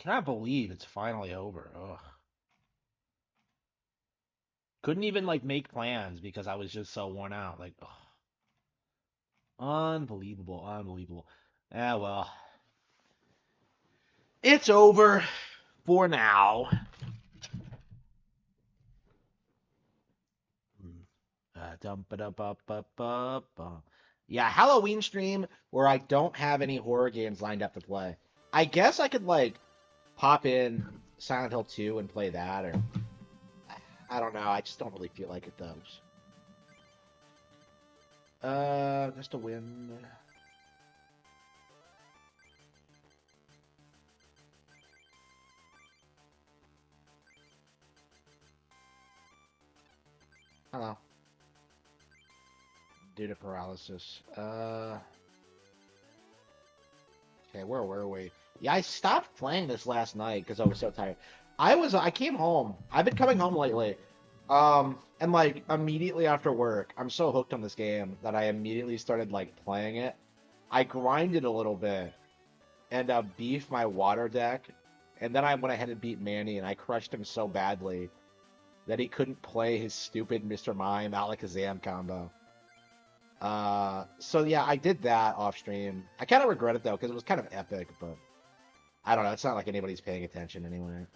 cannot believe it's finally over. Ugh. Couldn't even like make plans because I was just so worn out. Like, ugh. Unbelievable, unbelievable. Ah, well, it's over for now. Dum-ba-da-ba-ba-ba-ba. Yeah, Halloween stream where I don't have any horror games lined up to play. I guess I could like pop in Silent Hill 2 and play that, or I don't know. I just don't really feel like it though. Just a win. Hello. Due to paralysis. Okay, where were we? Yeah, I stopped playing this last night because I was so tired. I came home. I've been coming home lately. And like immediately after work, I'm so hooked on this game that I immediately started like playing it. I grinded a little bit and beefed my water deck, and then I went ahead and beat Manny, and I crushed him so badly that he couldn't play his stupid Mr. Mime Alakazam combo. So yeah, I did that off stream. I kind of regret it though because it was kind of epic, but I don't know. It's not like anybody's paying attention anyway.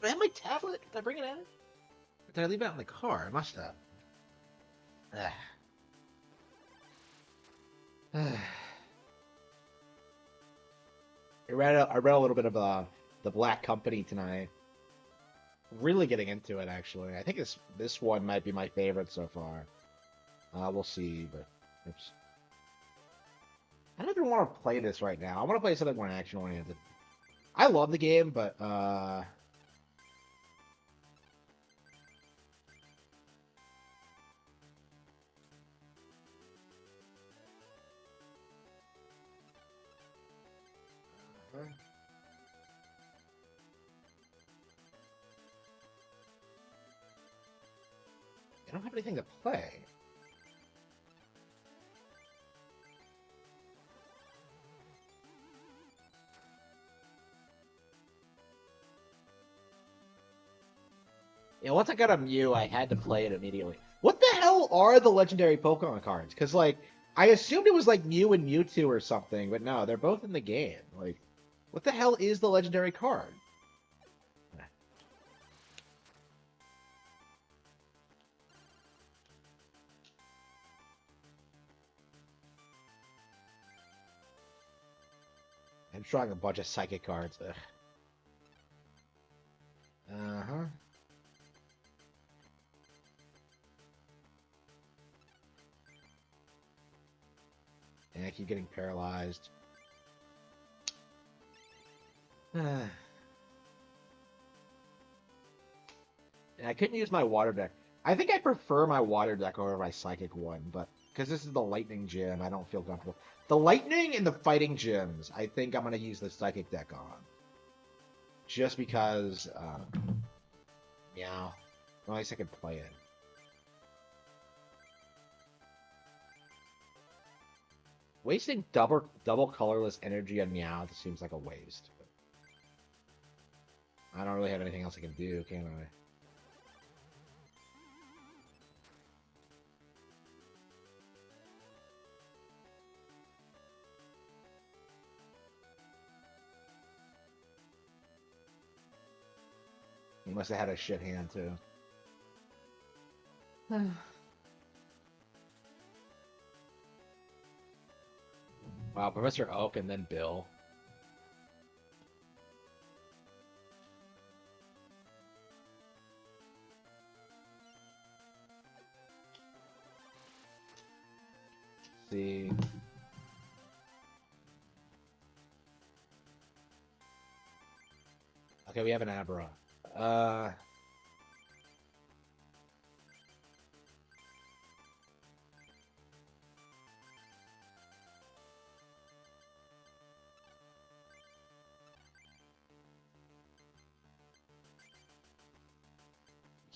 Did I have my tablet? Did I bring it in? Or did I leave it out in the car? I must have. I read a little bit of the Black Company tonight. Really getting into it actually. I think this one might be my favorite so far. We'll see, but oops. I don't even want to play this right now. I want to play something more action oriented. I love the game, but I don't have anything to play. Yeah, once I got a Mew, I had to play it immediately. What the hell are the legendary Pokemon cards? Because, like, I assumed it was like Mew and Mewtwo or something, but no, they're both in the game. Like, what the hell is the legendary card? I'm drawing a bunch of psychic cards. Ugh. Uh-huh. And I keep getting paralyzed. And I couldn't use my water deck. I think I prefer my water deck over my psychic one, but because this is the lightning gym, I don't feel comfortable. The lightning and the fighting gyms, I think I'm gonna use the psychic deck on. Just because, yeah, well, at least I can play it. Wasting double colorless energy on Meowth seems like a waste. But I don't really have anything else I can do, can I? He must have had a shit hand too. Wow, Professor Oak and then Bill. See. Okay, we have an Abra. Uh,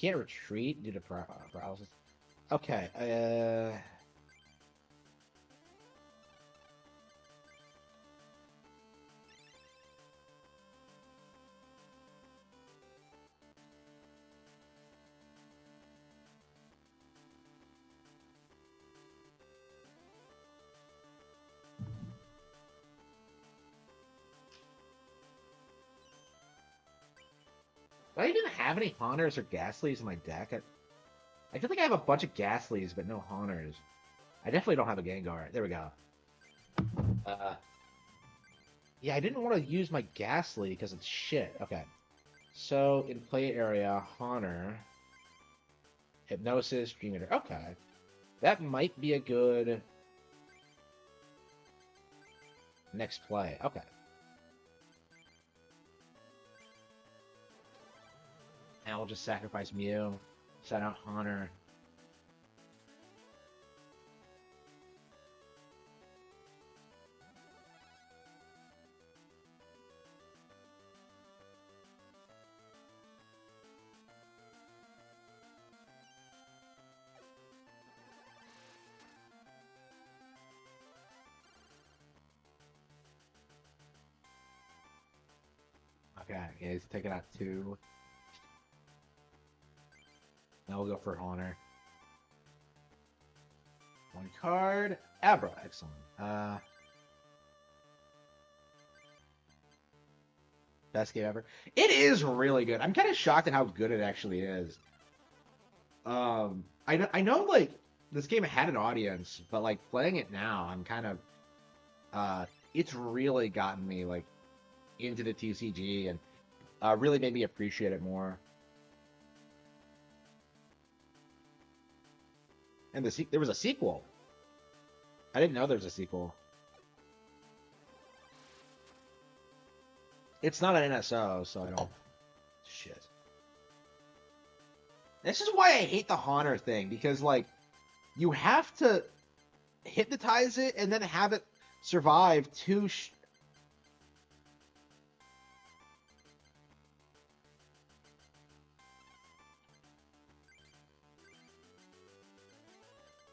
can't retreat due to paralysis. Okay, do I even have any Haunters or Ghastlies in my deck? I feel like I have a bunch of Ghastlies, but no Haunters. I definitely don't have a Gengar. There we go. Uh, yeah, I didn't want to use my Ghastly because it's shit. Okay. So, in play area, Haunter, Hypnosis, Dream Eater. Okay. That might be a good next play. Okay. And we'll just sacrifice Mew, set out Haunter. Okay, yeah, he's taking out 2. Now we'll go for Haunter. 1 card. Abra, excellent. Best game ever. It is really good. I'm kind of shocked at how good it actually is. I know, like, this game had an audience, but, like, playing it now, I'm kind of, it's really gotten me, like, into the TCG and really made me appreciate it more. And there was a sequel. I didn't know there was a sequel. It's not an NSO, so I don't. Shit. This is why I hate the Haunter thing, because, like, you have to hypnotize it and then have it survive 2.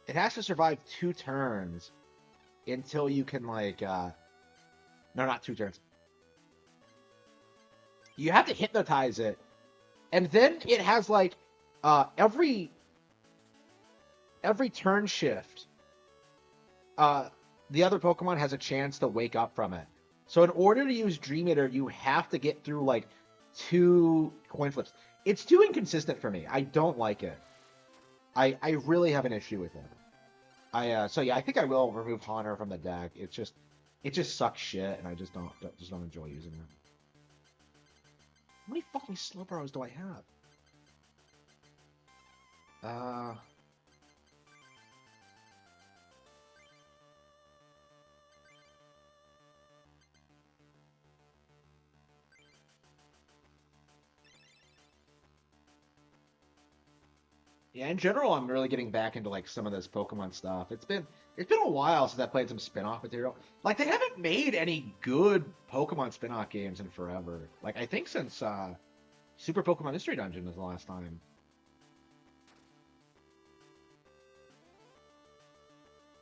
It has to survive 2 turns until you can, like, no, not 2 turns. You have to hypnotize it, and then it has, like, every turn shift, the other Pokemon has a chance to wake up from it. So in order to use Dream Eater, you have to get through, like, 2 coin flips. It's too inconsistent for me. I don't like it. I really have an issue with it. So yeah, I think I will remove Haunter from the deck. It just sucks shit, and I just don't enjoy using it. How many fucking Slowbros do I have? Yeah, in general, I'm really getting back into, like, some of this Pokemon stuff. It's been a while since I played some spin-off material. Like, they haven't made any good Pokemon spin-off games in forever. Like, I think since Super Pokemon Mystery Dungeon was the last time.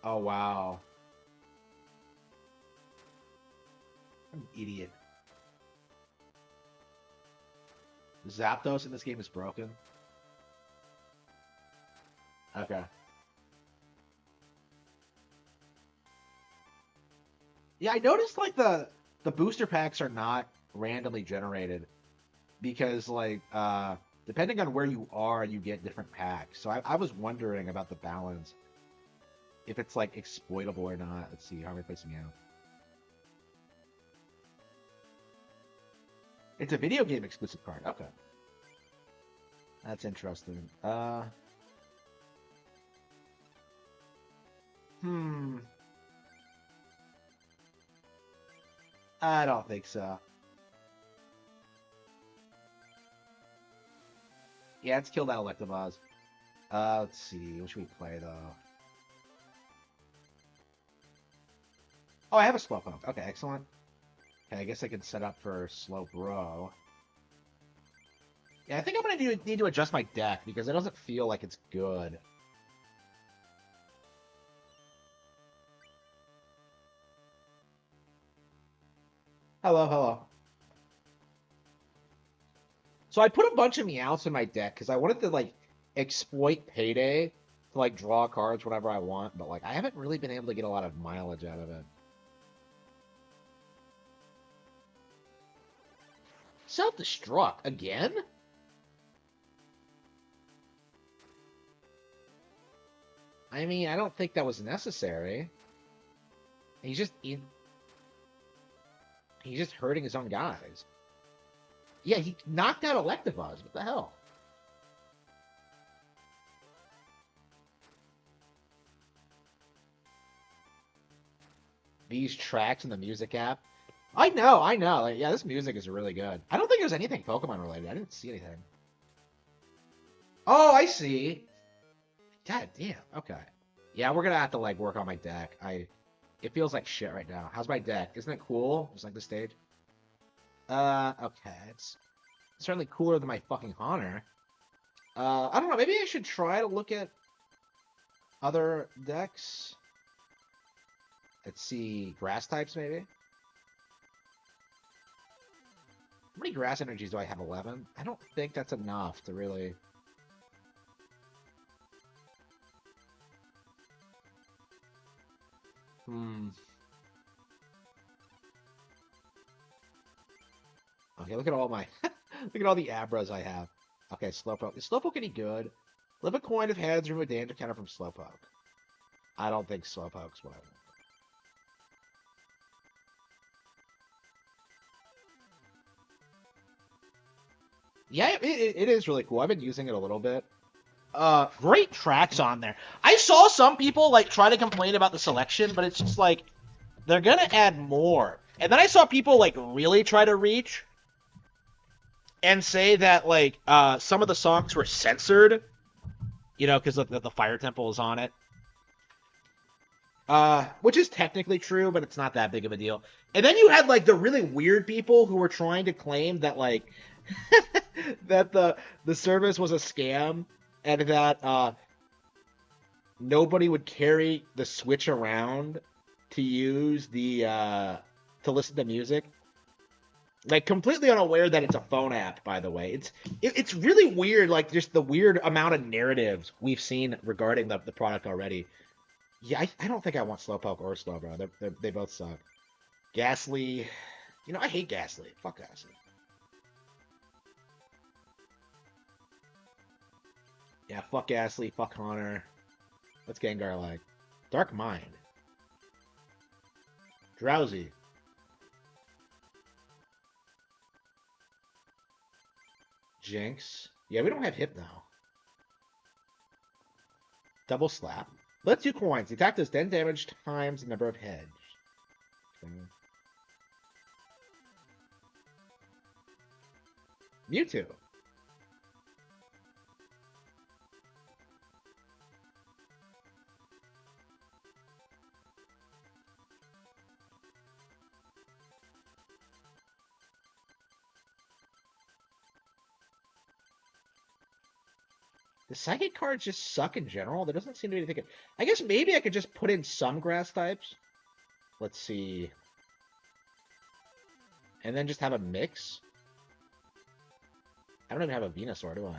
Oh wow, I'm an idiot. Zapdos in this game is broken. Okay. Yeah, I noticed, like, the booster packs are not randomly generated because, like, depending on where you are, you get different packs. So I was wondering about the balance, if it's, like, exploitable or not. Let's see how am I placing out. It's a video game exclusive card. Okay, that's interesting. Hmm. I don't think so. Yeah, let's kill that Electabuzz. Let's see. What should we play, though? Oh, I have a Slowpoke. Okay, excellent. Okay, I guess I can set up for Slowbro. Yeah, I think I'm gonna need to adjust my deck because it doesn't feel like it's good. Hello, hello. So I put a bunch of Meowths in my deck because I wanted to like exploit Payday to like draw cards whenever I want, but like I haven't really been able to get a lot of mileage out of it. Self-destruct again? I mean, I don't think that was necessary. He's just he's just hurting his own guys. Yeah, he knocked out Electabuzz. What the hell? These tracks in the music app. I know, I know. Like, yeah, this music is really good. I don't think there's anything Pokemon related. I didn't see anything. Oh, I see. God damn. Okay. Yeah, we're gonna have to like work on my deck. It feels like shit right now. How's my deck? Isn't it cool? Just like the stage. Okay. It's certainly cooler than my fucking Haunter. I don't know. Maybe I should try to look at other decks. Let's see. Grass types, maybe? How many grass energies do I have? 11? I don't think that's enough to really... Okay, look at all my... look at all the Abras I have. Okay, Slowpoke. Is Slowpoke any good? Flip a coin of heads, remove a danger counter from Slowpoke. I don't think Slowpoke's what I want. Yeah, it is really cool. I've been using it a little bit. Great tracks on there. I saw some people like try to complain about the selection, but it's just like they're gonna add more. And then I saw people like really try to reach and say that like some of the songs were censored, you know, because the Fire Temple is on it. Which is technically true, but it's not that big of a deal. And then you had like the really weird people who were trying to claim that like that the service was a scam and that nobody would carry the Switch around to use the to listen to music. Like completely unaware that it's a phone app, by the way. It's really weird, like just the weird amount of narratives we've seen regarding the product already. Yeah, I don't think I want Slowpoke or Slowbro. They both suck. Ghastly, you know, I hate Ghastly. Fuck Ghastly. Yeah, fuck Ghastly, fuck Haunter. What's Gengar like? Dark Mind. Drowsy. Jinx. Yeah, we don't have Hypno. Double Slap. Let's do coins. The attack does 10 damage times the number of heads. Okay. Mewtwo. The psychic cards just suck in general. There doesn't seem to be anything. I guess maybe I could just put in some grass types. Let's see. And then just have a mix. I don't even have a Venusaur, do I?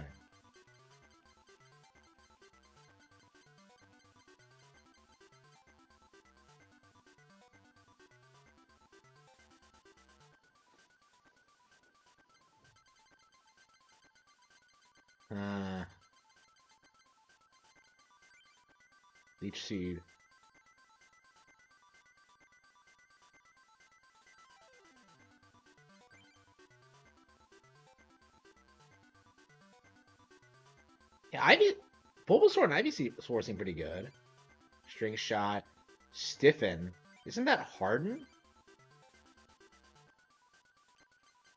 Leech Seed. Yeah, Bulbasaur and Ivysaur seem pretty good. String Shot. Stiffen. Isn't that Harden?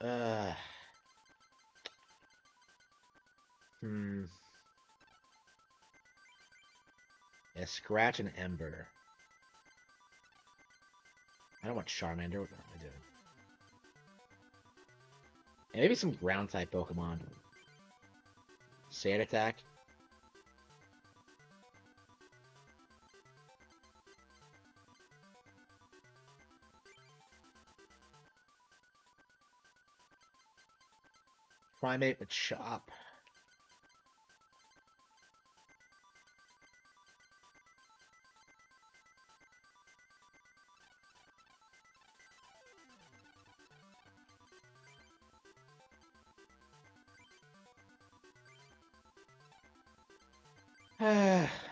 Uh... Hmm. Yeah, scratch and ember. I don't want Charmander. What am I doing? And maybe some ground type Pokemon. Sand attack. Primate with chop.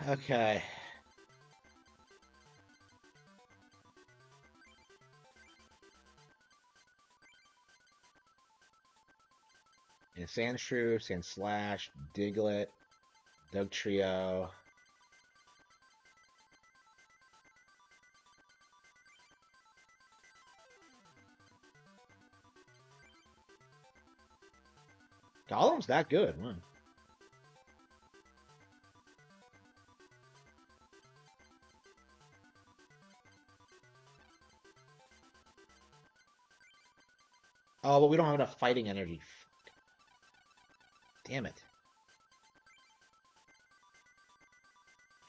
Okay. Yeah, Sandshrew, Sandslash, Diglett, Dug Trio. Golem's that good. Huh? Oh, but we don't have enough fighting energy. Damn it.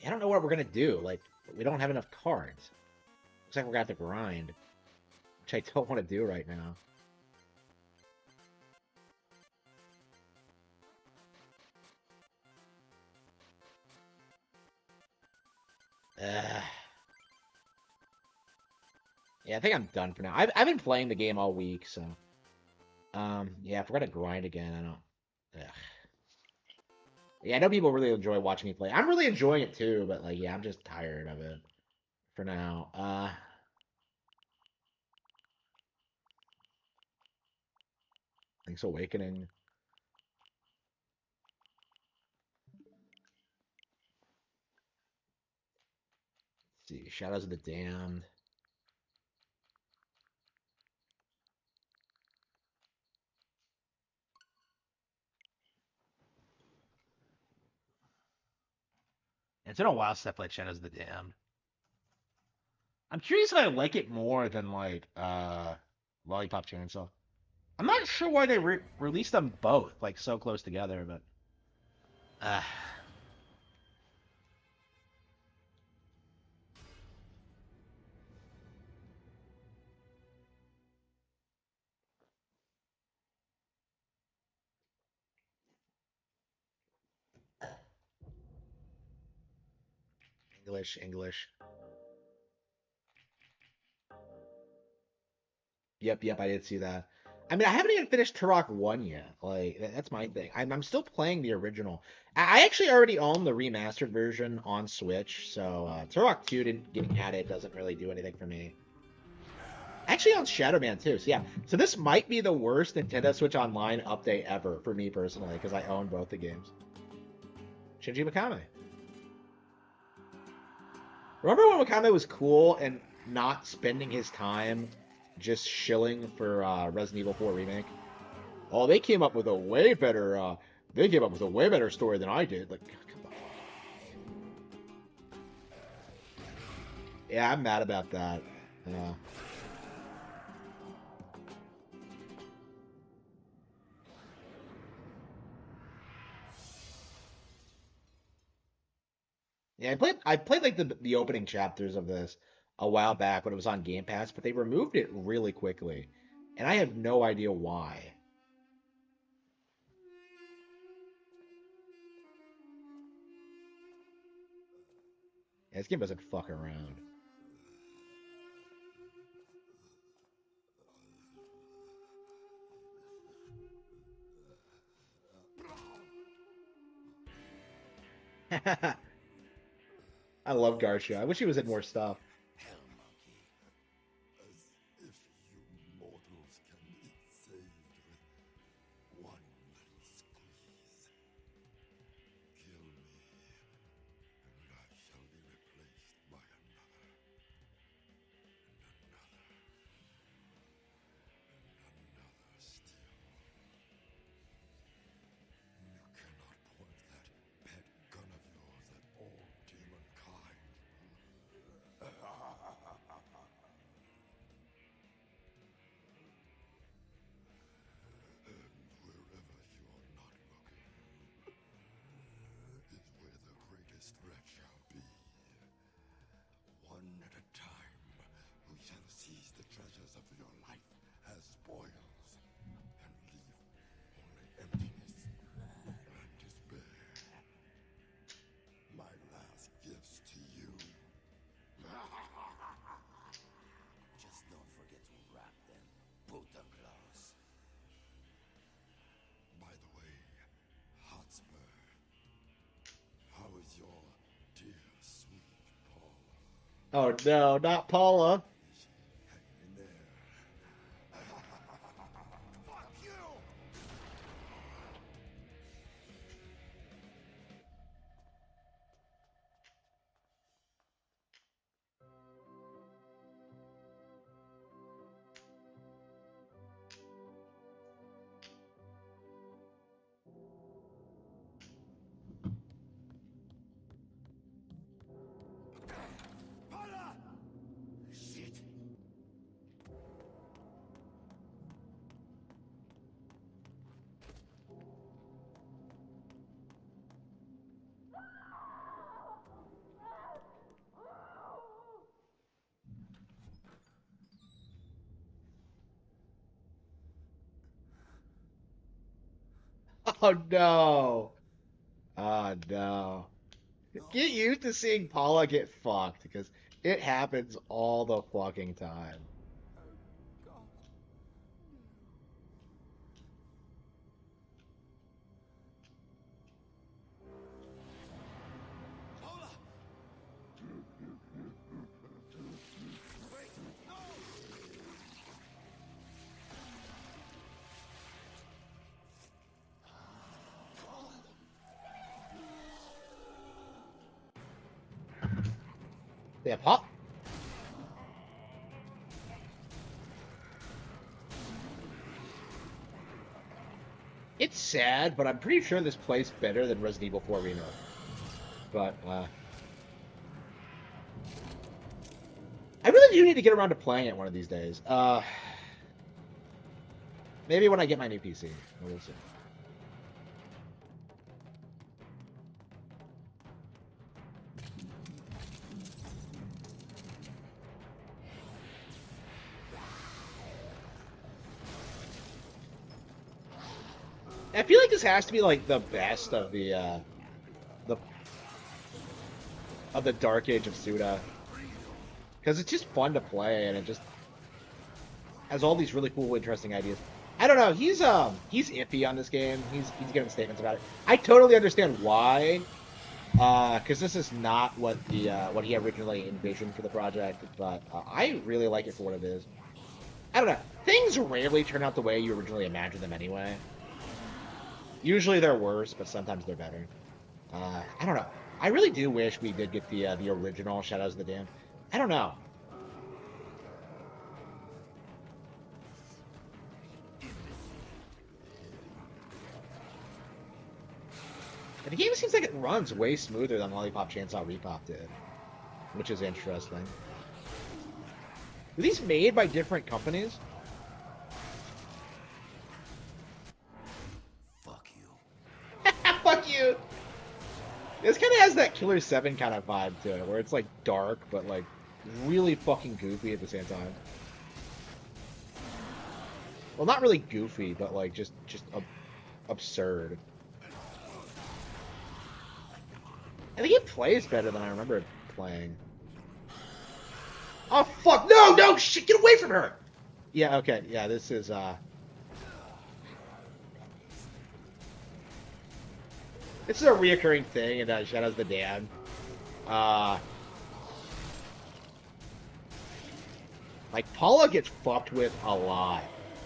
I don't know what we're gonna do. Like, we don't have enough cards. Looks like we're gonna have to grind, which I don't want to do right now. Ugh. Yeah, I think I'm done for now. I've been playing the game all week, so yeah, if we're gonna grind again, I don't. Ugh. Yeah, I know people really enjoy watching me play. I'm really enjoying it too, but like, yeah, I'm just tired of it for now. Thanks Awakening. Let's see, Shadows of the Damned. It's been a while since I played Shadows of the Damned. I'm curious if I like it more than like Lollipop Chainsaw. I'm not sure why they released them both like so close together, but uh, English. Yep, I did see that. I mean, I haven't even finished Turok 1 yet. Like, that's my thing. I'm still playing the original. I actually already own the remastered version on Switch, so Turok 2 didn't getting at it doesn't really do anything for me. Actually on Shadow Man too. So yeah. So this might be the worst Nintendo Switch Online update ever for me personally, because I own both the games. Shinji Mikami. Remember when Mikami was cool and not spending his time just shilling for Resident Evil 4 remake? Oh, they came up with a way better story than I did. Like, come on. Yeah, I'm mad about that. Yeah. Yeah, I played like the opening chapters of this a while back when it was on Game Pass, but they removed it really quickly. And I have no idea why. Yeah, this game doesn't fuck around. I love Garcia. I wish he was in more stuff. Oh no, not Paula. In there. Fuck you! Paula! Shit. Oh no. Oh no. Get used to seeing Paula get fucked because it happens all the fucking time. Oh, God. Paula! Wait! No! Yeah, Paul. It's sad, but I'm pretty sure this plays better than Resident Evil 4 Remake. But I really do need to get around to playing it one of these days. Maybe when I get my new PC. We'll see. I feel like this has to be like the best the of the Dark Age of Suda, because it's just fun to play and it just has all these really cool, interesting ideas. I don't know. He's iffy on this game. He's giving statements about it. I totally understand why, because this is not what he originally envisioned for the project. But I really like it for what it is. I don't know. Things rarely turn out the way you originally imagined them anyway. Usually they're worse, but sometimes they're better. I don't know. I really do wish we did get the original Shadows of the Damned. I don't know. And the game seems like it runs way smoother than Lollipop Chainsaw Repop did, which is interesting. Are these made by different companies? Fuck you. Fuck you! This kind of has that Killer 7 kind of vibe to it, where it's like dark, but like really fucking goofy at the same time. Well, not really goofy, but like just absurd. I think it plays better than I remember it playing. Oh fuck! No, no, shit! Get away from her! Yeah, okay, yeah, this is this is a reoccurring thing in Shadows of the Damned. Like Paula gets fucked with a lot,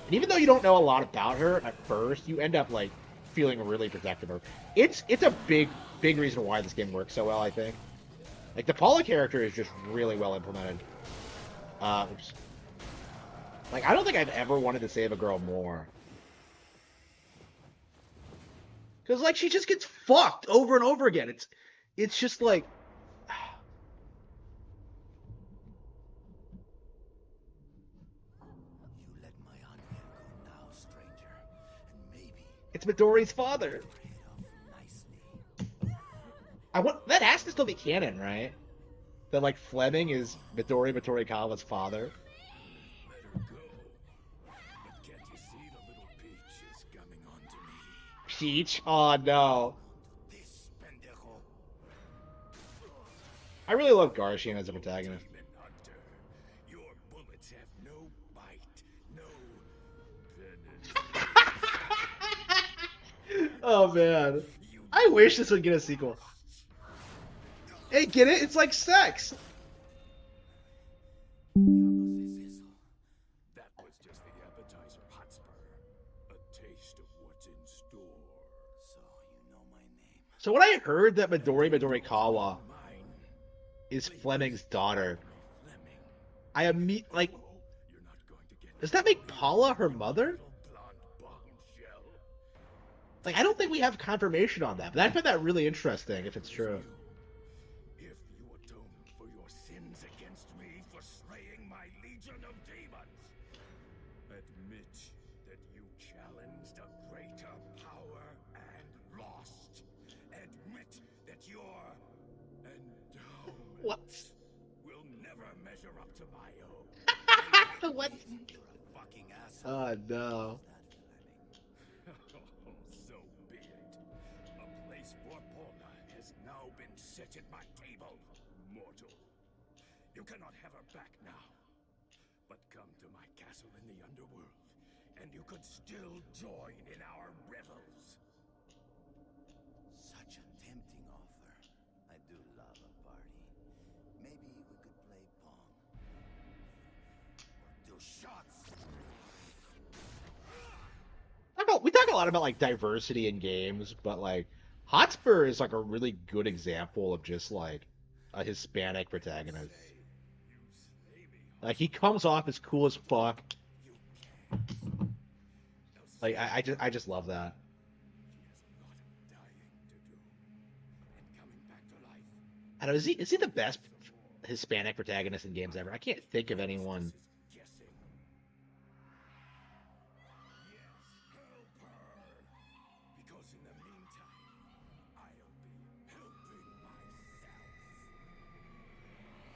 and even though you don't know a lot about her at first, you end up like feeling really protective of her. It's a big reason why this game works so well. I think, like the Paula character is just really well implemented. Oops. Like I don't think I've ever wanted to save a girl more, because like she just gets fucked over and over again. It's just like. You let my onion go now, stranger. And maybe It's Midori's father. trade off nicely. I want that has to still be canon, right? That like Fleming is Midori Kawa's father. Let her go. But can't you see the little peach is coming on to me? Peach? Oh no. This pendejo. I really love Garshian as a protagonist. Demon hunter. Your bullets have no bite, no venom. Oh man. I wish this would get a sequel. Hey, get it? It's like sex. door. So you know my name. So when I heard that Midorikawa Mine. is Fleming's daughter, Fleming. I like, You're not going to get does that make Paula her mother? little blonde bombshell. Like, I don't think we have confirmation on that, but I find that really interesting if it's true. If you atone for your sins against me for slaying my legion of demons, admit that you challenged a greater power and lost. Admit that your endowment What? will never measure up to my own. What? You're a fucking asshole. Oh no. That Fleming. So be it. A place for Paula has now been set at my table, mortal. You cannot have her back now. But come to my castle in the underworld, and you could still join in our revels. Such a tempting offer. I do love a party. Maybe we could play pong. Or do shots. We talk a lot about like diversity in games, but like Hotspur is like a really good example of just like a Hispanic protagonist. You slay me, Like he comes off as cool as fuck. you can't. Now Like I just love that. she has a lot of dying to do. And coming back to life. I don't know, is he the best Hispanic protagonist in games ever? I can't think of anyone. Guessing. Yes, help her. Because in the meantime, I'll be helping myself.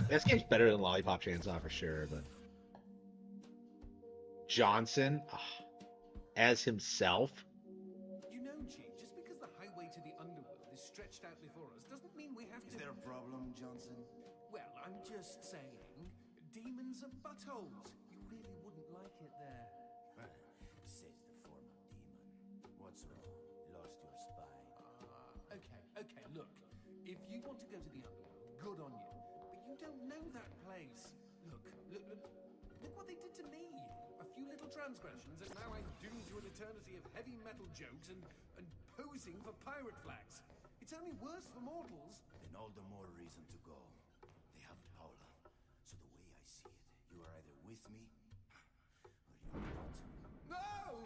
This game's better than Lollipop Chainsaw for sure, but Johnson as himself. You know, Chief, just because the highway to the underworld is stretched out before us doesn't mean we have Is to... there a problem, Johnson? Well, I'm just saying, demons are buttholes. You really wouldn't like it there. Says the former demon. What's wrong? Lost your spine. Okay, look. If you want to go to the underworld, good on you. But you don't know that place. Look what they did to me. A few little transgressions, and now I'm doomed to an eternity of heavy metal jokes and posing for pirate flags. It's only worse for mortals. Then all the more reason to go. They have Paula. So the way I see it, you are either with me or you're not. No!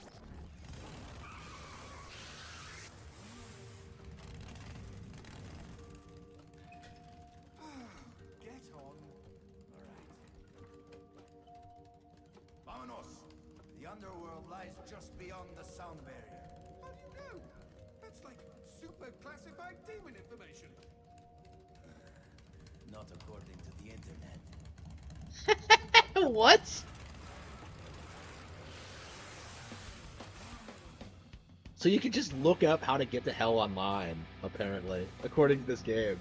Get on. All right. Vámonos! The underworld lies just beyond the sound barrier. How do you know? That's like super classified demon information. Not according to the internet. What? So you can just look up how to get to hell online, apparently, according to this game.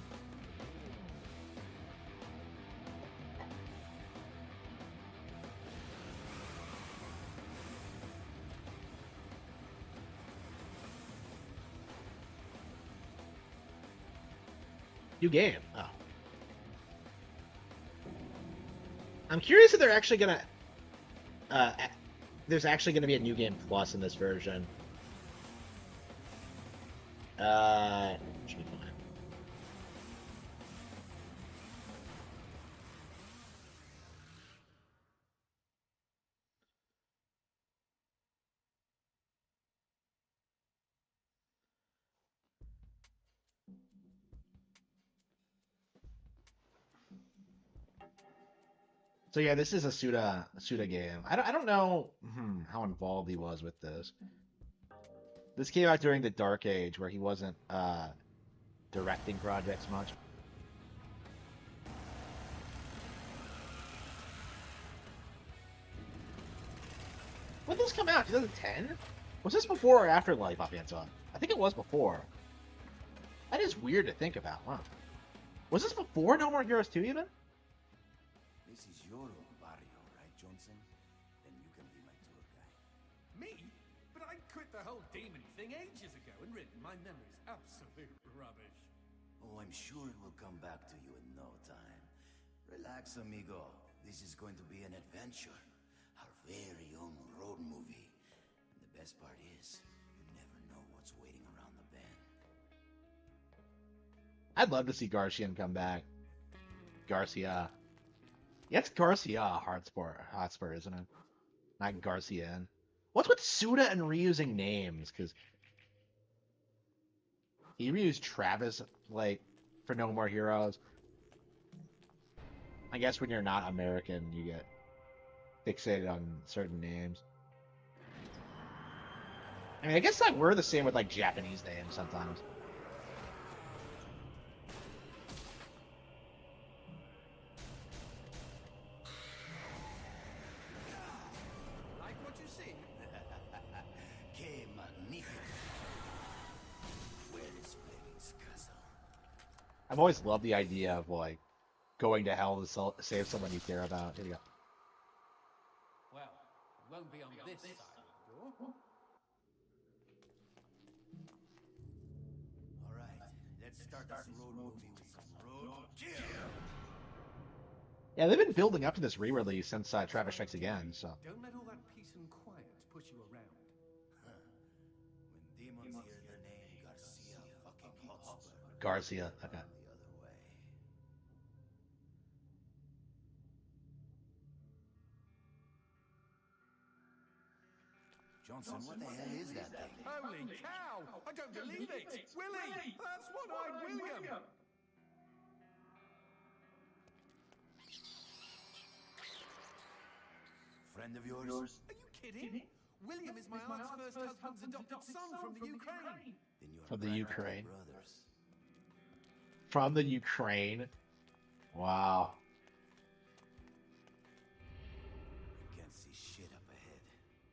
New game. Oh. I'm curious if they're actually gonna. There's actually gonna be a new game plus in this version. Should be fine. So yeah, this is a Suda game. I don't know how involved he was with this. This came out during the Dark Age where he wasn't directing projects much. When did this come out? 2010? Was this before or after Lollipop Chainsaw? I think it was before. That is weird to think about, huh? Was this before No More Heroes 2 even? This is your own barrio, right, Johnson? Then you can be my tour guide. Me? But I quit the whole demon thing ages ago, and really, my memory's absolute rubbish. Oh, I'm sure it will come back to you in no time. Relax, amigo. This is going to be an adventure. Our very own road movie. And the best part is, you never know what's waiting around the bend. I'd love to see Garcian come back. Garcia. Yeah, it's Garcia Hotspur, isn't it? Not Garcian. What's with Suda and reusing names? Because he reused Travis, like, for No More Heroes. I guess when you're not American, you get fixated on certain names. I mean, I guess like we're the same with like Japanese names sometimes. Like what you see? Que magnifico! Where is Fleming's castle? I've always loved the idea of like going to hell to save someone you care about. Here we go. Well, it won't be on this side of the door. Alright, let's start this road movie with some road kill! Yeah, they've been building up to this re-release since Travis Strikes Again. So Don't let all that peace and quiet push you around. When demons hear the name Garcia fucking Hotspur, Garcia. Okay. the other way. Johnson, what the hell is that thing? Holy cow! I don't believe it! Willie! That's one-eyed William! Friend of yours? Are you kidding? William is my aunt's first husband's adopted son from the Ukraine. Then you are From the practically Ukraine. brothers. From the Ukraine. Wow. I can't see shit up ahead.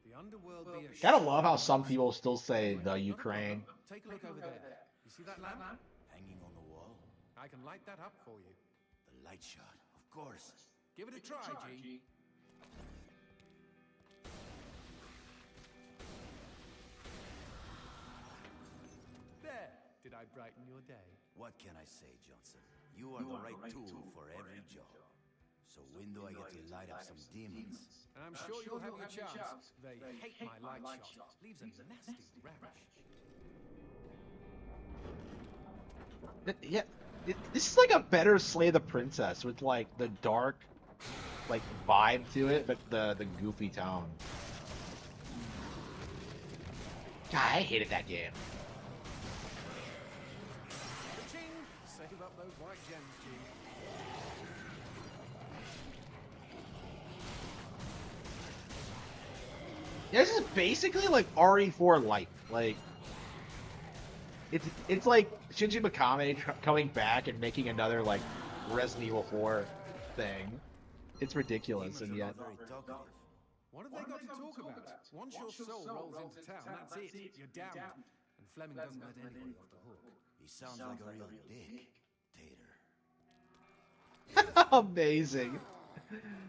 The underworld be a Gotta love how some people still say the Ukraine. Take a look over there. You see that lamp? Hanging on the wall? I can light that up for you. The light shot, of course. Give it a try, G. There. Did I brighten your day? What can I say, Johnson? You are the right tool for every job. So when do I get to light up some demons? And I'm sure you'll have your chance. They hate my light shot. Leaves a nasty rash. Yeah, this is like a better Slay the Princess with like the dark, like vibe to it, but the goofy tone. God, I hated that game. Ka-ching! Save up those white gems, G. Yeah, this is basically like RE4 Light. Like, it's like Shinji Mikami coming back and making another like Resident Evil 4 thing. It's ridiculous, and yet. Very talkative. What have they got to talk about? Once your soul rolls into town, that's it. You're down. And Fleming doesn't let anybody off the hook. He sounds like a real dictator. Amazing.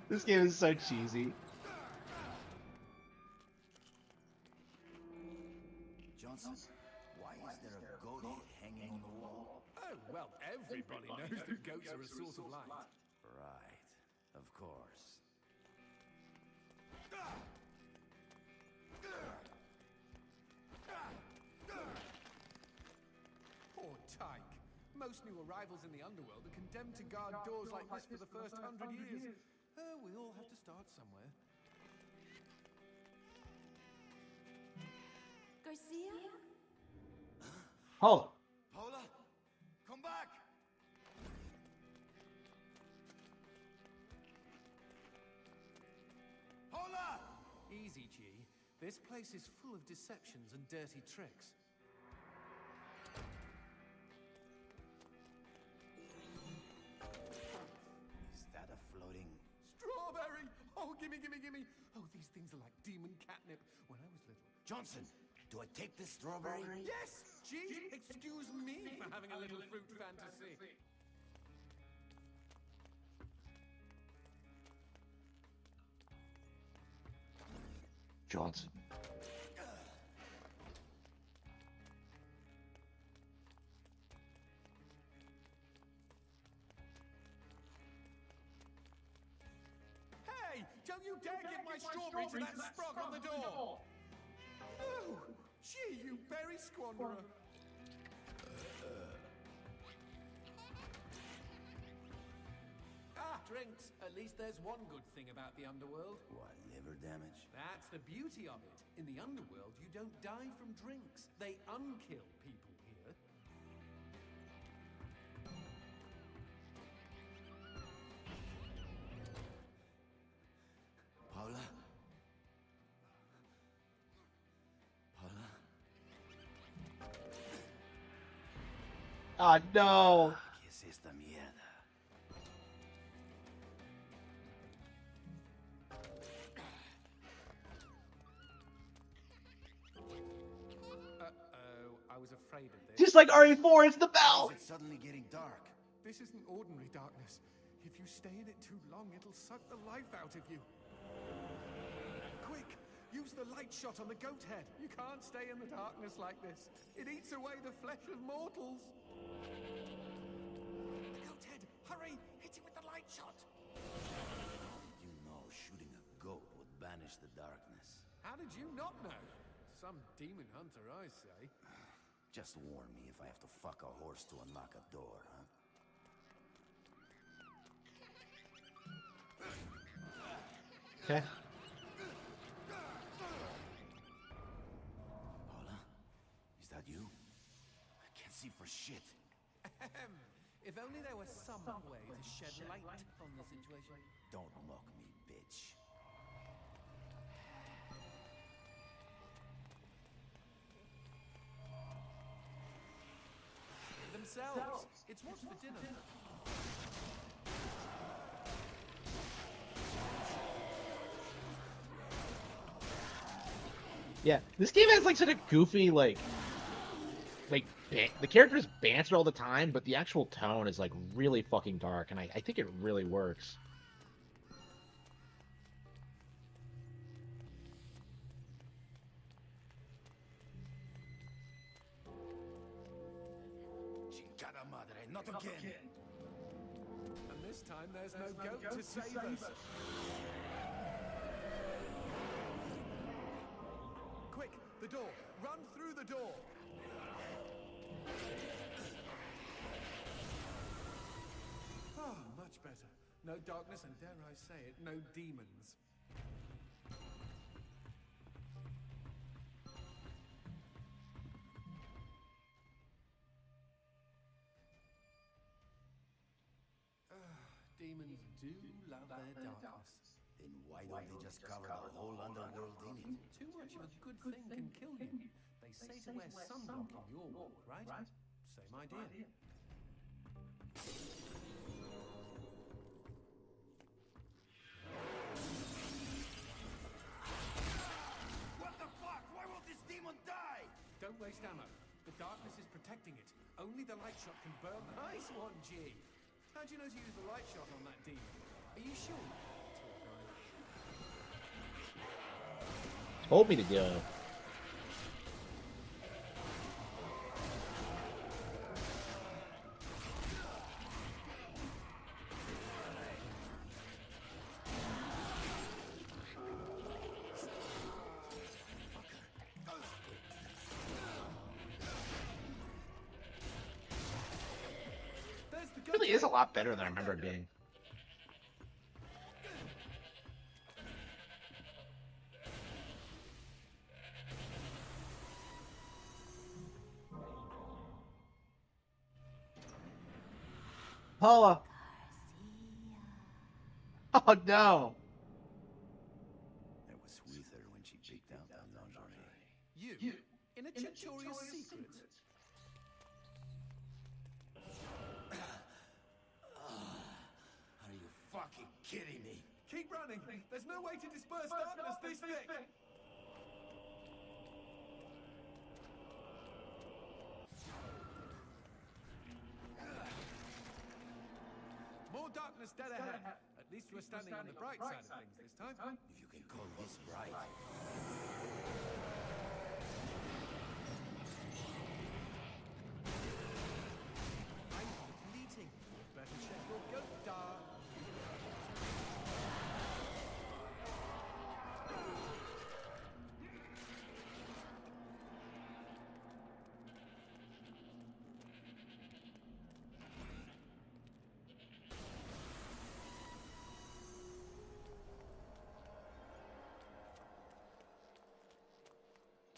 This game is so cheesy. Johnson, why is there a goat head hanging on the wall? Oh, well, everybody knows that goats are a source of light. Right, of course. Poor Tyke. Most new arrivals in the underworld are condemned to guard doors like this for the first 100 years. We all have to start somewhere. Garcia? Oh, Paula, come back! Paula! Easy, G. This place is full of deceptions and dirty tricks. Is that a floating... Strawberry! Oh, gimme, gimme, gimme! Oh, these things are like demon catnip when I was little. Johnson, do I take this strawberry? Yes! G, excuse me for having a little fruit fantasy. Johnson. Hey! Don't you dare give my strawberry to that sprog on the door! Oh, gee, you berry squanderer! Ah, drinks. At least there's one good thing about the underworld. What, liver damage? That's the beauty of it. In the underworld, you don't die from drinks. They unkill people here. Paula? Paula? Oh no! ¿Qué es esta mierda? Uh-oh, I was afraid of this. Just like RE4, it's the How bell! is it suddenly getting dark? This isn't ordinary darkness. If you stay in it too long, it'll suck the life out of you. Quick! Use the light shot on the goat head. You can't stay in the darkness like this. It eats away the flesh of mortals. The goat head! Hurry! Hit it with the light shot! You know shooting a goat would banish the darkness. How did you not know? Some demon hunter, I say. Just warn me if I have to fuck a horse to unlock a door, huh? Okay. Paula? Is that you? I can't see for shit. Ahem. If only there was some way to shed light on the situation. Don't mock me, bitch. Themselves. It's what's for dinner. Yeah, this game has like such a goofy the characters banter all the time, but the actual tone is like really fucking dark, and I think it really works. Chingada madre, not again. And this time there's no goat to save us. Quick, the door. Run through the door. Oh, much better. No darkness and, dare I say it, no demons. Demons do love their darkness. Then why don't they just cover the whole underworld in it? Too much of a good thing can kill you. They say to wear sunblock in your world, right? Same idea. What the fuck? Why won't this demon die? Don't waste ammo. The darkness is protecting it. Only the light shot can burn. Nice one, G. How'd you know to use the light shot on that demon? Are you sure? Told me to do it. It really is a lot better than I remember it being. Paula! Oh no! I was with her when she picked out that lingerie. You? In a tutorial secret? Are you fucking kidding me? Keep running. There's no way to disperse darkness this thick. More darkness dead ahead. At least we're standing on the bright side of things this time. If you can call this bright.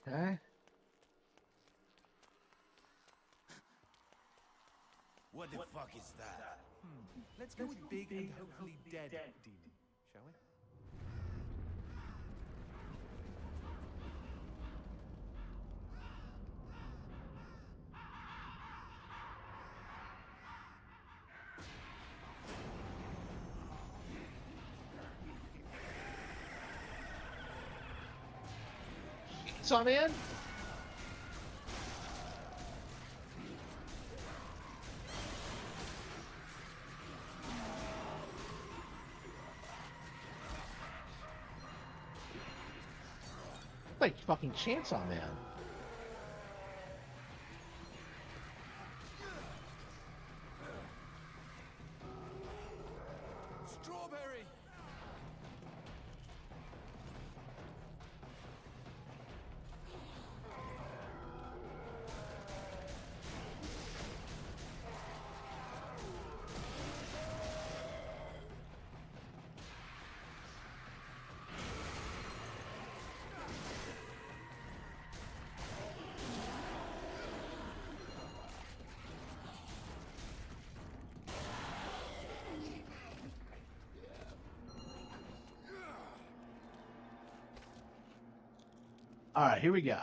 Okay. What the fuck is that? Let's go with big and hopefully dead demon, shall we? So, man. Like fucking Chainsaw Man. Strawberry! All right, here we go.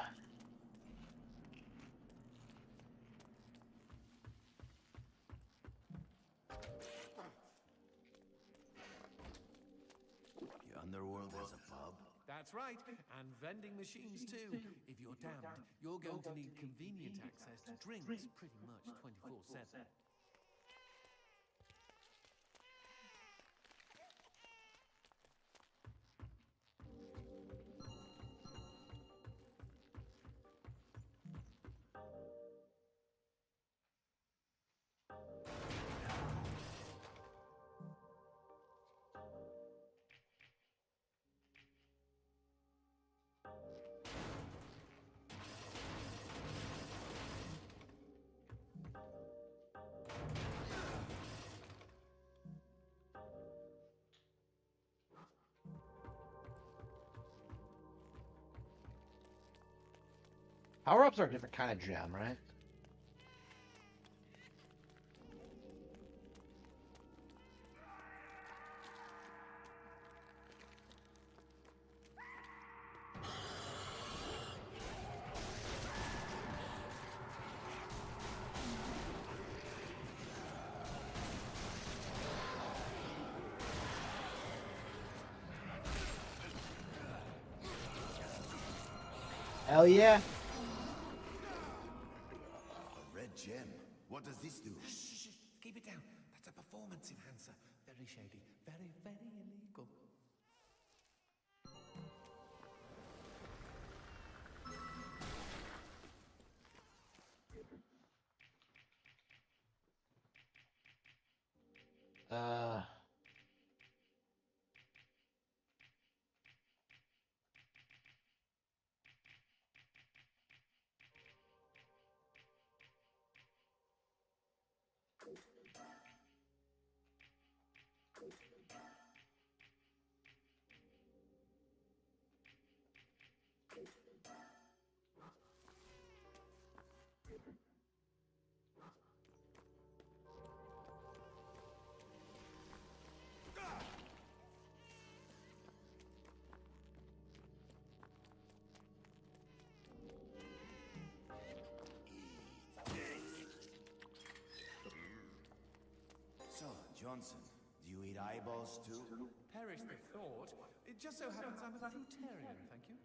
The underworld has a pub? That's right, and vending machines too. If you're damned, you're going to need convenient access to drinks pretty much 24/7. Power-ups are a different kind of gem, right? Hell yeah. A red gem? What does this do? Shh, keep it down. That's a performance enhancer. Very shady. Very, very illegal. Uh... So, Johnson, do you eat eyeballs too? Perish the thought. It just so happens I'm a fruitarian, thank you.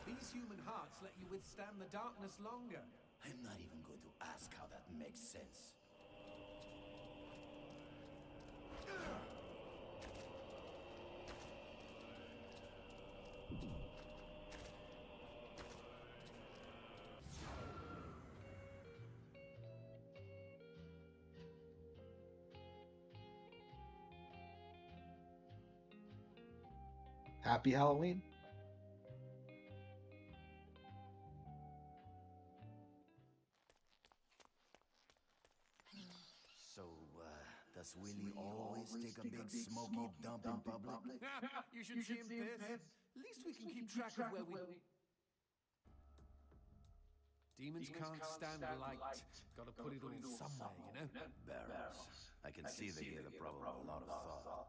These human hearts let you withstand the darkness longer. I'm not even going to ask how that makes sense. Happy Halloween. So, does Willie always take a big smoky dump in public? You should see him piss. At least we can keep track of where we... Demons can't stand light. Gotta put it all somewhere, you know? Barrels. I can see they gave the problem a lot of thought.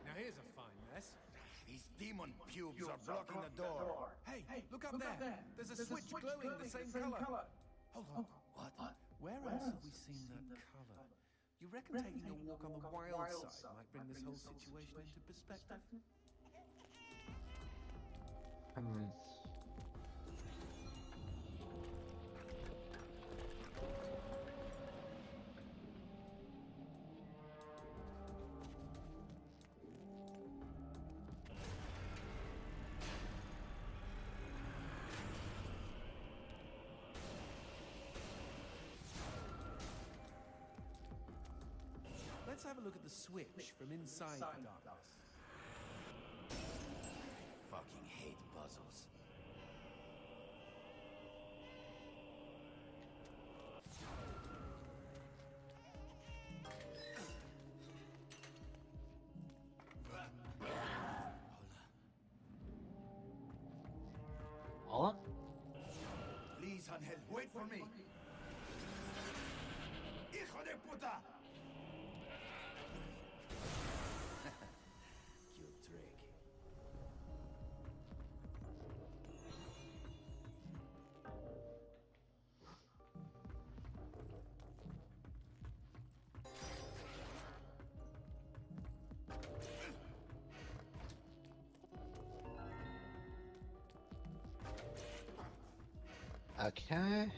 Now here's a fine mess. These demon pubes are blocking the door. Hey, look up there. There's a switch glowing the same color. Hold on. What? Where else have we seen that color? You reckon taking a walk on the wild side might bring this whole situation into perspective? Let's have a look at the switch from inside the darkness. Fucking hate puzzles. Hola? Please, Angel, wait for me. Hijo de puta! Cute trick. Okay.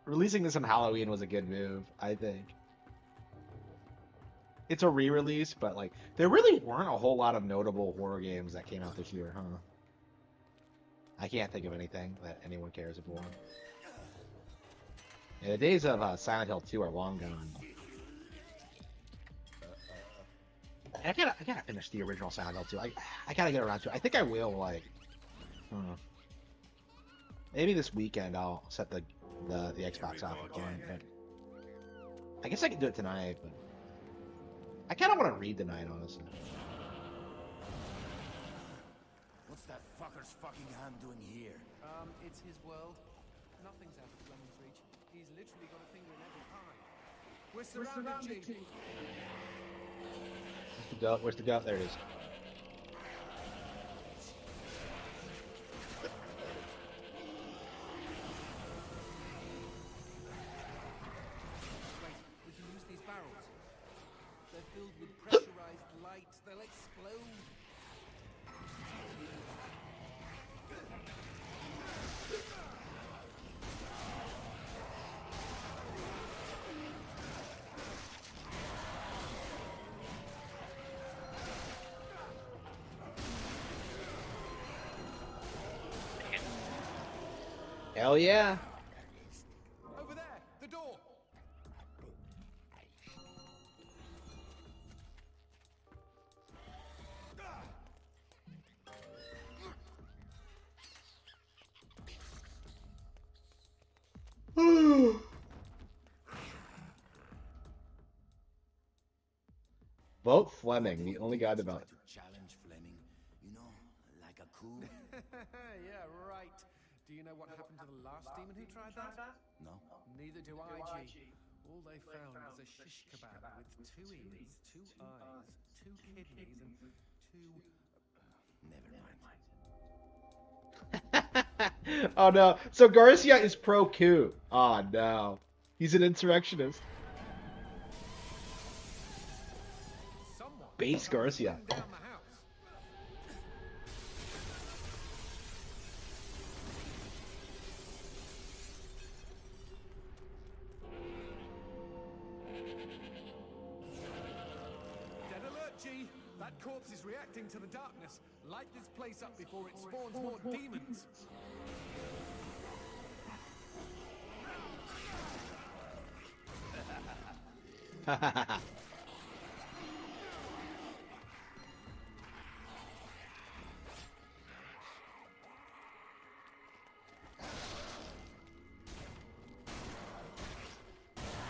Releasing this on Halloween was a good move, I think. It's a re-release, but like there really weren't a whole lot of notable horror games that came out this year, huh? I can't think of anything that anyone cares about. Yeah, the days of Silent Hill 2 are long gone. I gotta finish the original Silent Hill 2. I gotta get around to it. I think I will, like, maybe this weekend I'll set the Xbox off again. But I guess I can do it tonight, but I kind of want to read tonight, honestly. What's that fucker's fucking hand doing here? It's his world. Nothing's out of Fleming's reach. He's literally got a finger in every pie. We're surrounded, G. Where's the goat? Where's the goat? There it is. Wait, we can use these barrels. They're filled with pressurized light. They'll explode. Hell yeah! Over there, the door. Vote Fleming, the only guy about. To challenge Fleming, you know, like a coup. Yeah, right. Do you know what happened to the last demon who tried that? No? Neither do I, G. All they found was a shish kebab with 2 ears, 2 eyes, 2 kidneys, and 2... Never mind. Oh no! So Garcia is pro coup. Oh no, he's an insurrectionist. Someone Base Garcia. down the house. Dead alert, G. That That corpse is reacting to the darkness. Light this place up before it spawns more demons.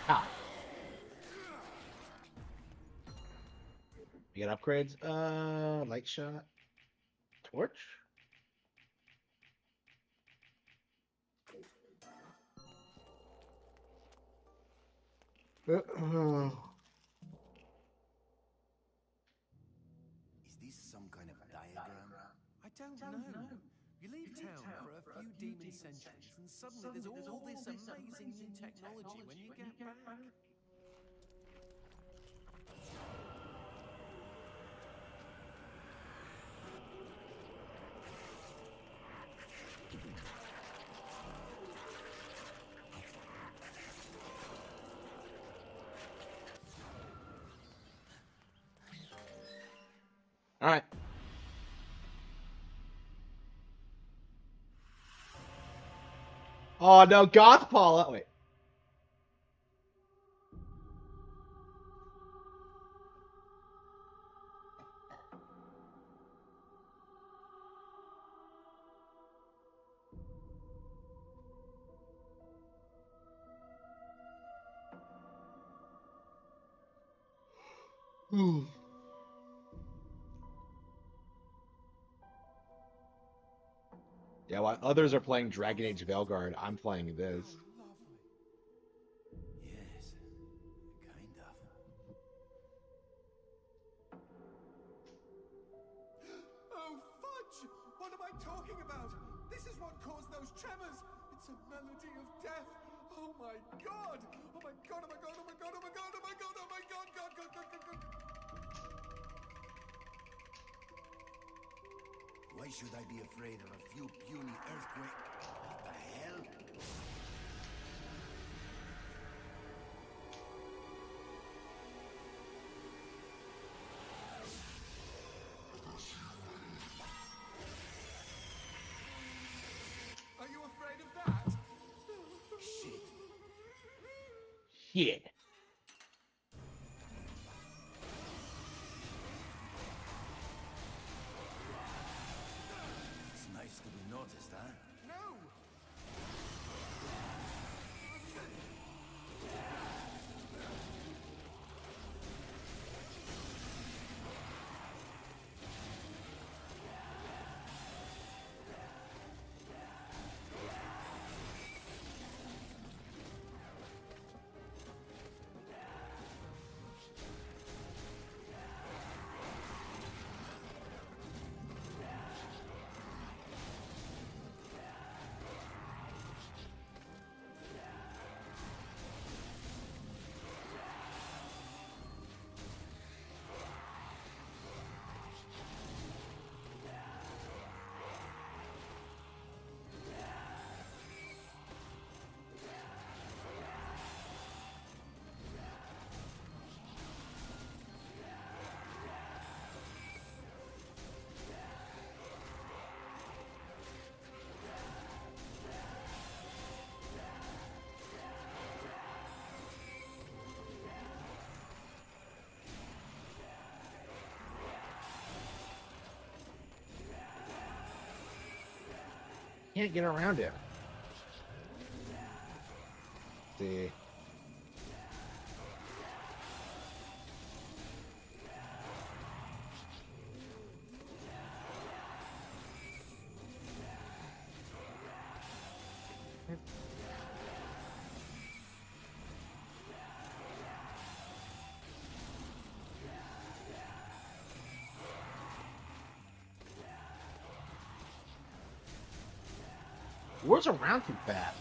Ah. You got upgrades? Light shot. Torch? Is this some kind of diagram? I don't know. You leave town for a few demon centuries, and suddenly there's all this amazing new technology when you get back. All right. Oh no, Goth Paula. Wait. Yeah, while others are playing Dragon Age Veilguard, I'm playing this. Lovely. Yes, kind of. Oh, fudge! What am I talking about? This is what caused those tremors. It's a melody of death. Oh my god! Oh my god! Oh my god! Oh my god! Oh my god! Oh my god! Oh my god! God! God! God! God! God! Why should I be afraid of a few puny earthquakes? What the hell? Are you afraid of that? Shit. Shit. It's nice to be noticed, huh? No! Can't get around it. See. Where's around too fast?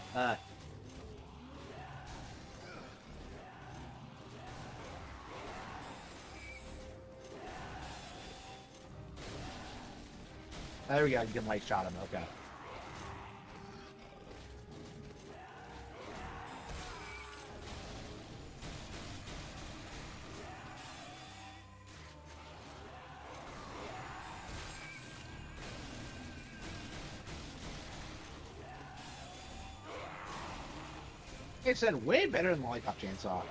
There we go. You can light shot him. Okay. I said, way better than Lollipop Chainsaw.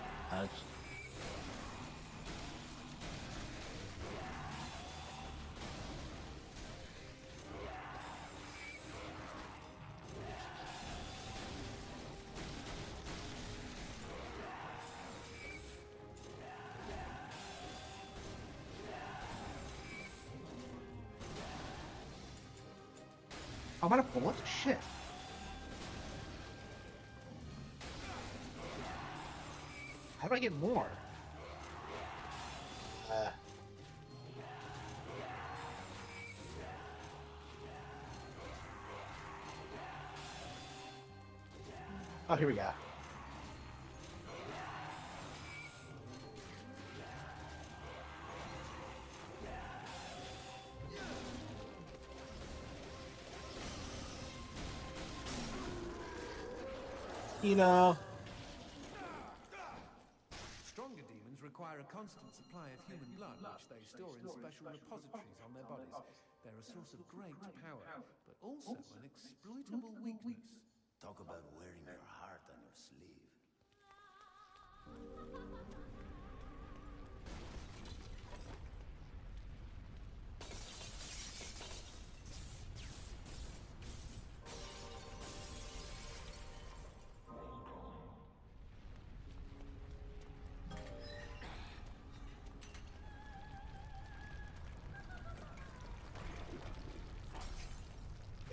I'm gonna pull it? Shit. How do I get more? Oh, here we go. You know. Stronger demons require a constant supply of human blood, which they store in special repositories on their bodies. They're a source of great power, but also an exploitable weakness. Talk about wearing your heart on your sleeve.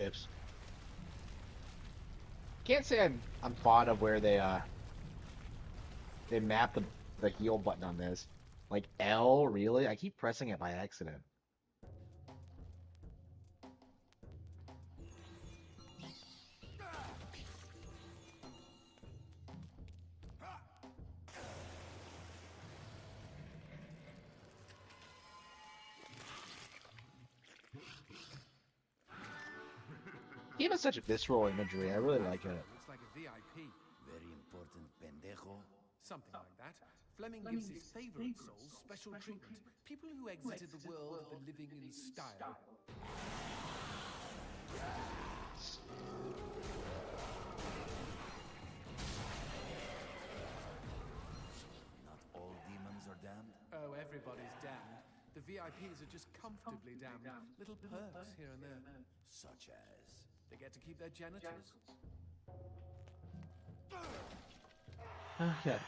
Oops. Can't say I'm fond of where they map the heal button on this. Like L, really? I keep pressing it by accident. Game has such visceral imagery. I really like it. Looks like a VIP. Very important pendejo. Something like that. Fleming gives his favorite souls special treatment. People who exited the world of the living in style. Not all demons are damned. Oh, everybody's damned. The VIPs are just comfortably damned. Little perks here and there. Such as... They get to keep their genitals. Okay.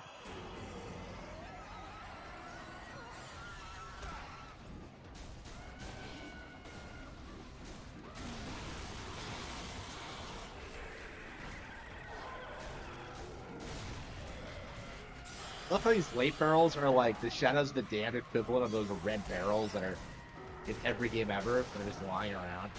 I love how these late barrels are like the Shadows of the Damned equivalent of those red barrels that are in every game ever, that are just lying around.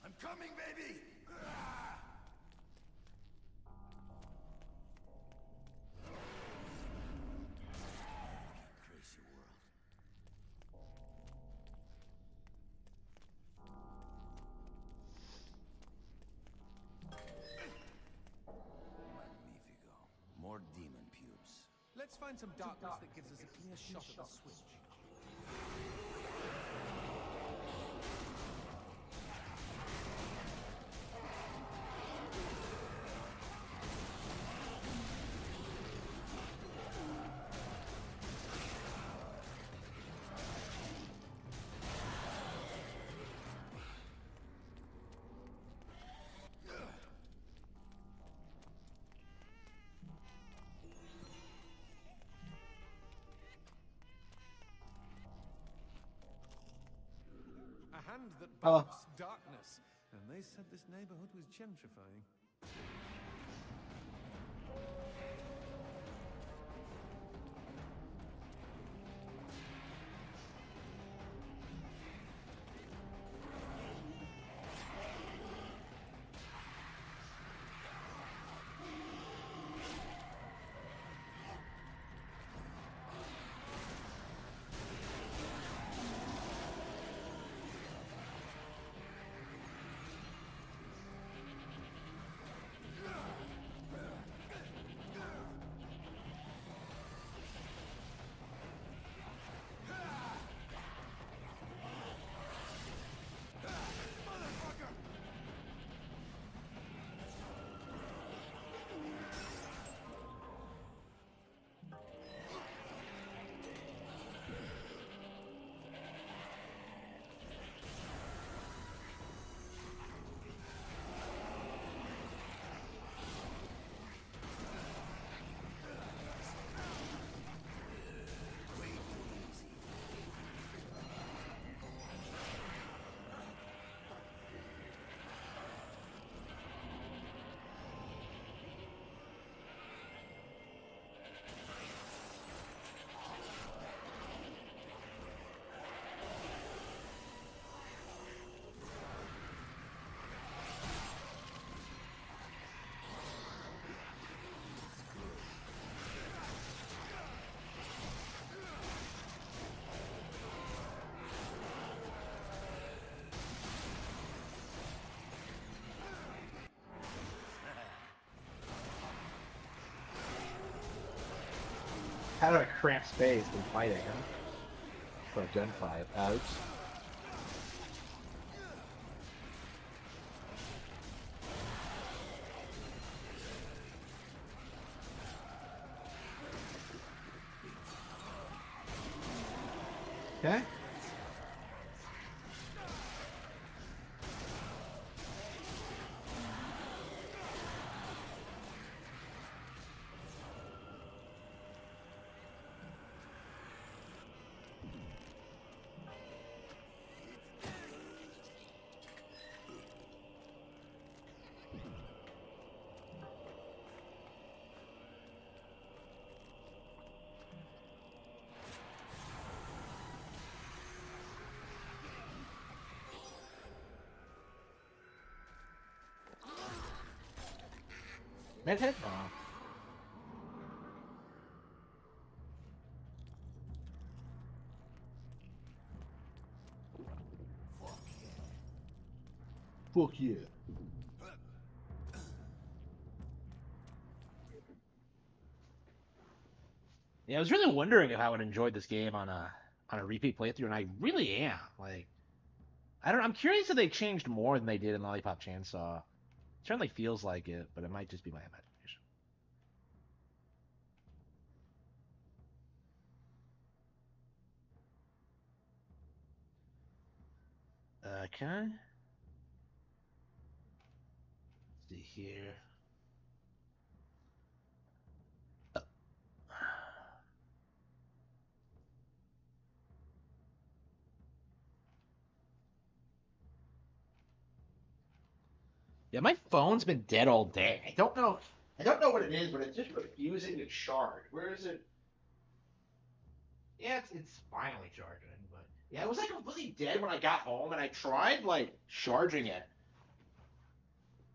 I'm coming, baby! Crazy world. Magnifico. More demon pubes. Let's find some darkness that gives us a clear shot at the switch. hand that Oh. barks darkness. And they said this neighborhood was gentrifying. How do I cramp space when fighting, huh? For a gunfight. Oops. Okay. Med hit? Oh. Fuck yeah. Yeah, I was really wondering if I would enjoy this game on a repeat playthrough, and I really am. Like, I don't. I'm curious if they changed more than they did in Lollipop Chainsaw. It certainly feels like it, but it might just be my imagination. Okay. Let's see here. Yeah, my phone's been dead all day. I don't know. I don't know what it is, but it's just refusing to charge. Where is it? Yeah, it's finally charging, but yeah, it was like completely dead when I got home, and I tried like charging it,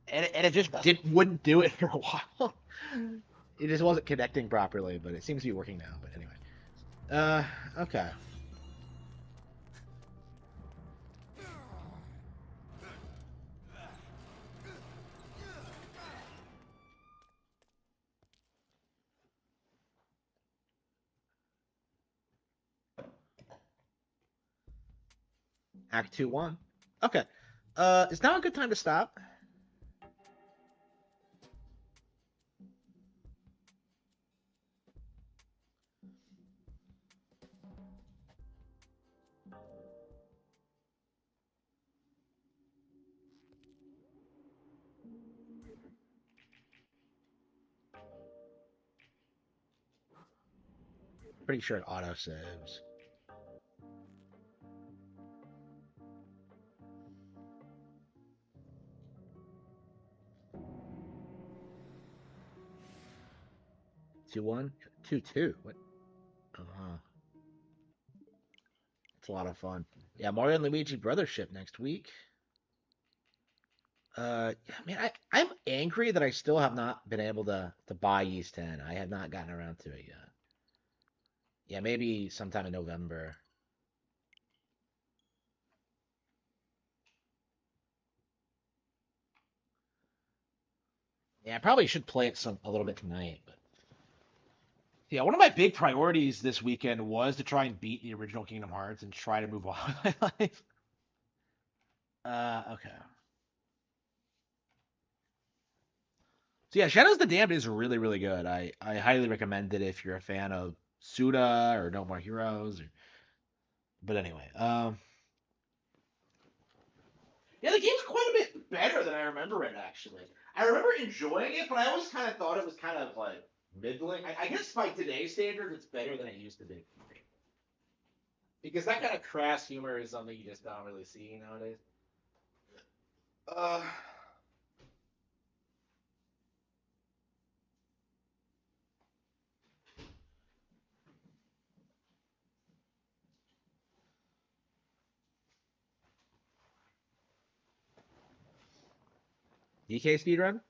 and it just didn't wouldn't do it for a while. It just wasn't connecting properly, but it seems to be working now. But anyway, okay. Act 2-1. Okay. Is now a good time to stop? Pretty sure it auto saves. 2-1? 2-2. What? Uh-huh. It's a lot of fun. Yeah, Mario and Luigi Brothership next week. Man, I'm angry that I still have not been able to buy East 10. I have not gotten around to it yet. Yeah, maybe sometime in November. Yeah, I probably should play it a little bit tonight, but yeah, one of my big priorities this weekend was to try and beat the original Kingdom Hearts and try to move on with my life. Okay. So yeah, Shadows of the Damned is really, really good. I highly recommend it if you're a fan of Suda or No More Heroes. But anyway, yeah, the game's quite a bit better than I remember it actually. I remember enjoying it, but I always kind of thought it was kind of like middling. I guess by today's standards, it's better than it used to be. Because that kind of crass humor is something you just don't really see nowadays. Uh, DK speedrun?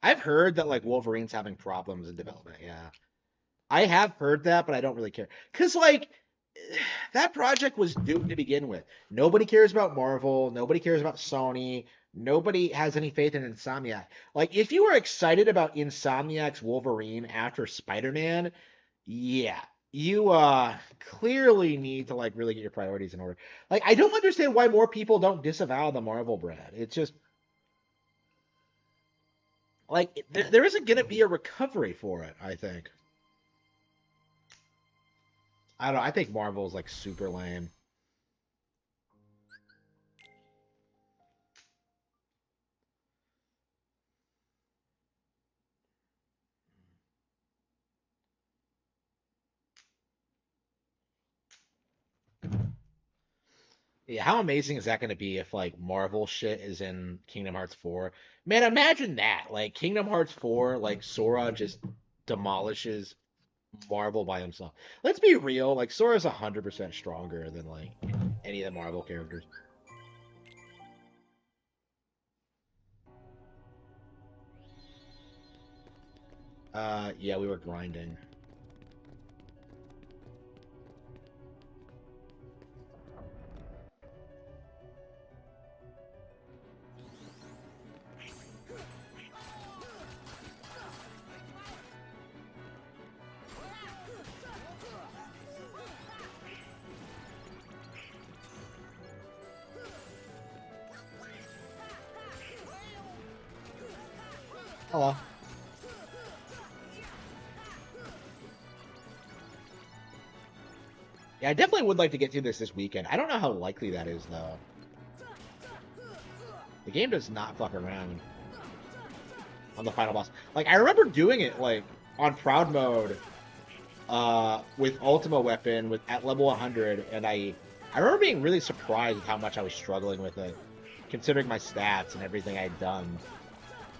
I've heard that like Wolverine's having problems in development. Yeah, I have heard that, but I don't really care because like that project was doomed to begin with. Nobody cares about Marvel. Nobody cares about Sony. Nobody has any faith in Insomniac. Like, if you were excited about Insomniac's Wolverine after Spider-Man, yeah, you clearly need to like really get your priorities in order. Like, I don't understand why more people don't disavow the Marvel brand. It's just like there isn't gonna be a recovery for it, I think. I don't know. I think Marvel's like super lame. Yeah, how amazing is that going to be if like Marvel shit is in Kingdom Hearts 4? Man, imagine that. Like Kingdom Hearts 4, like Sora just demolishes Marvel by himself. Let's be real, like Sora's 100% stronger than like any of the Marvel characters. Yeah, we were grinding. Hello. Yeah, I definitely would like to get through this weekend. I don't know how likely that is though. The game does not fuck around on the final boss. Like I remember doing it like on proud mode with Ultima Weapon with at level 100, and I remember being really surprised at how much I was struggling with it, considering my stats and everything I'd done.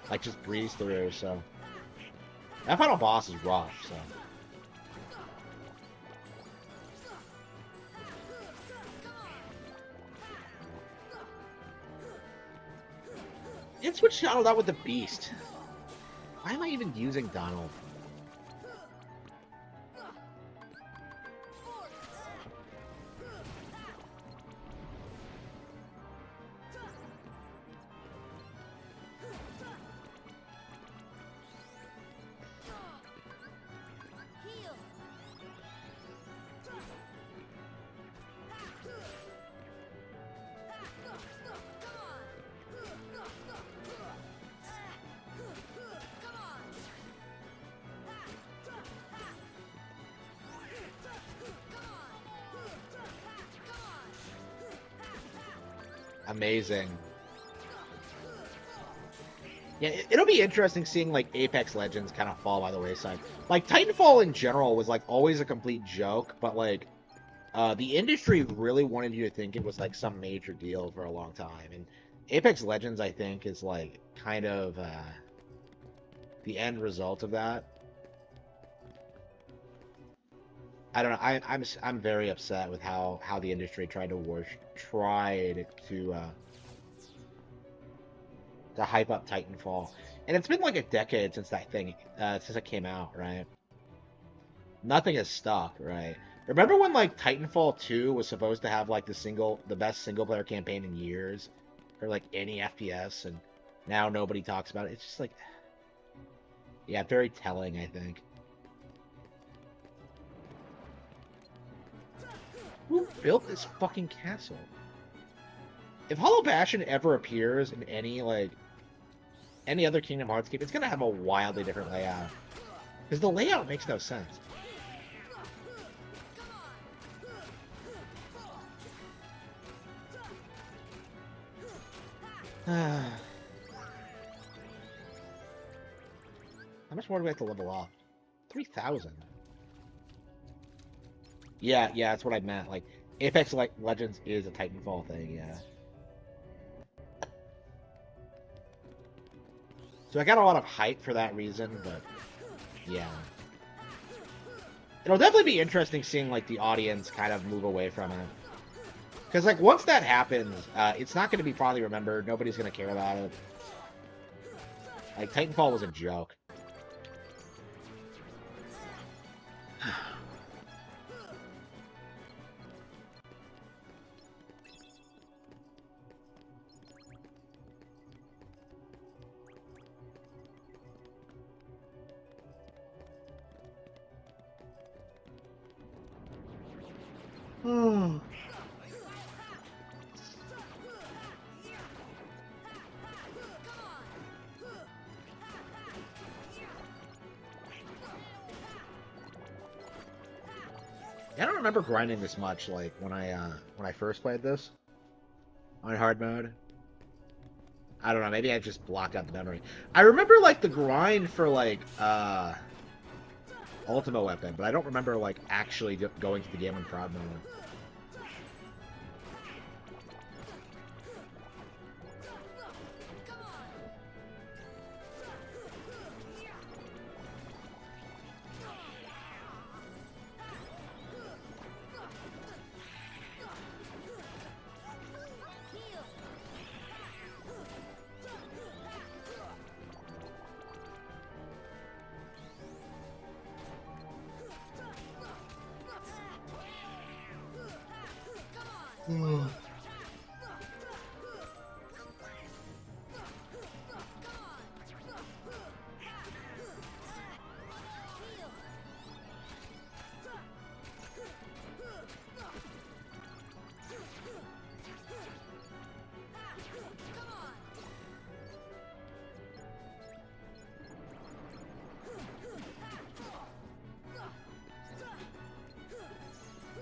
Like just breeze through. So that final boss is rough. So and switch Donald out with the Beast. Why am I even using Donald? Amazing. Yeah, it'll be interesting seeing like Apex Legends kind of fall by the wayside. Like Titanfall in general was like always a complete joke, but like the industry really wanted you to think it was like some major deal for a long time. And Apex Legends, I think, is like kind of the end result of that. I don't know. I'm very upset with how the industry tried to hype up Titanfall, and it's been like a decade since that thing since it came out, right? Nothing has stuck, right? Remember when like Titanfall 2 was supposed to have like the best single player campaign in years for like any FPS, and now nobody talks about it. It's just like, yeah, very telling, I think. Who built this fucking castle? If Hollow Bastion ever appears in any other Kingdom Hearts game, it's gonna have a wildly different layout. Because the layout makes no sense. How much more do we have to level up? 3,000. Yeah, that's what I meant. Like, Apex Legends is a Titanfall thing, yeah. So I got a lot of hype for that reason, but yeah. It'll definitely be interesting seeing like the audience kind of move away from it. Because like once that happens, it's not going to be fondly remembered. Nobody's going to care about it. Like Titanfall was a joke. I don't remember grinding this much like when I first played this on hard mode. I don't know, maybe I just blocked out the memory. I remember like the grind for like Ultimate Weapon, but I don't remember like actually going to the game in prod mode.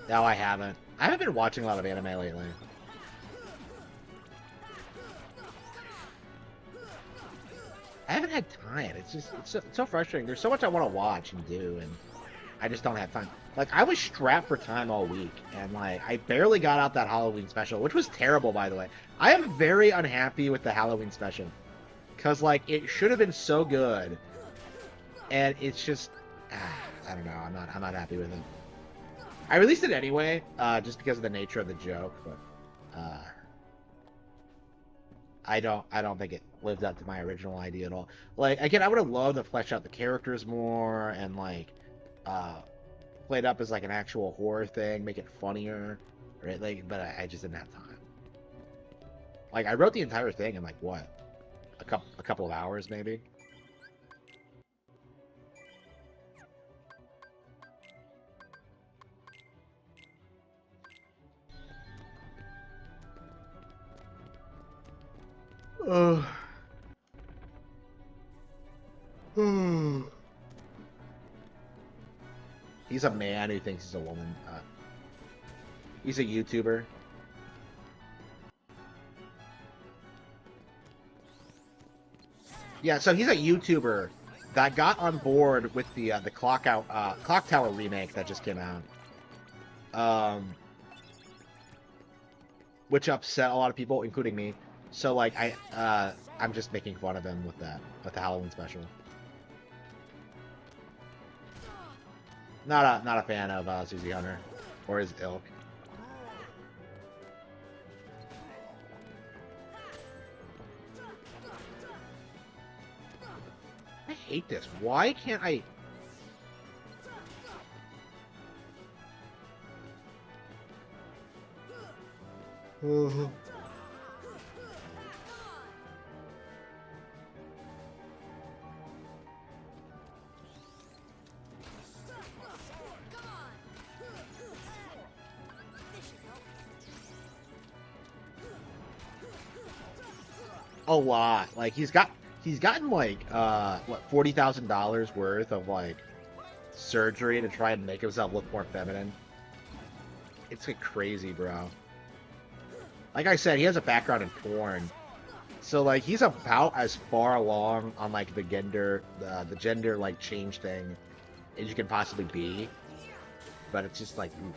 No, I haven't. I haven't been watching a lot of anime lately. I haven't had time. It's so frustrating. There's so much I want to watch and do, and I just don't have time. Like, I was strapped for time all week, and, like, I barely got out that Halloween special, which was terrible, by the way. I am very unhappy with the Halloween special. Because, like, it should have been so good, and it's just... I don't know. I'm not happy with it. I released it anyway, just because of the nature of the joke, but I don't think it lived up to my original idea at all. Like, again, I would have loved to flesh out the characters more and like play it up as like an actual horror thing, make it funnier, right? Like, but I just didn't have time. Like, I wrote the entire thing in like what, a couple of hours maybe. He's a man who thinks he's a woman. He's a YouTuber. Yeah, so he's a YouTuber that got on board with the Clock Tower remake that just came out. Which upset a lot of people, including me. So like I'm just making fun of him with the Halloween special. Not a fan of Susie Hunter or his ilk. I hate this. Why can't I? A lot. Like he's gotten like what, $40,000 worth of like surgery to try and make himself look more feminine. It's like crazy, bro. Like I said, he has a background in porn. So like he's about as far along on like the gender like change thing as you can possibly be. But it's just like oof.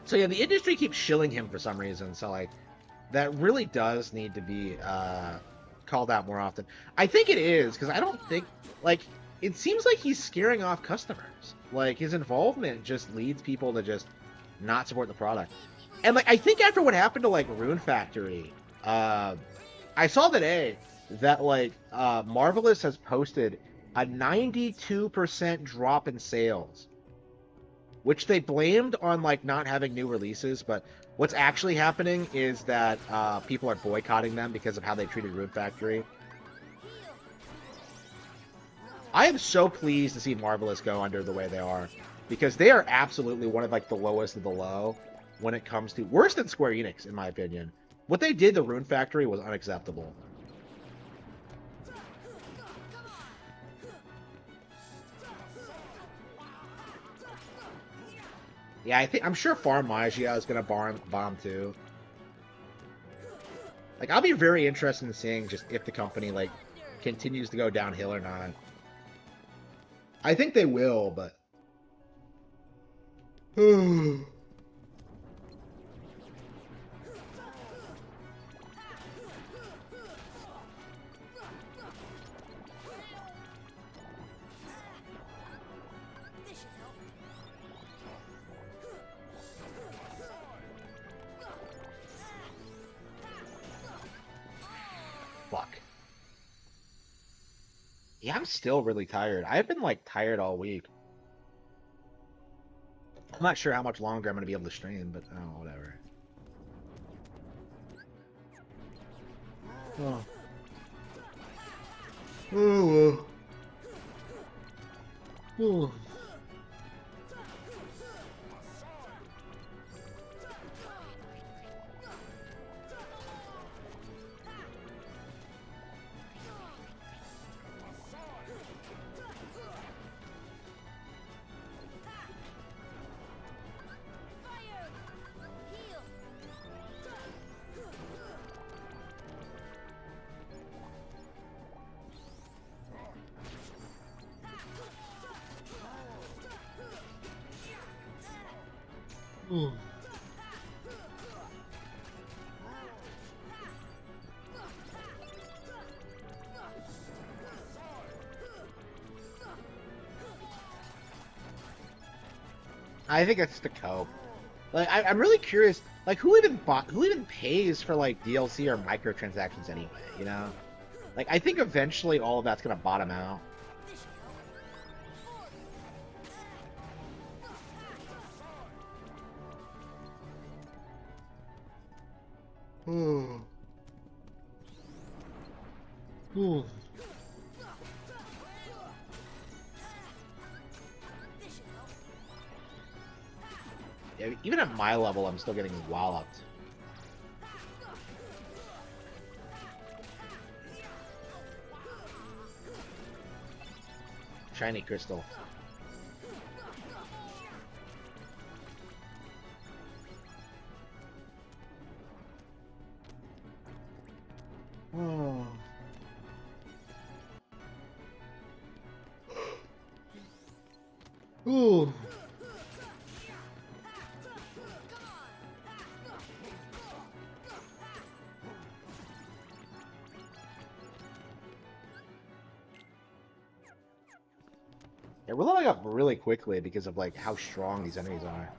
So yeah, the industry keeps shilling him for some reason. So like that really does need to be called out more often. I think it is because I don't think like it seems like he's scaring off customers. Like his involvement just leads people to just not support the product. And like I think after what happened to like Rune Factory, I saw today that like Marvelous has posted a 92% drop in sales, which they blamed on like not having new releases, but what's actually happening is that people are boycotting them because of how they treated Rune Factory. I am so pleased to see Marvelous go under the way they are, because they are absolutely one of like the lowest of the low when it comes to worse than Square Enix, in my opinion. What they did to Rune Factory was unacceptable. Yeah, I'm sure Farm Magia is gonna bomb too. Like, I'll be very interested in seeing just if the company like continues to go downhill or not. I think they will, but fuck. Yeah, I'm still really tired. I've been like tired all week. I'm not sure how much longer I'm gonna be able to stream, but oh, whatever. Oh. Oh, oh. Oh. I think it's the cope. Like I'm really curious, like who even pays for like DLC or microtransactions anyway, you know? Like I think eventually all of that's gonna bottom out. Ooh. Ooh. Yeah, even at my level, I'm still getting walloped. Shiny crystal. Oh. Ooh. We're leveling up really quickly because of like how strong these enemies are.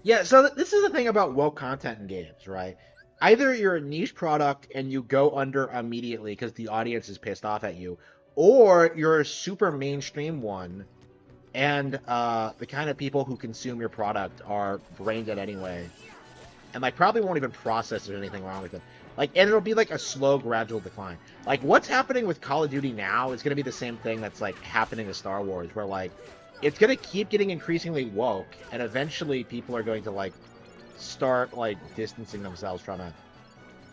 Yeah, so this is the thing about woke content in games, right? Either you're a niche product and you go under immediately because the audience is pissed off at you, or you're a super mainstream one and the kind of people who consume your product are brain dead anyway, and like probably won't even process there's anything wrong with it. Like, and it'll be like a slow, gradual decline. Like, what's happening with Call of Duty now is going to be the same thing that's like happening to Star Wars, where like it's going to keep getting increasingly woke, and eventually people are going to like start like distancing themselves from it.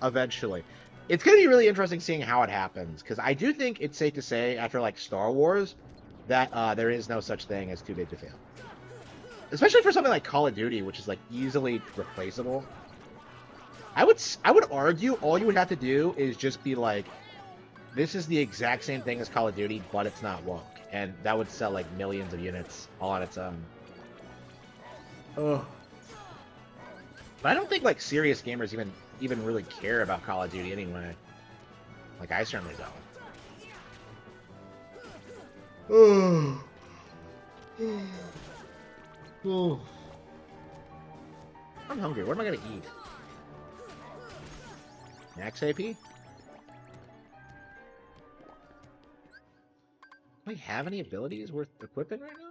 Eventually, it's going to be really interesting seeing how it happens, because I do think it's safe to say after like Star Wars that there is no such thing as too big to fail. Especially for something like Call of Duty, which is like easily replaceable. I would argue all you would have to do is just be like, this is the exact same thing as Call of Duty, but it's not woke, and that would sell like millions of units all on its own. Ugh. But I don't think like serious gamers even really care about Call of Duty anyway. Like, I certainly don't. Oh. I'm hungry. What am I gonna eat? Max AP? Do I have any abilities worth equipping right now?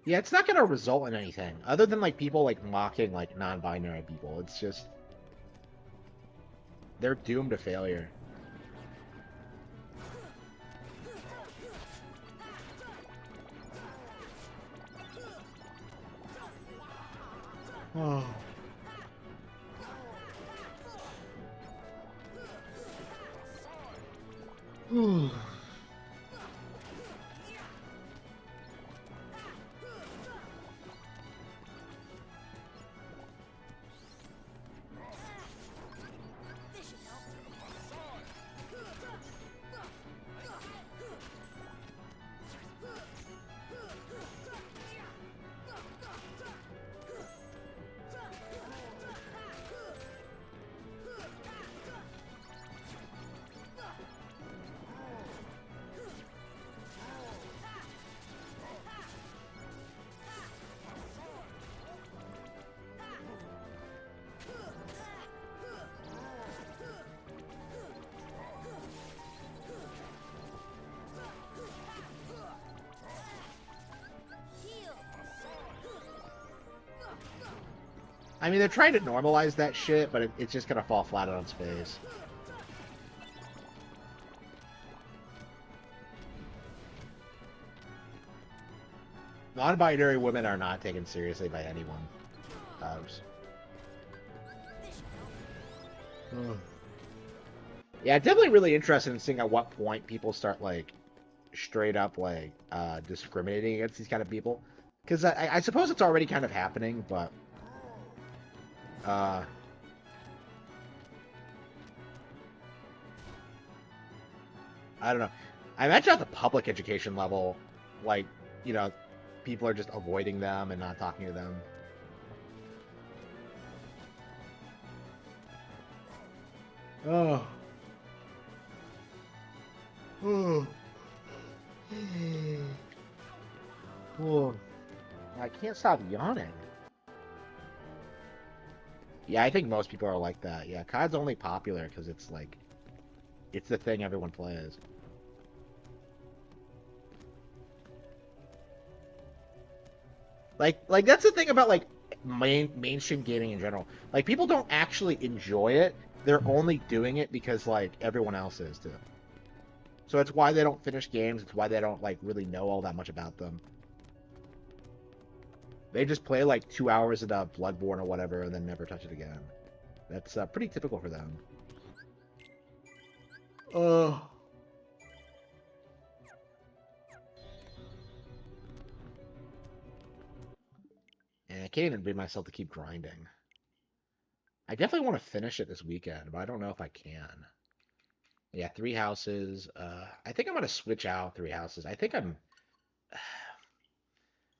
Yeah, it's not gonna result in anything other than like people like mocking like non-binary people. It's just they're doomed to failure. Oh. I mean, they're trying to normalize that shit, but it's just gonna fall flat on its face. Non-binary women are not taken seriously by anyone. Yeah, definitely really interested in seeing at what point people start like straight up like discriminating against these kind of people, because I suppose it's already kind of happening, but I don't know. I imagine at the public education level, like, you know, people are just avoiding them and not talking to them. Oh. Oh. Oh. I can't stop yawning. Yeah, I think most people are like that. Yeah, COD's only popular because it's like, it's the thing everyone plays. Like that's the thing about like mainstream gaming in general. Like, people don't actually enjoy it. They're only doing it because like everyone else is too. So it's why they don't finish games. It's why they don't like really know all that much about them. They just play like 2 hours of Bloodborne or whatever, and then never touch it again. That's pretty typical for them. Oh. And I can't even bring myself to keep grinding. I definitely want to finish it this weekend, but I don't know if I can. Yeah, three houses. I think I'm gonna switch out three houses. I think I'm.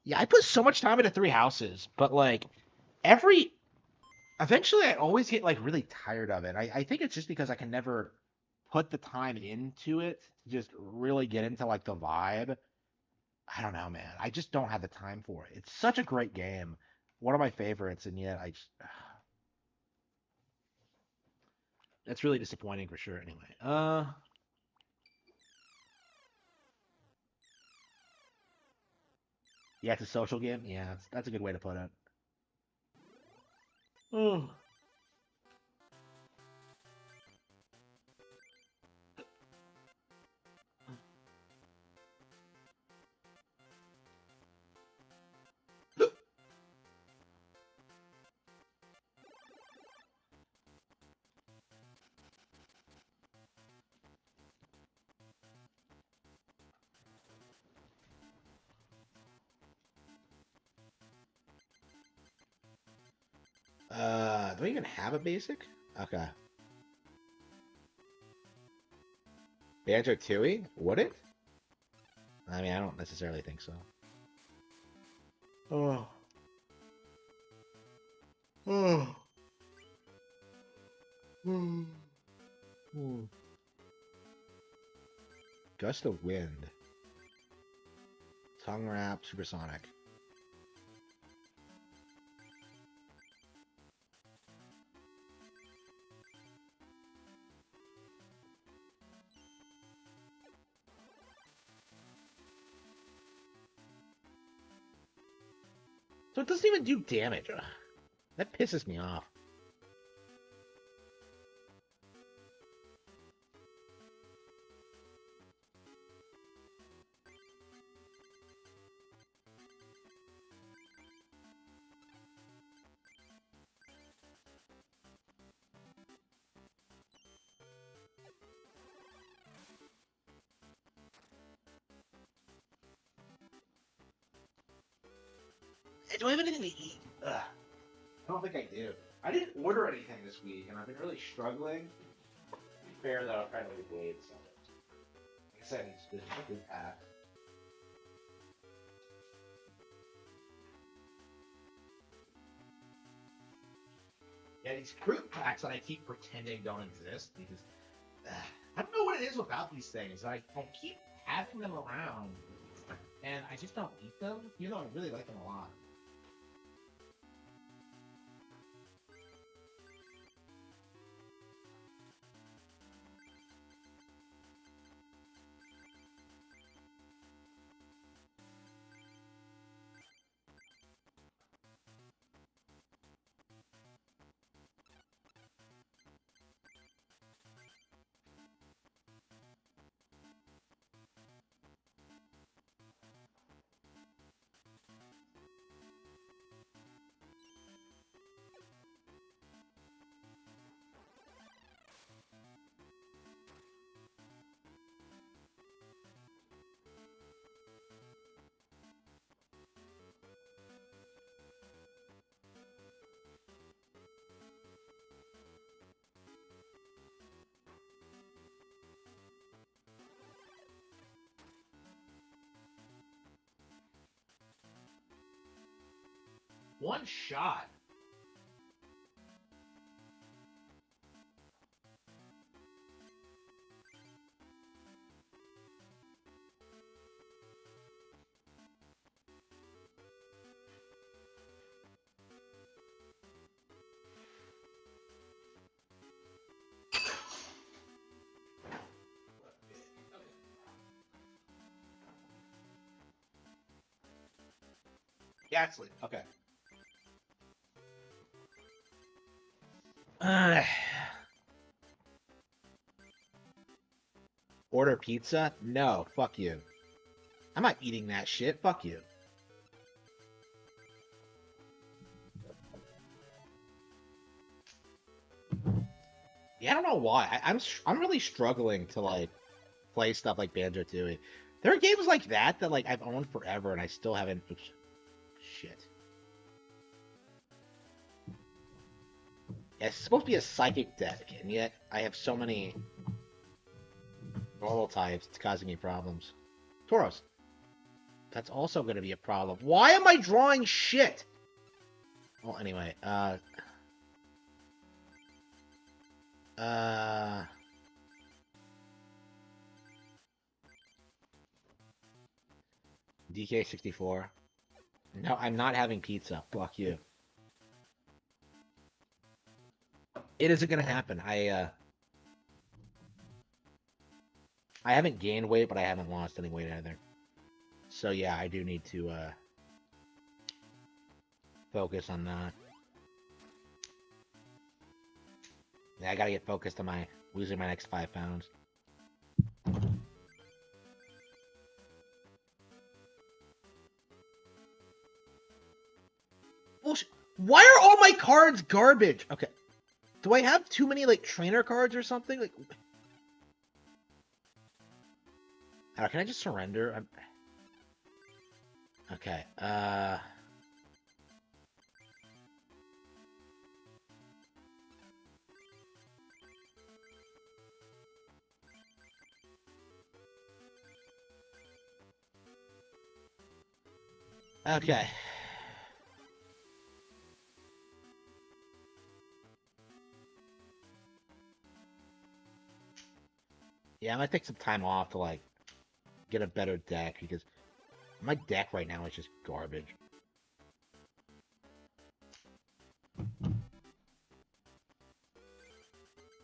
Yeah, I put so much time into three houses, but like every eventually I always get like really tired of it. I think it's just because I can never put the time into it to just really get into like the vibe. I don't know, man. I just don't have the time for it. It's such a great game. One of my favorites, and yet I just that's really disappointing for sure anyway. Yeah, it's a social game. Yeah, that's a good way to put it. Oh. Do I even have a basic? Okay. Banjo Tooie? Would it? I mean, I don't necessarily think so. Oh. Oh. Hmm. Hmm. Gust of Wind. Tongue Wrap, Supersonic. So it doesn't even do damage. Ugh. That pisses me off. Do I have anything to eat? Ugh. I don't think I do. I didn't order anything this week, and I've been really struggling. To be fair, though, I'm trying to lose weight, so. Like I said, it's a good pack. Yeah, these fruit packs that I keep pretending don't exist because I don't know what it is about these things. I keep having them around, and I just don't eat them, even though I really like them a lot. One shot. Yaxley. Okay. Uh, Order pizza? No, fuck you. I'm not eating that shit. Fuck you. Yeah, I don't know why. I'm really struggling to like play stuff like Banjo-Tooie. There are games like that like I've owned forever and I still haven't. Oops, shit. Yeah, it's supposed to be a psychic deck, and yet I have so many normal types. It's causing me problems. Tauros. That's also going to be a problem. Why am I drawing shit? Well, anyway, DK64. No, I'm not having pizza. Fuck you. It isn't gonna happen. I haven't gained weight, but I haven't lost any weight either. So yeah, I do need to focus on that. Yeah, I gotta get focused on my losing my next 5 pounds. Bullshit. Why are all my cards garbage? Okay. Do I have too many like trainer cards or something? Like, can I just surrender? Okay. Okay. Yeah, I might take some time off to like get a better deck because my deck right now is just garbage.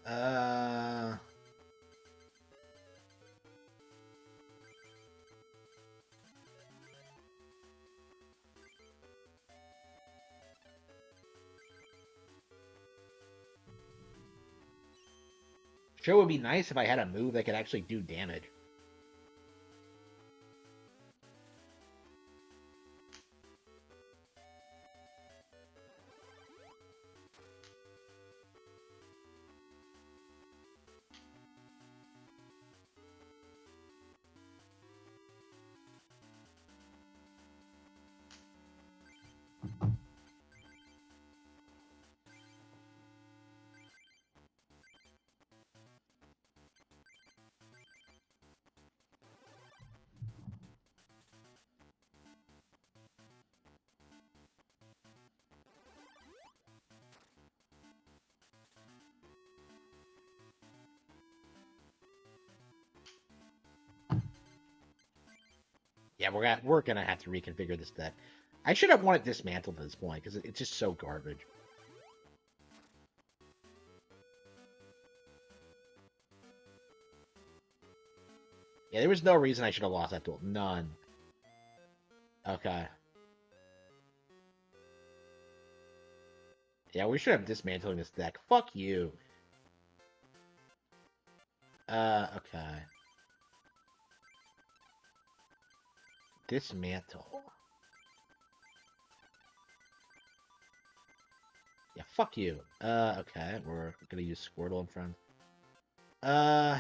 Uh Sure would be nice if I had a move that could actually do damage. Yeah, we're gonna have to reconfigure this deck. I should have wanted dismantled at this point because it's just so garbage. Yeah, there was no reason I should have lost that duel. None. Okay. Yeah, we should have dismantling this deck. Fuck you. Okay. Dismantle. Yeah, fuck you. Okay, we're gonna use Squirtle in front. Uh...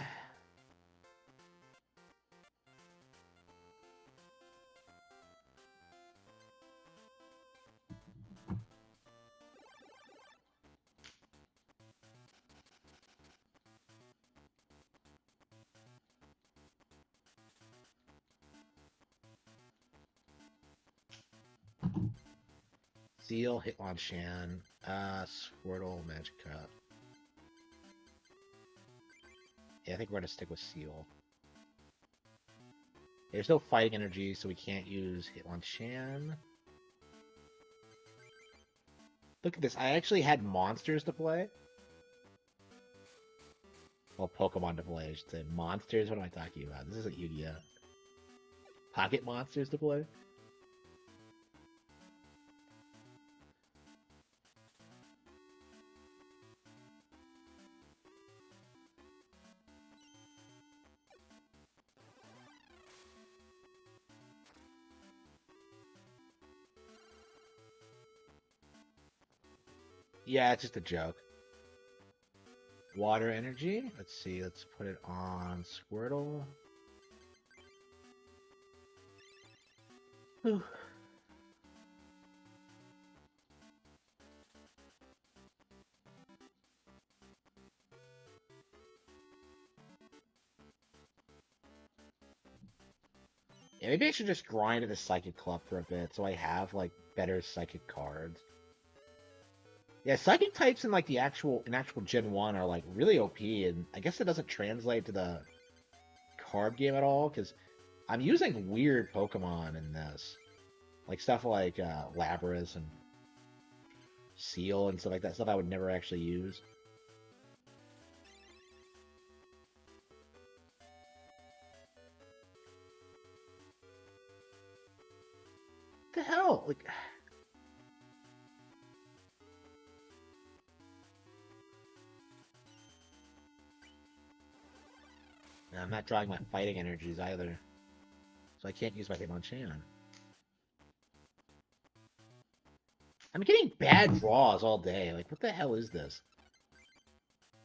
Seal, Hitmonchan, Squirtle, Magikarp. Yeah, I think we're gonna stick with Seal. There's no fighting energy, so we can't use Hitmonchan. Look at this, I actually had monsters to play. Well, Pokemon to play, I should say. Monsters? What am I talking about? This isn't Yu-Gi-Oh! Pocket monsters to play? Yeah, it's just a joke. Water energy. Let's see. Let's put it on Squirtle. Whew. Yeah, maybe I should just grind at the Psychic Club for a bit so I have like better Psychic cards. Yeah, Psychic types in like the actual Gen 1 are like really OP, and I guess it doesn't translate to the card game at all because I'm using weird Pokemon in this. Like stuff like Lapras and Seal and stuff like that. Stuff I would never actually use. What the hell? Like, I'm not drawing my fighting energies either, so I can't use my Hitmonchan. I'm getting bad draws all day. Like, what the hell is this?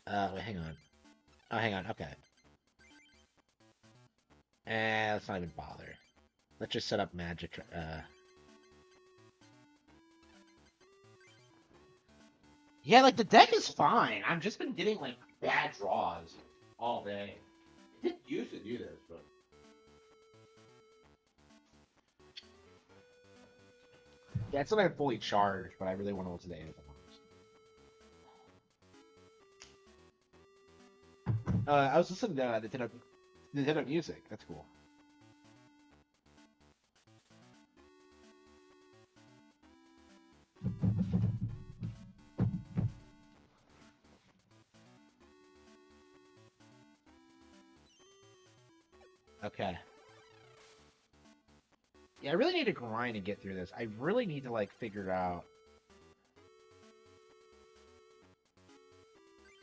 Wait, hang on. Oh, hang on. Okay. Let's not even bother. Let's just set up magic. Yeah, like the deck is fine. I've just been getting like bad draws all day. I didn't used to do this, but yeah, it's not like fully charged. But I really want to know today. I was listening to Nintendo Music. That's cool. Okay. Yeah, I really need to grind and get through this. I really need to like figure it out.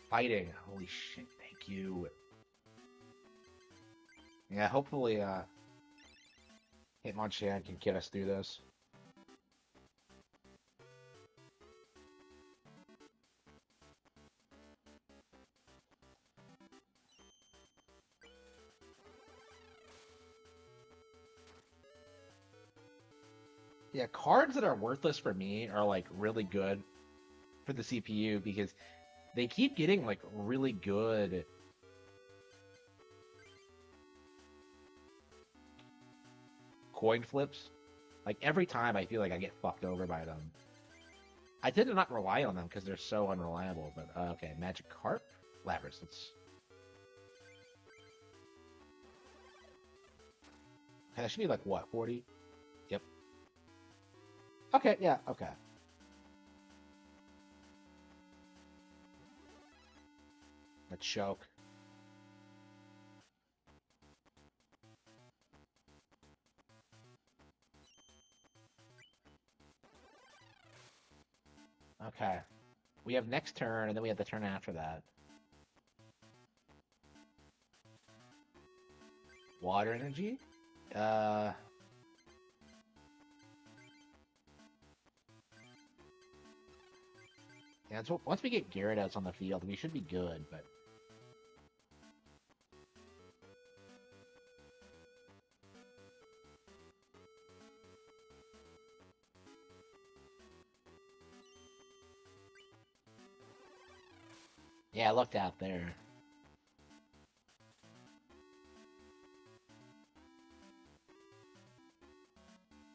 Fighting. Holy shit, thank you. Yeah, hopefully Hitmonchan can get us through this. Yeah, cards that are worthless for me are like really good for the CPU because they keep getting like really good coin flips. Like every time I feel like I get fucked over by them. I tend to not rely on them because they're so unreliable. But okay, Magic Carp, Lapras. Let's. Okay, that should be like what, 40? Yep. Okay, yeah, okay. Let's choke. Okay. We have next turn, and then we have the turn after that. Water energy? Uh. Yeah, so once we get Gyarados on the field, we should be good, but. Yeah, I lucked out there.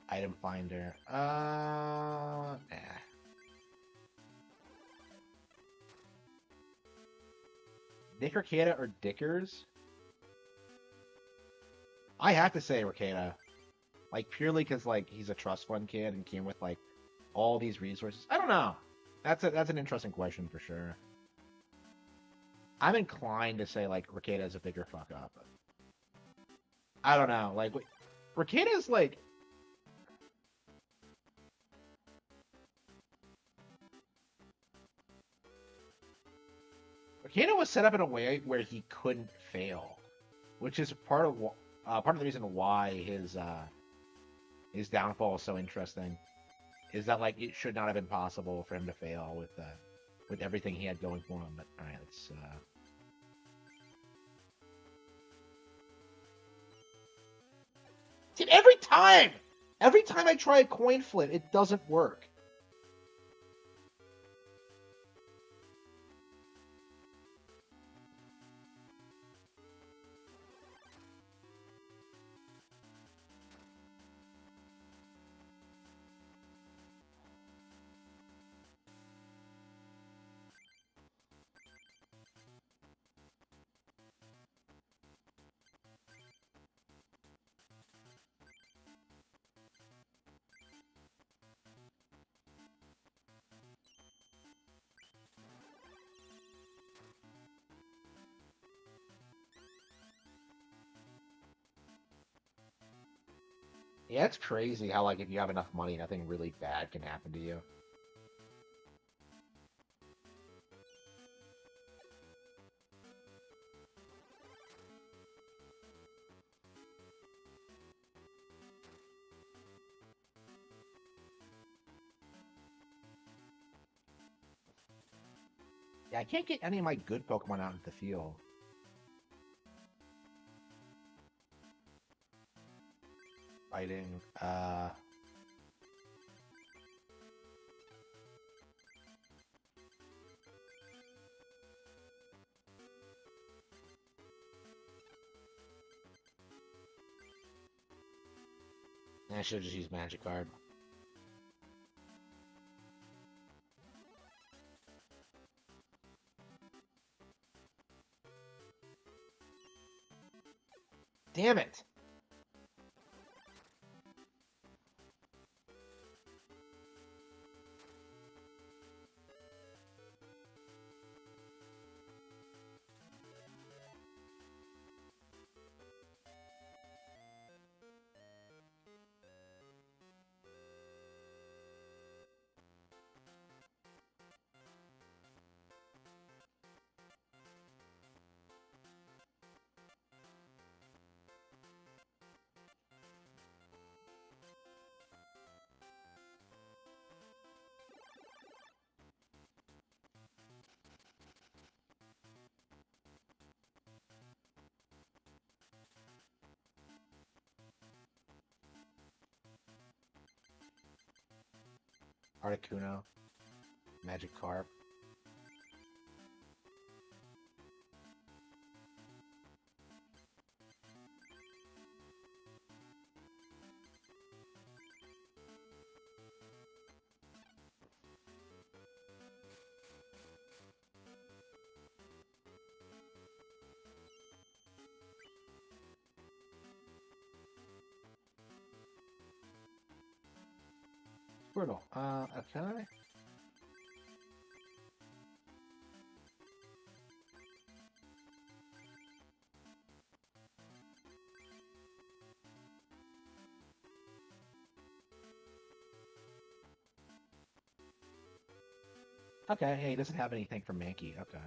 Item finder. Nah. Nick Arcata or Dickers? I have to say Arcata. Like, purely because, like, he's a trust fund kid and came with, like, all these resources. I don't know. That's an interesting question for sure. I'm inclined to say, like, Arcata is a bigger fuck up. I don't know. Like, Arcata's, like... Arcata was set up in a way where he couldn't fail, which is part of the reason why his downfall is so interesting. Is that like it should not have been possible for him to fail with that. with everything he had going for him. But all right, let's. Dude, every time I try a coin flip, it doesn't work. Yeah, it's crazy how like if you have enough money, nothing really bad can happen to you. Yeah, I can't get any of my good Pokemon out into the field. Fighting. I should have just used Magic Card. Damn it! Articuno. Magikarp. Squirtle. Okay. Okay, hey, he doesn't have anything for Mankey. Okay.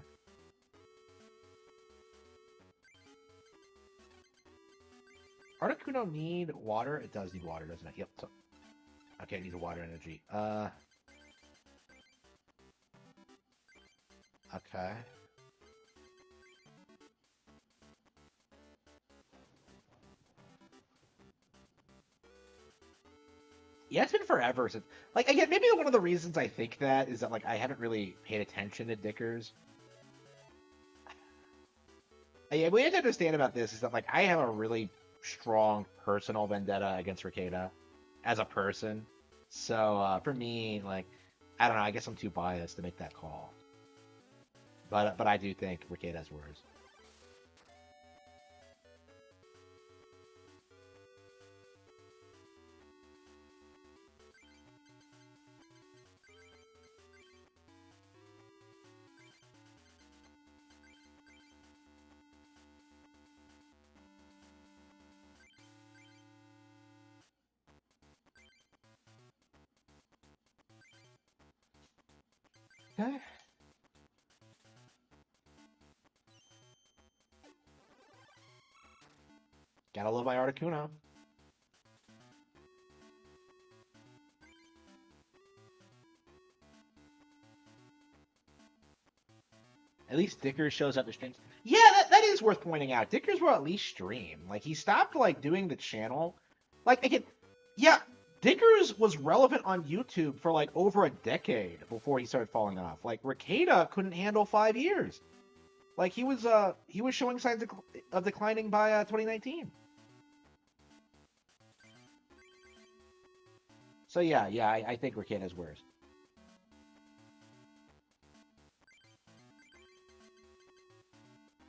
Articuno need water? It does need water, doesn't it? Yep. So, okay, it needs a water energy. Okay. Yeah, it's been forever since. Like, again, maybe one of the reasons I think that is that like I haven't really paid attention to Dickers. Yeah, what you have to understand about this is that like I have a really strong personal vendetta against Ricada as a person. So for me, like, I don't know. I guess I'm too biased to make that call. But I do think Ricada's worse. Okay. Gotta love my Articuno. At least Dickers shows up to streams. Yeah, that is worth pointing out. Dickers will at least stream. Like, he stopped, like, doing the channel. Like, again, yeah, Dickers was relevant on YouTube for, like, over a decade before he started falling off. Like, Ricada couldn't handle 5 years. Like, he was showing signs of declining by 2019. So, yeah, I think Ricada's worse.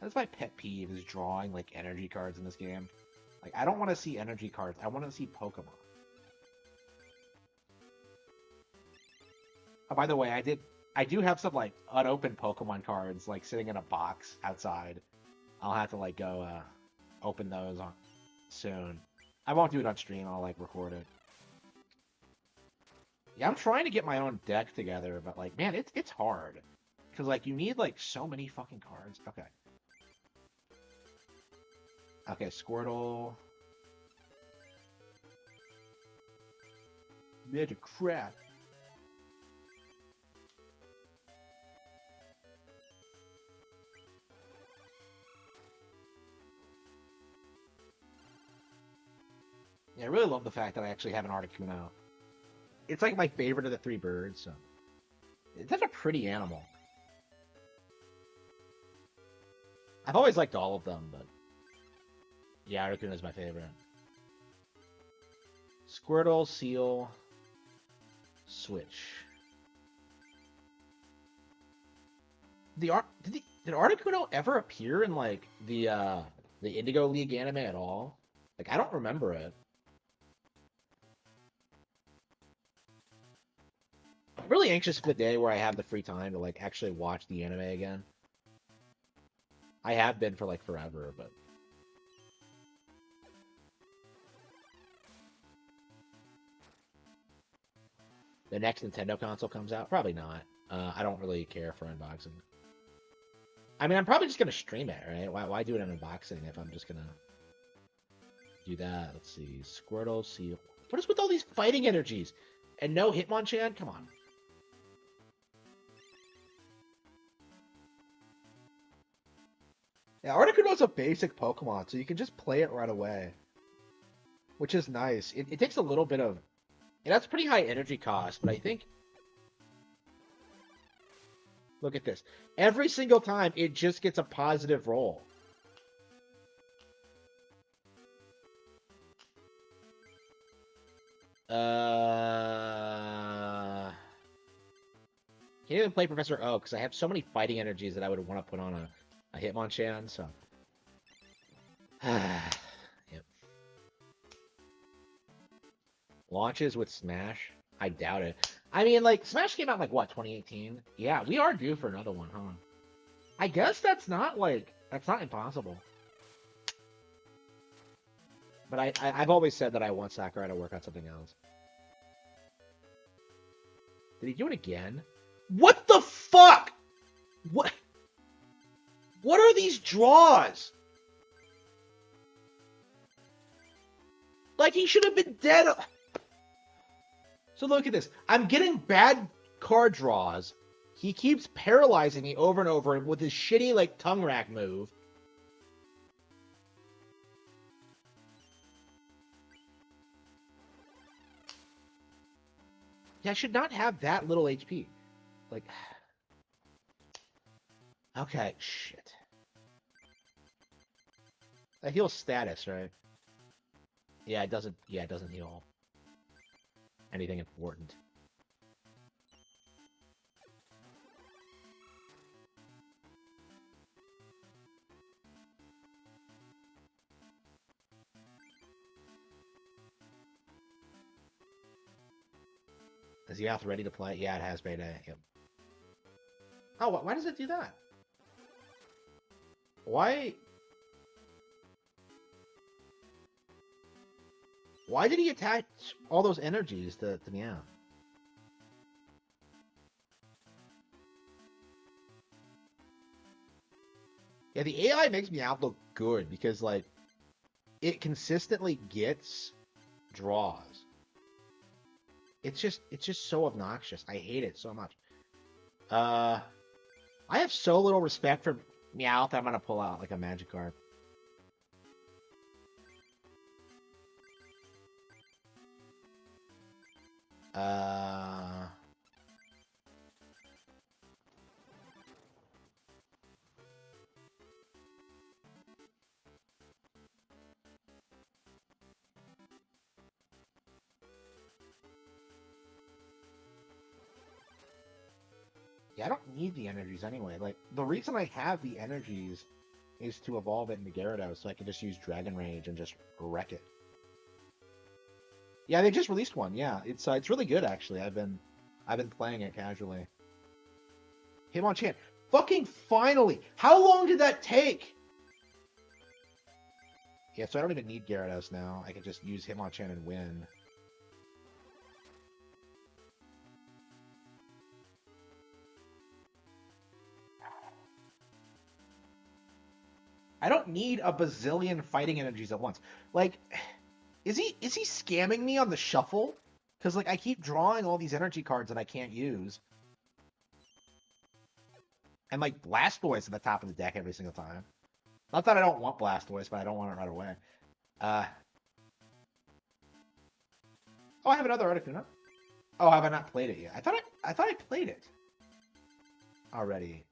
That's my pet peeve, is drawing, like, energy cards in this game. Like, I don't want to see energy cards. I want to see Pokemon. Oh, by the way, I do have some, like, unopened Pokemon cards, like, sitting in a box outside. I'll have to, like, go open those soon. I won't do it on stream. I'll, like, record it. Yeah, I'm trying to get my own deck together, but, like, man, it's hard. Because, like, you need, like, so many fucking cards. Okay. Okay, Squirtle. Magic crap. Yeah, I really love the fact that I actually have an Articuno. It's like my favorite of the 3 birds, so. It's such a pretty animal. I've always liked all of them, but yeah, Articuno is my favorite. Squirtle, Seal, Switch. Did Articuno ever appear in, like, the Indigo League anime at all? Like, I don't remember it. I'm really anxious for the day where I have the free time to, like, actually watch the anime again. I have been for, like, forever, but the next Nintendo console comes out? Probably not. I don't really care for unboxing. I mean, I'm probably just going to stream it, right? Why do an unboxing if I'm just going to do that? Let's see. Squirtle, Seal. What is with all these fighting energies? And no Hitmonchan? Come on. Yeah, Articuno's a basic Pokemon, so you can just play it right away. Which is nice. It takes a little bit of... It has pretty high energy cost, but I think... Look at this. Every single time, it just gets a positive roll. Can't even play Professor O, because I have so many fighting energies that I would want to put on a Hitmonchan, so... Yep. Launches with Smash? I doubt it. I mean, like, Smash came out in, like, what, 2018? Yeah, we are due for another one, huh? I guess that's not, like, that's not impossible. But I've always said that I want Sakurai to work on something else. Did he do it again? What the fuck? What are these draws? Like, he should have been dead. So look at this. I'm getting bad card draws. He keeps paralyzing me over and over with his shitty, like, tongue rack move. Yeah, I should not have that little HP. Like... Okay, shit. That heals status, right? Yeah, it doesn't heal anything important. Is the mouth ready to play? Yeah, it has beta. Yep. Oh, why does it do that? Why did he attach all those energies to Meow? Yeah, the AI makes Meow look good because, like, it consistently gets draws. It's just so obnoxious. I hate it so much. I have so little respect for Meowth that I'm gonna pull out like a magic card. Uh, yeah, I don't need the energies anyway. Like, the reason I have the energies is to evolve it into Gyarados, so I can just use Dragon Rage and just wreck it. Yeah, they just released one. Yeah, it's really good actually. I've been playing it casually. Hitmonchan, fucking finally! How long did that take? Yeah, so I don't even need Gyarados now. I can just use Hitmonchan and win. I don't need a bazillion fighting energies at once. Like, is he scamming me on the shuffle? Because like I keep drawing all these energy cards that I can't use. And like Blastoise at the top of the deck every single time. Not that I don't want Blastoise, but I don't want it right away. Uh oh, I have another Articuno. Oh, have I not played it yet? I thought I played it already.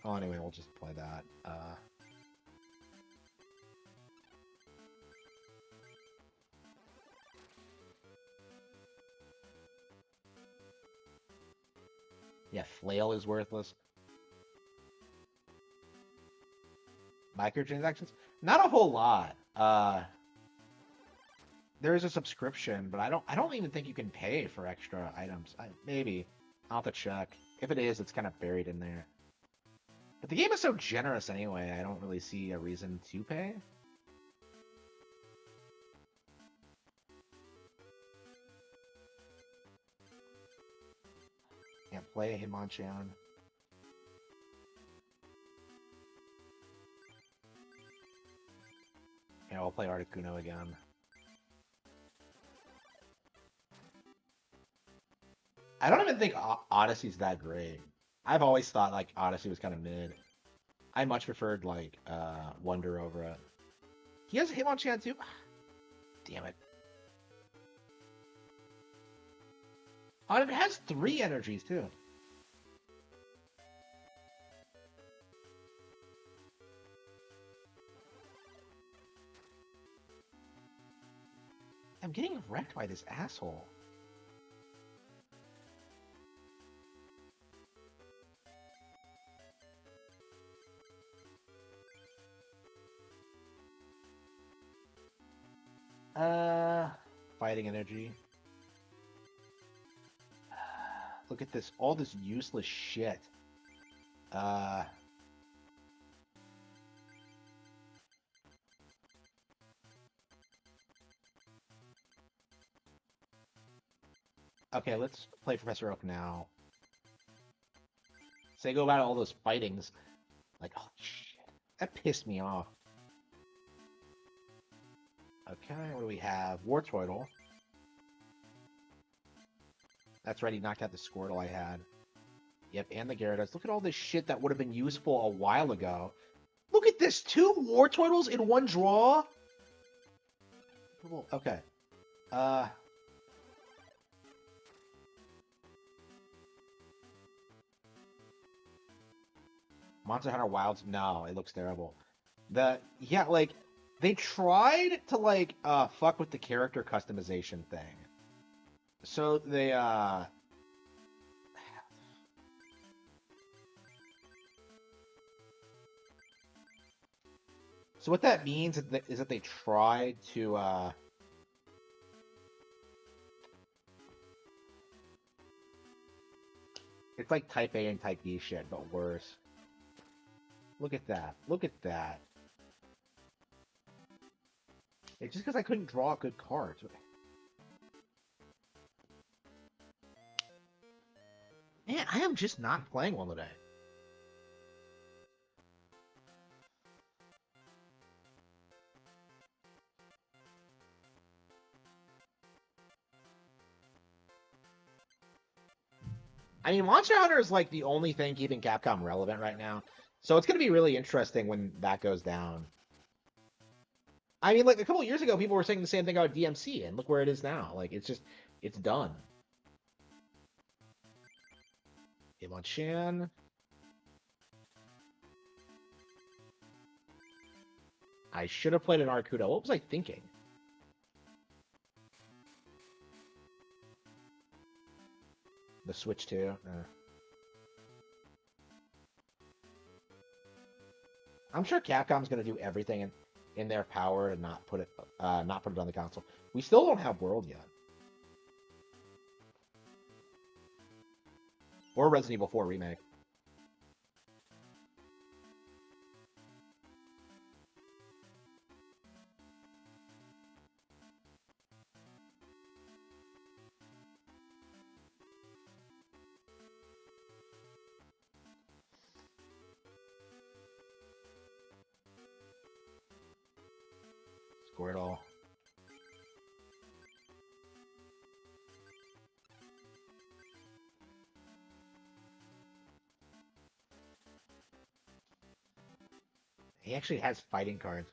Oh, anyway, we'll just play that. Yeah, Flail is worthless. Microtransactions? Not a whole lot. There is a subscription, but I don't even think you can pay for extra items. Maybe. I'll have to check. If it is, it's kind of buried in there. But the game is so generous anyway, I don't really see a reason to pay. Can't play Hitmonchan. Yeah, I'll play Articuno again. I don't even think Odyssey's that great. I've always thought like Odyssey was kind of mid. I much preferred like Wonder over it. He has a Hitmonchan too. Damn it. Oh, and it has 3 energies too. I'm getting wrecked by this asshole. Uh, Fighting energy. Look at this, all this useless shit. Uh, okay, let's play Professor Oak now. Say go about all those fightings. Like, oh shit, that pissed me off. Okay, what do we have? Wartortle. That's right, he knocked out the Squirtle I had. Yep, and the Gyarados. Look at all this shit that would have been useful a while ago. Look at this, 2 Wartortles in one draw? Okay. Uh... Monster Hunter Wilds? No, it looks terrible. Yeah, like, they tried to, like, fuck with the character customization thing. So they, So what that means is that they tried to, It's like Type A and Type B shit, but worse. Look at that. Look at that. It's just because I couldn't draw good cards. Man, I am just not playing well today. I mean, Monster Hunter is like the only thing keeping Capcom relevant right now. So it's going to be really interesting when that goes down. I mean, like a couple years ago, people were saying the same thing about DMC, and look where it is now. Like, it's done. Hitmonchan. I should have played an Arcuda. What was I thinking? The Switch 2. I'm sure Capcom's going to do everything in their power to not put it on the console. We still don't have World yet. Or Resident Evil 4 Remake. Squirtle. He actually has fighting cards.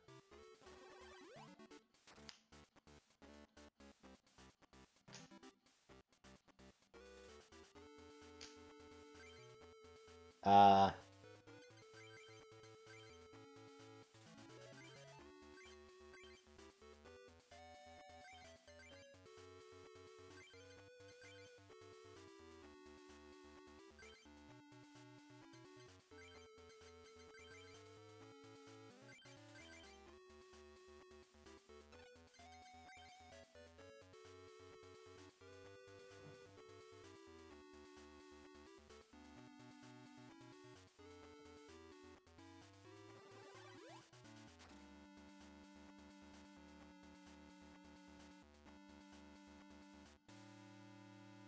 Uh...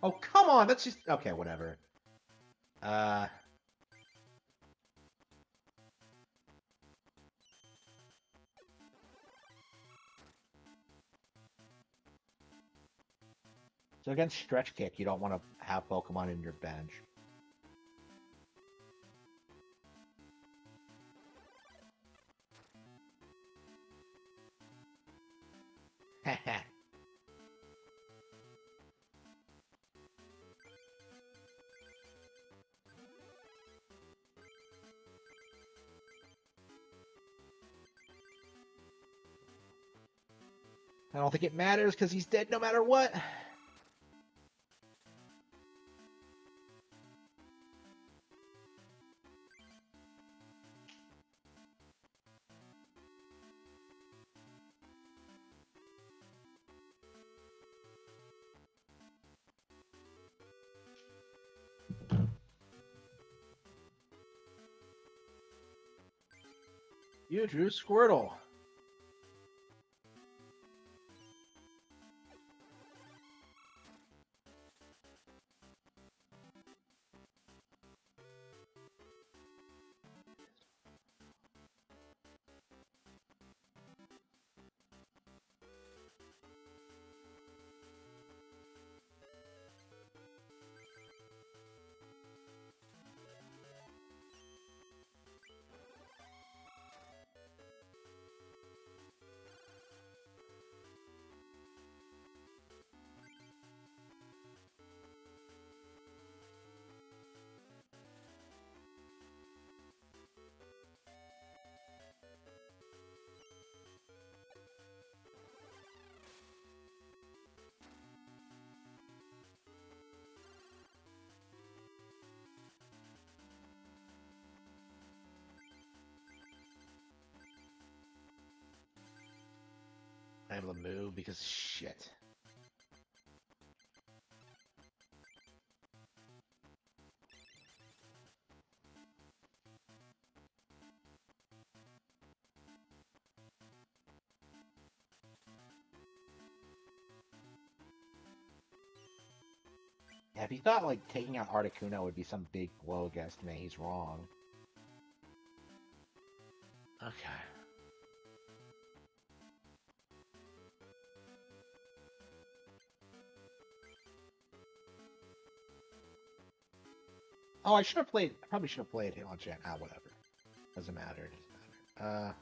Oh, come on! That's just... Okay, whatever. So against Stretch Kick, you don't want to have Pokemon in your bench. Heh. I don't think it matters because he's dead no matter what. You drew Squirtle. I'm able to move because shit. Yeah, if he thought like taking out Articuno would be some big blow against me, he's wrong. Okay. Oh, I should have played. I probably should have played Hitmonchan. Ah, whatever. Doesn't matter. Doesn't matter.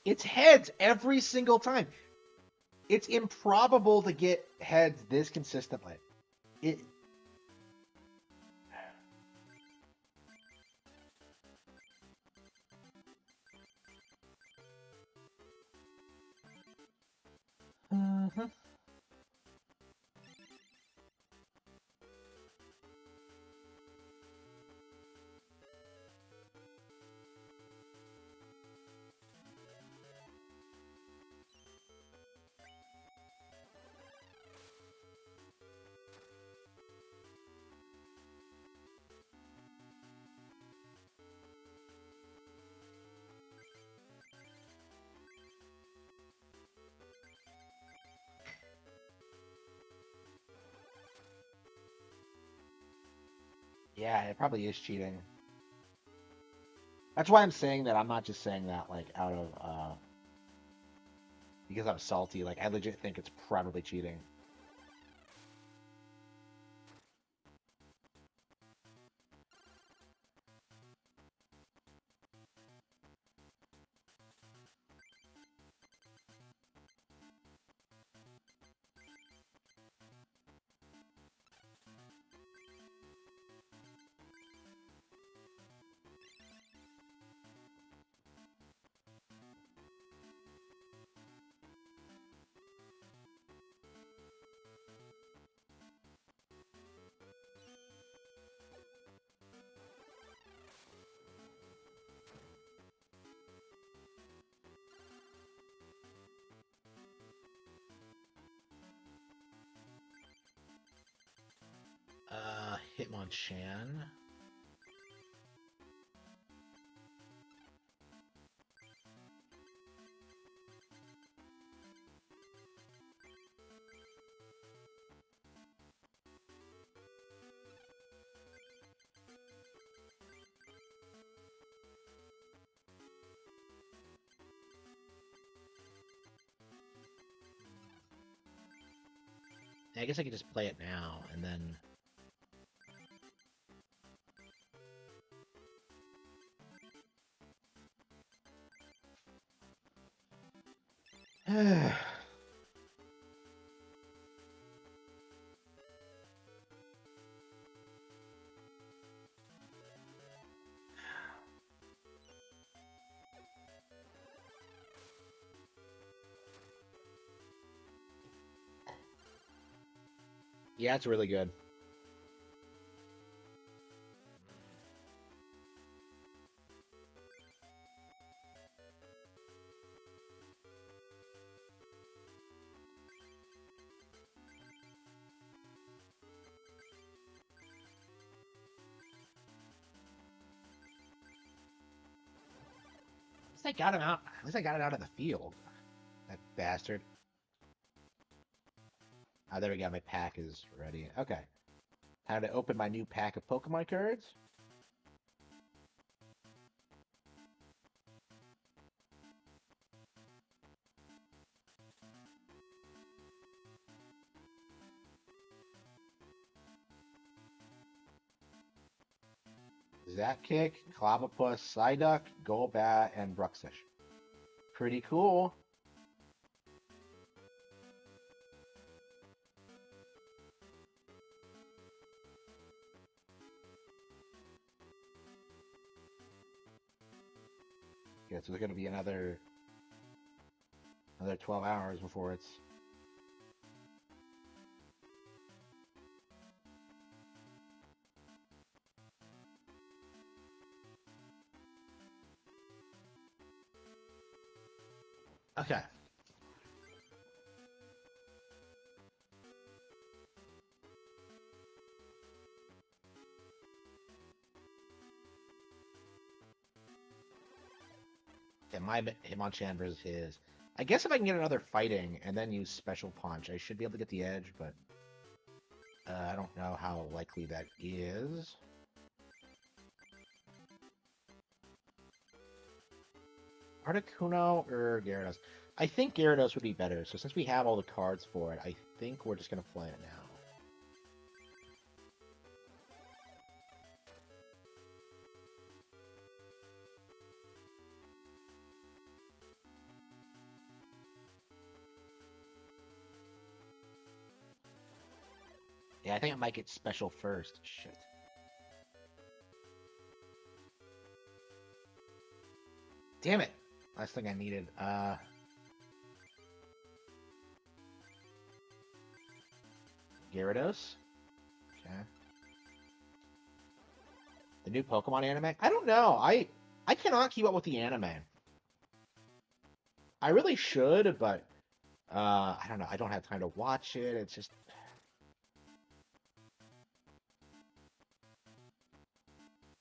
It's heads every single time. It's improbable to get heads this consistently. It. Mhm. Yeah, it probably is cheating. That's why I'm saying that. I'm not just saying that like out of because I'm salty. Like I legit think it's probably cheating. Hitmonchan. I guess I could just play it now and then. Yeah, it's really good. At least I got him out. At least I got it out of the field. That bastard. Oh, there we go. My pack is ready. Okay. Time to open my new pack of Pokemon cards. Zapkick, Clobbopus, Psyduck, Golbat, and Bruxish. Pretty cool. Yeah, so there's gonna be another 12 hours before it's. Okay. Yeah, my Hitmonchan versus his. I guess if I can get another fighting and then use special punch, I should be able to get the edge, but I don't know how likely that is. Articuno or Gyarados? I think Gyarados would be better, so since we have all the cards for it, I think we're just going to play it now. Yeah, I think I might get special first. Shit. Damn it! Last thing I needed. Gyarados? Okay. The new Pokemon anime? I don't know. I cannot keep up with the anime. I really should, but I don't know. I don't have time to watch it. It's just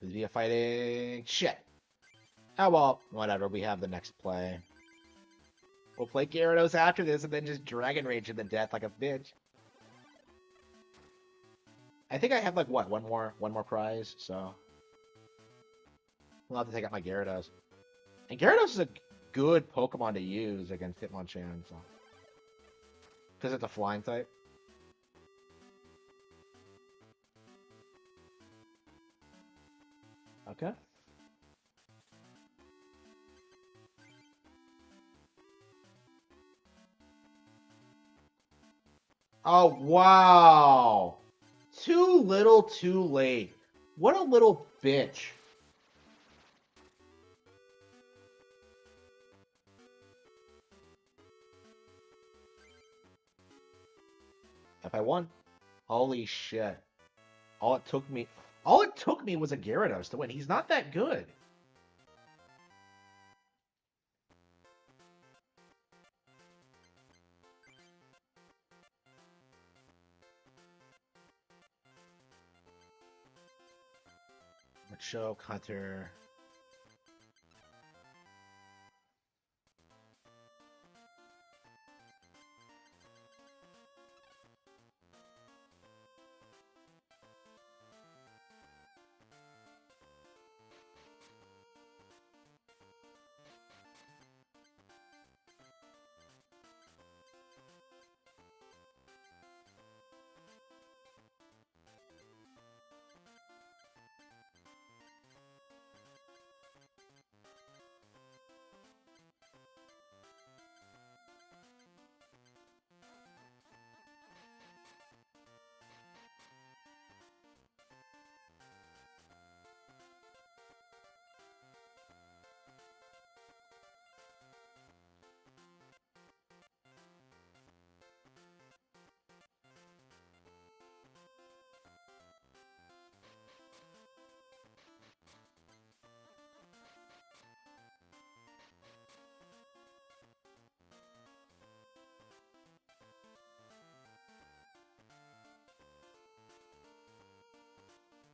via fighting. Shit. Oh well, whatever. We have the next play. We'll play Gyarados after this and then just Dragon Rage in the death like a bitch. I think I have like what, one more prize, so we'll have to take out my Gyarados. And Gyarados is a good Pokemon to use against Hitmonchan, so because it's a flying type. Okay. Oh wow! Too little, too late. What a little bitch. If I won. Holy shit. All it took me was a Gyarados to win. He's not that good. Machoke, Hunter.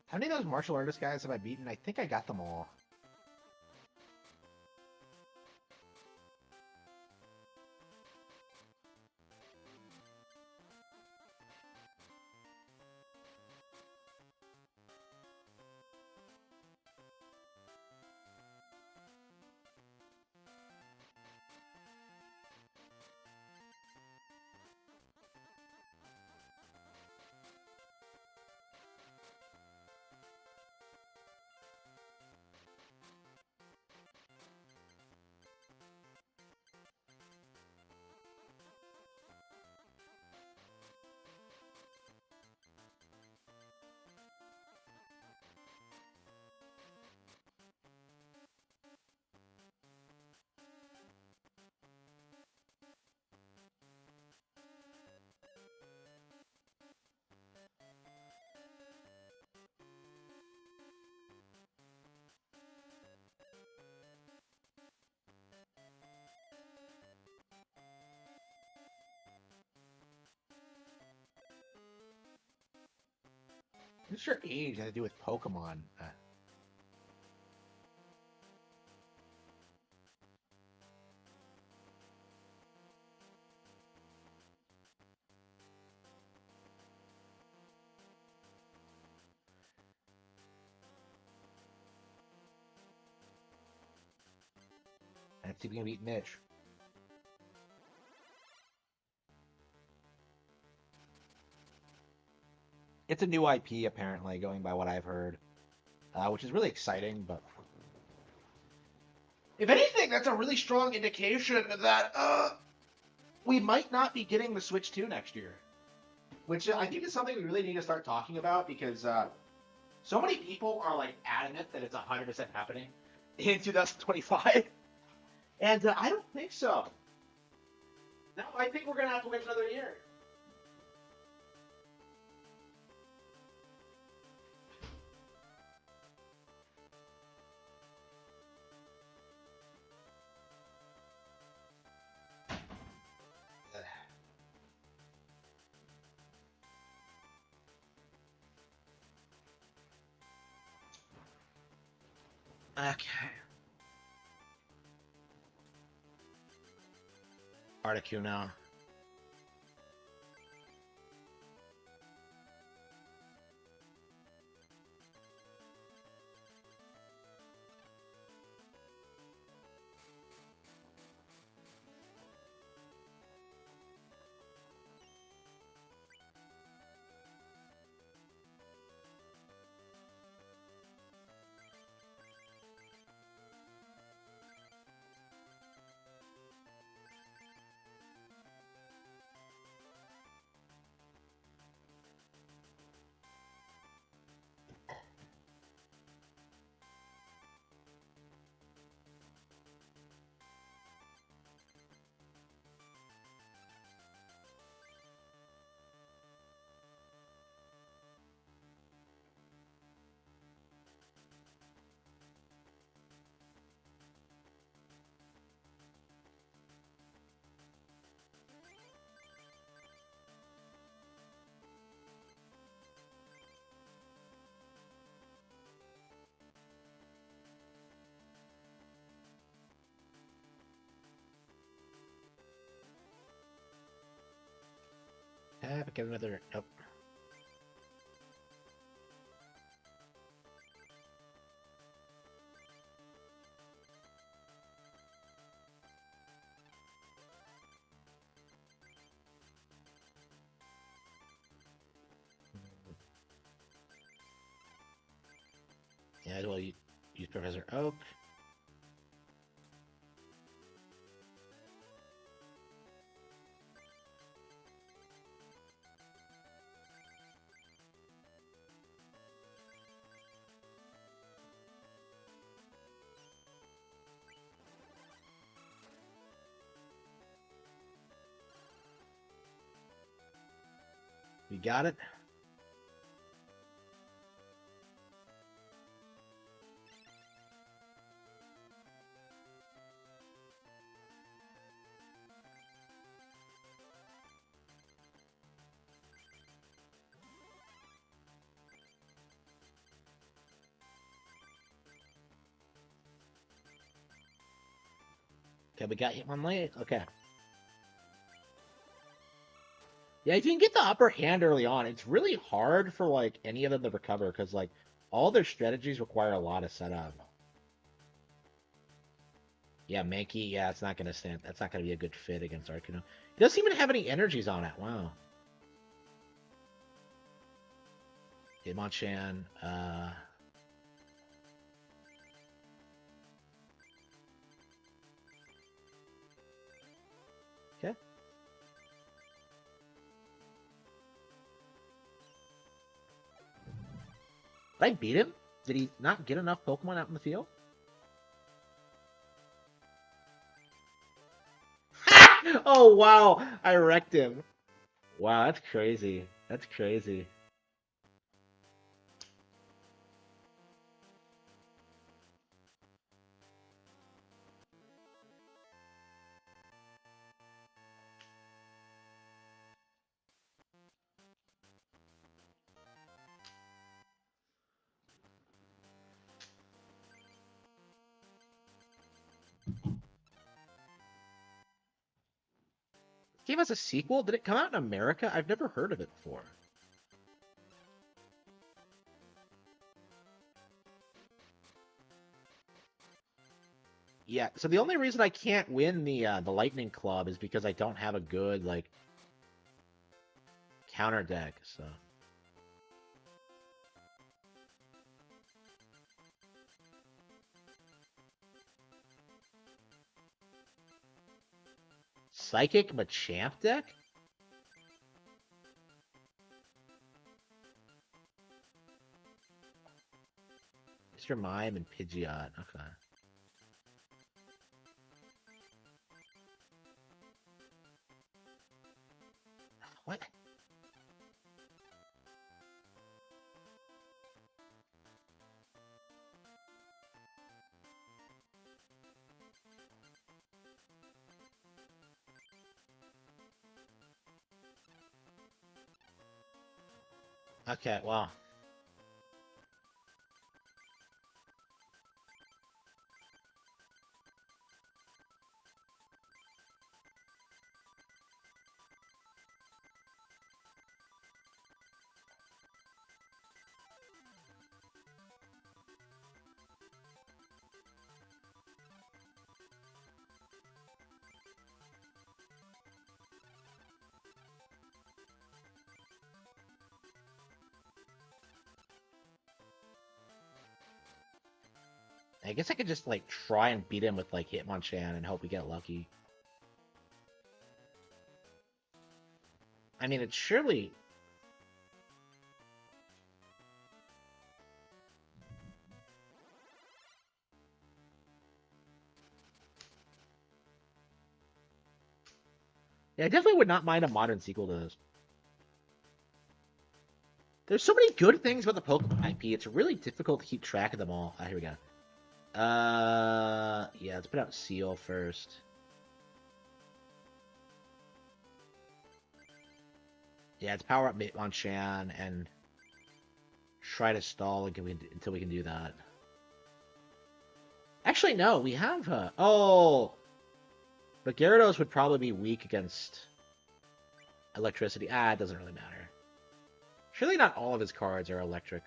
How many of those martial artist guys have I beaten? I think I got them all. What's your age has to do with Pokemon? Let's see if we can beat Mitch. It's a new IP, apparently, going by what I've heard, which is really exciting. But if anything, that's a really strong indication that we might not be getting the Switch 2 next year, which I think is something we really need to start talking about because so many people are like adamant that it's 100% happening in 2025, and I don't think so. No, I think we're gonna have to wait another year. Okay. Articu now. Get another. Nope. Yeah, well, you use Professor Oak. We got it. Okay, we got you one late. Okay. Yeah, if you can get the upper hand early on, it's really hard for like any of them to recover because like all their strategies require a lot of setup. Yeah, Mankey, yeah, it's not gonna stand. That's not gonna be a good fit against Articuno. He doesn't even have any energies on it. Wow. Hitmonchan, okay. Did I beat him? Did he not get enough Pokemon out in the field? Oh wow, I wrecked him. Wow, that's crazy. That's crazy. This game has a sequel? Did it come out in America? I've never heard of it before. Yeah, so the only reason I can't win the Lightning Club is because I don't have a good like counter deck. So Psychic Machamp deck. Mr. Mime and Pidgeot. Okay. What? Okay, well. I guess I could just like try and beat him with like Hitmonchan and hope we get lucky. I mean, it's surely. Yeah, I definitely would not mind a modern sequel to this. There's so many good things about the Pokemon IP. It's really difficult to keep track of them all. Ah, here we go. Yeah, let's put out Seal first. Yeah, let's power up Hitmonchan and try to stall until we can do that. Actually, no, we have oh, but Gyarados would probably be weak against electricity. Ah, it doesn't really matter. Surely not all of his cards are electric.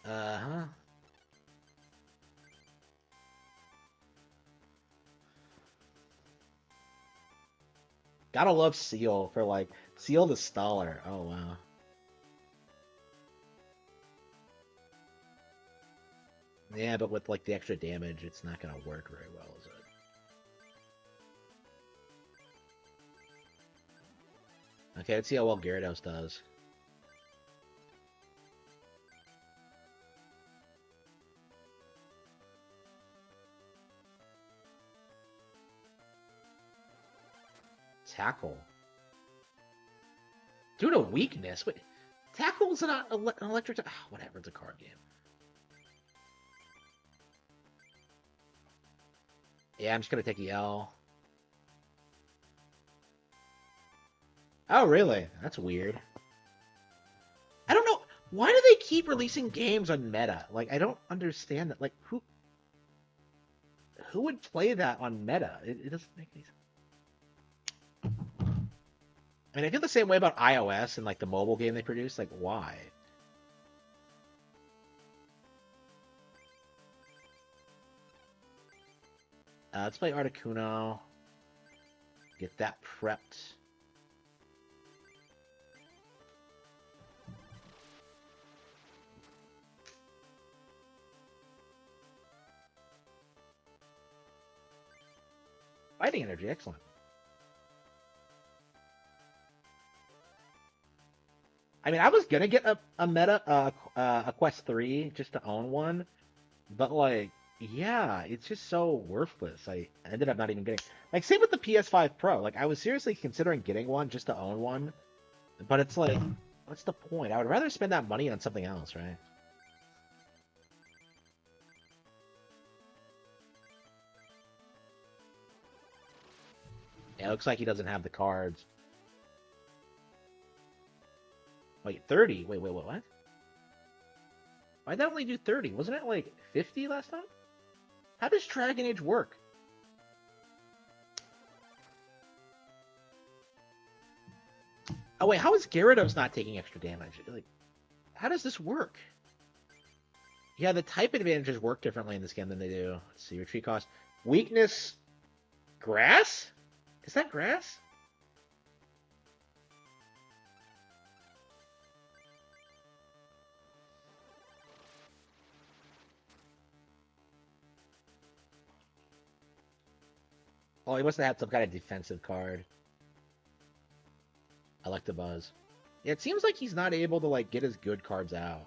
Uh-huh. Gotta love Seal for like Seal the Staller. Oh wow. Yeah, but with like the extra damage, it's not gonna work very well, is it? Okay, let's see how well Gyarados does. Tackle. Due to weakness? Wait, Tackle's not an electric... whatever, it's a card game. Yeah, I'm just gonna take the L. Oh, really? That's weird. I don't know. Why do they keep releasing games on meta? Like, I don't understand that. Like, who would play that on meta? It doesn't make any sense. I mean, I feel the same way about iOS and like the mobile game they produce. Like, why? Let's play Articuno. Get that prepped. Fighting energy, excellent. I mean, I was gonna get a meta a Quest 3 just to own one, but like, yeah, it's just so worthless. I ended up not even getting like same with the PS5 Pro. Like, I was seriously considering getting one just to own one, but it's like, what's the point? I would rather spend that money on something else, right? Yeah, it looks like he doesn't have the cards. Wait, 30? Wait, what? Why'd that only do 30? Wasn't it like 50 last time? How does Dragon Age work? Oh wait, how is Gyarados not taking extra damage? Like, how does this work? Yeah, the type advantages work differently in this game than they do. Let's see, retreat cost. Weakness, grass? Is that grass? Oh, he must have had some kind of defensive card. I like the buzz. Yeah, it seems like he's not able to like get his good cards out.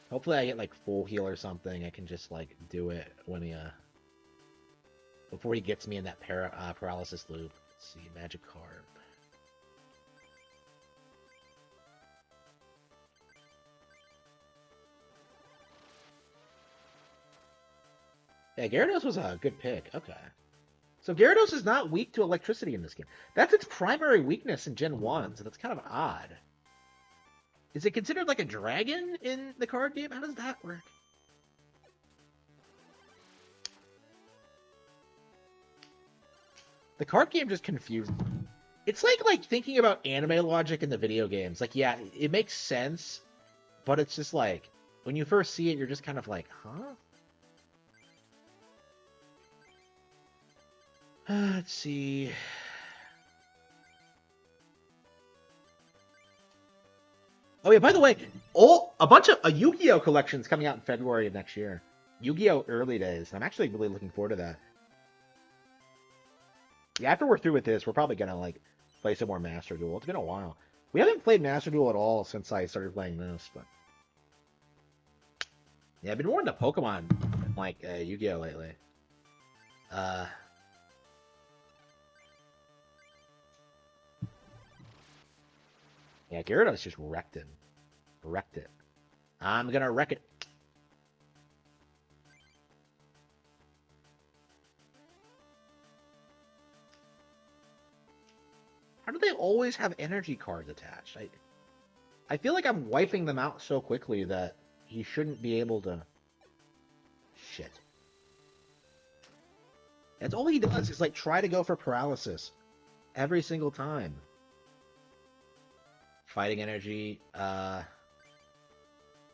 Hopefully I get like full heal or something. I can just like do it when he before he gets me in that paralysis loop. Let's see, magic card. Yeah, Gyarados was a good pick. Okay. So Gyarados is not weak to electricity in this game. That's its primary weakness in Gen 1, so that's kind of odd. Is it considered like a dragon in the card game? How does that work? The card game just confused me. It's like thinking about anime logic in the video games. Like, yeah, it makes sense, but it's just like when you first see it, you're just kind of like, huh? Let's see. Oh yeah, by the way, a bunch of a Yu-Gi-Oh collections coming out in February of next year. Yu-Gi-Oh early days. I'm actually really looking forward to that. Yeah, after we're through with this, we're probably gonna like play some more Master Duel. It's been a while. We haven't played Master Duel at all since I started playing this, but yeah, I've been more into Pokemon than like Yu-Gi-Oh lately. Yeah, Gyarados just wrecked it. Wrecked it. I'm gonna wreck it. How do they always have energy cards attached? I feel like I'm wiping them out so quickly that he shouldn't be able to... Shit. That's all he does is like try to go for paralysis every single time. Fighting energy. Well,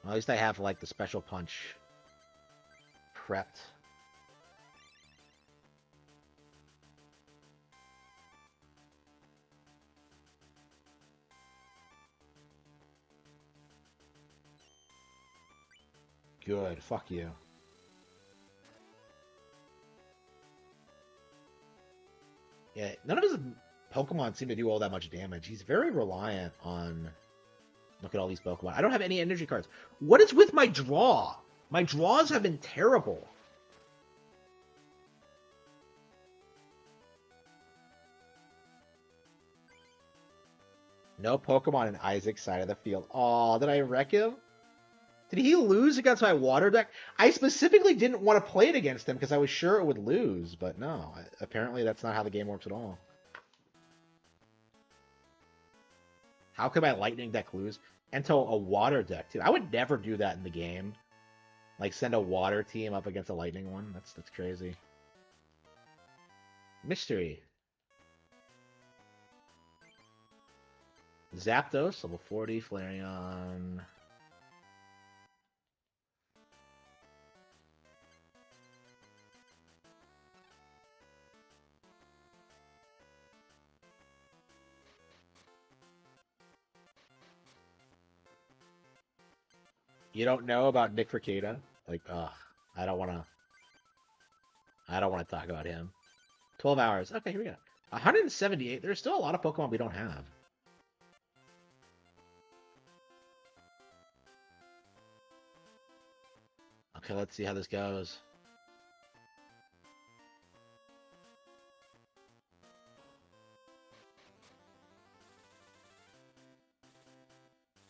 at least I have like the special punch prepped. Good. Fuck you. Yeah, none of his Pokemon seem to do all that much damage. He's very reliant on... Look at all these Pokemon. I don't have any energy cards. What is with my draw? My draws have been terrible. No Pokemon in Isaac's side of the field. Aw, did I wreck him? Did he lose against my water deck? I specifically didn't want to play it against him because I was sure it would lose, but no. Apparently that's not how the game works at all. How could my lightning deck lose? Until a water deck, too. I would never do that in the game. Like, send a water team up against a lightning one. That's crazy. Mystery. Zapdos, level 40, Flareon. You don't know about Nick Fricada? Like, I don't want to talk about him. 12 hours. Okay, here we go. 178. There's still a lot of Pokemon we don't have. Okay, let's see how this goes.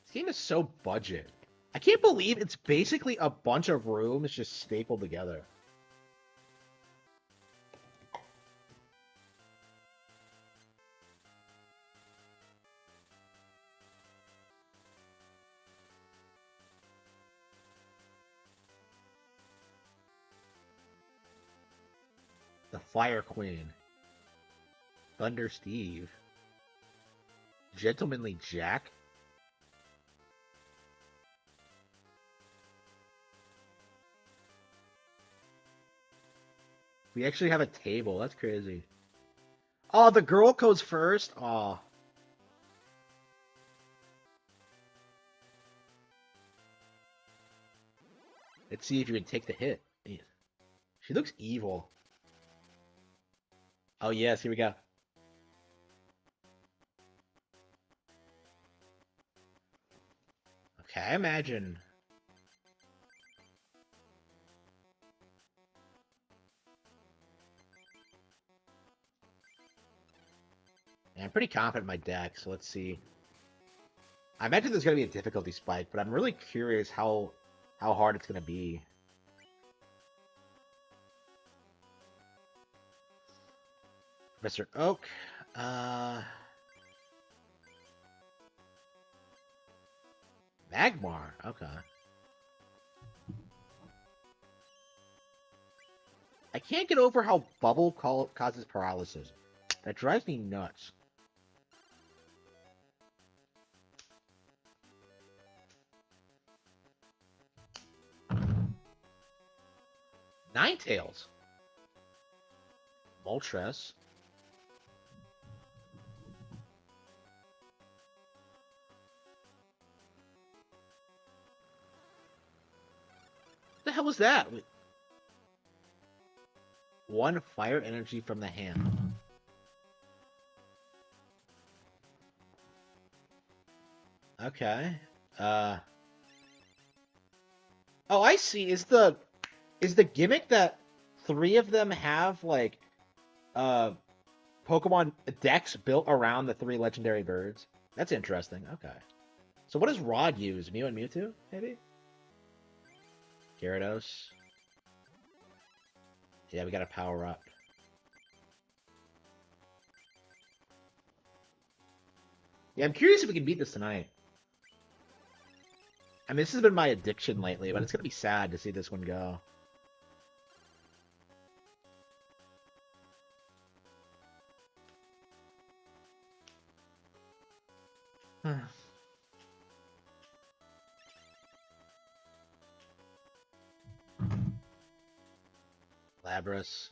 This game is so budget. I can't believe it's basically a bunch of rooms just stapled together. The Fire Queen. Thunder Steve. Gentlemanly Jack? We actually have a table. That's crazy. Oh, the girl goes first? Oh. Let's see if you can take the hit. She looks evil. Oh, yes. Here we go. Okay, I imagine. Yeah, I'm pretty confident in my deck, so let's see. I imagine there's going to be a difficulty spike, but I'm really curious how hard it's going to be. Professor Oak. Magmar. Okay. I can't get over how Bubble causes paralysis. That drives me nuts. Ninetales. Moltres. What the hell was that? One fire energy from the hand. Okay. Oh, I see. Is the gimmick that 3 of them have like Pokemon decks built around the 3 legendary birds? That's interesting. Okay. So what does Rod use? Mew and Mewtwo, maybe? Gyarados. Yeah, we gotta power up. Yeah, I'm curious if we can beat this tonight. I mean, this has been my addiction lately, but it's gonna be sad to see this one go. Labras.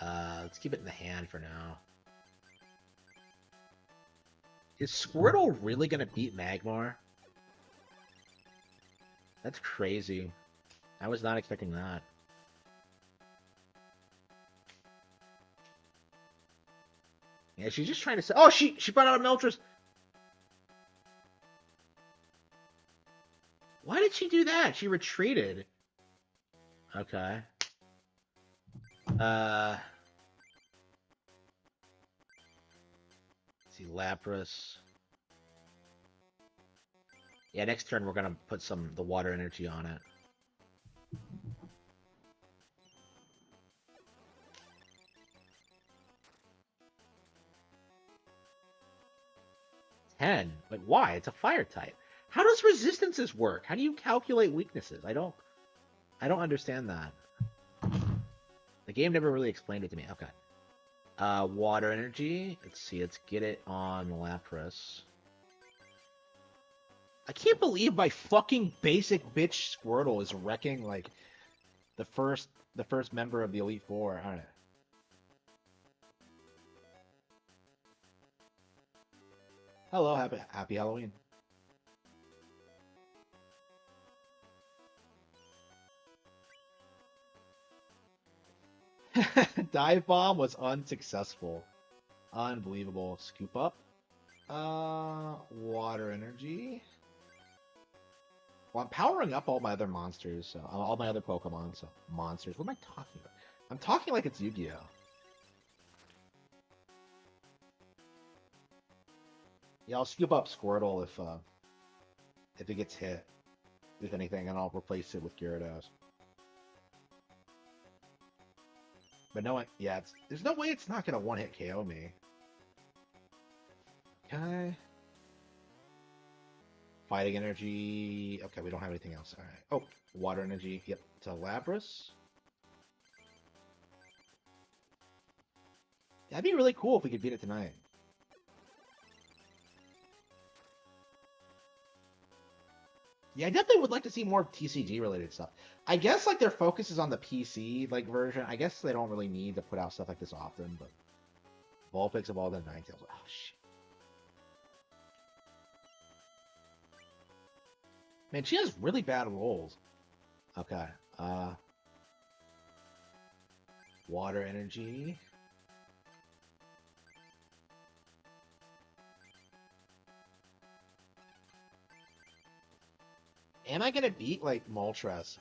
Let's keep it in the hand for now. Is Squirtle really gonna beat Magmar? That's crazy. I was not expecting that. Yeah, she's just trying to say. Oh, she brought out a Meltres. Why did she do that? She retreated. Okay. Let's see, Lapras. Yeah, next turn we're gonna put the water energy on it. Like, why? It's a fire type. How does resistances work? How do you calculate weaknesses? I don't understand that. The game never really explained it to me. Okay. Water energy. Let's see. Let's get it on Lapras. I can't believe my fucking basic bitch Squirtle is wrecking like the first member of the Elite Four. All right. Hello, happy Halloween. Dive bomb was unsuccessful. Unbelievable. Scoop up. Water energy. Well, I'm powering up all my other monsters, so all my other Pokemon, so monsters. What am I talking about? I'm talking like it's Yu-Gi-Oh! Yeah, I'll scoop up Squirtle if it gets hit, if anything, and I'll replace it with Gyarados. But no, yeah, there's no way it's not gonna one-hit KO me. Okay. Fighting energy. Okay, we don't have anything else. All right. Oh, water energy. Yep, to Lapras. That'd be really cool if we could beat it tonight. Yeah, I definitely would like to see more TCG related stuff. I guess like their focus is on the PC like version. I guess they don't really need to put out stuff like this often, but Vulpix evolved in Ninetales. Oh shit. Man, she has really bad rolls. Okay. Water energy. Am I gonna beat like Moltres?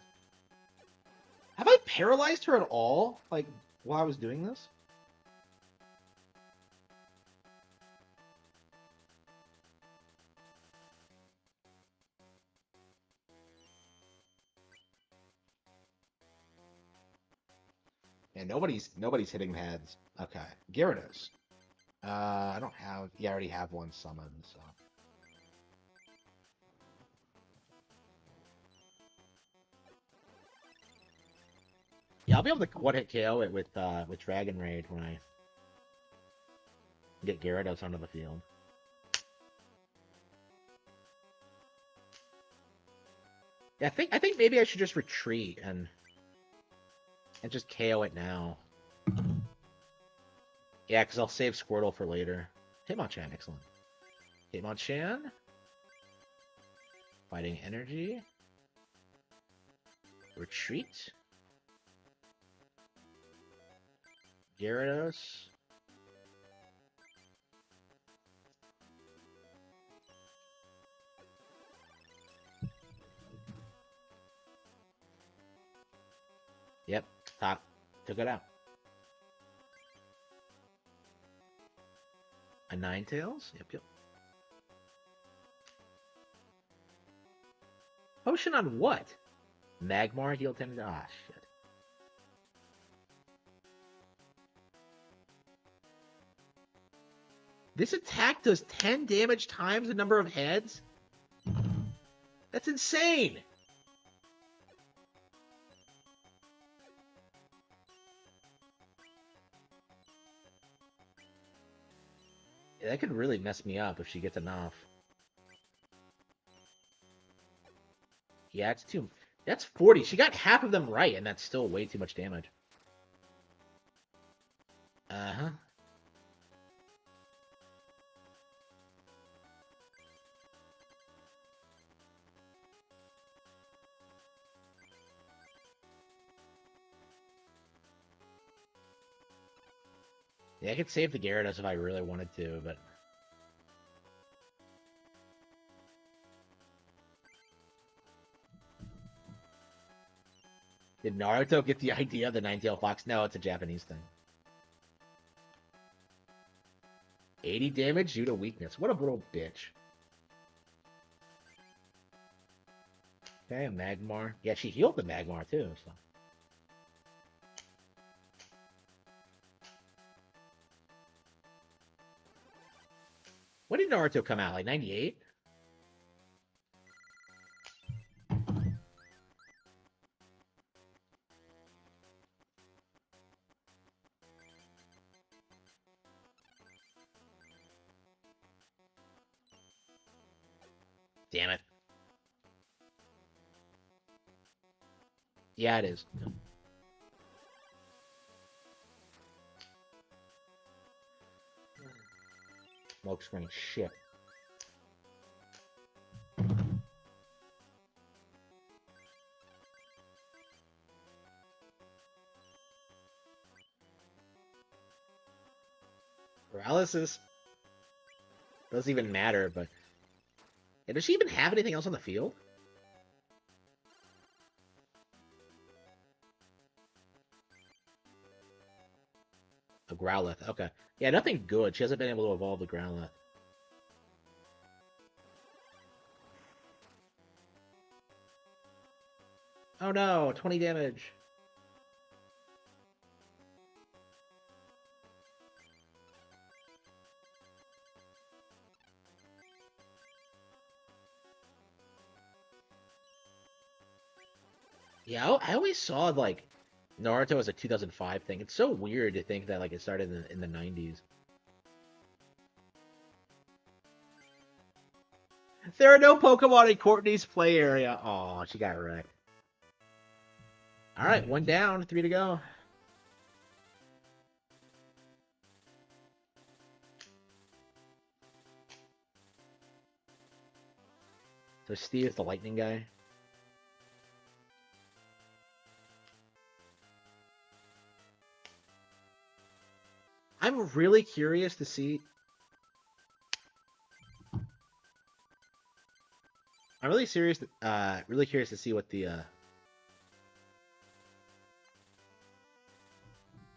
Have I paralyzed her at all? Like while I was doing this? And nobody's hitting heads. Okay. Gyarados. I don't have. Yeah, I already have one summoned. So. Yeah, I'll be able to one-hit KO it with Dragon Raid when I get Gyarados onto the field. Yeah, I think maybe I should just retreat and just KO it now. Yeah, because I'll save Squirtle for later. Hitmonchan, excellent. Hitmonchan. Fighting Energy. Retreat. Gyarados. Yep, top. Took it out. A Ninetales? Yep. Potion on what? Magmar heal 10. Ah, shit. This attack does 10 damage times the number of heads? That's insane! Yeah, that could really mess me up if she gets enough. Yeah, it's too... That's 40. She got half of them right, and that's still way too much damage. Uh-huh. Yeah, I could save the Gyarados if I really wanted to, but... Did Naruto get the idea of the Ninetale Fox? No, it's a Japanese thing. 80 damage due to weakness. What a little bitch. Okay, a Magmar. Yeah, she healed the Magmar too, so... When did Naruto come out? Like 98? Damn it. Yeah, it is. Smoke screen shit. Paralysis doesn't even matter, but... Yeah, does she even have anything else on the field? A Growlithe, okay. Yeah, nothing good. She hasn't been able to evolve the Growlithe. Oh no, 20 damage. Yeah, I always saw, like, Naruto as a 2005 thing. It's so weird to think that, like, it started in the 90s. There are no Pokemon in Courtney's play area. Oh, she got wrecked. All right, one down, 3 to go. So Steve is the lightning guy. I'm really curious to see. I'm really really curious to see what the.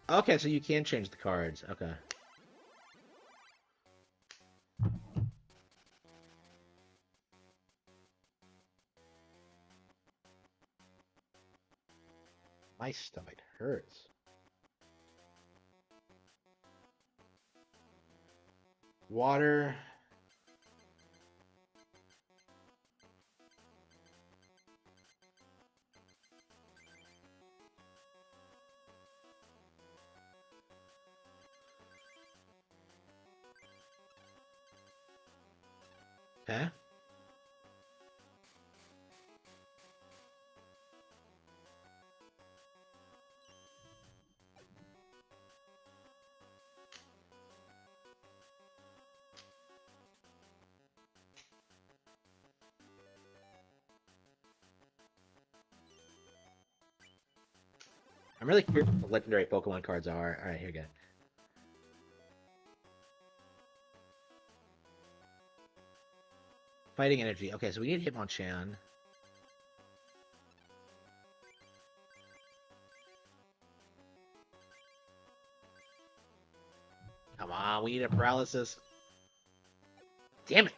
Okay, so you can change the cards. Okay. My stomach hurts. Water. Okay. I'm really curious what the legendary Pokemon cards are. All right, here we go. Fighting energy. Okay, so we need Hitmonchan. Come on, we need a paralysis. Damn it.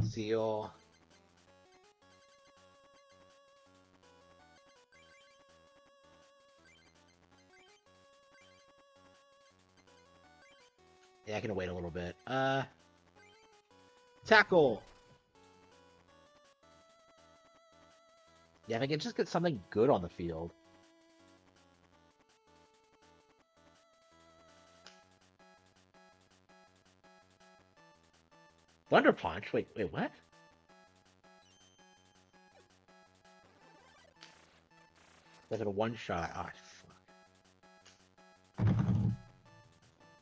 Seal. Yeah, I can wait a little bit. Tackle. Yeah, if I can just get something good on the field. Thunder Punch? Wait, what? Was it a one-shot? Oh, fuck.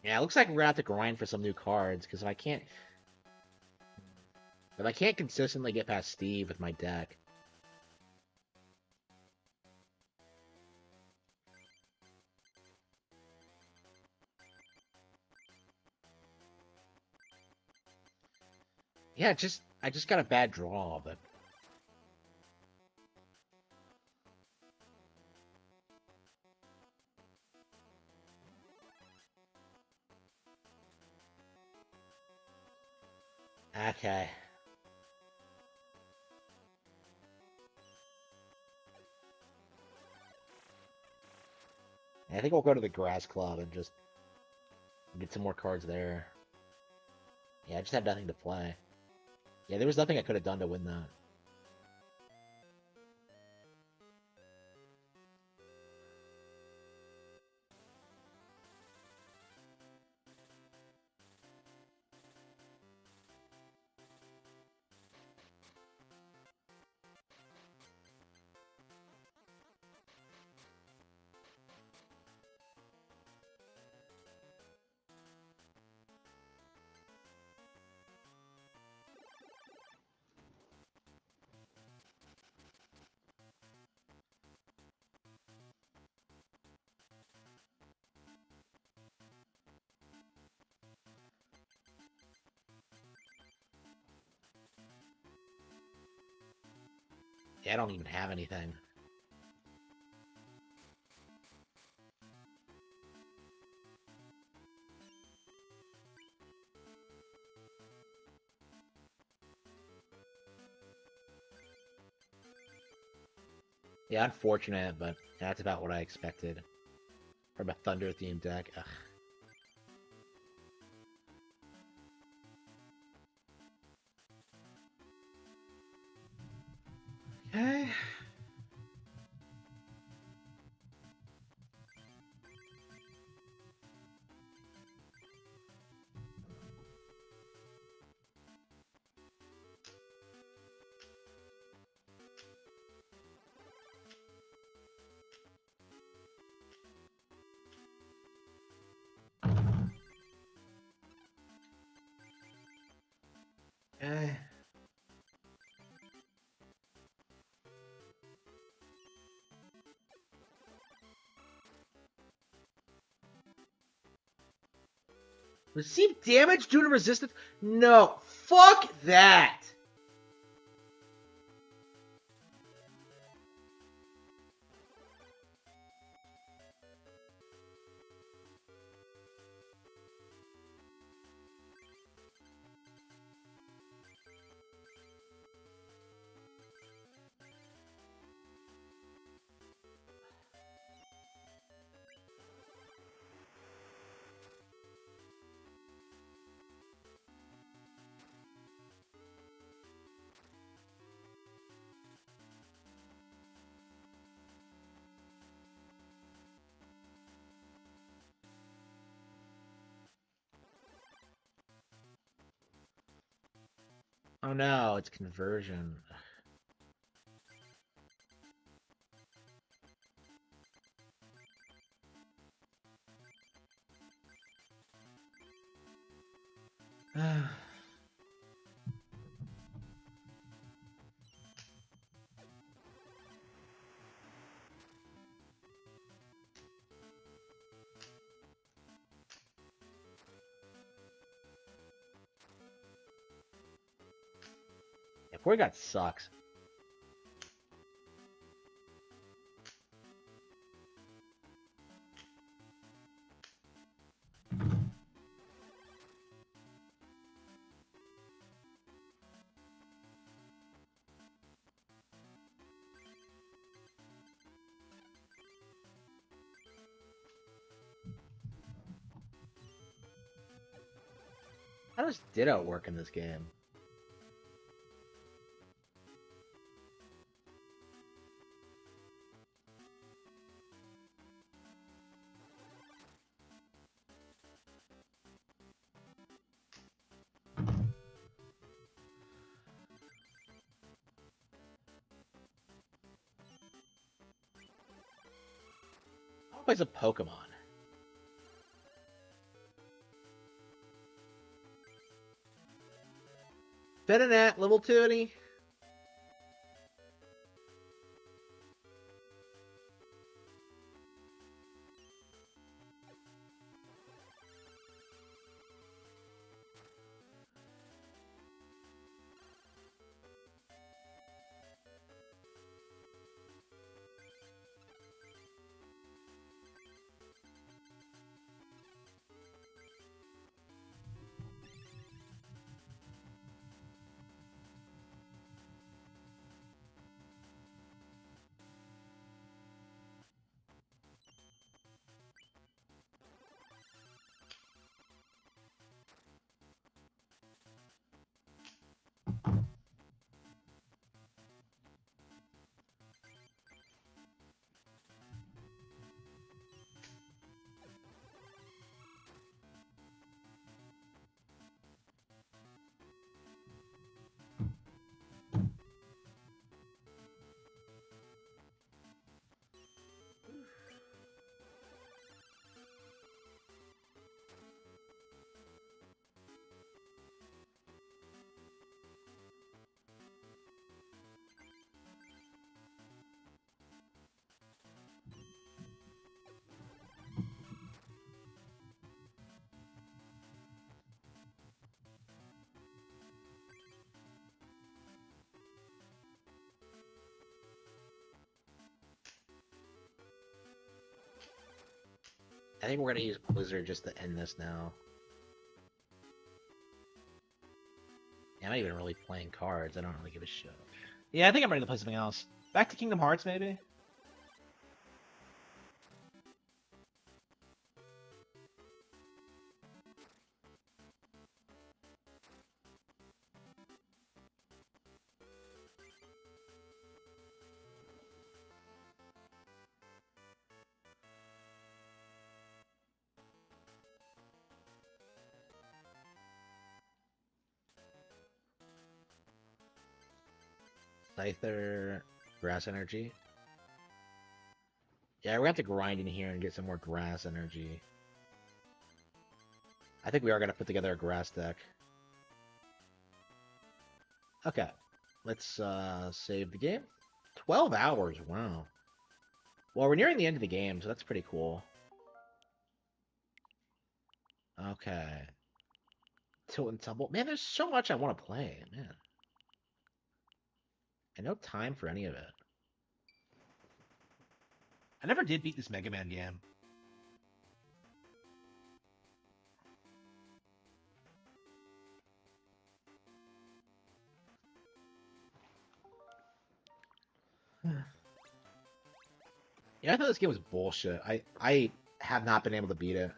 Yeah, it looks like we're gonna have to grind for some new cards, because if I can't consistently get past Steve with my deck. Yeah, I just got a bad draw, but okay. I think we'll go to the Grass Club and just get some more cards there. Yeah, I just had nothing to play. Yeah, there was nothing I could have done to win that. Yeah, I don't even have anything. Yeah, unfortunate, but that's about what I expected from a Thunder themed deck. Ugh. Okay. Okay. Receive damage due to resistance? No. Fuck that. Oh no, it's conversion. Yeah, Porygon sucks. How does Ditto work in this game? How plays a Pokemon? Venonat, level 20. I think we're gonna use Blizzard just to end this now. Yeah, I'm not even really playing cards. I don't really give a shit. Yeah, I think I'm ready to play something else. Back to Kingdom Hearts, maybe? Scyther, grass energy. Yeah, we're gonna have to grind in here and get some more grass energy. I think we are gonna put together a grass deck. Okay, let's save the game. 12 hours, wow. Well, we're nearing the end of the game, so that's pretty cool. Okay. Tilt and tumble. Man, there's so much I want to play, man. And no time for any of it. I never did beat this Mega Man game. Yeah, I thought this game was bullshit. I have not been able to beat it.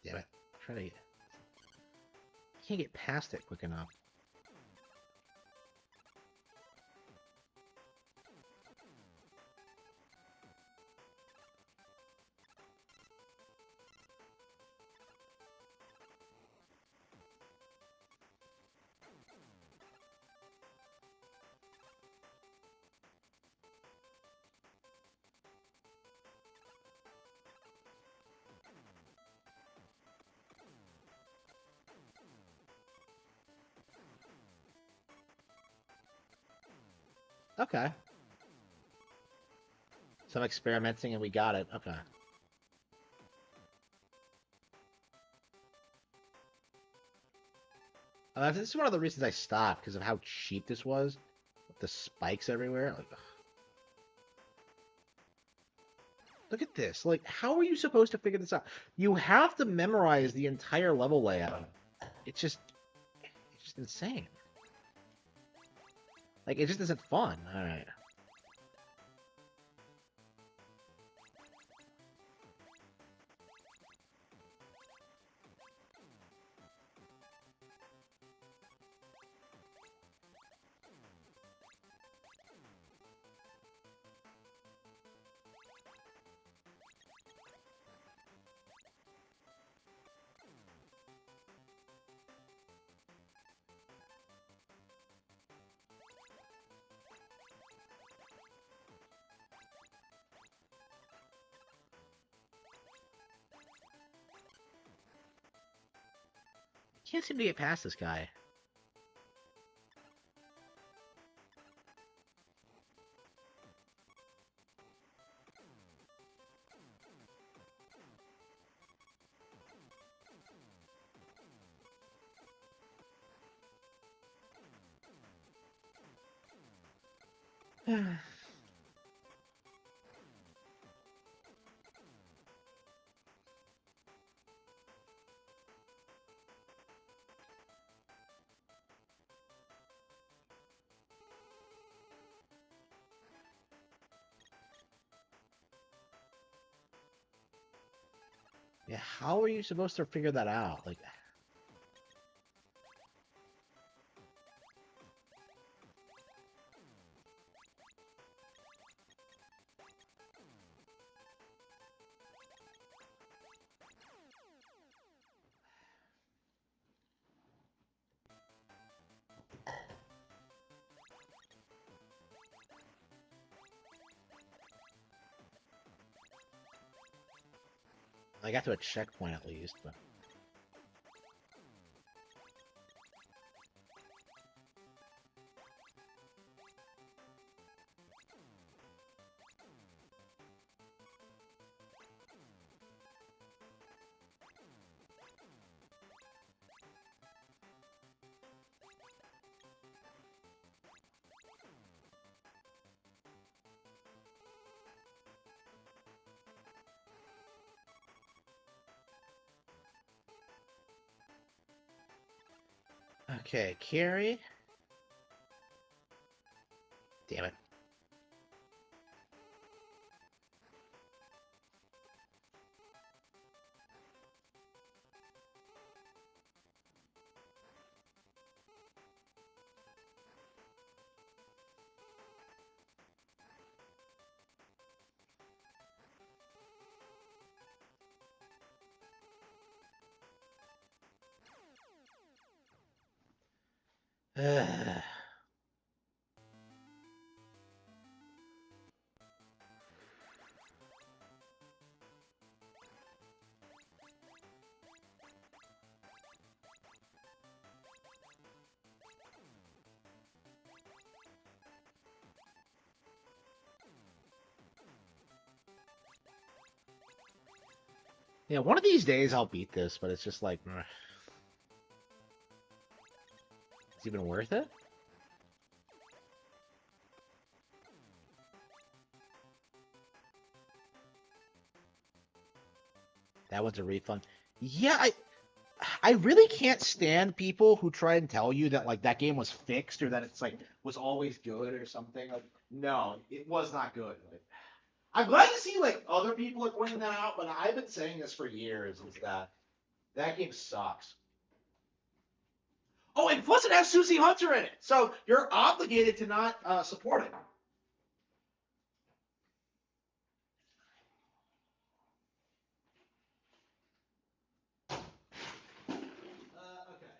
Damn it. Try to can't get past it quick enough. Okay. Some experimenting and we got it. Okay. This is one of the reasons I stopped, because of how cheap this was. With the spikes everywhere. Like, ugh. Look at this. Like, how are you supposed to figure this out? You have to memorize the entire level layout. It's just insane. Like, it just isn't fun. Alright. Can't seem to get past this guy. Yeah, how are you supposed to figure that out? Like, I got to a checkpoint at least, but Okay, carry. Damn it. Ugh. Yeah, one of these days I'll beat this, but it's just like, it's even worth it? That was a refund. Yeah, I really can't stand people who try and tell you that like that game was fixed or that it's like was always good or something. Like, no, it was not good. Like, I'm glad to see like other people are pointing that out, but I've been saying this for years. Is that that game sucks. Oh, and plus it has Susie Hunter in it, so you're obligated to not support it. Okay.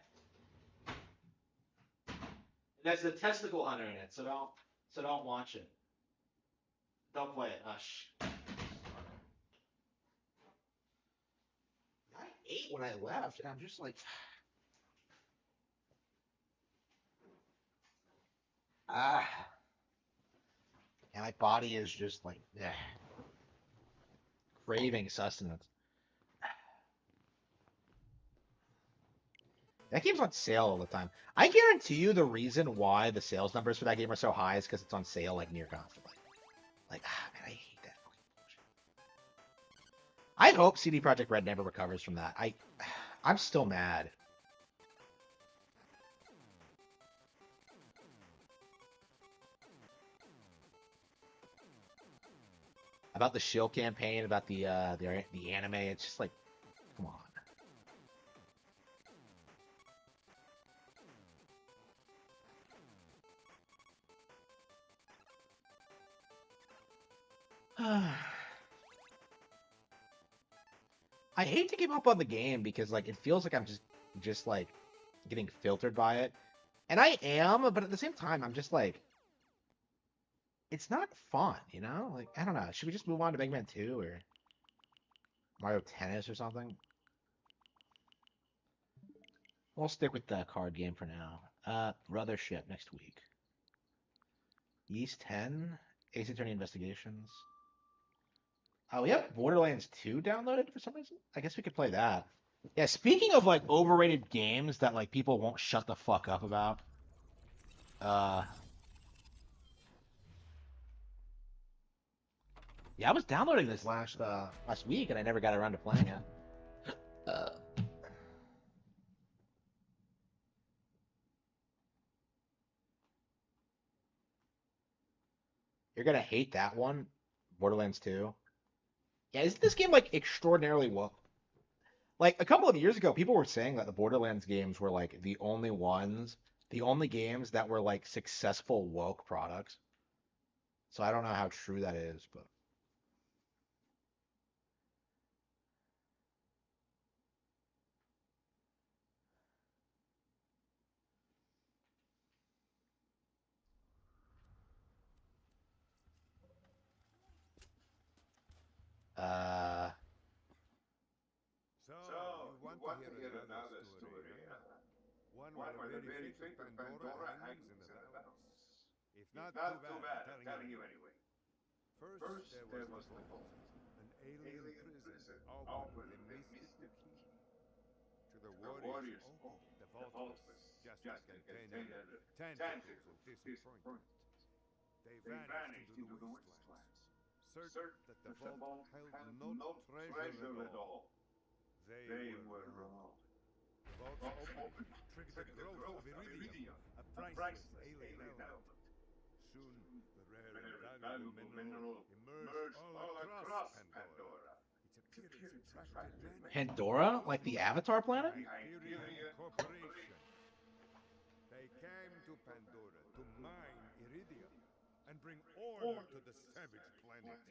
It has the testicle hunter in it, so don't watch it. Don't play it. Shh. I ate when I left, and I'm just like, ah, and my body is just like craving sustenance. That game's on sale all the time. I guarantee you the reason why the sales numbers for that game are so high is because it's on sale like near constantly. Like, man, I hate that fucking bullshit. I hope CD Projekt Red never recovers from that. I'm still mad. About the shill campaign, about the anime. It's just like, come on. I hate to give up on the game because like it feels like I'm just like getting filtered by it. And I am, but at the same time I'm just like it's not fun, you know? Like I don't know. Should we just move on to Mega Man 2 or Mario Tennis or something? We'll stick with the card game for now. Brothership next week. Yeast 10, Ace Attorney Investigations. Oh, we have Borderlands 2 downloaded for some reason. I guess we could play that. Yeah, speaking of like overrated games that like people won't shut the fuck up about. Uh yeah, I was downloading this last week and I never got around to playing it. Uh you're gonna hate that one, Borderlands 2. Yeah, isn't this game like extraordinarily well? Like a couple of years ago, people were saying that the Borderlands games were like the only games that were like successful woke products. So I don't know how true that is, but uh, So, you want to hear another story? One where the very fate of Pandora hangs in the balance. If not too bad, I'm telling you anyway. First, there was the vault, an alien prison opened with a mystical key. To the warriors' awe, the vault was just a container of tentacles of disappointment. They vanished into the wastelands, certain that the vault held no treasure at all. They were wrong. The vault's opening triggered the growth of iridium, a priceless alien element. Soon, the rare and valuable mineral emerged all across Pandora. Its appearance attracted many. Pandora, like the Avatar The planet? Hyperion Corporation. They came to Pandora to mine iridium and bring order to the savage planet.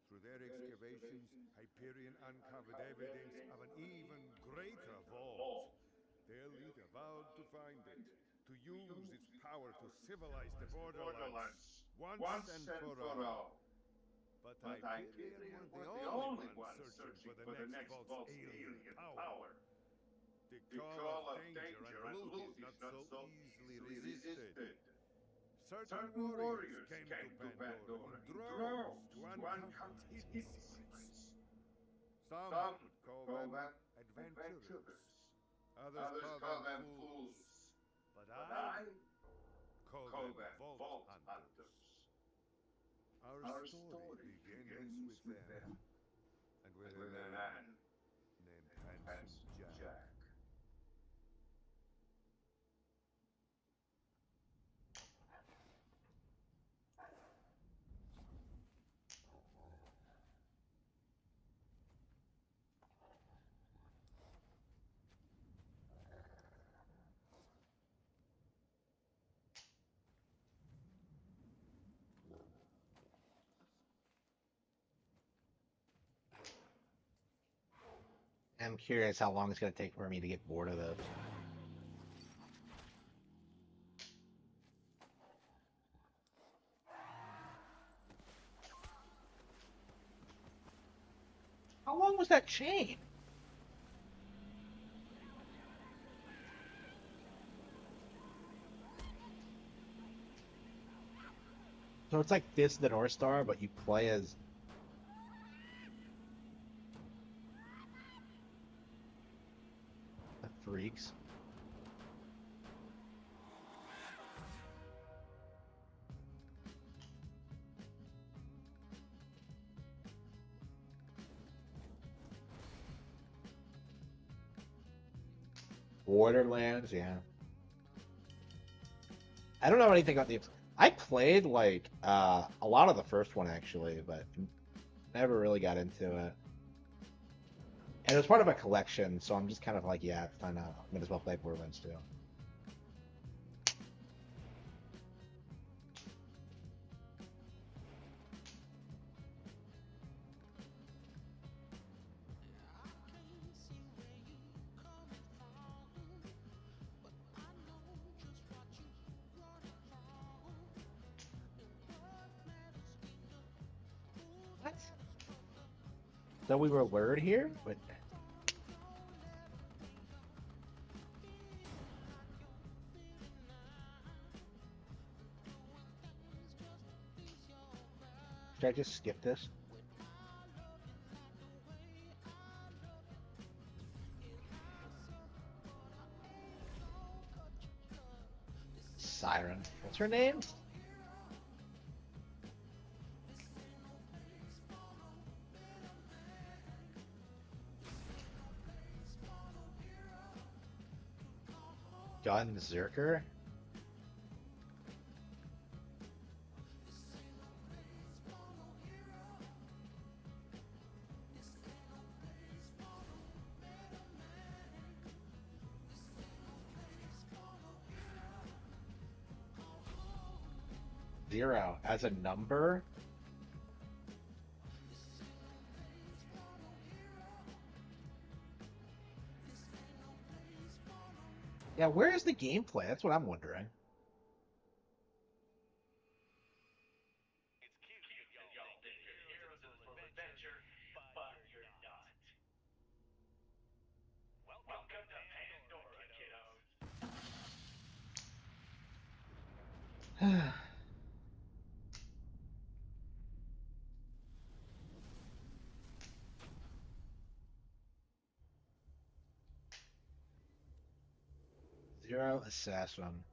Through their excavations, Hyperion uncovered evidence of an even greater vault. Their leader vowed to find it, to use its power to civilize the borderlands once and for all. But Hyperion weren't the only ones searching for the next vault's alien power. The call of danger and loot is not so easily resisted. Certain warriors came to Pandora in droves to uncover its hidden secrets. Some would call them adventurers. Others call them fools. But I call them vault hunters. Our story begins with them, and with a man named Handsome Jack. I'm curious how long it's gonna take for me to get bored of this. How long was that chain? So it's like this, the North Star, but you play as the freaks. Borderlands, yeah. I don't know anything about the. I played like a lot of the first one actually, but never really got into it. And it was part of a collection, so I'm just kind of like, yeah, fine. Might as well play Borderlands too. What? So we were lured here, but should I just skip this? Siren. What's her name? Gun Zerker? Zero as a number? Yeah, where is the gameplay? That's what I'm wondering. Zero Assassin.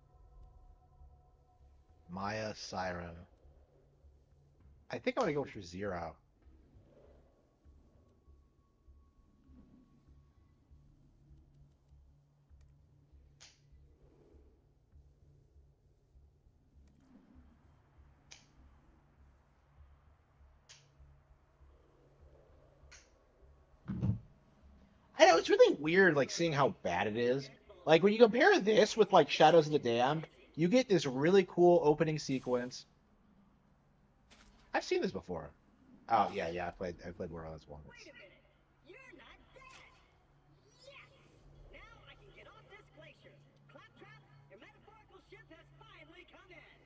Maya Siren. I think I'm gonna go for Zero. know, it's really weird, like, seeing how bad it is. Like, when you compare this with, like, Shadows of the Damned, you get this really cool opening sequence. I've seen this before. Oh, yeah, yeah, I played Warlords once. Wait a minute. You're not dead. Yes. Now I can get off this glacier. Claptrap, your metaphorical ship has finally come in.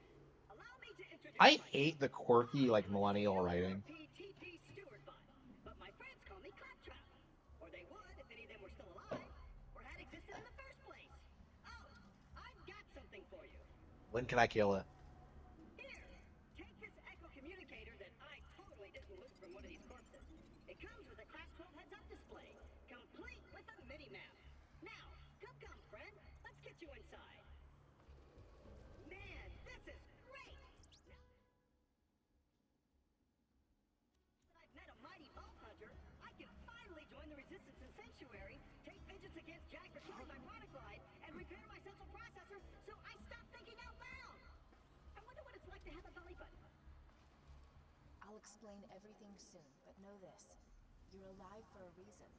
Allow me to introduce I myself. hate the quirky, like, millennial writing. PTP Steward bot, but my friends call me Claptrap. Or they would if any of them were still alive, or had existed in the first place. Oh, I've got something for you. When can I kill it? Here, take this echo communicator that I totally didn't loot from one of these corpses. It comes with a Class 12 heads-up display, complete with a mini-map. Now, come, friend. Let's get you inside. Man, this is great! Now that I've met a mighty vault hunter, I can finally join the Resistance and Sanctuary, take vengeance against Jack for killing my product line, and repair my central processor so I stop thinking out loud. I wonder what it's like to have a belly button. I'll explain everything soon, but know this. You're alive for a reason,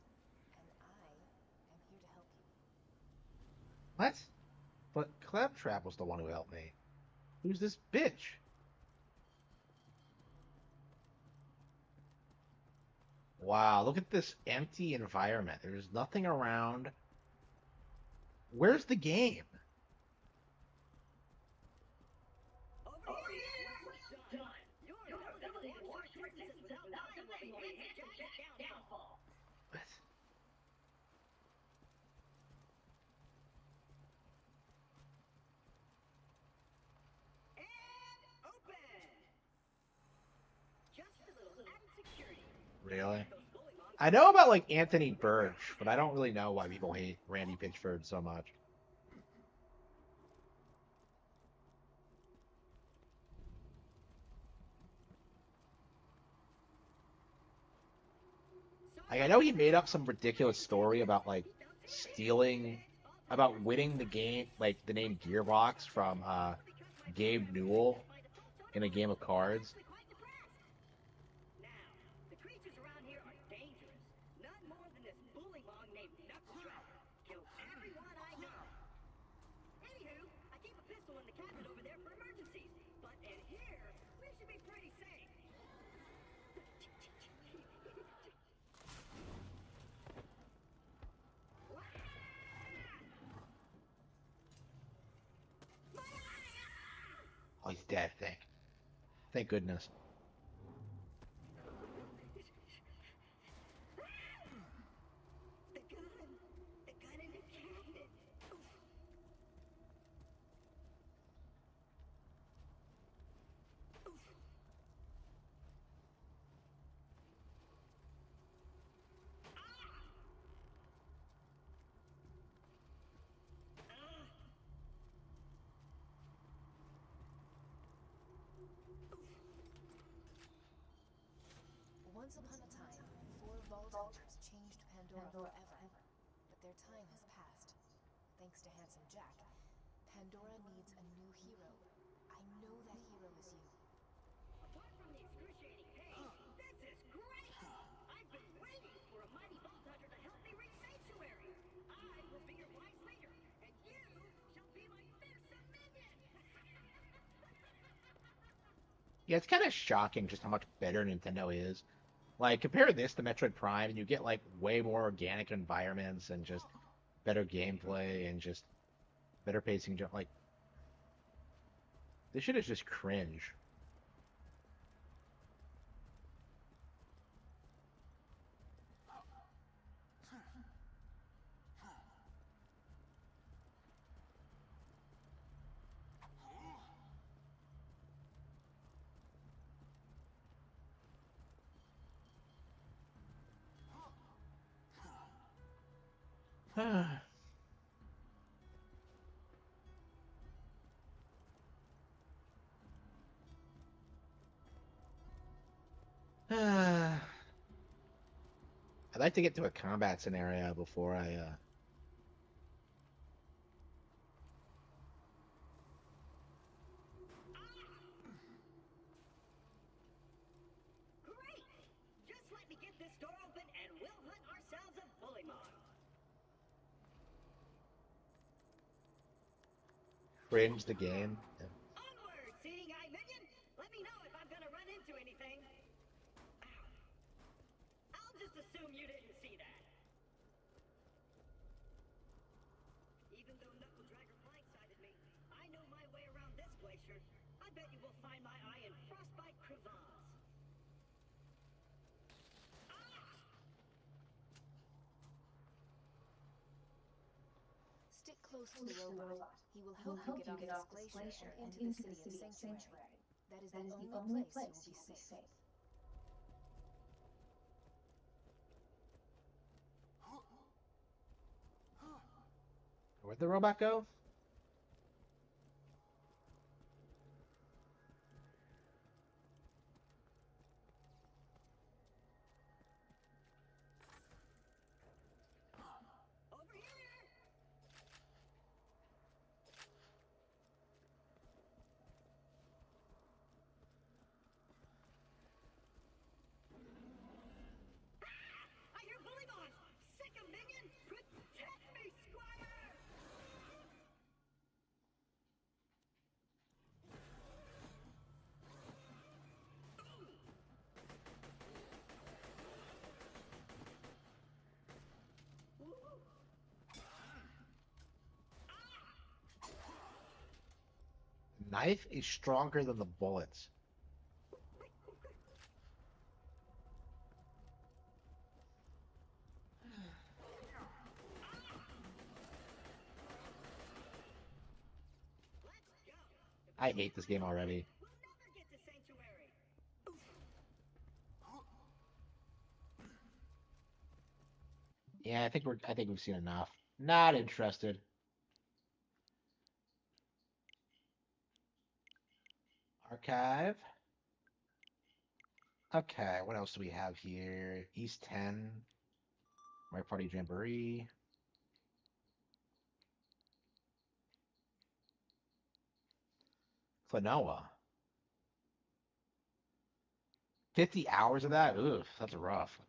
and I am here to help you. What? But Claptrap was the one who helped me. Who's this bitch? Wow, look at this empty environment. There's nothing around. Where's the game? Over here, we're done. Your ability to launch short distances without dying will be Jack's downfall. What? And open. Just a little added security. Really? Those bully monsters. I know about like Anthony Birch, but I don't really know why people hate Randy Pitchford so much. Like I know he made up some ridiculous story about like stealing, about winning the game, like the name Gearbox from Gabe Newell in a game of cards. Now, the creatures around here are dangerous. None more than this bully mong named Knuckletrap. Killed everyone I know. Anywho, I keep a pistol in the cabinet over there for emergencies. But in here, we should be pretty safe. Oh, he's dead. Thank goodness. The gun in the cabinet. Once upon a time, 4 Vault Hunters changed Pandora forever. But their time has passed. Thanks to Handsome Jack, Pandora needs a new hero. I know that hero is you. Apart from the excruciating pain, this is great! I've been waiting for a mighty vault hunter to help me reach Sanctuary. I will be your wise leader, and you shall be my fearsome minion! Yeah, it's kind of shocking just how much better Nintendo is. Like, compare this to Metroid Prime, and you get, like, way more organic environments and just better gameplay and just better pacing. Like, this shit is just cringe. I'd like to get to a combat scenario before I Great! Just let me get this door open and we'll hunt ourselves a bullymon. Cringe the game. Yeah. Onward, seeing eye minion! Let me know if I'm gonna run into anything. Ow. I'll just assume you didn't see that. Even though Knuckle Dragger blindsided me, I know my way around this glacier. I bet you will find my eye in Frostbite Crevasse. Stick close to the robot. He will help you get off this glacier and into the city of Sanctuary. That is the only place you will be safe. Where'd the robot go? Over here! I hear bully bombs! Sick of minion! Protect me, Squire! Knife is stronger than the bullets. Let's go! I hate this game already. We'll never get to Sanctuary! Yeah, I think we've seen enough. Not interested. Archive. Okay, what else do we have here? East 10. My Party Jamboree. Klonoa. 50 hours of that? Oof, that's rough.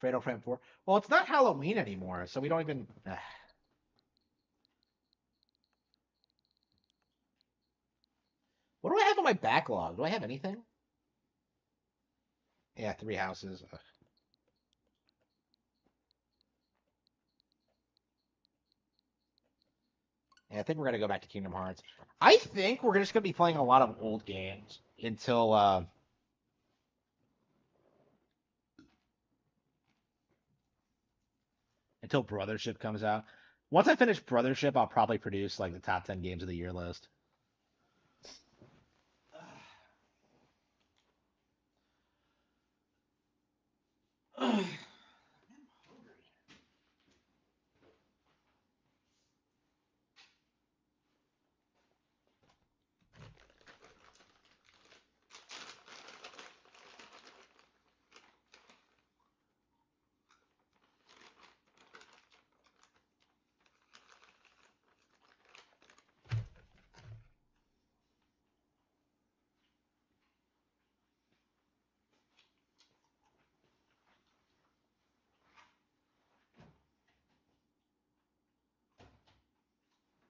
Fatal Frame 4. Well, it's not Halloween anymore, so we don't even. What do I have on my backlog? Do I have anything? Yeah, 3 houses. Ugh. Yeah, I think we're gonna go back to Kingdom Hearts. I think we're just gonna be playing a lot of old games until Brothership comes out. Once I finish Brothership, I'll probably produce like the top 10 games of the year list.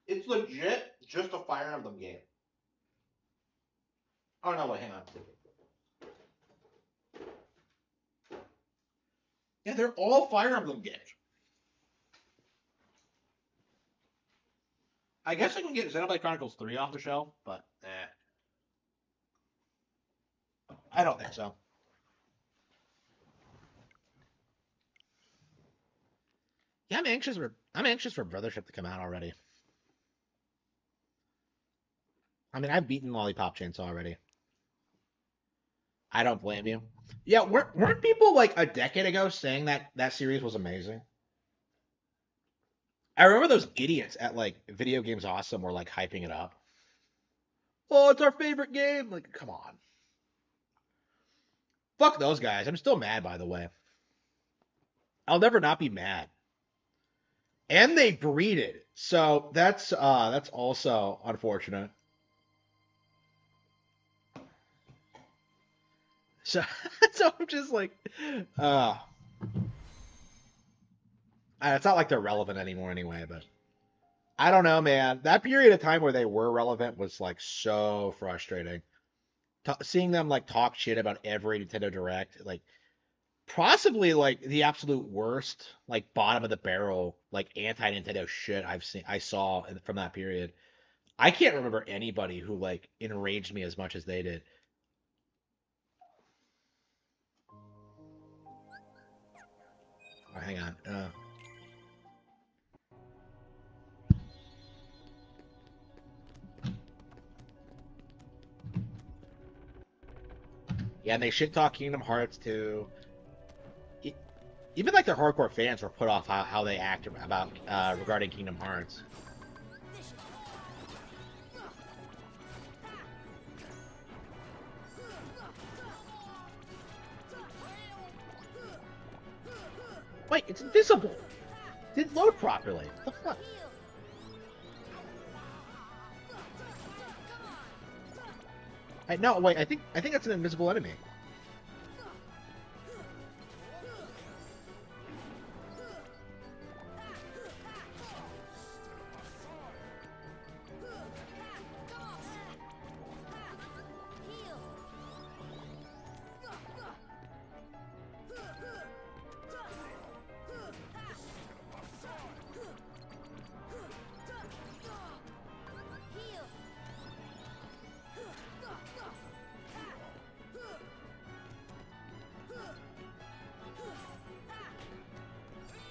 It's legit just a Fire Emblem game. Oh no, wait, hang on. Yeah, they're all Fire Emblem games. I guess I can get Xenoblade Chronicles 3 off the shelf, but I don't think so. Yeah, I'm anxious for Brothership to come out already. I mean, I've beaten Lollipop Chainsaw already. I don't blame you. Yeah, weren't people like a decade ago saying that that series was amazing? I remember those idiots at like Video Games Awesome were like hyping it up. Oh, it's our favorite game. Like, come on. Fuck those guys. I'm still mad, by the way. I'll never not be mad. And they breeded, so that's also unfortunate. So, so I'm just like, uh, it's not like they're relevant anymore anyway, but I don't know, man. That period of time where they were relevant was like so frustrating. Seeing them like talk shit about every Nintendo Direct, like possibly like the absolute worst, like bottom of the barrel, like anti Nintendo shit I saw from that period. I can't remember anybody who like enraged me as much as they did. Oh, hang on. Yeah, and they shit talk Kingdom Hearts too. E- Even like their hardcore fans were put off how they act about regarding Kingdom Hearts. Wait, it's invisible. It didn't load properly. What the fuck? No, wait. I think that's an invisible enemy.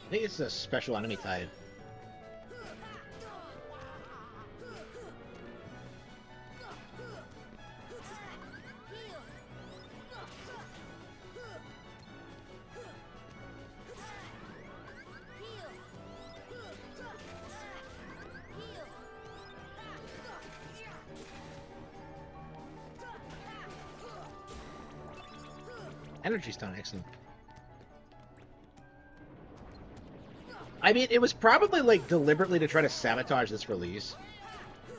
I think it's a special enemy type. Energy Stone, excellent. I mean, it was probably like deliberately to try to sabotage this release,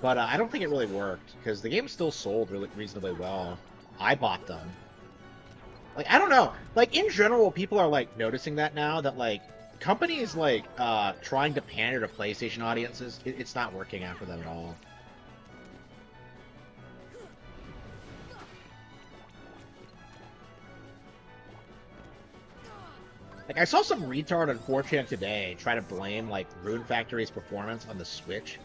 but I don't think it really worked because the game still sold really reasonably well. I bought them. Like, I don't know. Like in general, people are like noticing that now that like companies like trying to pander to PlayStation audiences, it's not working out for them at all. Like, I saw some retard on 4chan today try to blame, like, Rune Factory's performance on the Switch,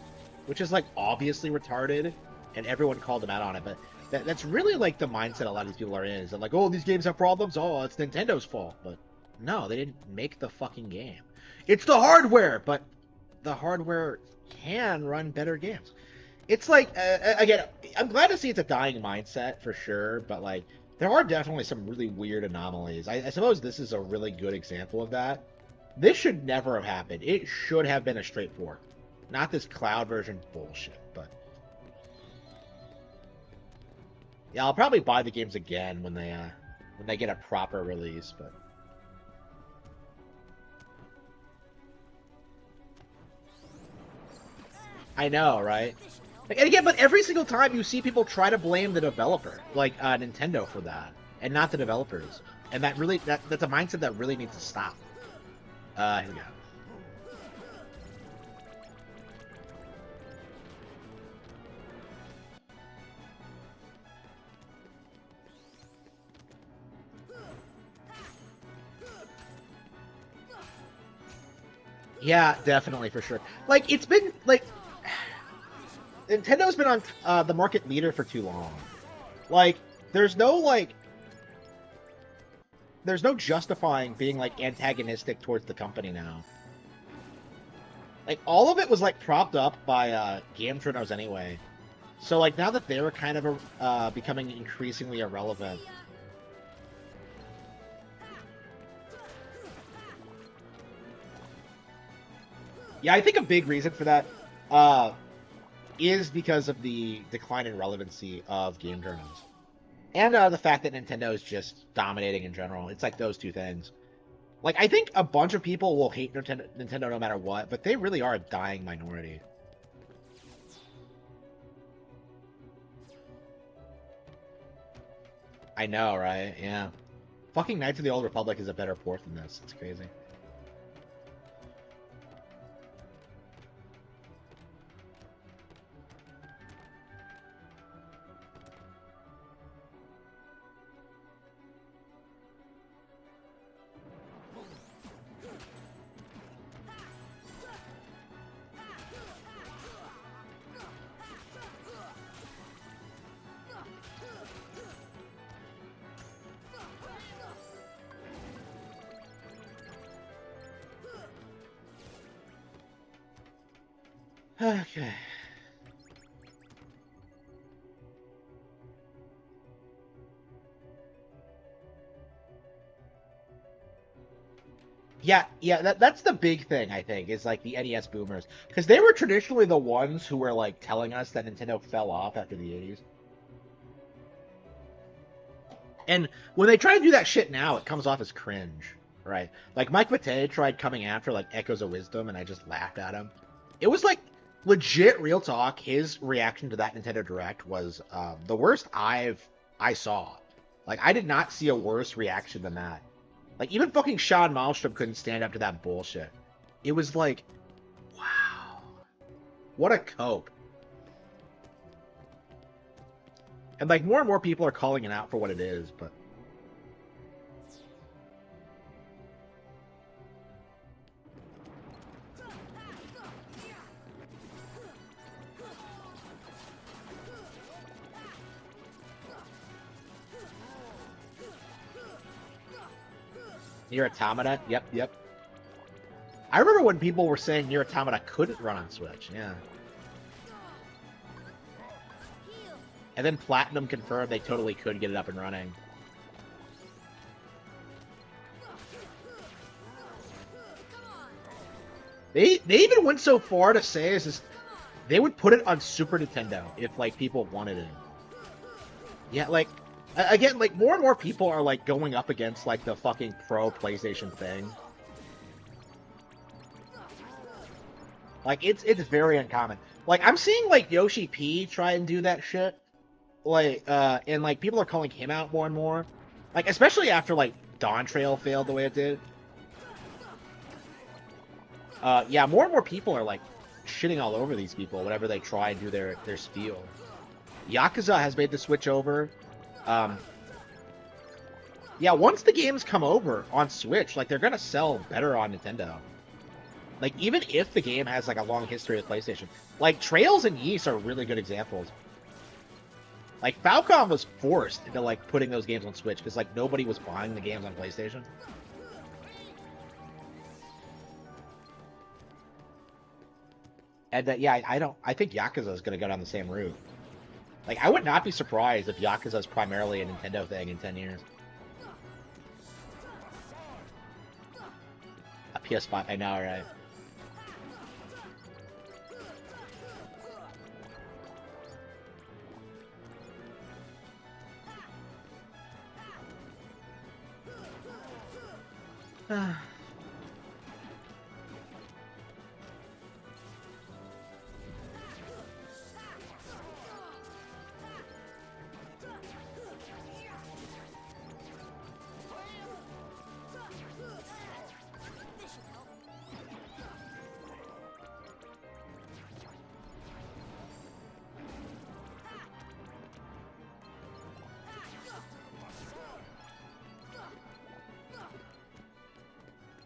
which is, like, obviously retarded, and everyone called him out on it, but that's really, like, the mindset a lot of these people are in, is that, like, oh, these games have problems, oh, it's Nintendo's fault, but no, they didn't make the fucking game. It's the hardware, but the hardware can run better games. It's like again, I'm glad to see it's a dying mindset for sure, but like there are definitely some really weird anomalies. I suppose this is a really good example of that. This should never have happened. It should have been a straight port, not this cloud version bullshit. But yeah, I'll probably buy the games again when they get a proper release. But I know, right? And again, but every single time you see people try to blame the developer, like Nintendo, for that, and not the developers, and that's a mindset that really needs to stop. Here we go. Yeah, definitely for sure. Like it's been like Nintendo's been on the market leader for too long. Like there's no justifying being like antagonistic towards the company now. Like all of it was like propped up by game journals anyway. So like now that they're kind of becoming increasingly irrelevant. Yeah, I think a big reason for that is because of the decline in relevancy of game journals. And the fact that Nintendo is just dominating in general. It's like those two things. Like, I think a bunch of people will hate Nintendo no matter what, but they really are a dying minority. I know, right? Yeah. Fucking Knights of the Old Republic is a better port than this. It's crazy. Okay. Yeah, that's the big thing, I think, is like the NES boomers. Because they were traditionally the ones who were like telling us that Nintendo fell off after the 80s. And when they try to do that shit now, it comes off as cringe, right? Like Mike Matei tried coming after like Echoes of Wisdom, and I just laughed at him. It was like legit real talk. His reaction to that Nintendo Direct was the worst I saw. Like I did not see a worse reaction than that. Like even fucking Sean Malmstrom couldn't stand up to that bullshit. It was like, wow, what a cope. And like more and more people are calling it out for what it is, but Nier Automata, yep. I remember when people were saying Nier Automata couldn't run on Switch, yeah. And then Platinum confirmed they totally could get it up and running. They even went so far to say is they would put it on Super Nintendo if like people wanted it. Yeah, like again, like more and more people are like going up against like the fucking pro PlayStation thing. Like it's very uncommon. Like I'm seeing like Yoshi P try and do that shit. Like and like people are calling him out more and more. Like especially after like Dawn Trail failed the way it did. Yeah, more and more people are like shitting all over these people whenever they try and do their spiel. Yakuza has made the switch over. Yeah, once the games come over on Switch, like they're gonna sell better on Nintendo. Like even if the game has like a long history with PlayStation, like Trails and Ys are really good examples. Like Falcom was forced into like putting those games on Switch because like nobody was buying the games on PlayStation. And yeah, I think Yakuza is gonna go down the same route. Like I would not be surprised if Yakuza is primarily a Nintendo thing in 10 years. A PS5, I know, right?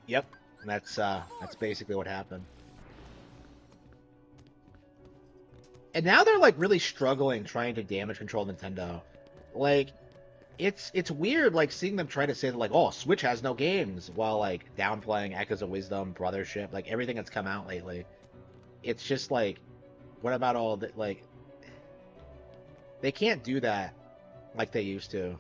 Yep, that's basically what happened. And now they're like really struggling trying to damage control Nintendo. Like it's weird like seeing them try to say that like, oh, Switch has no games while like downplaying Echoes of Wisdom, Brothership, like everything that's come out lately. It's just like, what about all that? Like they can't do that like they used to.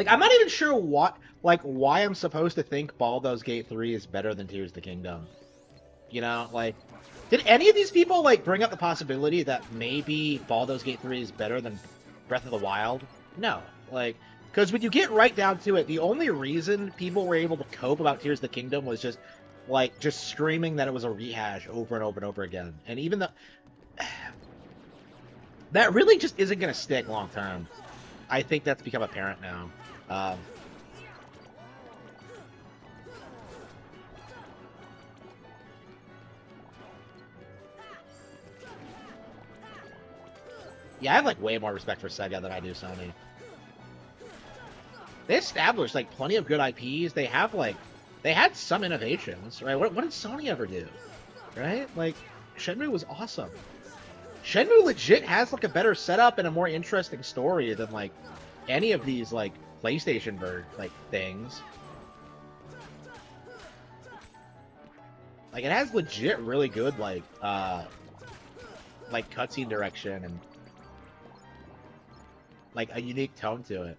Like, I'm not even sure why I'm supposed to think Baldur's Gate 3 is better than Tears of the Kingdom. You know, like, did any of these people, like, bring up the possibility that maybe Baldur's Gate 3 is better than Breath of the Wild? No. Like, because when you get right down to it, the only reason people were able to cope about Tears of the Kingdom was just, like, just screaming that it was a rehash over and over and over again. And even though... that really just isn't going to stick long term. I think that's become apparent now. Yeah, I have, like, way more respect for Sega than I do Sony. They established, like, plenty of good IPs. They have, like... They had some innovations, right? What did Sony ever do? Right? Like, Shenmue was awesome. Shenmue legit has, like, a better setup and a more interesting story than, like, any of these, like, PlayStation like, things. Like, it has legit really good, like cutscene direction and like a unique tone to it.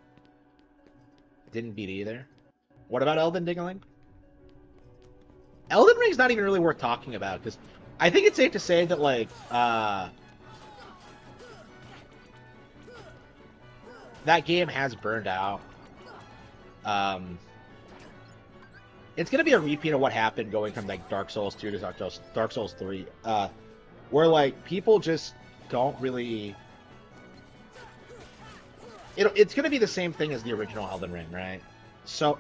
Didn't beat either. What about Elden Ring? Elden Ring's not even really worth talking about because I think it's safe to say that like that game has burned out. It's gonna be a repeat of what happened going from like Dark Souls 2 to Dark Souls 3, where like people just don't really. It's gonna be the same thing as the original Elden Ring, right? So.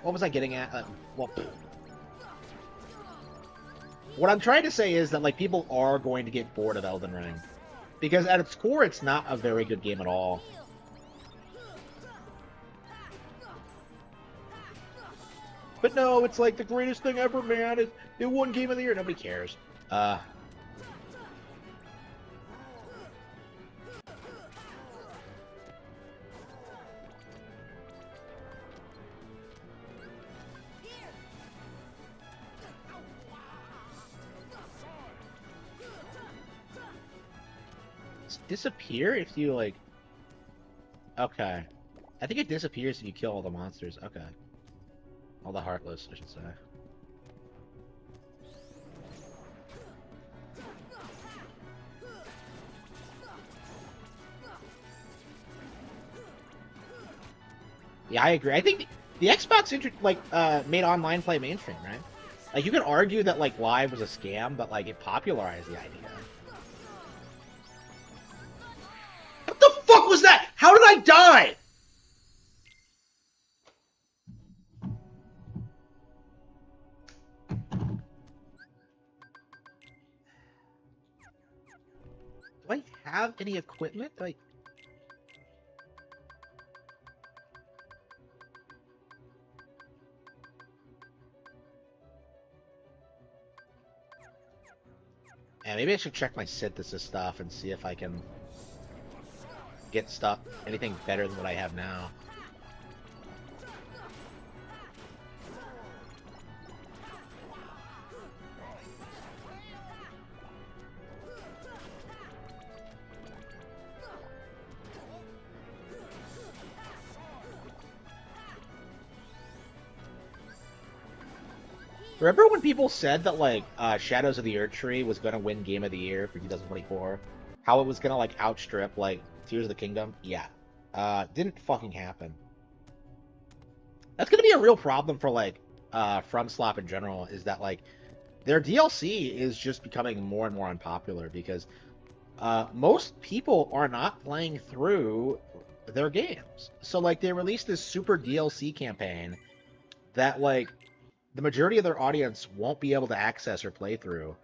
What was I getting at? Well. What I'm trying to say is that like people are going to get bored of Elden Ring. Because at its core, it's not a very good game at all. But no, it's like the greatest thing ever, man. It won Game of the Year. Nobody cares. Disappear if you like. Okay, I think it disappears if you kill all the monsters. Okay, all the heartless, I should say. Yeah, I agree. I think the Xbox made online play mainstream, right? Like you could argue that like Live was a scam, but like it popularized the idea. What the fuck was that? How did I die? Do I have any equipment? Yeah, maybe I should check my synthesis stuff and see if I can get anything better than what I have now. Remember when people said that like Shadows of the Erdtree was gonna win Game of the Year for 2024? How it was gonna like outstrip like Tears of the Kingdom? Yeah. Didn't fucking happen. That's gonna be a real problem for like FromSlop in general, is that like their DLC is just becoming more and more unpopular because most people are not playing through their games. So like they released this super DLC campaign that like the majority of their audience won't be able to access or play through.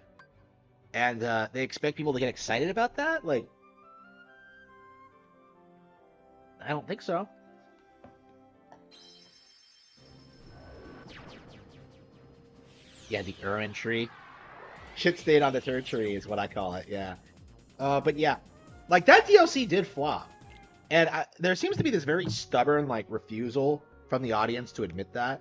And they expect people to get excited about that? Like, I don't think so. Yeah, the Urban tree. Shit stayed on the third tree is what I call it, yeah. But yeah, like that DLC did flop. And there seems to be this very stubborn, like, refusal from the audience to admit that.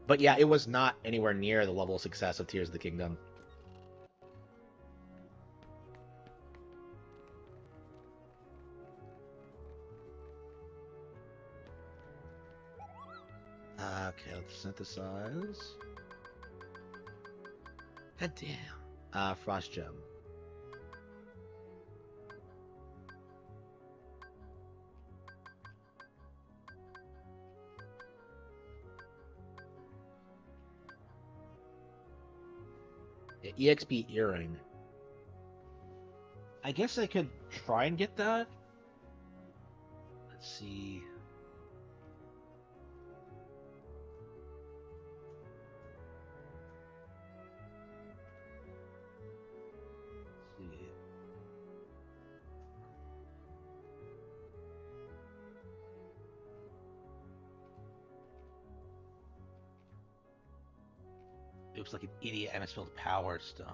But yeah, it was not anywhere near the level of success of Tears of the Kingdom. Okay, let's synthesize. God damn. Frost Gem. Yeah, EXP Earring. I guess I could try and get that. Let's see. It looks like an idiot and it's spelled Power Stone.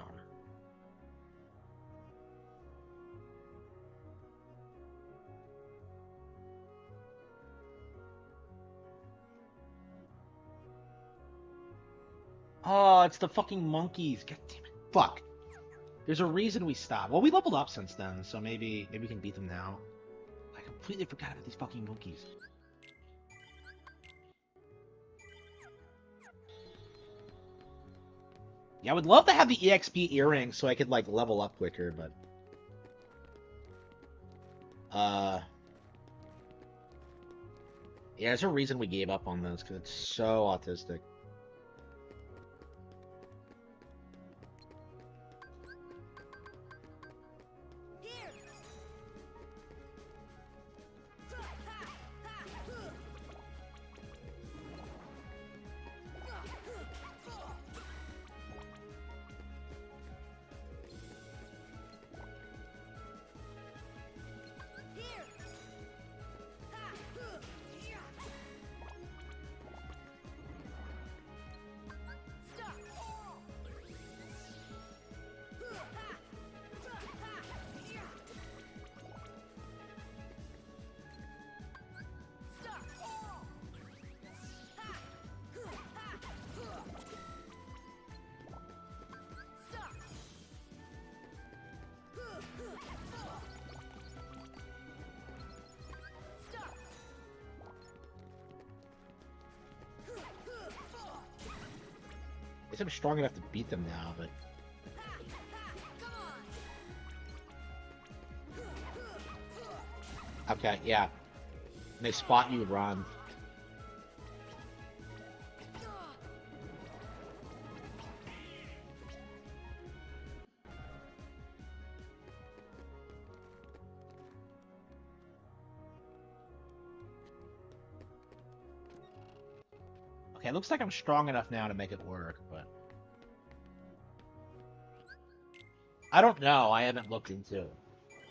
Oh, it's the fucking monkeys. God damn it. Fuck. There's a reason we stopped. Well, we leveled up since then, so maybe we can beat them now. I completely forgot about these fucking monkeys. Yeah, I would love to have the EXP earrings so I could, like, level up quicker, but... Yeah, there's a reason we gave up on this, because it's so autistic. I guess I'm strong enough to beat them now, but... Okay, yeah. When they spot you, run. Okay, it looks like I'm strong enough now to make it work, but... I don't know, I haven't looked into it.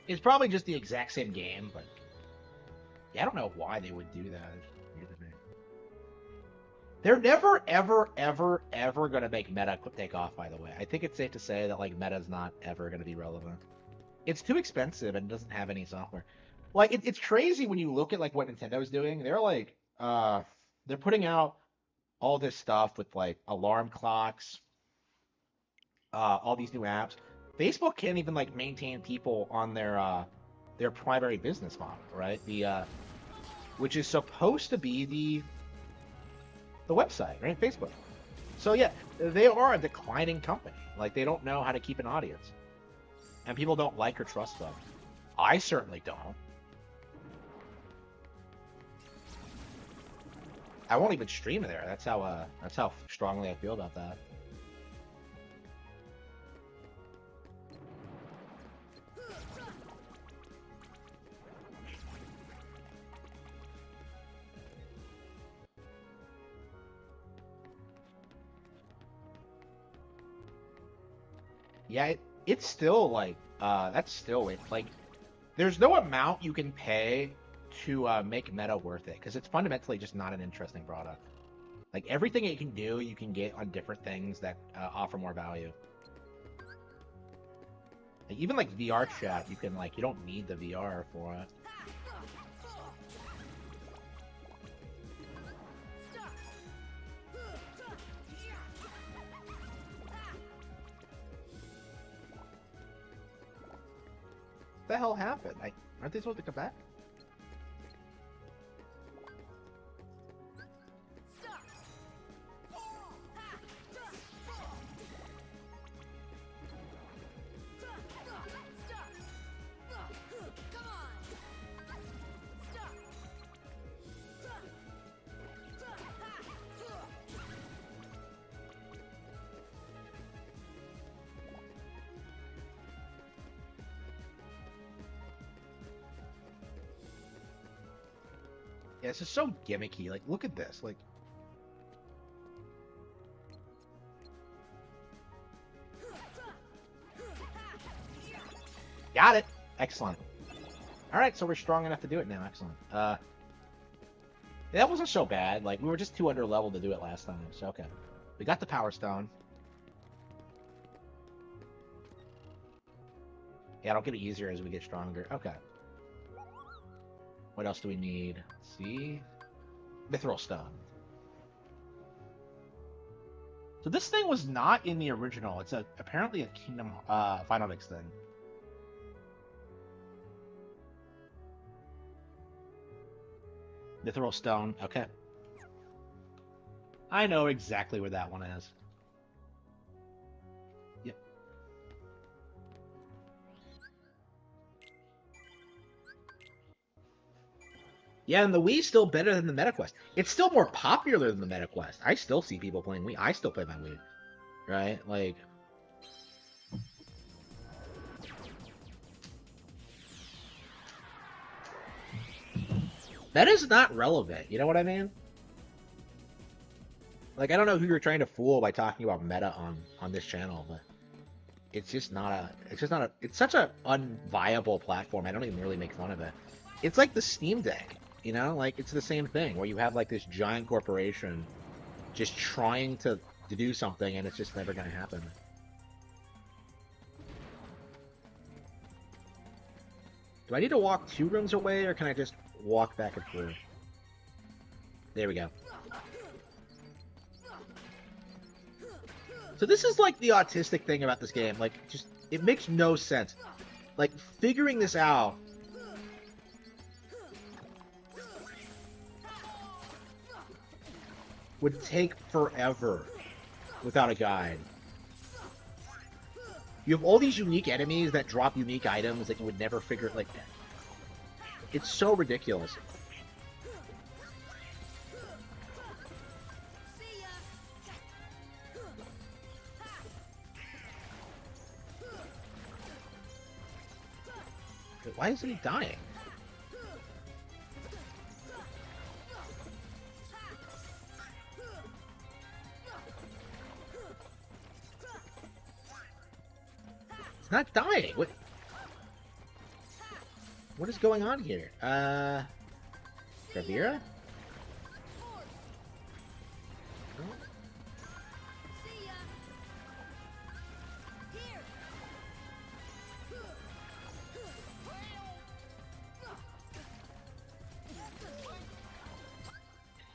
It's probably just the exact same game, but... Yeah, I don't know why they would do that. They're never, ever, ever, ever going to make meta take off, by the way. I think it's safe to say that, like, meta's not ever going to be relevant. It's too expensive and doesn't have any software. Like, it's crazy when you look at, like, what Nintendo's doing. They're, like, they're putting out all this stuff with, like, alarm clocks, all these new apps. Facebook can't even, like, maintain people on their primary business model, right? Which is supposed to be the website, right? Facebook. So yeah, they are a declining company. Like, they don't know how to keep an audience, and people don't like or trust them. I certainly don't. I won't even stream there. That's how strongly I feel about that. Yeah, it's still like that's still it. Like, there's no amount you can pay to make meta worth it, because it's fundamentally just not an interesting product. Like, everything you can do, you can get on different things that offer more value. Like, even like VR chat, you don't need the VR for it. the hell happened? Aren't they supposed to come back? Yeah, this is so gimmicky. Like, look at this. Like, got it. Excellent. All right, so we're strong enough to do it now. Excellent. That wasn't so bad. Like, we were just too under level to do it last time. So okay, we got the Power Stone. Yeah, it'll get easier as we get stronger. Okay. What else do we need? Let's see. Mithril Stone. So this thing was not in the original. It's apparently a Kingdom Final Mix thing. Mithril Stone. Okay. I know exactly where that one is. Yep. Yeah, and the Wii's still better than the MetaQuest. It's still more popular than the MetaQuest. I still see people playing Wii. I still play my Wii. Right? Like... That is not relevant. You know what I mean? Like, I don't know who you're trying to fool by talking about meta on this channel, but it's just not a... It's such a unviable platform. I don't even really make fun of it. It's like the Steam Deck. You know, like, it's the same thing, where you have, like, this giant corporation just trying to do something, and it's just never going to happen. Do I need to walk 2 rooms away, or can I just walk back and forth? There we go. So this is, like, the autistic thing about this game. Like, just, it makes no sense. Like, figuring this out... would take forever without a guide. You have all these unique enemies that drop unique items that you would never figure it like that. It's so ridiculous. Why isn't he dying? Not dying. What is going on here? Gravira?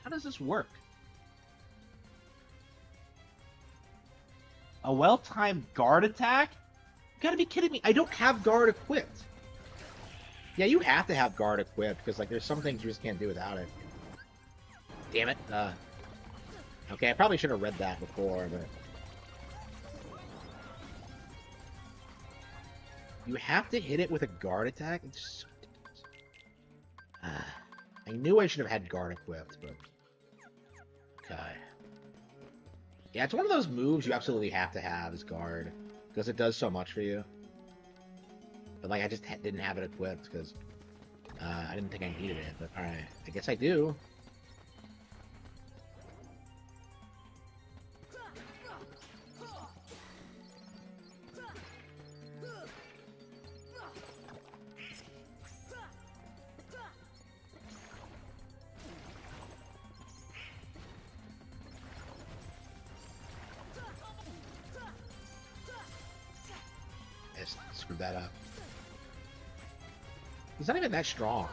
How does this work? A well-timed guard attack? You gotta be kidding me. I don't have guard equipped. Yeah, you have to have guard equipped, because, like, there's some things you just can't do without it. Damn it. Okay, I probably should have read that before, but... You have to hit it with a guard attack? It's so ridiculous. I knew I should have had guard equipped, but... Okay. Yeah, it's one of those moves you absolutely have to have, is guard. Because it does so much for you. But, like, I just didn't have it equipped, because I didn't think I needed it. But, alright, I guess I do. Screwed that up. He's not even that strong.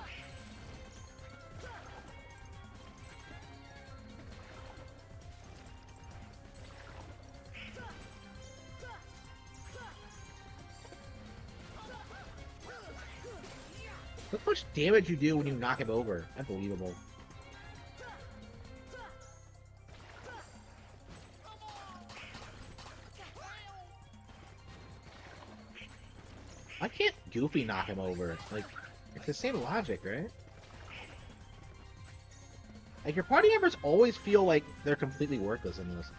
Look how much damage you do when you knock him over. Unbelievable. Why can't Goofy knock him over? Like, it's the same logic, right? Like, your party members always feel like they're completely worthless in this.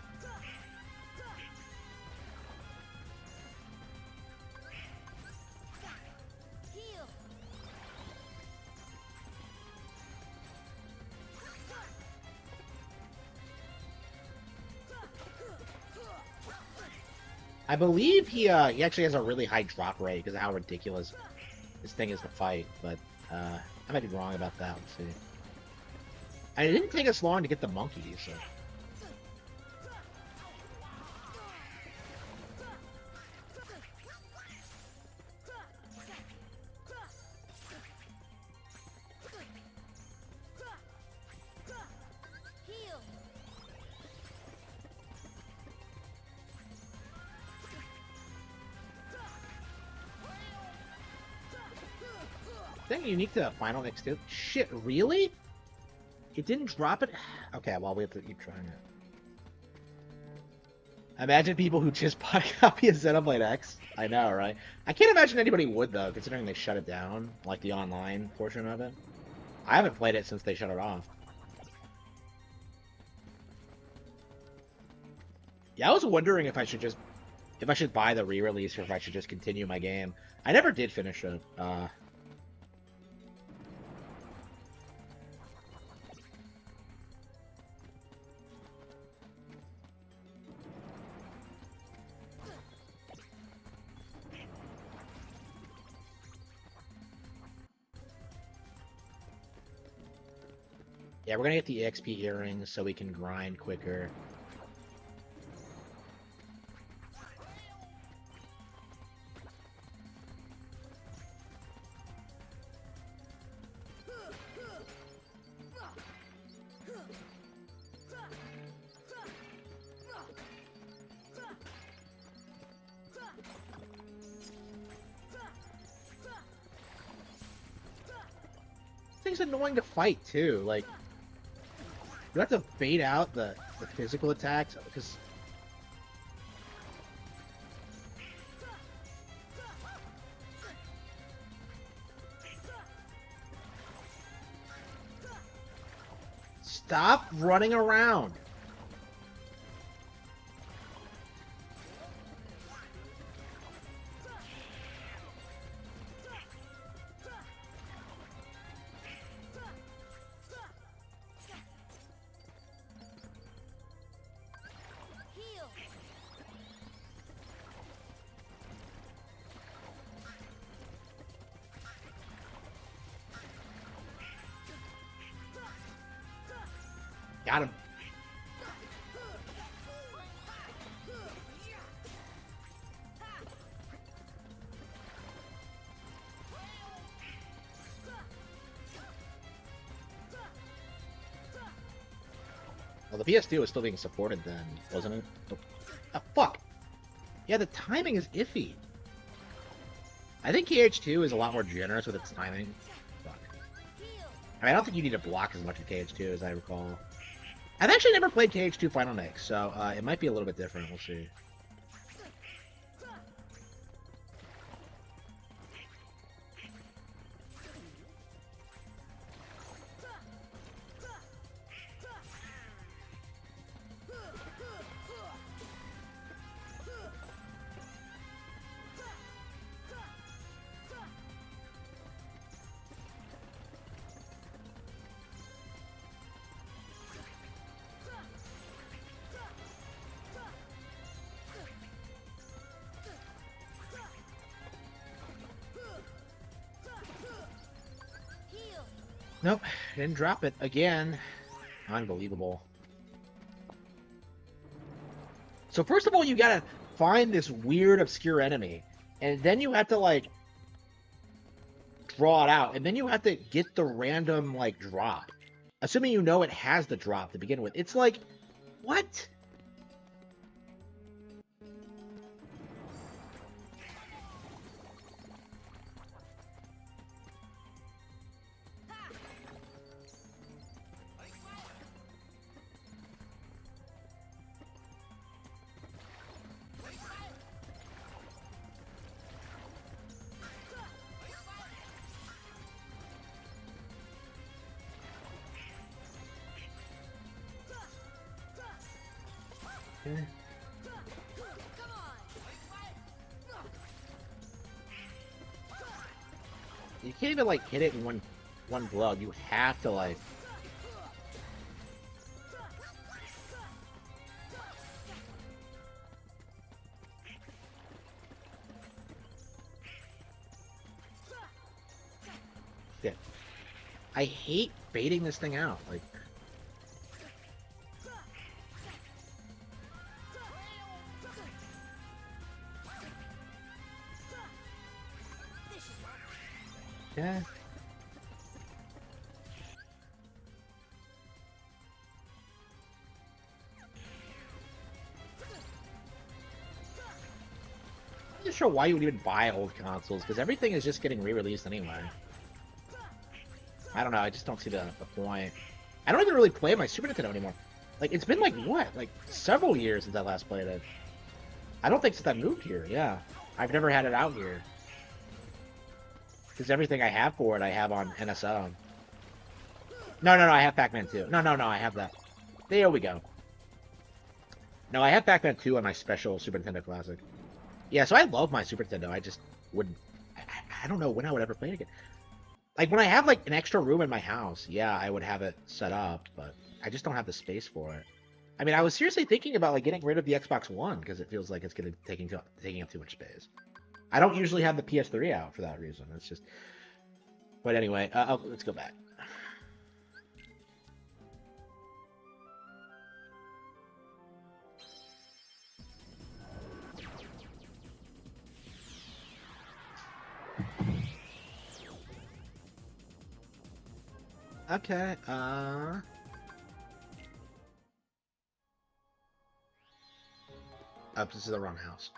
I believe he actually has a really high drop rate because of how ridiculous this thing is to fight, but I might be wrong about that. Let's see. And it didn't take us long to get the monkey, so. Thing unique to Final Mix 2? Shit, really? It didn't drop it? Okay, well, we have to keep trying it. Imagine people who just bought a copy of Xenoblade X. I know, right? I can't imagine anybody would, though, considering they shut it down, like the online portion of it. I haven't played it since they shut it off. Yeah, I was wondering if I should buy the re-release or if I should just continue my game. I never did finish it. Yeah, we're gonna get the EXP earrings so we can grind quicker. This thing's annoying to fight too, like you have to bait out the physical attacks because stop running around. Got him. Well, the PS2 was still being supported then, wasn't it? Oh, fuck! Yeah, the timing is iffy. I think KH2 is a lot more generous with its timing. Fuck. I mean, I don't think you need to block as much with KH2 as I recall. I've actually never played KH2 Final Mix, so it might be a little bit different. We'll see. Nope, didn't drop it again. Unbelievable. So first of all, you gotta find this weird, obscure enemy, and then you have to, like, draw it out, and then you have to get the random, like, drop. Assuming you know it has the drop to begin with. It's like, what? Okay. You can't even like hit it in one blow. You have to like. Shit. I hate baiting this thing out. Like. Yeah. I'm not sure why you would even buy old consoles, because everything is just getting re-released anyway. I don't know, I just don't see the point. I don't even really play my Super Nintendo anymore. Like, it's been like, what? Like, several years since I last played it. I don't think since I moved here, yeah. I've never had it out here. Because everything I have for it, I have on NSO. No, I have Pac-Man 2. No, I have that. There we go. No, I have Pac-Man 2 on my special Super Nintendo Classic. Yeah, so I love my Super Nintendo. I just wouldn't... I don't know when I would ever play it again. Like, when I have, like, an extra room in my house, yeah, I would have it set up, but I just don't have the space for it. I mean, I was seriously thinking about, like, getting rid of the Xbox One, because it feels like it's going to taking up too much space. I don't usually have the PS3 out for that reason. It's just... But anyway, let's go back. Okay, oh, this is the wrong house.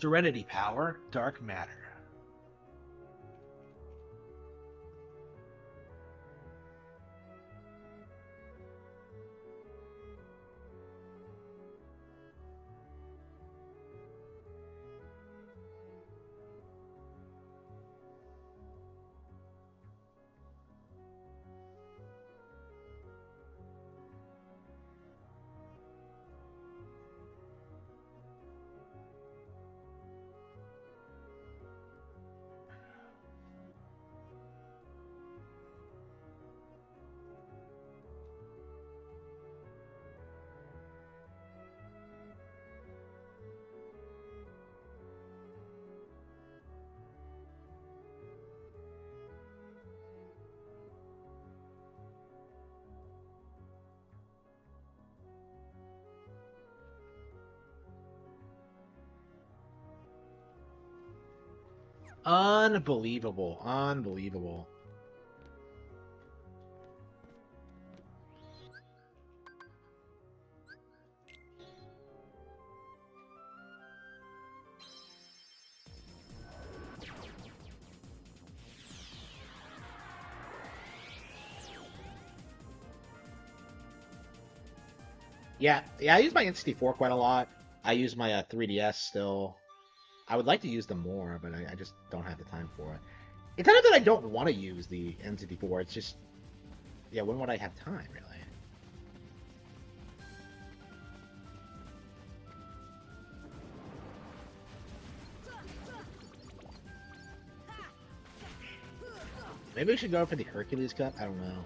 Serenity Power, Dark Matter. Unbelievable. Unbelievable. Yeah, I use my N64 quite a lot. I use my 3DS still. I would like to use them more, but I just don't have the time for it. It's not that I don't want to use the N64. It's just, yeah, when would I have time, really? Maybe we should go for the Hercules Cup. I don't know.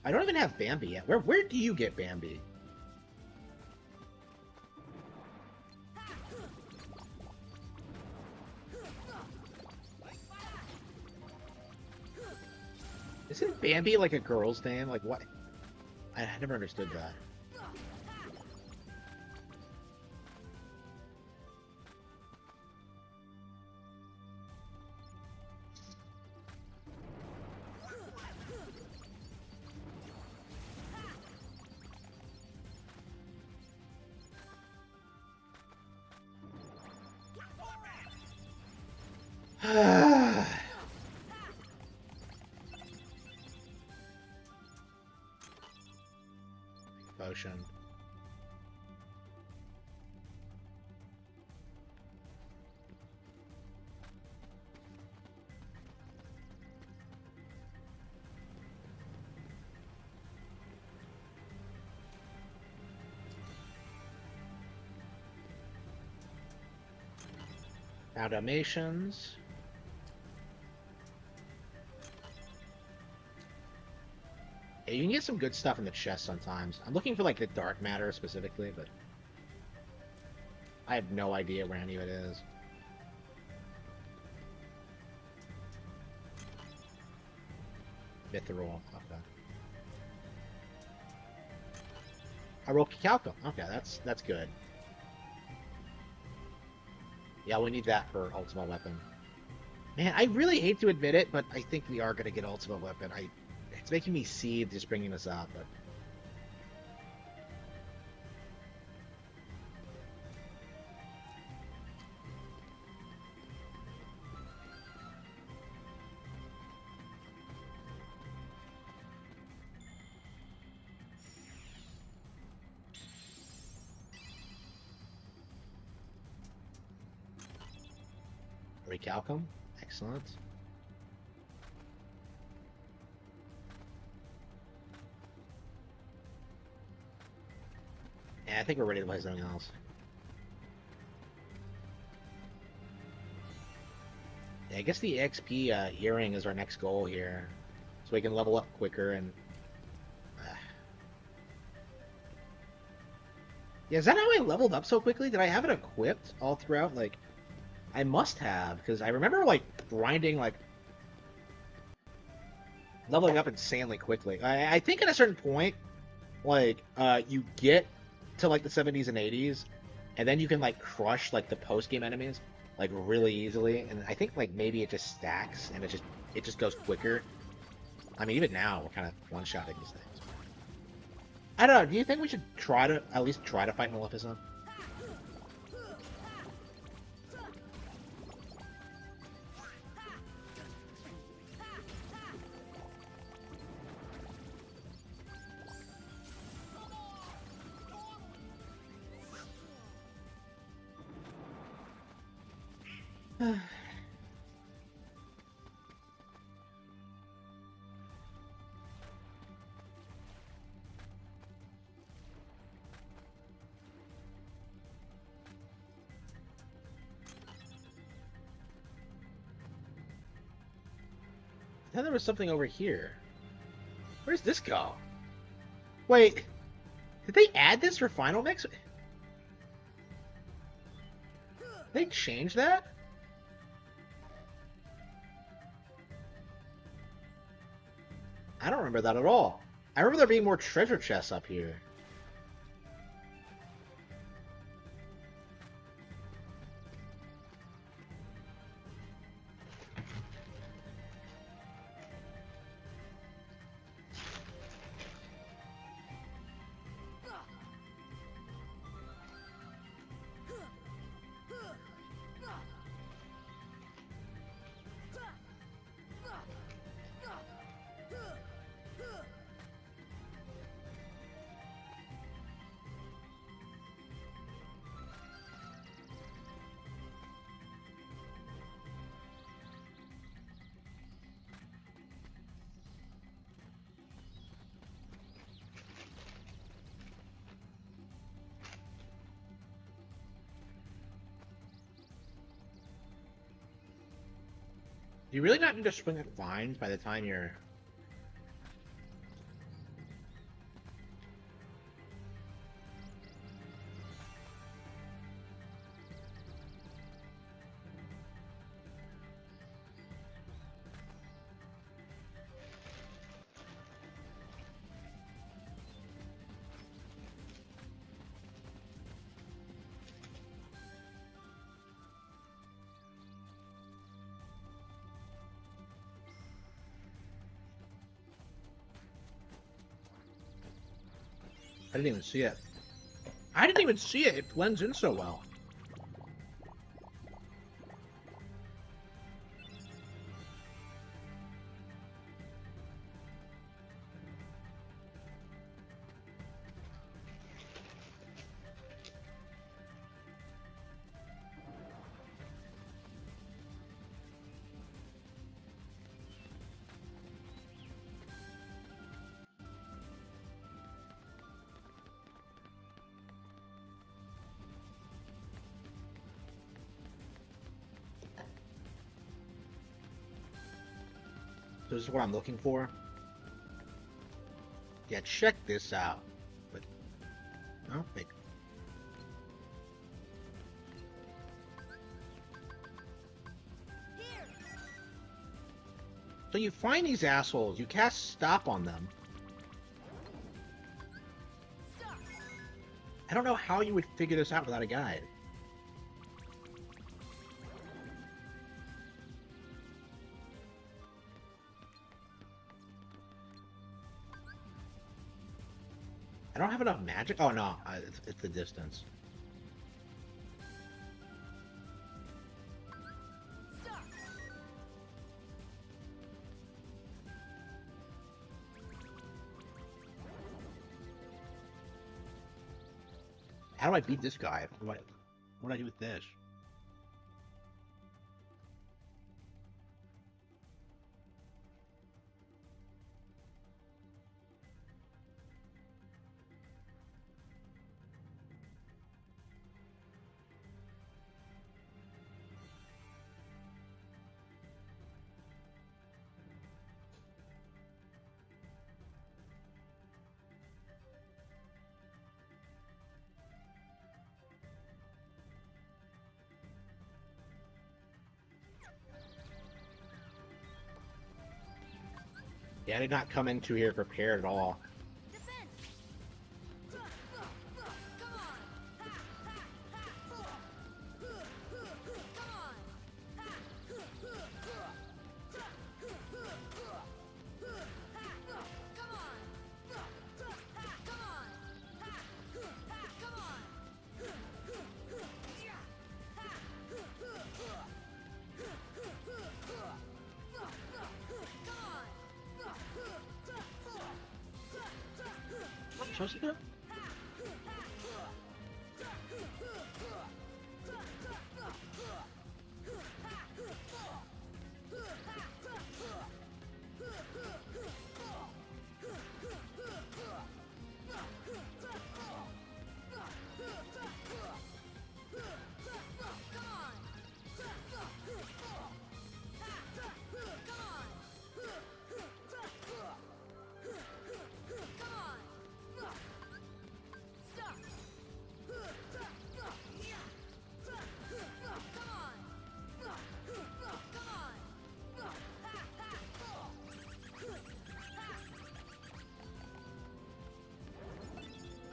I don't even have Bambi yet. Where do you get Bambi? Isn't Bambi like a girl's name? Like what? I never understood that. Potion. Now Dalmatians. Yeah, you can get some good stuff in the chest sometimes. I'm looking for like the dark matter specifically, but I have no idea where any of it is. Mithril. Okay. I rolled Calco. Okay, that's good. Yeah, we need that for Ultimate Weapon. Man, I really hate to admit it, but I think we are gonna get Ultimate Weapon. It's making me seethe just bringing this up, but Recalcum, excellent. Yeah, I think we're ready to play something else. Yeah, I guess the XP earring is our next goal here, so we can level up quicker and. Yeah, is that how I leveled up so quickly? Did I have it equipped all throughout? Like, I must have, because I remember like grinding, like leveling up insanely quickly. I think at a certain point, like you get to like the 70s and 80s, and then you can like crush like the post game enemies like really easily. And I think like maybe it just stacks and it just goes quicker. I mean, even now we're kind of one shotting these things. I don't know. Do you think we should try to at least try to fight Maleficent? I thought there was something over here. Where's this go? Wait, did they add this for Final Mix? They changed that? I don't remember that at all. I remember there being more treasure chests up here. Do you really not need to swing at vines by the time you're... I didn't even see it. I didn't even see it. It blends in so well. So this is what I'm looking for. Yeah, check this out. But oh, wait. So you find these assholes, you cast stop on them. I don't know how you would figure this out without a guide. I don't have enough magic. Oh no, it's the distance. How do I beat this guy? What do I do with this? Yeah, I did not come into here prepared at all. Supposed to do?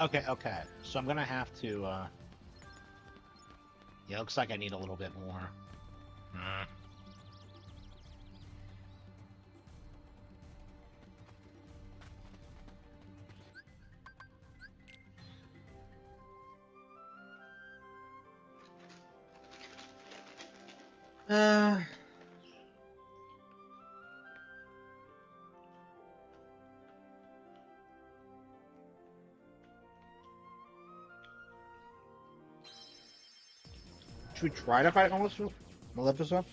Okay, okay. So I'm gonna have to, yeah, looks like I need a little bit more. Uh... Should we try to fight Maleficent?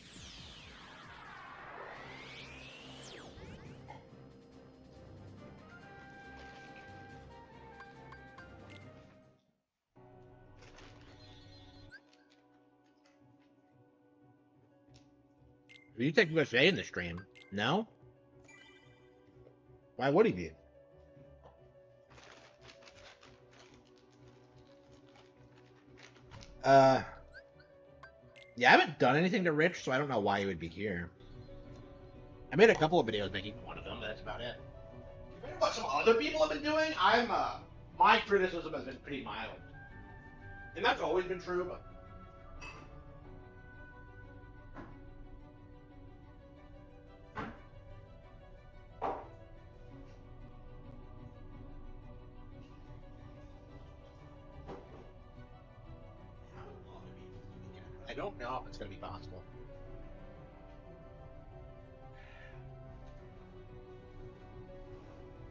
You take USA in the stream? No? Why would he be? Yeah, I haven't done anything to Rich, so I don't know why he would be here. I made a couple of videos making fun of him, but that's about it. Compared to what some other people have been doing, my criticism has been pretty mild. And that's always been true, but... I don't know if it's going to be possible.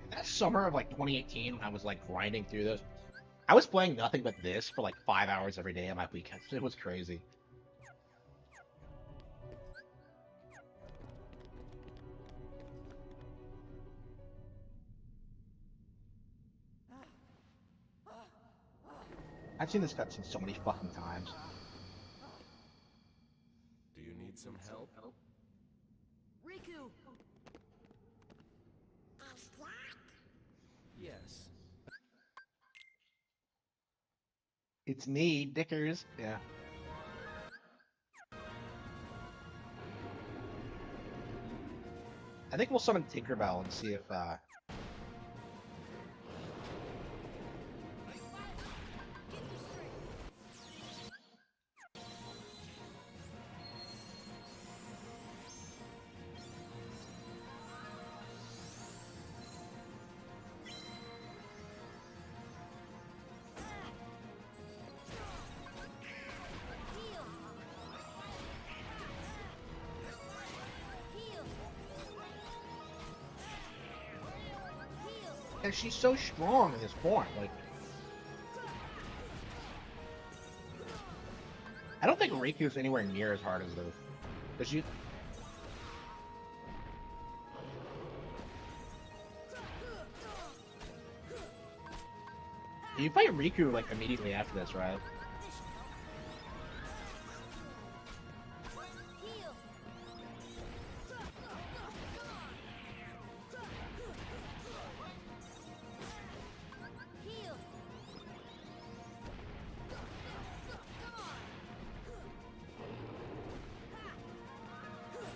In that summer of like 2018, when I was like grinding through this, I was playing nothing but this for like 5 hours every day on my weekends. It was crazy. I've seen this cutscene so many fucking times. Do you need some help? Riku! It's me, Dickers. Yeah. I think we'll summon Tinkerbell and see if and she's so strong in this form. Like, I don't think Riku's anywhere near as hard as those. Does you? You fight Riku like immediately after this, right?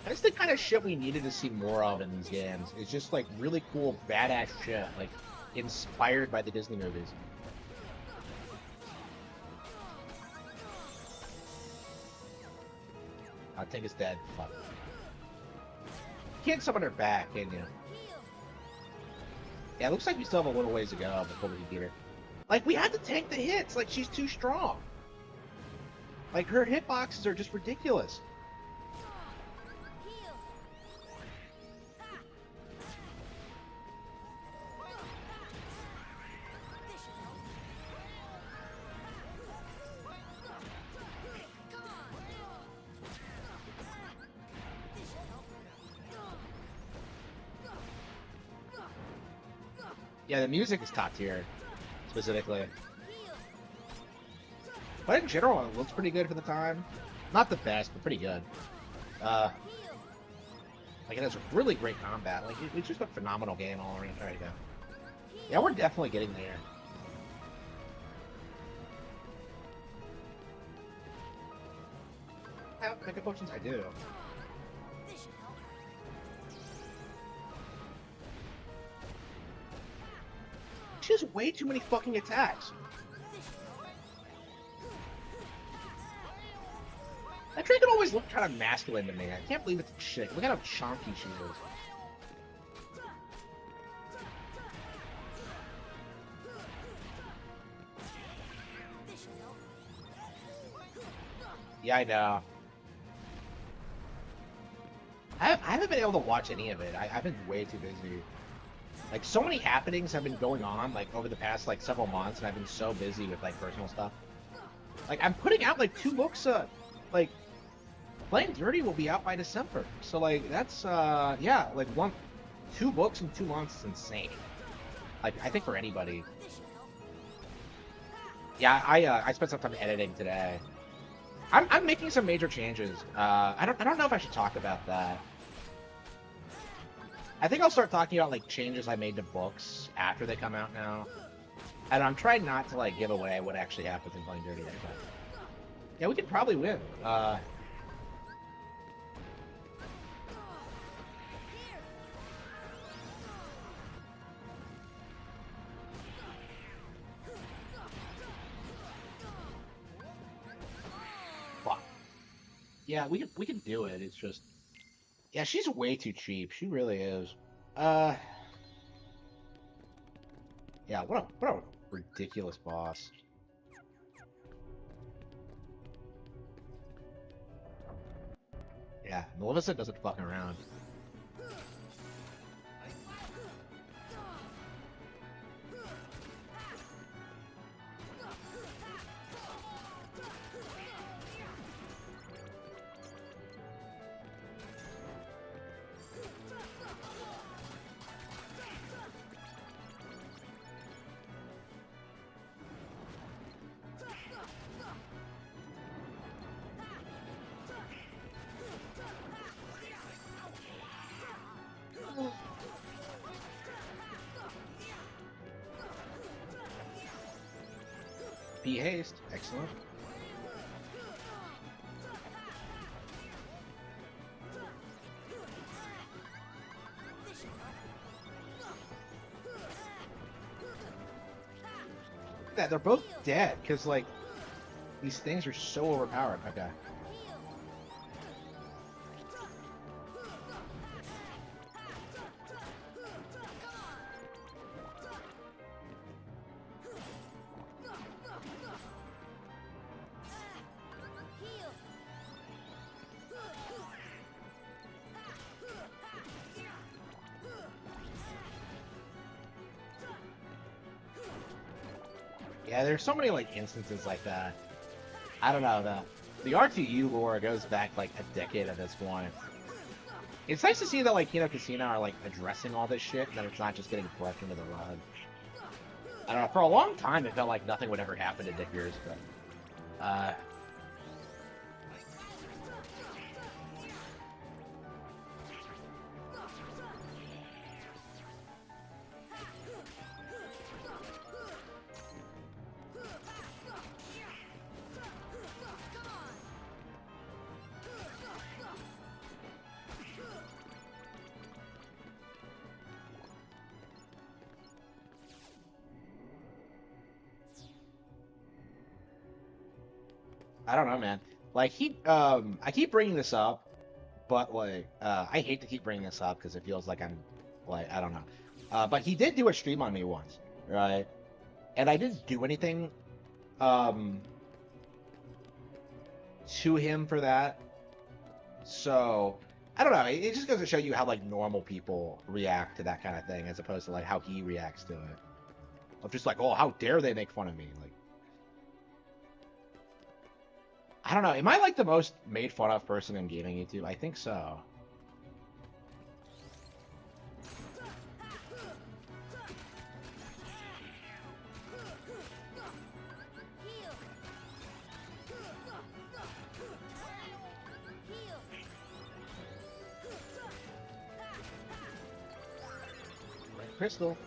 That's the kind of shit we needed to see more of in these games. It's just like really cool, badass shit, like inspired by the Disney movies. I think it's dead. Fuck. You can't summon her back, can you? Yeah, it looks like we still have a little ways to go before we can get her. Like, we have to tank the hits. Like, she's too strong. Like, her hitboxes are just ridiculous. Yeah, the music is top tier, specifically. But in general, it looks pretty good for the time. Not the best, but pretty good. Like, it has really great combat. Like, it's just a phenomenal game all around right now. Yeah, we're definitely getting there. I have Mega Potions? I do. She has way too many fucking attacks. That Dragon always looked kind of masculine to me. I can't believe it's a chick. Look at how chonky she is. Yeah, I know. I haven't been able to watch any of it. I've been way too busy. Like, so many happenings have been going on, like, over the past, like, several months, and I've been so busy with, like, personal stuff. Like, I'm putting out, like, 2 books, like, Playing Dirty will be out by December. So, like, that's, yeah, like, 2 books in 2 months is insane. Like, I think for anybody. Yeah, I spent some time editing today. I'm making some major changes. I don't know if I should talk about that. I think I'll start talking about, like, changes I made to books after they come out now. And I'm trying not to, like, give away what actually happens in Playing Dirty. But yeah, we could probably win. Fuck. Yeah, we can do it. It's just, yeah, she's way too cheap. She really is. Yeah, what a ridiculous boss. Yeah, Maleficent doesn't fuck around. FP haste. Excellent. That they're both dead because like these things are so overpowered. Okay. Yeah, there's so many like instances like that. I don't know, the RTU lore goes back like a decade at this point. It's nice to see that like Kino Casino are like addressing all this shit and that it's not just getting brushed under the rug. I don't know, for a long time it felt like nothing would ever happen to Dickers, but I don't know, man. Like I keep bringing this up, but like I hate to keep bringing this up because it feels like I'm like I don't know. But he did do a stream on me once, right? And I didn't do anything um to him for that. So I don't know. It just goes to show you how like normal people react to that kind of thing, as opposed to like how he reacts to it. Of just like, oh, how dare they make fun of me? Like, I don't know. Am I like the most made fun of person in gaming YouTube? I think so. Red crystal.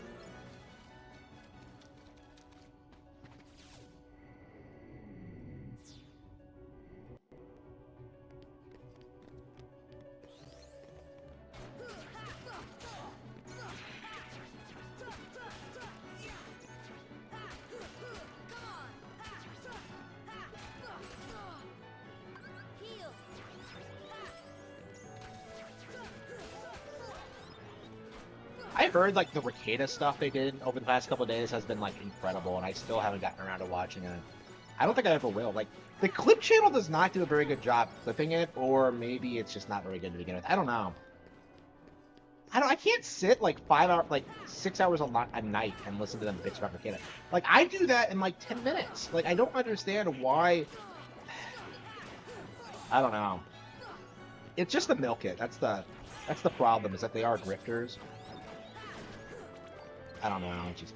I've heard like the Ricada stuff they did over the past couple of days has been like incredible, and I still haven't gotten around to watching it. I don't think I ever will. Like the clip channel does not do a very good job clipping it, or maybe it's just not very good to begin with. I don't know. I can't sit like 5 hours, like 6 hours a night and listen to them bitch about Ricada. Like I do that in like 10 minutes. Like I don't understand why. I don't know. It's just the milk it. That's the problem, is that they are grifters. I don't know. Just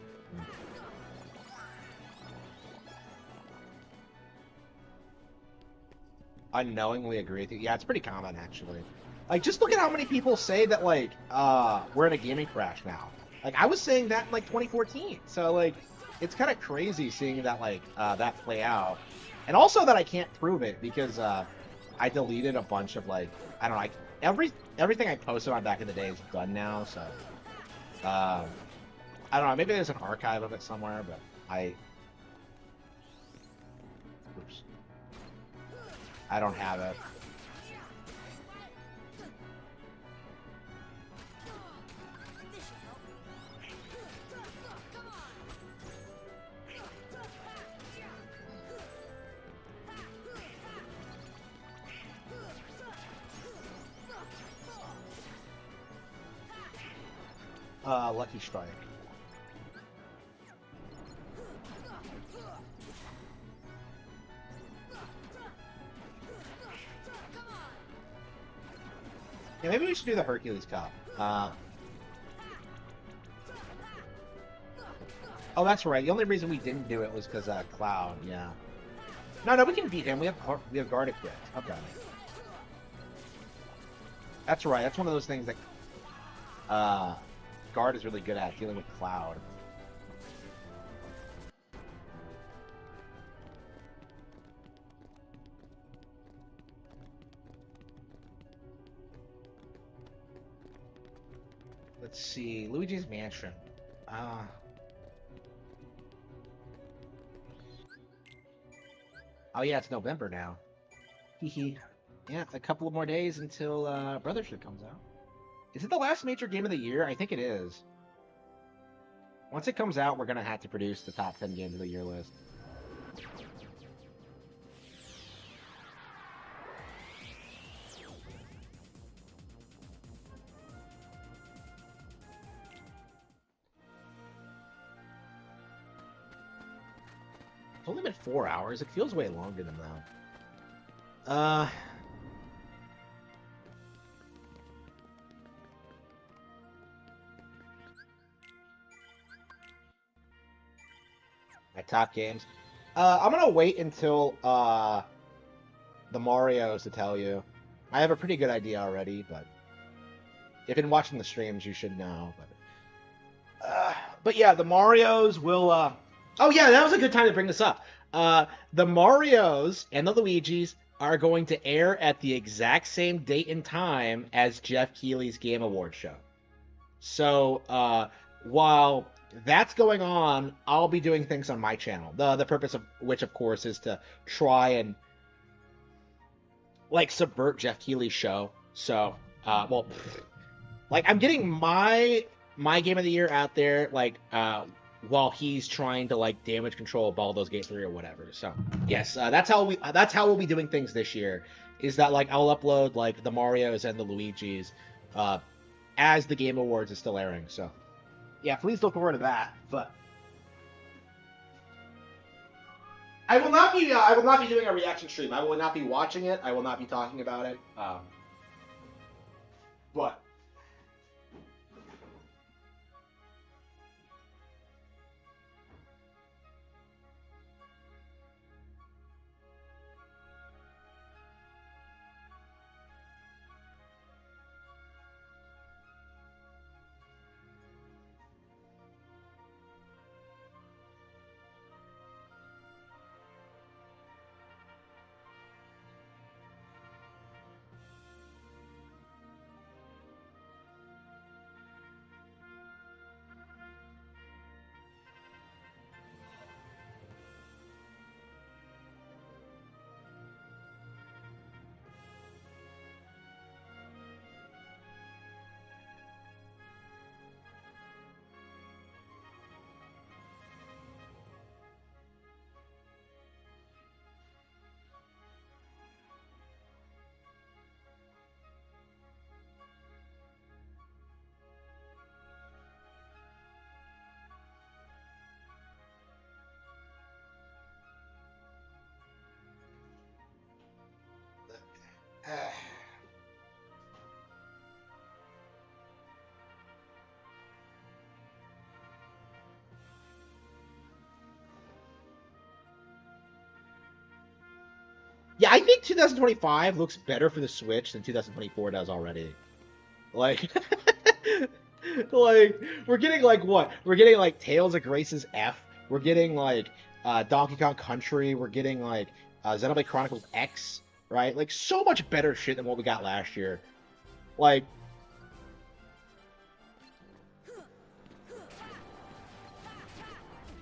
unknowingly agree with you. Yeah, it's pretty common actually. Like, just look at how many people say that like we're in a gaming crash now. Like, I was saying that in like 2014. So like, it's kind of crazy seeing that like that play out, and also that I can't prove it because I deleted a bunch of like I don't know. Like everything I posted on back in the day is done now. So I don't know, maybe there's an archive of it somewhere, but oops. I don't have it. Lucky Strike. Yeah, maybe we should do the Hercules Cup. Oh, that's right. The only reason we didn't do it was because Cloud. Yeah. No, we can beat him. We have guard equipped. Okay. That's right. That's one of those things that guard is really good at, dealing with Cloud. Let's see. Luigi's Mansion. Oh yeah, it's November now. Hee. Yeah, a couple of more days until Brotherhood comes out. Is it the last major game of the year? I think it is. Once it comes out, we're gonna have to produce the top 10 games of the year list. It's only been 4 hours. It feels way longer than that. My top games. I'm gonna wait until the Mario's to tell you. I have a pretty good idea already, but if you've been watching the streams, you should know. But yeah, the Mario's will. Oh yeah, that was a good time to bring this up. The Mario's and the Luigi's are going to air at the exact same date and time as Jeff Keighley's Game Awards show. So while that's going on, I'll be doing things on my channel. The purpose of which, of course, is to try and like subvert Jeff Keighley's show. So, well, like I'm getting my game of the year out there, like while he's trying to like damage control Baldur's Gate 3 or whatever. So yes, that's how we'll be doing things this year. Is that like I'll upload like the Mario's and the Luigi's as the Game Awards is still airing. So yeah, please look forward to that. But I will not be doing a reaction stream. I will not be watching it. I will not be talking about it. But yeah, I think 2025 looks better for the Switch than 2024 does already. Like, like we're getting like what? We're getting like Tales of Grace's F. We're getting like Donkey Kong Country. We're getting like Xenoblade Chronicles X. Right? Like so much better shit than what we got last year. Like.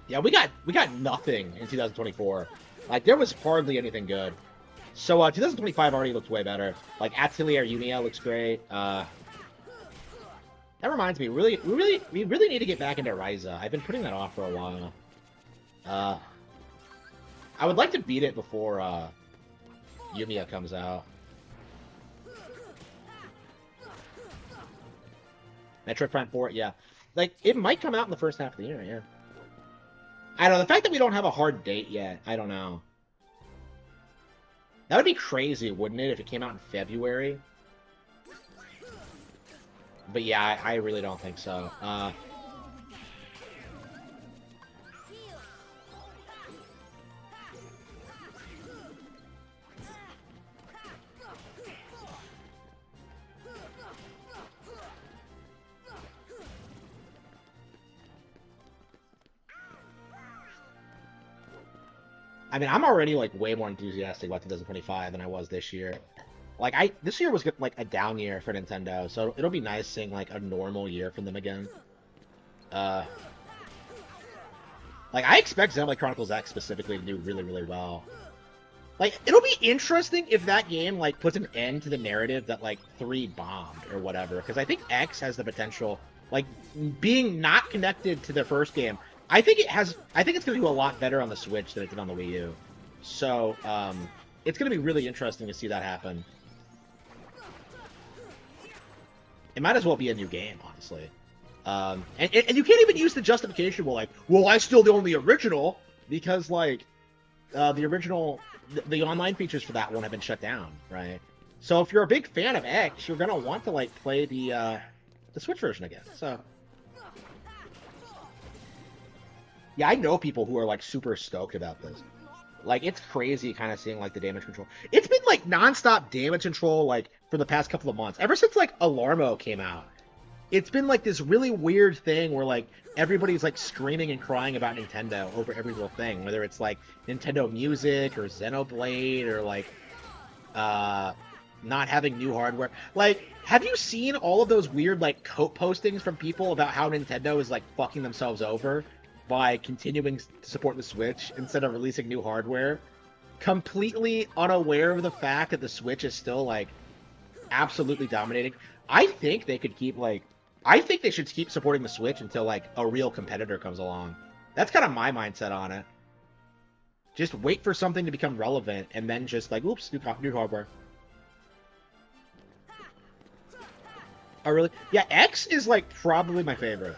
Yeah, we got nothing in 2024. Like there was hardly anything good. So 2025 already looks way better. Like Atelier Unia looks great. That reminds me, we really need to get back into Ryza. I've been putting that off for a while. I would like to beat it before Yumiya comes out. Metroid Prime 4, yeah. Like it might come out in the first half of the year, yeah. I don't know, the fact that we don't have a hard date yet, I don't know. That would be crazy, wouldn't it, if it came out in February? But yeah, I really don't think so. I mean, I'm already like way more enthusiastic about 2025 than I was this year. Like this year was like a down year for Nintendo, so it'll be nice seeing like a normal year from them again. Uh, like I expect Xenoblade Chronicles X specifically to do really, really well. Like it'll be interesting if that game like puts an end to the narrative that like 3 bombed or whatever, because I think X has the potential, like being not connected to the first game. I think it has. I think it's going to do a lot better on the Switch than it did on the Wii U. So it's going to be really interesting to see that happen. It might as well be a new game, honestly. And you can't even use the justification, well, I still own the original, because, like, the original, the online features for that one have been shut down, right? So if you're a big fan of X, you're gonna want to, like, play the Switch version again, so... Yeah, I know people who are, like, super stoked about this. Like, it's crazy kind of seeing, like, the damage control. It's been, like, non-stop damage control, like, for the past couple of months. Ever since, like, Alarmo came out. It's been, like, this really weird thing where, like, everybody's, like, screaming and crying about Nintendo over every little thing. Whether it's, like, Nintendo Music or Xenoblade or, like, not having new hardware. Like, have you seen all of those weird, like, coat postings from people about how Nintendo is, like, fucking themselves over by continuing to support the Switch instead of releasing new hardware, completely unaware of the fact that the Switch is still, like, absolutely dominating? I think they could keep, like, I think they should keep supporting the Switch until, like, a real competitor comes along. That's kind of my mindset on it. Just wait for something to become relevant, and then just, like, oops, new hardware. Oh, really? Yeah, X is, like, probably my favorite.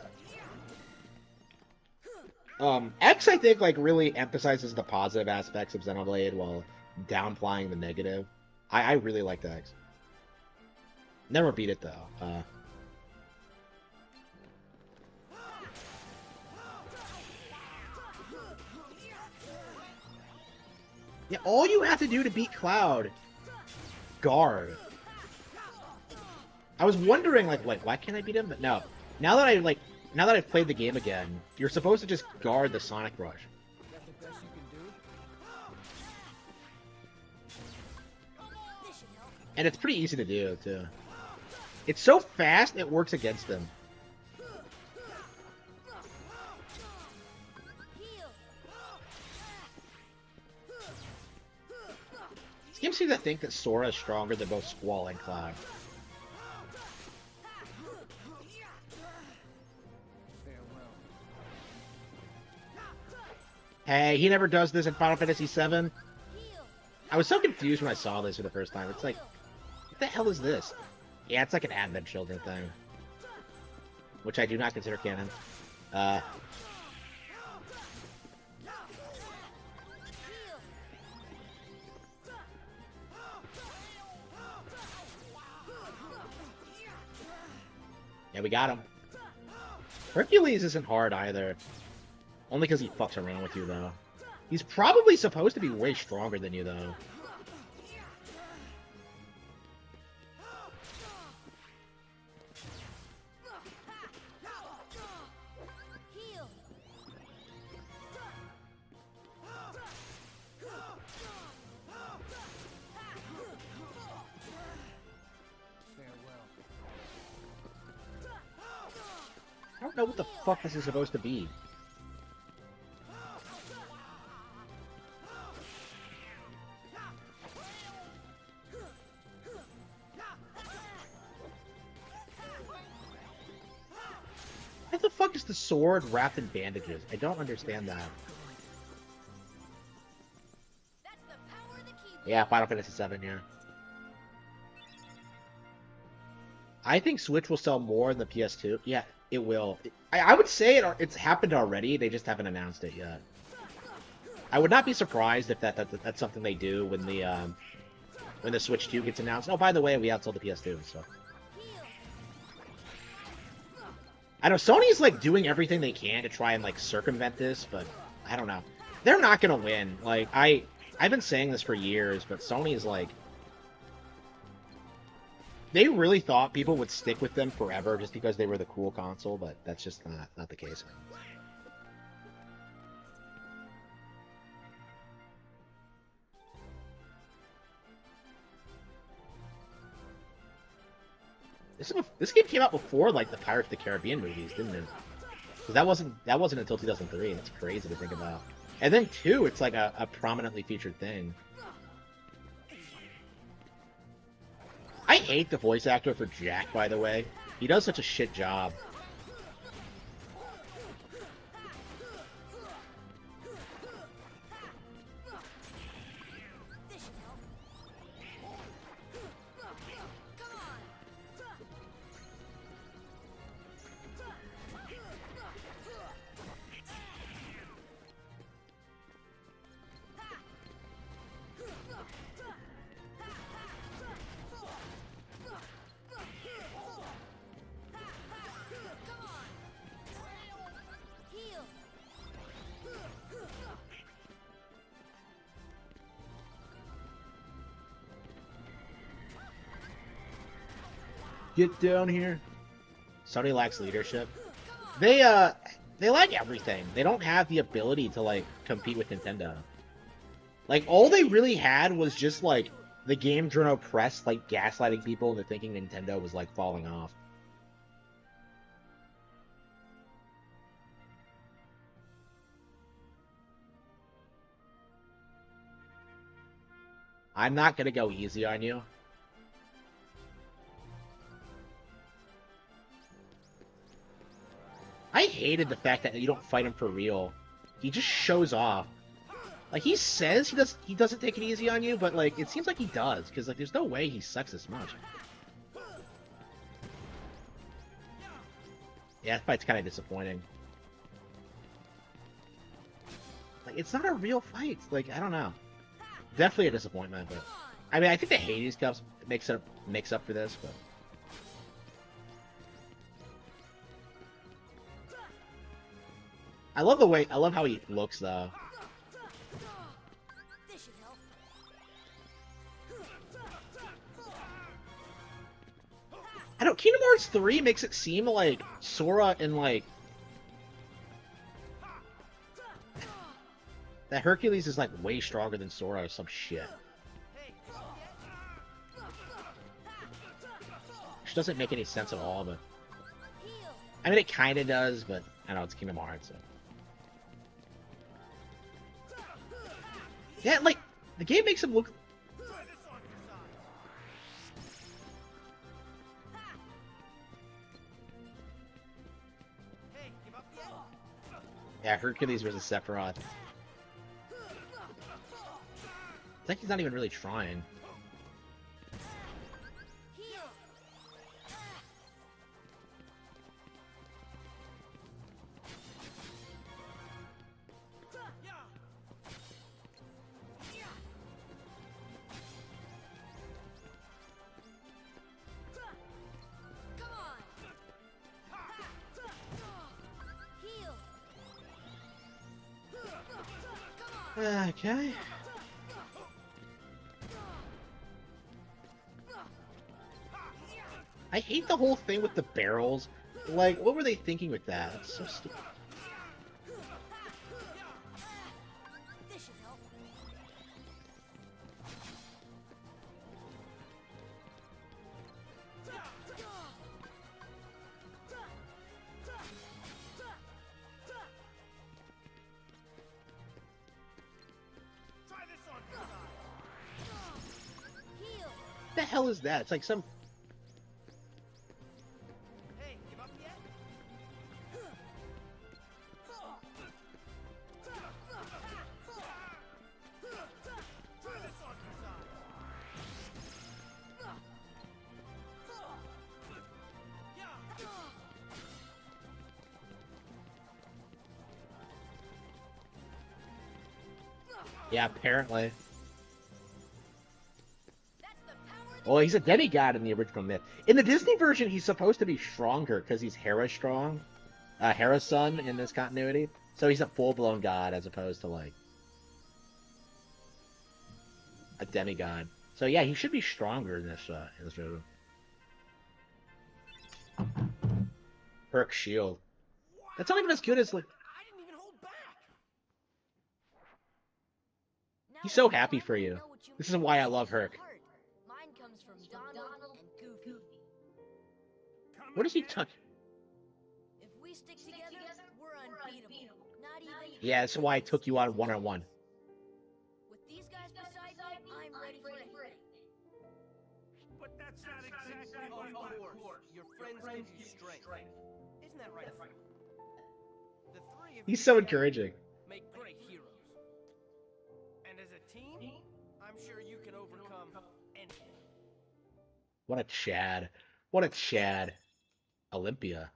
X, I think, like, really emphasizes the positive aspects of Xenoblade while downplaying the negative. I really liked X. Never beat it, though. Yeah, all you have to do to beat Cloud, guard. I was wondering, like, why can't I beat him? But no. Now that I've played the game again, you're supposed to just guard the Sonic Rush. And it's pretty easy to do, too. It's so fast, it works against them. This game seems to think that Sora is stronger than both Squall and Cloud. Hey, he never does this in Final Fantasy VII. I was so confused when I saw this for the first time. It's like, what the hell is this? Yeah, it's like an Advent Children thing. Which I do not consider canon. Yeah, we got him. Hercules isn't hard either. Only because he fucks around with you, though. He's probably supposed to be way stronger than you, though. I don't know what the fuck this is supposed to be. Why the fuck is the sword wrapped in bandages? I don't understand that. Yeah, Final Fantasy VII, yeah. I think Switch will sell more than the PS2. Yeah, it will. I would say it's happened already. They just haven't announced it yet. I would not be surprised if that's something they do when the Switch 2 gets announced. Oh, by the way, we outsold the PS2, so. I know Sony's, like, doing everything they can to try and, like, circumvent this, but I don't know. They're not gonna win. Like, I've been saying this for years, but Sony's, like... They really thought people would stick with them forever just because they were the cool console, but that's just not the case. This game came out before like the Pirates of the Caribbean movies, didn't it? 'Cause that wasn't until 2003. That's crazy to think about. And then two, it's like a prominently featured thing. I hate the voice actor for Jack, by the way. He does such a shit job. Get down here. Sony lacks leadership. They lack everything. They don't have the ability to like compete with Nintendo. Like all they really had was just like the game journal press like gaslighting people into thinking Nintendo was like falling off. I'm not gonna go easy on you. I hated the fact that you don't fight him for real. He just shows off. Like he says he doesn't take it easy on you, but like it seems like he does, because like there's no way he sucks this much. Yeah, that fight's kind of disappointing. Like it's not a real fight. Like I don't know. Definitely a disappointment, but I mean I think the Hades Cups makes up for this, but. I love how he looks though. I don't. Kingdom Hearts 3 makes it seem like Sora and like that Hercules is like way stronger than Sora or some shit. Which doesn't make any sense at all, but I mean it kind of does, but I know it's Kingdom Hearts. So. Yeah, like the game makes him look. Yeah, Hercules versus Sephiroth. It's like he's not even really trying. Okay. I hate the whole thing with the barrels. Like, what were they thinking with that? It's so stupid. What the hell is that? It's like some. Yeah, apparently. Well, he's a demigod in the original myth. In the Disney version, he's supposed to be stronger because he's Hera's Hera's son in this continuity. So he's a full-blown god as opposed to like a demigod. So yeah, he should be stronger in this movie. Herc's shield. That's not even as good as like. I didn't even hold back. He's so happy for you. This is why I love Herc. Mine comes from Donald and Goofy. What does he touch? If we stick together, we're unbeatable. Not even. Yeah, that's why I took you on one-on-one. With these guys beside me, I'm ready for anything. But that's not exactly what Of course, your friends give you strength. Isn't that right, Phil? The three of He's you so together encouraging. make great heroes. And as a team, I'm sure you can overcome anything. What a Chad. What a Chad. Olympia.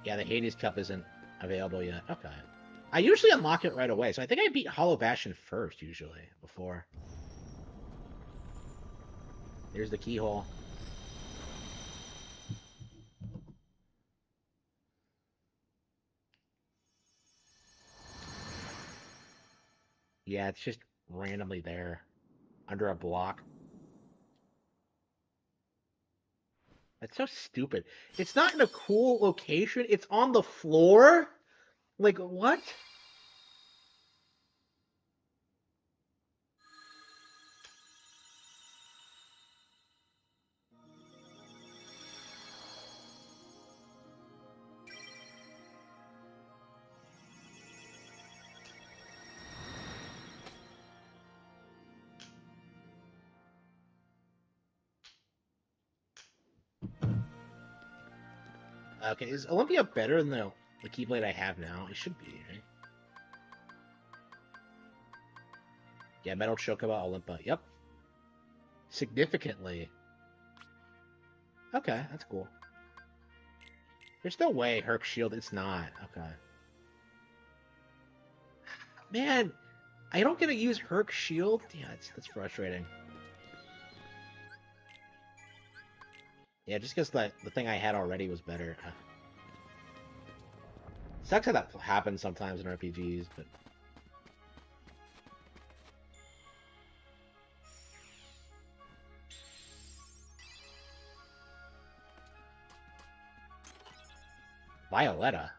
Yeah, the Hades Cup isn't available yet. Okay. I usually unlock it right away, so I think I beat Hollow Bastion first, usually, before. Here's the keyhole. Yeah, it's just randomly there. Under a block. That's so stupid. It's not in a cool location. It's on the floor? Like, what? Okay, is Olympia better than the Keyblade I have now? It should be, right? Yeah, Metal Chocobo Olympia. Yep. Significantly. Okay, that's cool. There's no way Herc Shield, it's not. Okay. Man, I don't get to use Herc Shield? Yeah, that's frustrating. Yeah, just because the thing I had already was better. Sucks how that happens sometimes in RPGs, but... Violetta?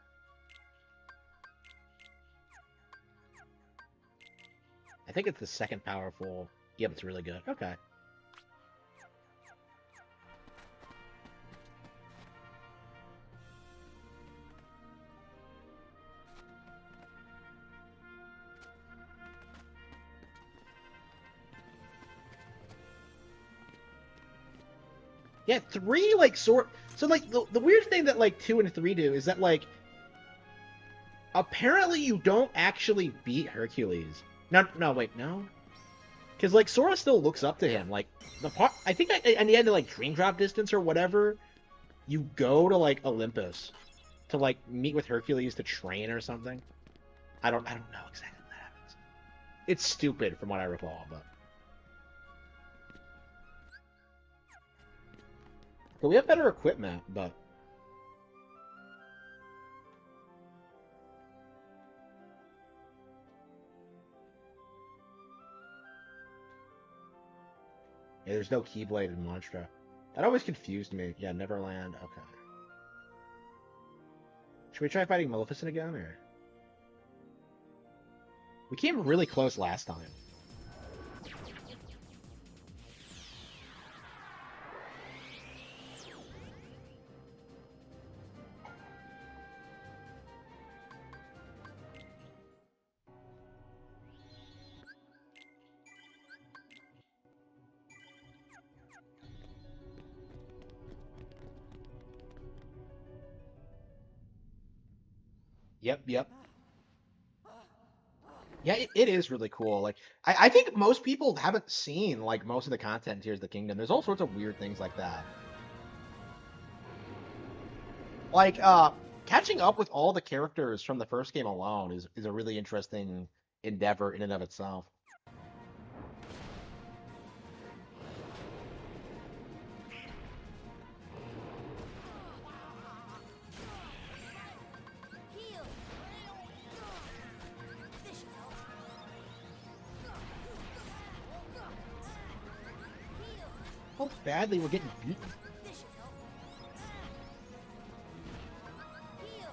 I think it's the second powerful... Yep, it's really good. Okay. Yeah, 3, like, sort... So, like, the weird thing that, like, 2 and 3 do is that, like... Apparently you don't actually beat Hercules. No, wait, no? Because, like, Sora still looks up to him. Like, the part... I think in the end of, like, Dream Drop Distance or whatever, you go to, like, Olympus to, like, meet with Hercules to train or something. I don't know exactly what happens. It's stupid from what I recall, but... we have better equipment, but... Yeah, there's no Keyblade in Monstra. That always confused me. Yeah, Neverland. Okay. Should we try fighting Maleficent again, or...? We came really close last time. Yep. Yeah, it is really cool. Like, I think most people haven't seen, like, most of the content in Tears of the Kingdom. There's all sorts of weird things like that. Like, catching up with all the characters from the first game alone is a really interesting endeavor in and of itself. Heal. This should help. Heal. How badly we're getting beaten. This should help. Heal.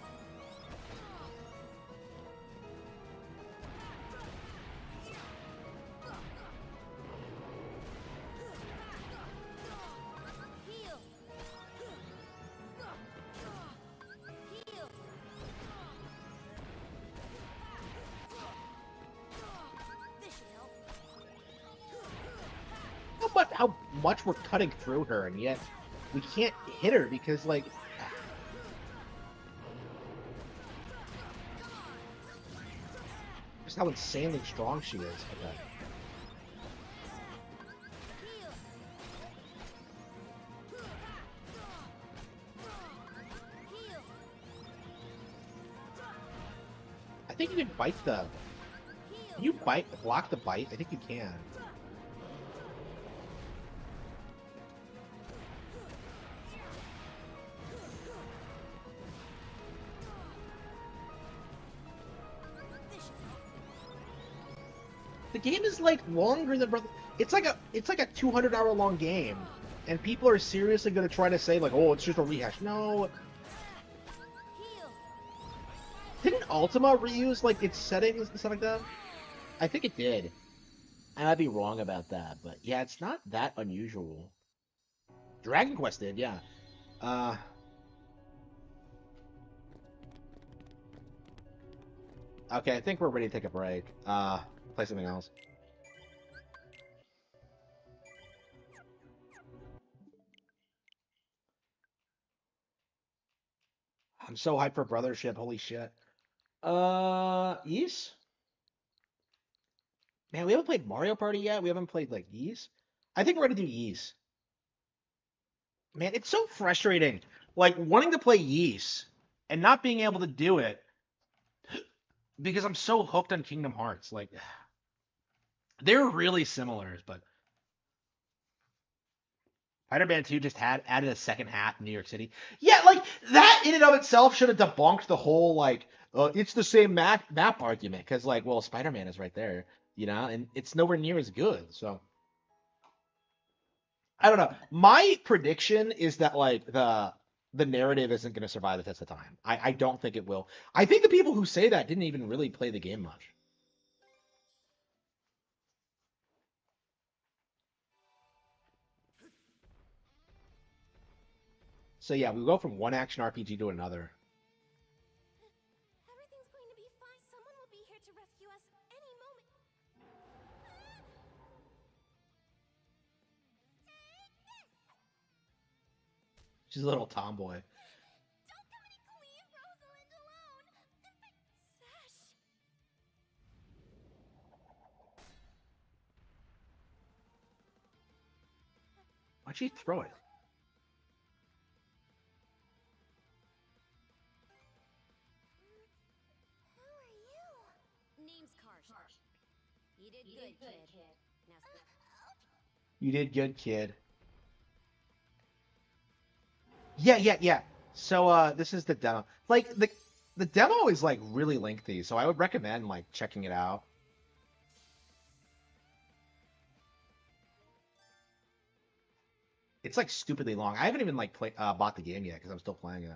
how much we're cutting through her, and yet we can't hit her because, like, just how insanely strong she is. Okay. I think you can bite the. Can you block the bite? I think you can. The game is like longer than Brother. It's like a 200-hour long game, and people are seriously going to try to say like, oh, it's just a rehash. No. Didn't Ultima reuse like its settings and stuff like that? I think it did. I might be wrong about that, but yeah, it's not that unusual. Dragon Quest did, yeah. Uh, okay, I think we're ready to take a break. Play something else. I'm so hyped for Brothership. Holy shit. Ys? Man, we haven't played Mario Party yet. We haven't played like Ys. I think we're gonna do Ys. Man, it's so frustrating. Like wanting to play Ys and not being able to do it because I'm so hooked on Kingdom Hearts. Like they're really similar, but Spider-Man 2 just had added a second half in New York City. Yeah, like that in and of itself should have debunked the whole like it's the same map argument because like well Spider-Man is right there, you know, and it's nowhere near as good. So I don't know. My prediction is that like the narrative isn't going to survive the test of time. I don't think it will. I think the people who say that didn't even really play the game much. So yeah, we go from one action RPG to another. Everything's going to be fine. Someone will be here to rescue us any moment. She's a little tomboy. Don't come and leave Rosalind alone. Sash. Why'd she throw it? Who are you? Name's Karsh. You did good, kid. Now You did good, kid. Yeah. So this is the demo. Like the demo is like really lengthy, so I would recommend like checking it out. It's like stupidly long. I haven't even like bought the game yet because I'm still playing it.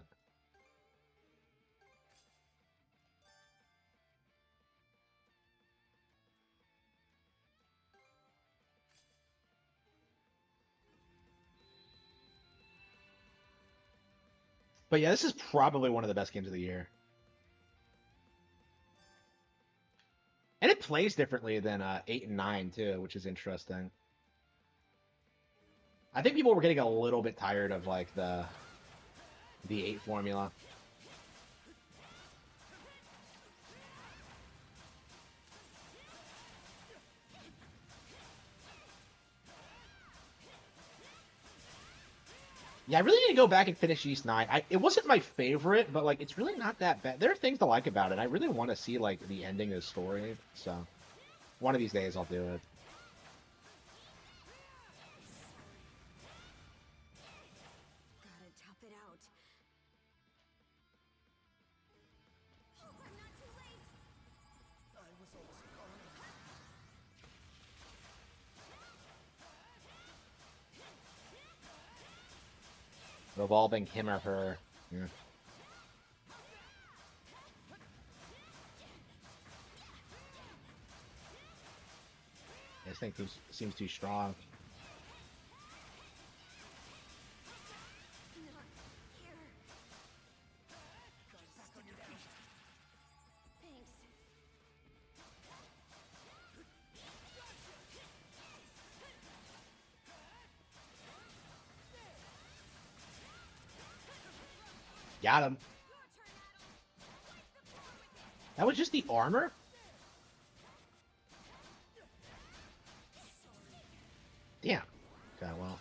But yeah, this is probably one of the best games of the year. And it plays differently than 8 and 9 too, which is interesting. I think people were getting a little bit tired of like the 8 formula. Yeah, I really need to go back and finish East 9. It wasn't my favorite, but like it's really not that bad. There are things to like about it. I really want to see like the ending of the story. So one of these days I'll do it. gotta tough it out. Hope I'm not too late. I was almost gone. Revolving him or her. Yeah. This thing seems too strong. Not here. Thanks. Got him. That was just the armor? Damn. Okay, well.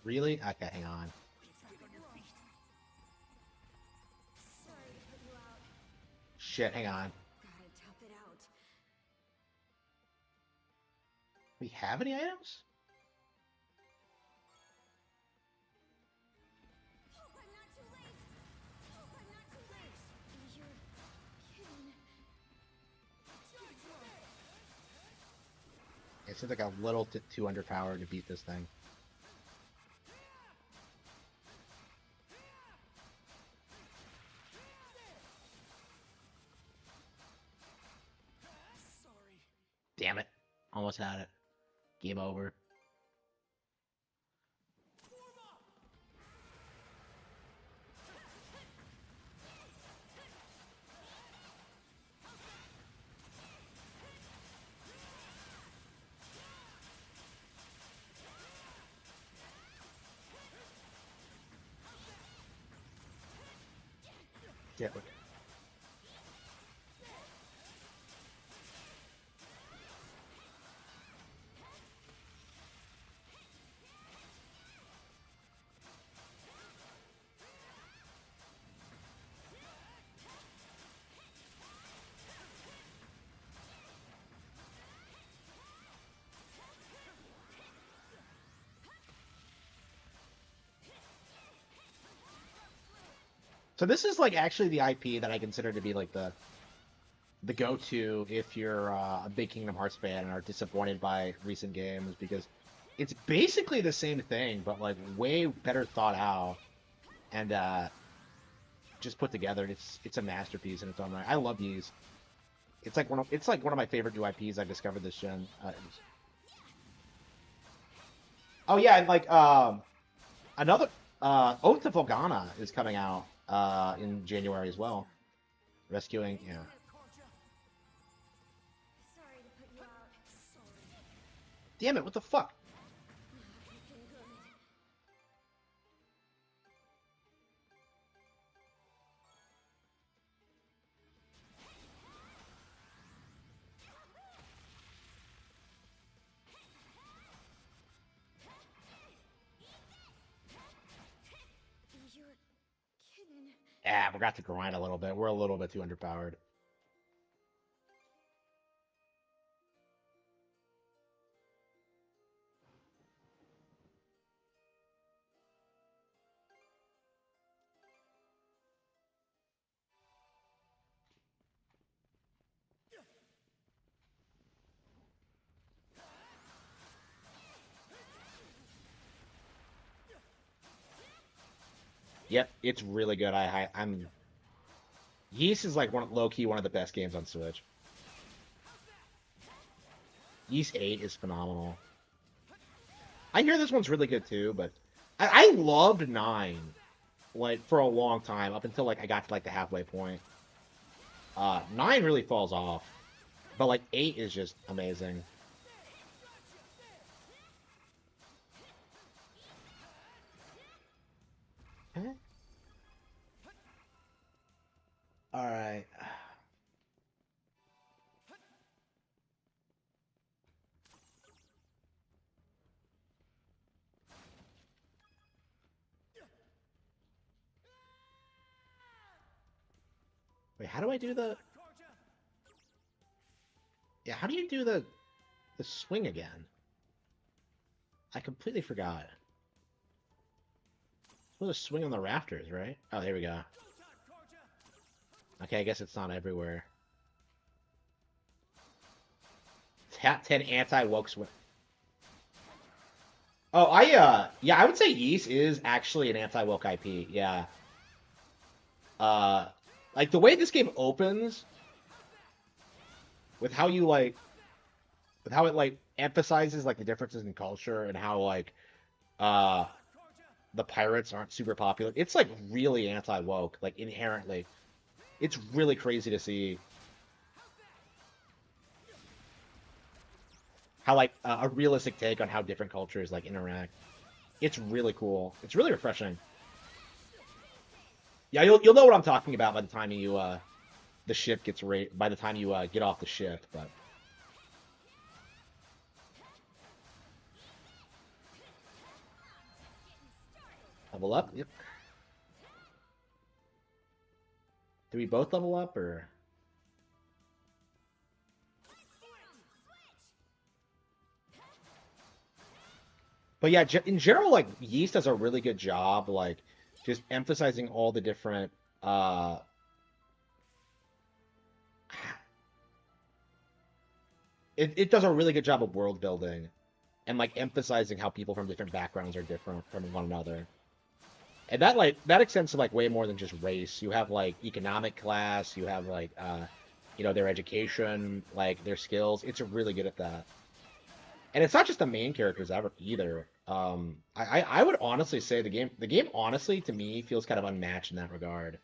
Really? Okay, hang on. Shit, hang on. We have any items? It seems like a little too underpowered to beat this thing. Damn it. Almost had it. Game over. Yeah. So this is like actually the IP that I consider to be like the go-to if you're a big Kingdom Hearts fan and are disappointed by recent games, because it's basically the same thing but like way better thought out and just put together. It's a masterpiece in its own right. I love these. It's like one of my favorite new IPs I've discovered this gen. Oh yeah, and like another Oath to Volgana is coming out in January as well. Rescuing, yeah. Damn it, what the fuck? Yeah, we got to grind a little bit. We're a little bit too underpowered. Yep, it's really good. I'm Yeast is like low key one of the best games on Switch. Yeast 8 is phenomenal. I hear this one's really good too, but I loved 9 like for a long time up until like I got to like the halfway point. 9 really falls off, but like 8 is just amazing. Okay. All right. Wait, how do I do the? Yeah, how do you do the swing again? I completely forgot. Supposed to swing on the rafters, right? Oh, here we go. Okay, I guess it's not everywhere. Tap 10 anti-woke swing. Oh, yeah, I would say Yeast is actually an anti-woke IP. Yeah. Uh, like the way this game opens, with how you like, with how it like emphasizes like the differences in culture and how like, uh, the pirates aren't super popular. It's like really anti-woke, like inherently. It's really crazy to see. how like a realistic take on how different cultures like interact. It's really cool. It's really refreshing. Yeah, you'll know what I'm talking about by the time you the ship gets by the time you get off the ship, but level up. Yep. Do we both level up or? But yeah, in general, like Yeast does a really good job, like just emphasizing all the different. It does a really good job of world building, and like emphasizing how people from different backgrounds are different from one another. And that extends to like way more than just race. You have like economic class, you have like their education, like their skills. It's really good at that. And it's not just the main characters ever either. I would honestly say the game honestly to me feels kind of unmatched in that regard.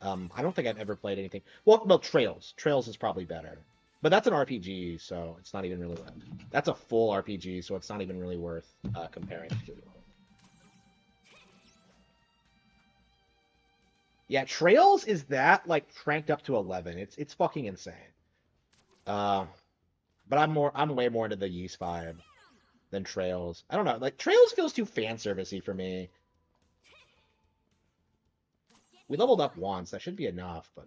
I don't think I've ever played anything. Well, Trails. Trails is probably better, but that's an RPG, so it's not even really. That's a full RPG, so it's not even really worth comparing to. Yeah, Trails is that like cranked up to 11. It's fucking insane. Uh, but I'm way more into the Yeast vibe than Trails. I don't know, like Trails feels too fan servicey for me. We leveled up once, that should be enough, but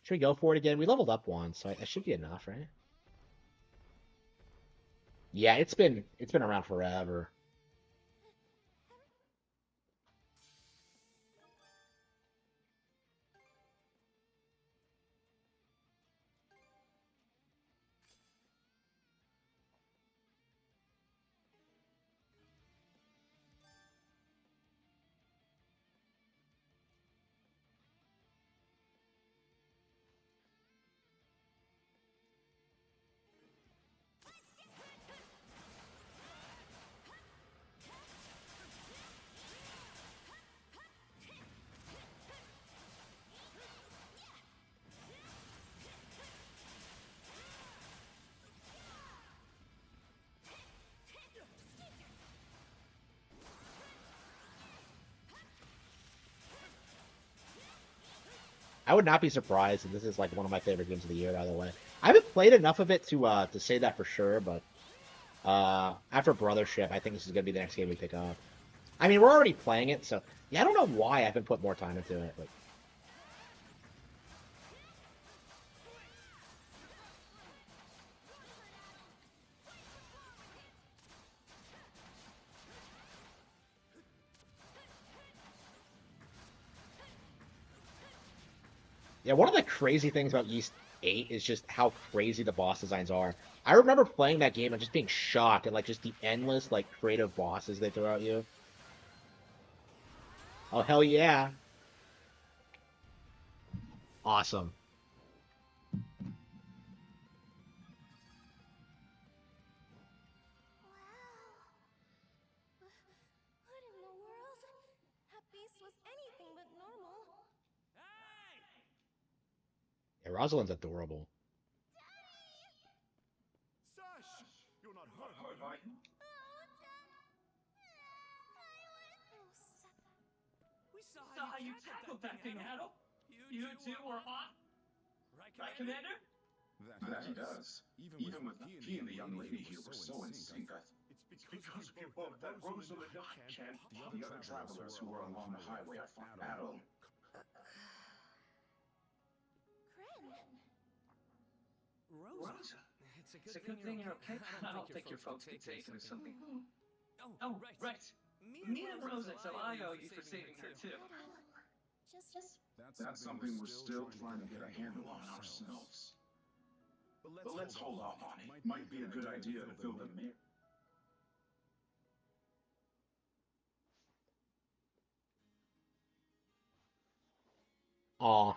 should we go for it again? We leveled up once, so that should be enough, right? Yeah, it's been around forever. I would not be surprised if this is like one of my favorite games of the year, by the way. I haven't played enough of it to say that for sure, but after Brothership, I think this is gonna be the next game we pick up. I mean, we're already playing it, so yeah, I don't know why I haven't put more time into it, but yeah, one of the crazy things about Yeast 8 is just how crazy the boss designs are. I remember playing that game and just being shocked at like just the endless like creative bosses they throw at you. Oh hell yeah. Awesome. What in the world? That beast was anything but normal. Yeah, Rosalind's adorable. Sush! You're not hurt, are you? We saw how you tackled that thing, Haddle. You two were on. Right, Commander? That he does. Even with he and the young lady here were so in sync, it's because of you both that Rosalind can't. The other travelers who were along the highway I fought battle. Rosa. It's a good thing you're okay. I don't think your folks could take it as something. Oh, right. Me and Rosa, so I owe you for saving her, too. That's something we're still trying to get a handle on ourselves. But let's hold off on it. Might be a good idea to fill the mirror. Aw.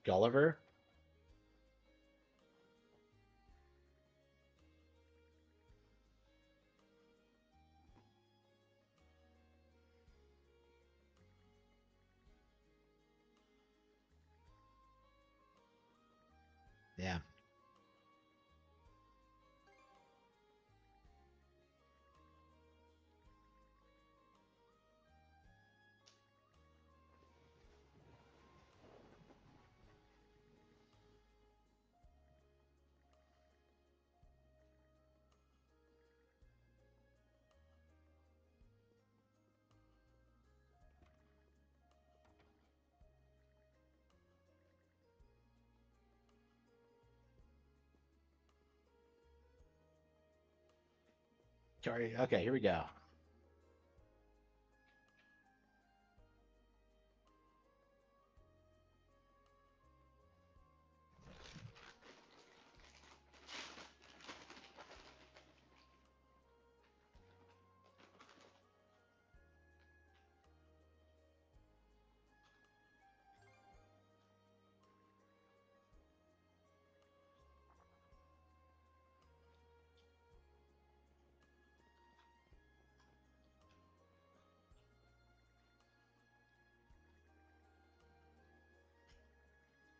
Gulliver? Yeah. Sorry. Okay, here we go.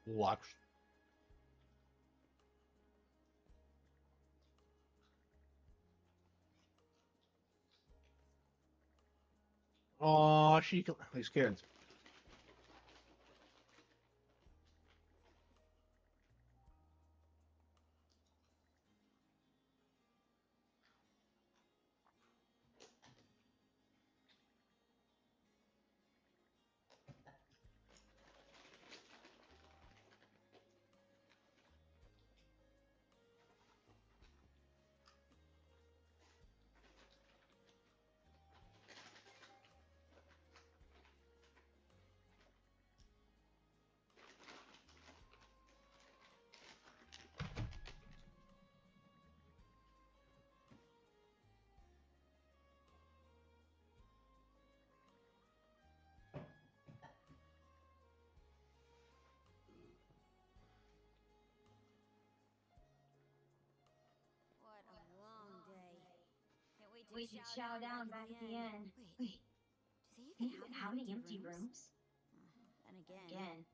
Lux. Oh, these kids. What a long day. Can't wait to Wait to chow chow down down back back at at the the end. end. Wait, Wait, do they they even even have have any any empty empty rooms? rooms? And again, Again,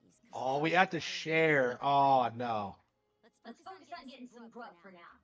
these Oh, customer we have to service agents share. never Oh, end. no. Let's let's focus on focus on getting getting some some grub for grub for now. now.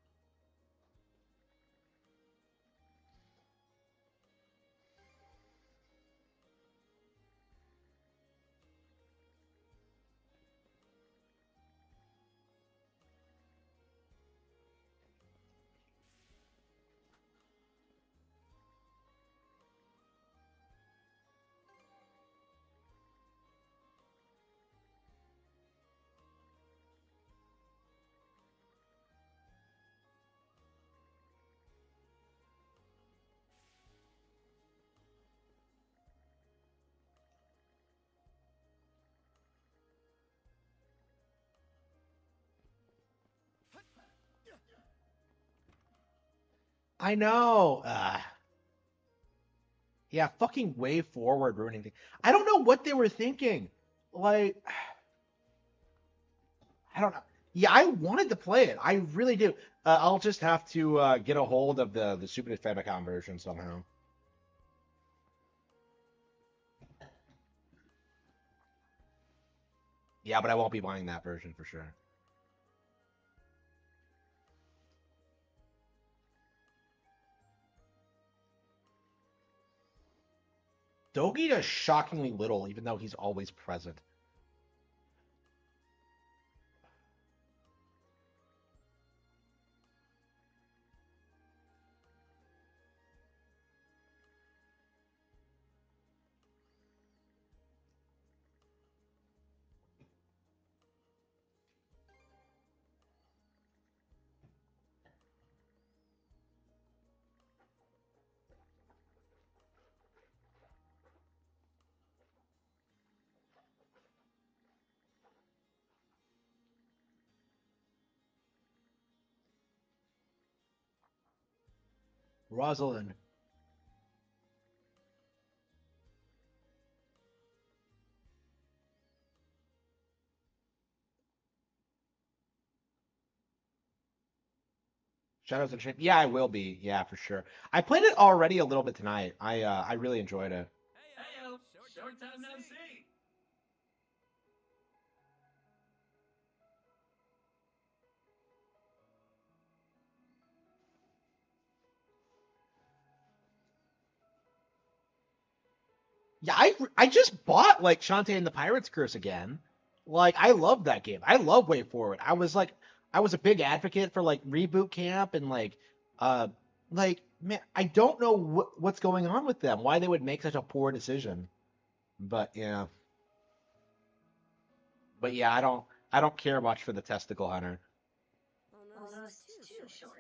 I know. Yeah, fucking way forward ruining things. I don't know what they were thinking. Like, I don't know. Yeah, I wanted to play it. I really do. I'll just have to get a hold of the Super Famicom version somehow. Yeah, but I won't be buying that version for sure. Dogi does shockingly little, even though he's always present. Rosalind. Shadows and Shame. Yeah, I will be. Yeah, for sure. I played it already a little bit tonight. I really enjoyed it. Heyo, short time no see. Yeah, I just bought like Shantae and the Pirate's Curse again. Like I love that game. I love Way Forward. I was a big advocate for like Reboot Camp and uh like man, I don't know what's going on with them. Why they would make such a poor decision. But yeah. But yeah, I don't care much for the Testicle Hunter. Almost too short.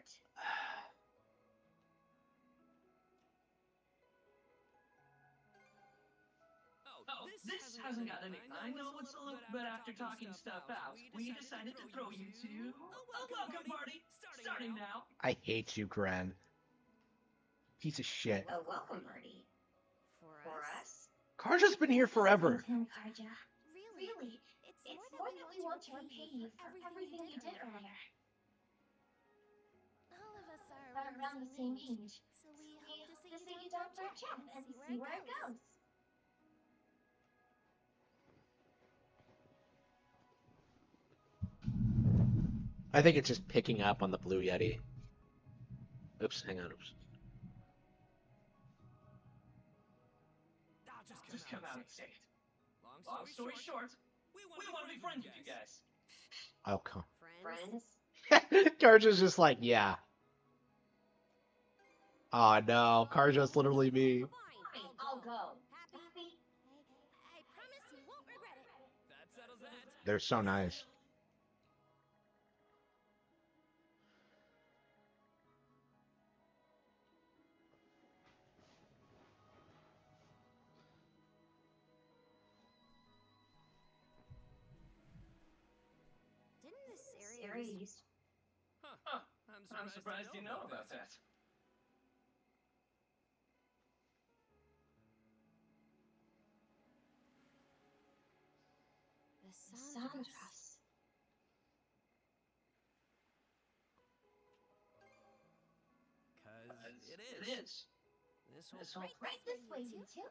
Oh, this hasn't got any. I know it's a look, but after talking stuff out, we decided to throw you to a welcome party starting now. I hate you, Gren. Piece of shit. A welcome party. For us? Karja's been here forever. Karja. Really? It's more that we want to repay you for everything you did earlier. All of us Are around the same age. so we We hope hope to see you down for a chat and see where it goes. I think it's just picking up on the Blue Yeti. Oops, hang on. Oops. Just come out and say it. Long story short, we want to be friends with you guys. Oh, come. Friends? Karja's just like, yeah. Oh no, Karja's literally me. Fine, I'll go. Happy? I promise you won't regret it. That settles that. They're so nice. Didn't this series... Huh, I'm surprised you know about that. The Sandras. Cause it It is. is. This whole Right this way, you two.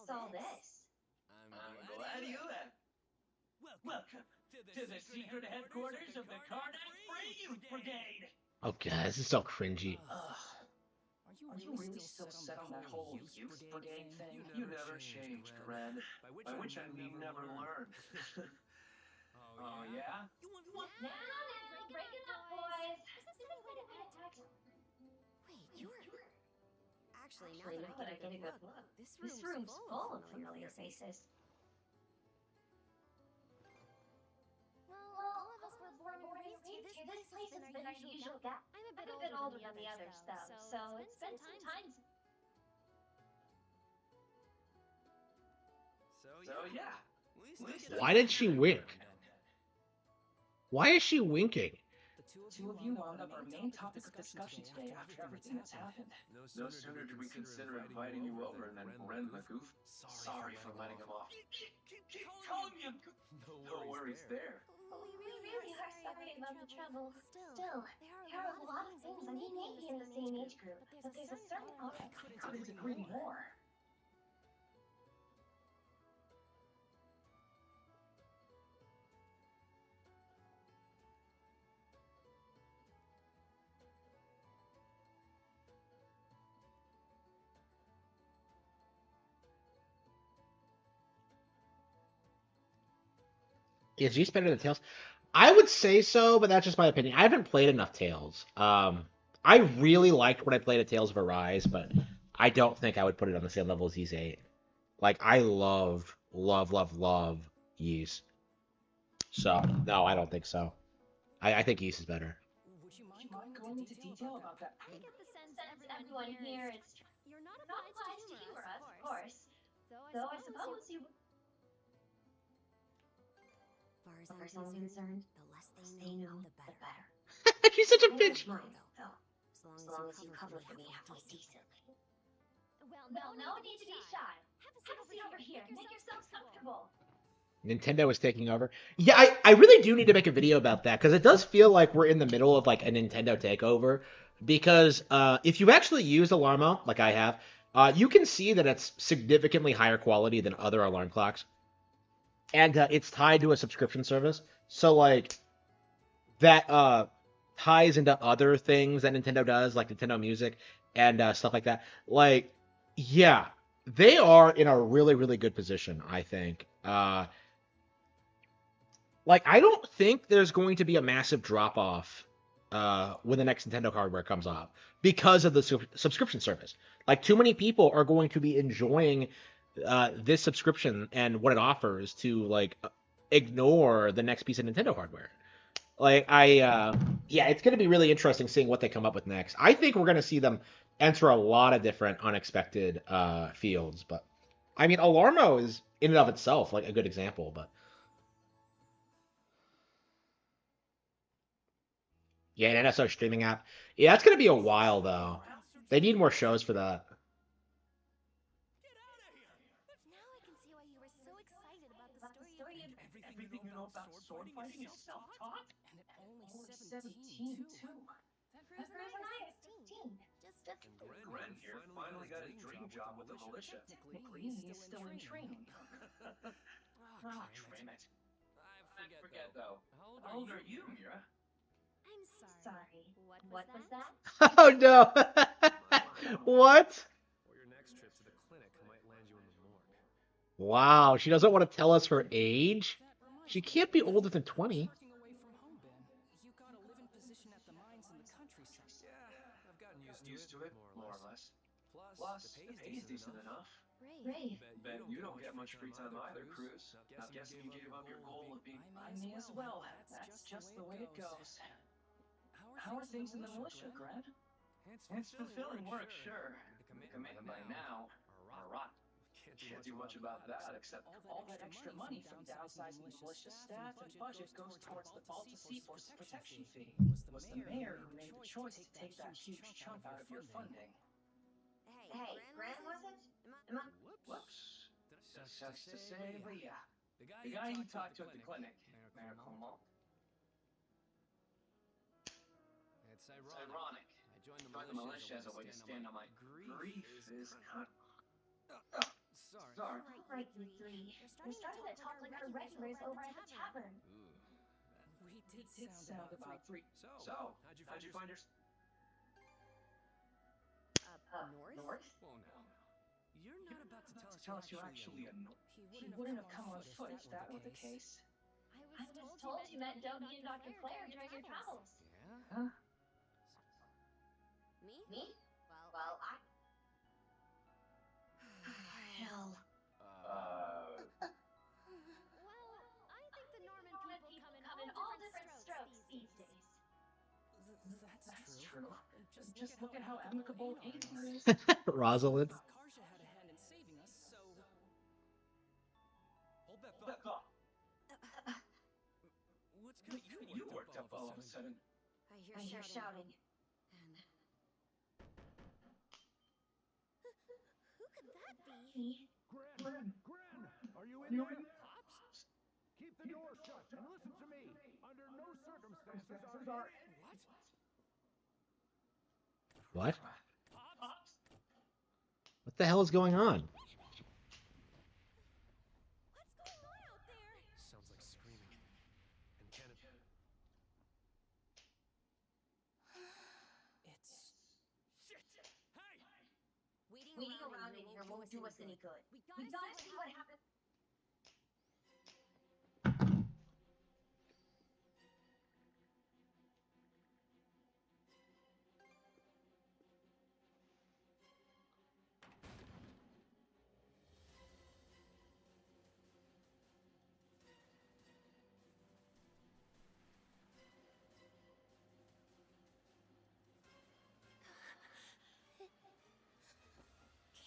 What's all this? I'm glad you have. Welcome to the secret headquarters of the Karnak Free Youth Brigade. Oh god, this is so cringy. Are you really still set on that whole youth brigade thing? You never changed, Red. By which I mean never learned. Oh yeah? You want Now, break it up, boys. This is the way to act. Wait, you're... Actually, Actually, now that I get a good look, this room's full of familiar faces. Well, all of us were born and raised here. This place has been our usual gap. I'm a bit older than the others, though, so it's been some time. So yeah. Why did she wink? Why is she winking? The two Two of you wound up our main topic of discussion today after everything that's happened. No sooner did we consider inviting you over than Ren the Goof. Sorry for letting him off. Keep calling me a goof. No worries there. We really are sorry about the trouble. Still, there are a lot of things I need maybe in the same age group, but there's a certain I couldn't agree more. Is Use better than Tails? I would say so, but that's just my opinion. I haven't played enough Tails. I really liked when I played a Tales of Arise, but I don't think I would put it on the same level as Ys 8. Like, I love Ys. So, no, I don't think so. I think Ys is better. Would you mind going into detail about that? I get the sense everyone here is... You're not obliged to humor us, of course. Though I suppose you... As far as I'm concerned, the less they know, the better. She's such a bitch. Though, as long as you cover for me halfway decently. Well, no need to be shy. Have a seat over here. Make yourselves comfortable. Nintendo is taking over. Yeah, I really do need to make a video about that, because it does feel like we're in the middle of like a Nintendo takeover. Because if you actually use Alarmo, like I have, you can see that it's significantly higher quality than other alarm clocks. And it's tied to a subscription service. So, like, that ties into other things that Nintendo does, like Nintendo Music and stuff like that. Like, yeah, they are in a really, really good position, I think. Like, I don't think there's going to be a massive drop-off when the next Nintendo hardware comes up because of the subscription service. Like, too many people are going to be enjoying this subscription and what it offers to, like, ignore the next piece of Nintendo hardware. Like, yeah, it's going to be really interesting seeing what they come up with next. I think we're going to see them enter a lot of different unexpected fields. But, I mean, Alarmo is, in and of itself, like, a good example, but... Yeah, an NSO streaming app. Yeah, that's going to be a while, though. They need more shows for that. Now I can see why you were so excited about the story of... Everything you know about sword fighting is self-taught? And at only 17, too. That proves when I was 16. Just Ren here finally got a dream job with the militia. Technically, he is still in training. Ah, trim it. I forget though. How old are you, Mira? I'm sorry. What was that? Oh, no. What? Or your next trip to the clinic might land you in the morgue. Wow, she doesn't want to tell us her age? She can't be older than 20. Working away from home, Ben. You got a living position at the mines in the countryside. Yeah, I've gotten used to it, more or less. Plus, the pay's decent enough. Ray. Bet you don't get much free time either, Cruz. Not guessing you gave up your goal of being... I may as well. That's just the way it goes. How are things in the militia, Grant? It's fulfilling work, sure. The command by now are rotten. Can't do much about that except All that extra money from downsizing the militia staff and budget goes towards the Balta Sea Force protection fee. It was the mayor who made the choice to take that huge chunk out of your funding. Hey, Grant wasn't? whoops. Sucks to say, but yeah. The guy you talked to at the clinic, Mayor Como. It's It's ironic. I joined the militia as a way to stand on my grief is not... Sorry. Right, you three. You're starting to talk like our regulars over at the tavern. We did sound about three. So, how'd you find your... North? Whoa, now. You're not about to Tell us you're actually a... He wouldn't have come on foot if that were the case. I was told you met Dobie and Dr. Claire during your travels. Yeah? Huh? Me? Well, I... Hell. Well, I think the Norman people come in all different strokes these days. That's true. Just look at how amicable Ava is. Rosalind. Karsha had a hand in saving us, so... Hold that That thought. What's got You worked up all of a sudden. hear shouting. And Who could that be? Gren, are you in there? Pops? Keep the door shut and listen to me. Under no circumstances are What? Pops? What the hell is going on? What's going on out there? sounds like screaming. And can it... It's... Shit! Hey! Waiting around in here won't do us any good. We gotta see what happens.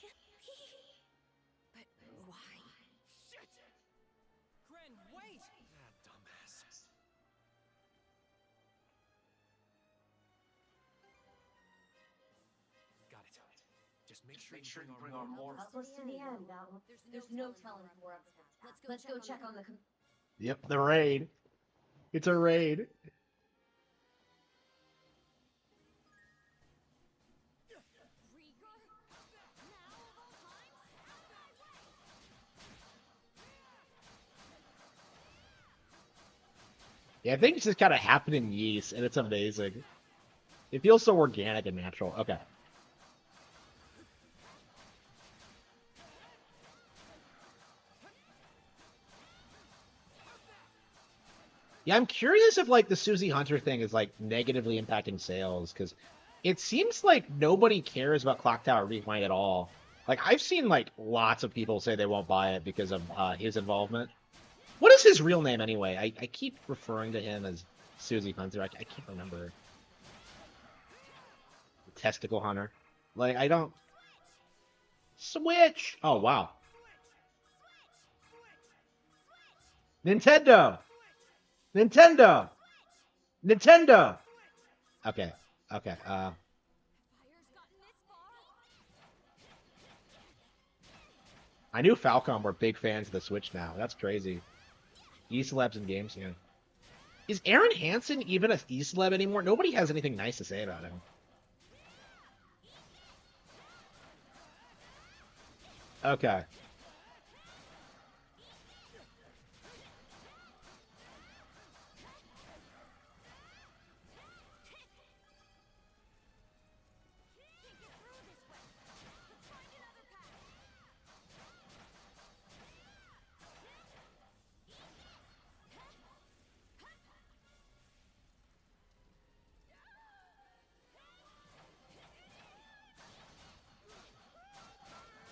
Can't be. But why? Shit! Gren, wait! Ah, dumbass. Got it. Just make sure you bring our more... Help us to the end, Al. There's no telling where I'm at. Let's go check on the... Yep, the raid. It's a raid. Yeah, I think it's just kind of happened in Yeast, and it's amazing. It feels so organic and natural. Okay. Yeah, I'm curious if like the Susie Hunter thing is like negatively impacting sales because it seems like nobody cares about Clock Tower Rewind at all. Like I've seen like lots of people say they won't buy it because of his involvement. What is his real name anyway? I keep referring to him as Susie Hunter. I can't remember. Testicle Hunter. Like I don't. Switch. Oh wow. Nintendo. Nintendo. Nintendo. Okay. Okay. I knew Falcom were big fans of the Switch now. That's crazy. E-celebs and games, yeah. Is Aaron Hansen even a E-celeb anymore? Nobody has anything nice to say about him. Okay.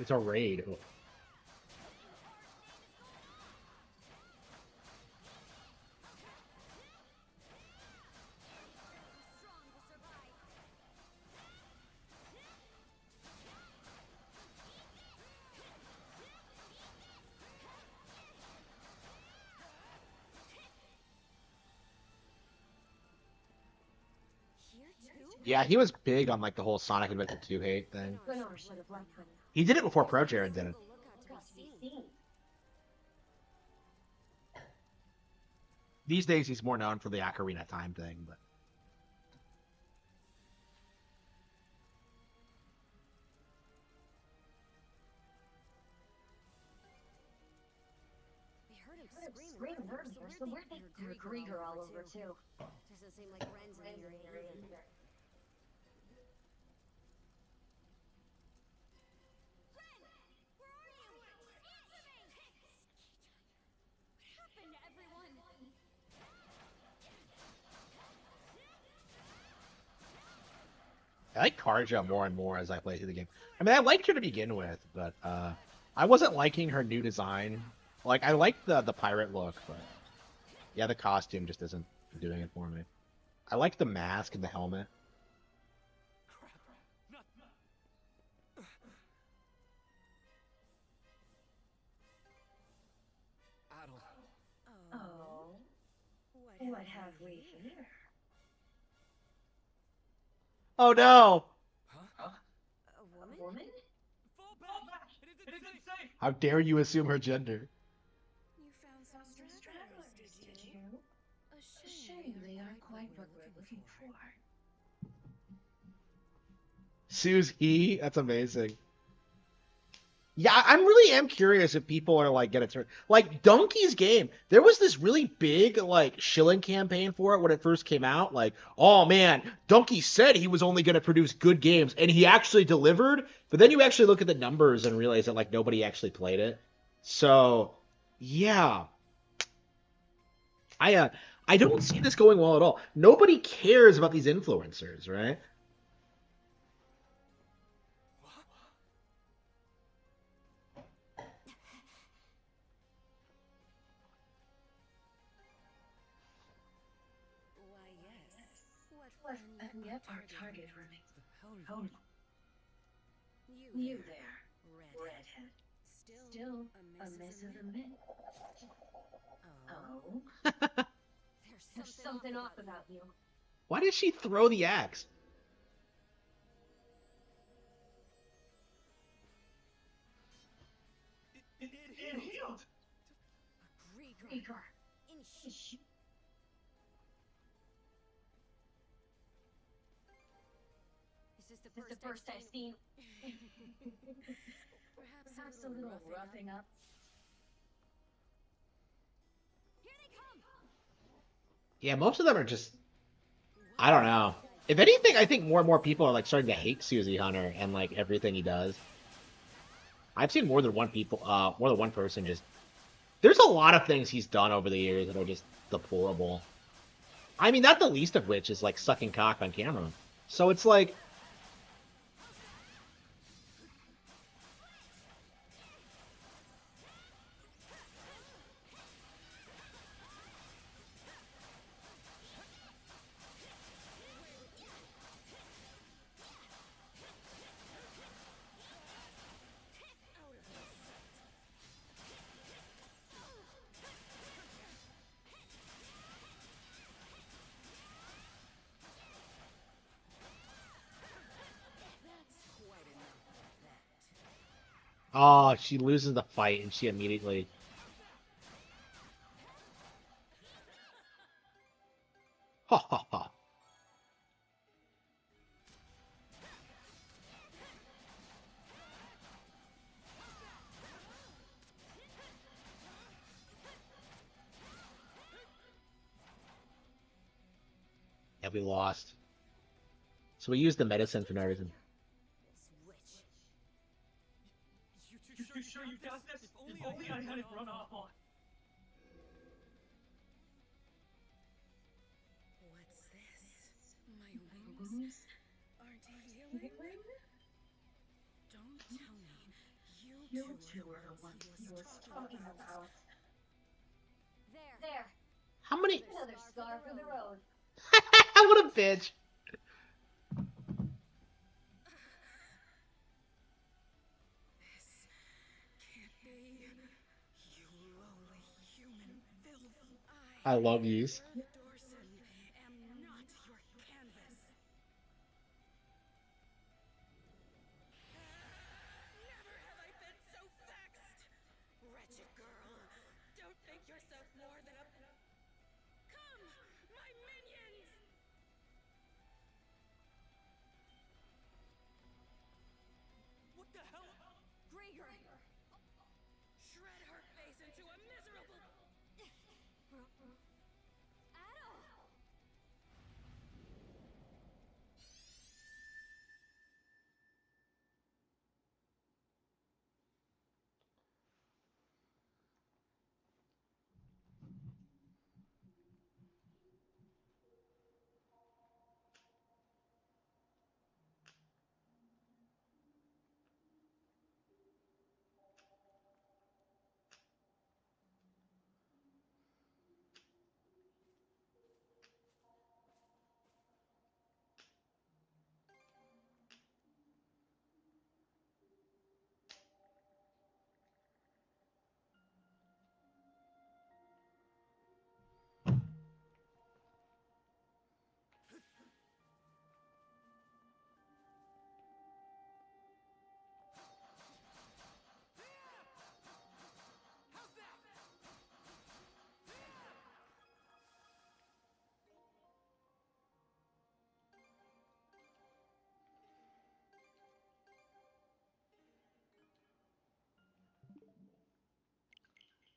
It's a raid. Oh. Yeah, he was big on like the whole Sonic Adventure 2 hate thing. He did it before Pro Jared did it. These days he's more known for the Ocarina of Time thing, but We heard him screaming earlier. So weird they hear Grieger all over too. Doesn't seem like Ren's in the area either. I like Karja more and more as I play through the game. I mean, I liked her to begin with, but I wasn't liking her new design. Like, I like the pirate look, but yeah, the costume just isn't doing it for me. I like the mask and the helmet. Oh. What have we here? Oh no! Huh? A woman? A woman? Fall Fall back! back! It It isn't isn't safe! safe! How dare you assume her gender? You found some Found some stragglers, stragglers, did did you? you? A A shame shame they aren't quite what we're looking for. Susie, that's amazing. Yeah, I'm really am curious if people are like gonna turn like Donkey's Game. There was this really big like shilling campaign for it when it first came out. Like, oh man, Donkey said he was only gonna produce good games, and he actually delivered. But then you actually look at the numbers and realize that like nobody actually played it. So, yeah, I uh, I don't see this going well at all. Nobody cares about these influencers, right? Why, yes. What? And yet our target remains. Oh, you there, redhead. Still a miss of the mint. Oh, there's something off about you. Why did she throw the axe? It healed. Grigor. Igor. In Is this It's the first I've seen. Perhaps Perhaps a little roughing up. Here they come! Yeah, most of them are just I don't know. If anything, I think more and more people are like starting to hate Susie Hunter and like everything he does. I've seen more than one person just. There's a lot of things he's done over the years that are just deplorable. I mean, not the least of which is like sucking cock on camera. So it's like, oh, she loses the fight and she immediately. Ha ha ha. Yeah, we lost. So we used the medicine for no reason. You two sure you got this? If only I hadn't run off on. What's this? My Wings wings aren't healing? healing? Don't tell me You two are the ones he was talking about. There. How many? Another scar for the road. What a bitch. This can't be. You lowly human filth. I love yous. Dorson, am not your canvas. Never have I been so vexed. Wretched girl, don't think yourself more than a... Come, my minions! What the hell? Grigor! Shred her face into a miserable... Adol!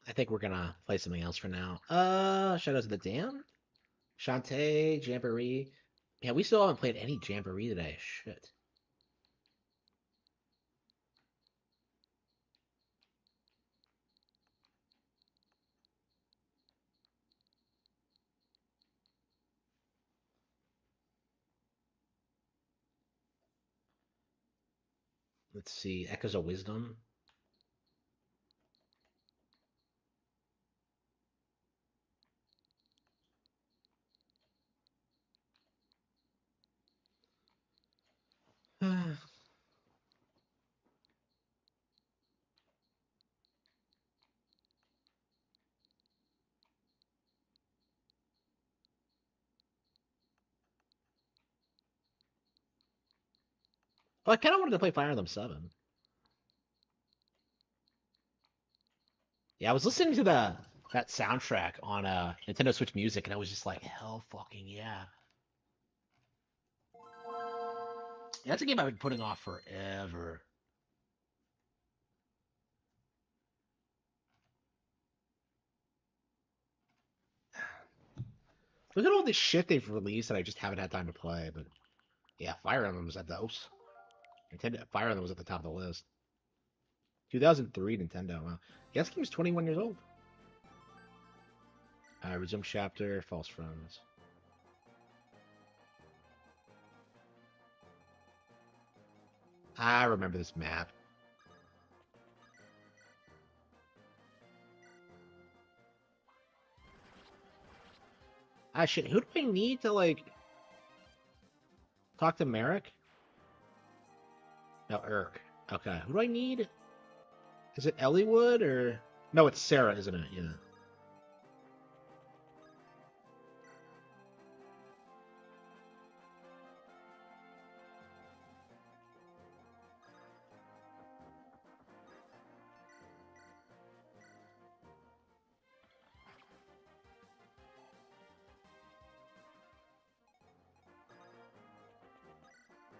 I think we're gonna play something else for now. Shadows of the Dam? Shantae, Jamboree. Yeah, we still haven't played any Jamboree today. Shit. Let's see. Echoes of Wisdom. Well, I kind of wanted to play Fire Emblem 7. Yeah, I was listening to that soundtrack on Nintendo Switch Music, and I was just like, hell fucking yeah. Yeah, that's a game I've been putting off forever. Look at all this shit they've released that I just haven't had time to play. But yeah, Fire Emblem was at those. Nintendo Fire Emblem was at the top of the list. 2003 Nintendo. Wow. Yeah, this game's 21 years old. Resume chapter. False friends. I remember this map. Ah, shit. Who do I need to, like, talk to Merrick? No, Irk. Okay. Who do I need? Is it Elliewood or... No, it's Sarah, isn't it? Yeah.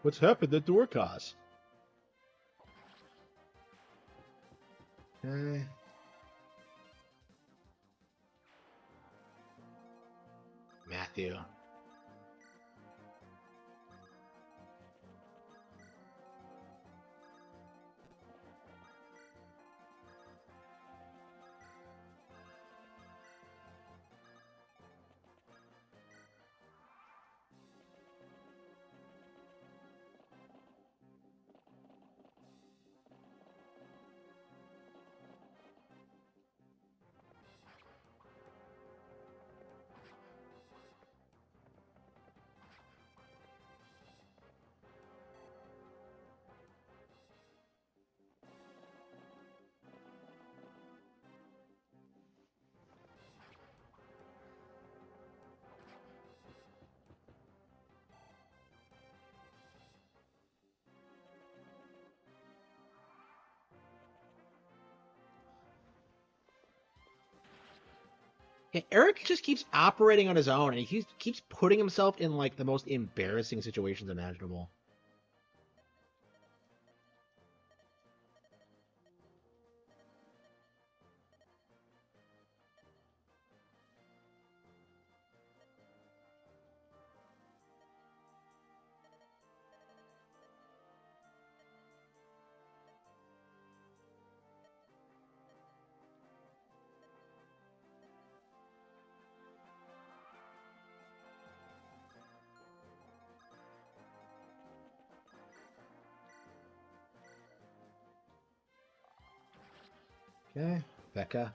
What's happened at Dorcas? Okay. Matthew. Yeah, Eric just keeps operating on his own, and he keeps putting himself in like the most embarrassing situations imaginable. Okay, Becca.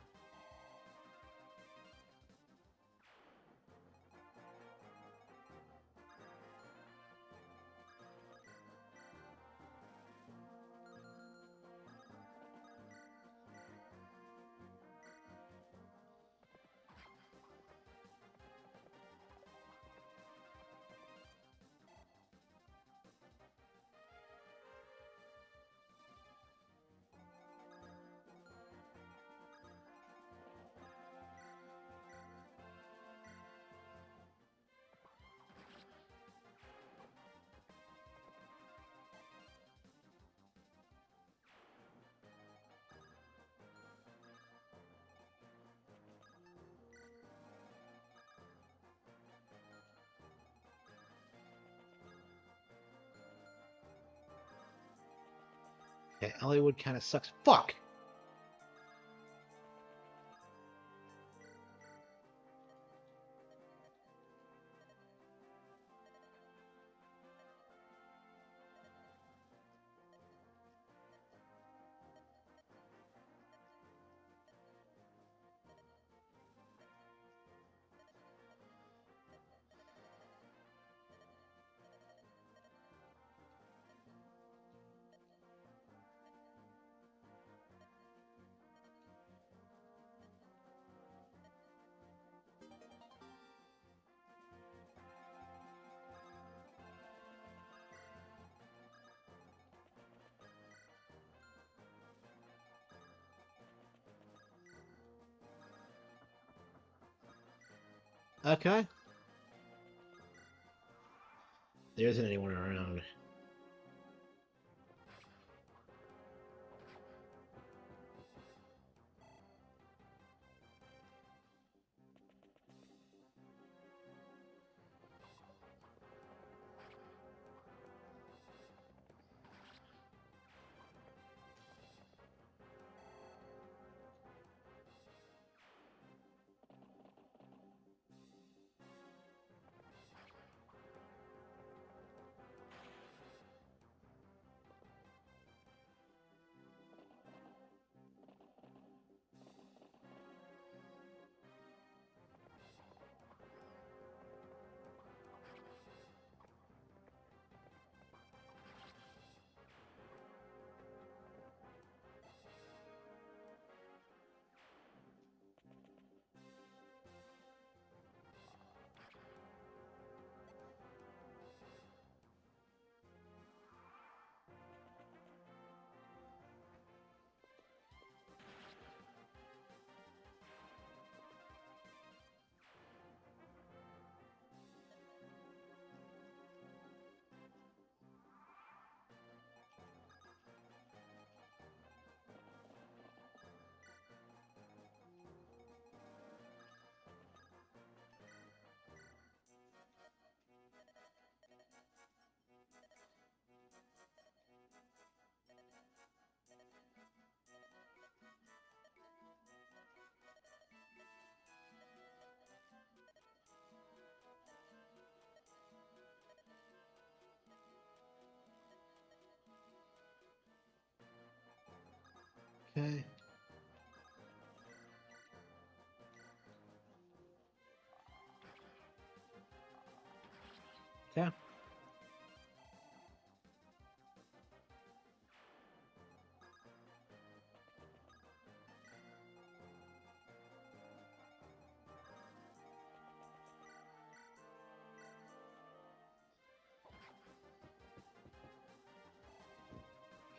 Yeah, Hollywood kind of sucks. Fuck! Okay. There isn't anyone around. Okay. Yeah.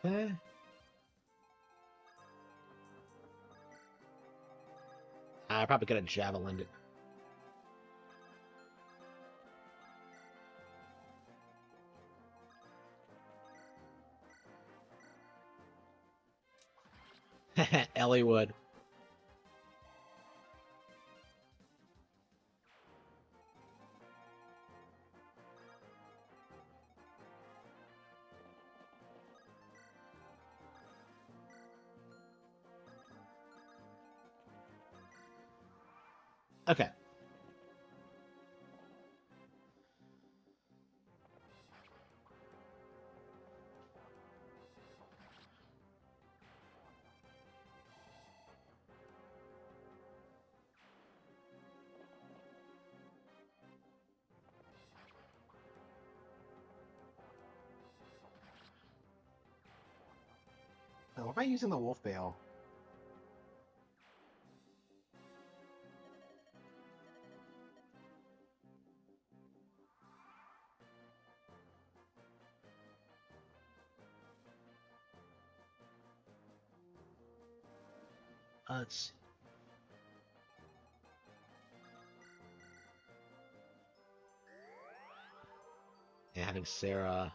Okay. I probably could have javelined it. Ellie would. Okay. Oh, why am I using the wolf bale? Let's see. Yeah, having Sarah.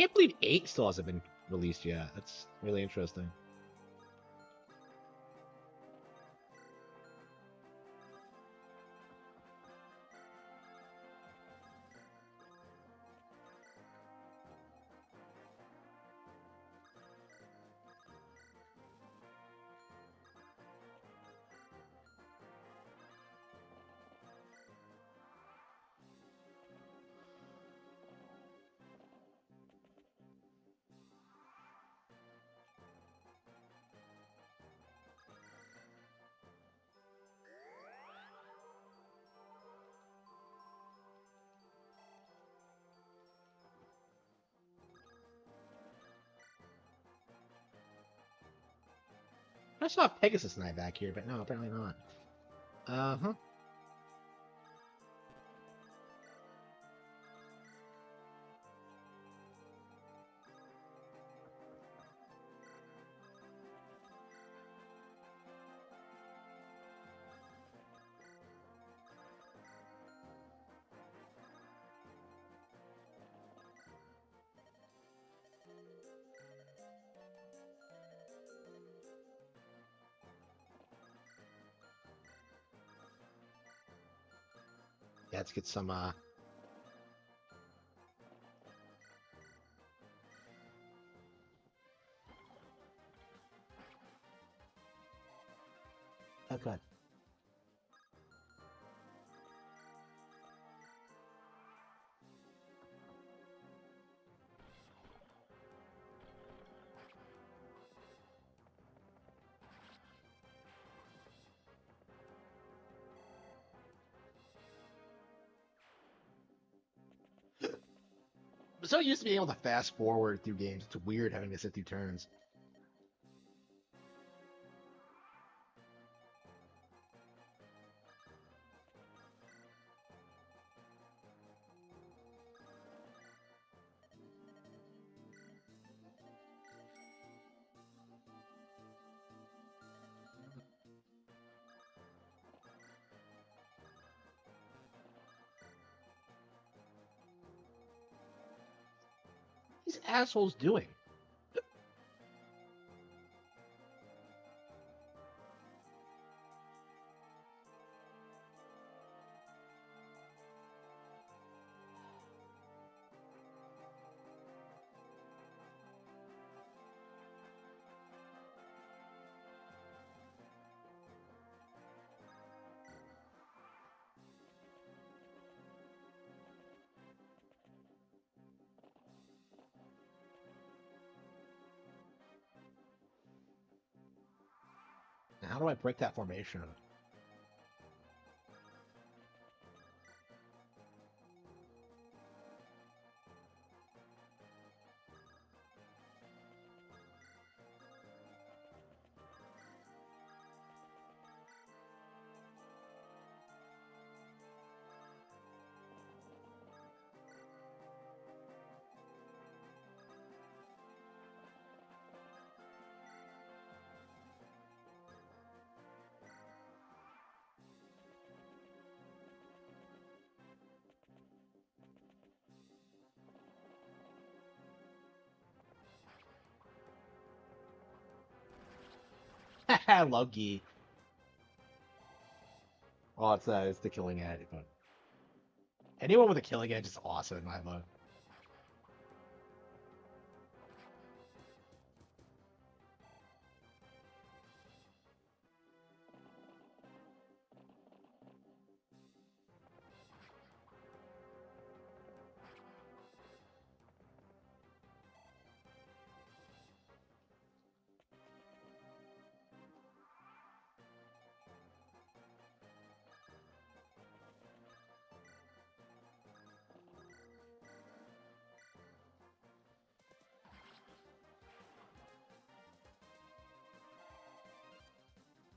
can't believe 8 still hasn't been released yet. That's really interesting. I saw Pegasus Knight back here, but no, apparently not. Uh-huh. Yeah, let's get some, Oh, good. I'm so used to being able to fast forward through games. It's weird having to sit through turns. What are these assholes doing? How do I break that formation? I love Gi. Oh, it's the killing edge, but anyone with a killing edge is awesome in my book.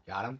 Got him?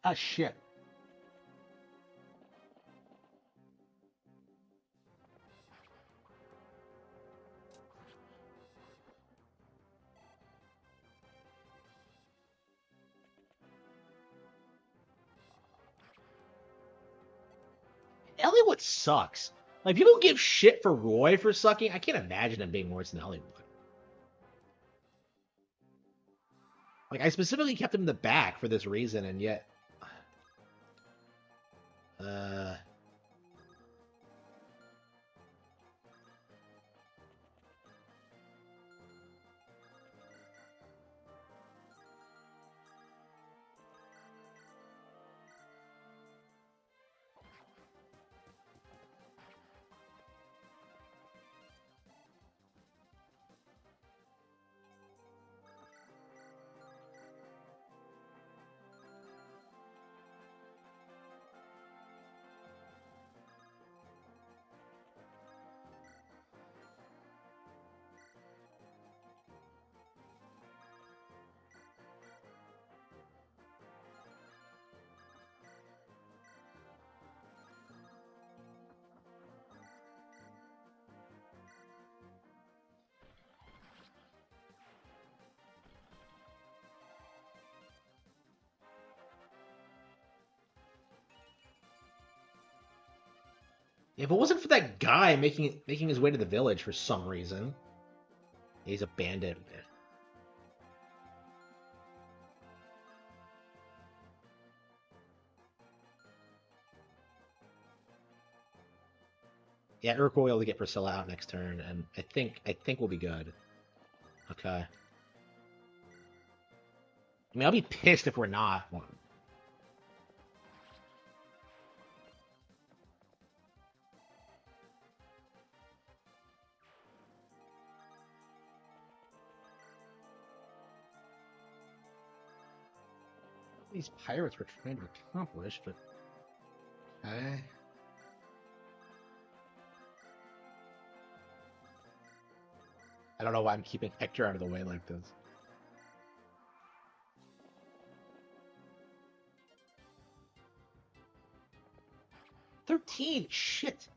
Ah, shit. Elliowood sucks. Like, people give shit for Roy for sucking. I can't imagine him being worse than Elliowood. Like, I specifically kept him in the back for this reason, and yet... If it wasn't for that guy making his way to the village for some reason, he's a bandit. Yeah, Urkel will be able to get Priscilla out next turn, and I think we'll be good. Okay. I mean, I'll be pissed if we're not. These pirates were trying to accomplish, but okay. I don't know why I'm keeping Hector out of the way like this. $13, shit.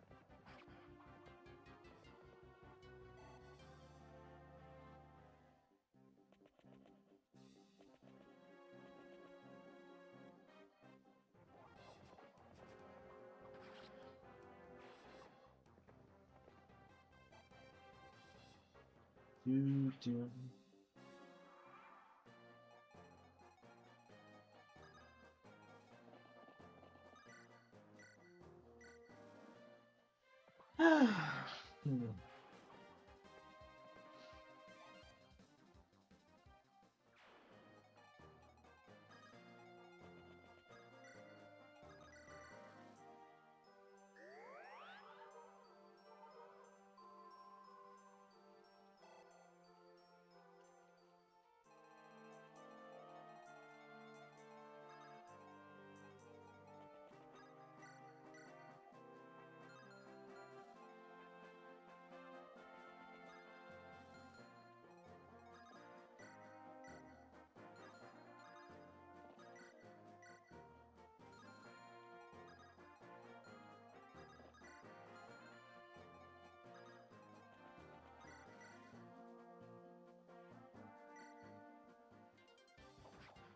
Do.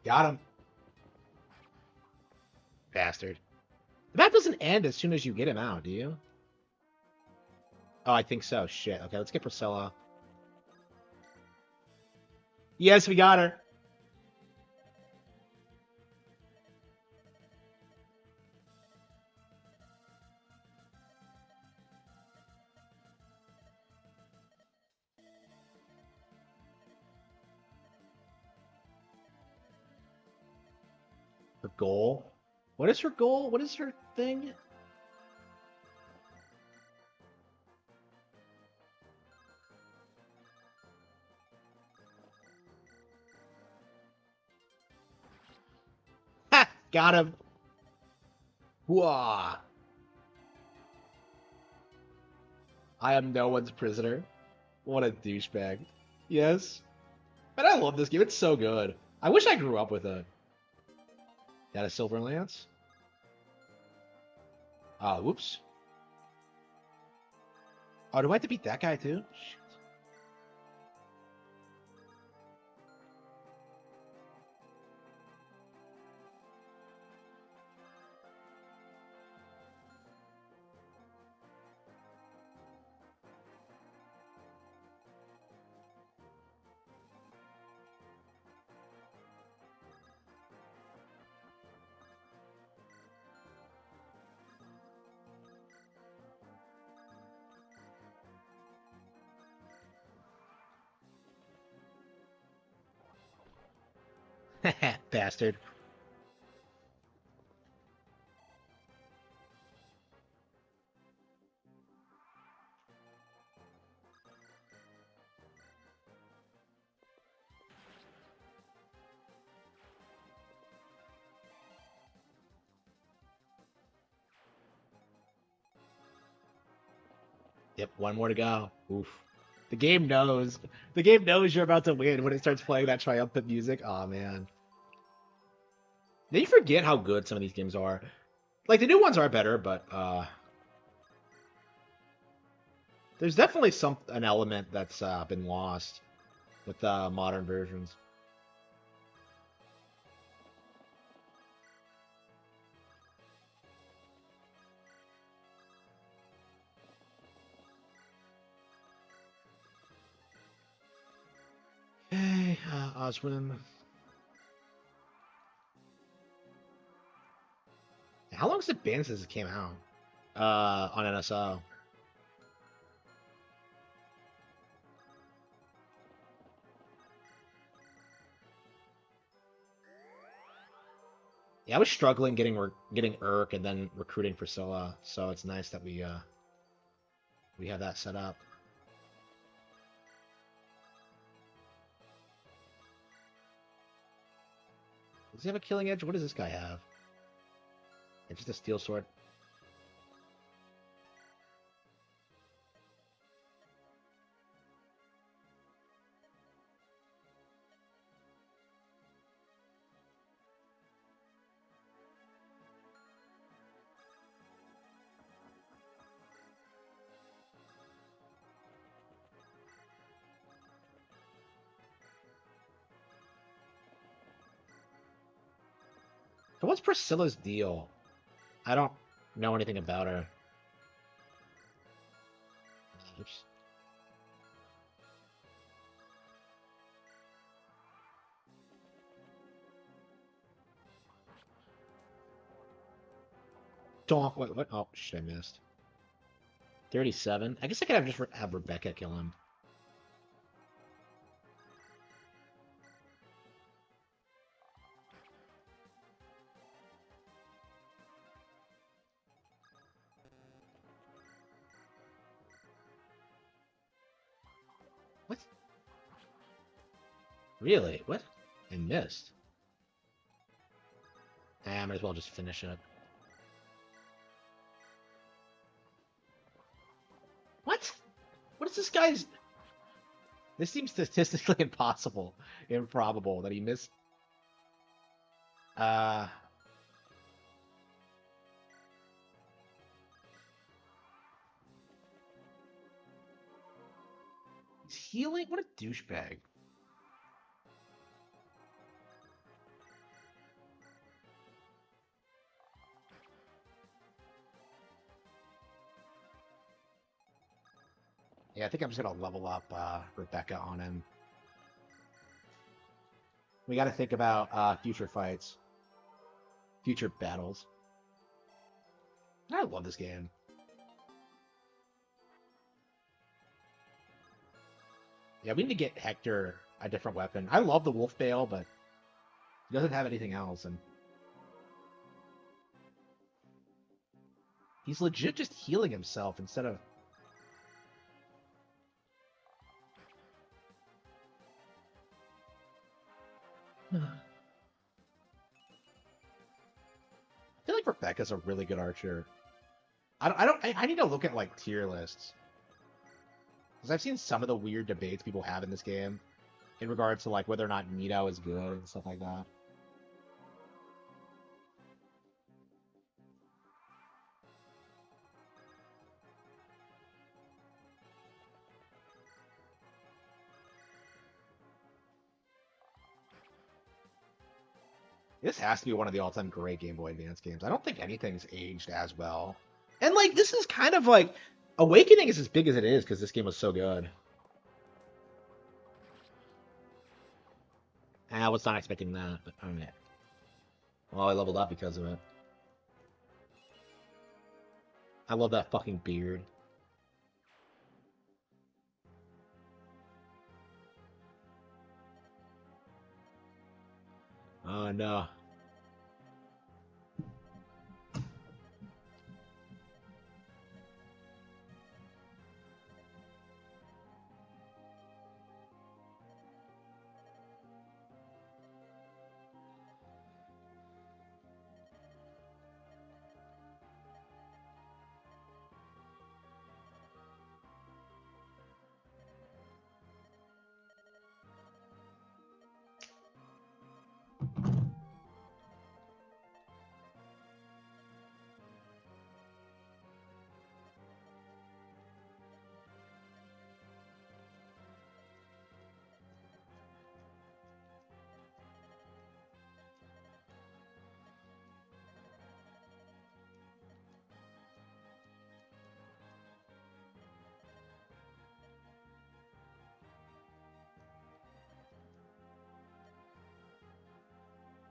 Got him. Bastard. The map doesn't end as soon as you get him out, do you? Oh, I think so. Shit. Okay, let's get Priscilla. Yes, we got her. Her goal? What is her goal? What is her thing? Ha! Got him. Whoa. I am no one's prisoner. What a douchebag. Yes. But I love this game. It's so good. I wish I grew up with it. Got a silver lance. Whoops. Oh, do I have to beat that guy too? Shit. Bastard. Yep, one more to go. Oof. The game knows. The game knows you're about to win when it starts playing that triumphant music. Oh man. Then you forget how good some of these games are. Like the new ones are better, but there's definitely an element that's been lost with modern versions. Okay, Oswin. How long has it been since it came out? On NSO. Yeah, I was struggling getting Urk and then recruiting for Scylla, so it's nice that we have that set up. Does he have a killing edge? What does this guy have? It's just a steel sword. So what's Priscilla's deal? I don't know anything about her. Oops. Donk. What? Oh, shit, I missed. 37. I guess I could have Rebecca kill him. What? Really? What? I missed. I might as well just finish it. What? What is this guy's... This seems statistically impossible, improbable that he missed. Uh... He's healing? What a douchebag. Yeah, I think I'm just gonna level up Rebecca on him. We got to think about future fights, future battles. I love this game. Yeah, we need to get Hector a different weapon. I love the Wolf Bale, but he doesn't have anything else, and he's legit just healing himself instead of... I feel like Rebecca's a really good archer. I need to look at like tier lists because I've seen some of the weird debates people have in this game in regards to like whether or not Nito is good and stuff like that. This has to be one of the all-time great Game Boy Advance games. I don't think anything's aged as well. And like this is kind of like Awakening is as big as it is because this game was so good. I was not expecting that, but alright. Well, I leveled up because of it. I love that fucking beard. Oh no.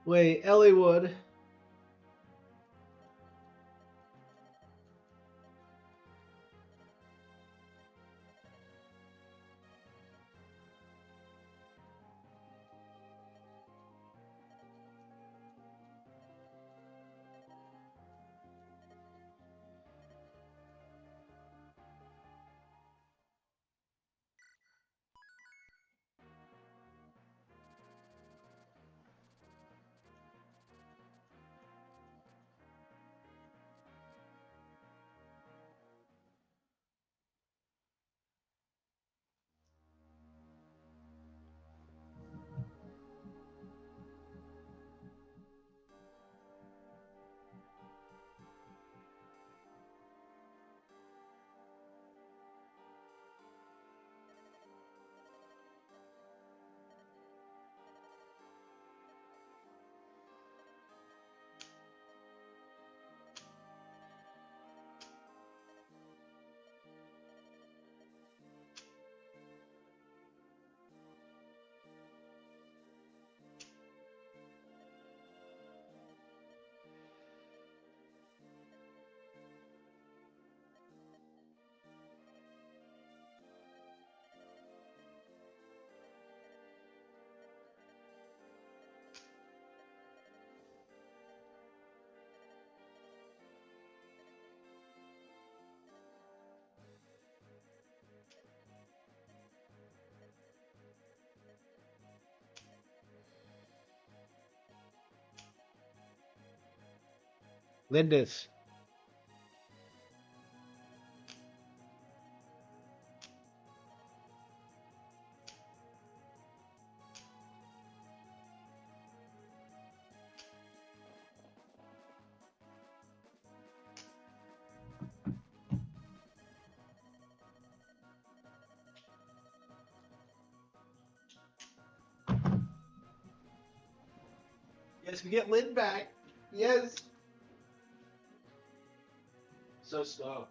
Wait, Elliewood. Lindis. Yes, we get Lynn back. Yes. So stoked.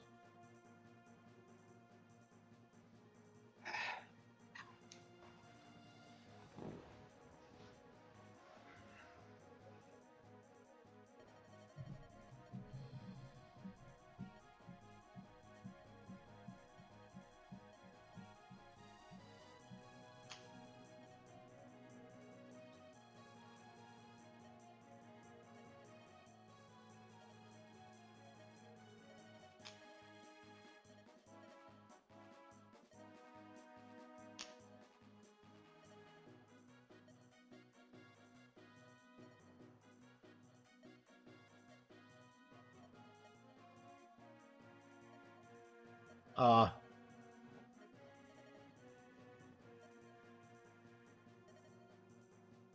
Uh,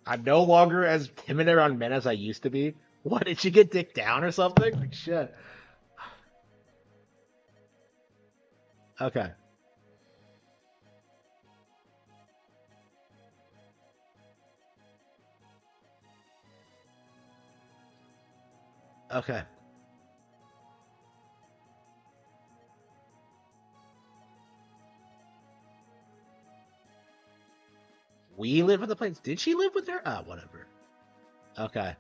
I'm no longer as timid around men as I used to be. What, did she get dicked down or something? Like, shit. Okay. Okay. We live with the planes. Did she live with her? Ah, whatever. Okay.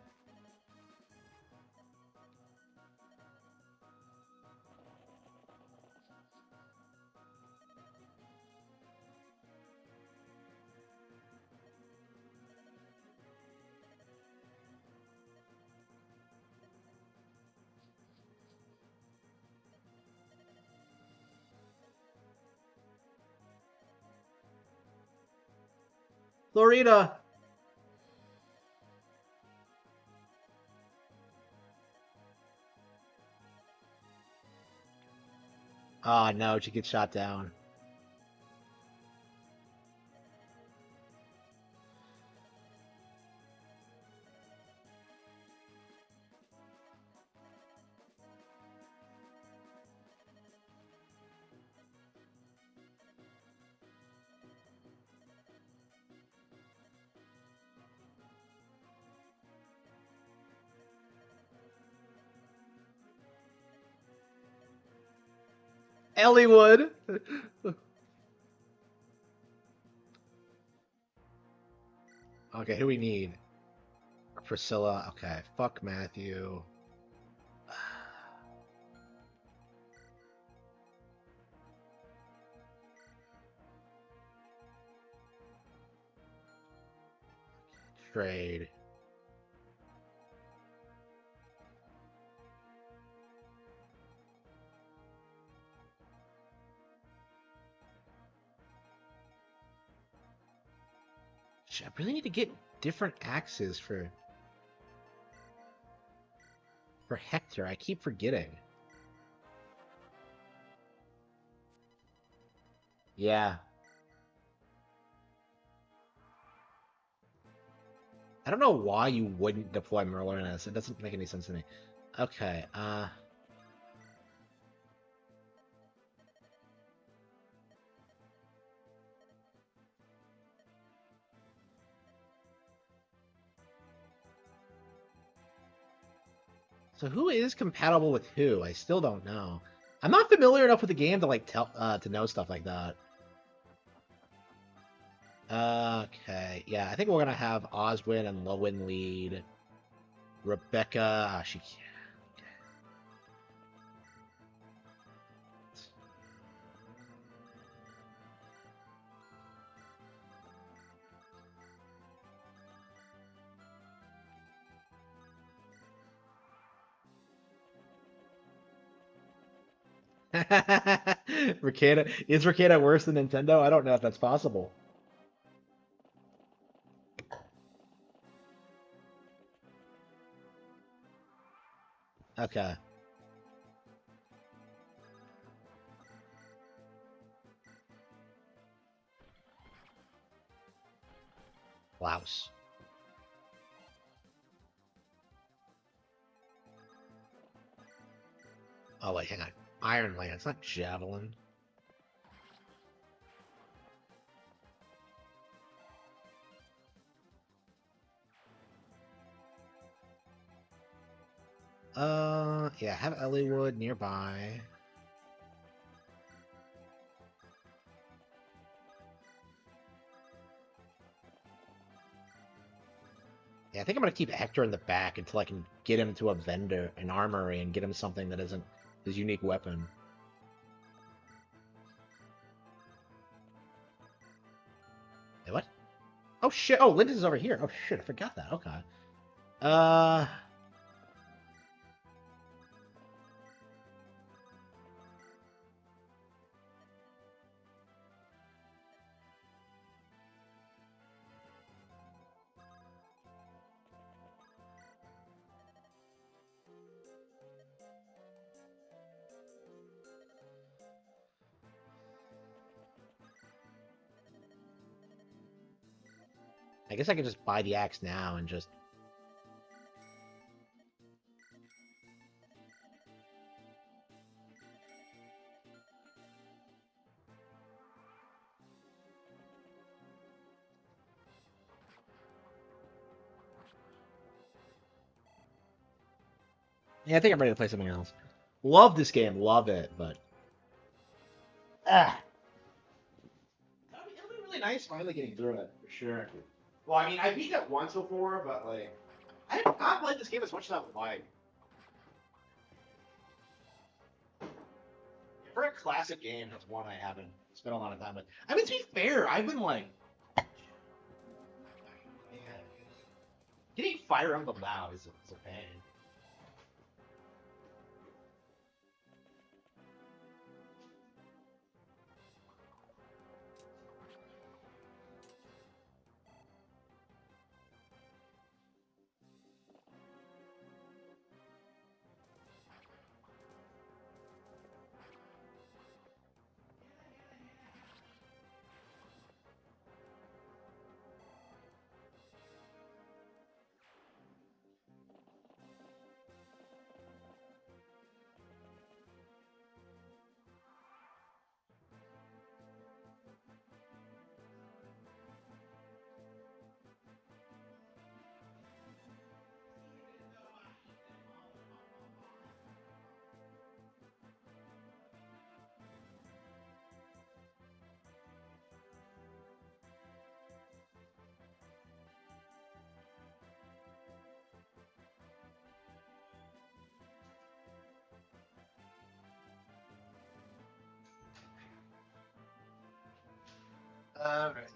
Florida. Oh no, she gets shot down. Elliewood. Okay, who we need? Priscilla. Okay, fuck Matthew. Trade. Shit, I really need to get different axes for Hector. I keep forgetting. Yeah. I don't know why you wouldn't deploy Merlin in this. It doesn't make any sense to me. Okay, so who is compatible with who? I still don't know. I'm not familiar enough with the game to like tell to know stuff like that. Okay, yeah, I think we're gonna have Oswin and Lowen lead. Rebecca, she Ricada is Ricada worse than Nintendo? I don't know if that's possible. Okay. Blouse. Oh wait, hang on. Iron Lance, not Javelin. Yeah, have Elliewood nearby. Yeah, I think I'm gonna keep Hector in the back until I can get him to a vendor, an armory, and get him something that isn't his unique weapon. Hey, what? Oh shit! Oh, Linda's over here. Oh shit! I forgot that. Okay. Uh, I guess I could just buy the axe now and just. Yeah, I think I'm ready to play something else. Love this game, love it, but it'll be really nice finally getting through it for sure. Well, I mean, I beat it once before, but like, I have not played this game as much as I would like. For a classic game, that's one I haven't spent a lot of time with. I mean, to be fair, I've been like, man, getting Fire Emblem now is a pain. Alright,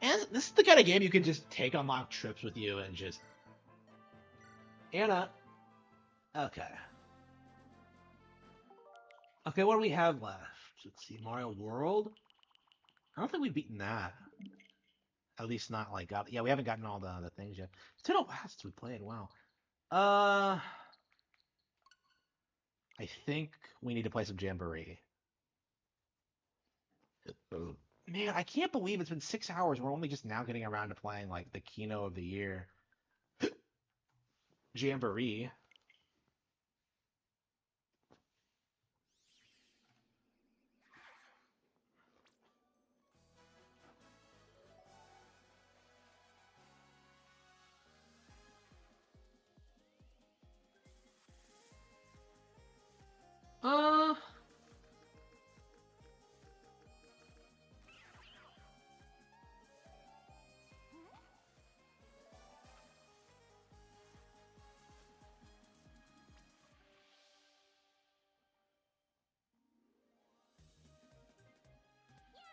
and this is the kind of game you can just take on long trips with you and just Anna. Okay. Okay, what do we have left? Let's see, Mario World. I don't think we've beaten that. At least not like yeah, we haven't gotten all the things yet. It's been a while since we played. Wow. I think we need to play some Jamboree. Man, I can't believe it's been 6 hours. We're only just now getting around to playing like the Kino of the Year. Jamboree. Uh,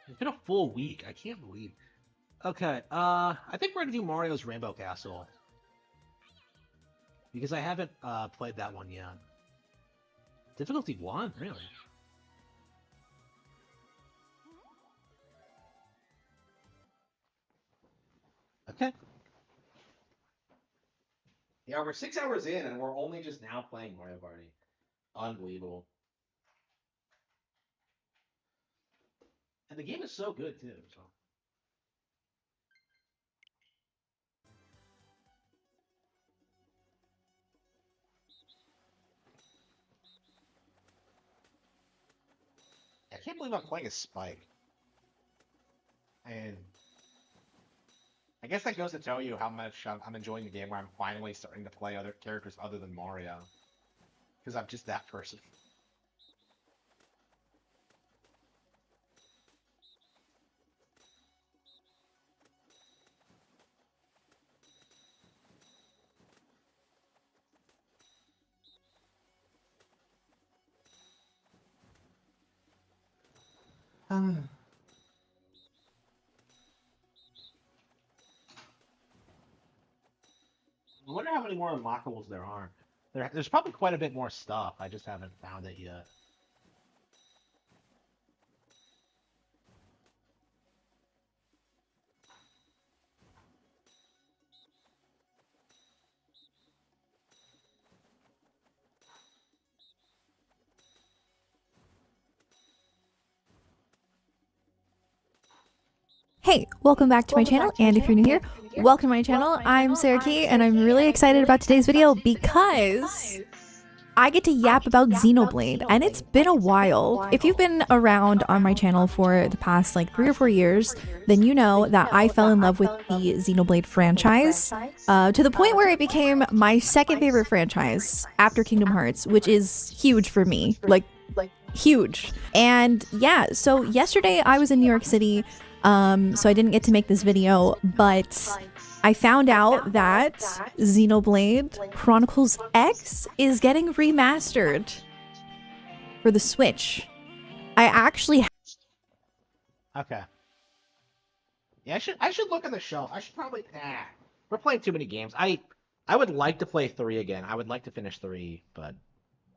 it's been a full week. I can't believe. Okay, I think we're gonna do Mario's Rainbow Castle. Because I haven't played that one yet. Difficulty 1? Really? Okay. Yeah, we're 6 hours in and we're only just now playing Mario Party. Unbelievable. And the game is so good too, so. I can't believe I'm playing a Spike. And I guess that goes to tell you how much I'm enjoying the game where I'm finally starting to play other characters other than Mario. Because I'm just that person. I wonder how many more unlockables there are. There's probably quite a bit more stuff. I just haven't found it yet. Hey, welcome back to my channel, and if you're new here, welcome to my channel. I'm Sarah Key, and I'm really excited about today's video because I get to yap about Xenoblade, and it's been a while. If you've been around on my channel for the past like 3 or 4 years, then you know that I fell in love with the Xenoblade franchise to the point where it became my second favorite franchise after Kingdom Hearts, which is huge for me. Like, huge. And yeah, so yesterday I was in New York City, so I didn't get to make this video, but I found out that Xenoblade Chronicles X is getting remastered for the Switch. I actually Okay. Yeah, I should look on the shelf. I should probably. We're playing too many games. I would like to play 3 again. I would like to finish 3, but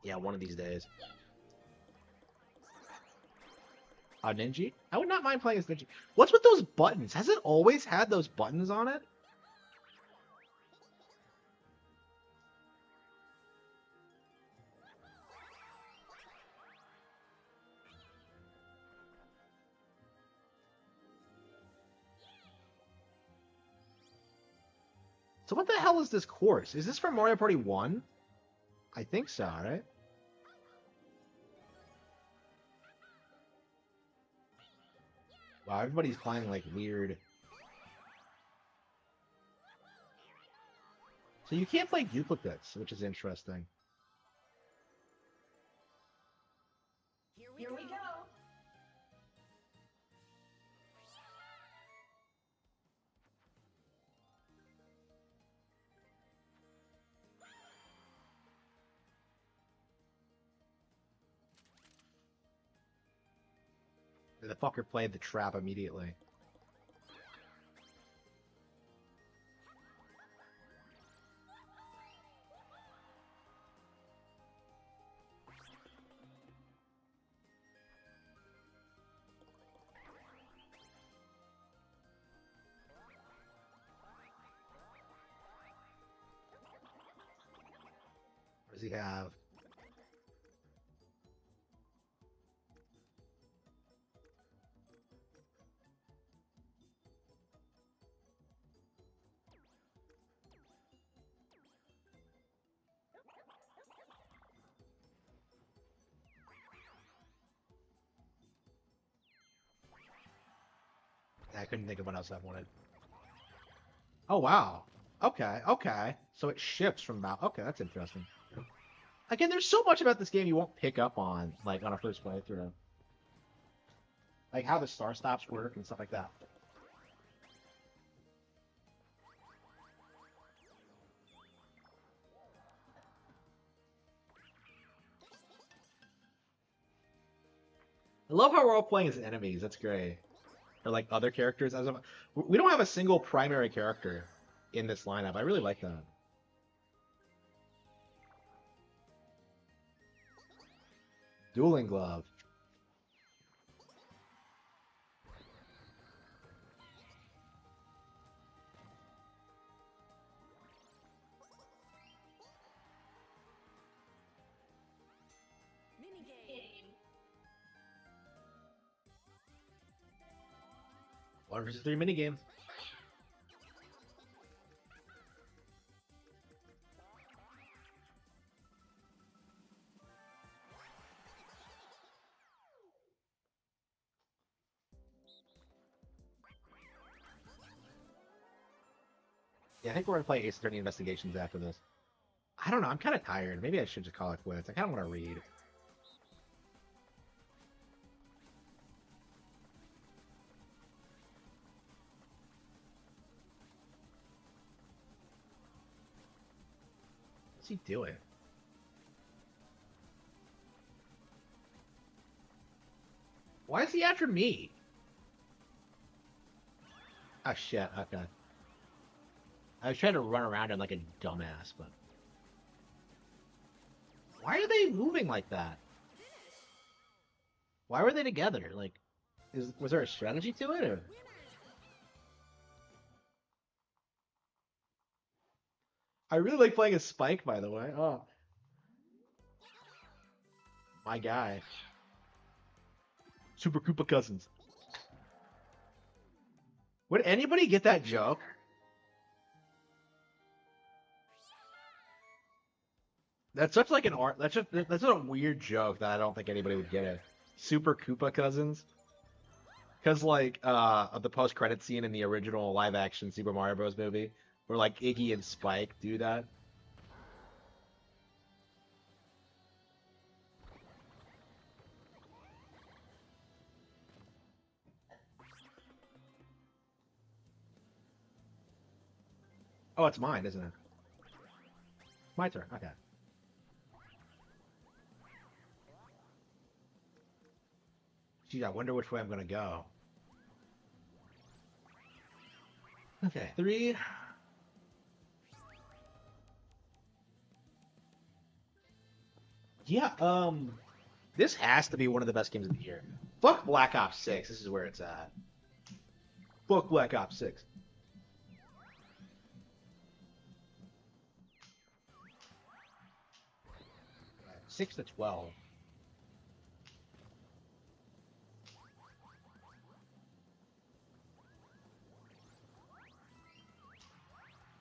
yeah, one of these days. Ninja? I would not mind playing as Ninja. What's with those buttons? Has it always had those buttons on it? So what the hell is this course? Is this from Mario Party 1? I think so, right? Wow, everybody's playing like weird. So you can't play duplicates, which is interesting. Here we go. The fucker played the trap immediately. What does he have? I couldn't think of what else I wanted. Oh, wow. Okay, okay. So it shifts from about... Okay, that's interesting. Again, there's so much about this game you won't pick up on, like, on a first playthrough. Like, how the star stops work and stuff like that. I love how we're all playing as enemies. That's great. Or, like, other characters. We don't have a single primary character in this lineup. I really like that. Dueling Glove. Minigame. 1 versus 3 minigame. Yeah, I think we're gonna play Ace Attorney Investigations after this. I don't know, I'm kind of tired. Maybe I should just call it quits. I kind of want to read. What's he doing? Why is he after me? Oh shit, okay. I was trying to run around him like a dumbass, but... Why are they moving like that? Why were they together? Like, was there a strategy to it, or...? I really like playing as Spike, by the way. Oh. My guy. Super Koopa Cousins. Would anybody get that joke? That's such like an art. That's a weird joke that I don't think anybody would get it. Super Koopa cousins. Because like of the post credit scene in the original live action Super Mario Bros. Movie, where like Iggy and Spike do that. Oh, it's mine, isn't it? My turn. Okay. Gee, I wonder which way I'm gonna go. Okay, 3. Yeah, this has to be one of the best games of the year. Fuck Black Ops 6. This is where it's at. Fuck Black Ops 6. Right, 6 to 12.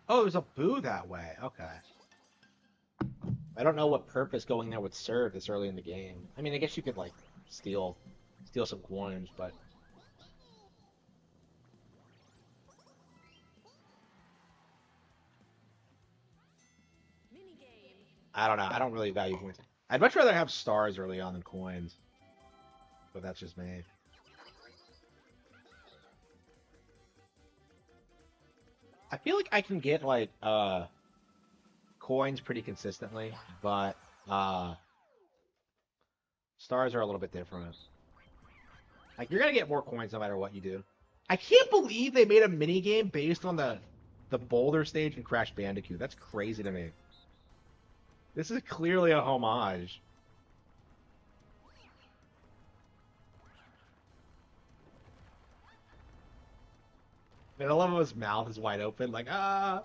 Oh, there's a boo that way. Okay. I don't know what purpose going there would serve this early in the game. I mean, I guess you could like steal some coins, but I don't know. I don't really value coins. I'd much rather have stars early on than coins. But that's just me. I feel like I can get like coins pretty consistently, but stars are a little bit different. Like you're gonna get more coins no matter what you do. I can't believe they made a mini game based on the Boulder stage in Crash Bandicoot. That's crazy to me. This is clearly a homage. Man, I love how his mouth is wide open, like, ah!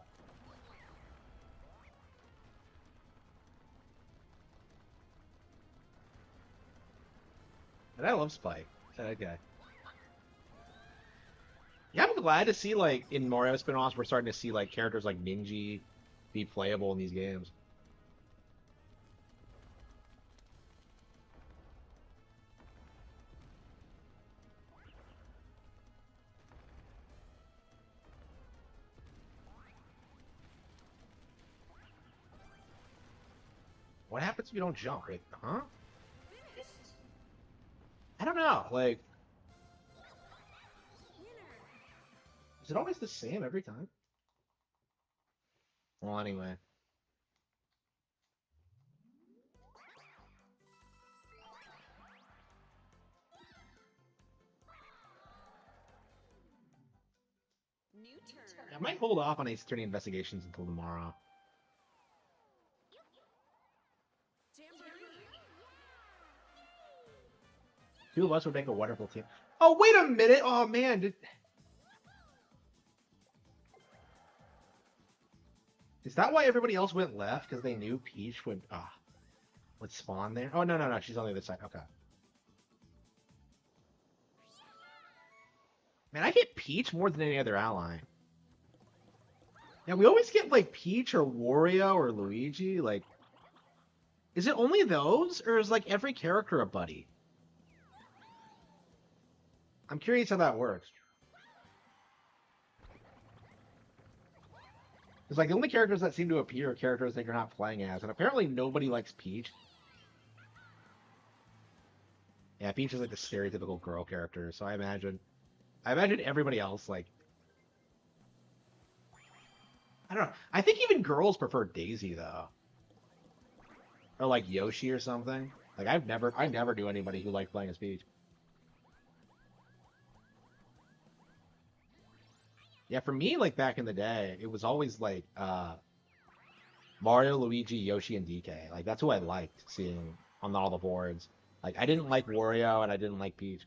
And I love Spike. Okay. Yeah, I'm glad to see, like, in Mario spin-offs, we're starting to see, like, characters like Ninja be playable in these games. What happens if you don't jump? Right? Huh? I don't know. Like, is it always the same every time? Well, anyway. I might hold off on Ace Attorney investigations until tomorrow. Two of us would make a wonderful team. Oh, wait a minute! Oh, man! Is that why everybody else went left? Because they knew Peach would spawn there? Oh, no, she's on the other side. Okay. Man, I get Peach more than any other ally. Yeah, we always get, like, Peach or Wario or Luigi. Like, is it only those? Or is, like, every character a buddy? I'm curious how that works. It's like the only characters that seem to appear are characters that you're not playing as, and apparently nobody likes Peach. Yeah, Peach is like the stereotypical girl character, so I imagine everybody else like. I don't know. I think even girls prefer Daisy though, or like Yoshi or something. Like I never knew anybody who liked playing as Peach. Yeah, for me, like back in the day, it was always like Mario, Luigi, Yoshi, and DK. Like that's who I liked seeing on all the boards. Like I didn't like Wario and I didn't like Peach.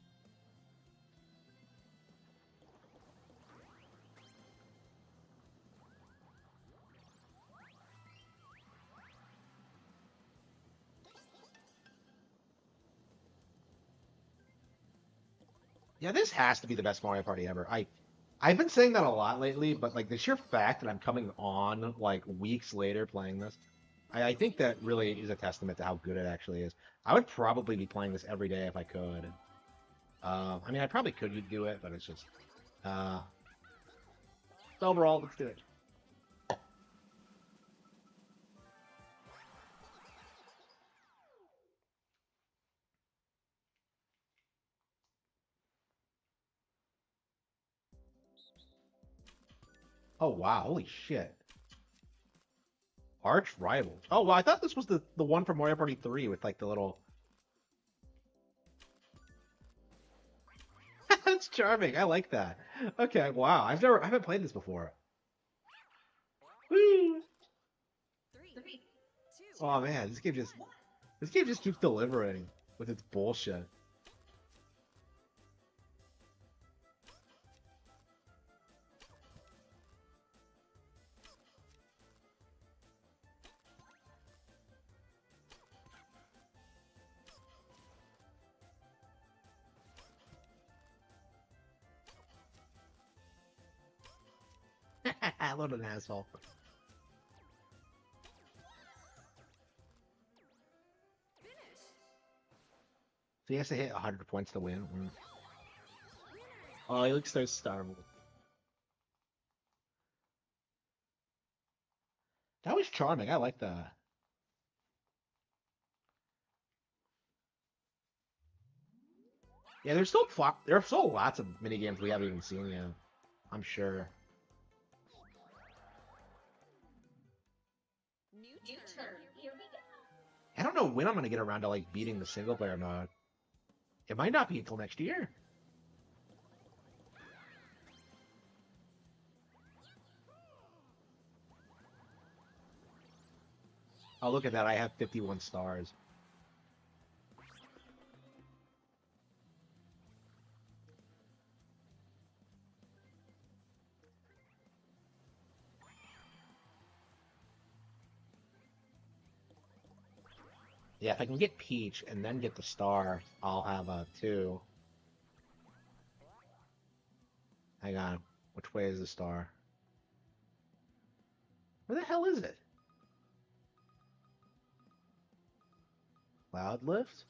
Yeah, this has to be the best Mario Party ever. I've been saying that a lot lately, but like the sheer fact that I'm coming on like weeks later playing this, I think that really is a testament to how good it actually is. I would probably be playing this every day if I could. I mean, I probably could do it, but it's just... overall, let's do it. Oh, wow. Holy shit. Arch Rivals. Oh, well, I thought this was the one from Mario Party 3 with, like, the little... That's charming. I like that. Okay, wow. I haven't played this before. Woo! Oh, man. This game just keeps delivering with its bullshit. What an asshole. So he has to hit 100 points to win. Oh, he looks so startled. That was charming. I like that. Yeah, there are still lots of mini games we haven't even seen yet. I'm sure. New turn. Here we go. I don't know when I'm gonna get around to like beating the single player mode. It might not be until next year. Oh, look at that. I have 51 stars. Yeah, if I can get Peach and then get the star, I'll have a 2. Hang on. Which way is the star? Where the hell is it? Cloud Lift?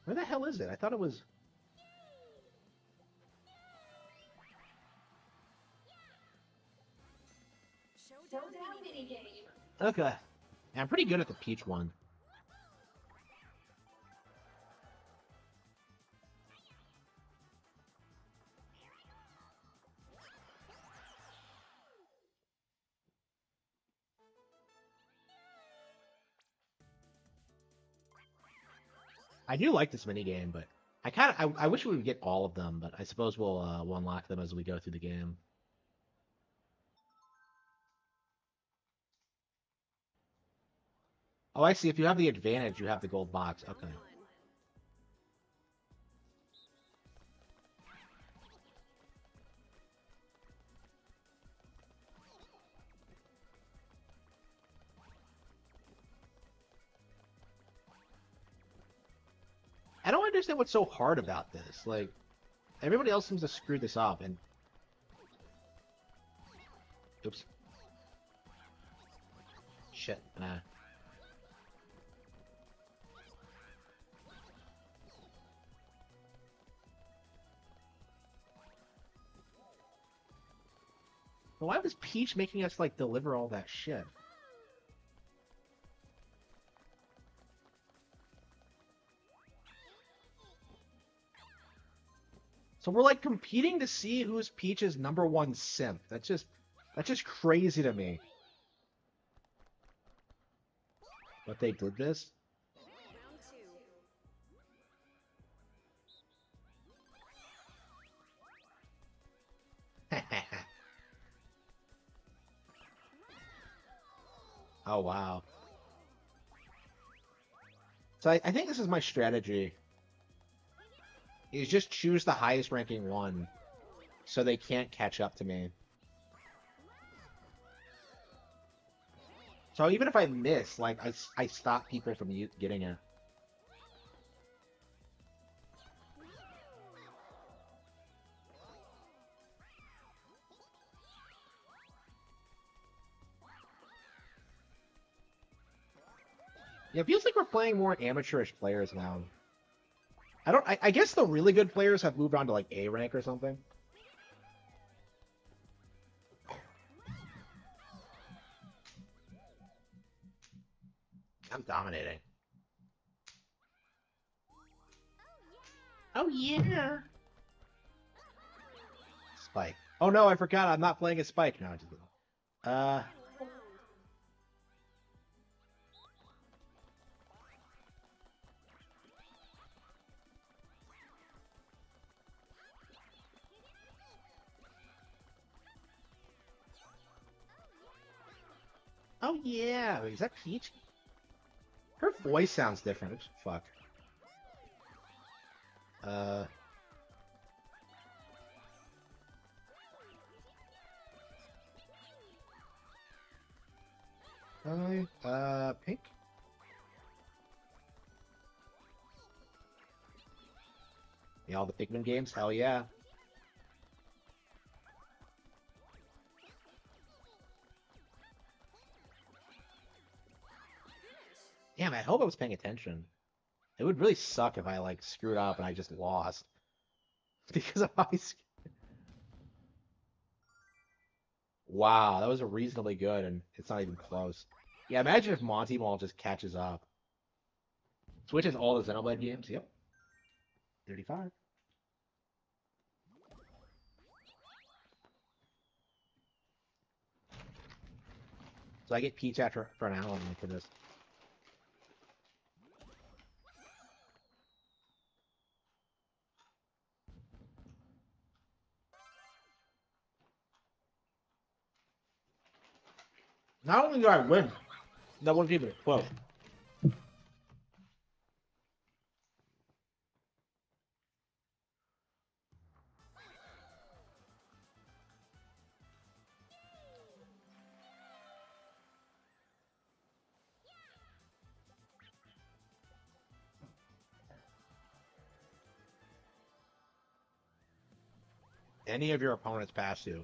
Where the hell is it? I thought it was... Showdown minigame. Okay. Yeah, I'm pretty good at the Peach one. I do like this minigame, but I wish we would get all of them, but I suppose we'll unlock them as we go through the game. Oh, I see. If you have the advantage, you have the gold box. Okay. I don't understand what's so hard about this. Like, everybody else seems to screw this up, and... Oops. Shit. Why was Peach making us, like, deliver all that shit? So we're, like, competing to see who's Peach's #1 simp. That's just crazy to me. But they did this? Oh, wow. So I think this is my strategy. Is just choose the highest ranking one so they can't catch up to me. So even if I miss, like, I stop people from getting it. Yeah, it feels like we're playing more amateurish players now. I guess the really good players have moved on to like A rank or something. I'm dominating. Oh yeah. Spike. Oh no, I forgot. I'm not playing a Spike now. Uh. Oh yeah. Is that Peach? Her voice sounds different. Fuck. Uh. Pink? Yeah, all the Pikmin games? Hell yeah. Damn, I hope I was paying attention. It would really suck if I, like, screwed up and I just lost. Because of my... Wow, that was reasonably good, and it's not even close. Yeah, imagine if Monty Mall just catches up. Switch has all the Xenoblade games? Yep. 35. So I get Peach after for an hour for this. Not only do I win, that one's even close. Any of your opponents pass you.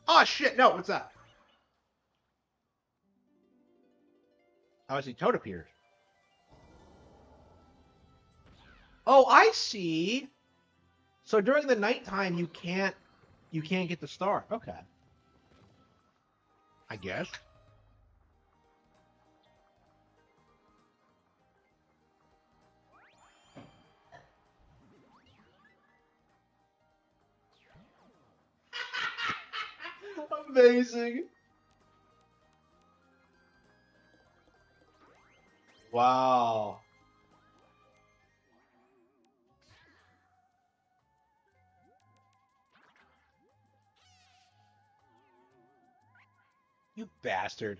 Oh shit, no, what's that? Oh, I see Toad appears. Oh, I see. So during the nighttime you can't get the star. Okay. I guess. Amazing. Wow. You bastard.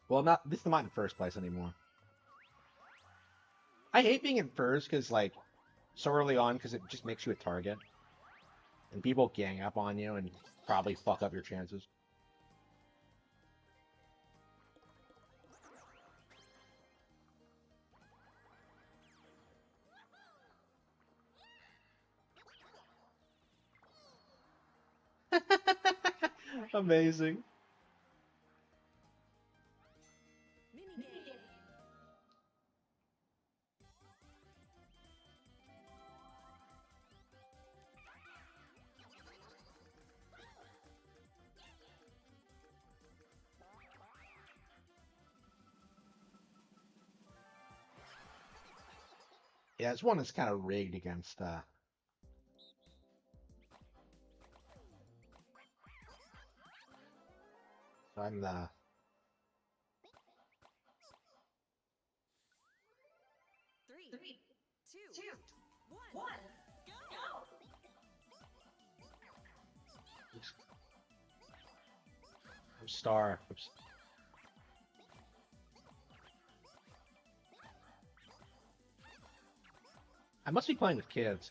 Well, this is not in first place anymore. I hate being in first because, like, so early on because it just makes you a target. And people gang up on you and probably fuck up your chances. Amazing. Yeah, this one is kind of rigged against so I'm the Three, two, one, go! I'm star. Oops. I must be playing with kids.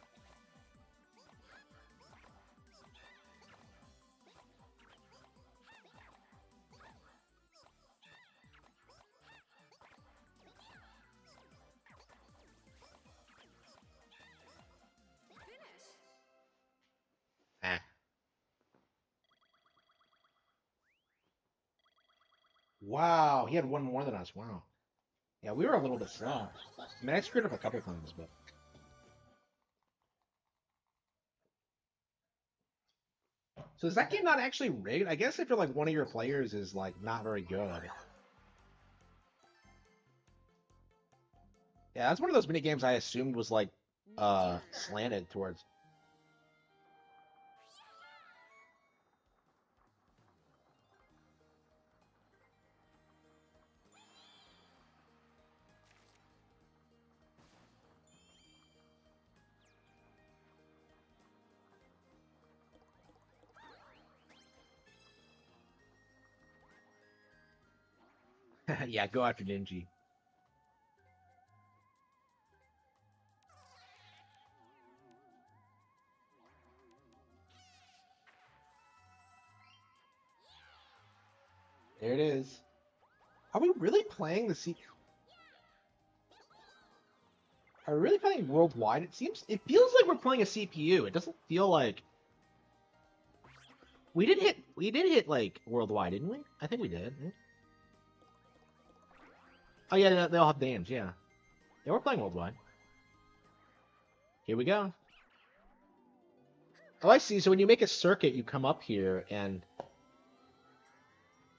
Wow, he had one more than us. Wow. Yeah, we were a little bit slow. I mean, I screwed up a couple times, but so is that game not actually rigged? I guess if you're like one of your players is like not very good. Yeah, that's one of those mini games I assumed was like slanted towards. Yeah, go after Dingy. There it is. Are we really playing the C? Are we really playing worldwide? It feels like we're playing a CPU. It doesn't feel like we did hit like worldwide, didn't we? I think we did. Oh yeah, they all have names. Yeah, yeah, we're playing worldwide. Here we go. Oh, I see. So when you make a circuit, you come up here and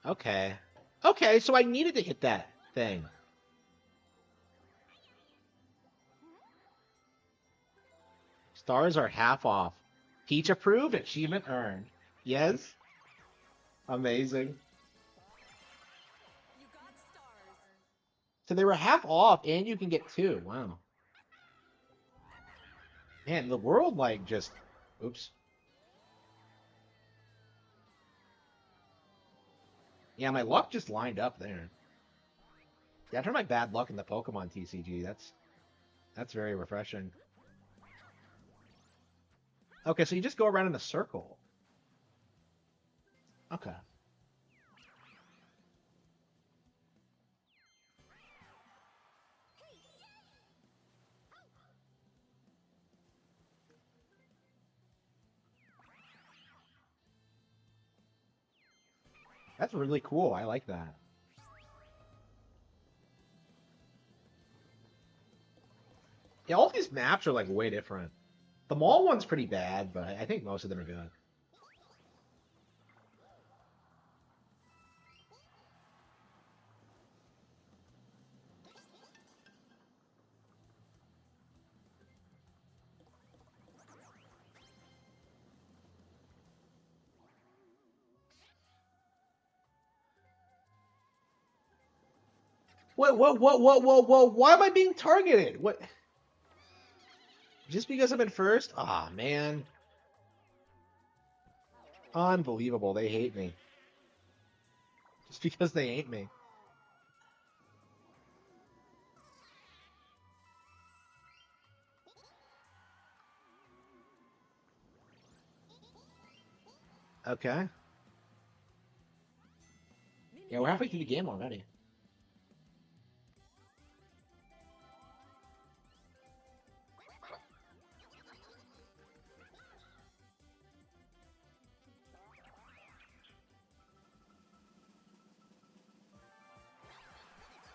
okay, okay. So I needed to hit that thing. Stars are half off. Peach approved. Achievement earned. Yes. Amazing. So they were half off, and you can get two. Wow. Man, the world like just. Oops. Yeah, my luck just lined up there. Yeah, I turned my bad luck in the Pokemon TCG. That's very refreshing. Okay, so you just go around in a circle. Okay. That's really cool. I like that. Yeah, all these maps are like way different. The mall one's pretty bad, but I think most of them are good. Whoa! Why am I being targeted? What? Just because I'm in first? Ah, man. Unbelievable. They hate me. Just because they hate me. Okay. Yeah, we're halfway through the game already.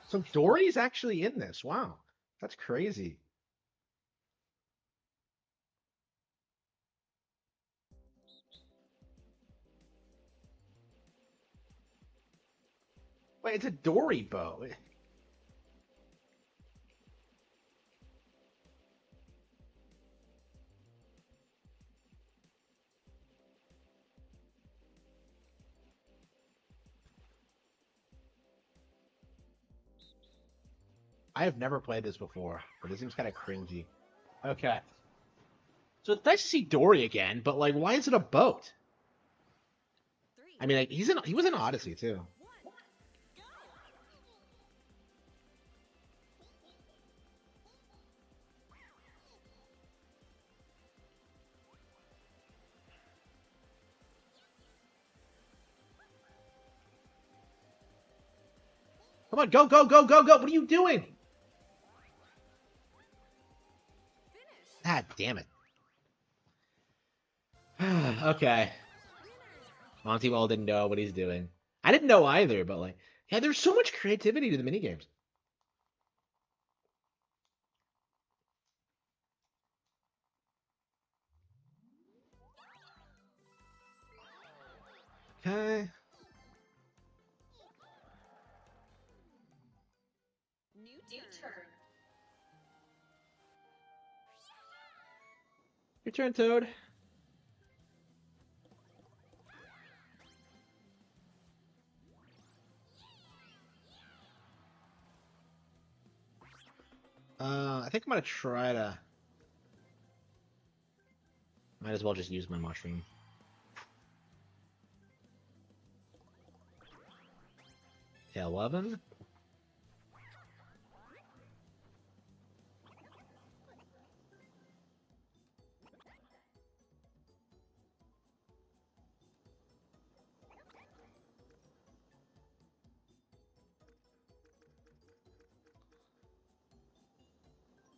So Dory's actually in this. Wow. That's crazy. Wait, it's a Dory bow. I have never played this before, but it seems kind of cringy. Okay. So it's nice to see Dory again, but like, why is it a boat? I mean, like, he was in Odyssey too. Come on, go, go, go, go, go! What are you doing? Ah, damn it. Okay. Monty Ball didn't know what he's doing. I didn't know either, but like Yeah, there's so much creativity to the minigames. Okay. New turn. Your turn, Toad. I think I'm gonna try to. Might as well just use my mushroom. Yeah, 11.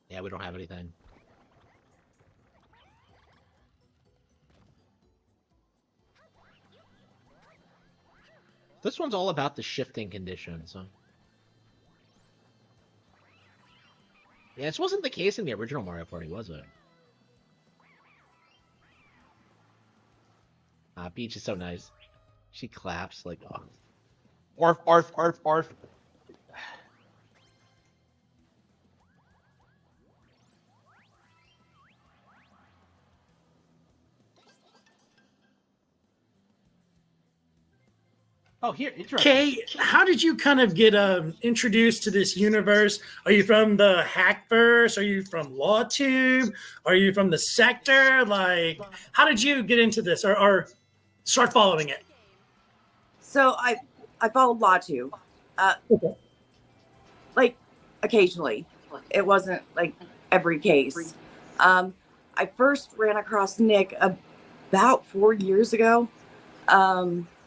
Yeah, we don't have anything. This one's all about the shifting conditions. So. Yeah, this wasn't the case in the original Mario Party, was it? Peach is so nice. She claps like, oh. Arf, arf, arf, arf. Oh, here, interesting. Kay, how did you kind of get introduced to this universe? Are you from the Hackverse? Are you from LawTube? Are you from the sector? Like, how did you get into this or start following it? So I followed LawTube, Okay. like occasionally. It wasn't like every case. I first ran across Nick about 4 years ago.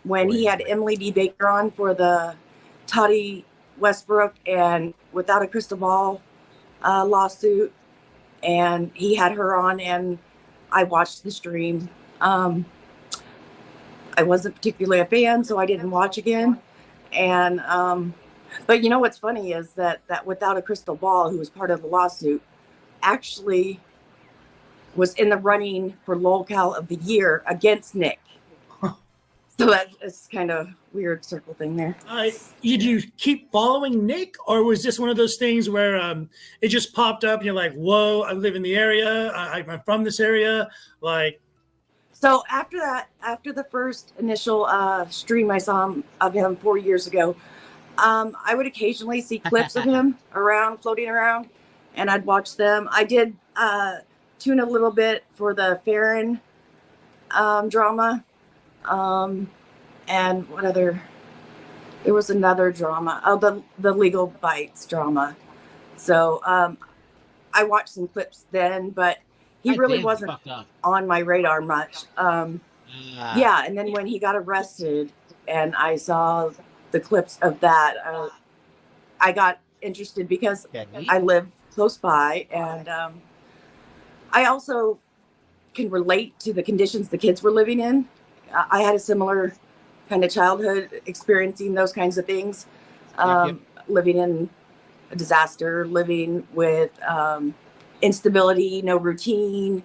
When he had Emily D. Baker on for the Toddy Westbrook and Without a Crystal Ball lawsuit. And he had her on and I watched the stream. I wasn't particularly a fan, so I didn't watch again. And, but you know what's funny is that Without a Crystal Ball, who was part of the lawsuit, actually was in the running for lolcow of the year against Nick. So that's kind of weird circle thing there. Did you keep following Nick, or was this one of those things where it just popped up and you're like, whoa, I live in the area, I'm from this area? Like, so after that, after the first initial stream I saw of him 4 years ago, I would occasionally see clips of him floating around, and I'd watch them. I did tune a little bit for the Farron drama. And what other? There was another drama. Oh, the Legal Bites drama. So I watched some clips then, but he really wasn't on my radar much. Yeah, and then when he got arrested, and I saw the clips of that, I got interested because I live close by, and I also can relate to the conditions the kids were living in. I had a similar kind of childhood experiencing those kinds of things, living in a disaster, living with instability, no routine,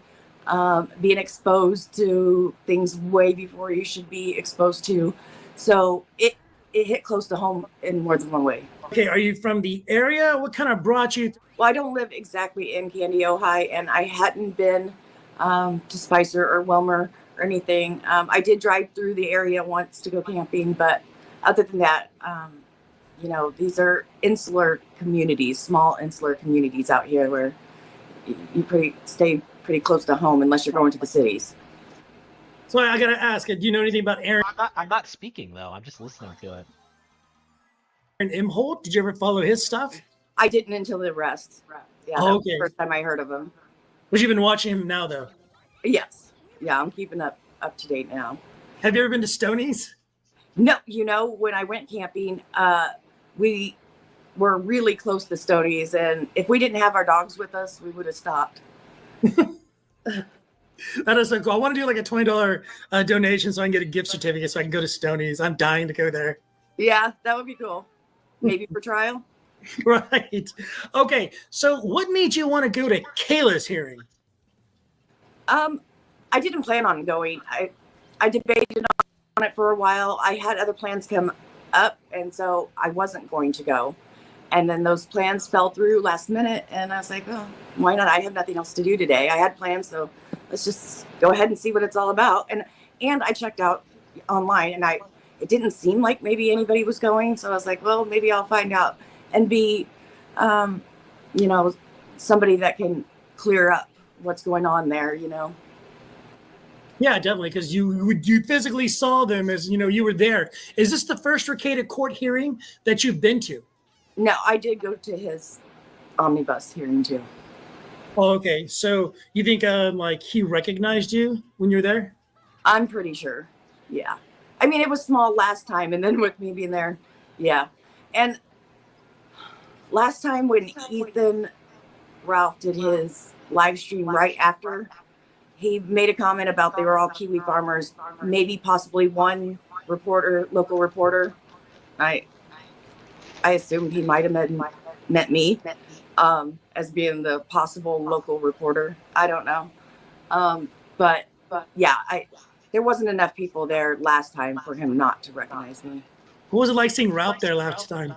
being exposed to things way before you should be exposed to. So it hit close to home in more than one way. Okay, are you from the area? What kind of brought you? Well, I don't live exactly in Candy, Ohio, and I hadn't been to Spicer or Wilmer or anything. I did drive through the area once to go camping, but other than that, you know, these are insular communities, small insular communities out here where you stay pretty close to home unless you're going to the cities. So I got to ask, do you know anything about Aaron? I'm not speaking though. I'm just listening to it. Aaron Imholt? Did you ever follow his stuff? I didn't until the arrest. Yeah, that was the first time I heard of him. But you've been watching him now, though? Yes. Yeah, I'm keeping up to date now. Have you ever been to Stoney's? No, you know, when I went camping, we were really close to Stoney's, and if we didn't have our dogs with us, we would have stopped. That is so cool. I want to do like a $20 donation so I can get a gift certificate so I can go to Stoney's. I'm dying to go there. Yeah, that would be cool. Maybe for trial. Right. Okay. So what made you want to go to Kayla's hearing? I didn't plan on going. I debated on it for a while. I had other plans come up, and so I wasn't going to go. And then those plans fell through last minute, and I was like, oh, why not? I have nothing else to do today. I had plans, so let's just go ahead and see what it's all about. And I checked out online, and it didn't seem like maybe anybody was going, so I was like, well, maybe I'll find out and be, somebody that can clear up what's going on there, Yeah, definitely, because you physically saw them as you were there. Is this the first Rekieta court hearing that you've been to? No, I did go to his omnibus hearing too. Oh, okay. So you think he recognized you when you're there? I'm pretty sure. Yeah. I mean, it was small last time, and then with me being there, yeah. And last time when Ethan Ralph did his live stream right after, he made a comment about they were all Kiwi farmers, maybe possibly one local reporter. I assumed he might have met me as being the possible local reporter. I don't know. But yeah, there wasn't enough people there last time for him not to recognize me. What was it like seeing Ralph there last time?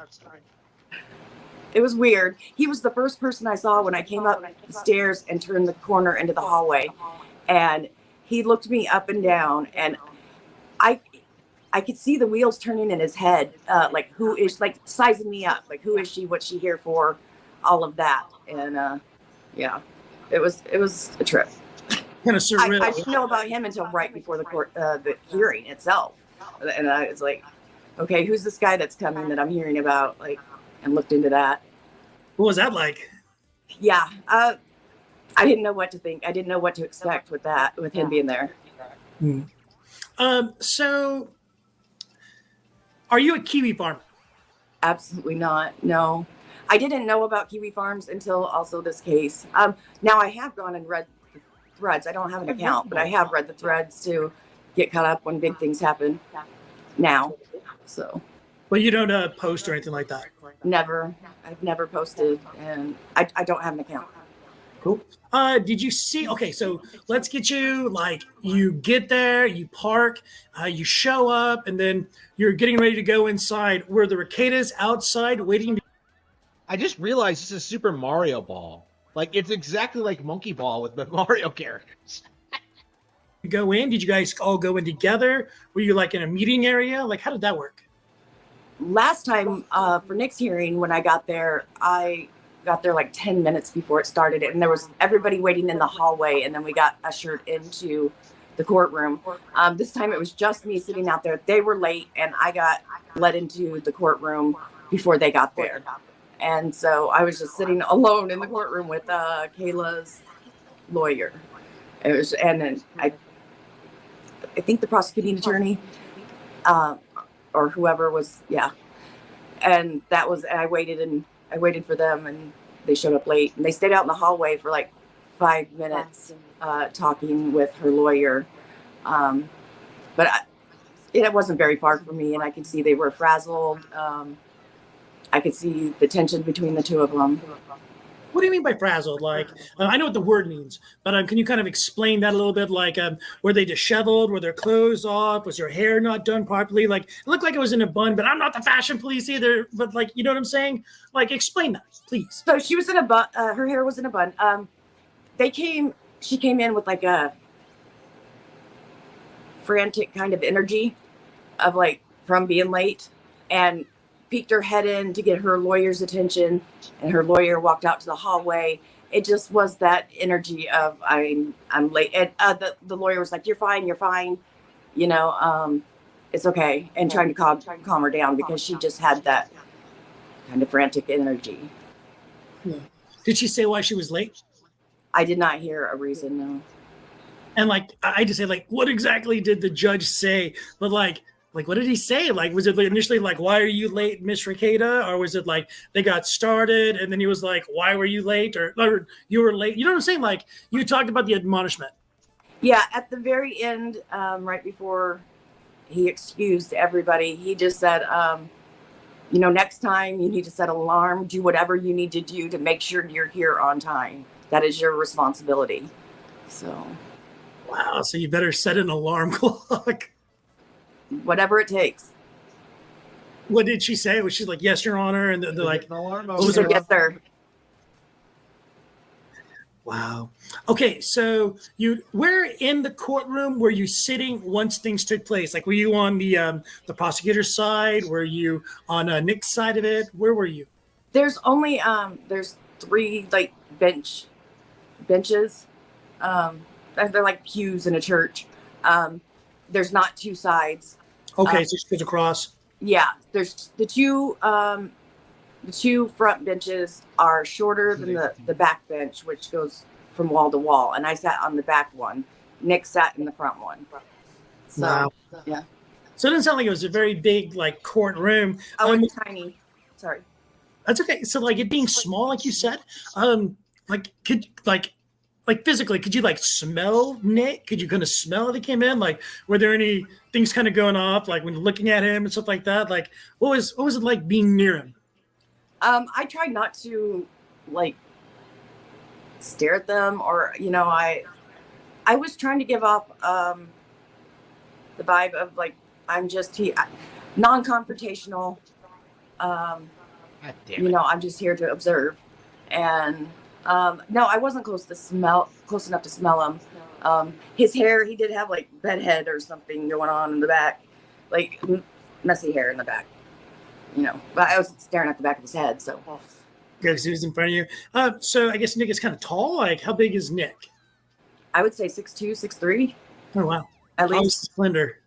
It was weird. He was the first person I saw when I came up the stairs and turned the corner into the hallway. And he looked me up and down, and I could see the wheels turning in his head, who is, sizing me up, who is she, what's she here for, all of that. And yeah, it was a trip. Kind of surreal. I didn't know about him until right before the hearing itself, and I was like, okay, who's this guy that's coming that I'm hearing about, and looked into that. What was that like? Yeah, I didn't know what to think. I didn't know what to expect with him being there. So are you a Kiwi farmer? Absolutely not. No, I didn't know about Kiwi farms until also this case. Now I have gone and read the threads. I don't have an account, but I have read the threads to get caught up when big things happen now. So. But you don't post or anything like that? Never. I've never posted, and I don't have an account. Cool. Did you see? Okay, so let's get you you get there, you park, you show up, and then you're getting ready to go inside. Were the Rekietas outside waiting? I just realized this is Super Mario Ball. It's exactly like Monkey Ball with the Mario characters. Go in? Did you guys all go in together? Were you in a meeting area? How did that work? Last time for Nick's hearing, when I got there, I got there 10 minutes before it started, and there was everybody waiting in the hallway, and then we got ushered into the courtroom. This time it was just me sitting out there. They were late, and I got led into the courtroom before they got there. And so I was just sitting alone in the courtroom with Kayla's lawyer. And then I think the prosecuting attorney, or whoever was, yeah. And I waited for them, and they showed up late, and they stayed out in the hallway for 5 minutes talking with her lawyer. But it wasn't very far from me, and I could see they were frazzled. I could see the tension between the two of them. What do you mean by frazzled? I know what the word means, but can you kind of explain that a little bit? Were they disheveled? Were their clothes off? Was their hair not done properly? It looked like it was in a bun, but I'm not the fashion police either. But you know what I'm saying? Explain that, please. So she was in a bun. Her hair was in a bun. She came in with a frantic kind of energy of from being late, and peeked her head in to get her lawyer's attention, and her lawyer walked out to the hallway. It just was that energy of I'm late, and the lawyer was like, you're fine, it's okay, and trying to calm her down, because she just had that kind of frantic energy. Yeah. Did she say why she was late? I did not hear a reason, no. And I just say what exactly did the judge say? But what did he say? Was it initially why are you late, Miss Rekieta? Or was it they got started and then he was why were you late? Or you were late? You know what I'm saying? You talked about the admonishment. Yeah, at the very end, right before he excused everybody. He just said, you know, next time you need to set an alarm, do whatever you need to do to make sure you're here on time. That is your responsibility. So. Wow. So you better set an alarm clock. Whatever it takes. What did she say? Was she like, "Yes, Your Honor"? And they're like, she said, "Yes, sir." Wow. Okay, so where in the courtroom were you sitting once things took place? Like, were you on the prosecutor's side? Were you on Nick's side of it? Where were you? There's only there's 3 like benches. They're like pews in a church. There's not 2 sides. Okay, so it's across. Yeah, there's the 2 front benches are shorter than the back bench, which goes from wall to wall. And I sat on the back one. Nick sat in the front one. So, wow. Yeah. So it didn't sound like it was a very big like courtroom. Oh, it's tiny. Sorry. That's okay. So like it being small, like you said, like could like physically, could you like smell Nick? Could you kind of smell that he came in? Like, were there any things kind of going off, like when looking at him and stuff like that? Like, what was it like being near him? I tried not to like stare at them, or you know, I was trying to give off the vibe of like I'm just non-confrontational. You know, I'm just here to observe, and no, I wasn't close enough to smell him. His hair, he did have like bedhead or something going on in the back, like messy hair in the back. You know, but I was staring at the back of his head, so. Yeah, because he was in front of you. So I guess Nick is kind of tall. Like, how big is Nick? I would say 6'2", 6'3". Oh, wow. At least slender.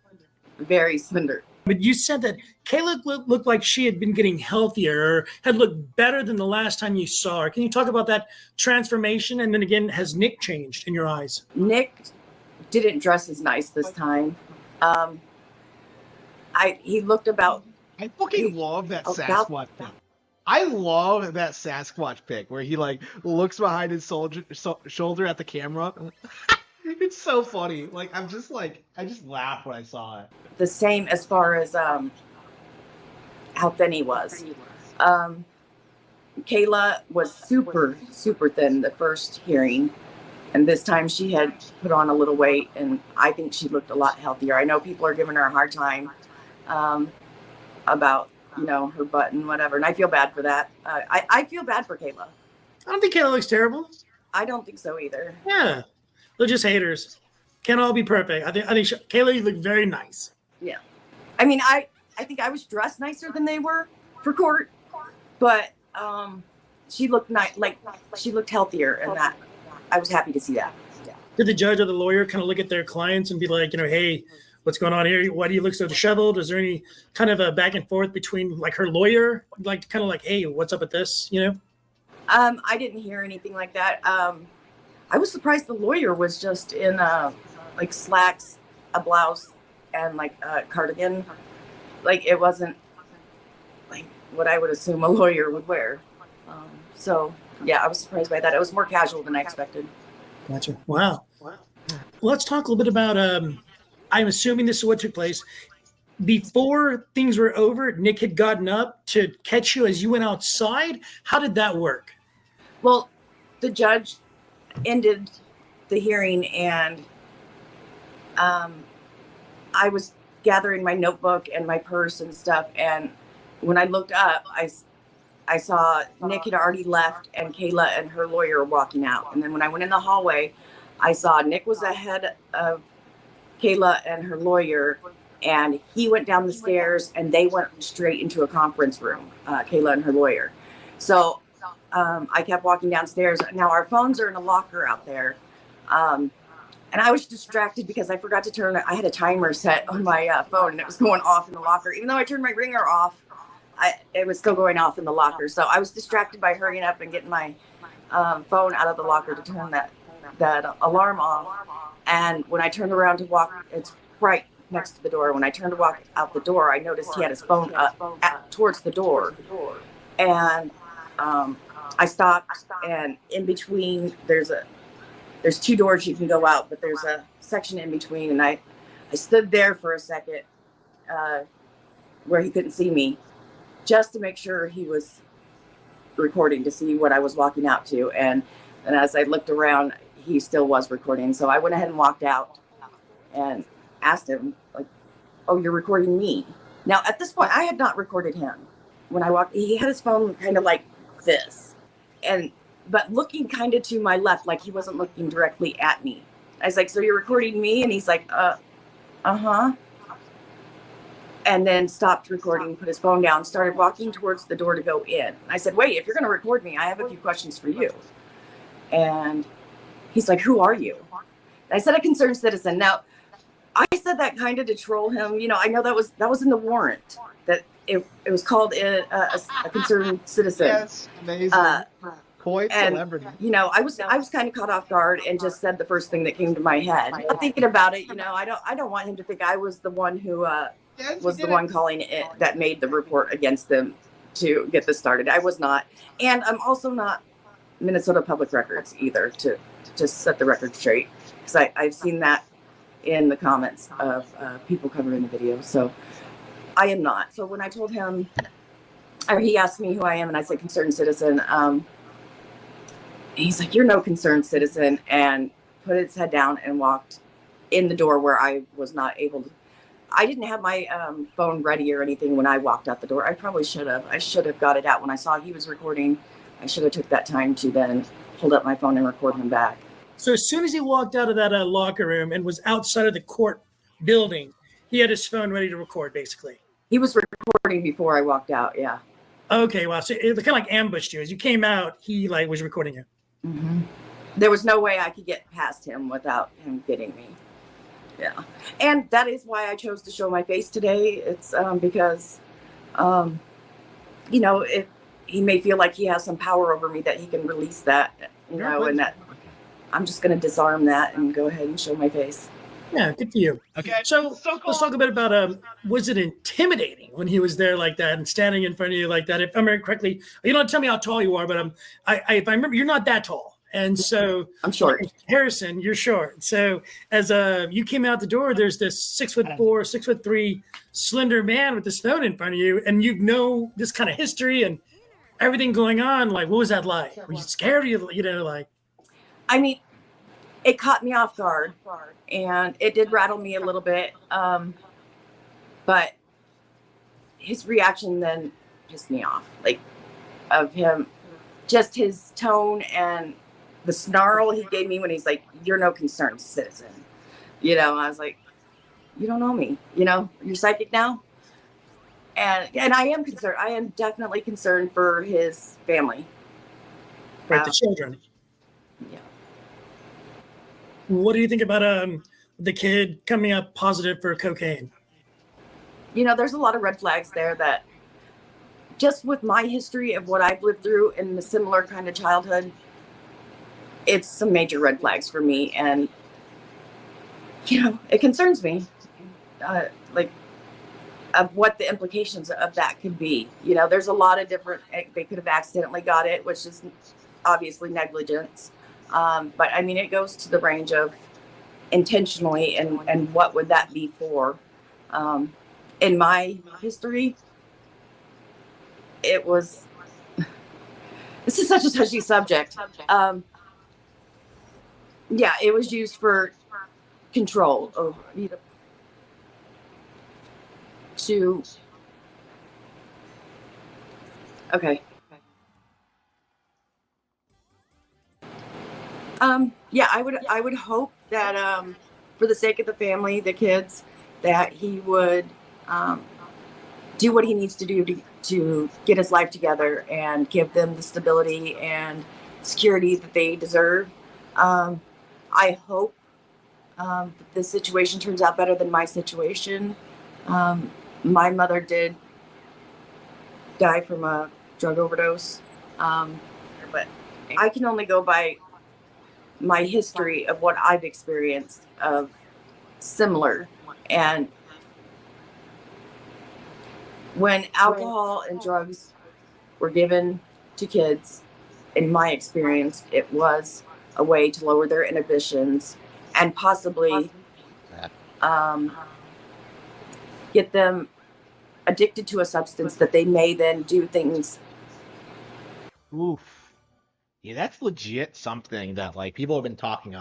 Very slender. But you said that Kayla looked like she had been getting healthier, or had looked better than the last time you saw her. Can you talk about that transformation? And then again, has Nick changed in your eyes? Nick didn't dress as nice this time. He looked about. I fucking love that Sasquatch pic. I love that Sasquatch pic where he like looks behind his shoulder at the camera. It's so funny. Like I just laughed when I saw it. The same as far as how thin he was. Kayla was super, super thin the first hearing. And this time she had put on a little weight, and I think she looked a lot healthier. I know people are giving her a hard time about, you know, her butt and whatever. And I feel bad for that. I feel bad for Kayla. I don't think Kayla looks terrible. I don't think so either. Yeah. They're just haters. Can't all be perfect. I think Kayla, you look very nice. Yeah. I mean, I think I was dressed nicer than they were for court, but she looked she looked healthier, and that I was happy to see that. Yeah. Did the judge or the lawyer kind of look at their clients and be like, you know, hey, what's going on here? Why do you look so disheveled? Is there any kind of a back and forth between like her lawyer, like kind of like, hey, what's up with this? You know? I didn't hear anything like that. I was surprised the lawyer was just in like slacks, a blouse, and like a cardigan. Like it wasn't like what I would assume a lawyer would wear. So yeah, I was surprised by that. It was more casual than I expected. Gotcha. Wow. Let's talk a little bit about. I'm assuming this is what took place. Before things were over, Nick had gotten up to catch you as you went outside. How did that work? Well, the judge ended the hearing, and I was gathering my notebook and my purse and stuff. And when I looked up, I saw Nick had already left, and Kayla and her lawyer were walking out. And then when I went in the hallway, I saw Nick was ahead of Kayla and her lawyer, and he went down the stairs, and they went straight into a conference room, Kayla and her lawyer. So I kept walking downstairs. Now our phones are in a locker out there. And I was distracted because I forgot to turn, I had a timer set on my phone, and it was going off in the locker. Even though I turned my ringer off, it was still going off in the locker. So I was distracted by hurrying up and getting my phone out of the locker to turn that alarm off. And when I turned around to walk, it's right next to the door. When I turned to walk out the door, I noticed he had his phone up towards the door. And I stopped, and in between, there's 2 doors you can go out, but there's a section in between. And I stood there for a second, where he couldn't see me, just to make sure he was recording, to see what I was walking out to. And as I looked around, he still was recording. So I went ahead and walked out and asked him, like, "Oh, you're recording me?" Now, at this point, I had not recorded him. When I walked, he had his phone kind of like this, but looking kind of to my left, like he wasn't looking directly at me. I was like, "So you're recording me?" And he's like, uh-huh. And then stopped recording, put his phone down, started walking towards the door to go in. I said, "Wait, if you're going to record me, I have a few questions for you." And he's like, "Who are you?" And I said, "A concerned citizen." Now, I said that kind of to troll him. You know, I know that was in the warrant, that it was called a concerned citizen. Yes, amazing. Quite celebrity. You know, I was kind of caught off guard and just said the first thing that came to my head. Not thinking about it, you know, I don't want him to think I was the one who was the one calling it, that made the report against them to get this started. I was not. And I'm also not Minnesota Public Records either, to just set the record straight, because I've seen that in the comments of people covering the video. So I am not. So when I told him, or he asked me who I am, and I said concerned citizen, he's like, "You're no concerned citizen," and put his head down and walked in the door, where I was not able to. I didn't have my phone ready or anything when I walked out the door. I probably should have. I should have got it out when I saw he was recording. I should have took that time to then hold up my phone and record him back. So as soon as he walked out of that locker room and was outside of the court building, he had his phone ready to record, basically. He was recording before I walked out, yeah. Okay, wow. So it kind of like ambushed you. As you came out, he like was recording you. Mm-hmm. There was no way I could get past him without him getting me. Yeah. And that is why I chose to show my face today. It's because, you know, if he may feel like he has some power over me, that he can release that, you know, and that I'm just going to disarm that and go ahead and show my face. Yeah, good for you. Okay. So let's talk a bit about, was it intimidating when he was there like that and standing in front of you like that? If I remember correctly, you don't tell me how tall you are, but if I remember, you're not that tall. And so I'm short. Harrison, you're short. So as you came out the door, there's this 6'4", 6'3" slender man with this phone in front of you, and you know this kind of history and everything going on. Like, what was that like? Were you scared? You know, like. I mean, it caught me off guard, and it did rattle me a little bit. But his reaction then pissed me off, like, of him, just his tone and the snarl he gave me when he's like, "You're no concerned citizen." You know, I was like, "You don't know me, you know, you're psychic now." And I am concerned. I am definitely concerned for his family. Right, the children. Yeah. What do you think about the kid coming up positive for cocaine? You know, there's a lot of red flags there, that just with my history of what I've lived through in a similar kind of childhood, it's some major red flags for me. And, you know, it concerns me, like, of what the implications of that could be. You know, there's a lot of different, they could have accidentally got it, which is obviously negligence. But I mean, it goes to the range of intentionally, and what would that be for? In my history, it was, this is such a touchy subject. Yeah, it was used for control over, you know, to, okay. Yeah, I would hope that, for the sake of the family, the kids, that he would do what he needs to do to get his life together and give them the stability and security that they deserve. I hope that this situation turns out better than my situation. My mother did die from a drug overdose, but I can only go by my history of what I've experienced of similar. And when alcohol and drugs were given to kids, in my experience, it was a way to lower their inhibitions and possibly get them addicted to a substance that they may then do things. Oof. Yeah, that's legit something that like people have been talking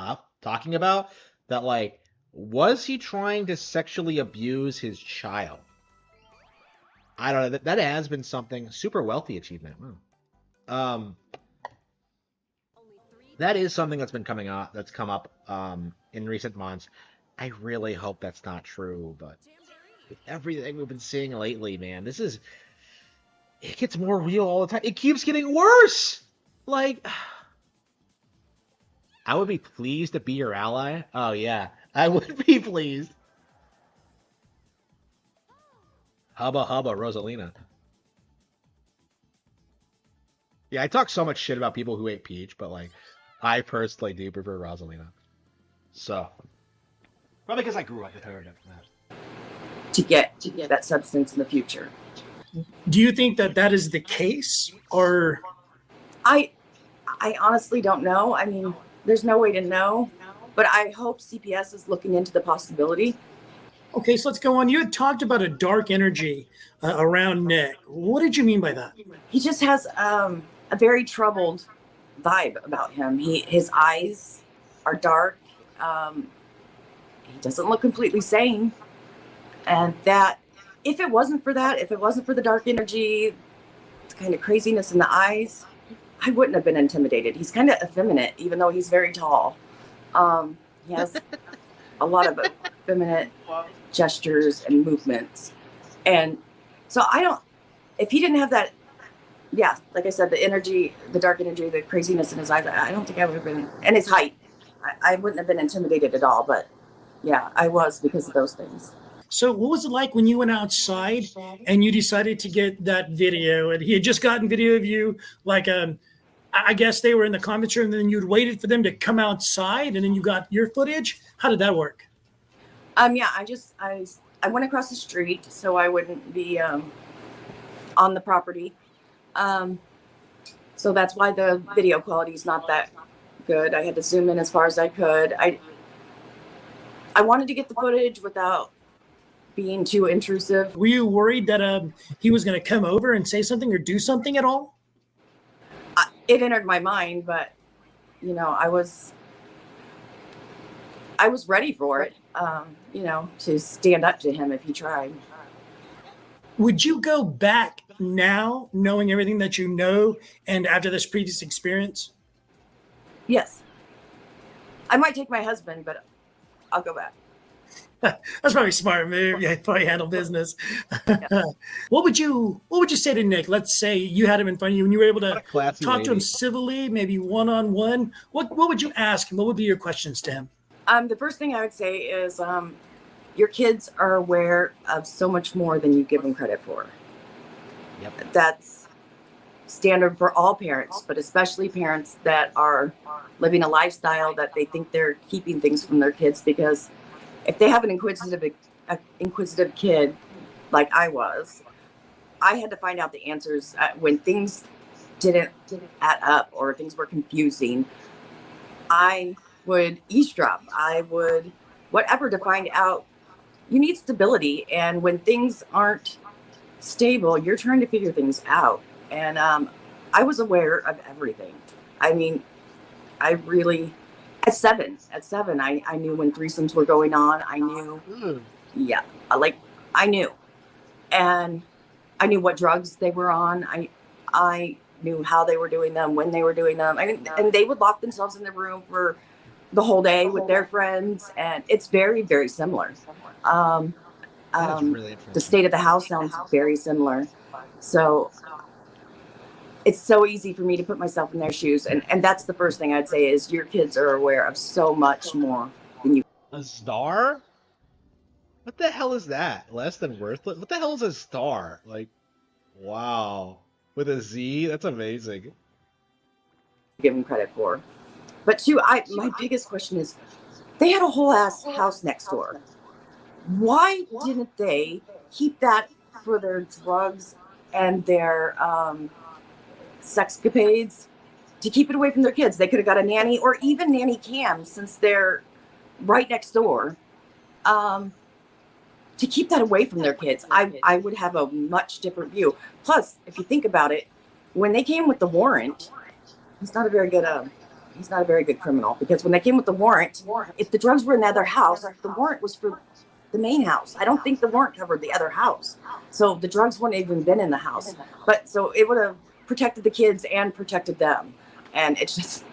about that like was he trying to sexually abuse his child? I don't know. That has been something super wealthy achievement. Um, that is something that's been coming up that's come up in recent months. I really hope that's not true, but with everything we've been seeing lately, man, it gets more real all the time. It keeps getting worse. Like I would be pleased to be your ally. Oh yeah, I would be pleased. Hubba hubba, Rosalina. Yeah, I talk so much shit about people who hate Peach, but like, I personally do prefer Rosalina. So probably because I grew up with her. To get that substance in the future. Do you think that that is the case, or? I honestly don't know. I mean, there's no way to know, but I hope CPS is looking into the possibility. Okay, so let's go on. You had talked about a dark energy around Nick. What did you mean by that? He just has a very troubled vibe about him. His eyes are dark. He doesn't look completely sane. And that, if it wasn't for the dark energy, the kind of craziness in the eyes, I wouldn't have been intimidated. He's kind of effeminate, even though he's very tall. He has a lot of effeminate gestures and movements. And so if he didn't have that, yeah, like I said, the energy, the dark energy, the craziness in his eyes, I don't think I would have been, and his height, I wouldn't have been intimidated at all. But yeah, I was because of those things. So what was it like when you went outside and you decided to get that video? And he had just gotten video of you, like, I guess they were in the conference room, and then you'd waited for them to come outside, and then you got your footage. How did that work? Yeah, I went across the street so I wouldn't be on the property. So that's why the video quality is not that good. I had to zoom in as far as I could. I wanted to get the footage without being too intrusive. Were you worried that he was going to come over and say something or do something at all? It entered my mind, but you know, I was ready for it. You know, to stand up to him if he tried. Would you go back now, knowing everything that you know, and after this previous experience? Yes. I might take my husband, but I'll go back. That's probably a smart move. Yeah, probably handle business. Yeah. What would you say to Nick? Let's say you had him in front of you and you were able to talk to him civilly, maybe one-on-one. What would you ask him? What would be your questions to him? The first thing I would say is your kids are aware of so much more than you give them credit for. Yep. That's standard for all parents, but especially parents that are living a lifestyle that they think they're keeping things from their kids, because if they have an inquisitive kid like I was, I had to find out the answers when things didn't add up or things were confusing. I would eavesdrop. I would whatever to find out. You need stability, and when things aren't stable, you're trying to figure things out. And I was aware of everything. I mean, I really. At seven, I knew when threesomes were going on. I knew, yeah, I knew, and I knew what drugs they were on. I knew how they were doing them, when they were doing them, and they would lock themselves in the room for the whole day with their friends, and it's very, very similar. Really the state of the house sounds very similar, so. It's so easy for me to put myself in their shoes. And that's the first thing I'd say is your kids are aware of so much more than you. A star? What the hell is that? Less than worthless? What the hell is a star? Like, wow. With a Z? That's amazing. Give them credit for. But two, my biggest question is, they had a whole ass house next door. Why didn't they keep that for their drugs and their sexcapades, to keep it away from their kids? They could have got a nanny or even nanny cam, since they're right next door. to keep that away from their kids. I would have a much different view. Plus, if you think about it, when they came with the warrant, he's not a very good criminal, because when they came with the warrant, if the drugs were in the other house, the warrant was for the main house. I don't think the warrant covered the other house. So the drugs wouldn't even been in the house. But so it would have protected the kids and protected them. And it's just,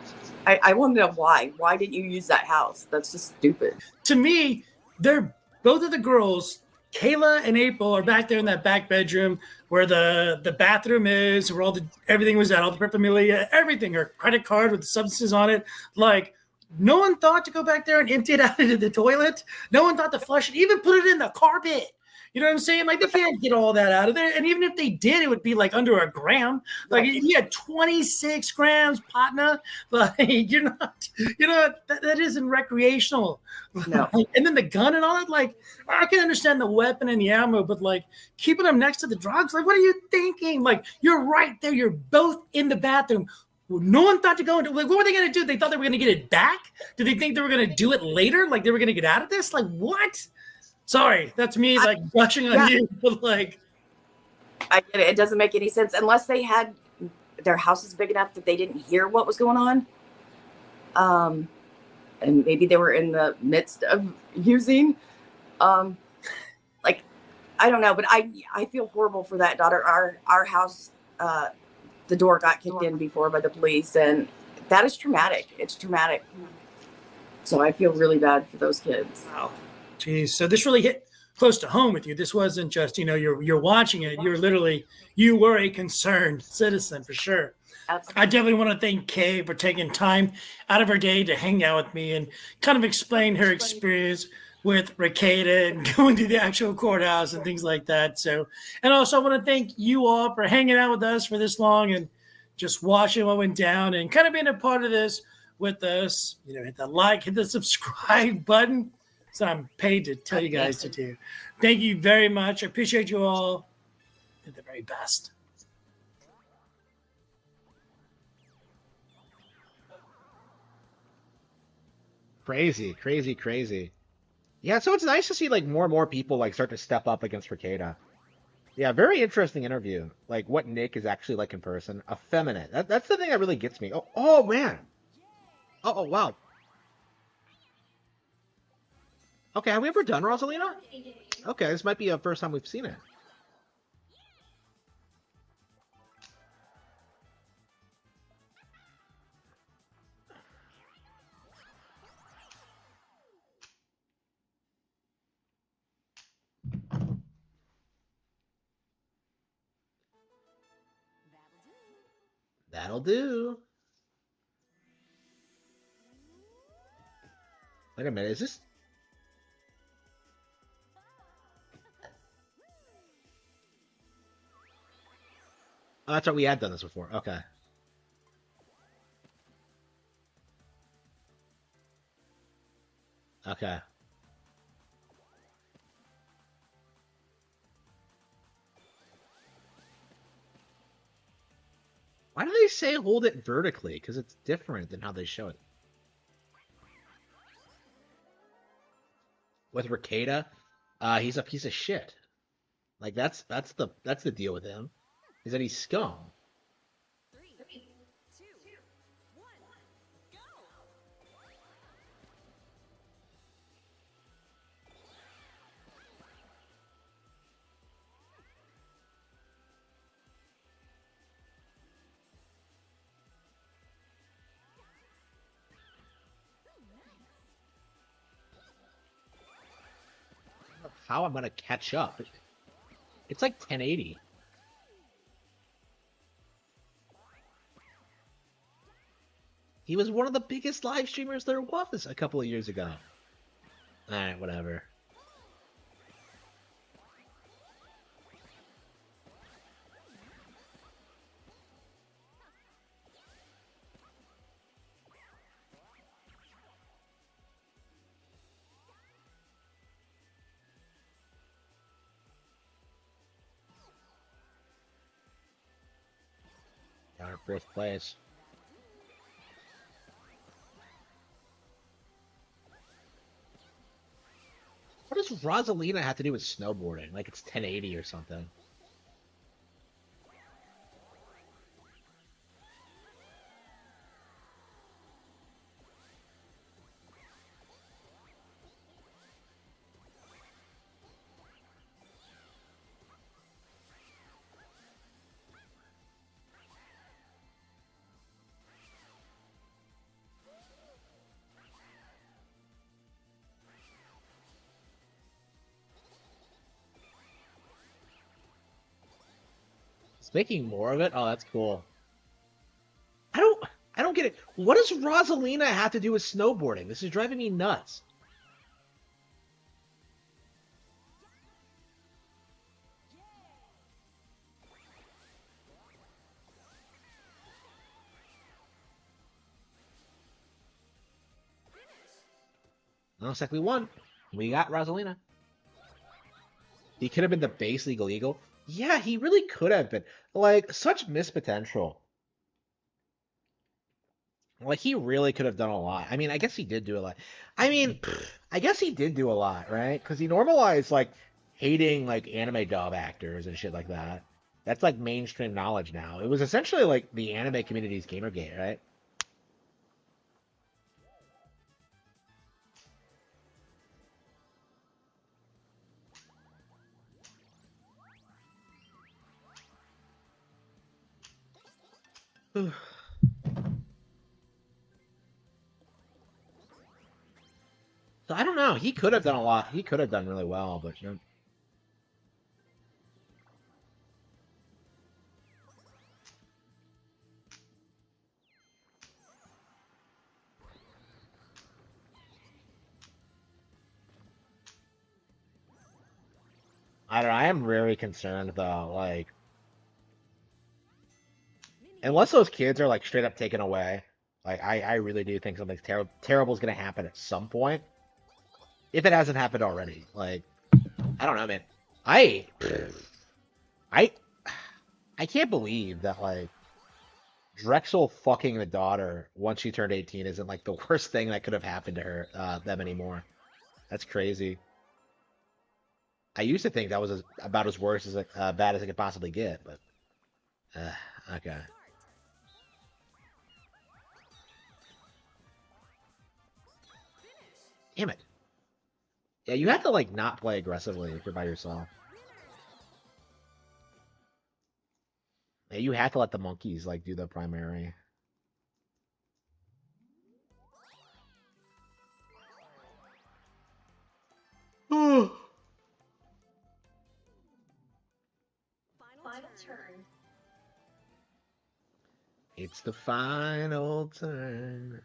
I want to know why. Why didn't you use that house? That's just stupid. To me, they're both of the girls, Kayla and April, are back there in that back bedroom where the bathroom is, where everything was at, all the paraphernalia, everything, her credit card with the substances on it. Like, no one thought to go back there and empty it out into the toilet. No one thought to flush it, even put it in the carpet. You know what I'm saying? Like, they can't get all that out of there. And even if they did, it would be like under a gram. Like, you had 26 grams, partner. Like, that isn't recreational. No. And then the gun and all that. Like, I can understand the weapon and the ammo, but like keeping them next to the drugs, like, what are you thinking? Like, you're right there. You're both in the bathroom. No one thought to go into, like, what were they going to do? They thought they were going to get it back? Did they think they were going to do it later? Like, they were going to get out of this? Like, what? Sorry, that's me, like, rushing on you, but like, I get it. It doesn't make any sense unless they had their house is big enough that they didn't hear what was going on. And maybe they were in the midst of using, like, I don't know, but I feel horrible for that daughter. Our house, the door got kicked in before by the police, and that is traumatic. It's traumatic. So I feel really bad for those kids. Wow. Jeez. So this really hit close to home with you. This wasn't just, you're watching it. You were a concerned citizen for sure. Absolutely. I definitely want to thank Kay for taking time out of her day to hang out with me and kind of explain her experience with Rakeda and going to the actual courthouse and things like that. So, and also I want to thank you all for hanging out with us for this long and just watching what went down and kind of being a part of this with us. Hit the like, hit the subscribe button. So I'm paid to tell you guys to do. Thank you very much. I appreciate you all. You're the very best. Crazy, crazy, crazy. Yeah, so it's nice to see like more and more people like start to step up against Rakeda. Yeah, very interesting interview. Like what Nick is actually like in person. Effeminate. That's the thing that really gets me. Oh man. Oh wow. Okay, have we ever done Rosalina? Okay, this might be the first time we've seen it. That'll do. Wait a minute, is this... Oh, that's right, we had done this before. Okay. Okay. Why do they say hold it vertically? Because it's different than how they show it. With Rakeda, he's a piece of shit. Like that's the deal with him. Is that he's scum. 3, 2, 1, go! How I'm gonna catch up? It's like 1080. He was one of the biggest live streamers there was a couple of years ago. Alright, whatever. Down in fourth place. What does Rosalina have to do with snowboarding? Like it's 1080 or something. It's making more of it? Oh, that's cool. I don't I don't get it. What does Rosalina have to do with snowboarding? This is driving me nuts. Looks like we won. We got Rosalina. He could have been the base legal eagle. Yeah, he really could have been. Like, such missed potential. Like, he really could have done a lot. I mean, I guess he did do a lot. I mean, I guess he did do a lot, right? Because he normalized, like, hating, like, anime dub actors and shit like that. That's, like, mainstream knowledge now. It was essentially, like, the anime community's Gamergate, right? So I don't know. He could have done a lot. He could have done really well, but you know. I don't know. I am very concerned though. Like, unless those kids are like straight up taken away, like I really do think something terrible is gonna happen at some point. If it hasn't happened already. Like, I don't know, man. I I I can't believe that like Drexel fucking the daughter once she turned 18 isn't like the worst thing that could have happened to her them anymore. That's crazy. I used to think that was about as worse as bad as it could possibly get, but okay. Damn it. Yeah, you have to like not play aggressively if you're by yourself. Yeah, you have to let the monkeys like do the primary. Final turn. It's the final turn.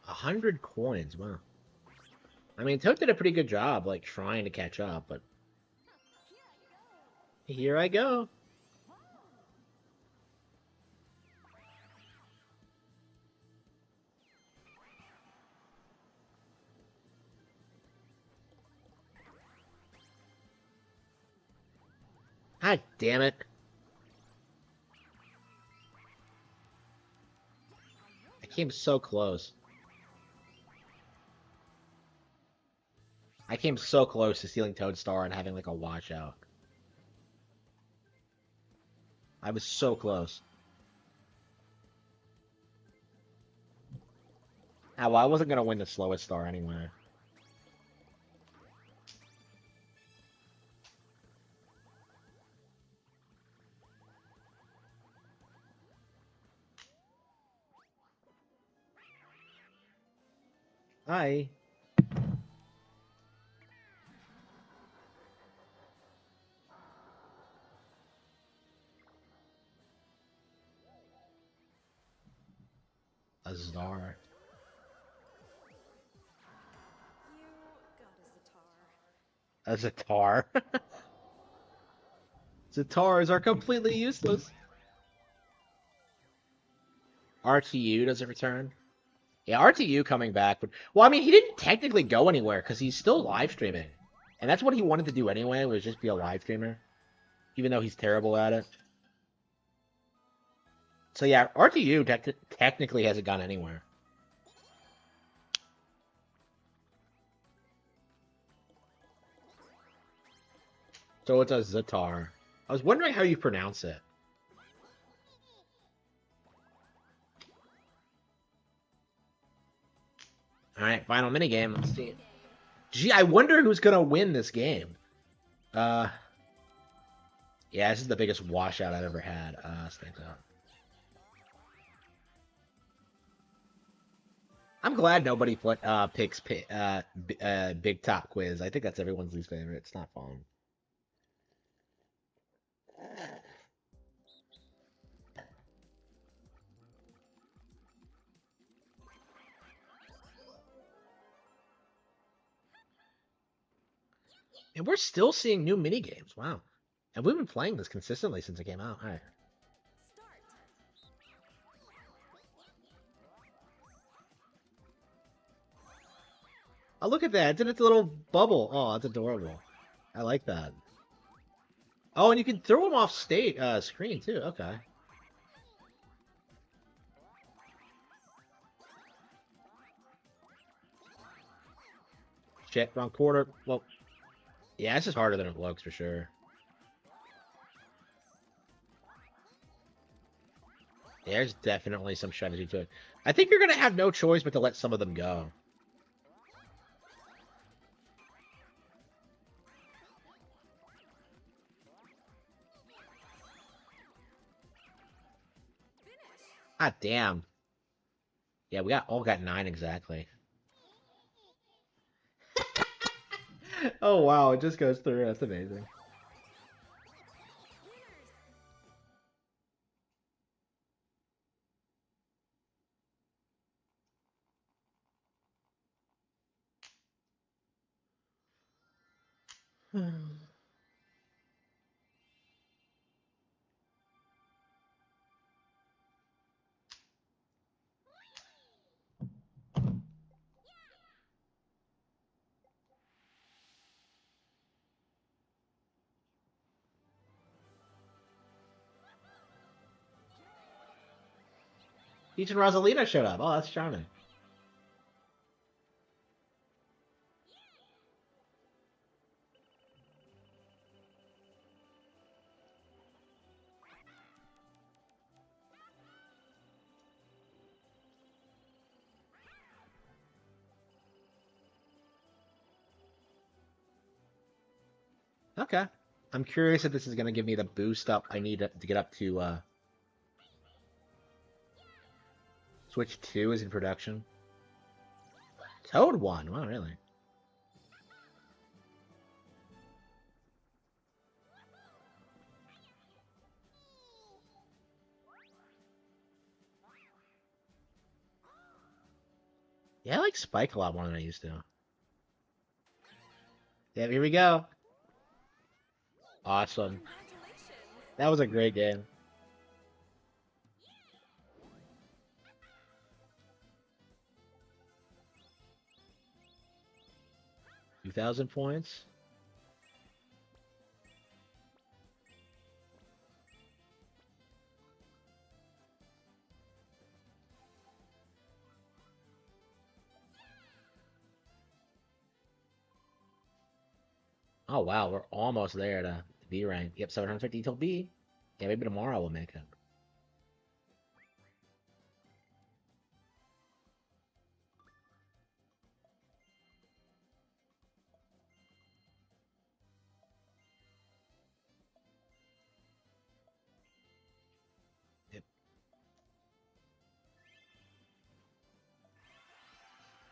$100 coins, wow. I mean, Toad did a pretty good job, like, trying to catch up, but... Here I go. God damn it. I came so close. I came so close to stealing Toadstar and having, like, a washout. I was so close. Ah, well, I wasn't gonna win the slowest star anyway. Hi. A star. A Zatar. Zatars are completely useless. RTU doesn't return. Yeah, RTU coming back. But, well, I mean, he didn't technically go anywhere because he's still live streaming. And that's what he wanted to do anyway, was just be a live streamer. Even though he's terrible at it. So yeah, RTU technically hasn't gone anywhere. So it's a Zatar. I was wondering how you pronounce it. Alright, final minigame. Let's see. Gee, I wonder who's gonna win this game. Yeah, this is the biggest washout I've ever had. Stands out. I'm glad nobody picks Big Top Quiz. I think that's everyone's least favorite. It's not fun. And we're still seeing new minigames. Wow. And we've been playing this consistently since it came out. All right. Oh, look at that. It's in its little bubble. Oh, that's adorable. I like that. Oh, and you can throw them off screen, too. Okay. Shit, wrong quarter. Well, yeah, this is harder than it looks, for sure. There's definitely some strategy to it. I think you're going to have no choice but to let some of them go. Ah, damn. Yeah, we all got 9 exactly. Oh, wow, it just goes through. That's amazing. Peach and Rosalina showed up. Oh, that's charming. Okay. I'm curious if this is going to give me the boost up I need to get up to, Switch 2 is in production. Toad 1? Wow, really? Yeah, I like Spike a lot more than I used to. Yeah, here we go. Awesome. That was a great game. $2,000 points. Oh wow, we're almost there to B rank. Yep, 750 till B. Yeah, maybe tomorrow we'll make it. Yep.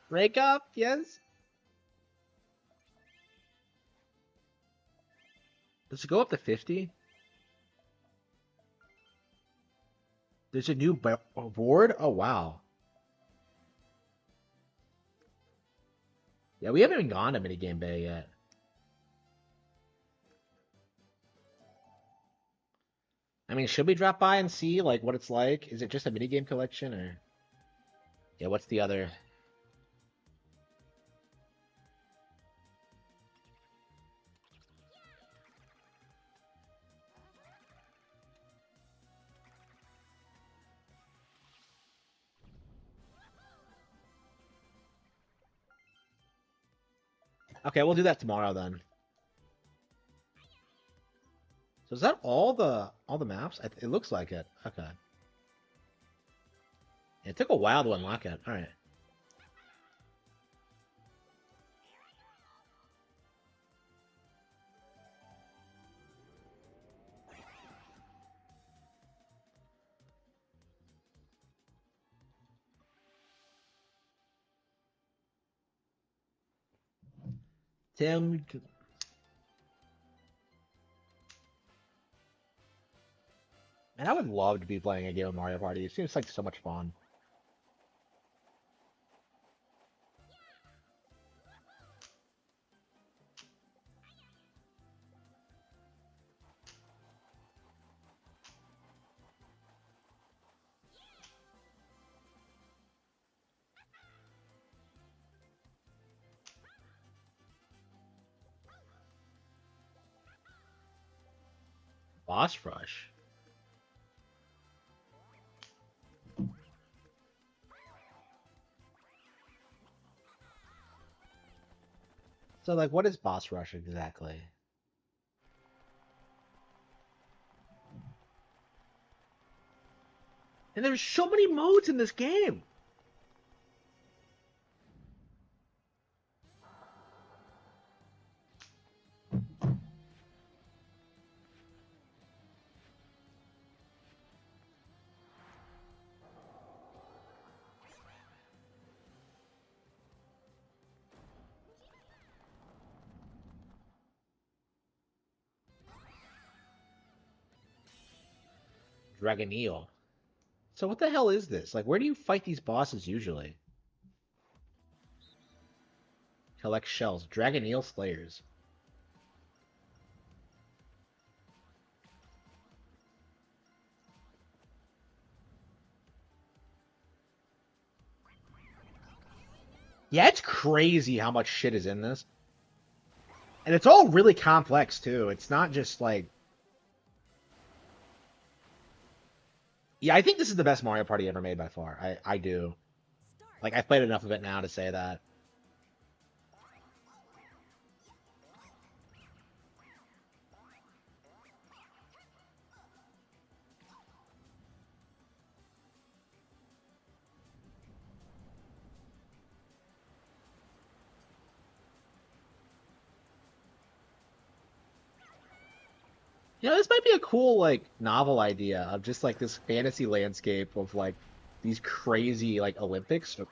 Break up, yes. Does it go up to 50? There's a new board? Oh, wow. Yeah, we haven't even gone to Minigame Bay yet. I mean, should we drop by and see like what it's like? Is it just a minigame collection or yeah, what's the other? Okay, we'll do that tomorrow then. So is that all the maps? It looks like it. Okay. It took a while to unlock it. All right. Tim. Man, I would love to be playing a game of Mario Party. It seems like so much fun. Boss rush. So, like, what is boss rush exactly? And there's so many modes in this game. Dragoneel. So what the hell is this? Like, where do you fight these bosses usually? Collect shells. Dragoneel Slayers. Yeah, it's crazy how much shit is in this. And it's all really complex, too. It's not just, like... Yeah, I think this is the best Mario Party ever made by far. I do. Like, I've played enough of it now to say that. You know, this might be a cool, like, novel idea of just, like, this fantasy landscape of, like, these crazy, like, Olympics. That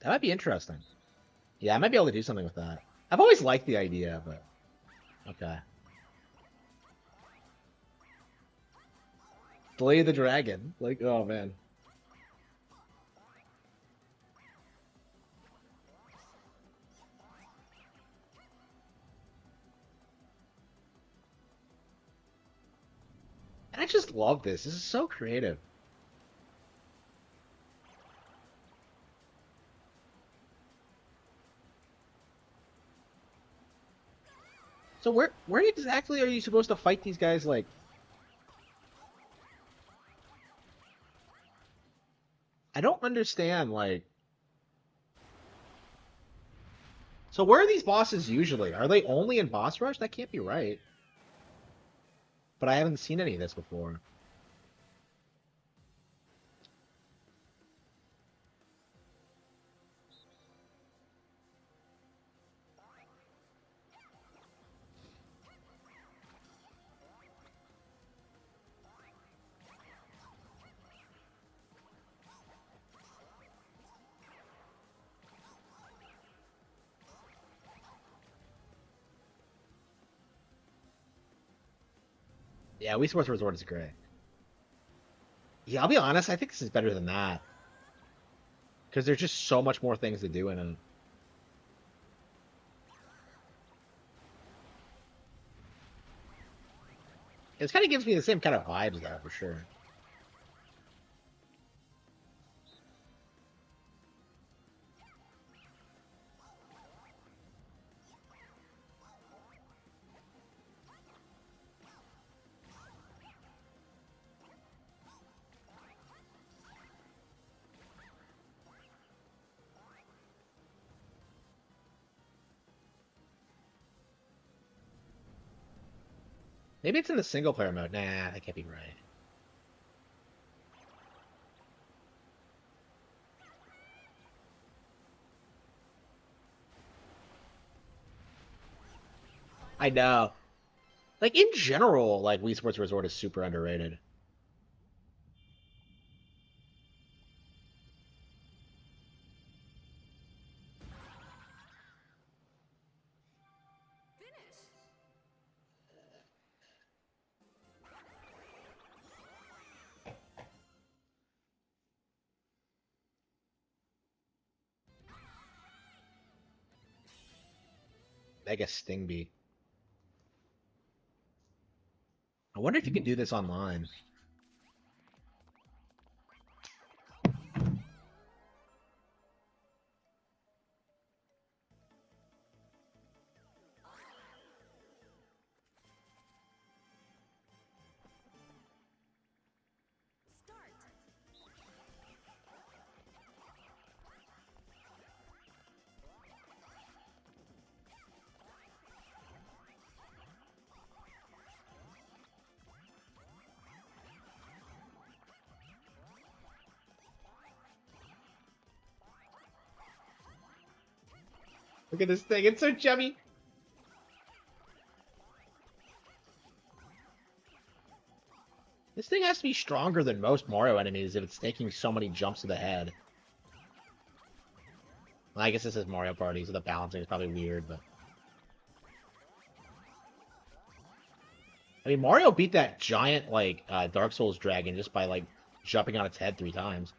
might be interesting. Yeah, I might be able to do something with that. I've always liked the idea, but... Okay. Slay the dragon. Like, oh, man. And I just love this. This is so creative. So where exactly are you supposed to fight these guys, like... I don't understand, like... So where are these bosses usually? Are they only in Boss Rush? That can't be right. But I haven't seen any of this before. Yeah, Wii Sports Resort is great. Yeah, I'll be honest, I think this is better than that. Because there's just so much more things to do in it. This kind of gives me the same kind of vibes, though, for sure. Maybe it's in the single player mode. Nah, that can't be right. I know. Like, in general, like, Wii Sports Resort is super underrated. Mega Sting Beat. I wonder if you can do this online. Look at this thing. It's so chubby. This thing has to be stronger than most Mario enemies if it's taking so many jumps to the head. Well, I guess this is Mario Party, so the balancing is probably weird, but... I mean, Mario beat that giant, like, Dark Souls dragon just by, like, jumping on its head 3 times.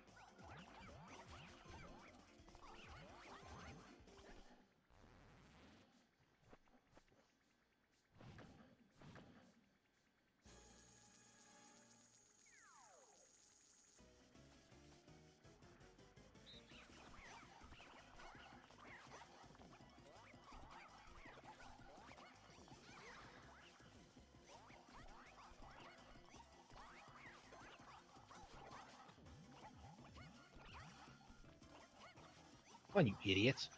Come on, you idiots.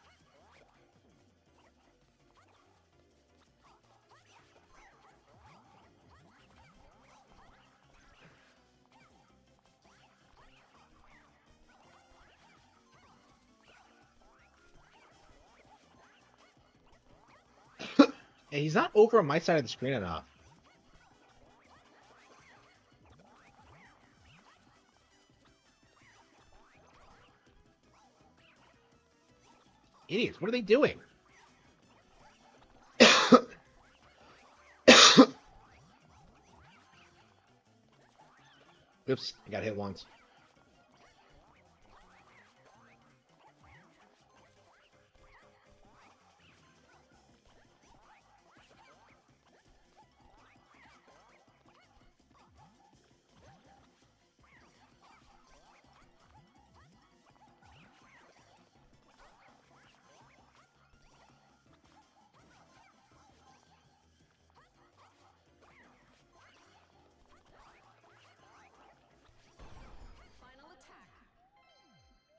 Hey, he's not over on my side of the screen enough. Idiots, what are they doing? Oops, I got hit once.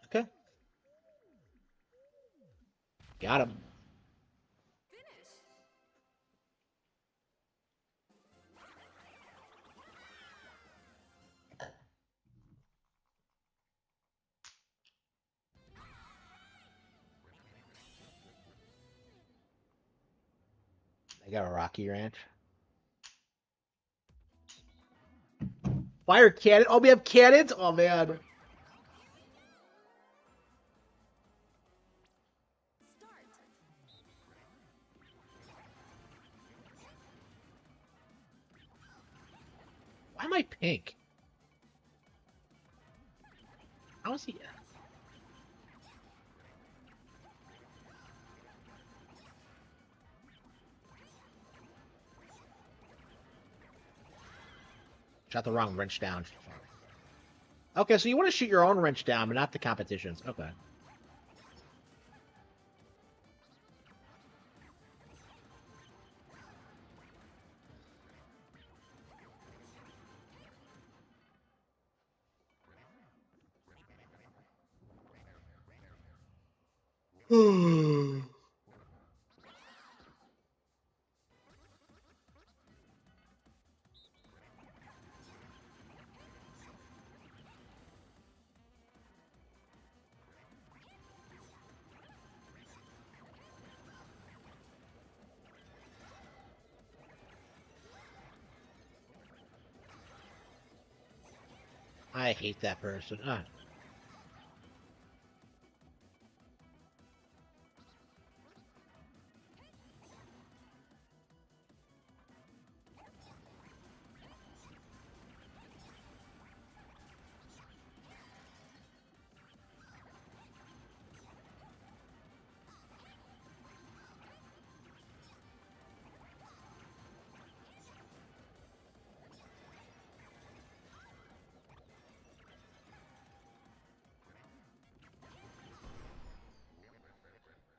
Okay. Got him. I got a Rocky Ranch. Fire cannon. Oh, we have cannons? Oh, man. Why am I pink? How is he? Shot the wrong wrench down. Okay, so you want to shoot your own wrench down, but not the competition's. Okay. I hate that person.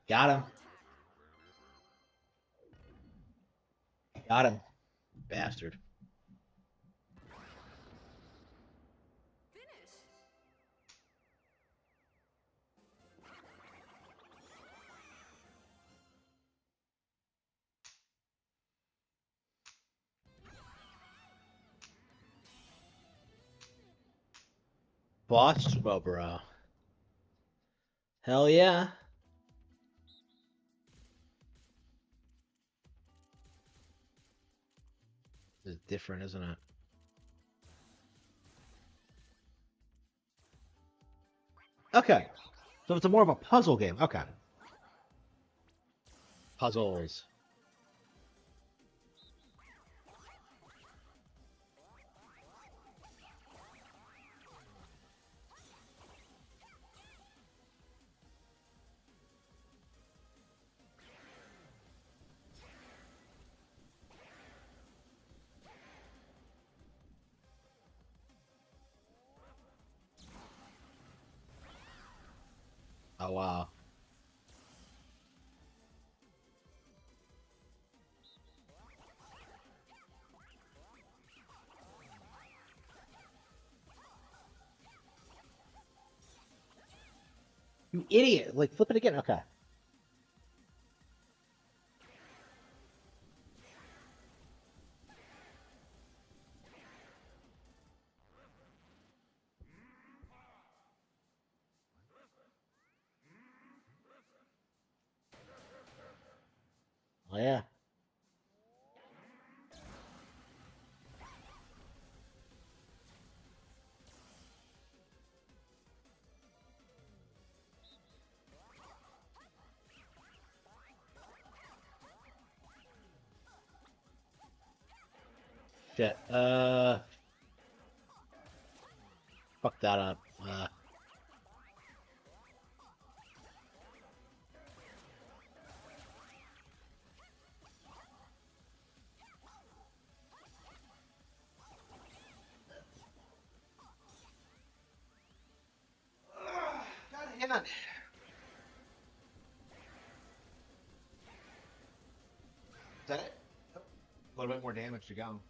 Got him. Got him. Bastard. Boss, bro. Hell yeah. This is different, isn't it? Okay. So it's more of a puzzle game. Okay. Puzzles. Oh, wow. You idiot. Like, flip it again. Okay. Oh, yeah. Shit. Fuck that up. God damn it. Is that it? A little bit more damage to go.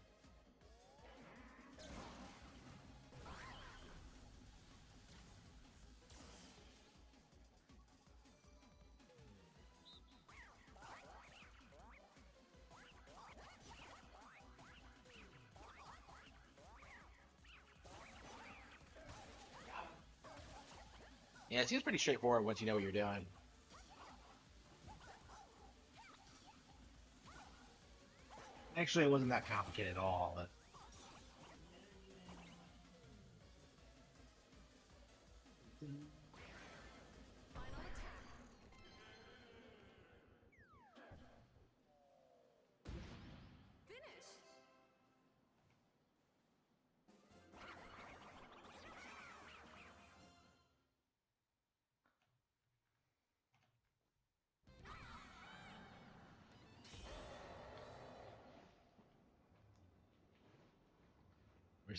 Yeah, it seems pretty straightforward once you know what you're doing. Actually, it wasn't that complicated at all, but...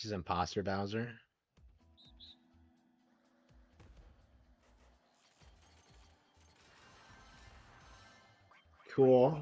versus Imposter Bowser. Cool.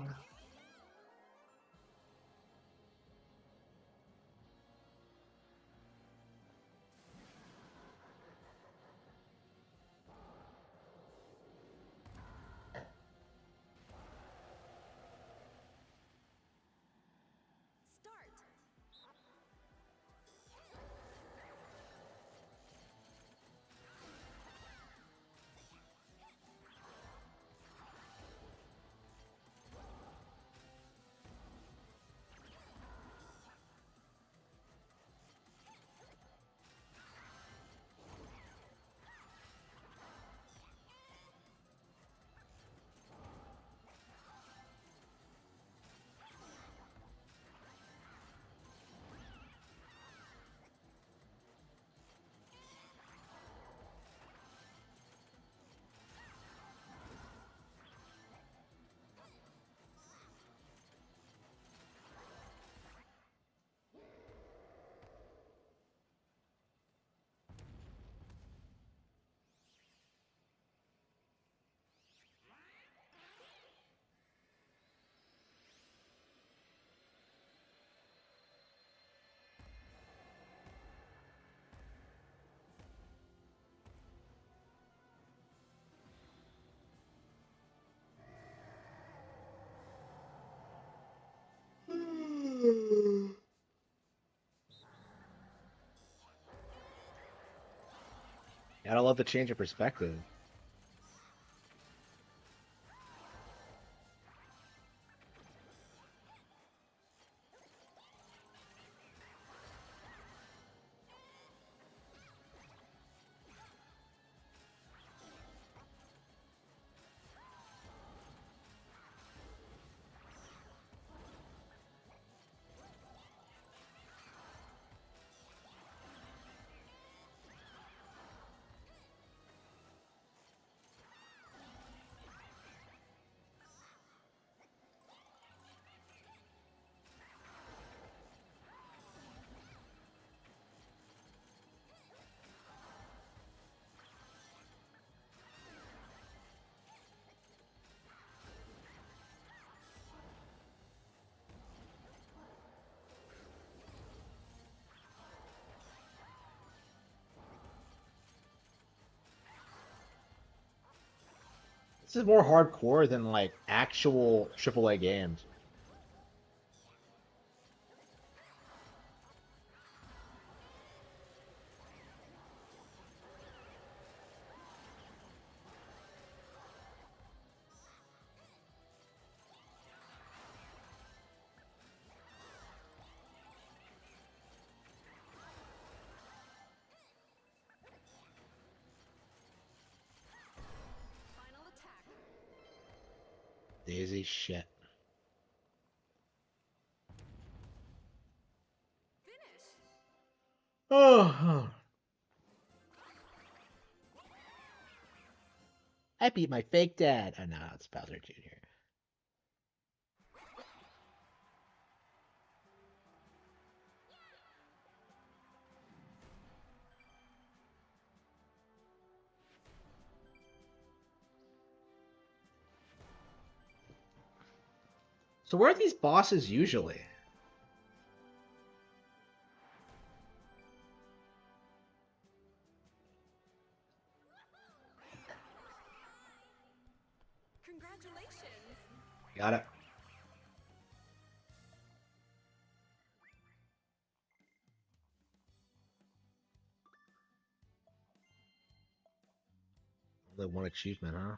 Gotta love the change of perspective. This is more hardcore than like actual AAA games. Daisy shit. Oh. I beat my fake dad. Oh no, it's Bowser Jr. So where are these bosses usually? Congratulations. Got it. Only one achievement, huh?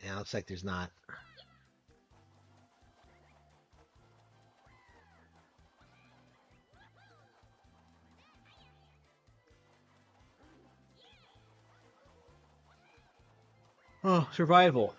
Yeah, looks like there's not. Oh, survival.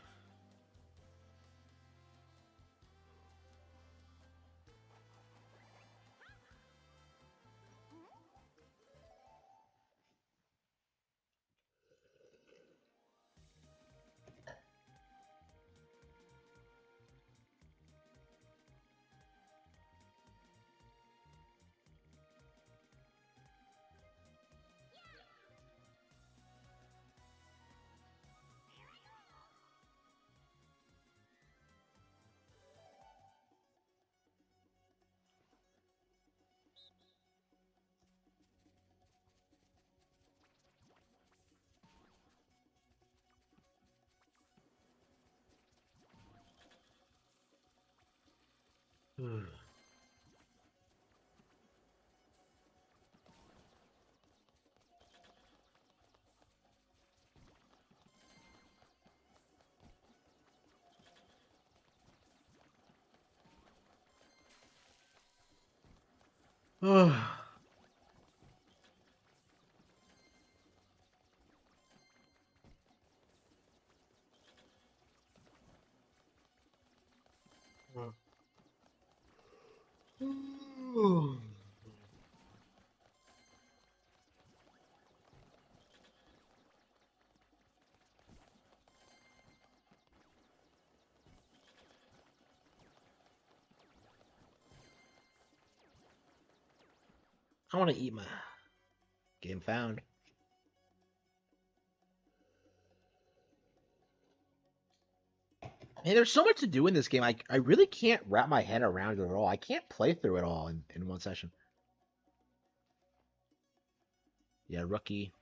I want to eat my game found. Man, there's so much to do in this game. I really can't wrap my head around it at all. I can't play through it all in one session. Yeah, rookie.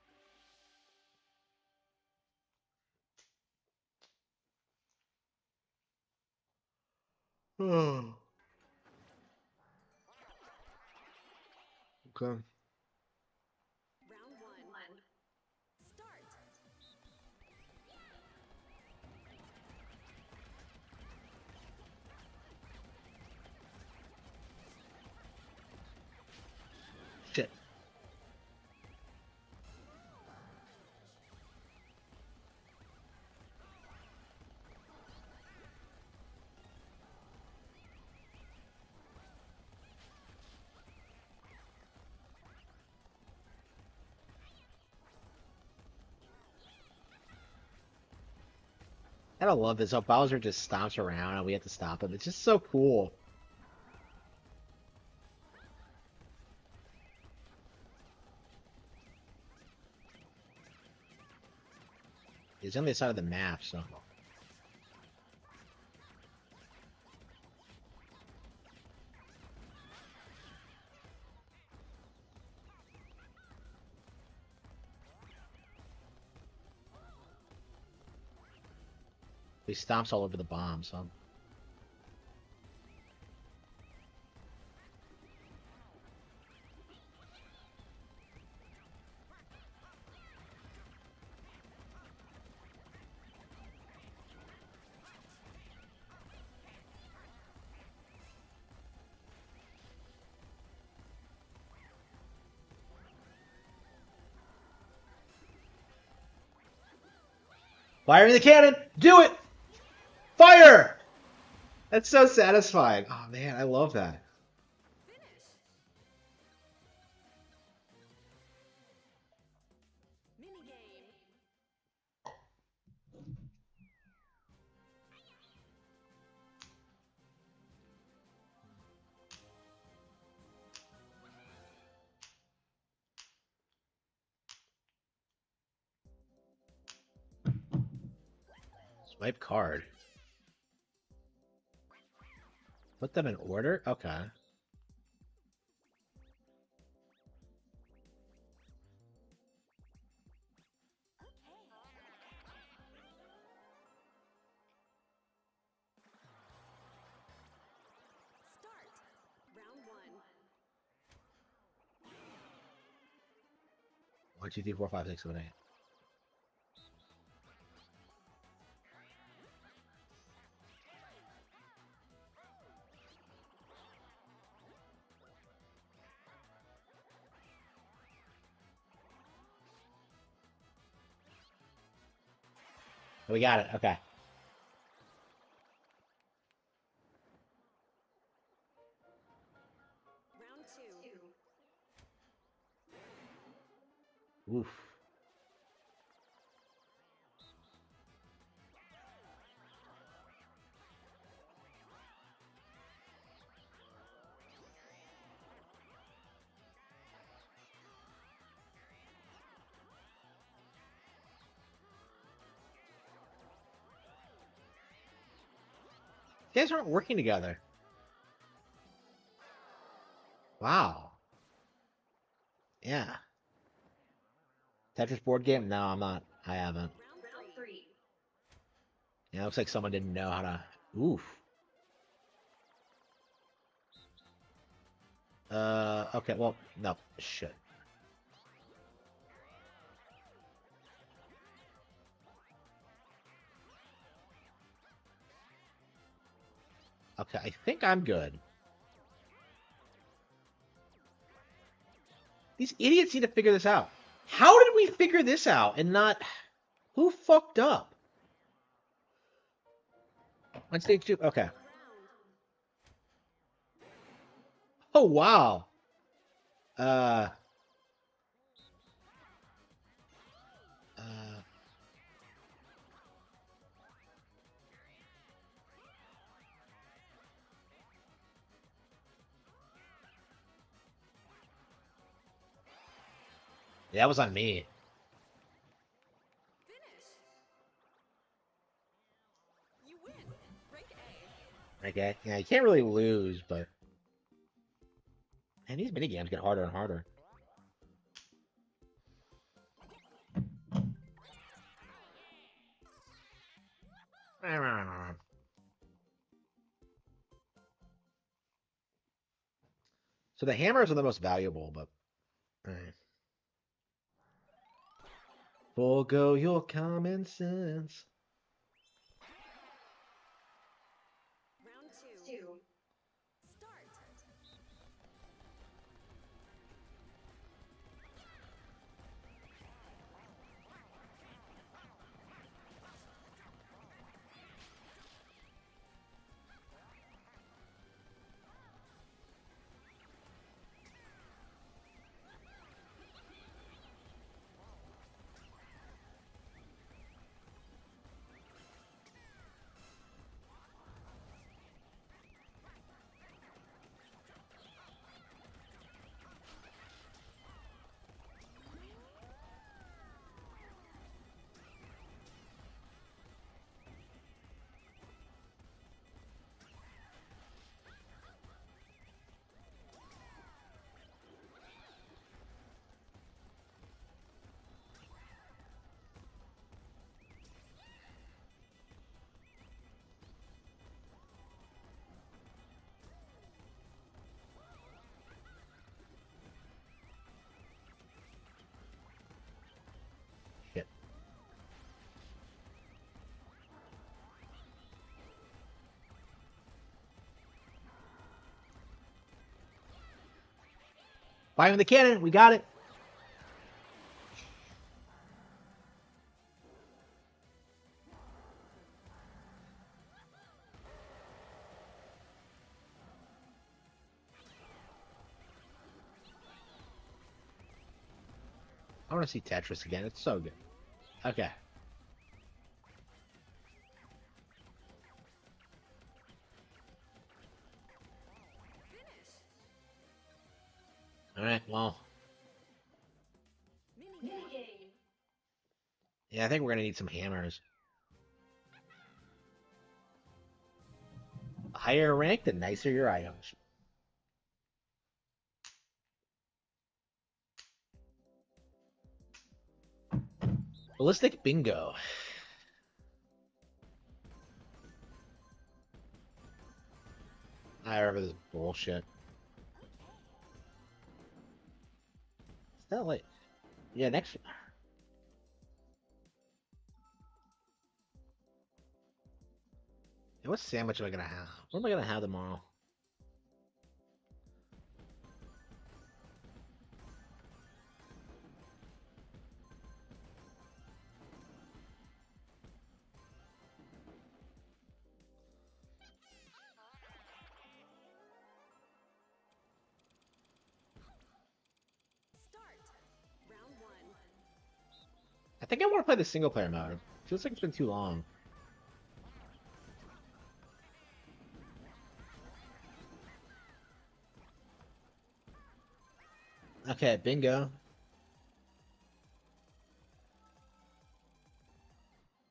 Okay. Round one. Start. Shit. I don't love this. How Bowser just stomps around and we have to stop him. It's just so cool. He's on the other side of the map, so. He stomps all over the bomb, so. Firing the cannon! Do it! Fire! That's so satisfying. Oh man, I love that. Minigame. Swipe card. Put them in order? Okay. Start. Round one. 1, 2, 3, 4, 5, 6, 7, 8. We got it. Okay. Round two. Oof. You guys aren't working together. Wow. Yeah. Tetris board game? No, I'm not. I haven't. Round three. Yeah, it looks like someone didn't know how to. Oof. Okay, well, no, shit. Okay, I think I'm good. These idiots need to figure this out. How did we figure this out and not... Who fucked up? On stage 2, okay. Oh, wow. Uh... Yeah, that was on me. You win. Rank A. Okay, yeah, you can't really lose, but... Man, these minigames get harder and harder. So the hammers are the most valuable, but... Alright. Forgo your common sense. Round 2. Start. Shit. Fire the cannon, we got it. I want to see Tetris again. It's so good. Okay. All right. Well. Yeah, I think we're gonna need some hammers. The higher rank, the nicer your items. Ballistic bingo. I remember this bullshit. Is that like... Yeah, next... Yeah, what sandwich am I gonna have? What am I gonna have tomorrow? Start. Round 1. I think I want to play the single player mode. Feels like it's been too long. Okay, bingo.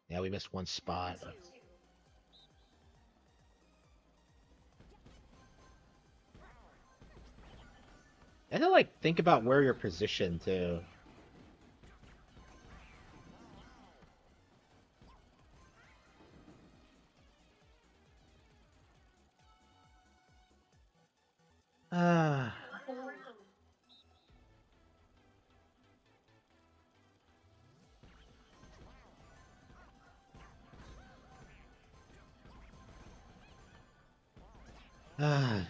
Yeah, we missed one spot. But... I had to like think about where you're positioned too. Ah. Ah.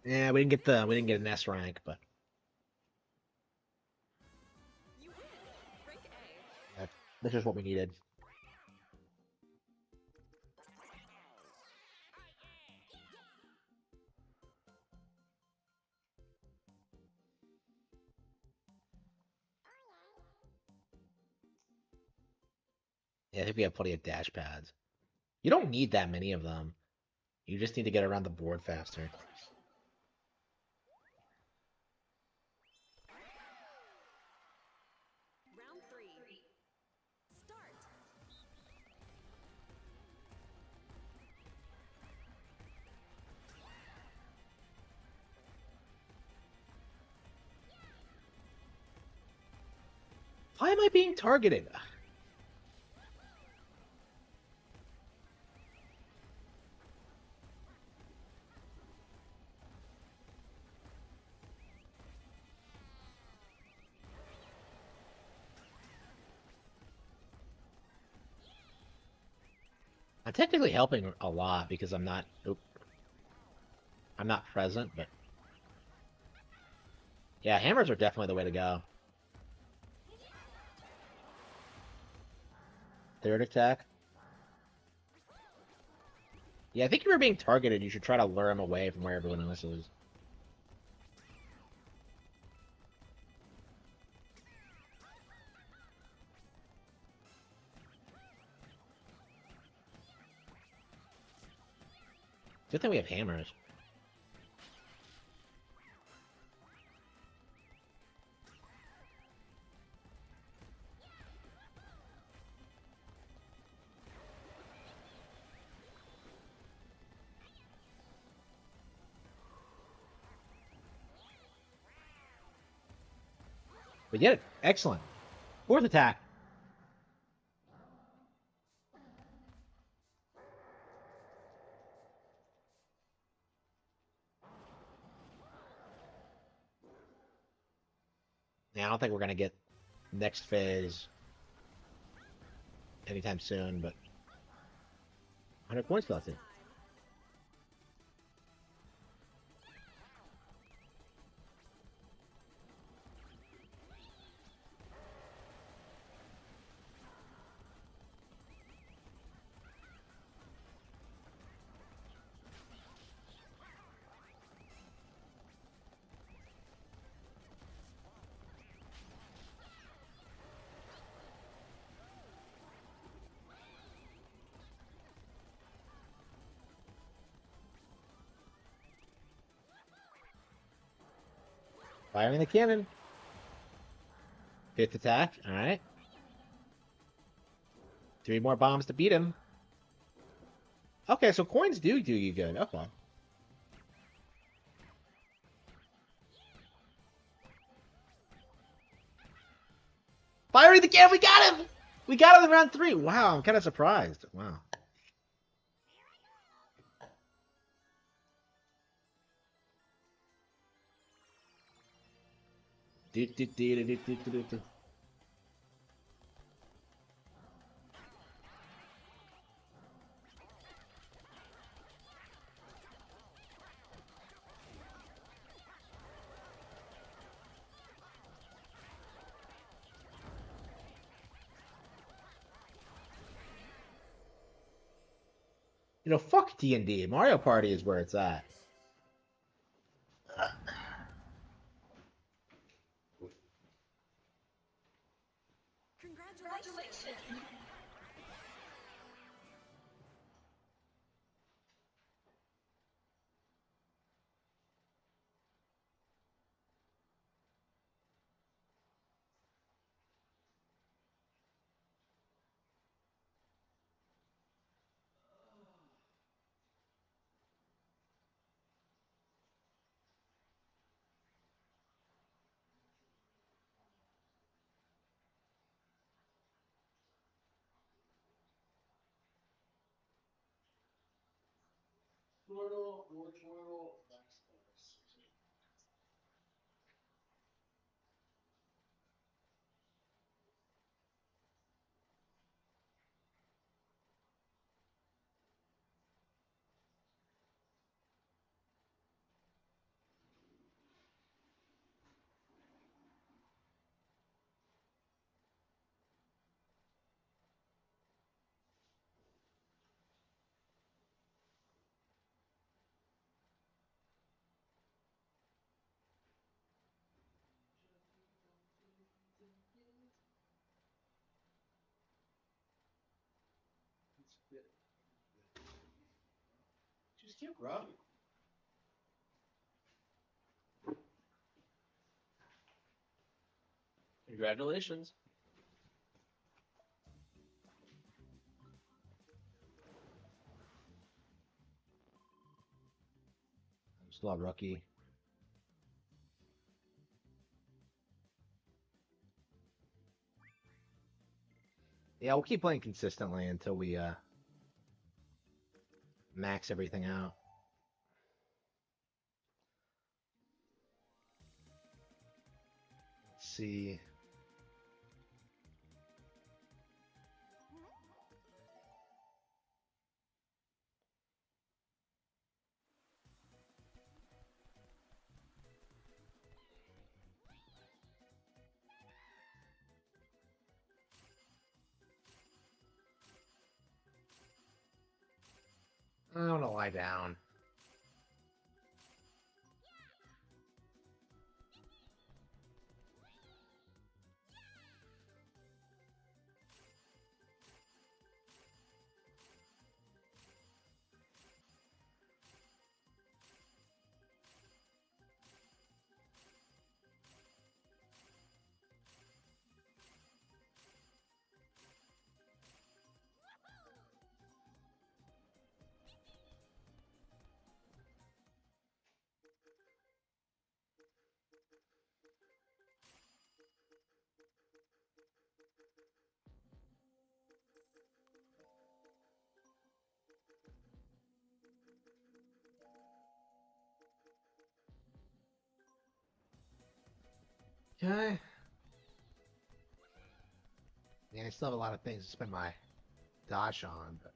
Yeah, we didn't get an S rank, but You win. Rank A. this is what we needed. Yeah, I think we have plenty of dash pads. You don't need that many of them. You just need to get around the board faster. Round 3. Start. Why am I being targeted? I'm technically helping a lot because I'm not. Oop, I'm not present, but yeah, hammers are definitely the way to go. Third attack. Yeah, I think if you're being targeted, you should try to lure him away from where everyone else is. Good thing we have hammers. We get it. Excellent. Fourth attack. Yeah, I don't think we're gonna get next phase anytime soon, but 100 points left. In. Firing the cannon. Fifth attack. All right. 3 more bombs to beat him. Okay, so coins do you good. Okay. Firing the cannon. We got him. We got him in round 3. Wow, I'm kind of surprised. Wow. Do, do, do, do, do, do, do. You know, fuck D&D. Mario Party is where it's at. Congratulations. cute, bro. Congratulations. I'm still a rookie. Yeah, we'll keep playing consistently until we max everything out. Let's see. I want to lie down. Okay. Yeah, I still have a lot of things to spend my dash on, but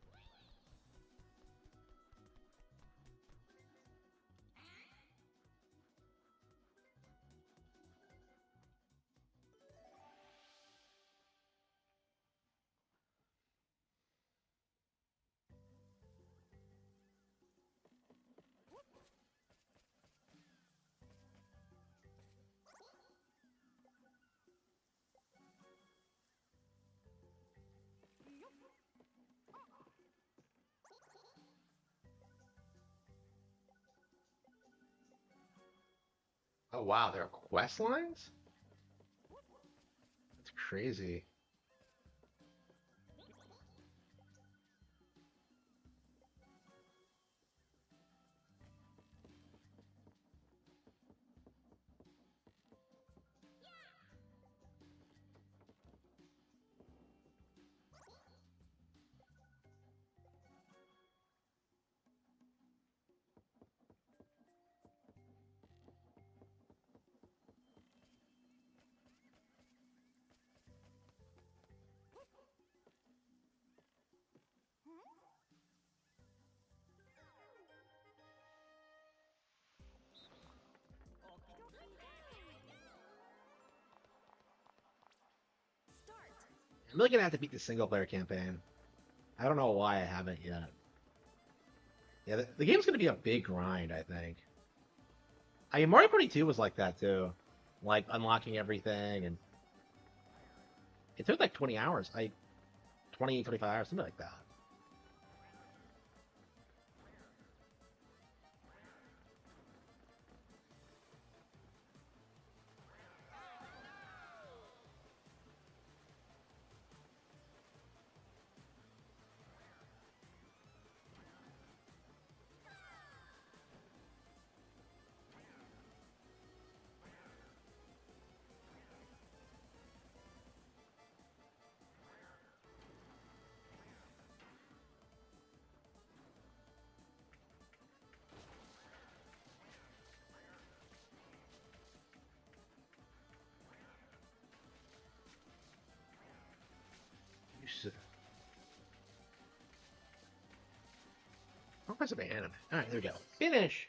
oh wow, there are quest lines? That's crazy. I'm really gonna have to beat the single player campaign. I don't know why I haven't yet. Yeah, the game's gonna be a big grind, I think. I mean, Mario Party 2 was like that too. Like unlocking everything, and it took like 20 hours. 20, 25 hours, something like that. Oh, that's a big anime. Alright, there we go. Finish!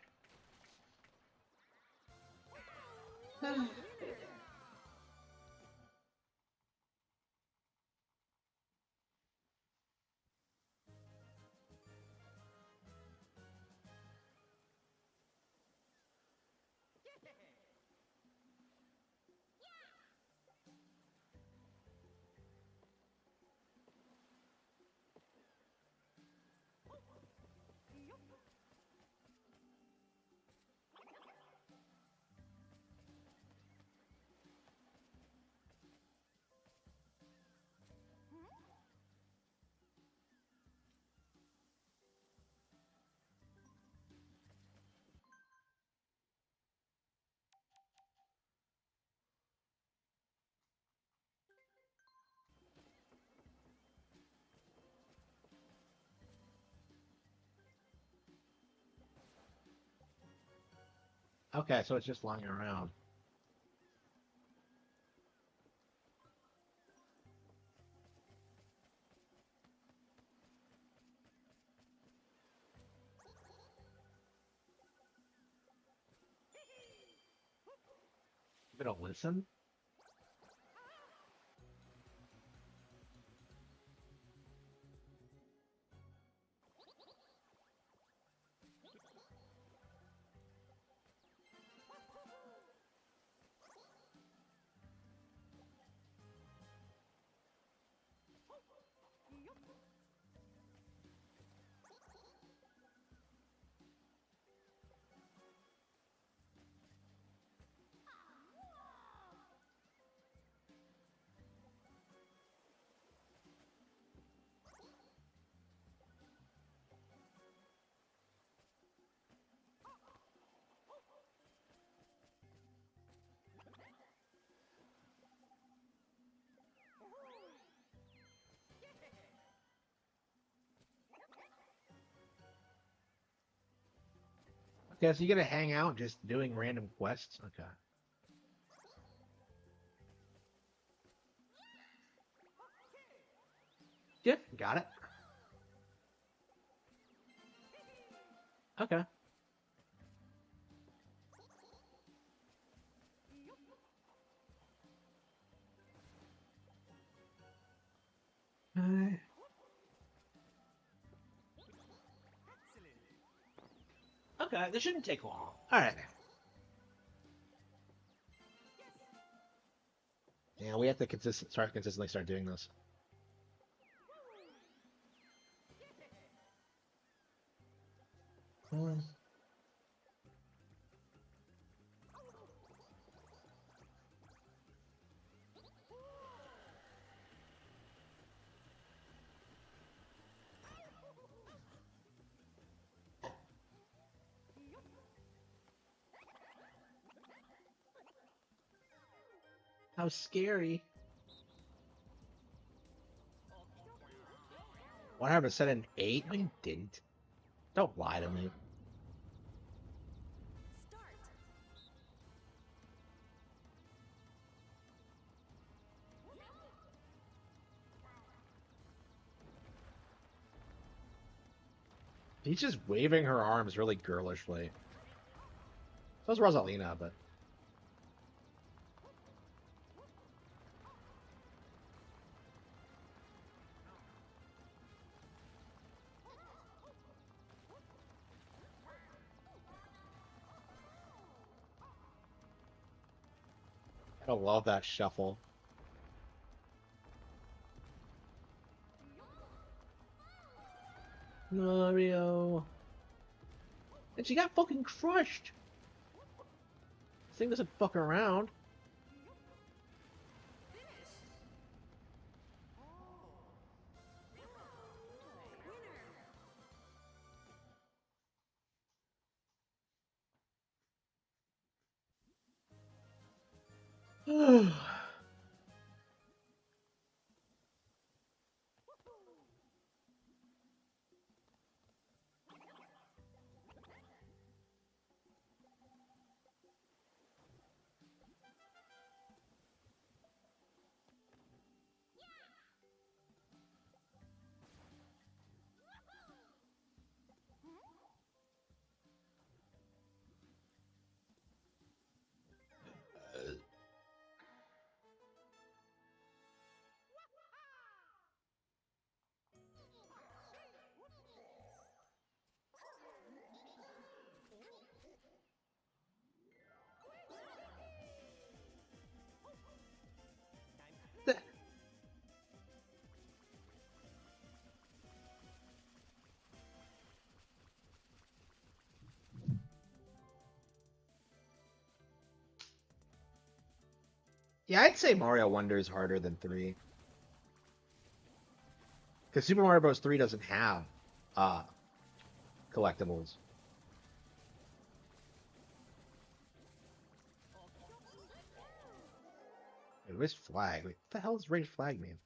Okay, so it's just lying around. You gonna listen? Okay, so you gotta hang out just doing random quests? Okay. Yeah, got it. Okay. Okay, this shouldn't take long. Alright. Yeah, we have to consistently start doing this. How scary. 100% an 8? No, you didn't. Don't lie to me. He's just waving her arms really girlishly. So's Rosalina, but... I love that shuffle. Mario. And she got fucking crushed. This thing doesn't fuck around. Yeah, I'd say Mario Wonder is harder than 3. Because Super Mario Bros. 3 doesn't have collectibles. Wait, where's flag? Wait, what the hell does raised flag mean?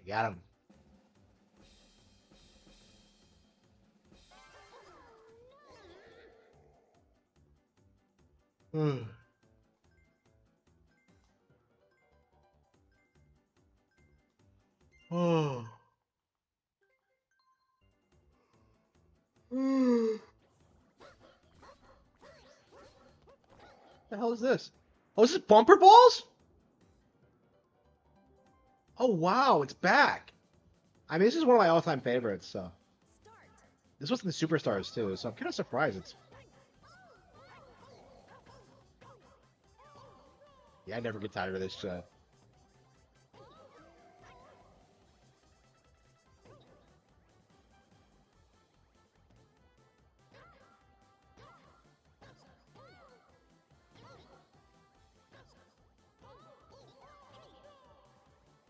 Got him. Oh. The hell is this? Oh, is this bumper balls? Oh wow, it's back. I mean, this is one of my all-time favorites. So this was in the Superstars too, so I'm kind of surprised. Yeah, I never get tired of this shit.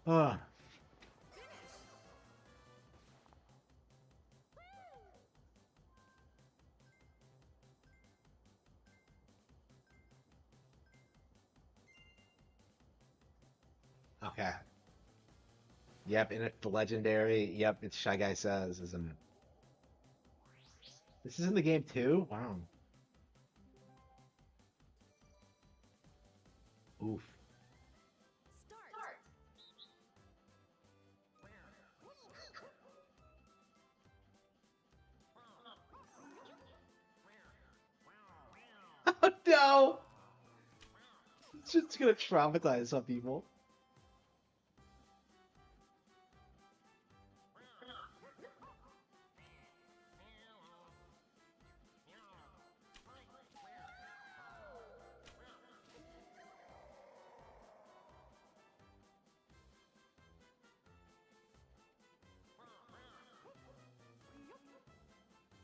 Ugh. Okay. Yep, and the legendary. Yep, it's Shy Guy Says, isn't it? This is in the game too? Wow. Oof. Oh no! It's just gonna traumatize some people.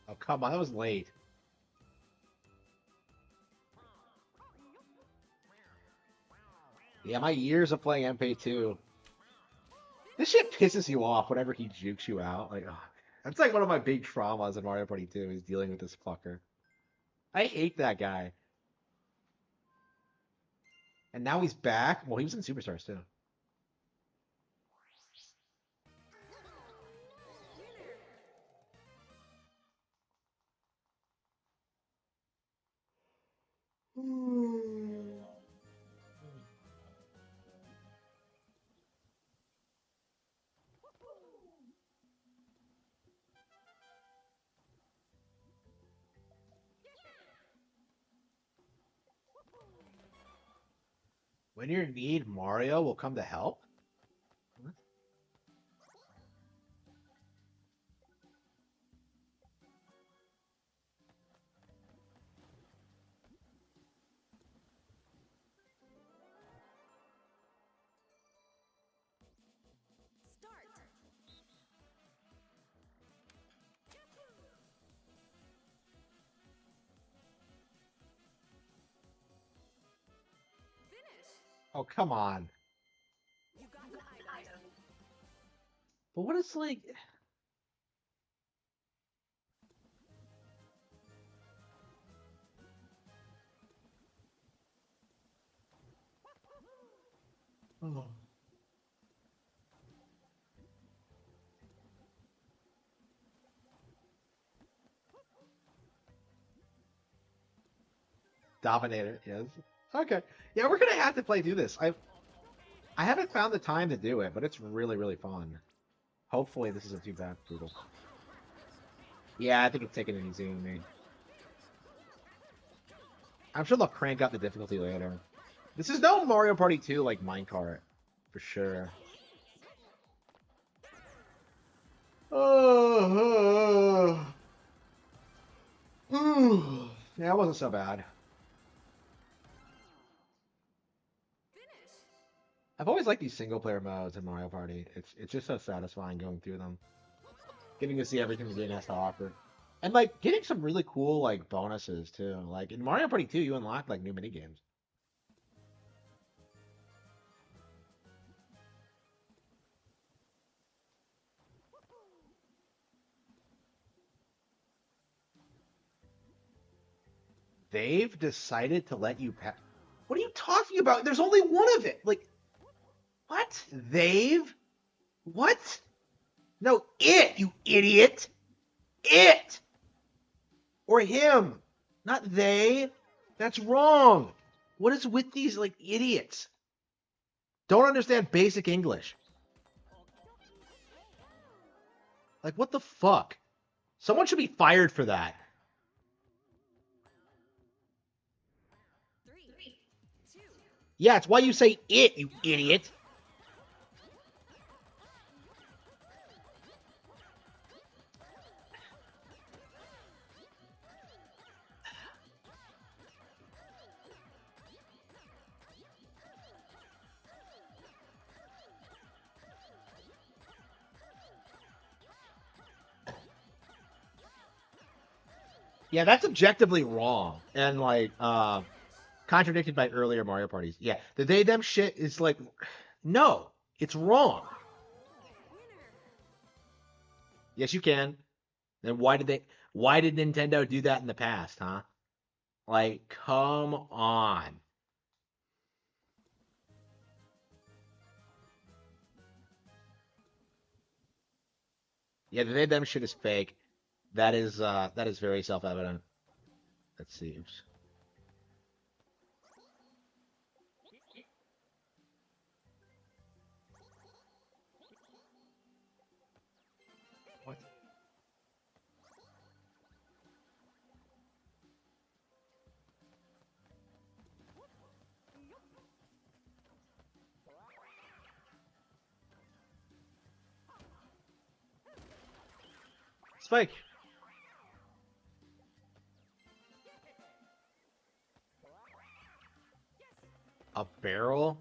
Oh, come on, that was late. Yeah, my years of playing MP2. This shit pisses you off whenever he jukes you out. Like, oh, that's like one of my big traumas in Mario Party 2 is dealing with this fucker. I hate that guy. And now he's back. Well, he was in Superstars too. When you're in need, Mario will come to help? What? Oh, come on. But what is like... Oh. Dominator, yes. Okay. Yeah, we're gonna have to play through this. I haven't found the time to do it, but it's really, really fun. Hopefully this isn't too bad brutal. Yeah, I think it's taking it easy on me. I'm sure they'll crank up the difficulty later. This is no Mario Party 2 like minecart, for sure. Oh, yeah, it wasn't so bad. I've always liked these single player modes in Mario Party. It's just so satisfying going through them. Getting to see everything the game has to offer. And like getting some really cool like bonuses too. Like in Mario Party 2 you unlock like new mini games. They've decided to let you pass. What are you talking about? There's only one of it. Like, what? They've? What? No, it, you idiot. It. Or him. Not they. That's wrong. What is with these, like, idiots? Don't understand basic English. Like, what the fuck? Someone should be fired for that. 3, 2. Yeah, it's why you say it, you idiot. Yeah, that's objectively wrong. And, like, contradicted by earlier Mario parties. Yeah, the they them shit is like, no, it's wrong. Yes, you can. Then why did Nintendo do that in the past, huh? Like, come on. Yeah, the they them shit is fake. That is very self-evident. Let's see. Oops. What? Spike. A barrel?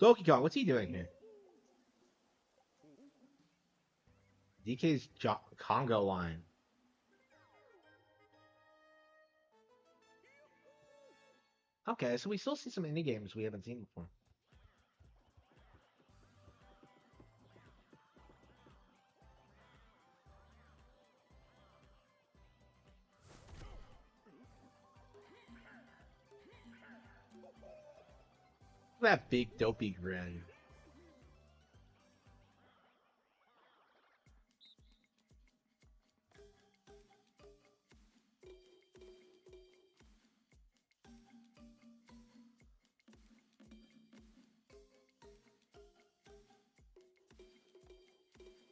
Donkey Kong, what's he doing here? DK's Congo line. Okay, so we still see some indie games we haven't seen before. That big dopey grin.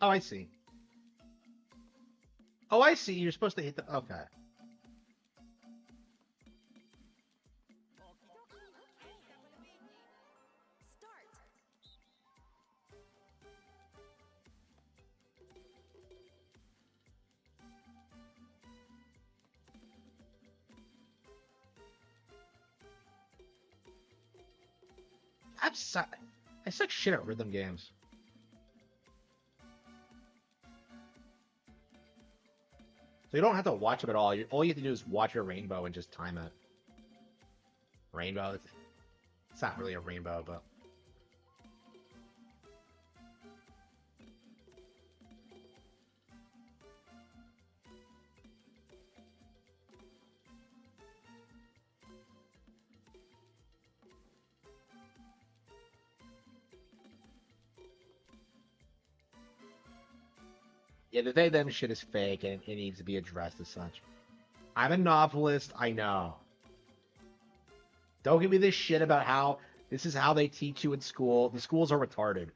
Oh, I see. Oh, I see. You're supposed to hit the. Okay. I suck shit at rhythm games. So you don't have to watch them at all. All you have to do is watch your rainbow and just time it. Rainbow? It's not really a rainbow, but... Yeah, the they-them shit is fake, and it needs to be addressed as such. I'm a novelist, I know. Don't give me this shit about how this is how they teach you in school. The schools are retarded.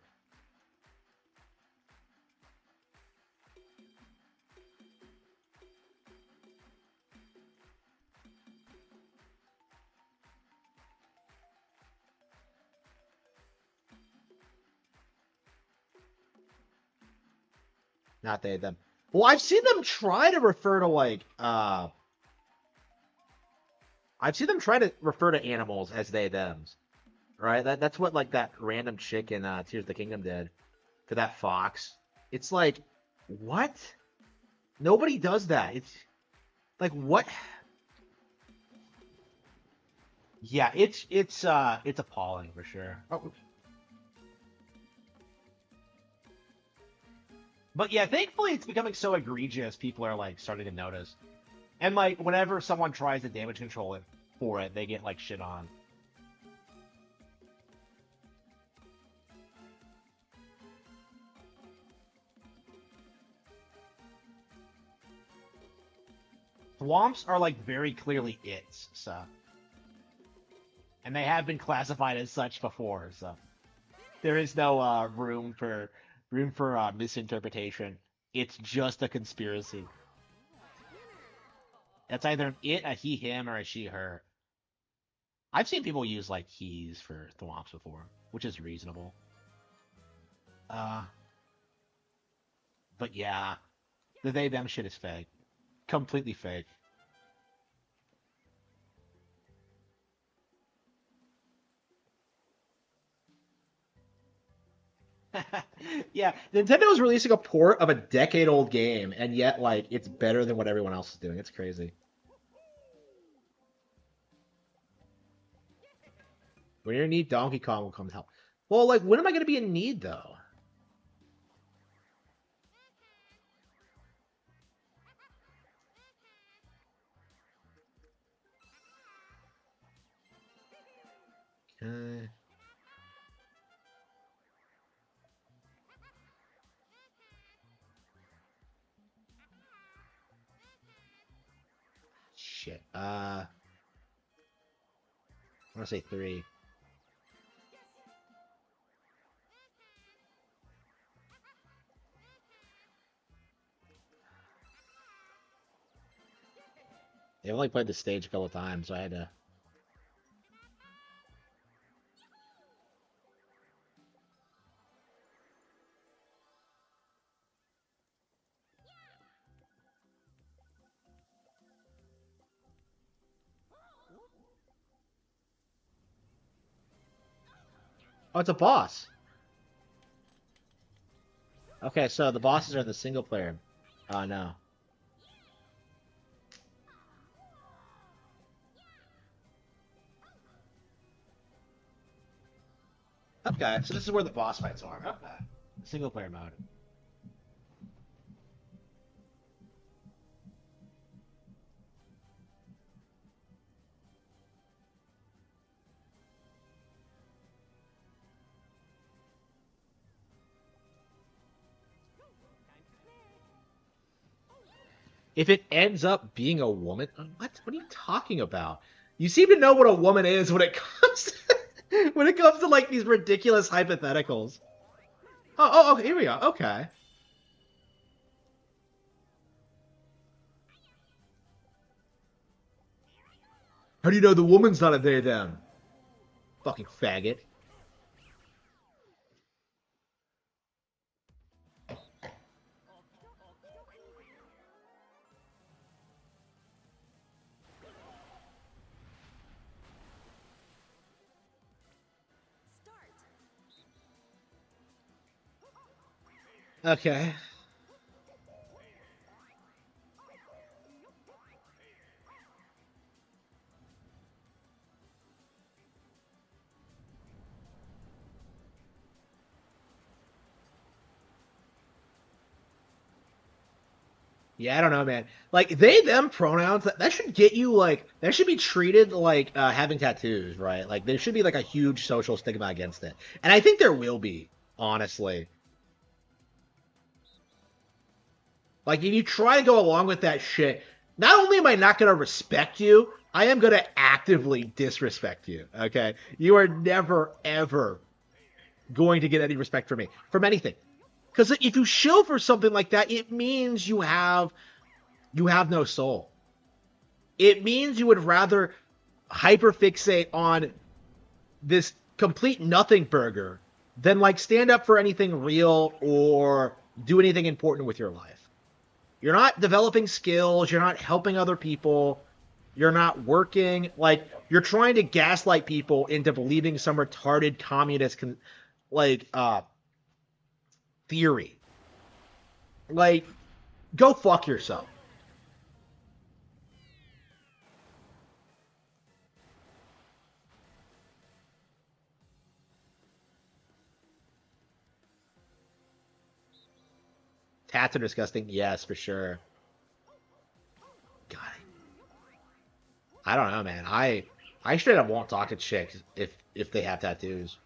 Not they, them. Well, I've seen them try to refer to, like, I've seen them try to refer to animals as they, thems. Right? That's what, like, that random chick in Tears of the Kingdom did to that fox. It's like, what? Nobody does that. It's like, what? Yeah, it's appalling for sure. Oh. But yeah, thankfully it's becoming so egregious, people are like starting to notice. And like whenever someone tries to damage control it for it, they get like shit on. Swamps are like very clearly its, so. And they have been classified as such before, so there is no room for misinterpretation. It's just a conspiracy. It's either an it, a he, him, or a she, her. I've seen people use like he's for thwomps before, which is reasonable. Uh, but yeah, the they them shit is fake, completely fake. Yeah, Nintendo is releasing a port of a decade-old game, and yet like it's better than what everyone else is doing. It's crazy. When you're in need, Donkey Kong will come help. Well, like when am I gonna be in need though? Okay. Shit. I want to say 3. They only played the stage a couple times, so I had to. Oh, it's a boss. Okay, so the bosses are in the single player. Oh no. Okay, so this is where the boss fights are. Okay. Single player mode. If it ends up being a woman, what are you talking about? You seem to know what a woman is when it comes when it comes to like these ridiculous hypotheticals. Oh, here we go. Okay. How do you know the woman's not a they them? Fucking faggot. Okay. Yeah, I don't know, man. Like they them pronouns that should get you like that should be treated like having tattoos, right? Like there should be like a huge social stigma against it. And I think there will be, honestly. Like if you try to go along with that shit, not only am I not going to respect you, I am going to actively disrespect you, okay? You are never ever going to get any respect from me from anything. Cuz if you shill for something like that, it means you have no soul. It means you would rather hyperfixate on this complete nothing burger than like stand up for anything real or do anything important with your life. You're not developing skills, you're not helping other people, you're not working, like you're trying to gaslight people into believing some retarded communist like theory. Like go fuck yourself. Tats are disgusting. Yes, for sure. God, I don't know, man. I straight up won't talk to chicks if they have tattoos.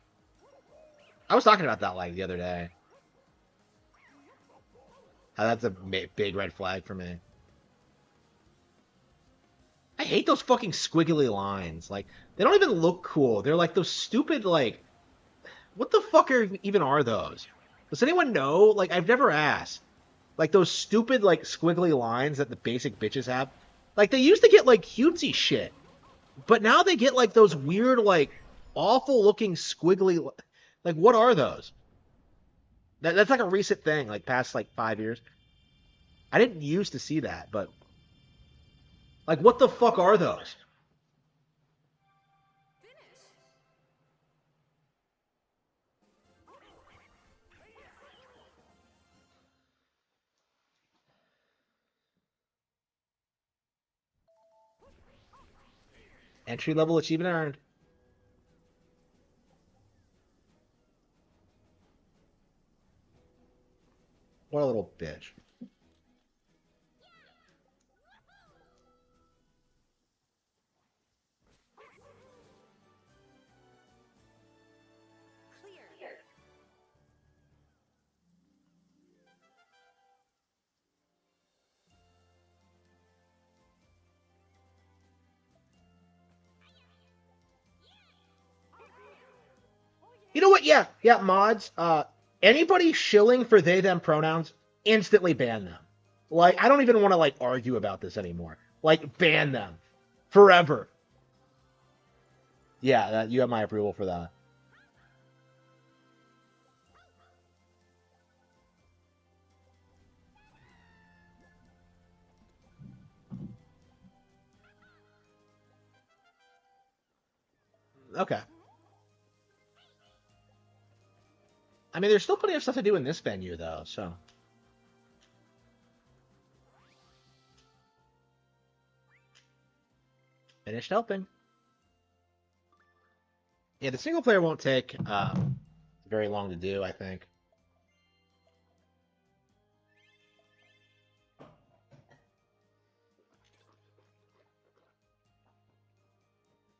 I was talking about that like the other day. How that's a big red flag for me. I hate those fucking squiggly lines. Like they don't even look cool. They're like those stupid like what the fuck even are those? Does anyone know? Like I've never asked. Like those stupid like squiggly lines that the basic bitches have. Like they used to get like cutesy shit, but now they get like those weird like awful looking squiggly. Like what are those? That's like a recent thing, like past like 5 years. I didn't used to see that, but like what the fuck are those? Entry level achievement earned. What a little bitch. You know what? Yeah, yeah, mods. Anybody shilling for they them pronouns, instantly ban them. Like, I don't even want to like argue about this anymore. Like, ban them forever. Yeah, you have my approval for that. Okay. I mean, there's still plenty of stuff to do in this venue, though. So. Finished helping. Yeah, the single player won't take very long to do, I think.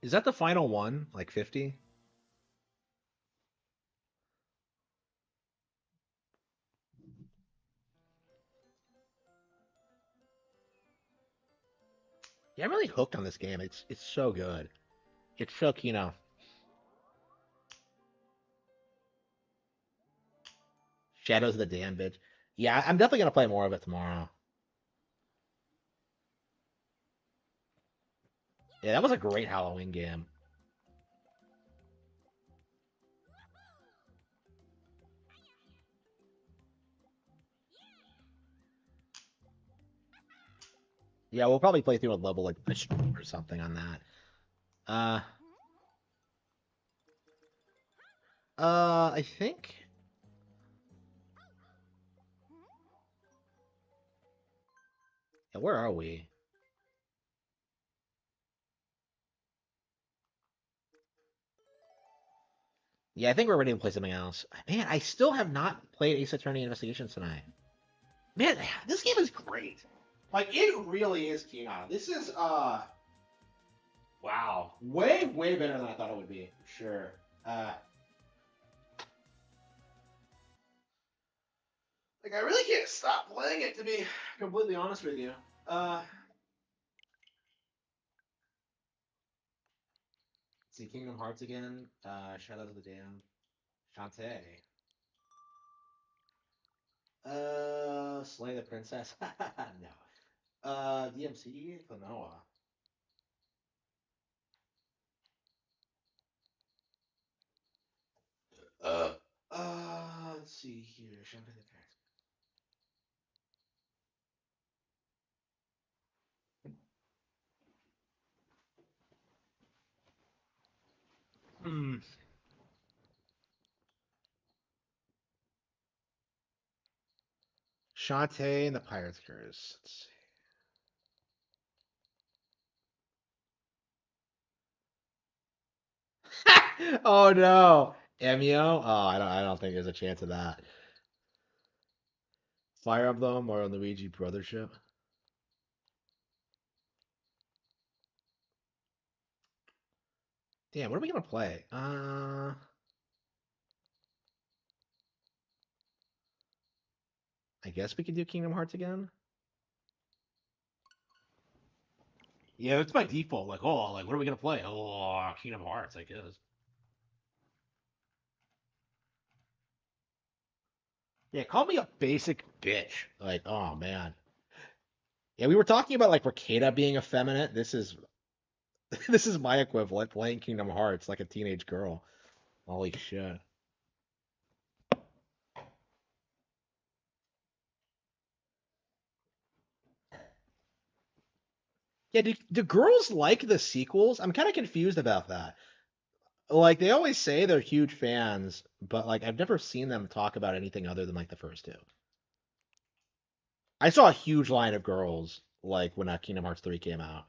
Is that the final one? Like 50? Yeah, I'm really hooked on this game. It's so good. It's so, Shadows of the Damned bitch. Yeah, I'm definitely gonna play more of it tomorrow. Yeah, that was a great Halloween game. Yeah, we'll probably play through a level like a stream or something on that. Uh, I think. Yeah, where are we? Yeah, I think we're ready to play something else. Man, I still have not played Ace Attorney Investigations tonight. Man, this game is great. Like it really is, Keanu. This is wow, way better than I thought it would be. Sure. Like I really can't stop playing it to be completely honest with you. See Kingdom Hearts again. Shadows of the Dam. Shantae. Slay the Princess. No. DMC Klonoa. Uh. Let's see here. Champagne the Parents. Hmm. Shantae and the Pirate's Curse. Let's see. Oh no. Emio? Oh, I don't think there's a chance of that. Fire Emblem or Luigi Brothership? Damn, what are we gonna play? I guess we could do Kingdom Hearts again. Yeah, that's my default. Like, oh, like, what are we gonna play? Oh, Kingdom Hearts, I guess. Yeah, call me a basic bitch. Like, oh man. Yeah, we were talking about like Ricada being effeminate. This is this is my equivalent playing Kingdom Hearts like a teenage girl. Holy shit. Yeah, do girls like the sequels? I'm kind of confused about that. Like they always say they're huge fans, but like I've never seen them talk about anything other than like the first two. I saw a huge line of girls like when Kingdom Hearts 3 came out.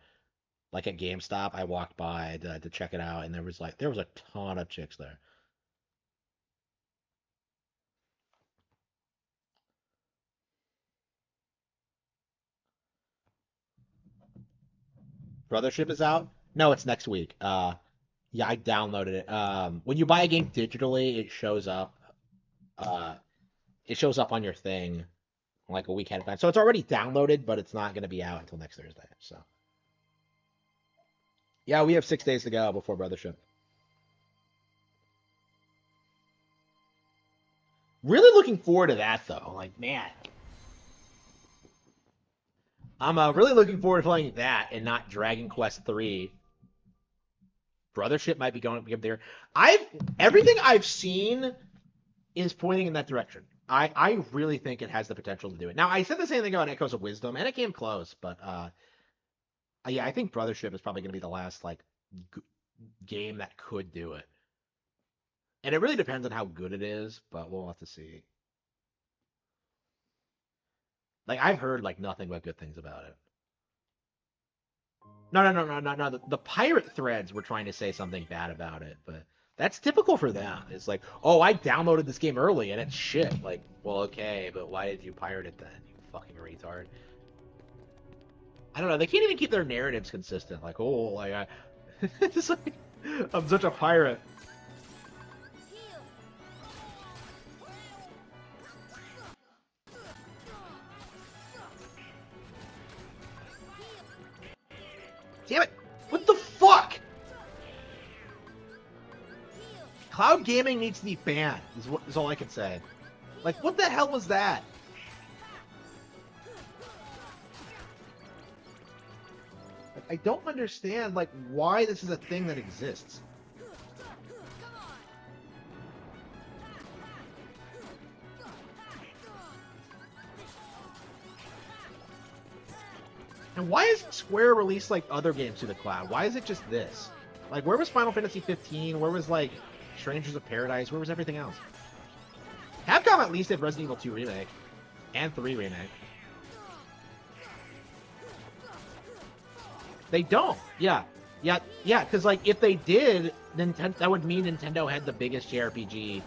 Like at GameStop, I walked by to check it out, and there was a ton of chicks there. Brothership is out? No, it's next week. Yeah, I downloaded it. When you buy a game digitally, it shows up. Uh, it shows up on your thing like a week ahead of time. So it's already downloaded, but it's not going to be out until next Thursday. So yeah, we have 6 days to go before Brothership. Really looking forward to that though. Like man, I'm really looking forward to playing that and not Dragon Quest 3. Brothership might be going up there. Everything I've seen is pointing in that direction. I really think it has the potential to do it. Now I said the same thing about Echoes of Wisdom, and it came close, but yeah, I think Brothership is probably going to be the last like game that could do it. And it really depends on how good it is, but we'll have to see. Like I've heard like nothing but good things about it. No. The pirate threads were trying to say something bad about it, but that's typical for them. It's like, oh, I downloaded this game early and it's shit. Like, well, okay, but why did you pirate it then? You fucking retard. I don't know. They can't even keep their narratives consistent. Like, oh, like it's like I'm such a pirate. Damn it! What the fuck? Cloud gaming needs to be banned. Is all I can say. Like, what the hell was that? Like, I don't understand like why this is a thing that exists. And why isn't Square released like other games to the cloud? Why is it just this? Like, where was Final Fantasy 15? Where was like Strangers of Paradise? Where was everything else? Capcom at least did Resident Evil 2 Remake and 3 Remake. They don't. Yeah, because like if they did, that would mean Nintendo had the biggest JRPG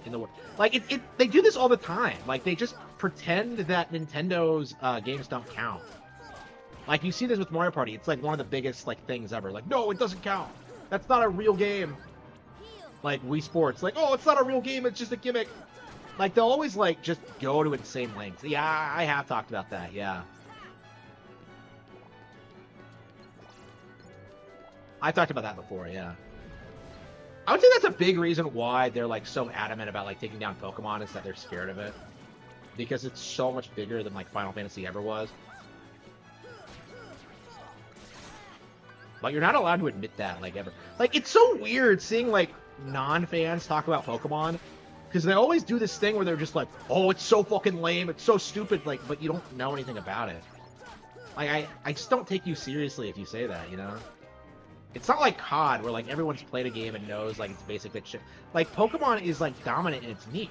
in the world. Like they do this all the time. Like they just pretend that Nintendo's games don't count. Like, you see this with Mario Party. It's, like, one of the biggest, like, things ever. Like, no, it doesn't count. That's not a real game. Like, Wii Sports. Like, oh, it's not a real game. It's just a gimmick. Like, they'll always, like, just go to insane lengths. Yeah, I have talked about that. Yeah. I've talked about that before, yeah. I would say that's a big reason why they're, like, so adamant about, like, taking down Pokemon is that they're scared of it. Because it's so much bigger than, like, Final Fantasy ever was. Like, you're not allowed to admit that, like, ever. Like, it's so weird seeing, like, non-fans talk about Pokemon. Because they always do this thing where they're just like, oh, it's so fucking lame, it's so stupid, like, but you don't know anything about it. Like, I just don't take you seriously if you say that, you know? It's not like COD, where, like, everyone's played a game and knows, like, it's basic bitch shit. Like, Pokemon is, like, dominant in its niche.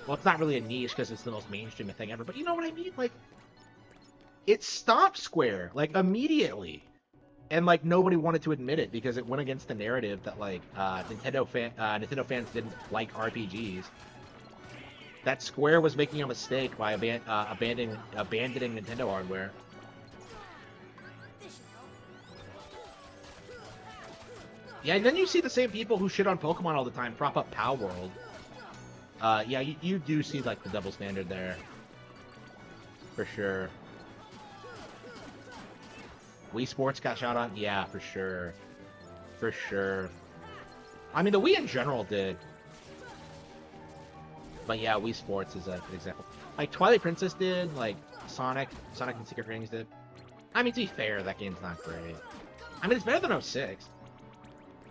Well, it's not really a niche because it's the most mainstream thing ever, but you know what I mean? Like, it stopped Square, like, immediately. And, like, nobody wanted to admit it because it went against the narrative that, like, Nintendo fans didn't like RPGs. that Square was making a mistake by abandoning Nintendo hardware. Yeah, and then you see the same people who shit on Pokemon all the time prop up Pow World. Yeah, you do see, like, the double standard there. For sure. Wii Sports got shot on? Yeah, for sure. For sure. I mean, the Wii in general did. But yeah, Wii Sports is an example. Like, Twilight Princess did, like, Sonic and Secret Rings did. I mean, to be fair, that game's not great. I mean, it's better than 06.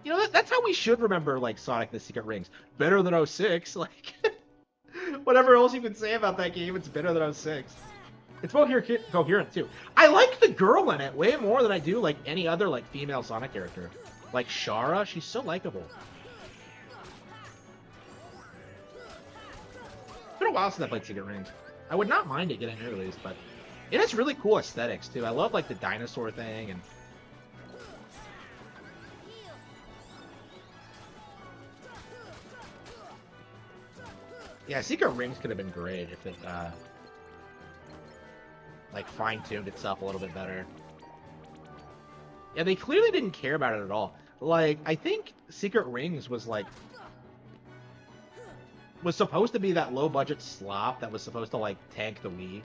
You know, that's how we should remember, like, Sonic and the Secret Rings. Better than 06, like... Whatever else you can say about that game, it's better than 06. It's both coherent, too. I like the girl in it way more than I do, like, any other, like, female Sonic character. Like, Shara, she's so likable. It's been a while since I played Secret Rings. I would not mind it getting released, but it has really cool aesthetics, too. I love, like, the dinosaur thing, and... Yeah, Secret Rings could have been great if it, like, fine-tuned itself a little bit better. Yeah, they clearly didn't care about it at all. Like, I think Secret Rings was, like... was supposed to be that low-budget slop that was supposed to, like, tank the Wii.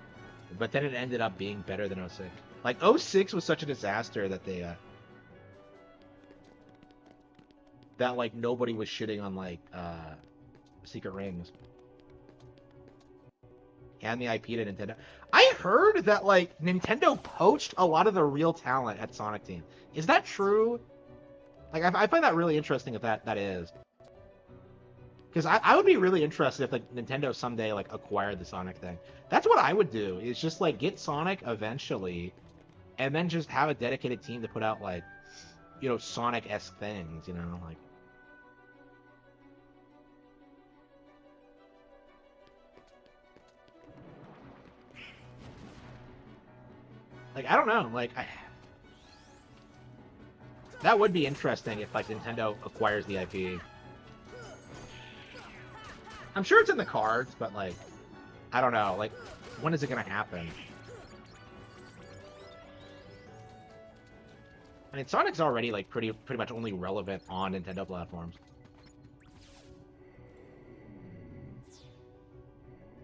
But then it ended up being better than 06. Like, 06 was such a disaster that they, that, like, nobody was shitting on, like, Secret Rings. And the IP to Nintendo. I heard that, like, Nintendo poached a lot of the real talent at Sonic Team. Is that true? Like, I find that really interesting if that is. Because I would be really interested if, like, Nintendo someday, like, acquired the Sonic thing. That's what I would do, is just, like, get Sonic eventually, and then just have a dedicated team to put out, like, you know, Sonic-esque things, you know? Like... Like, I don't know, like, that would be interesting if, like, Nintendo acquires the IP. I'm sure it's in the cards, but, like, I don't know, like, when is it gonna happen? I mean, Sonic's already, like, pretty much only relevant on Nintendo platforms.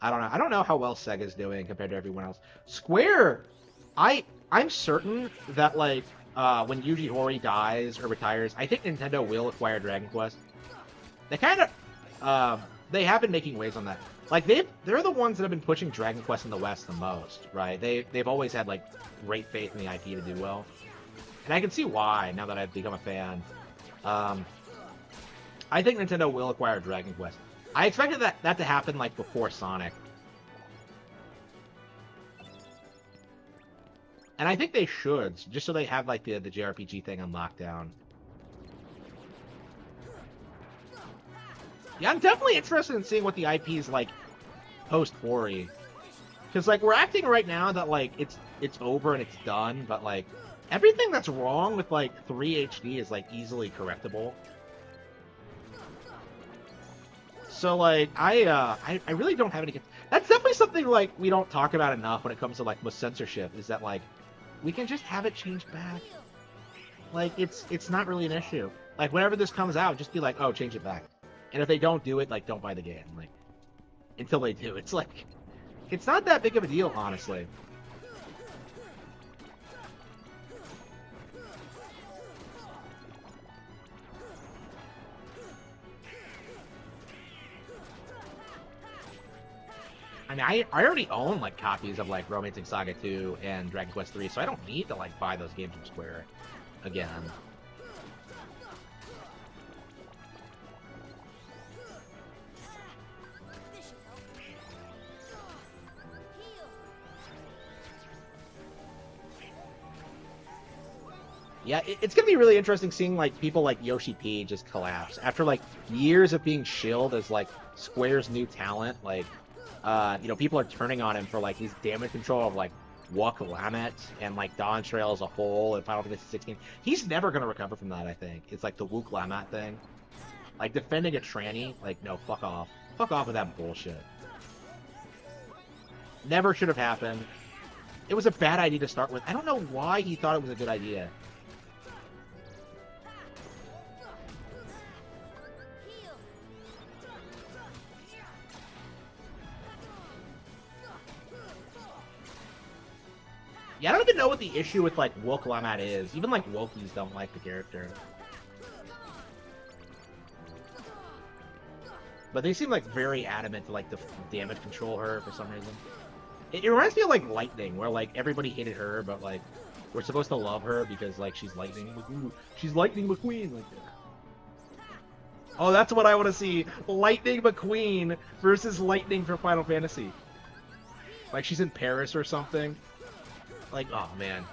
I don't know how well Sega's doing compared to everyone else. Square... I'm certain that, like, when Yuji Horii dies or retires, I think Nintendo will acquire Dragon Quest. They kind of, they have been making waves on that. Like, they're the ones that have been pushing Dragon Quest in the West the most, right? They've always had, like, great faith in the IP to do well. And I can see why, now that I've become a fan. I think Nintendo will acquire Dragon Quest. I expected that to happen, like, before Sonic. And I think they should, just so they have, like, the JRPG thing on lockdown. Yeah, I'm definitely interested in seeing what the IP is like post-Horii. Because, like, we're acting right now that, like, it's over and it's done, but, like, everything that's wrong with, like, 3 HD is, like, easily correctable. So, like, I really don't have any... That's definitely something, like, we don't talk about enough when it comes to, like, with censorship, is that, like, we can just have it changed back. Like, it's not really an issue. Like, whenever this comes out, just be like, oh, change it back. And if they don't do it, like, don't buy the game. Like, until they do. It's like, it's not that big of a deal, honestly. I mean, I already own, like, copies of, like, Romancing Saga 2 and Dragon Quest 3, so I don't need to, like, buy those games from Square again. Yeah, it's gonna be really interesting seeing, like, people like Yoshi P just collapse. After, like, years of being shilled as, like, Square's new talent, like, you know, people are turning on him for, like, his damage control of, like, Wuk Lamet and, like, Dawn Trail as a whole in Final Fantasy 16. He's never gonna recover from that, I think. It's, like, the Wuk Lamet thing. Like, defending a tranny, like, no, fuck off. Fuck off with that bullshit. Never should have happened. It was a bad idea to start with. I don't know why he thought it was a good idea. Yeah, I don't even know what the issue with, like, Woke Lamat is. Even, like, Wokies don't like the character. But they seem, like, very adamant to, like, the damage control her for some reason. It reminds me of, like, Lightning, where, like, everybody hated her, but, like, we're supposed to love her because, like, she's Lightning. Ooh, she's Lightning McQueen. Like, oh, that's what I want to see. Lightning McQueen versus Lightning for Final Fantasy. Like, she's in Paris or something. Like, oh, man.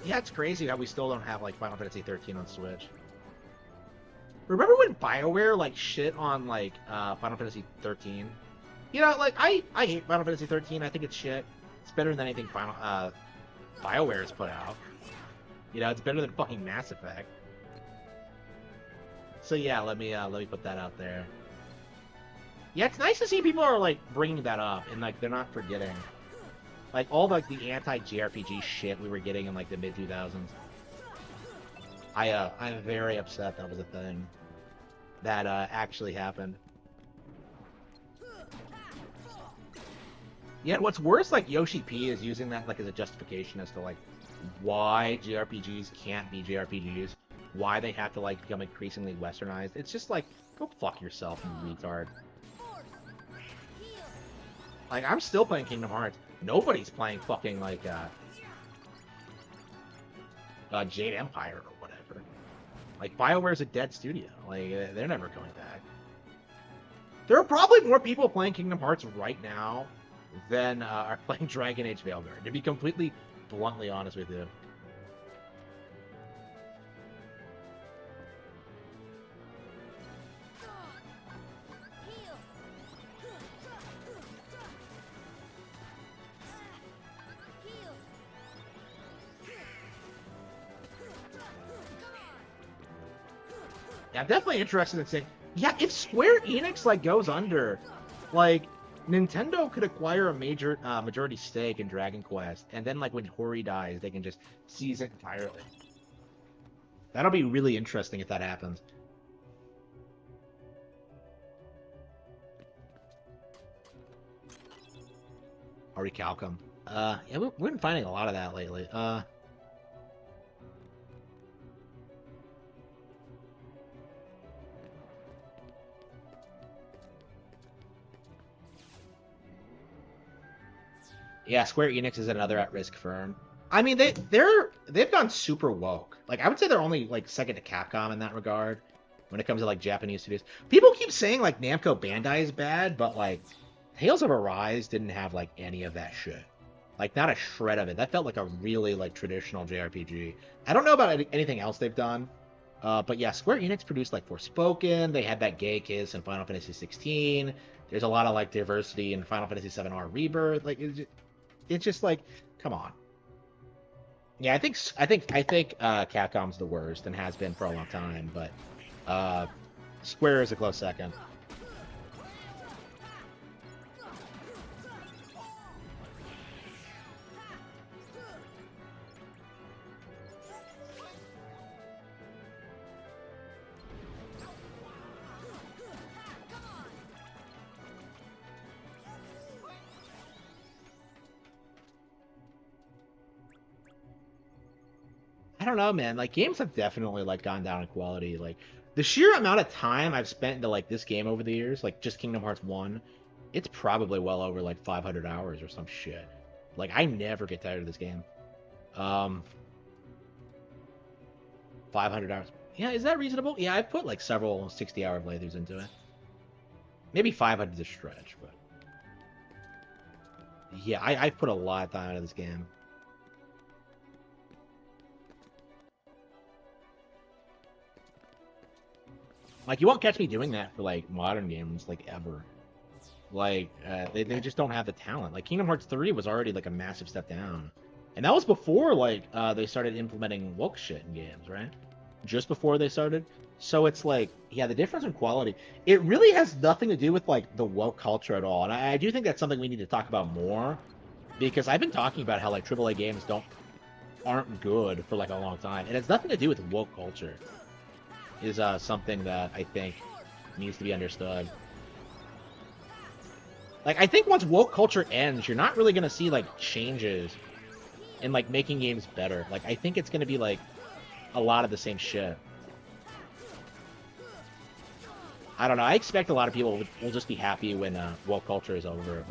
Yeah, it's crazy how we still don't have, like, Final Fantasy 13 on Switch. Remember when BioWare, like, shit on, like, Final Fantasy 13? You know, like, I hate Final Fantasy 13. I think it's shit. It's better than anything BioWare has put out. You know, it's better than fucking Mass Effect. So yeah, let me put that out there. Yeah, it's nice to see people are, like, bringing that up and, like, they're not forgetting. Like, all, like, the anti-JRPG shit we were getting in, like, the mid-2000s. I'm very upset that was a thing. That, actually happened. Yeah, what's worse, like, Yoshi P is using that, like, as a justification as to, like, why JRPGs can't be JRPGs. Why they have to, like, become increasingly westernized. It's just, like, go fuck yourself, you retard. Like, I'm still playing Kingdom Hearts. Nobody's playing fucking, like, Jade Empire or whatever. Like, BioWare's a dead studio. Like, they're never going back. There are probably more people playing Kingdom Hearts right now than are playing Dragon Age Veilguard, to be completely, bluntly honest with you. Yeah, I'm definitely interested in saying, yeah, if Square Enix, like, goes under, like, Nintendo could acquire a major majority stake in Dragon Quest, and then, like, when Hori dies, they can just seize it entirely. That'll be really interesting if that happens. Hori Calcum. Yeah, we've been finding a lot of that lately. Yeah, Square Enix is another at-risk firm. I mean, they've gone super woke. Like, I would say they're only, like, second to Capcom in that regard when it comes to, like, Japanese studios. People keep saying, like, Namco Bandai is bad, but, like, Tales of Arise didn't have, like, any of that shit. Like, not a shred of it. That felt like a really, like, traditional JRPG. I don't know about anything else they've done. But yeah, Square Enix produced, like, Forspoken. They had that gay kiss in Final Fantasy 16. There's a lot of, like, diversity in Final Fantasy 7R Rebirth. Like, it's just like, come on. Yeah, I think Capcom's the worst and has been for a long time, but Square is a close second. I don't know, man. Like, games have definitely, like, gone down in quality. Like, the sheer amount of time I've spent into, like, this game over the years, like, just Kingdom Hearts 1, it's probably well over, like, 500 hours or some shit. Like, I never get tired of this game. 500 hours. Yeah, is that reasonable? Yeah, I've put, like, several 60-hour playthroughs into it. Maybe 500 is a stretch, but... yeah, I've put a lot of time into this game. Like, you won't catch me doing that for, like, modern games, like, ever. Like, they just don't have the talent. Like, Kingdom Hearts 3 was already, like, a massive step down. And that was before, like, they started implementing woke shit in games, right? Just before they started. So it's like, yeah, the difference in quality, it really has nothing to do with, like, the woke culture at all. And I do think that's something we need to talk about more. Because I've been talking about how, like, AAA games aren't good for, like, a long time. And it's nothing to do with woke culture. Is something that I think needs to be understood. Like, I think once woke culture ends, you're not really going to see, like, changes in, like, making games better. Like, I think it's going to be, like, a lot of the same shit. I don't know. I expect a lot of people will just be happy when woke culture is over.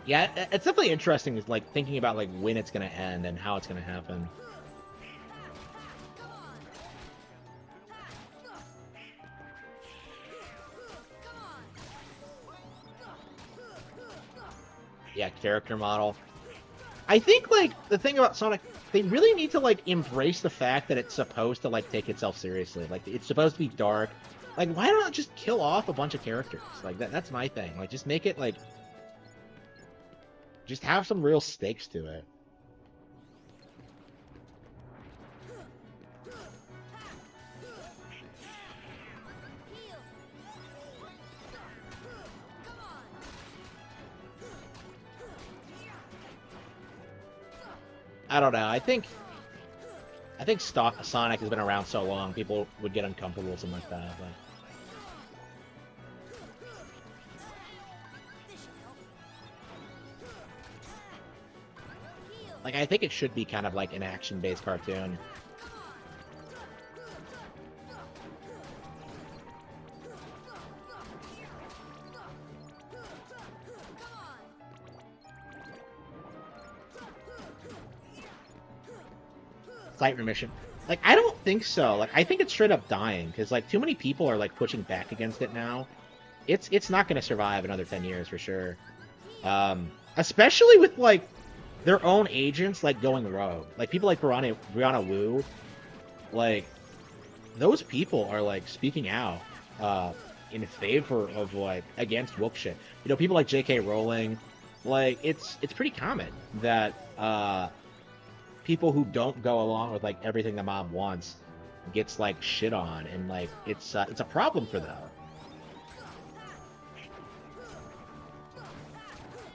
Yeah, it's definitely interesting, is, like, thinking about, like, when it's going to end and how it's going to happen. Yeah, character model. I think, like, the thing about Sonic, they really need to, like, embrace the fact that it's supposed to, like, take itself seriously. Like, it's supposed to be dark. Like, why not just kill off a bunch of characters? Like, that's my thing. Like, just make it, like, just have some real stakes to it. I don't know. I think Sonic has been around so long, people would get uncomfortable with something like that. But... like, I think it should be kind of like an action-based cartoon. Slight remission. Like, I don't think so. Like, I think it's straight up dying, because, like, too many people are, like, pushing back against it now. It's not going to survive another 10 years, for sure. Especially with, like, their own agents, like, going rogue. Like, people like Brianna Wu, like, those people are, like, speaking out in favor of, like, against woke shit. You know, people like J.K. Rowling, like, it's pretty common that, people who don't go along with, like, everything the mob wants gets, like, shit on, and, like, it's a problem for them.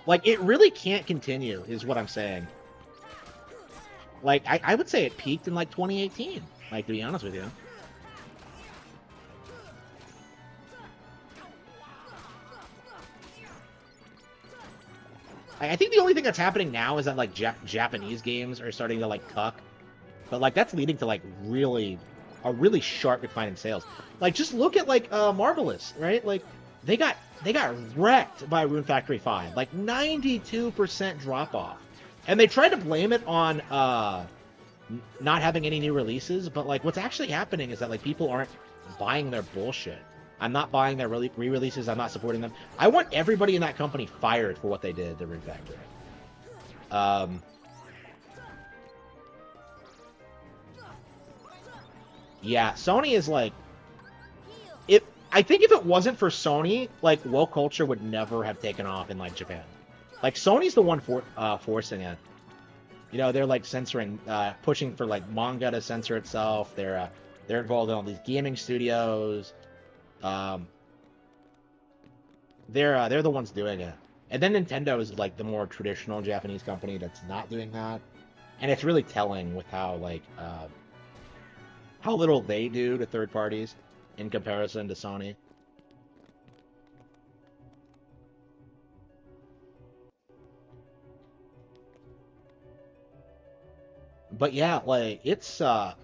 Like, it really can't continue, is what I'm saying. Like, I would say it peaked in, like, 2018, like, to be honest with you. I think the only thing that's happening now is that, like, Japanese games are starting to, like, cuck. But, like, that's leading to, like, a really sharp decline in sales. Like, just look at, like, Marvelous, right? Like, they got wrecked by Rune Factory 5. Like, 92% drop-off. And they tried to blame it on not having any new releases, but, like, what's actually happening is that, like, people aren't buying their bullshit. I'm not buying their re-releases. I'm not supporting them. I want everybody in that company fired for what they did to Rune Factory. Yeah, Sony is like... I think if it wasn't for Sony, like, woke culture would never have taken off in, like, Japan. Like, Sony's the one forcing it. You know, they're, like, censoring, pushing for, like, manga to censor itself. They're involved in all these gaming studios. They're the ones doing it. And then Nintendo is, like, the more traditional Japanese company that's not doing that. And it's really telling with how, like, how little they do to third parties in comparison to Sony. But yeah, like, it's not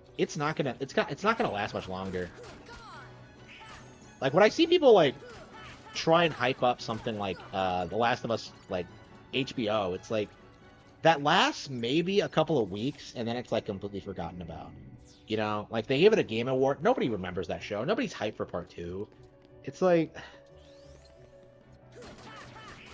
gonna last much longer. Like, when I see people, like, try and hype up something like The Last of Us, like, HBO, it's like, that lasts maybe a couple of weeks, and then it's, like, completely forgotten about. You know? Like, they gave it a Game Award. Nobody remembers that show. Nobody's hyped for part 2. It's like...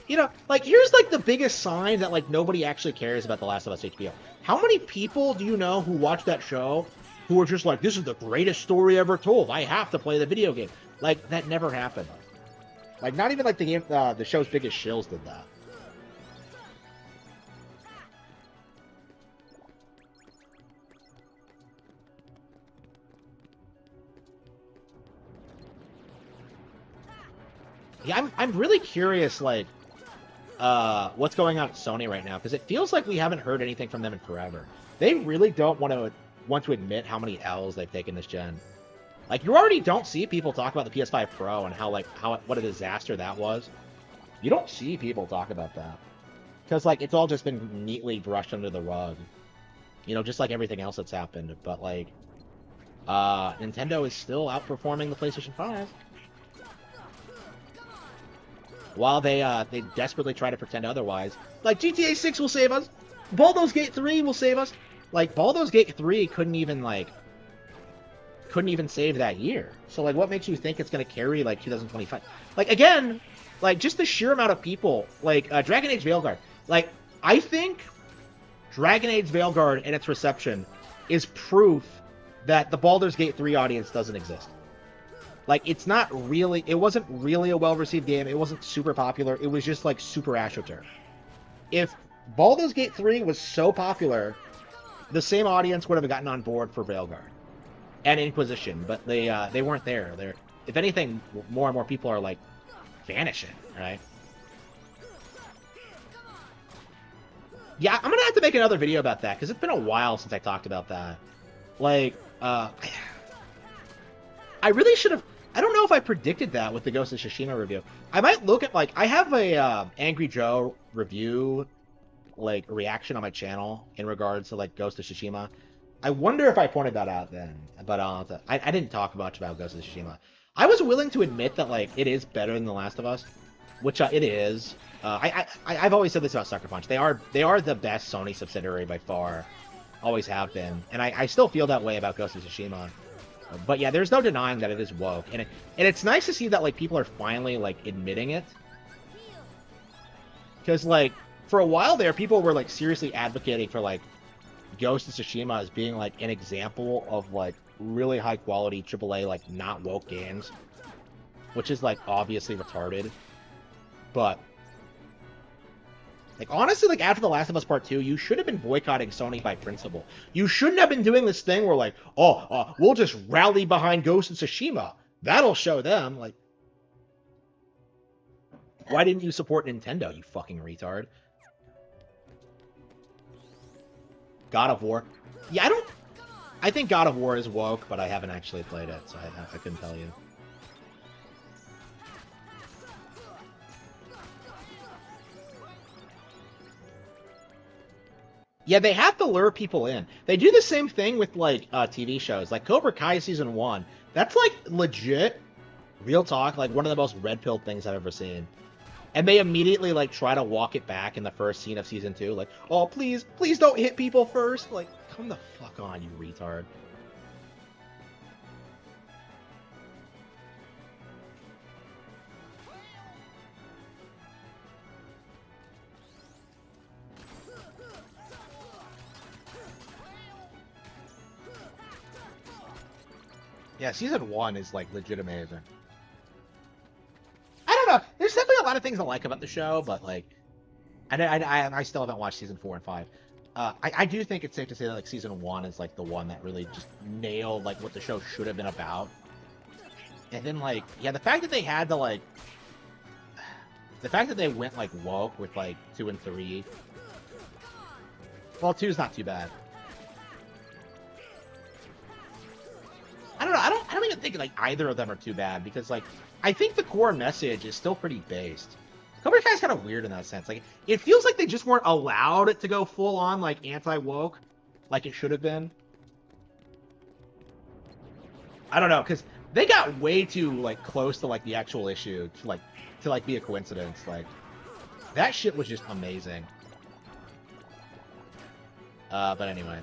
You know, like, here's, like, the biggest sign that, like, nobody actually cares about The Last of Us HBO. How many people do you know who watch that show who are just like, this is the greatest story ever told. I have to play the video game. Like, that never happened. Like, not even like the show's biggest shills did that. Yeah, I'm really curious, like, what's going on at Sony right now, because it feels like we haven't heard anything from them in forever. They really don't want to admit how many L's they've taken this gen. Like, you already don't see people talk about the PS5 Pro and what a disaster that was. You don't see people talk about that. Because, like, it's all just been neatly brushed under the rug. You know, just like everything else that's happened. But, like, Nintendo is still outperforming the PlayStation 5. While they desperately try to pretend otherwise. Like, GTA 6 will save us. Baldur's Gate 3 will save us. Like, Baldur's Gate 3 couldn't even save that year. So, like, what makes you think it's going to carry, like, 2025? Like, again, like, just the sheer amount of people, like, Dragon Age Veilguard. Like, I think Dragon Age Veilguard and its reception is proof that the Baldur's Gate 3 audience doesn't exist. Like, it wasn't really a well-received game. It wasn't super popular. It was just, like, super AstroTurf. If Baldur's Gate 3 was so popular, the same audience would have gotten on board for Veilguard and Inquisition, but they weren't there. If anything, more and more people are, like, vanishing, right? Yeah, I'm gonna have to make another video about that, because it's been a while since I talked about that. Like, I really should have... I don't know if I predicted that with the Ghost of Tsushima review. I might look at, like, I have a Angry Joe review, like, reaction on my channel in regards to, like, Ghost of Tsushima. I wonder if I pointed that out then, but I didn't talk much about Ghost of Tsushima. I was willing to admit that, like, it is better than The Last of Us, which it is. I've always said this about Sucker Punch. They are the best Sony subsidiary by far, always have been, and I still feel that way about Ghost of Tsushima. But yeah, there's no denying that it is woke, and it's nice to see that, like, people are finally, like, admitting it. Because, like, for a while there, people were, like, seriously advocating for, like, Ghost of Tsushima as being, like, an example of, like, really high quality AAA, like, not woke games, which is, like, obviously retarded. But, like, honestly, like, after The Last of Us Part 2, you should have been boycotting Sony by principle. You shouldn't have been doing this thing where, like, we'll just rally behind Ghost of Tsushima. That'll show them. Like, why didn't you support Nintendo, you fucking retard? God of War. Yeah, I think God of War is woke, but I haven't actually played it, so I couldn't tell you. Yeah, they have to lure people in. They do the same thing with, like, TV shows. Like, Cobra Kai Season 1. That's, like, legit, real talk, like, one of the most red-pilled things I've ever seen. And they immediately, like, try to walk it back in the first scene of Season 2. Like, oh, please don't hit people first. Like, come the fuck on, you retard. Yeah, Season 1 is, like, legit amazing. I don't know. There's definitely a lot of things I like about the show, but, like, I still haven't watched Season 4 and 5. I do think it's safe to say that, like, Season 1 is, like, the one that really just nailed, like, what the show should have been about. And then, like, yeah, the fact that they had to, like... The fact that they went, like, woke with, like, 2 and 3... Well, 2's not too bad. I don't know. I don't even think, like, either of them are too bad, because, like, I think the core message is still pretty based. Cobra Kai's kind of weird in that sense. Like, it feels like they just weren't allowed it to go full on, like, anti-woke, like it should have been. I don't know, because they got way too, like, close to, like, the actual issue to be a coincidence. Like, that shit was just amazing. But anyway.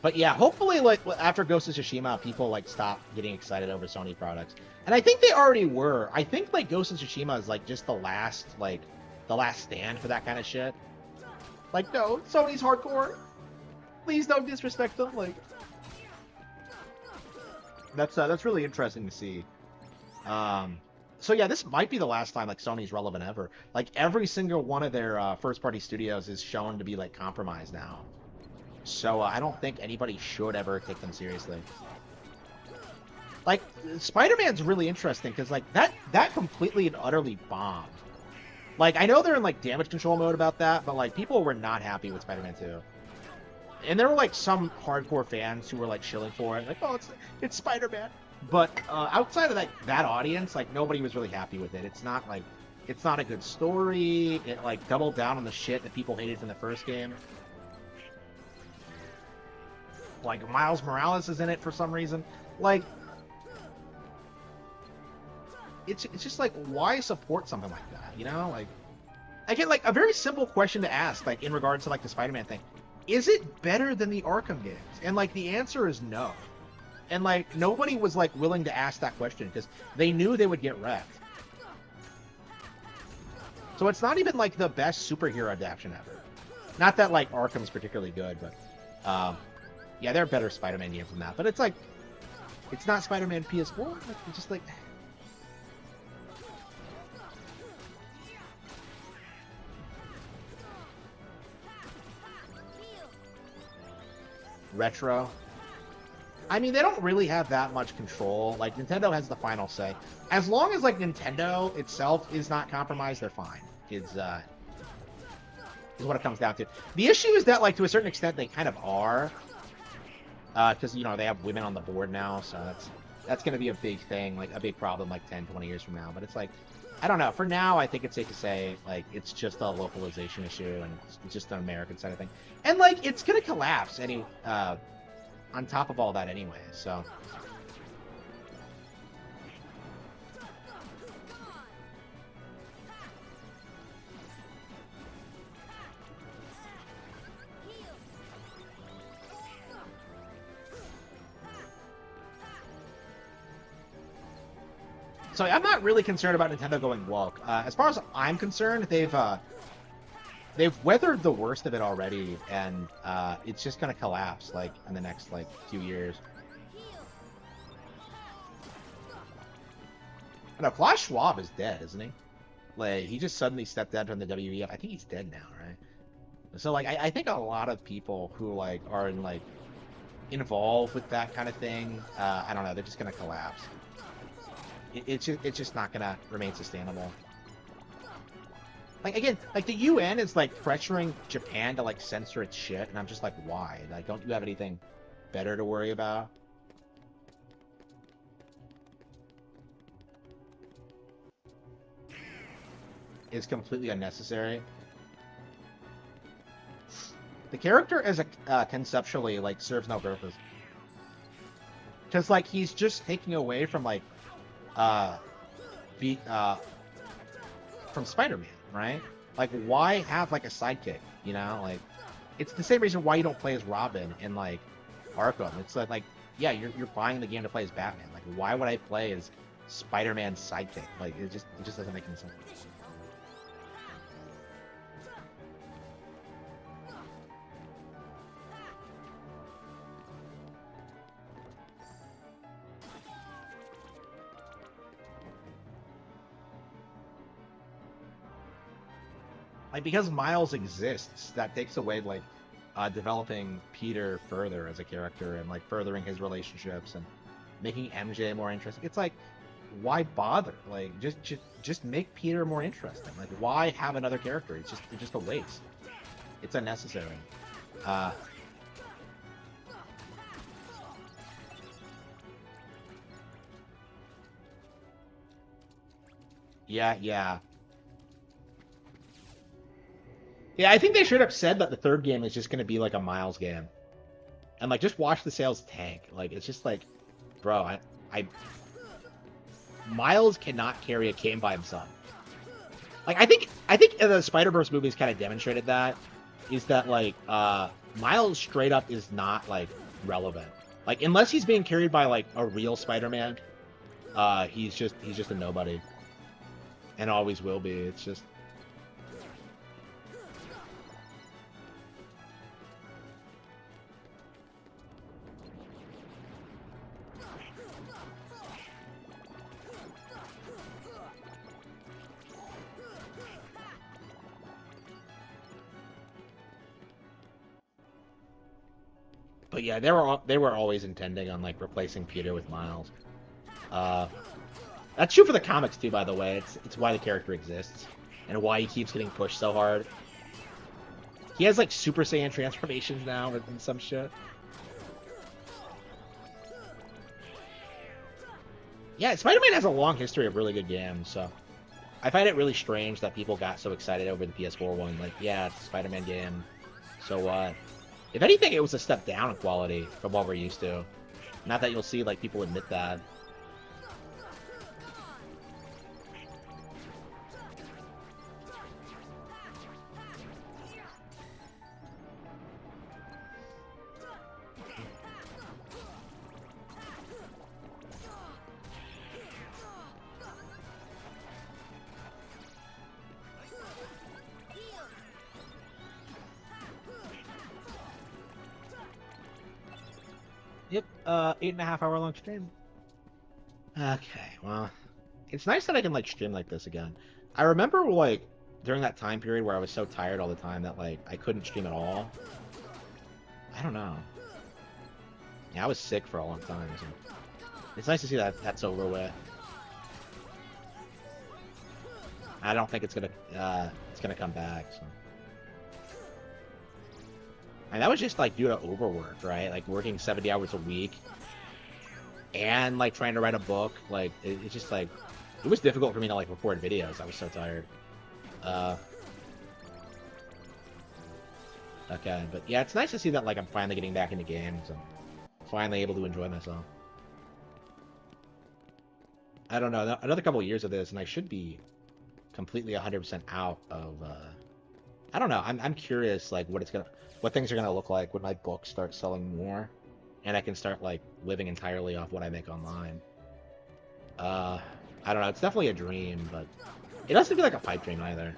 But yeah, hopefully, like, after Ghost of Tsushima, people, like, stop getting excited over Sony products. And I think they already were. I think, like, Ghost of Tsushima is, like, just the last stand for that kind of shit. Like, no, Sony's hardcore. Please don't disrespect them. Like, that's really interesting to see. So yeah, this might be the last time, like, Sony's relevant ever. Like, every single one of their first-party studios is shown to be, like, compromised now. So I don't think anybody should ever take them seriously. Like, Spider-Man's really interesting because, like, that completely and utterly bombed. Like, I know they're in, like, damage control mode about that, but, like, people were not happy with Spider-Man 2. And there were, like, some hardcore fans who were, like, shilling for it. Like, oh, it's Spider-Man. But outside of, like, that audience, like, nobody was really happy with it. It's not, like, it's not a good story. It, like, doubled down on the shit that people hated from the first game. Like, Miles Morales is in it for some reason. Like, it's just like, why support something like that, you know? Like, I get, like, a very simple question to ask, like, in regards to, like, the Spider-Man thing. Is it better than the Arkham games? And, like, the answer is no. And, like, nobody was, like, willing to ask that question because they knew they would get wrecked. So it's not even, like, the best superhero adaptation ever. Not that, like, Arkham's particularly good, but, yeah, there are better Spider-Man games than that. But it's like, it's not Spider-Man PS4. It's just like... Retro. I mean, they don't really have that much control. Like, Nintendo has the final say. As long as, like, Nintendo itself is not compromised, they're fine. Is what it comes down to. The issue is that, like, to a certain extent, they kind of are. Because, you know, they have women on the board now, so that's going to be a big thing, like, a big problem, like, 10, 20 years from now. But it's like, I don't know. For now, I think it's safe to say, like, it's just a localization issue, and it's just an American side of thing. And, like, it's going to collapse on top of all that anyway, so... So I'm not really concerned about Nintendo going woke. As far as I'm concerned, they've weathered the worst of it already, and it's just gonna collapse like in the next like few years. I know Klaus Schwab is dead, isn't he? Like he just suddenly stepped down from the WEF. I think he's dead now, right? So like I think a lot of people who like are in like involved with that kind of thing, I don't know, they're just gonna collapse. It's just not gonna remain sustainable. Like again, like the UN is like pressuring Japan to like censor its shit, and I'm just like, why? Like, don't you have anything better to worry about? It's completely unnecessary. The character as a conceptually like serves no purpose, because like he's just taking away from like from Spider-Man, right? Like, why have like a sidekick? You know, like it's the same reason why you don't play as Robin in like Arkham. It's like yeah, you're buying the game to play as Batman. Like, why would I play as Spider-Man's sidekick? Like, it just doesn't make any sense. Like, because Miles exists, that takes away, like, developing Peter further as a character and, like, furthering his relationships and making MJ more interesting. It's like, why bother? Like, just make Peter more interesting. Like, why have another character? It's just a waste. It's unnecessary. Yeah. Yeah, I think they should have said that the third game is just going to be like a Miles game. And like, just watch the sales tank. Like, it's just like, bro, Miles cannot carry a game by himself. Like, I think the Spider-Verse movies kind of demonstrated that. Is that like, Miles straight up is not like relevant. Like, unless he's being carried by like a real Spider-Man, he's just a nobody, and always will be. It's just. But yeah, they were always intending on like replacing Peter with Miles. That's true for the comics too, by the way. It's why the character exists and why he keeps getting pushed so hard. He has like Super Saiyan transformations now and some shit. Yeah, Spider-Man has a long history of really good games, so I find it really strange that people got so excited over the PS4 one. Like, yeah, it's a Spider-Man game, so what? If anything, it was a step down in quality from what we're used to. Not that you'll see like people admit that. Yep, 8.5 hour long stream. Okay, well, it's nice that I can like stream like this again. I remember like during that time period where I was so tired all the time that like I couldn't stream at all. I don't know. Yeah, I was sick for a long time. So it's nice to see that that's over with. I don't think it's gonna come back. So. And that was just like due to overwork, right? Like working 70 hours a week and like trying to write a book. Like it's just like it was difficult for me to like record videos. I was so tired. Okay, but yeah, it's nice to see that like I'm finally getting back into games and finally able to enjoy myself. I don't know, another couple of years of this and I should be completely 100% out of I don't know. I'm curious like what things are gonna look like when my books start selling more and I can start like living entirely off what I make online. I don't know, it's definitely a dream, but it doesn't feel like a pipe dream either.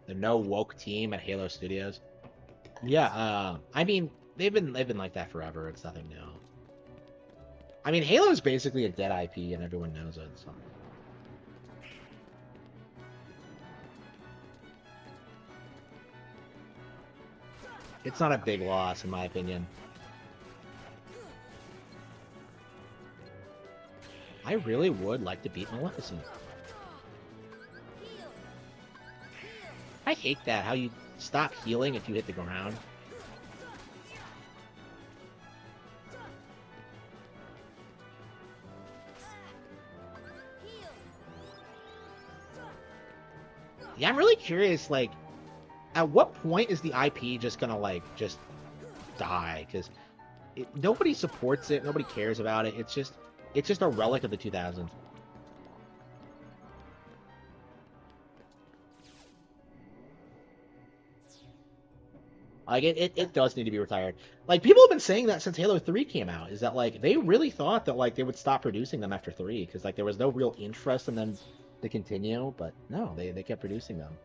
The no woke team at Halo Studios. Yeah, I mean they've been like that forever. It's nothing new. I mean Halo is basically a dead IP and everyone knows it. So. It's not a big loss in my opinion. I really would like to beat Maleficent. I hate that, how you stop healing if you hit the ground. Yeah, I'm really curious, like, at what point is the IP just gonna, like, just die? Because nobody supports it, nobody cares about it, it's just a relic of the 2000s. Like, it does need to be retired. Like, people have been saying that since Halo 3 came out, is that, like, they really thought that, like, they would stop producing them after 3, because, like, there was no real interest in them to continue, but no, they kept producing them.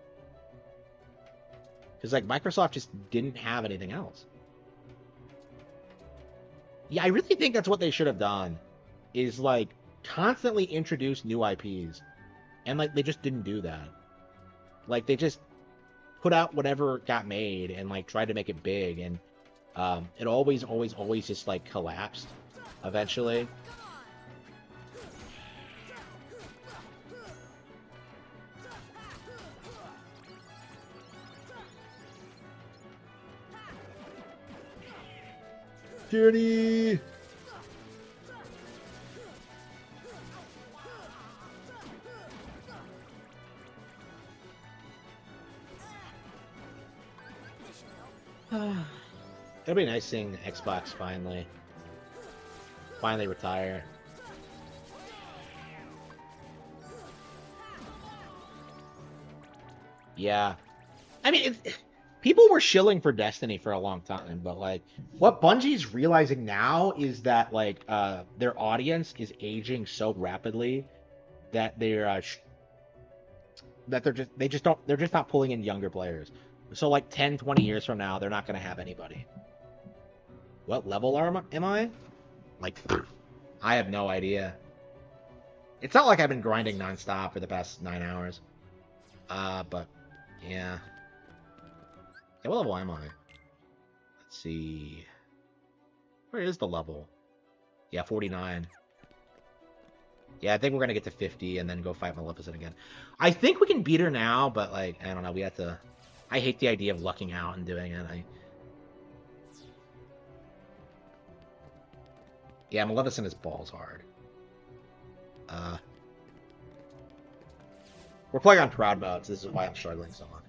Because, like, Microsoft just didn't have anything else. Yeah, I really think that's what they should have done, is, like, constantly introduce new IPs. And, like, they just didn't do that. Like, they just put out whatever got made and like tried to make it big, and It always just like collapsed eventually. Dirty. It'll be nice seeing Xbox finally retire. Yeah. I mean, people were shilling for Destiny for a long time, but like what Bungie's realizing now is that like their audience is aging so rapidly that they're just not pulling in younger players. So like 10, 20 years from now, they're not going to have anybody. What level am I? Like, I have no idea. It's not like I've been grinding nonstop for the past 9 hours. But yeah. Okay, what level am I? Let's see. Where is the level? Yeah, 49. Yeah, I think we're gonna get to 50 and then go fight Maleficent again. I think we can beat her now, but like, I don't know, we have to... I hate the idea of lucking out and doing it. Yeah, Maleficent is balls hard. We're playing on proud mode, so this is why I'm struggling so much.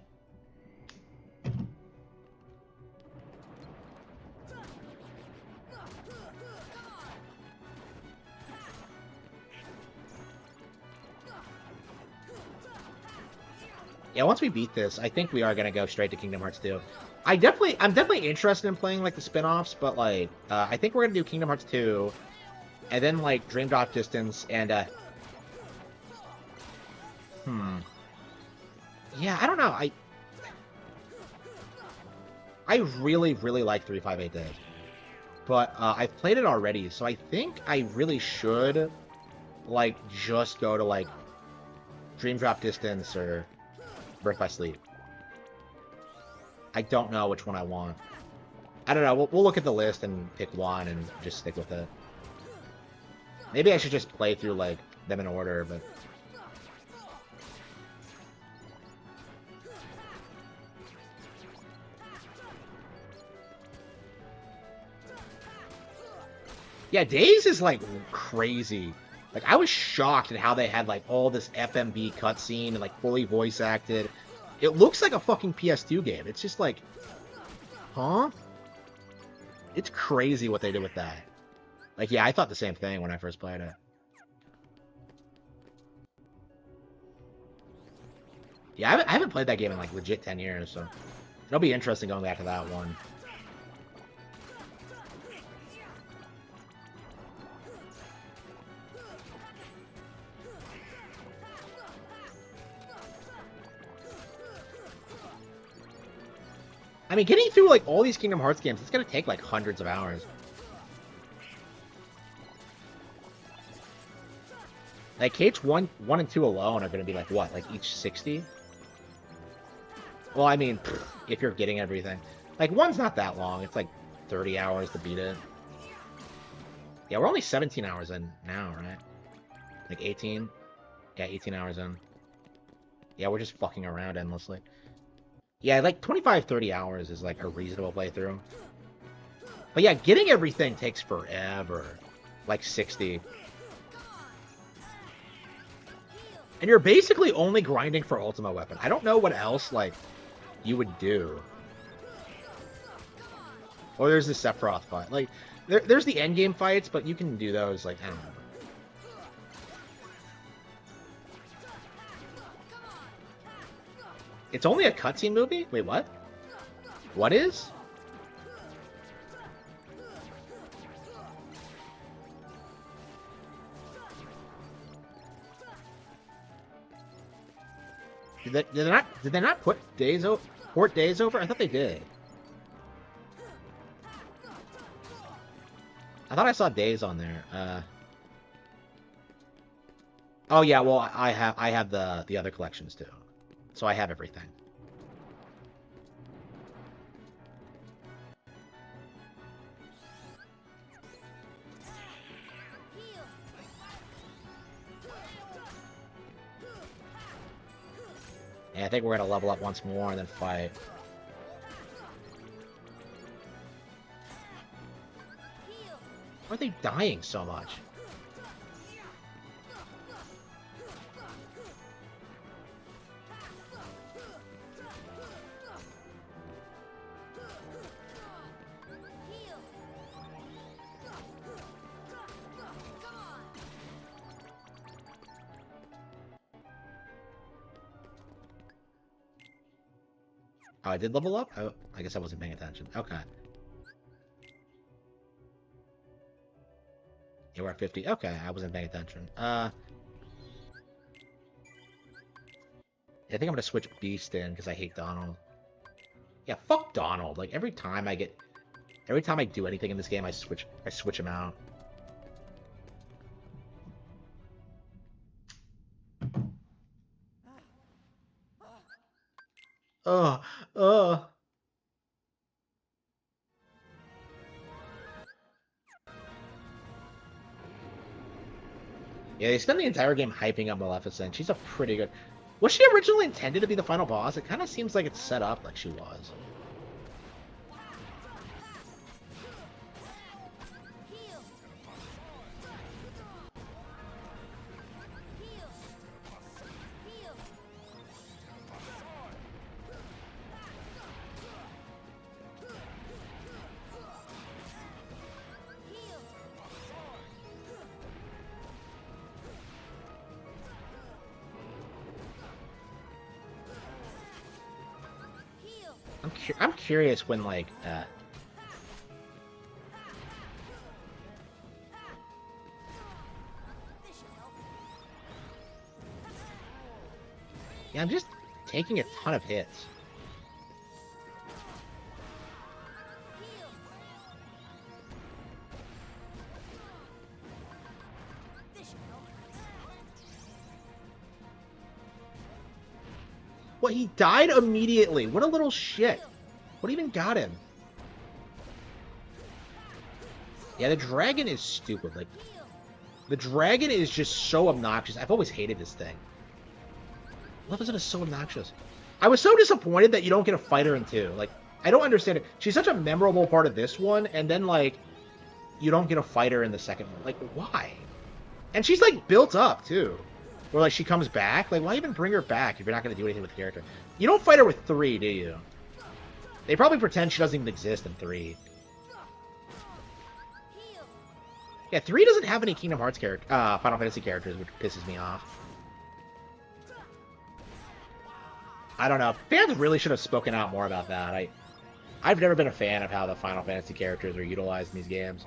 Yeah, once we beat this, I think we are gonna go straight to Kingdom Hearts 2. I'm definitely interested in playing like the spin-offs, but like I think we're gonna do Kingdom Hearts 2, and then like Dream Drop Distance and yeah, I don't know. I really like 358 Days, but I've played it already, so I think I really should like just go to like Dream Drop Distance or Birth by Sleep. I don't know which one I want. I don't know. We'll look at the list and pick one and just stick with it. Maybe I should just play through like them in order, but yeah, Days is like crazy. Like I was shocked at how they had like all this FMV cutscene and like fully voice acted. It looks like a fucking PS2 game. It's just like, huh? It's crazy what they did with that. Like, yeah, I thought the same thing when I first played it. Yeah, I haven't played that game in like legit 10 years, so it'll be interesting going back to that one. I mean, getting through, like, all these Kingdom Hearts games, it's gonna take, like, hundreds of hours. Like, KH1 and 2 alone are gonna be, like, what? Like, each 60? Well, I mean, if you're getting everything. Like, 1's not that long. It's, like, 30 hours to beat it. Yeah, we're only 17 hours in now, right? Like, 18? Yeah, 18 hours in. Yeah, we're just fucking around endlessly. Yeah, like 25, 30 hours is like a reasonable playthrough. But yeah, getting everything takes forever. Like 60. And you're basically only grinding for Ultima Weapon. I don't know what else, like, you would do. Or there's the Sephiroth fight. Like, there's the endgame fights, but you can do those, like, I don't know. It's only a cutscene movie? Wait, what? What is? Did they not put port Days over? I thought they did. I thought I saw Days on there. Oh yeah, well I have the other collections too. So I have everything. Yeah, I think we're gonna level up once more and then fight. Why are they dying so much? Oh, I did level up? Oh, I guess I wasn't paying attention. Okay. Yeah, we're at 50. Okay, I wasn't paying attention. I think I'm gonna switch Beast in because I hate Donald. Yeah, fuck Donald. Like every time I do anything in this game, I switch him out. Ugh, ugh. Yeah, they spend the entire game hyping up Maleficent. She's a pretty good... Was she originally intended to be the final boss? It kind of seems like it's set up like she was. I'm curious when, like, yeah, I'm just taking a ton of hits. What, he died immediately? What a little shit. What even got him? Yeah, the dragon is stupid. Like, the dragon is just so obnoxious. I've always hated this thing. Maleficent is so obnoxious. I was so disappointed that you don't get a fighter in 2. Like, I don't understand it. She's such a memorable part of this one, and then, like, you don't get a fighter in the second one. Like, why? And she's, like, built up, too. Where, like, she comes back. Like, why even bring her back if you're not going to do anything with the character? You don't fight her with 3, do you? They probably pretend she doesn't even exist in 3. Yeah, 3 doesn't have any Kingdom Hearts Final Fantasy characters, which pisses me off. I don't know. Fans really should have spoken out more about that. I've never been a fan of how the Final Fantasy characters are utilized in these games.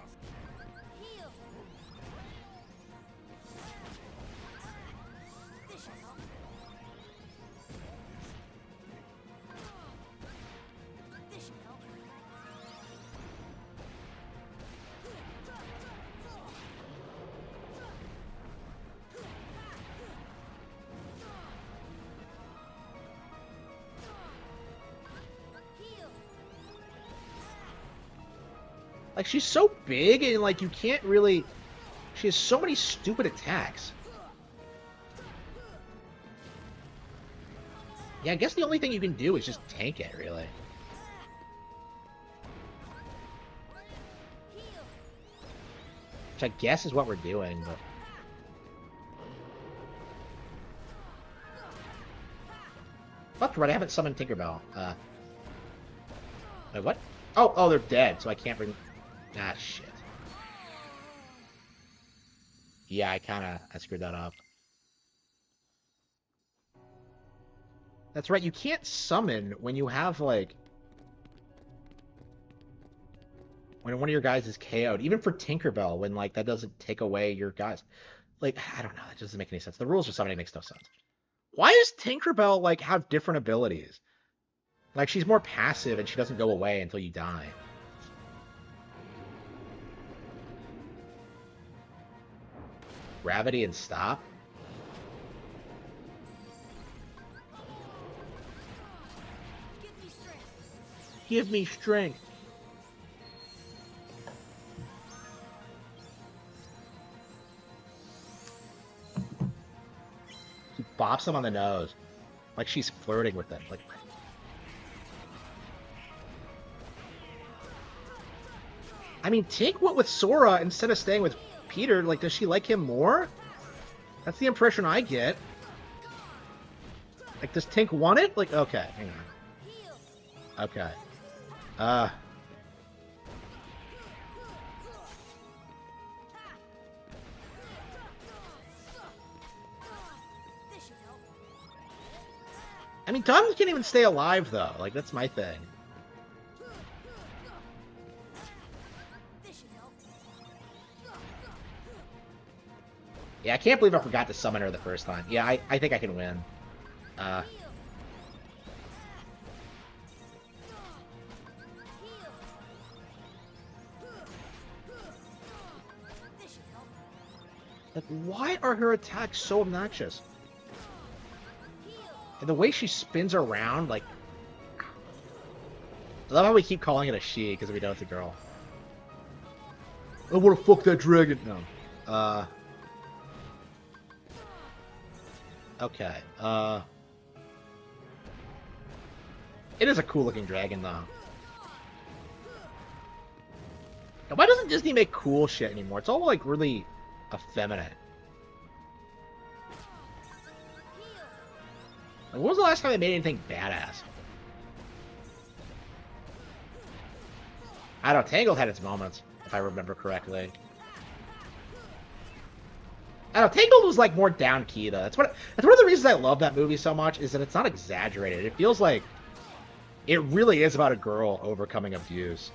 Like, she's so big, and, like, you can't really... She has so many stupid attacks. Yeah, I guess the only thing you can do is just tank it, really. Which I guess is what we're doing, but... Fuck, right, I haven't summoned Tinkerbell. Wait, what? Oh, they're dead, so I can't bring... Ah, shit. Yeah, I screwed that up. That's right, you can't summon when you have, like... When one of your guys is KO'd. Even for Tinkerbell, when, like, that doesn't take away your guys. Like, I don't know, that doesn't make any sense. The rules for summoning makes no sense. Why does Tinkerbell, like, have different abilities? Like, she's more passive and she doesn't go away until you die. Gravity and stop? Give me strength. He bops him on the nose. Like she's flirting with them. Like, I mean, Tink went with Sora instead of staying with Peter. Like, does she like him more? That's the impression I get. Like, does Tink want it? Like, okay, hang on. Okay. I mean, dogs can't even stay alive, though. Like, that's my thing. Yeah, I can't believe I forgot to summon her the first time. Yeah, I think I can win. Like, why are her attacks so obnoxious? And the way she spins around, like... I love how we keep calling it a she, because we know it's a girl. I want to fuck that dragon. No. Okay. It is a cool-looking dragon, though. Now, why doesn't Disney make cool shit anymore? It's all, like, really effeminate. Like, when was the last time they made anything badass? I don't know, Tangled had its moments, if I remember correctly. I don't know, Tangled was, like, more down-key, though. That's one of the reasons I love that movie so much, is that it's not exaggerated. It feels like it really is about a girl overcoming abuse.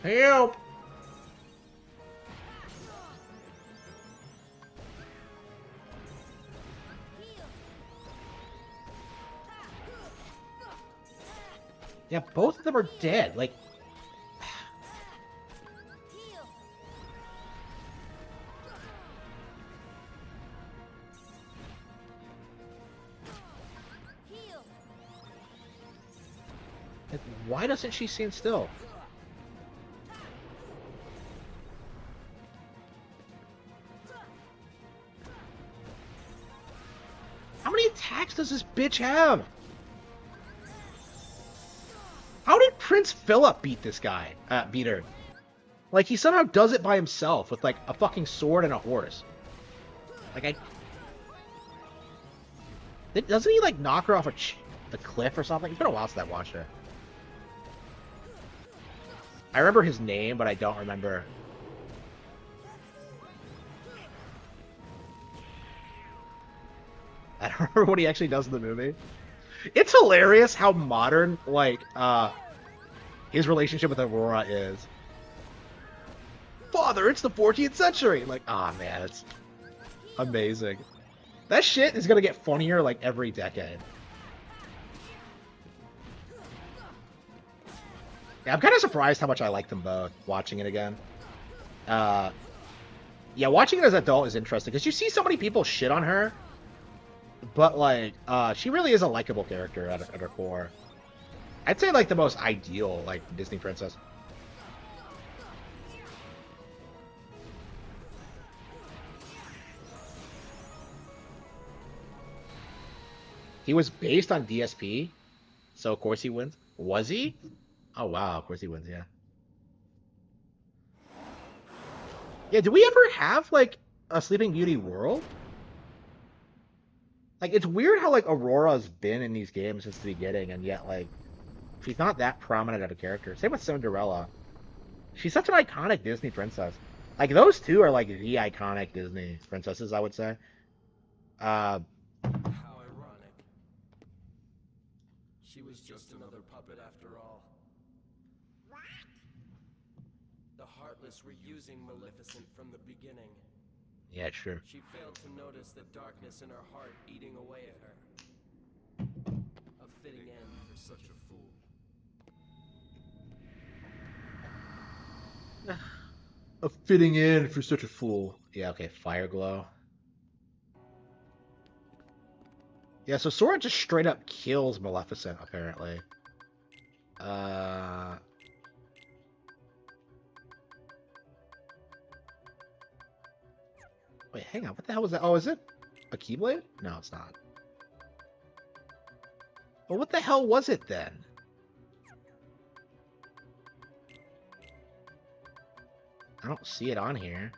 Help! Yeah, both of them are dead. Like, why doesn't she stand still? How many attacks does this bitch have? How did Prince Philip beat this guy? Beat her? Like, he somehow does it by himself with, like, a fucking sword and a horse. Like, doesn't he, like, knock her off a cliff or something? It's been a while since I watched her. I remember his name, but I don't remember. I don't remember what he actually does in the movie. It's hilarious how modern, like, his relationship with Aurora is. Father, it's the 14th century! Like, ah, man, it's amazing. That shit is gonna get funnier, like, every decade. Yeah, I'm kind of surprised how much I like them both, watching it again. Yeah, watching it as an adult is interesting, because you see so many people shit on her, but, like, she really is a likable character at her core. I'd say, like, the most ideal, like, Disney princess. He was based on DSP, so of course he wins. Was he? Oh, wow, of course he wins, yeah. Yeah, did we ever have, like, a Sleeping Beauty world? Like, it's weird how, like, Aurora's been in these games since the beginning, and yet, like, she's not that prominent of a character. Same with Cinderella. She's such an iconic Disney princess. Like, those two are, like, the iconic Disney princesses, I would say. How ironic. She was just another puppet after all. The Heartless were using Maleficent from the beginning. Yeah, sure. She failed to notice the darkness in her heart eating away at her. A fitting end for such a fool. A fitting end for such a fool. Yeah, okay, Fire Glow. Yeah, so Sora just straight up kills Maleficent, apparently. Wait, hang on. What the hell was that? Oh, is it a Keyblade? No, it's not. Well, what the hell was it then? I don't see it on here.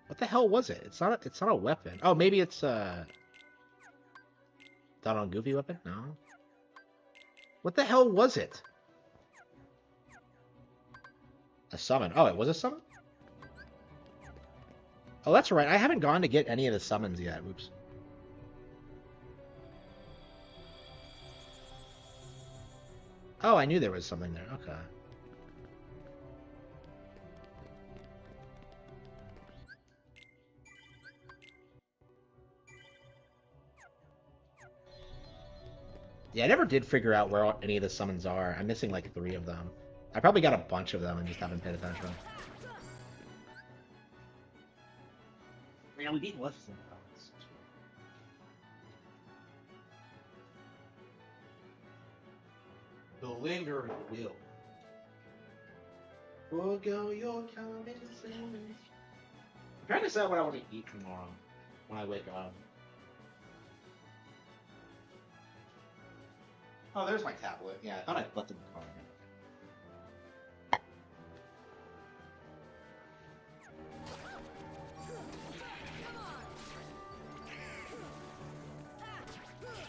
What the hell was it? It's not a weapon. Oh, maybe it's Donald Goofy weapon? No. What the hell was it? A summon. Oh, it was a summon? Oh, that's right. I haven't gone to get any of the summons yet. Oops. Oh, I knew there was something there. Okay. Yeah, I never did figure out where any of the summons are. I'm missing like 3 of them. I probably got a bunch of them and just haven't paid attention. Yeah, we beat Maleficent. The lingering will. Forgo your common sense. I'm trying to decide what I want to eat tomorrow when I wake up. Oh, there's my tablet. Yeah, I thought I left it in the car.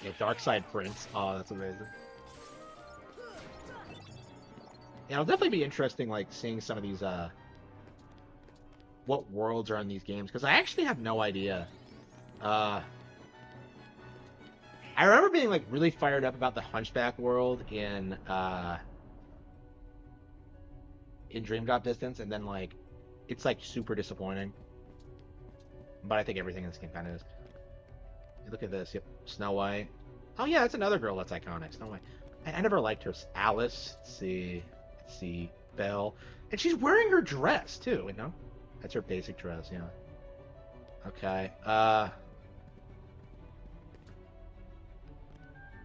Yeah, Dark Side Prince. Oh, that's amazing. Yeah, it'll definitely be interesting, like, seeing some of these, what worlds are in these games, because I actually have no idea. I remember being, like, really fired up about the Hunchback world in Dream Drop Distance, and then, like, it's, like, super disappointing. But I think everything in this game kind of is. Look at this. Yep, Snow White. Oh, yeah, that's another girl that's iconic. Snow White. I never liked her. Alice. Let's see. Belle. And she's wearing her dress, too, you know? That's her basic dress, yeah. Okay.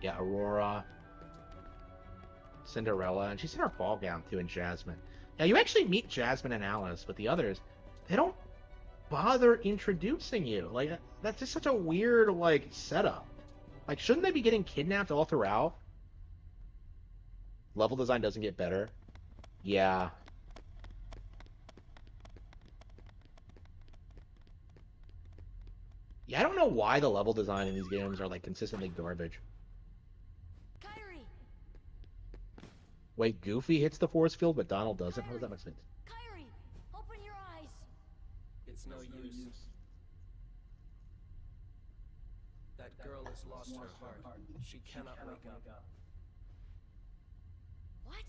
Yeah, Aurora. Cinderella. And she's in her ball gown, too, and Jasmine. Now, you actually meet Jasmine and Alice, but the others, they don't bother introducing you. Like, that's just such a weird, like, setup. Like, shouldn't they be getting kidnapped all throughout? Level design doesn't get better. Yeah. Yeah, I don't know why the level design in these games are, like, consistently garbage. Kyrie! Wait, Goofy hits the force field, but Donald doesn't? How does that make sense? Kyrie! Open your eyes! It's no use. That girl has lost her heart. She cannot wake up. What?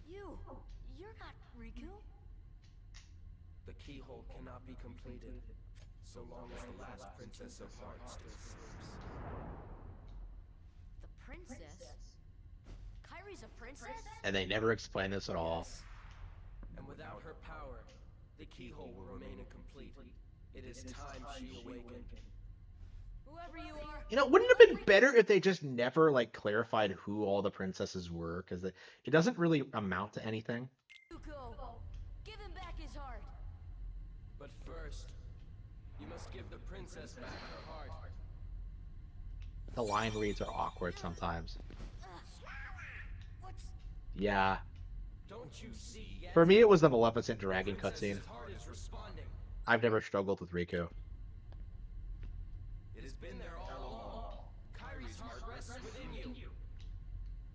You're not Riku? The keyhole cannot be completed so long as the last Princess of Hearts still sleeps. The princess? Kyrie's a princess? And they never explain this at all. Yes. And without her power, the keyhole will remain incomplete. It is time she awakened. Whoever you are. You know, wouldn't it have been better if they just never, like, clarified who all the princesses were? Because it doesn't really amount to anything. Zuko, give him back his heart. But first, you must give the princess back her heart. The line reads are awkward sometimes. What's... Yeah. Don't you see yet? For me, it was the Maleficent Dragon The cutscene. princess's heart is responding. I've never struggled with Riku. It has been there all along. Kyrie's heart rests within you.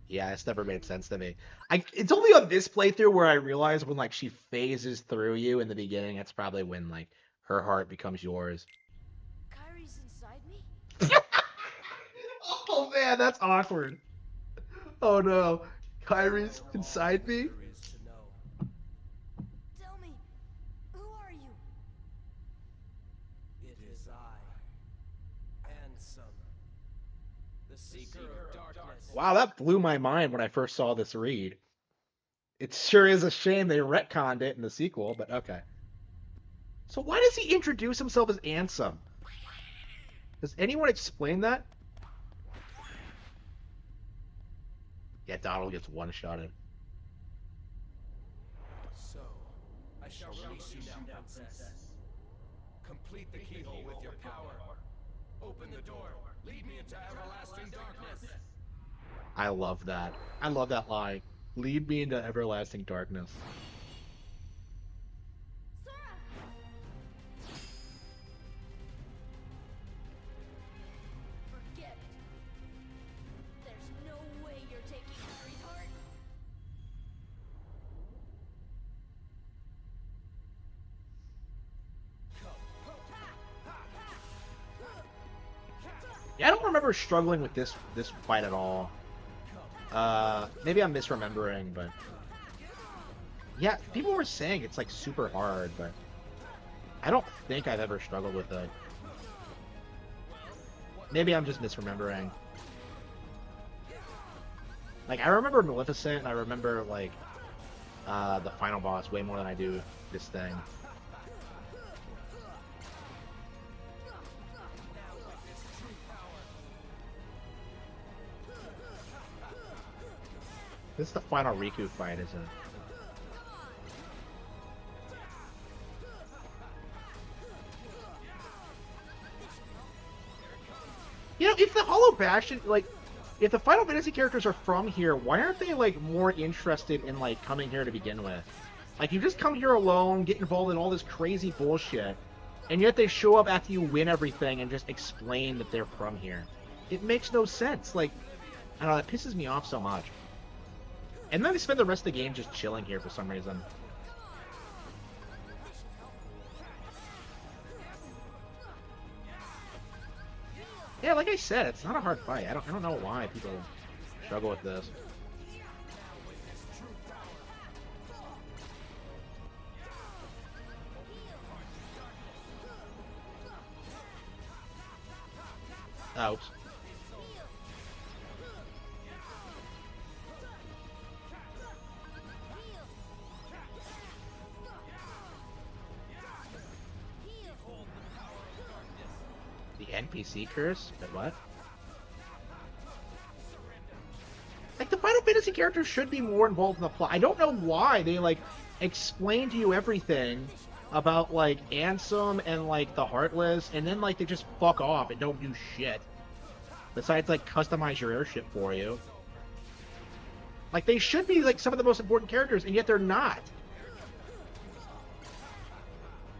Yeah, it's never made sense to me. It's only on this playthrough where I realize when, like, she phases through you in the beginning, that's probably when, like, her heart becomes yours. Kyrie's inside me? Oh, man, that's awkward. Oh, no. Kyrie's inside me? There is to know. Tell me, who are you? It is I, Ansem, the Seeker of Darkness. Wow, that blew my mind when I first saw this read. It sure is a shame they retconned it in the sequel, but okay. So why does he introduce himself as Ansem? Does anyone explain that? Yeah, Donald gets one-shotted. So, I shall release you now, princess. Complete the keyhole with your power. Open the door. Lead me into everlasting darkness. I love that. I love that line. Lead me into everlasting darkness. Forget it. There's no way you're taking Harry's heart. Yeah, I don't remember struggling with this fight at all. Maybe I'm misremembering, but yeah, people were saying it's like super hard, but I don't think I've ever struggled with it. Maybe I'm just misremembering. Like, I remember Maleficent, and I remember like the final boss way more than I do this thing. This is the final Riku fight, isn't it? You know, if the Hollow Bastion, like, if the Final Fantasy characters are from here, why aren't they, like, more interested in, like, coming here to begin with? Like, you just come here alone, get involved in all this crazy bullshit, and yet they show up after you win everything and just explain that they're from here. It makes no sense. Like, I don't know, that pisses me off so much. And then they spend the rest of the game just chilling here for some reason. Yeah, like I said, it's not a hard fight. I don't know why people struggle with this. Oh, oops. The NPC curse? But what? Like, the Final Fantasy characters should be more involved in the plot. I don't know why they, like, explain to you everything about, like, Ansem and, like, the Heartless, and then, like, they just fuck off and don't do shit. Besides, like, customize your airship for you. Like, they should be, like, some of the most important characters, and yet they're not.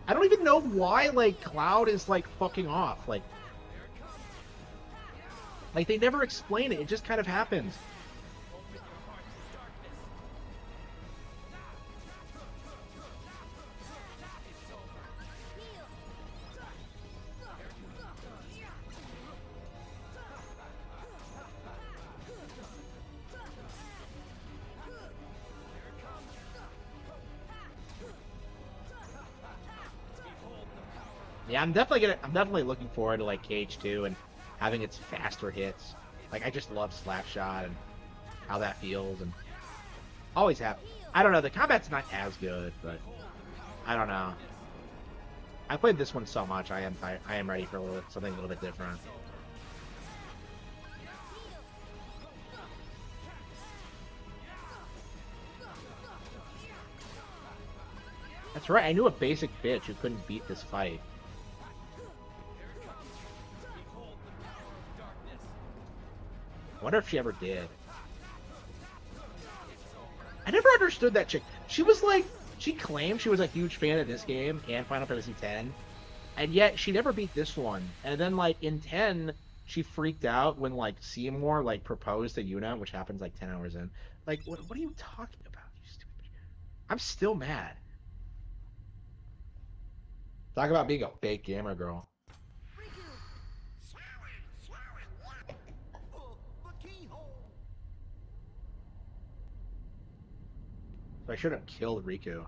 I don't even know why, like, Cloud is, like, fucking off. Like, they never explain it. It just kind of happens. Yeah, I'm definitely looking forward to, like, KH2 and having its faster hits. Like, I just love Slapshot and how that feels, and always have. I don't know, the combat's not as good, but I don't know. I played this one so much, I am ready for something a little bit different. That's right, I knew a basic bitch who couldn't beat this fight. I wonder if she ever did. I never understood that chick. She was like, she claimed she was a huge fan of this game and Final Fantasy X, and yet she never beat this one. And then, like, in 10, she freaked out when, like, Seymour, like, proposed to Yuna, which happens, like, 10 hours in. Like, what are you talking about, you stupid bitch? I'm still mad. Talk about being a fake gamer girl. So I should have killed Riku.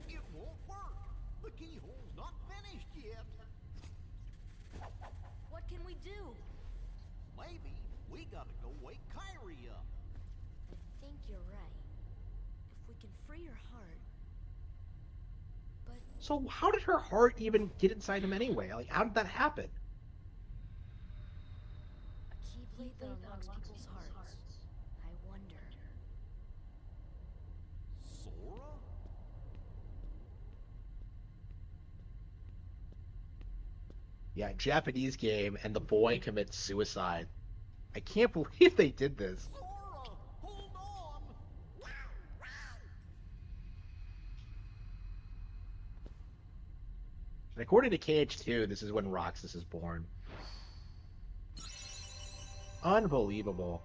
It won't work. The keyhole's not finished yet. What can we do? Maybe we gotta go wake Kyrie up. I think you're right. If we can free her heart, So how did her heart even get inside him anyway? Like, how did that happen? A keyblade that unlocks people's hearts. I wonder. Sora? Yeah, Japanese game, and the boy commits suicide. I can't believe they did this. Sora, hold on! And according to KH2, this is when Roxas is born. Unbelievable.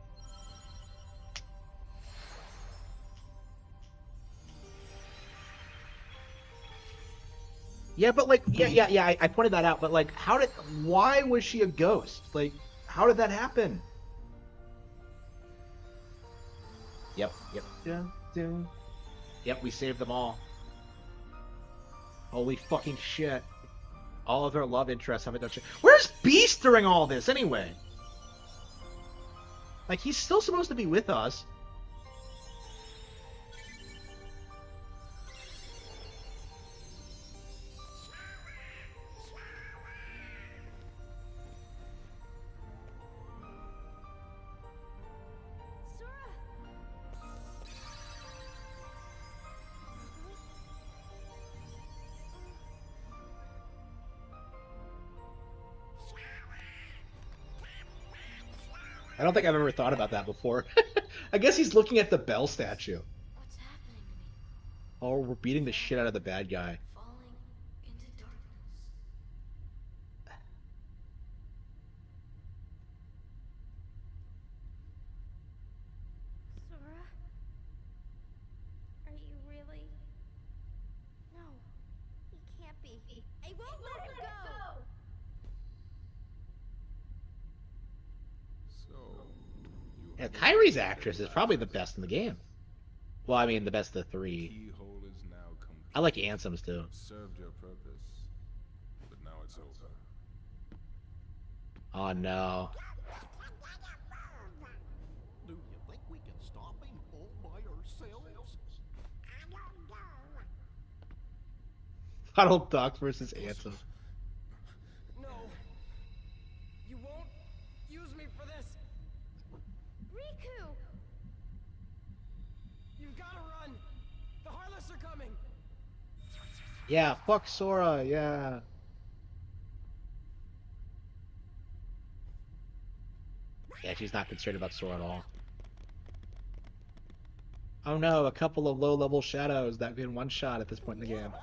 Yeah, but like, yeah. I pointed that out, but like, why was she a ghost? Like, how did that happen? Yep. Yep, we saved them all. Holy fucking shit. All of their love interests haven't done shit. Where's Beast during all this, anyway? Like, he's still supposed to be with us. I don't think I've ever thought about that before. I guess he's looking at the Bell statue. What's happening to me? Oh, we're beating the shit out of the bad guy. Falling into darkness. Sora? Are you really? No. He can't be. I won't let him go! Yeah, Kyrie's actress is probably the best in the game. Well, I mean, the best of the three. I like Ansem's too. Served your purpose, but now it's over. Oh no. Do you think we can stop him all by ourselves? Donald Duck versus Ansem. No. You won't use me for this. Riku! You've got to run. The Heartless are coming. Yeah, fuck Sora, yeah. Yeah, she's not concerned about Sora at all. Oh no, a couple of low-level shadows that can one-shot at this point in the game.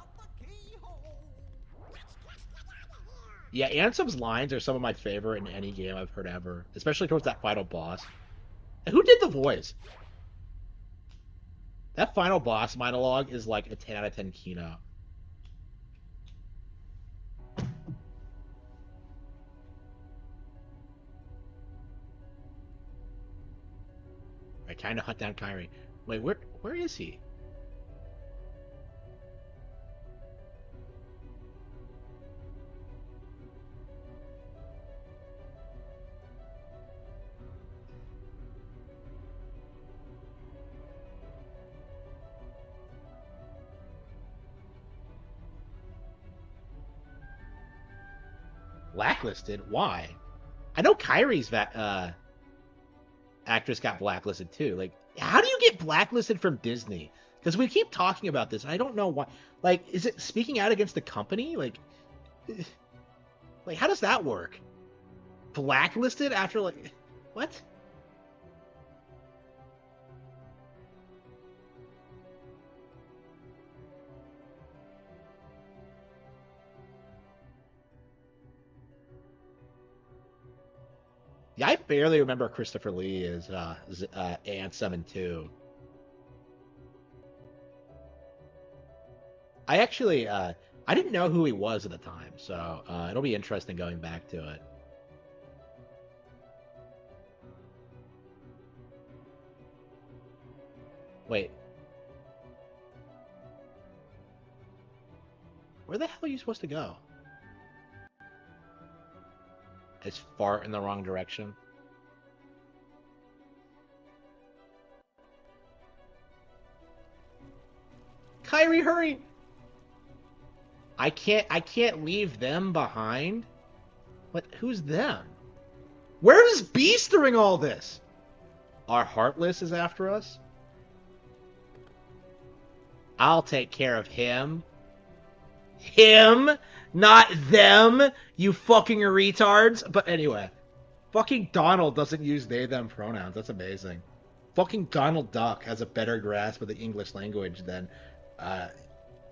Yeah, Ansem's lines are some of my favorite in any game I've heard ever, especially towards that final boss. And who did the voice? That final boss monologue is like a 10 out of 10 keynote. Alright, time to hunt down Kyrie. Wait, where is he? Blacklisted? Why? I know Kyrie's actress got blacklisted too. Like, how do you get blacklisted from Disney? Because we keep talking about this, and I don't know why. Like, is it speaking out against the company? Like, how does that work? Blacklisted after, like, what? Yeah, I barely remember Christopher Lee as Ansem in 2. I actually, I didn't know who he was at the time, so it'll be interesting going back to it. Wait. Where the hell are you supposed to go? It's far in the wrong direction. Kyrie, hurry! I can't leave them behind. What? Who's them? Where is Beast during all this? Our Heartless is after us? I'll take care of him. Him, not them, you fucking retards. But anyway, fucking Donald doesn't use they, them pronouns. That's amazing. Fucking Donald Duck has a better grasp of the English language than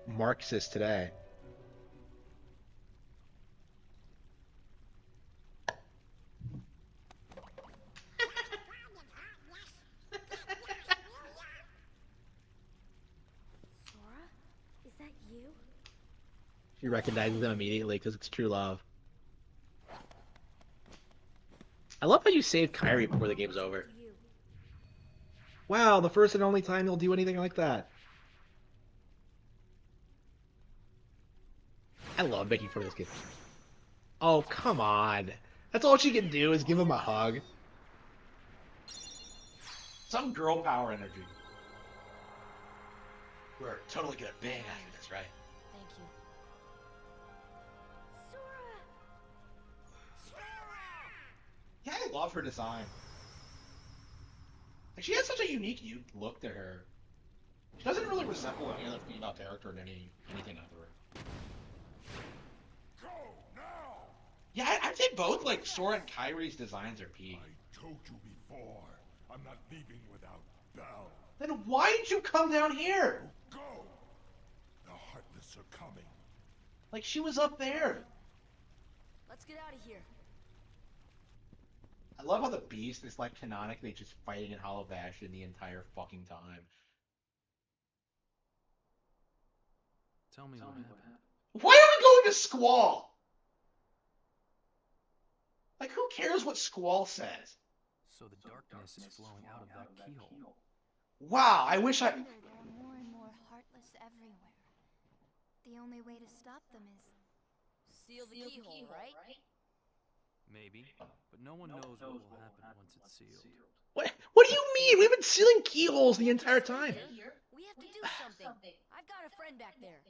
Marxists today. Sora? Is that you? She recognizes them immediately because it's true love. I love how you saved Kyrie before the game's over. Wow, the first and only time you'll do anything like that. I love making fun of this kid. Oh, come on. That's all she can do is give him a hug. Some girl power energy. We're totally gonna bang after this, right? Thank you. Yeah, I love her design. Like, she has such a unique look to her. She doesn't really resemble any other female character in anything ever. Go now! Yeah, I'd say both, like, Sora and Kyrie's designs are peak. I told you before, I'm not leaving without Belle. Then why did you come down here? Go! The Heartless are coming. Like, she was up there. Let's get out of here. I love how the Beast is, like, canonically just fighting in Hollow Bastion the entire fucking time. Tell me what happened. Why are we going to Squall? Like, who cares what Squall says? So the darkness is flowing out of that keyhole. Wow, I wish I... There are more and more Heartless everywhere. The only way to stop them is... seal the keyhole, right? Maybe, but no one knows what will happen once it's sealed. What do you mean? We've been sealing keyholes the entire time. We have to do something. I've got a friend back there.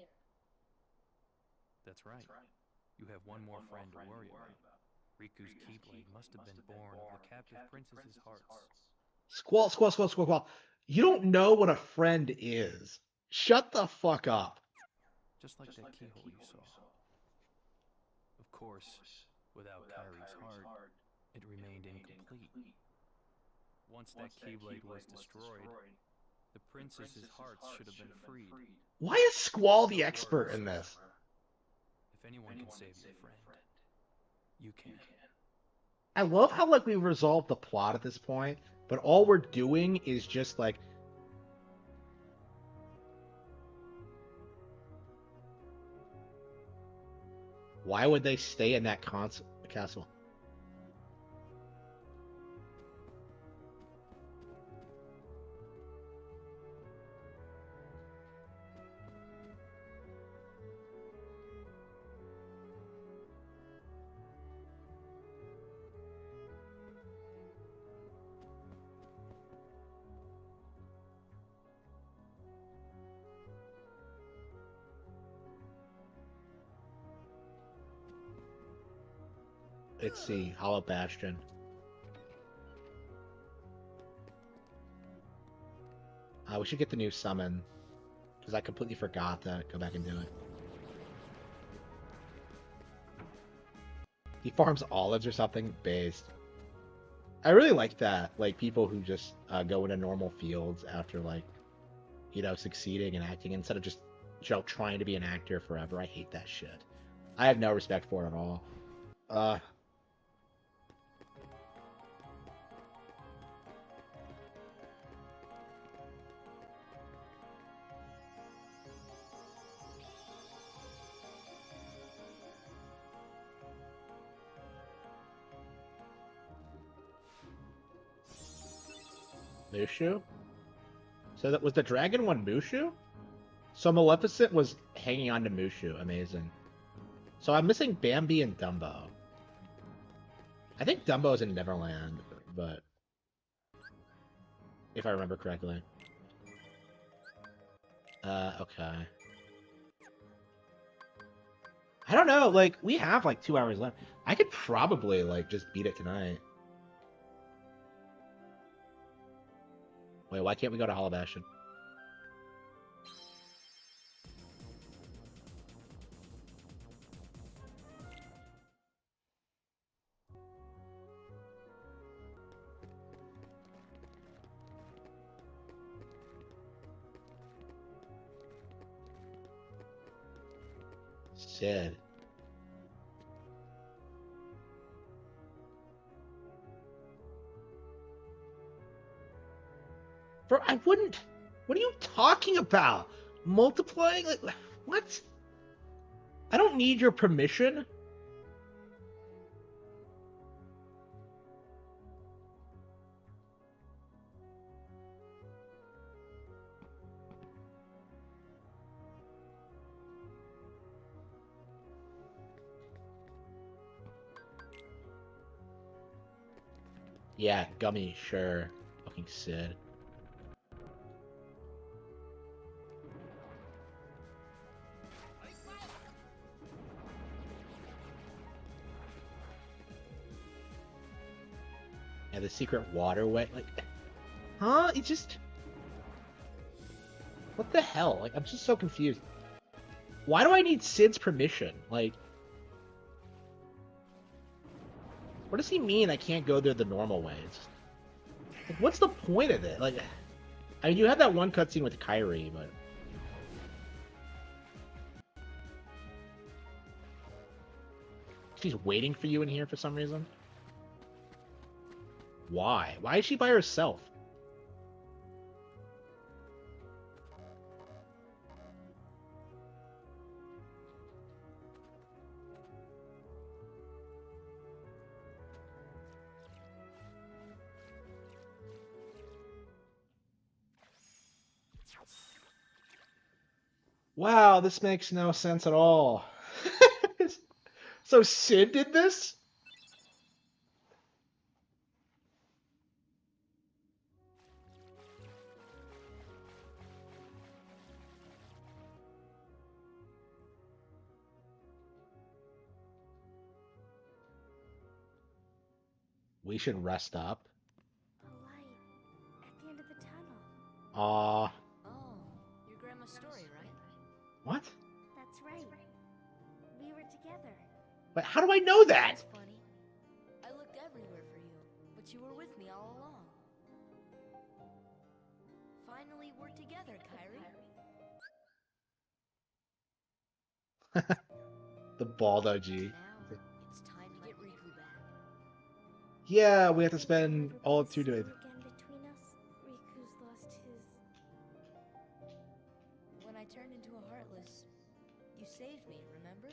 That's right. You have one more friend to worry about. Riku's Keyblade must have been born of the captive princess's hearts. Squall. You don't know what a friend is. Shut the fuck up. Just like that keyhole you saw. Of course, without Kyrie's heart, it remained incomplete. Once that Keyblade was destroyed, the princess's hearts should have been freed. Why is Squall the expert in this? If anyone can save your friend, you can. I love how, like, we've resolved the plot at this point, but all we're doing is just, like... Why would they stay in that castle? Let's see, Hollow Bastion. We should get the new summon, because I completely forgot to go back and do it. He farms olives or something? Based. I really like that, like, people who just go into normal fields after, like, you know, succeeding and acting, instead of just, you know, trying to be an actor forever. I hate that shit. I have no respect for it at all. Mushu? So that was the dragon one Mushu? So Maleficent was hanging on to Mushu. Amazing. So I'm missing Bambi and Dumbo. I think Dumbo's in Neverland, but... if I remember correctly. Okay. I don't know. Like, we have like 2 hours left. I could probably like just beat it tonight. Wait, why can't we go to Hollow Bastion? Sid. Bro, I wouldn't. What are you talking about? Multiplying? Like, what? I don't need your permission. Yeah, Gummy, sure. Fucking Sid. Yeah, the secret waterway. Like, huh? It's just. What the hell? Like, I'm just so confused. Why do I need Sid's permission? Like, what does he mean I can't go there the normal way? It's just, like, what's the point of it? Like, I mean, you had that one cutscene with Kyrie, but. She's waiting for you in here for some reason? Why? Why is she by herself? Wow, this makes no sense at all. So Sid did this? We should rest up. The light at the end of the tunnel. Aw. Oh, your grandma's story, right? What? That's right. We were together. But how do I know that? That's funny. I looked everywhere for you, but you were with me all along. Finally, we're together, Kyrie. The bald OG. Now, it's time to get Riku back. Yeah, we have to spend all of 2 days. Again between us, Riku's lost his. When I turned into a Heartless, you saved me, remember?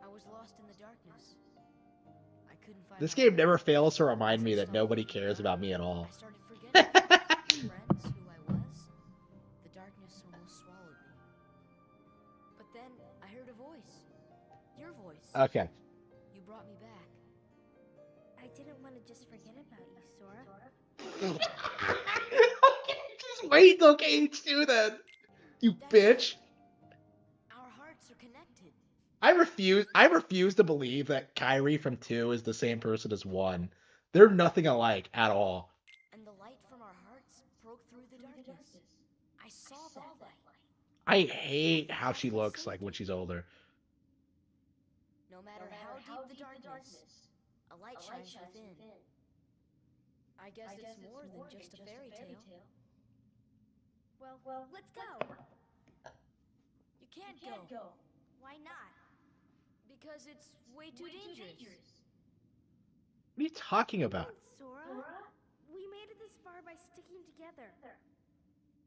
I was lost in the darkness. I couldn't find This my game way. never fails to remind me that nobody cares about me at all. I started forgetting friends, who I was. The darkness almost swallowed me. But then I heard a voice. Your voice. Okay. You brought me back. I didn't want to just forget about you, Sora. Just wait till KH2 then. You bitch. Our hearts are connected. I refuse to believe that Kyrie from 2 is the same person as 1. They're nothing alike at all. And the light from our hearts broke through the darkness. I saw that light. I hate how she looks like when she's older. No matter how deep the darkness, a light shines within. I guess it's more than just a fairy tale. Well, let's go. You can't go. Why not? Because it's way too dangerous. What are you talking about? Sora? We made it this far by sticking together.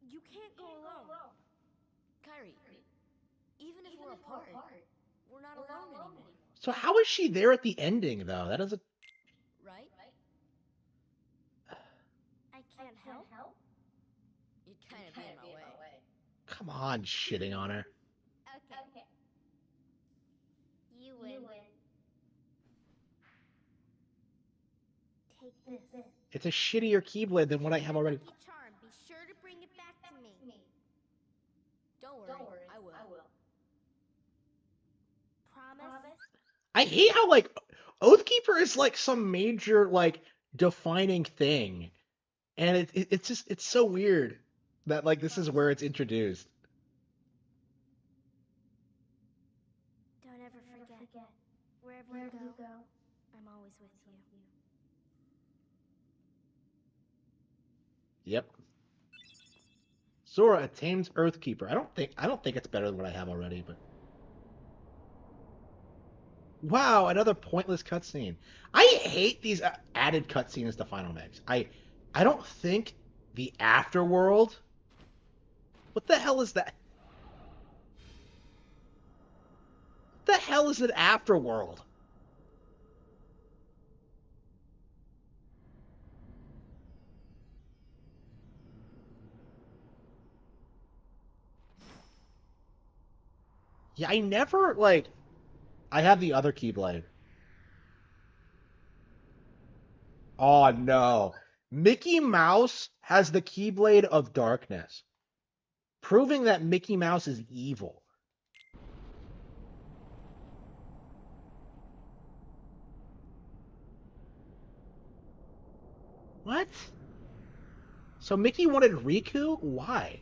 You can't go alone. Kyrie, even if we're apart, we're not alone anymore. So how is she there at the ending though? That doesn't. Right? I can't help. You'd kind of be in my way. Come on, shitting on her. Okay. You win. Take this. It's a shittier Keyblade than what I have already. Lucky charm. Be sure to bring it back to me. Don't worry, I will. I hate how like Oathkeeper is like some major like defining thing, and it's just it's so weird that like this is where it's introduced. Don't ever forget. Wherever you go, I'm always with you. Yep. Sora attains Earthkeeper. I don't think it's better than what I have already, but wow, another pointless cutscene. I hate these added cutscenes to Final Mix. I don't think the afterworld. What the hell is that? What the hell is an afterworld? Yeah, I never like. I have the other Keyblade. Oh no. Mickey Mouse has the Keyblade of Darkness, proving that Mickey Mouse is evil. What? So Mickey wanted Riku? Why?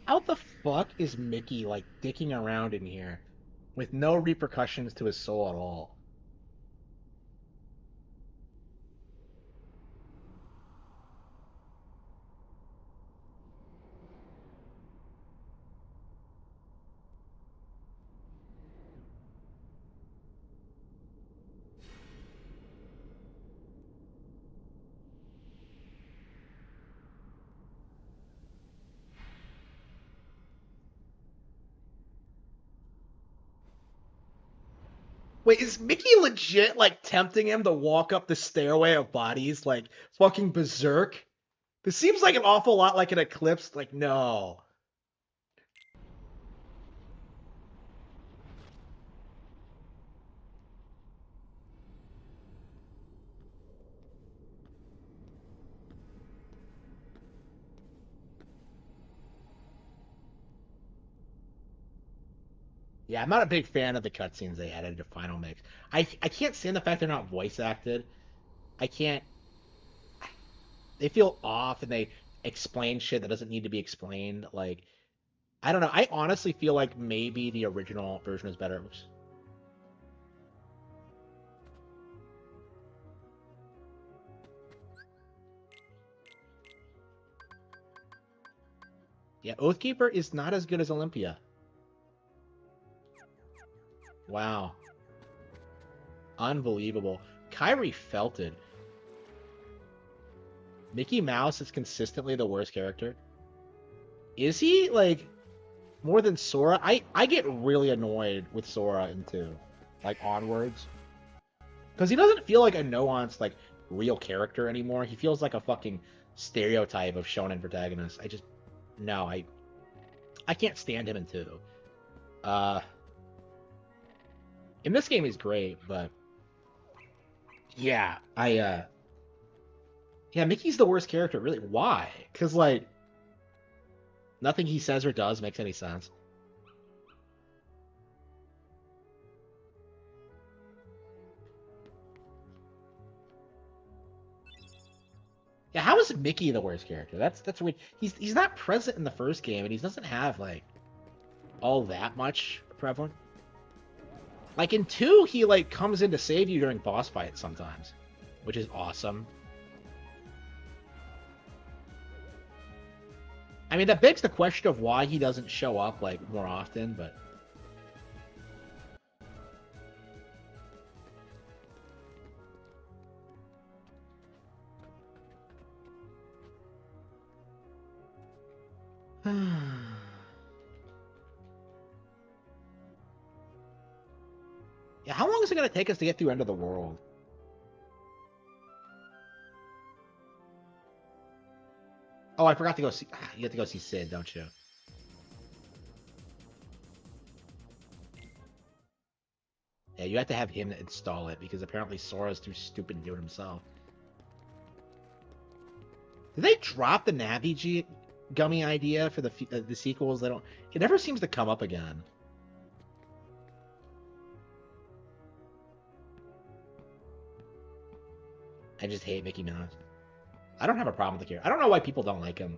How the fuck is Mickey like dicking around in here with no repercussions to his soul at all? Wait, is Mickey legit like tempting him to walk up the stairway of bodies like fucking berserk? This seems like an awful lot like an eclipse. Like, no. Yeah, I'm not a big fan of the cutscenes they added to Final Mix. I can't stand the fact they're not voice acted. I can't. They feel off and they explain shit that doesn't need to be explained. Like, I don't know. I honestly feel like maybe the original version is better. Yeah, Oathkeeper is not as good as Olympia. Wow. Unbelievable. Kyrie felt it. Mickey Mouse is consistently the worst character. Is he? Like, more than Sora? I get really annoyed with Sora in 2. Like, onwards. Because he doesn't feel like a nuanced, like, real character anymore. He feels like a fucking stereotype of shonen protagonist. I just... No, I can't stand him in 2. Uh... In this game, he's great, but... Yeah, Yeah, Mickey's the worst character, really. Why? Because, like, nothing he says or does makes any sense. Yeah, how is Mickey the worst character? That's weird. He's not present in the first game, and he doesn't have, like, all that much prevalent. Like, in 2, he, like, comes in to save you during boss fights sometimes, which is awesome. I mean, that begs the question of why he doesn't show up, like, more often, but... Yeah, how long is it going to take us to get through End of the World? Oh, I forgot to go see... You have to go see Sid, don't you? Yeah, you have to have him install it because apparently Sora's too stupid to do it himself. Did they drop the Navi gummy idea for the sequels? They don't. It never seems to come up again. I just hate Mickey Mouse. I don't have a problem with the character. I don't know why people don't like him.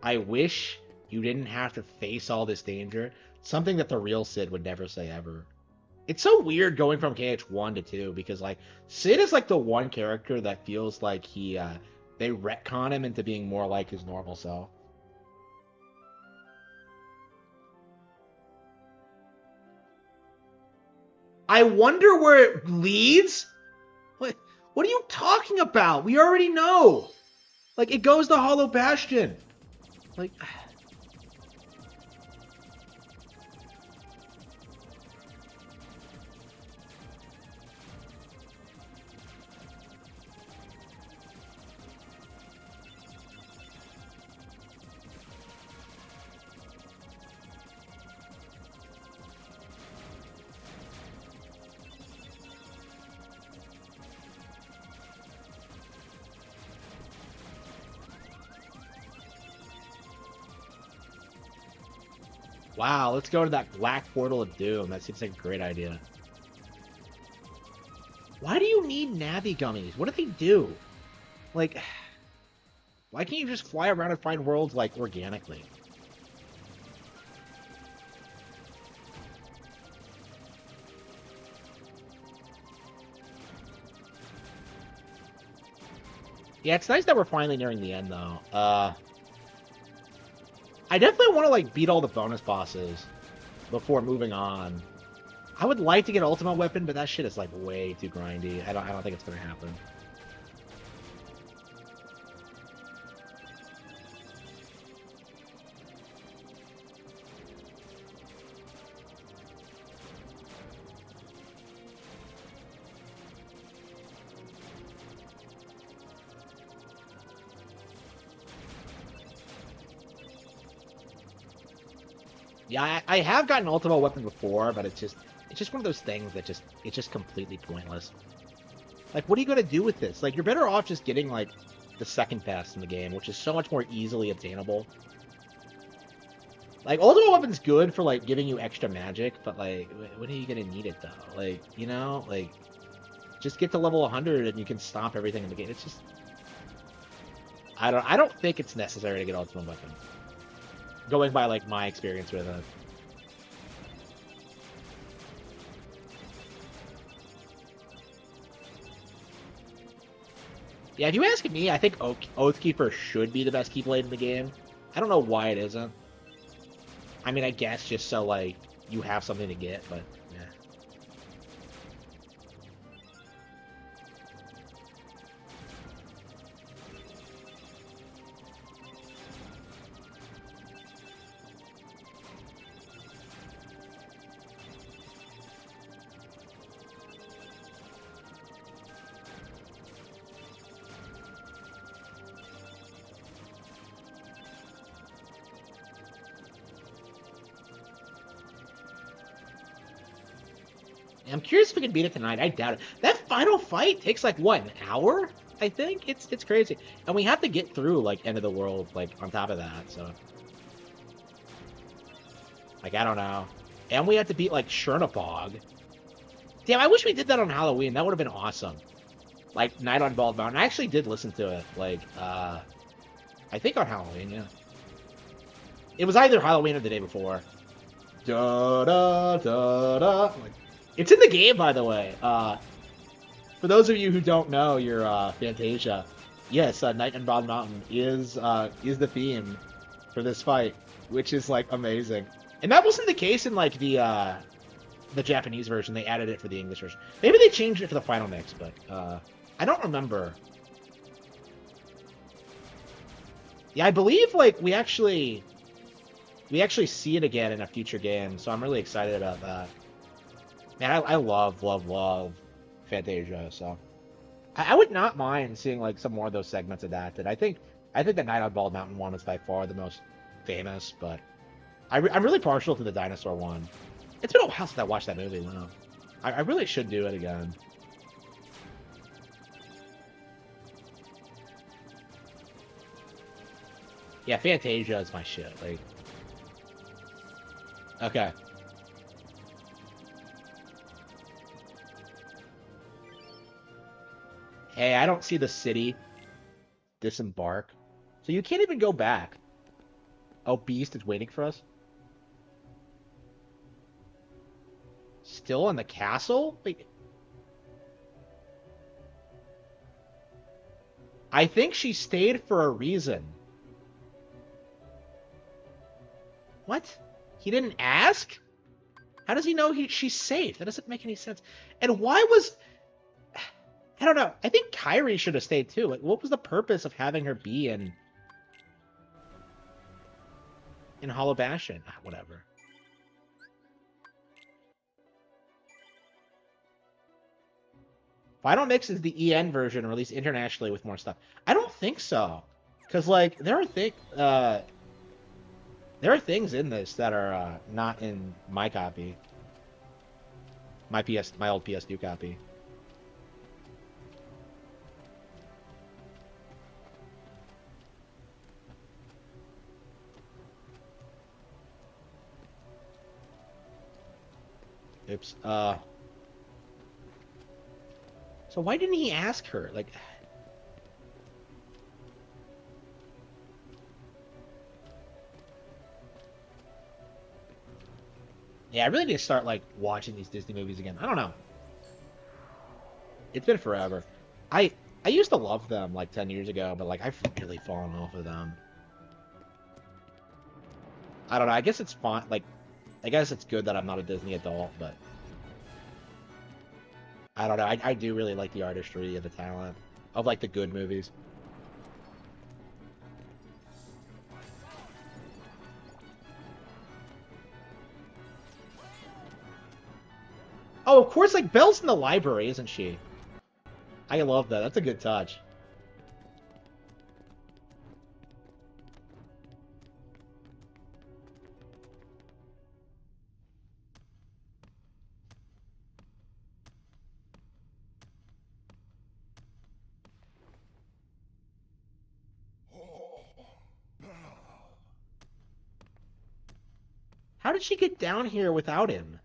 I wish you didn't have to face all this danger. Something that the real Sid would never say ever. It's so weird going from KH1 to 2 because, like, Sid is, like, the one character that feels like they retcon him into being more like his normal self. I wonder where it leads? What are you talking about? We already know. Like, it goes to Hollow Bastion. Like... Wow, let's go to that black portal of doom. That seems like a great idea. Why do you need Navi gummies? What do they do? Like, why can't you just fly around and find worlds, like, organically? Yeah, it's nice that we're finally nearing the end, though. I definitely want to, like, beat all the bonus bosses before moving on. I would like to get Ultimate Weapon, but that shit is, like, way too grindy. I don't think it's gonna happen. Yeah, I have gotten Ultimate Weapon before, but it's just one of those things that it's just completely pointless. Like, what are you gonna do with this? Like, you're better off just getting, like, the second best in the game, which is so much more easily obtainable. Like, Ultimate Weapon's good for, like, giving you extra magic, but, like, when are you gonna need it, though? Like, you know? Like, just get to level 100 and you can stop everything in the game. It's just... I don't think it's necessary to get Ultimate Weapon. Going by, like, my experience with it. Yeah, if you ask me, I think Oathkeeper should be the best Keyblade in the game. I don't know why it isn't. I mean, I guess just so, like, you have something to get, but, yeah. I'm curious if we can beat it tonight. I doubt it. That final fight takes, like, what, an hour? I think? It's crazy. And we have to get through, like, End of the World, like, on top of that, so... Like, I don't know. And we have to beat, like, Chernabog. Damn, I wish we did that on Halloween. That would have been awesome. Like, Night on Bald Mountain. I actually did listen to it, like, I think on Halloween, yeah. It was either Halloween or the day before. Da-da-da-da. Like, it's in the game, by the way. For those of you who don't know your Fantasia, yes, Night on Bald Mountain is the theme for this fight, which is, like, amazing. And that wasn't the case in, like, the Japanese version. They added it for the English version. Maybe they changed it for the final mix, but I don't remember. Yeah, I believe, like, we actually see it again in a future game, so I'm really excited about that. Man, I love Fantasia, so I would not mind seeing, like, some more of those segments adapted. I think the Night on Bald Mountain one is by far the most famous, but I'm really partial to the dinosaur one. It's been a while since I watched that movie, though. I really should do it again. Yeah, Fantasia is my shit. Like, okay. Hey, I don't see the city disembark. So you can't even go back. Oh, Beast is waiting for us? Still in the castle? Wait. I think she stayed for a reason. What? He didn't ask? How does he know she's safe? That doesn't make any sense. And why was... I don't know. I think Kyrie should have stayed too. Like, what was the purpose of having her be in Hollow Bastion? Whatever. Final Mix is the EN version, released internationally with more stuff. I don't think so, because like there are things in this that are not in my copy, my old PS2 copy. Oops. So why didn't he ask her? Like, yeah, I really need to start like watching these Disney movies again. I don't know. It's been forever. I used to love them like 10 years ago, but like I've really fallen off of them. I don't know. I guess it's fine. Like, I guess it's good that I'm not a Disney adult, but I don't know. I do really like the artistry and the talent of like the good movies. Oh, of course, like Belle's in the library, isn't she? I love that. That's a good touch. How did she get down here without him?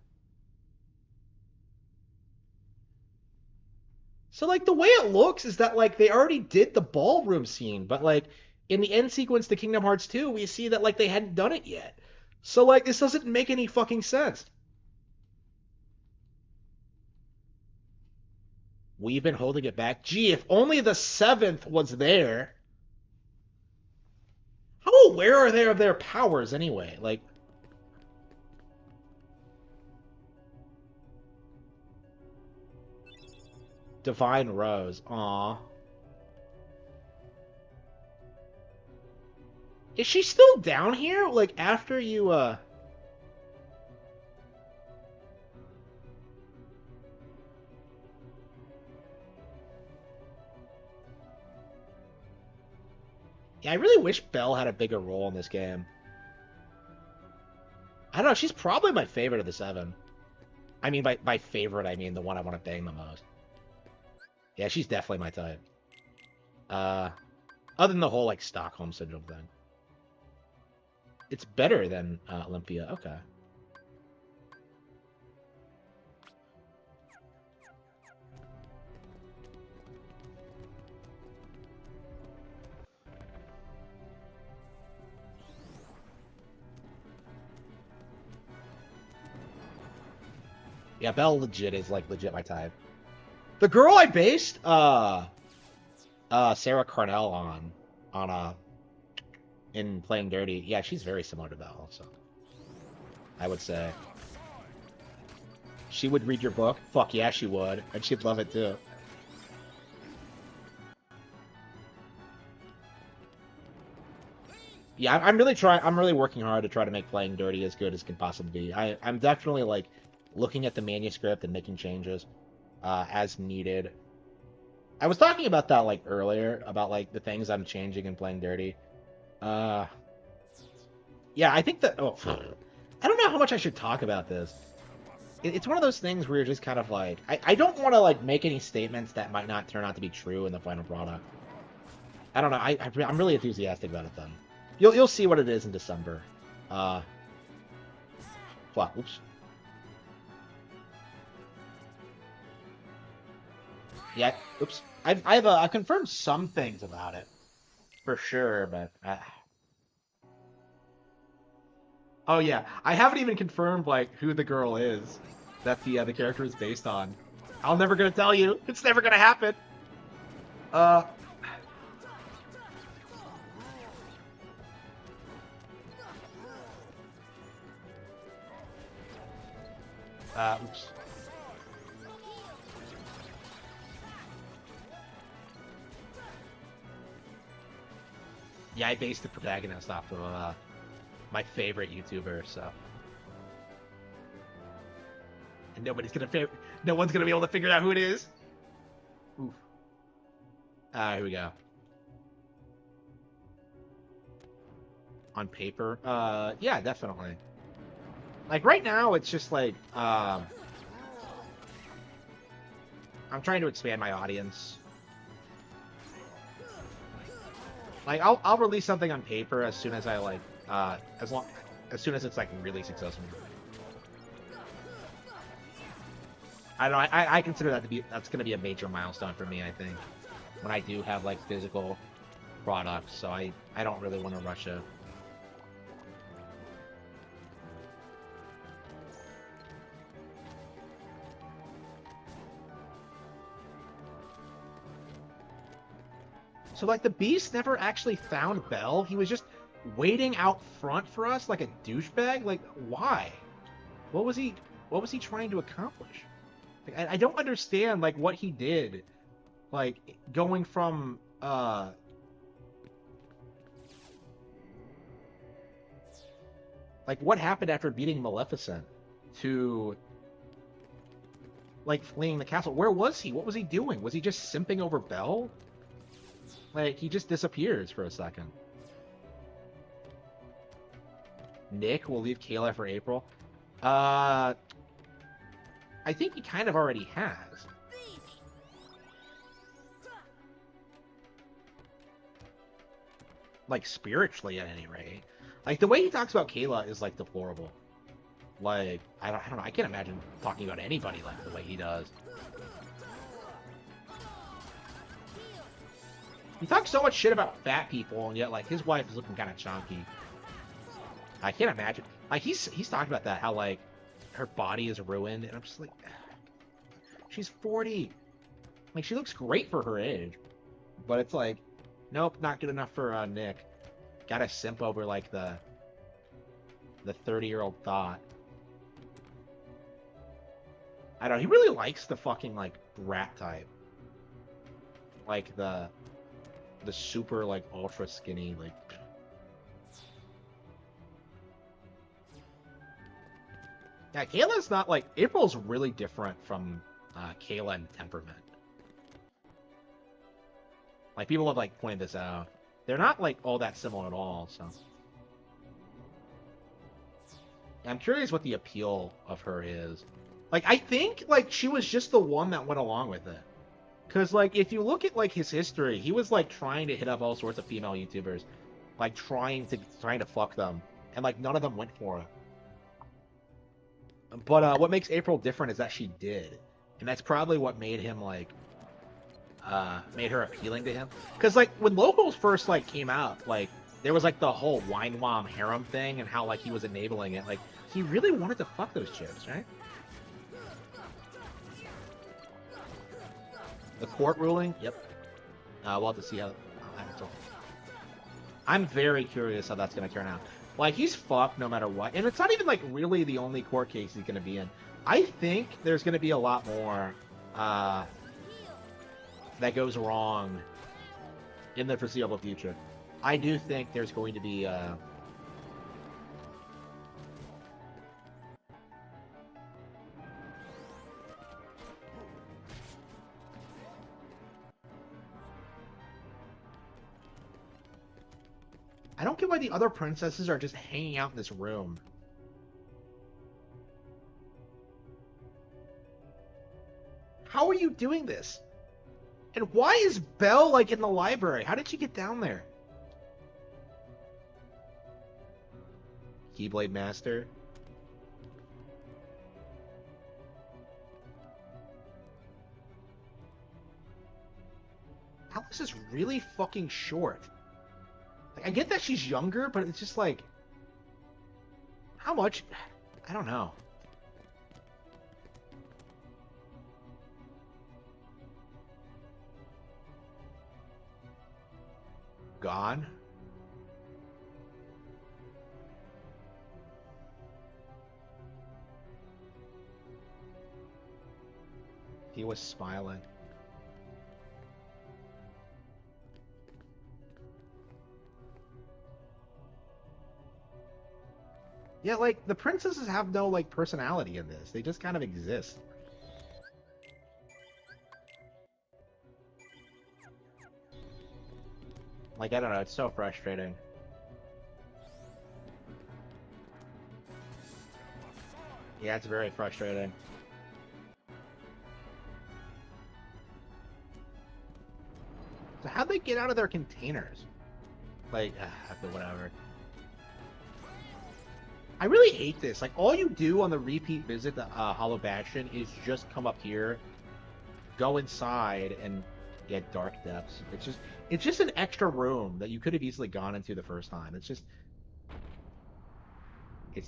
So, like, the way it looks is that, like, they already did the ballroom scene, but, like, in the end sequence to Kingdom Hearts 2, we see that, like, they hadn't done it yet. So, like, this doesn't make any fucking sense. We've been holding it back. Gee, if only the 7th was there. How aware are they of their powers, anyway? Like... Divine Rose. Aw. Is she still down here? Like, after you, Yeah, I really wish Belle had a bigger role in this game. I don't know, she's probably my favorite of the 7. I mean, by favorite, I mean the one I want to bang the most. Yeah, she's definitely my type. Other than the whole, like, Stockholm Syndrome thing. It's better than Olympia. Okay. Yeah, Belle legit is, like, legit my type. The girl I based, Sarah Carnell on in Playing Dirty, yeah, she's very similar to Belle, so I would say. She would read your book? Fuck yeah, she would. And she'd love it, too. Yeah, I'm really working hard to try to make Playing Dirty as good as can possibly be. I'm definitely, like, looking at the manuscript and making changes as needed. I was talking about that, like, earlier, about, like, the things I'm changing in Playing Dirty. Yeah, I think that. Oh, I don't know how much I should talk about this. It's one of those things where you're just kind of like, I don't want to like make any statements that might not turn out to be true in the final product. I don't know. I'm really enthusiastic about it then. You'll see what it is in December. Fuck. Oops. Yeah. Oops. I've confirmed some things about it for sure, but. Oh yeah, I haven't even confirmed like who the girl is that the character is based on. I'm never gonna tell you. It's never gonna happen. Uh. Oops. Yeah, I based the protagonist off of my favorite YouTuber, so. And no one's gonna be able to figure out who it is. Oof. Here we go. On paper, yeah, definitely. Like right now, it's just like I'm trying to expand my audience. Like I'll release something on paper as soon as I like as soon as it's like really successful. I don't know. I consider that's gonna be a major milestone for me. I think when I do have like physical products, so I don't really want to rush it. So like the Beast never actually found Belle. He was just waiting out front for us like a douchebag. Like why? What was he trying to accomplish? Like, I don't understand like what he did. Like going from like what happened after beating Maleficent to like fleeing the castle? Where was he? What was he doing? Was he just simping over Belle? Like he just disappears for a second. Nick will leave Kayla for April. I think he kind of already has. Like spiritually at any rate. Like the way he talks about Kayla is like deplorable. Like I don't know. I can't imagine talking about anybody like the way he does. He talks so much shit about fat people, and yet like his wife is looking kind of chunky. I can't imagine. Like he's talked about that, how like her body is ruined, and I'm just like, she's 40. Like she looks great for her age, but it's like, nope, not good enough for Nick. Gotta simp over like the 30-year-old thought. I don't know. He really likes the fucking like brat type, like the super like ultra skinny like. Yeah, Kayla's not like April's really different from Kayla in temperament. Like people have like pointed this out. They're not like all that similar at all. So I'm curious what the appeal of her is. Like I think like she was just the one that went along with it. Cause like if you look at like his history, he was like trying to hit up all sorts of female YouTubers, like trying to fuck them, and like none of them went for it. But what makes April different is that she did, and that's probably what made him like made her appealing to him. Cause like when Locals first like came out, like there was like the whole wine wom harem thing and how like he was enabling it. Like he really wanted to fuck those chicks, right? The court ruling? Yep. We'll have to see how I'm very curious how that's going to turn out. Like, he's fucked no matter what. And it's not even, like, really the only court case he's going to be in. I think there's going to be a lot more that goes wrong in the foreseeable future. I do think there's going to be... I don't get why the other princesses are just hanging out in this room. How are you doing this? And why is Belle, like, in the library? How did she get down there? Keyblade Master. Alice is really fucking short. Like, I get that she's younger, but it's just like... How much? I don't know. Gone? He was smiling. Yeah, like, the princesses have no, like, personality in this. They just kind of exist. Like, I don't know, it's so frustrating. Yeah, it's very frustrating. So how'd they get out of their containers? Like, whatever. I really hate this. Like, all you do on the repeat visit to Hollow Bastion is just come up here, go inside, and get Dark Depths. It's just an extra room that you could have easily gone into the first time. It's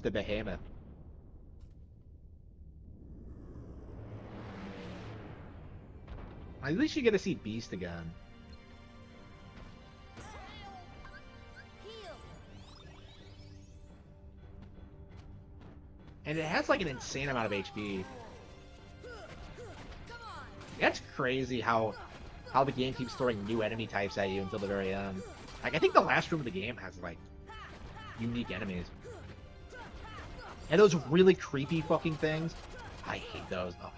the behemoth. At least you get to see Beast again. And it has like an insane amount of HP. That's crazy how the game keeps throwing new enemy types at you until the very end. Like, I think the last room of the game has like unique enemies. And those really creepy fucking things. I hate those. Oh.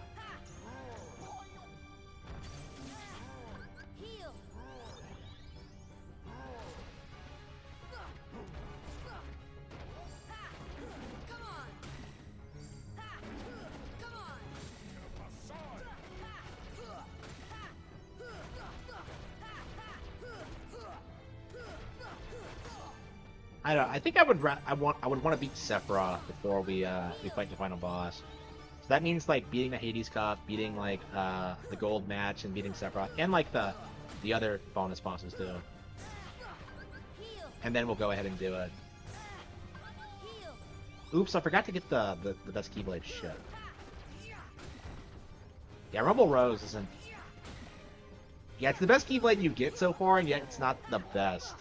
I think I would want to beat Sephiroth before we fight the final boss. So that means like beating the Hades Cup, beating like the gold match, and beating Sephiroth, and like the other bonus bosses too. And then we'll go ahead and do it. Oops, I forgot to get the best Keyblade shit. Yeah, Rumble Rose isn't. Yeah, it's the best Keyblade you get so far, and yet it's not the best.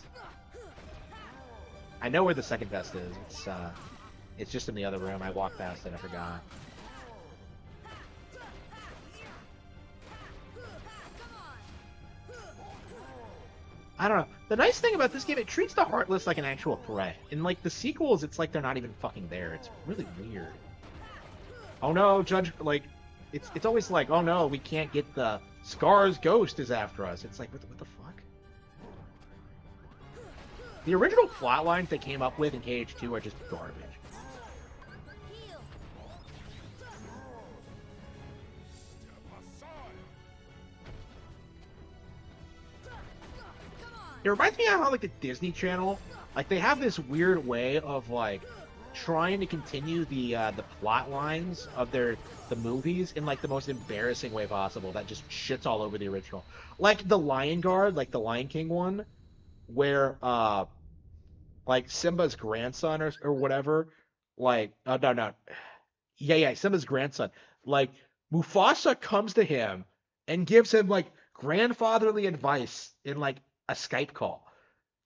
I know where the second best is. It's just in the other room. I walked past it. I forgot. I don't know. The nice thing about this game, it treats the Heartless like an actual threat. In like the sequels, it's like they're not even fucking there. It's really weird. Oh no, Judge! Like, it's always like, oh no, we can't get the Scar's ghost is after us. It's like, what the fuck? The original plot lines they came up with in KH2 are just garbage. It reminds me of how, like, the Disney Channel, like, they have this weird way of, like, trying to continue the plot lines of the movies in, like, the most embarrassing way possible that just shits all over the original. Like, the Lion Guard, like, the Lion King one, where, like, Simba's grandson or whatever, like, oh, no. Yeah, Simba's grandson. Like, Mufasa comes to him and gives him, like, grandfatherly advice in, like, a Skype call.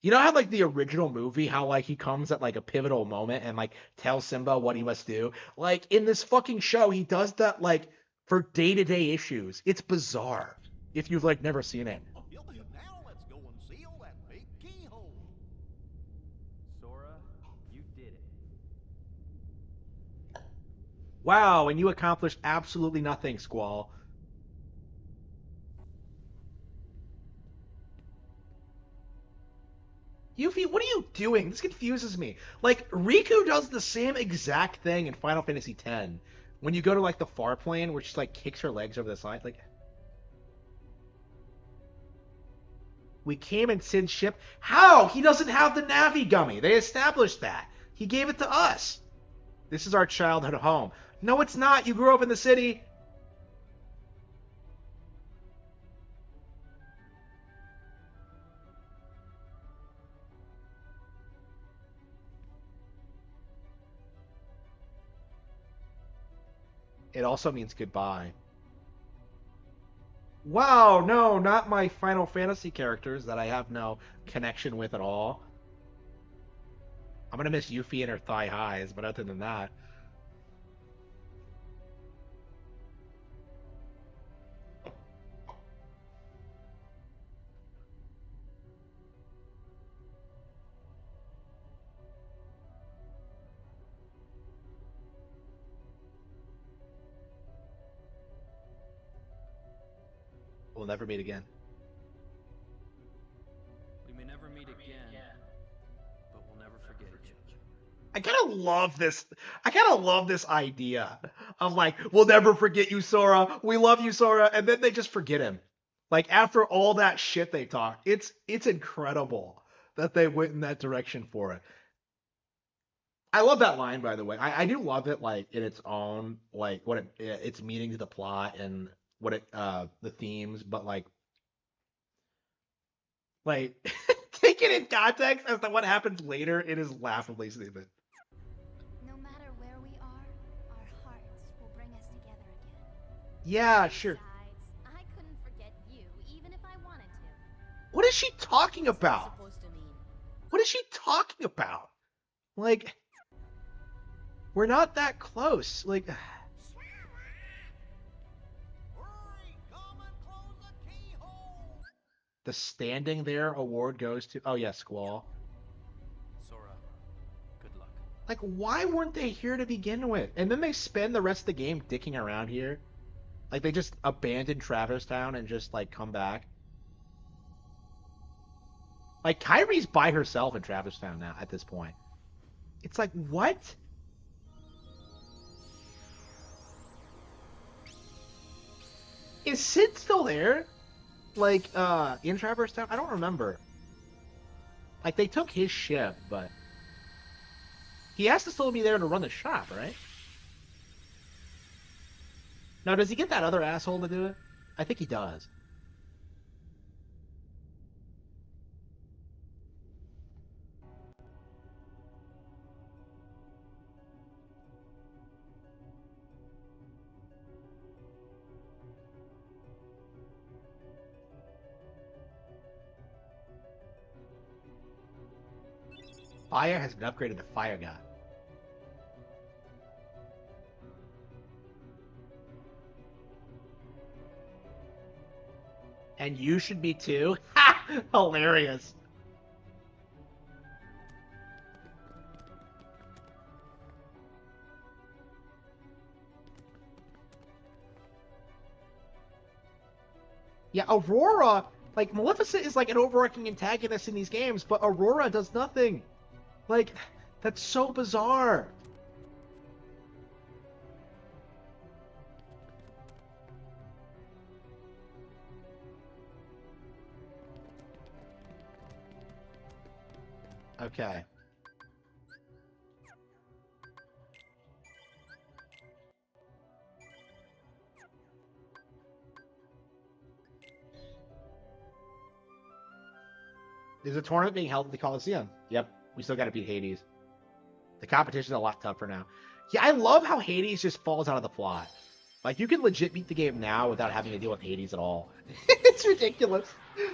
You know how, like, the original movie, how, like, he comes at, like, a pivotal moment and, like, tells Simba what he must do? Like, in this fucking show, he does that, like, for day-to-day issues. It's bizarre if you've, like, never seen it. Now let's go and seal that big keyhole. Sora, you did it. Wow, and you accomplished absolutely nothing, Squall. Yuffie, what are you doing? This confuses me. Like, Riku does the same exact thing in Final Fantasy X. When you go to, like, the far plane, where she, like, kicks her legs over the side. Like, we came in Sin's ship. How? He doesn't have the Navi Gummy. They established that. He gave it to us. This is our childhood home. No, it's not. You grew up in the city. It also means goodbye. Wow, no, not my Final Fantasy characters that I have no connection with at all. I'm gonna miss Yuffie and her thigh highs, but other than that. We'll never meet again. We may never meet again, but we'll never forget each other. I kind of love this. I kind of love this idea of like, we'll never forget you, Sora. We love you, Sora, and then they just forget him. Like after all that shit they talked, it's incredible that they went in that direction for it. I love that line, by the way. I do love it, like in its own, like what its meaning to the plot and what it the themes, but like take it in context as to what happens later. It is laughably stupid. No matter where we are, our hearts will bring us together again. Yeah, sure. Besides, I couldn't forget you, even if I wanted to. What is she talking about? Supposed to mean. What is she talking about? Like, we're not that close. Like, Hurry, come and close the keyhole. the standing there award goes to, oh yeah, Squall. Sora, good luck. Like, why weren't they here to begin with? And then they spend the rest of the game dicking around here. Like, they just abandon Traverse Town and just, like, come back. Like, Kyrie's by herself in Traverse Town now, at this point. It's like, what? Is Sid still there? Like, in Traverse Town? I don't remember. Like, they took his ship, but... he has to still be there to run the shop, right? Now, does he get that other asshole to do it? I think he does. Fire has been upgraded to Fire God. And you should be too? Ha! Hilarious. Yeah, Aurora, like, Maleficent is like an overarching antagonist in these games, but Aurora does nothing. Like, that's so bizarre. Okay. There's a tournament being held at the Coliseum. Yep, we still got to beat Hades. The competition's a lot tougher now. Yeah, I love how Hades just falls out of the plot. Like, you can legit beat the game now without having to deal with Hades at all. It's ridiculous.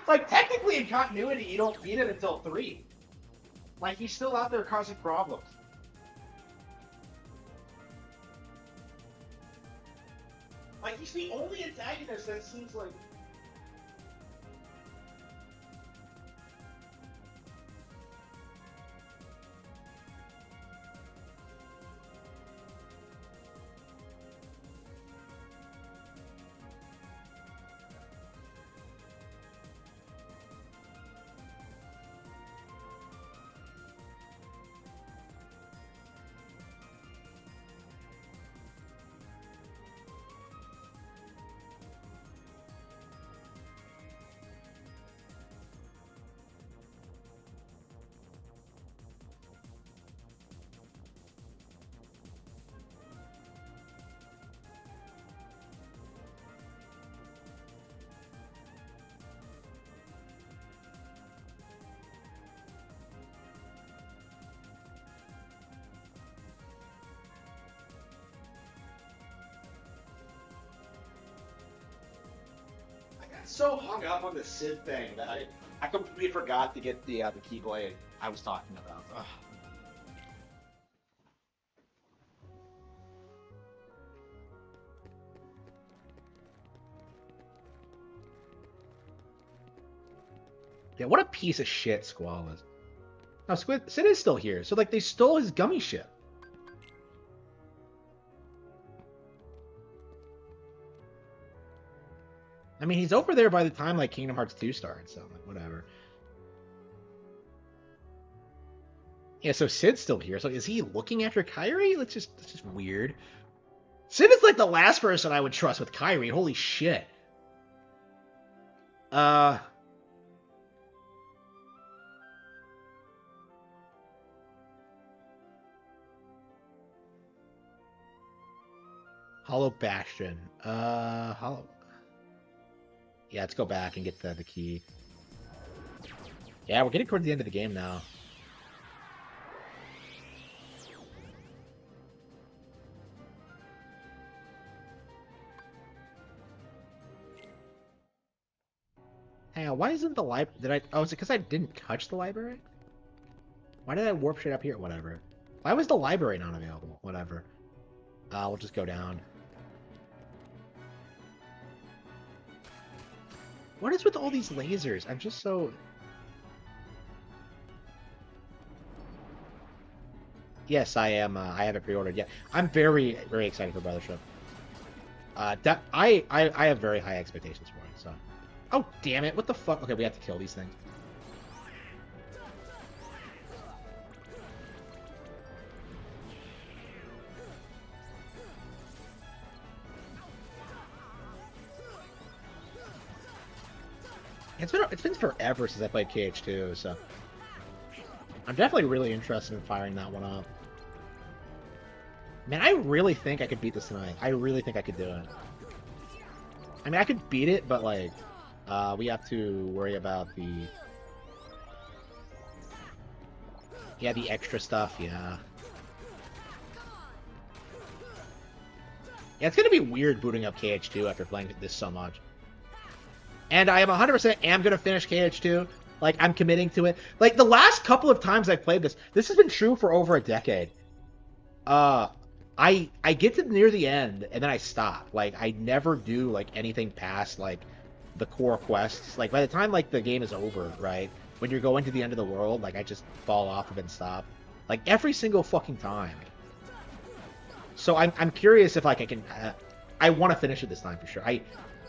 Like, technically in continuity, you don't beat it until 3. Like, he's still out there causing problems. Like, he's the only antagonist that seems like... so hung up on the Sid thing that I completely forgot to get the Keyblade I was talking about. Ugh. Yeah, what a piece of shit Squall is. Now, Sid is still here, so, like, they stole his gummy ship. I mean, he's over there by the time, like, Kingdom Hearts 2 starts, so, like, whatever. Yeah, so Sid's still here. So is he looking after Kairi? That's just weird. Sid is, like, the last person I would trust with Kairi. Holy shit. Hollow Bastion. Hollow. Yeah, let's go back and get the key. Yeah, we're getting towards the end of the game now. Hang on, why isn't the library... Oh, is it because I didn't touch the library? Why did I warp shit up here? Whatever. Why was the library not available? Whatever. We'll just go down. What is with all these lasers? I'm just so... Yes, I am. I have it pre-ordered. Yeah, I'm very, very excited for Brothership. I have very high expectations for it. So, oh damn it! What the fuck? Okay, we have to kill these things. It's been forever since I played KH2, so I'm definitely really interested in firing that one up. Man, I really think I could beat this tonight. I really think I could do it. I mean, I could beat it, but, like, we have to worry about the... Yeah, the extra stuff, yeah. Yeah, it's gonna be weird booting up KH2 after playing this so much. And I am 100% am gonna finish KH2. Like, I'm committing to it. Like, the last couple of times I've played this has been true for over a decade. I get to near the end, and then I stop. Like, I never do, like, anything past, like, the core quests. Like, by the time, like, the game is over, right? When you're going to the end of the world, like, I just fall off of it and stop. Like, every single fucking time. So I'm curious if, like, I can... I want to finish it this time, for sure.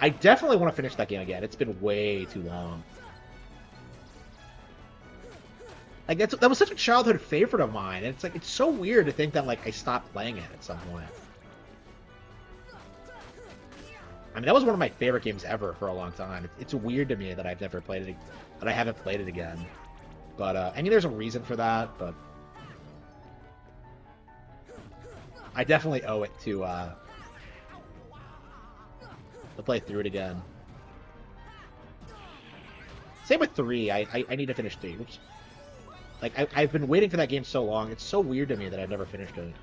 I definitely want to finish that game again. It's been way too long. Like, that was such a childhood favorite of mine, and it's like, it's so weird to think that, like, I stopped playing it at some point. I mean, that was one of my favorite games ever for a long time. It's weird to me that I've never played it, that I haven't played it again. But, I mean, there's a reason for that, but... I definitely owe it to play through it again. Same with 3. I need to finish 3. Oops. Like, I've been waiting for that game so long. It's so weird to me that I've never finished it.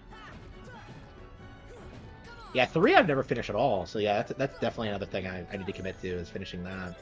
Yeah, 3 I've never finished at all. So yeah, that's definitely another thing I need to commit to, is finishing that.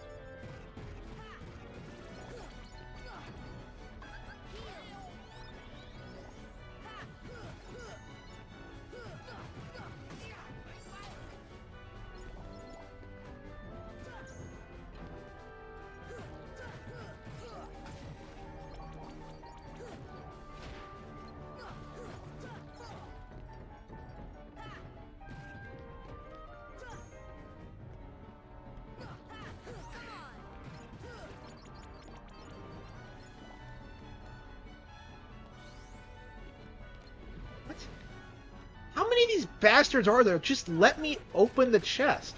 Bastards are there? Just let me open the chest.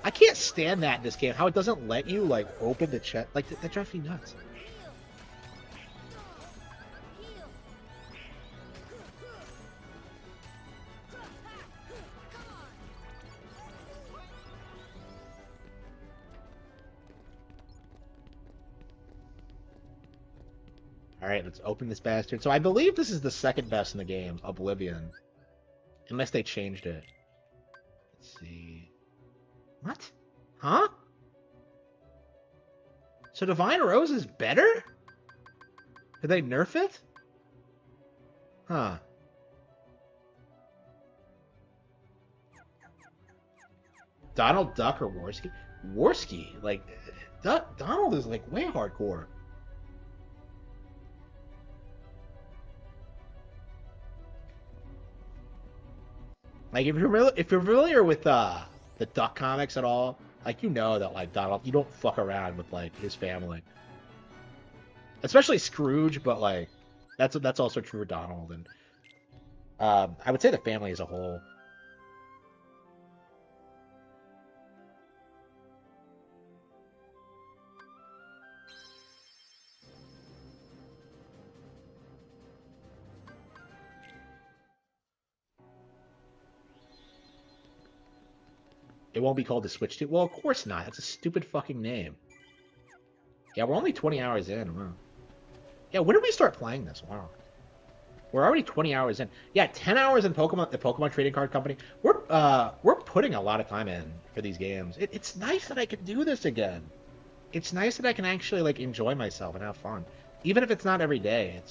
I can't stand that in this game, how it doesn't let you, like, open the chest. Like, that drives me nuts. Alright, let's open this bastard. So I believe this is the second best in the game, Oblivion. Unless they changed it. Let's see. What? Huh? So Divine Rose is better? Did they nerf it? Huh. Donald Duck or Warski? Warski, like, Donald is like way hardcore. Like if you're familiar with the Duck comics at all, like you know that like Donald, you don't fuck around with like his family, especially Scrooge. But like that's also true for Donald, and I would say the family as a whole. It won't be called the Switch 2. Well, of course not. That's a stupid fucking name. Yeah, we're only 20 hours in. Wow. Yeah, when did we start playing this? Wow. We're already 20 hours in. Yeah, 10 hours in Pokemon, the Pokemon Trading Card Company. We're putting a lot of time in for these games. It's nice that I can do this again. It's nice that I can actually like enjoy myself and have fun, even if it's not every day.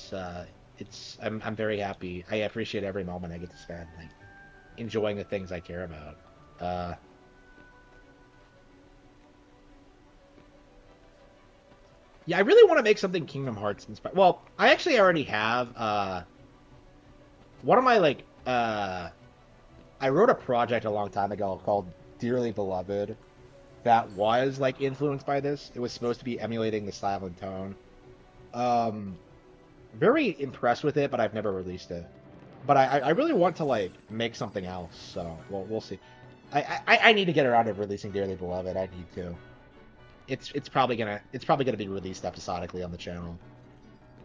I'm very happy. I appreciate every moment I get to spend like enjoying the things I care about. Yeah, I really want to make something Kingdom Hearts inspired. Well, I actually already have. One of my like I wrote a project a long time ago called Dearly Beloved that was like influenced by this. It was supposed to be emulating the style and tone. Very impressed with it, but I've never released it. But I really want to like make something else, so we'll see. I need to get around to releasing Dearly Beloved. I need to. It's probably gonna be released episodically on the channel,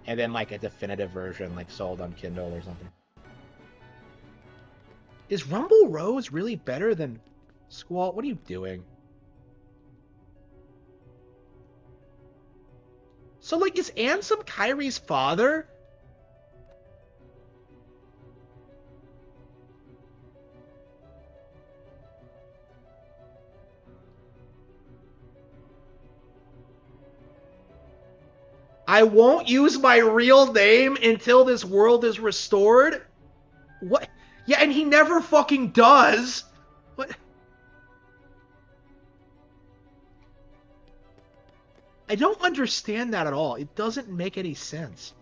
and then like a definitive version like sold on Kindle or something. Is Rumble Rose really better than Squall? What are you doing? So like, is Ansem Kyrie's father? I won't use my real name until this world is restored? What? Yeah, and he never fucking does. What? I don't understand that at all. It doesn't make any sense.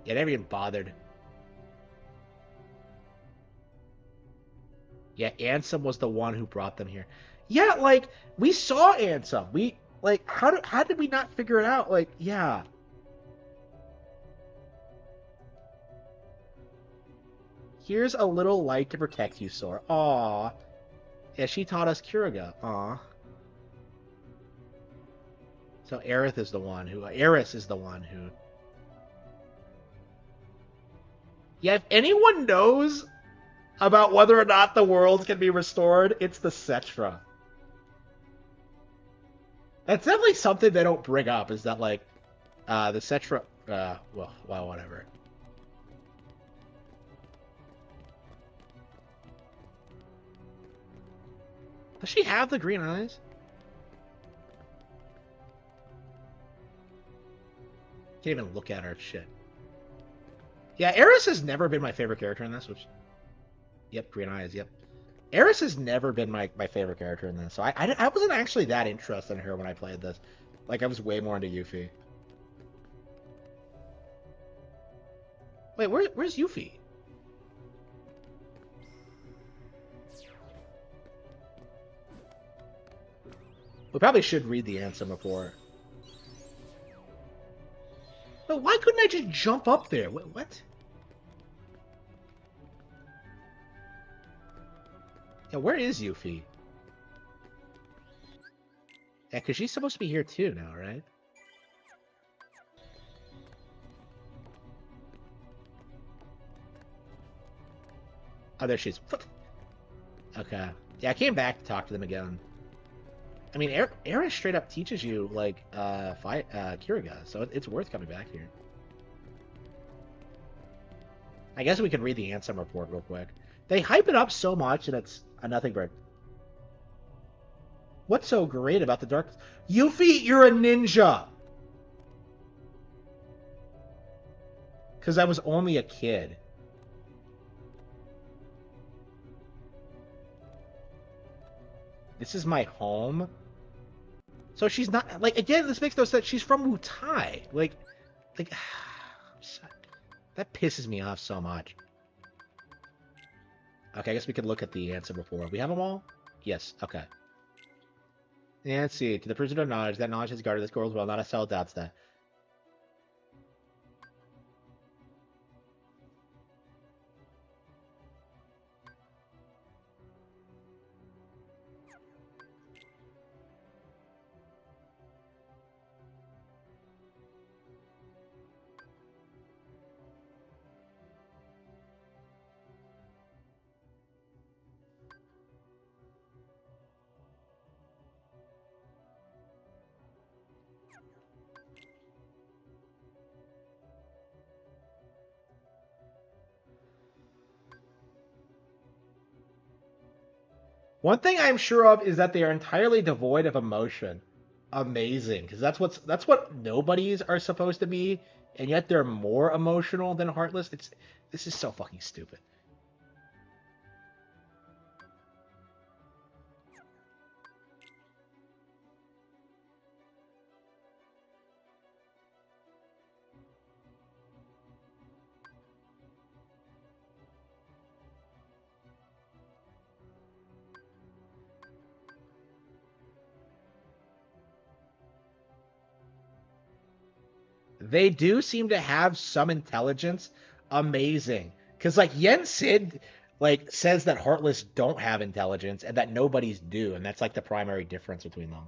Yeah, never even bothered. Yeah, Ansem was the one who brought them here. Yeah, like, we saw Ansem. We, like, how did we not figure it out? Like, yeah. Here's a little light to protect you, Sora. Aw. Yeah, she taught us Kiriga. Aw. So Aerith is the one who... Eris is the one who... Yeah, if anyone knows about whether or not the world can be restored, it's the Cetra. That's definitely something they don't bring up, is that, like, the Cetra... well, whatever. Does she have the green eyes? Can't even look at her. Shit. Yeah, Eris has never been my favorite character in this, which... Yep, green eyes, yep. Eris has never been my favorite character in this, so I wasn't actually that interested in her when I played this. Like, I was way more into Yuffie. Wait, where's Yuffie? We probably should read the Ansem report. But why couldn't I just jump up there? What? Yeah, where is Yuffie? Yeah, because she's supposed to be here too now, right? Oh, there she is. Okay. Yeah, I came back to talk to them again. I mean, Aaron straight up teaches you like Kiriga, so it's worth coming back here. I guess we could read the Ansem report real quick. They hype it up so much, and it's a nothing burger. What's so great about the dark? Yuffie, you're a ninja. Because I was only a kid. This is my home. So she's not like again. This makes no sense. She's from Wutai. Like, that pisses me off so much. Okay, I guess we could look at the answer before. We have them all? Yes. Okay. Nancy, to the prisoner of knowledge, that knowledge has guarded this girl's well. Not a cell doubts that. One thing I'm sure of is that they are entirely devoid of emotion. Amazing, because that's what nobodies are supposed to be, and yet they're more emotional than Heartless. This is so fucking stupid. They do seem to have some intelligence. Amazing. Because, like, Yen Sid, like, says that Heartless don't have intelligence and that nobodies do, and that's, like, the primary difference between them.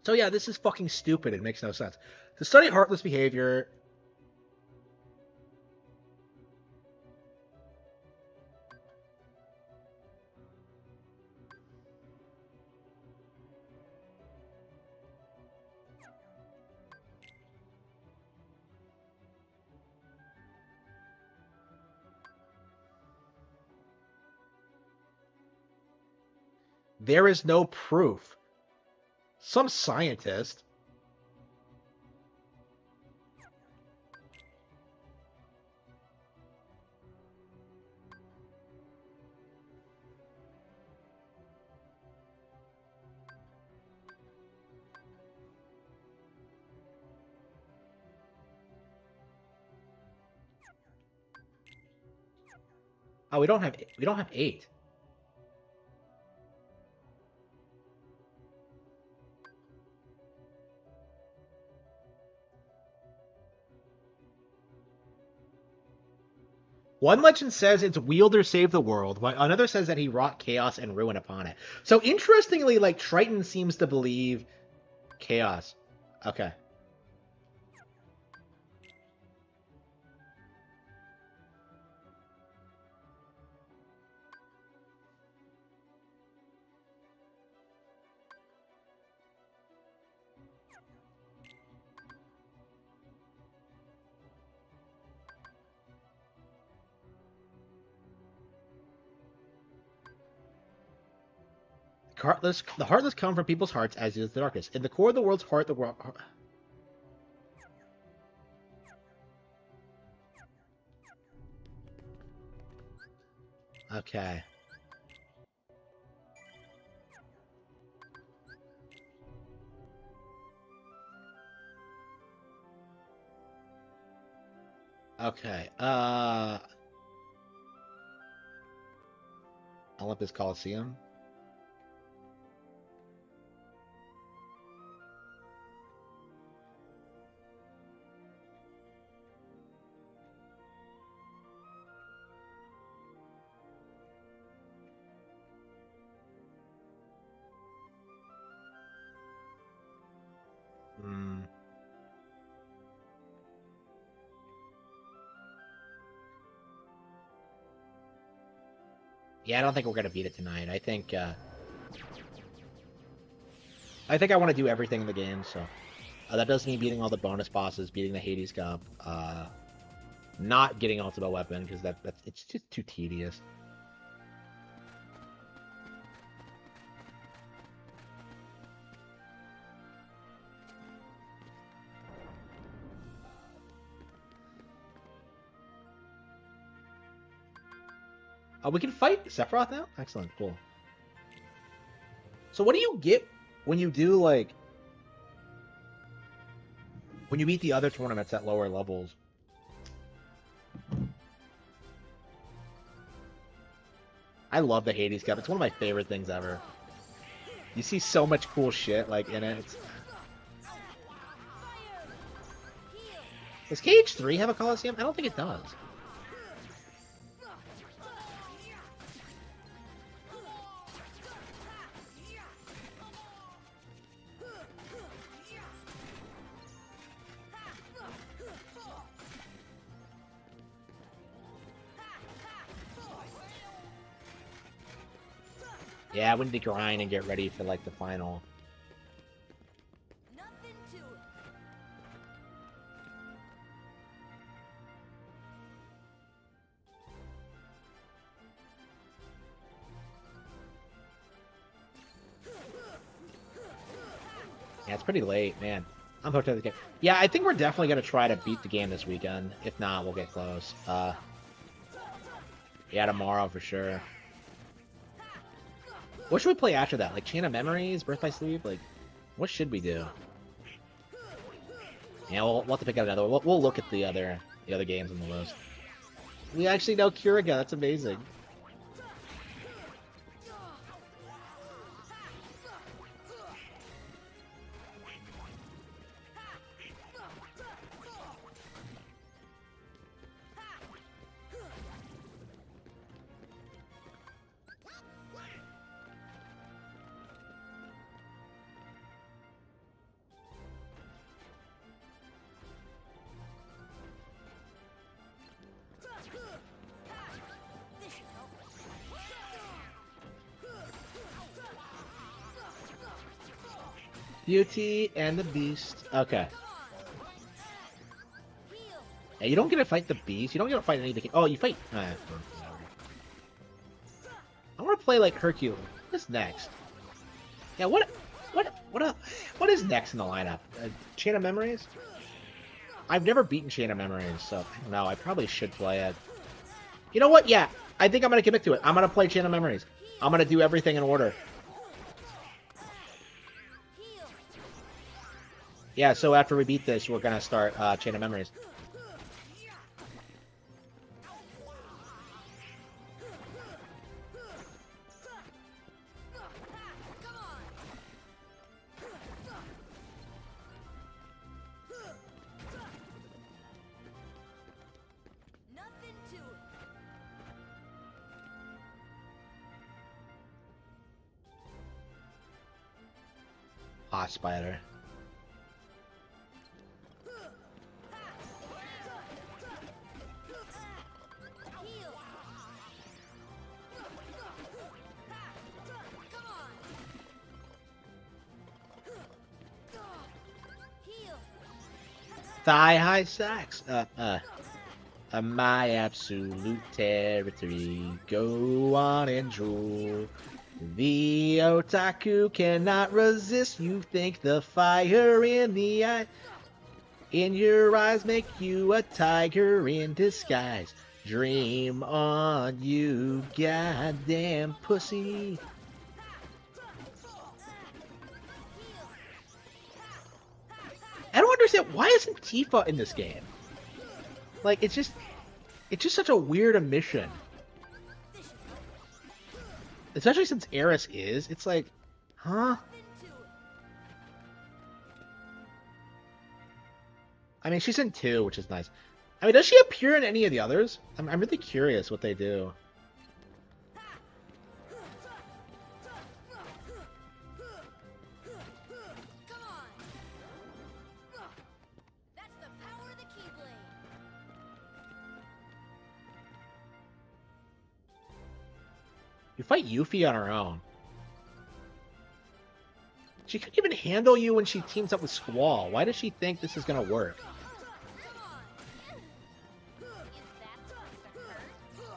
So, yeah, this is fucking stupid. It makes no sense. To study Heartless behavior... There is no proof. Some scientist. Oh, we don't have 8. One legend says its wielder saved the world, while another says that he wrought chaos and ruin upon it. So interestingly, like Triton seems to believe chaos. Okay. The heartless come from people's hearts, as is the darkness. In the core of the world's heart, the world. Okay. Okay. Olympus Coliseum. Hmm. Yeah, I don't think we're gonna beat it tonight. I think I want to do everything in the game, so that does mean beating all the bonus bosses, beating the Hades Cup, not getting Ultimate Weapon because that's it's just too tedious. Oh, we can fight Sephiroth now? Excellent, cool. So what do you get when you do, like, when you beat the other tournaments at lower levels? I love the Hades Cup. It's one of my favorite things ever. You see so much cool shit, like, in it. Does KH3 have a Coliseum? I don't think it does. Yeah, we need to grind and get ready for, like, the final. Yeah, it's pretty late, man. I'm hooked on the game. Yeah, I think we're definitely going to try to beat the game this weekend. If not, we'll get close. Yeah, tomorrow for sure. What should we play after that? Like Chain of Memories, Birth by Sleep? Like, what should we do? Yeah, we'll have to pick out another one. We'll look at the other games on the list. We actually know Kuriga. That's amazing. Beauty and the Beast. Okay. Yeah, you don't get to fight the Beast. You don't get to fight any of the... Oh, you fight... I want to play, like, Hercule. What's next? Yeah, what is next in the lineup? Chain of Memories? I've never beaten Chain of Memories, so I don't know. I probably should play it. You know what? Yeah, I think I'm going to commit to it. I'm going to play Chain of Memories. I'm going to do everything in order. Yeah, so after we beat this, we're gonna start Chain of Memories. Hot Spider. Thigh high sax. My absolute territory. Go on and drool. The otaku cannot resist. You think the fire in the eye, in your eyes, make you a tiger in disguise. Dream on, you goddamn pussy. I don't understand, why isn't Tifa in this game? Like, it's just such a weird omission. Especially since Eris is. It's like, huh? I mean, she's in 2, which is nice. I mean, does she appear in any of the others? I'm really curious what they do. You fight Yuffie on her own. She couldn't even handle you when she teams up with Squall. Why does she think this is gonna work?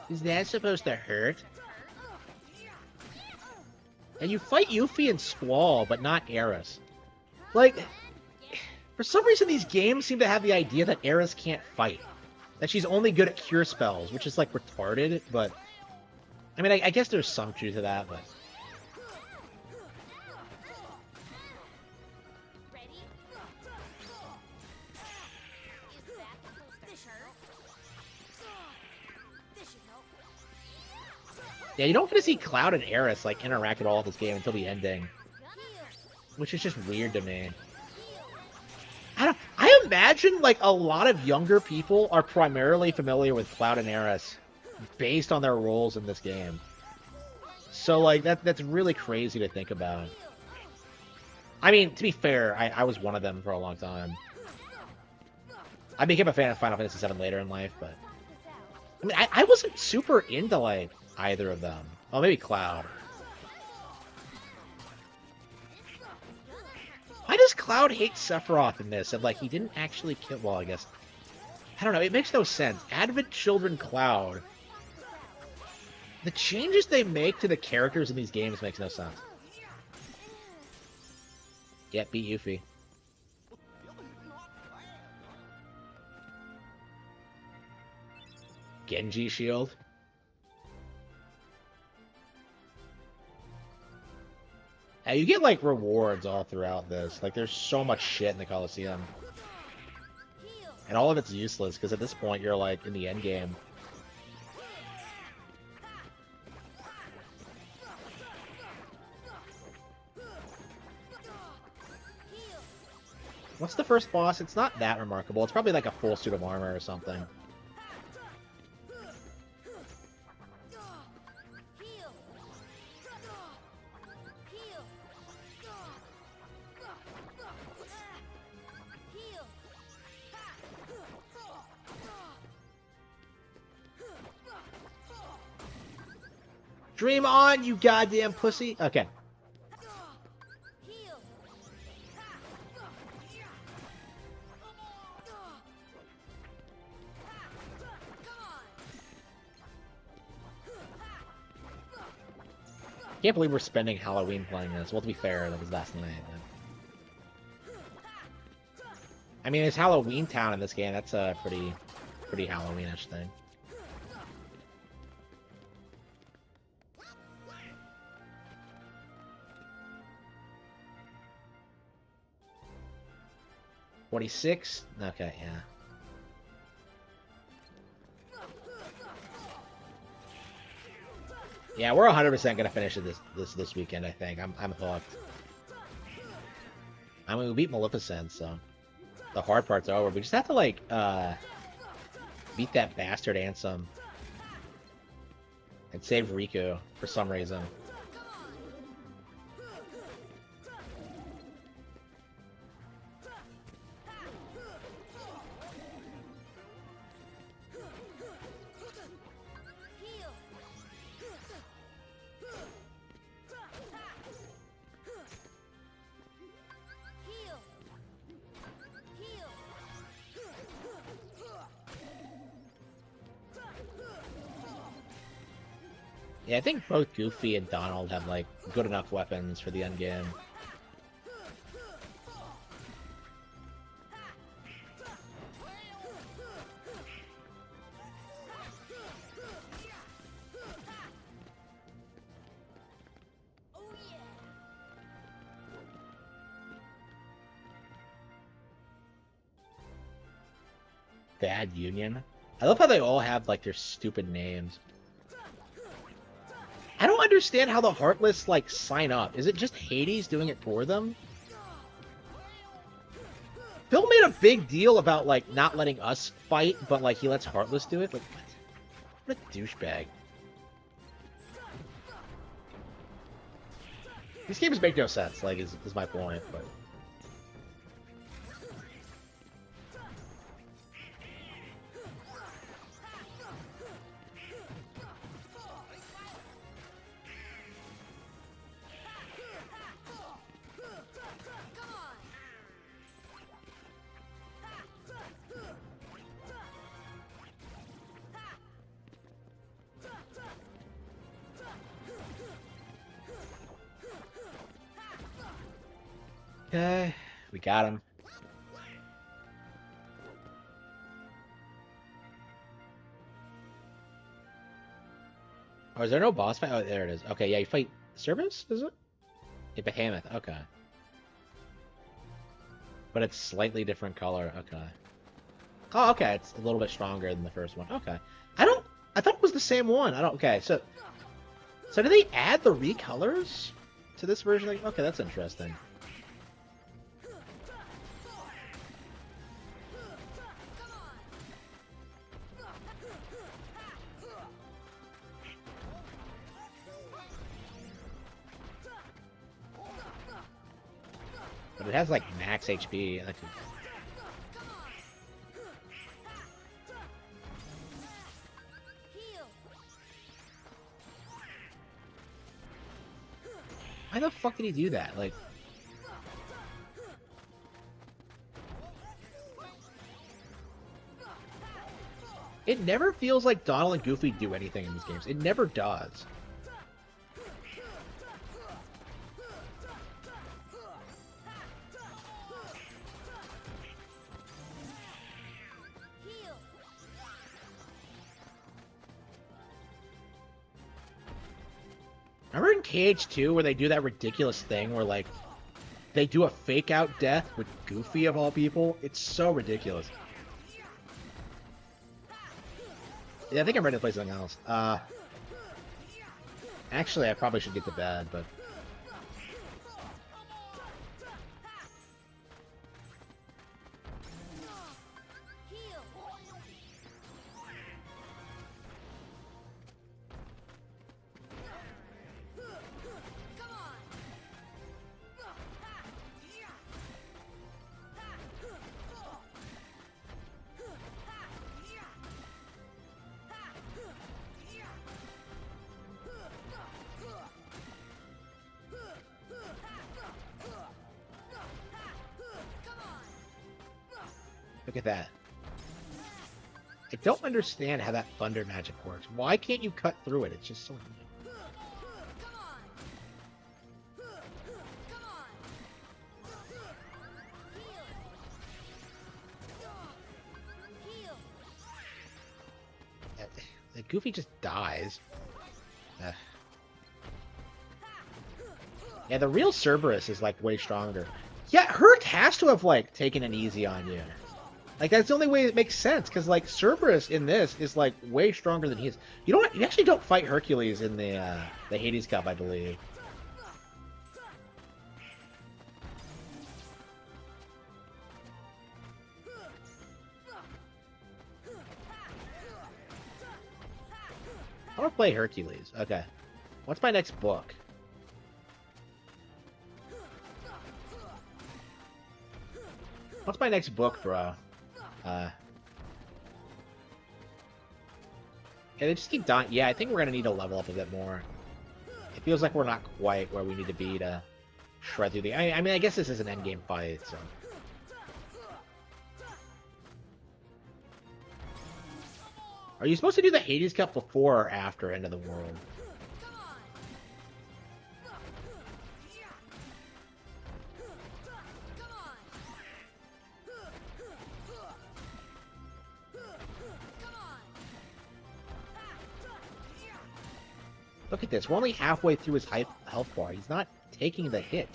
Is that supposed to hurt? And you fight Yuffie and Squall, but not Eris. Like, for some reason these games seem to have the idea that Eris can't fight. That she's only good at cure spells, which is, like, retarded, but... I mean, I guess there's some truth to that, but... Yeah, you don't get to see Cloud and Eris, like, interact at all this game until the ending. Which is just weird to me. I imagine, like, a lot of younger people are primarily familiar with Cloud and Eris based on their roles in this game. So, like, that's really crazy to think about. I mean, to be fair, I was one of them for a long time. I became a fan of Final Fantasy VII later in life, but... I mean, I wasn't super into, like, either of them. Oh, maybe Cloud. Why does Cloud hate Sephiroth in this? And, like, he didn't actually kill... Well, I guess... I don't know. It makes no sense. Advent Children Cloud. The changes they make to the characters in these games makes no sense. Yeah, beat Yuffie. Genji shield. Yeah, you get, like, rewards all throughout this. Like, there's so much shit in the Coliseum. And all of it's useless, because at this point, you're, like, in the end game. What's the first boss? It's not that remarkable. It's probably, like, a full suit of armor or something. Dream on, you goddamn pussy. Okay. Can't believe we're spending Halloween playing this. Well, to be fair, that was last night. But... I mean, it's Halloween Town in this game. That's a pretty Halloweenish thing. $46? Okay, yeah. Yeah, we're 100% gonna finish it this weekend. I think I'm hooked. I mean, we beat Maleficent, so the hard part's over. We just have to like beat that bastard Ansem and save Riku for some reason. Yeah, I think both Goofy and Donald have, like, good enough weapons for the endgame. Bad Union? I love how they all have, like, their stupid names. I don't understand how the Heartless, like, sign up. Is it just Hades doing it for them? Phil made a big deal about, like, not letting us fight, but, like, he lets Heartless do it? Like, what a douchebag. These games make no sense, like, is my point, but... Okay, we got him. Oh, is there no boss fight? Oh, there it is. Okay, yeah, you fight Cerberus, is it? Yeah, Behemoth, okay. But it's slightly different color, okay. Oh, okay, it's a little bit stronger than the first one. Okay. I thought it was the same one. Okay, so did they add the recolors to this version? Okay, that's interesting. But it has like max HP. Why the fuck did he do that? Like, it never feels like Donald and Goofy do anything in these games. It never does. Remember in KH2 where they do that ridiculous thing where, like, they do a fake-out death with Goofy of all people? It's so ridiculous. Yeah, I think I'm ready to play something else. Actually, I probably should get to bed, but... Look at that. I don't understand how that thunder magic works. Why can't you cut through it? It's just so annoying. The Goofy just dies. Yeah, the real Cerberus is like way stronger. Yeah, Hurt has to have like taken it easy on you. Like, that's the only way it makes sense, because, like, Cerberus in this is, like, way stronger than he is. You actually don't fight Hercules in the Hades Cup, I believe. I want to play Hercules. Okay. What's my next book? What's my next book, bro? Yeah, they just keep dying. Yeah, I think we're gonna need to level up a bit more. It feels like we're not quite where we need to be to shred through the... I mean, I guess this is an endgame fight, so... Are you supposed to do the Hades Cup before or after End of the World? Look at this. We're only halfway through his health bar. He's not taking the hit.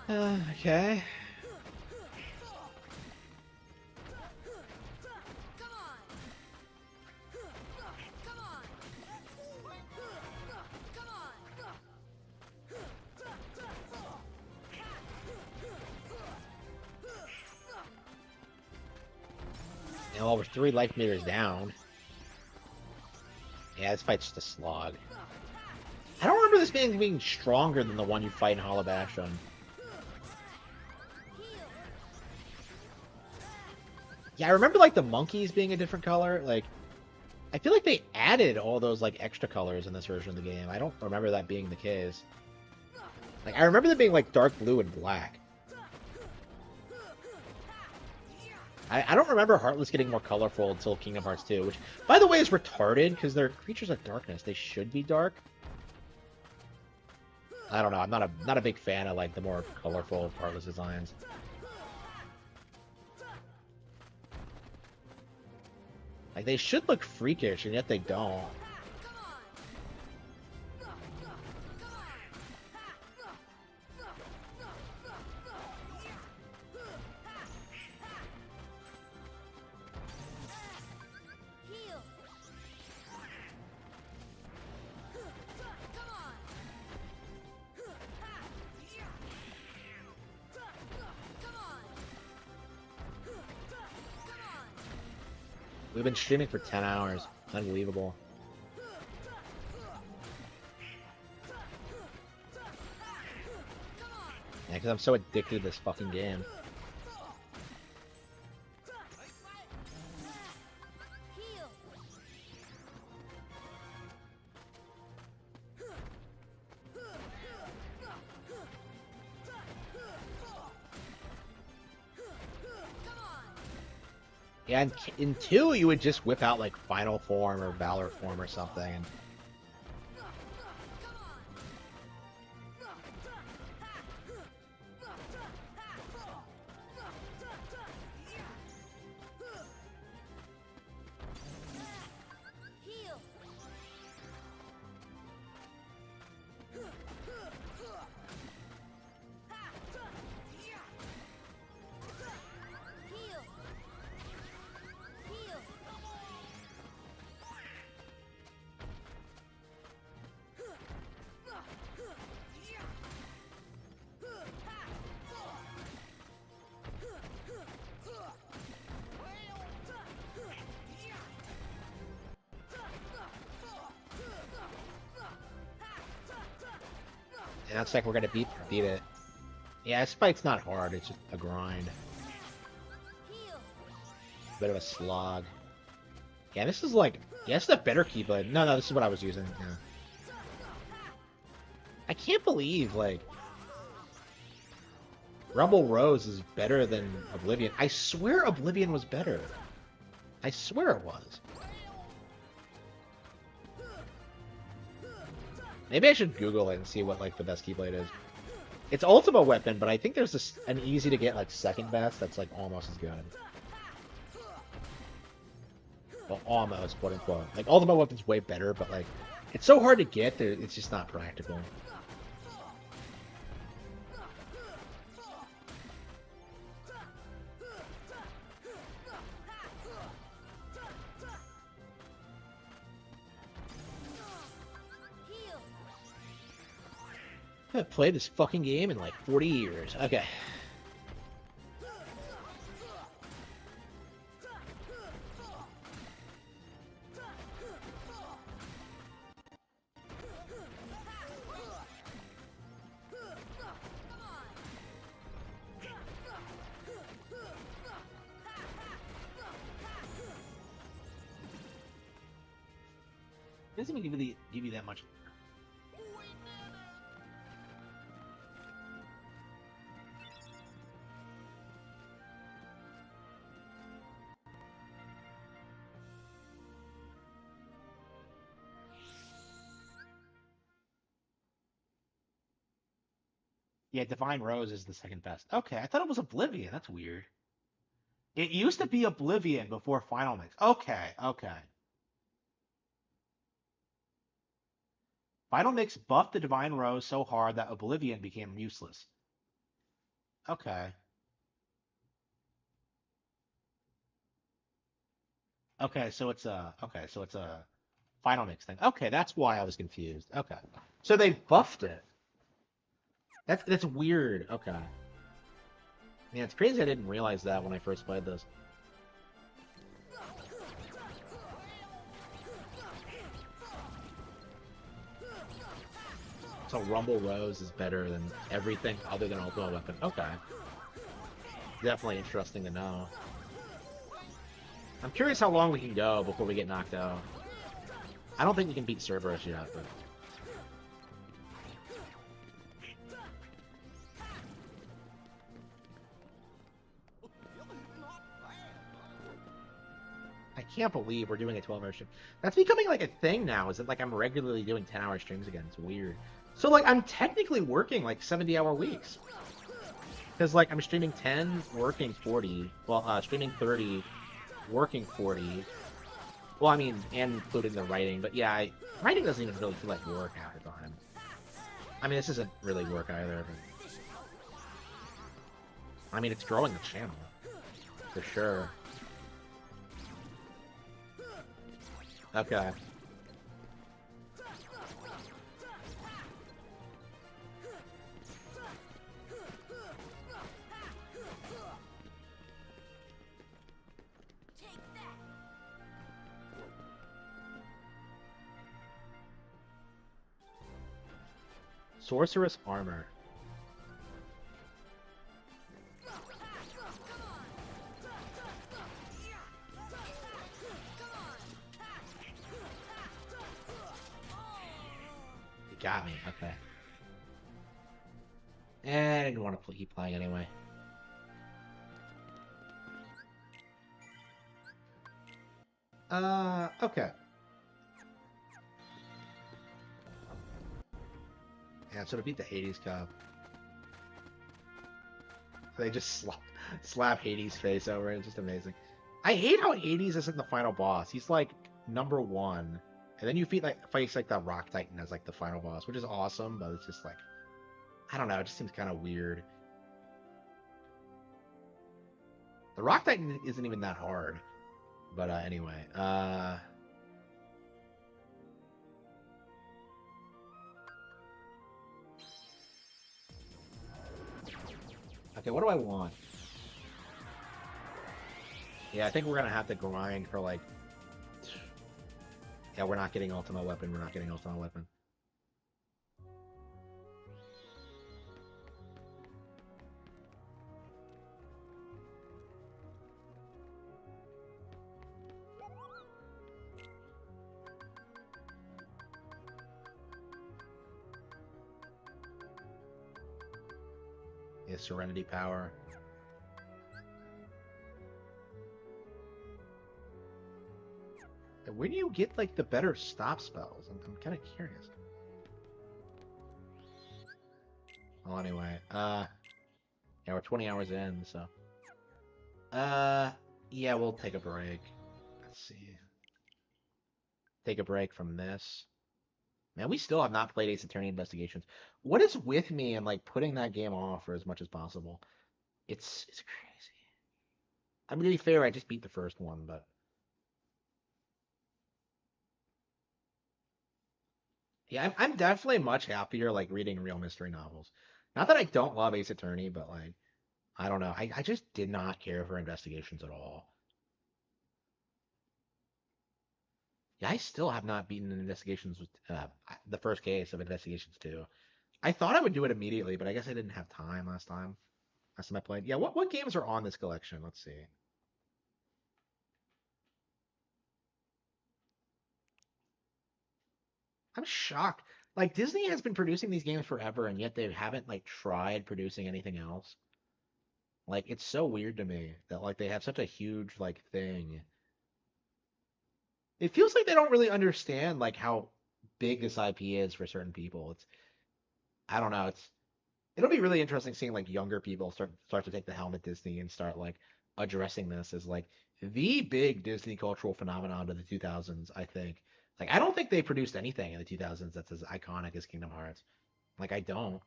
Okay. And while we're 3 life meters down. Yeah, this fight's just a slog. I don't remember this being stronger than the one you fight in Hollow Bastion. Yeah, I remember, like, the monkeys being a different color. Like, I feel like they added all those, like, extra colors in this version of the game. I don't remember that being the case. Like, I remember them being, like, dark blue and black. I don't remember Heartless getting more colorful until Kingdom Hearts 2, which, by the way, is retarded, because they're creatures of darkness. They should be dark. I don't know. I'm not a big fan of, like, the more colorful Heartless designs. Like, they should look freakish, and yet they don't. We've been streaming for 10 hours. Unbelievable. Yeah, because I'm so addicted to this fucking game. Yeah, in 2, you would just whip out, like, Final Form or Valor Form or something. And... And that's like we're gonna beat it. Yeah, this fight's not hard, it's just a grind. Bit of a slog. Yeah, this is like... Yeah, this is a better Keyblade. No, this is what I was using. Yeah. I can't believe, like... Rumble Rose is better than Oblivion. I swear Oblivion was better. I swear it was. Maybe I should Google it and see what, like, the best Keyblade is. It's Ultima Weapon, but I think there's an easy-to-get, like, second best that's, like, almost as good. Well, almost, quote-unquote. Like, Ultima Weapon's way better, but, like, it's so hard to get that it's just not practical. I've played this fucking game in like 40 years. Okay. It doesn't even give you that much. Yeah, Divine Rose is the second best. Okay, I thought it was Oblivion. That's weird. It used to be Oblivion before Final Mix. Okay. Final Mix buffed the Divine Rose so hard that Oblivion became useless. Okay. Okay, so it's a Final Mix thing. Okay, that's why I was confused. Okay. So they buffed it. That's weird. Okay. Yeah, it's crazy I didn't realize that when I first played this. So Rumble Rose is better than everything other than Ultimate Weapon. Okay. Definitely interesting to know. I'm curious how long we can go before we get knocked out. I don't think we can beat Cerberus yet, but... can't believe we're doing a 12-hour stream. That's becoming like a thing now. Is that like I'm regularly doing 10-hour streams again? It's weird. So like I'm technically working like 70-hour weeks. Because like I'm streaming 10, working 40. Well, streaming 30, working 40. Well, I mean, and including the writing. But yeah, writing doesn't even really feel like work half the time. I mean, this isn't really work either. But... I mean, it's growing the channel. For sure. Okay. Sorceress armor. You got me, okay. And I didn't want to keep playing anyway. Okay. Yeah, so to beat the Hades Cup. They just slap Hades' face over it. It's just amazing. I hate how Hades isn't the final boss. He's like number 1. And then you face like the Rock Titan as like the final boss, which is awesome, but it's just like, I don't know, it just seems kind of weird. The Rock Titan isn't even that hard. But anyway, okay, what do I want? Yeah, I think we're gonna have to grind for like... Yeah, we're not getting Ultimate Weapon, we're not getting Ultimate Weapon. Yeah, Serenity Power. Where do you get like the better stop spells? I'm kind of curious. Well, anyway, yeah, we're 20 hours in, so. Yeah, we'll take a break. Let's see. Take a break from this. Man, we still have not played Ace Attorney Investigations. What is with me and like putting that game off for as much as possible? It's crazy. I'm gonna be fair, I just beat the first one, but yeah, I'm definitely much happier like reading real mystery novels. Not that I don't love Ace Attorney, but like I don't know. I just did not care for Investigations at all. Yeah, I still have not beaten Investigations with the first case of Investigations 2. I thought I would do it immediately, but I guess I didn't have time last time. Last time I played. Yeah, what games are on this collection? Let's see. I'm shocked. Like Disney has been producing these games forever, and yet they haven't like tried producing anything else. Like it's so weird to me that like they have such a huge like thing. It feels like they don't really understand like how big this IP is for certain people. It's I don't know. It'll be really interesting seeing like younger people start to take the helm at Disney and start like addressing this as like the big Disney cultural phenomenon of the 2000s, I think. Like I don't think they produced anything in the 2000s that's as iconic as Kingdom Hearts. Like I don't.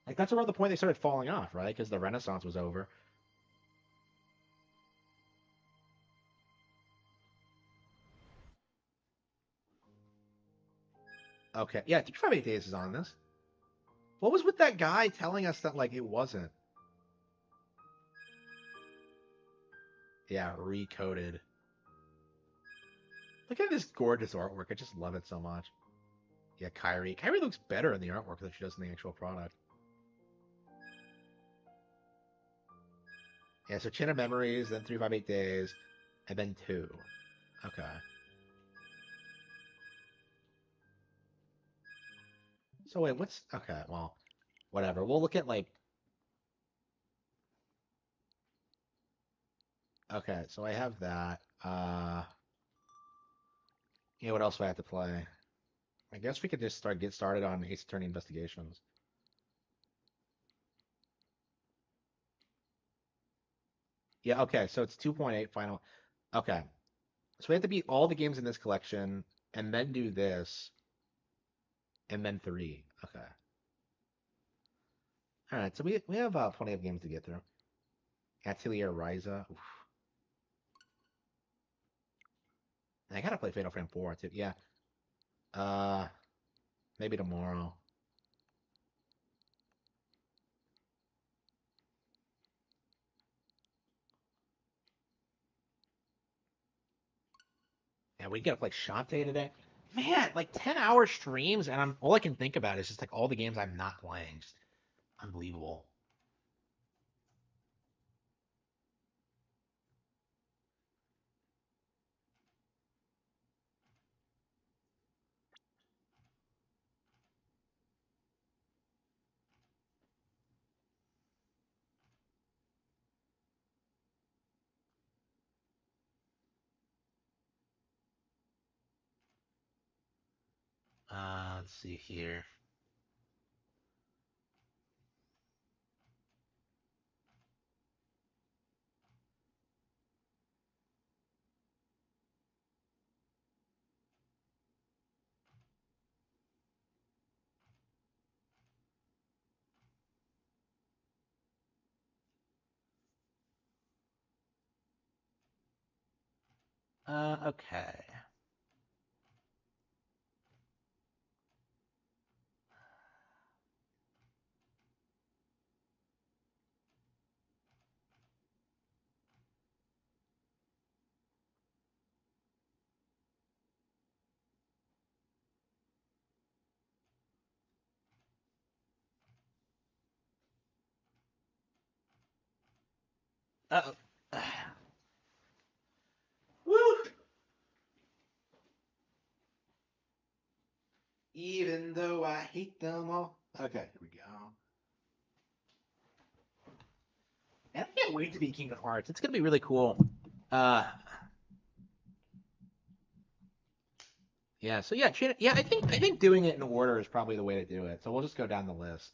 Like that's around the point they started falling off, right? Because the Renaissance was over. Okay. Yeah, 358 Days is on this. What was with that guy telling us that like it wasn't? Yeah, recoded. Look at this gorgeous artwork. I just love it so much. Yeah, Kyrie. Kyrie looks better in the artwork than she does in the actual product. Yeah, so Chain of Memories, then 358 Days, and then 2. Okay. So wait, what's... Okay, well, whatever. We'll look at, like... Okay, so I have that. Yeah, what else do I have to play? I guess we could just get started on Ace Attorney Investigations. Yeah, okay, so it's 2.8 final. Okay. So we have to beat all the games in this collection and then do this and then 3. Okay. All right, so we have plenty of games to get through. Atelier Ryza. Oof. And I gotta play Fatal Frame 4 too. Yeah. Uh, maybe tomorrow. Yeah, we gotta play Shantae today. Man, like 10-hour streams, and all I can think about is just like all the games I'm not playing. Just unbelievable. Let's see here. Okay. Uh-oh. Woo! Even though I hate them all. Okay, here we go. And I can't wait to be Kingdom Hearts. It's gonna be really cool. Uh, yeah. So yeah, yeah. I think doing it in order is probably the way to do it. So we'll just go down the list.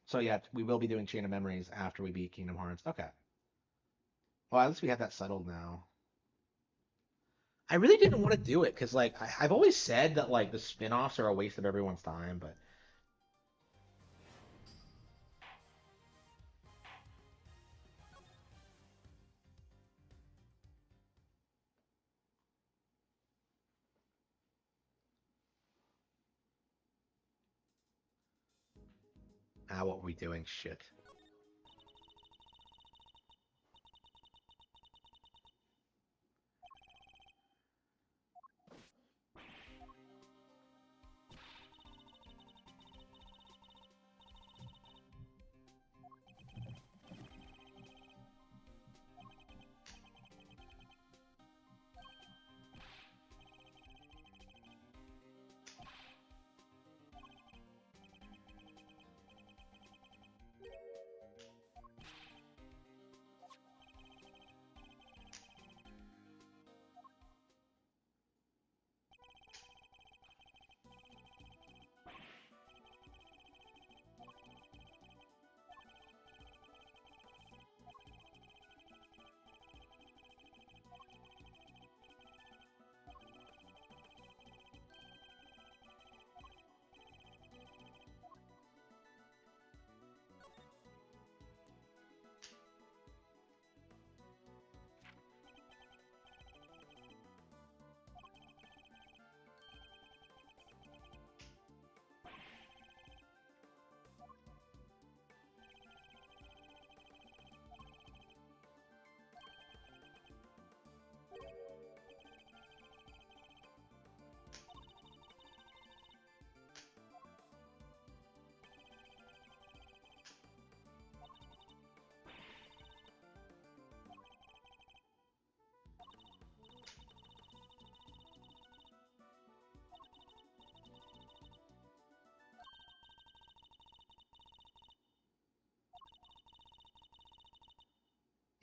So yeah, we will be doing Chain of Memories after we beat Kingdom Hearts. Okay. Well, at least we have that settled now. I really didn't want to do it because like I've always said that like the spin-offs are a waste of everyone's time, but what were we doing? Shit.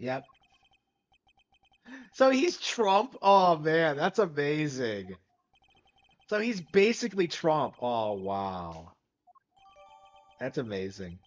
Yep. So he's Trump? Oh man, that's amazing. So he's basically Trump. Oh wow. That's amazing.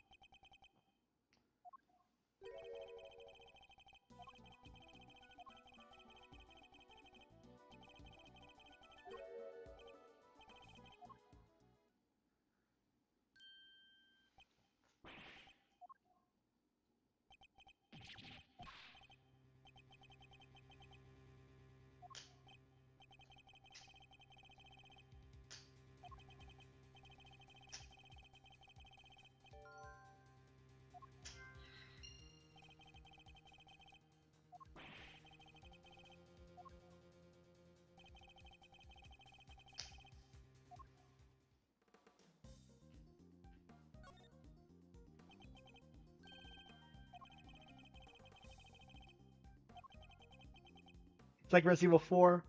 It's like Resident Evil 4.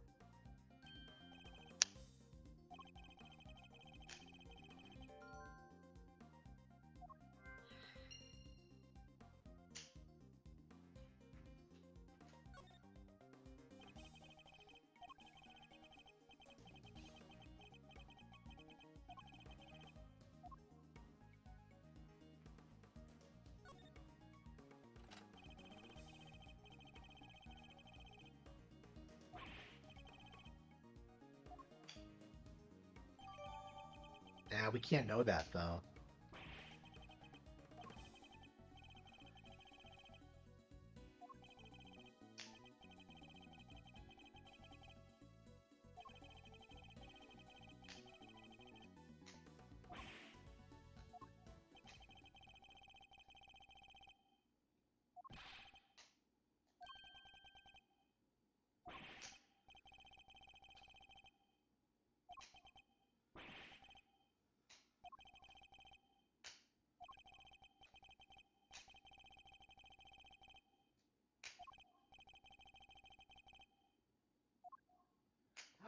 Nah, we can't know that though.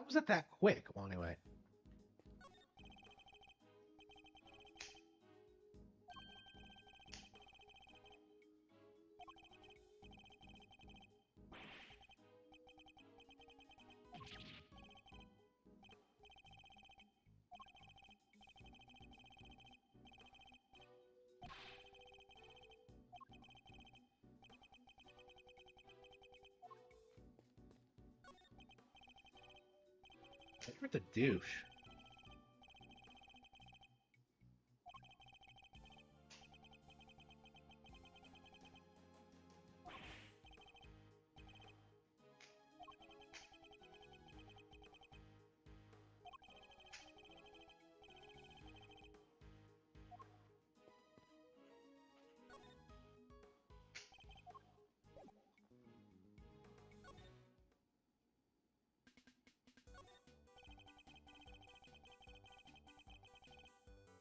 How was it that quick? Well, anyway. You're the douche.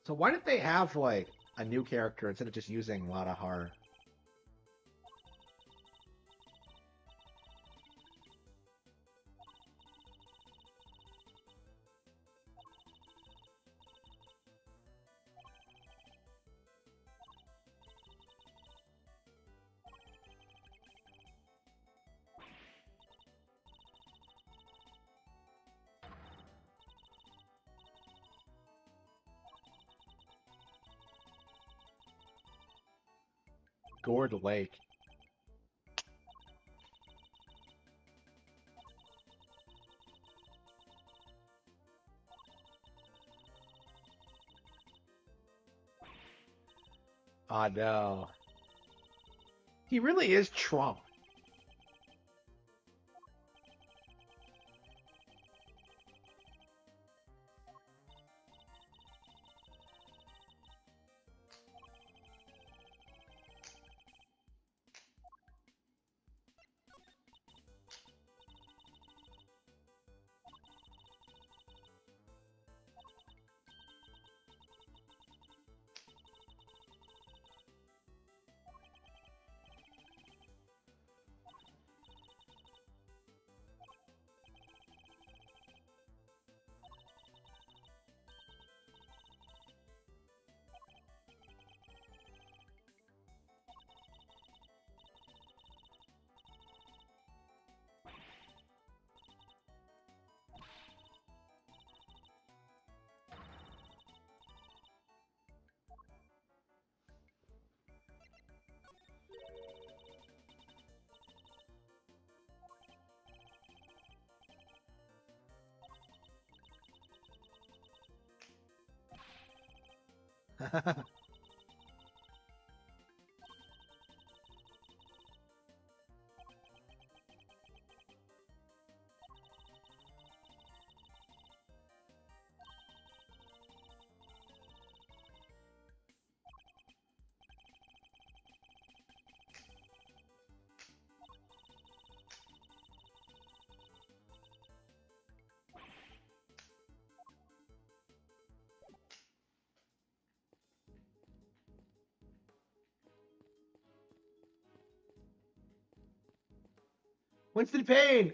So why did they have like a new character instead of just using Lada Har? Gourd Lake. Oh no. He really is Trump. Winston Payne.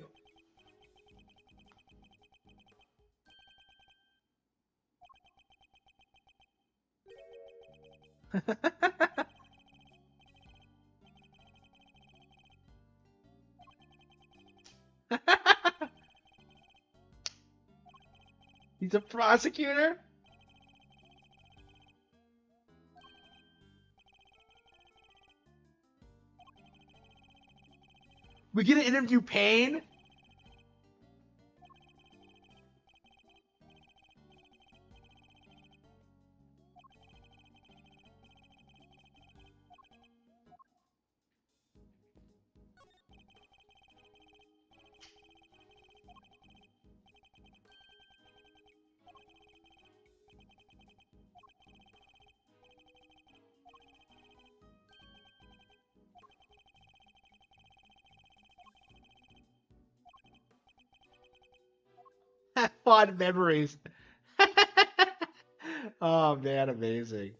He's a prosecutor? We get to interview Payne? Fond memories. Oh man, amazing.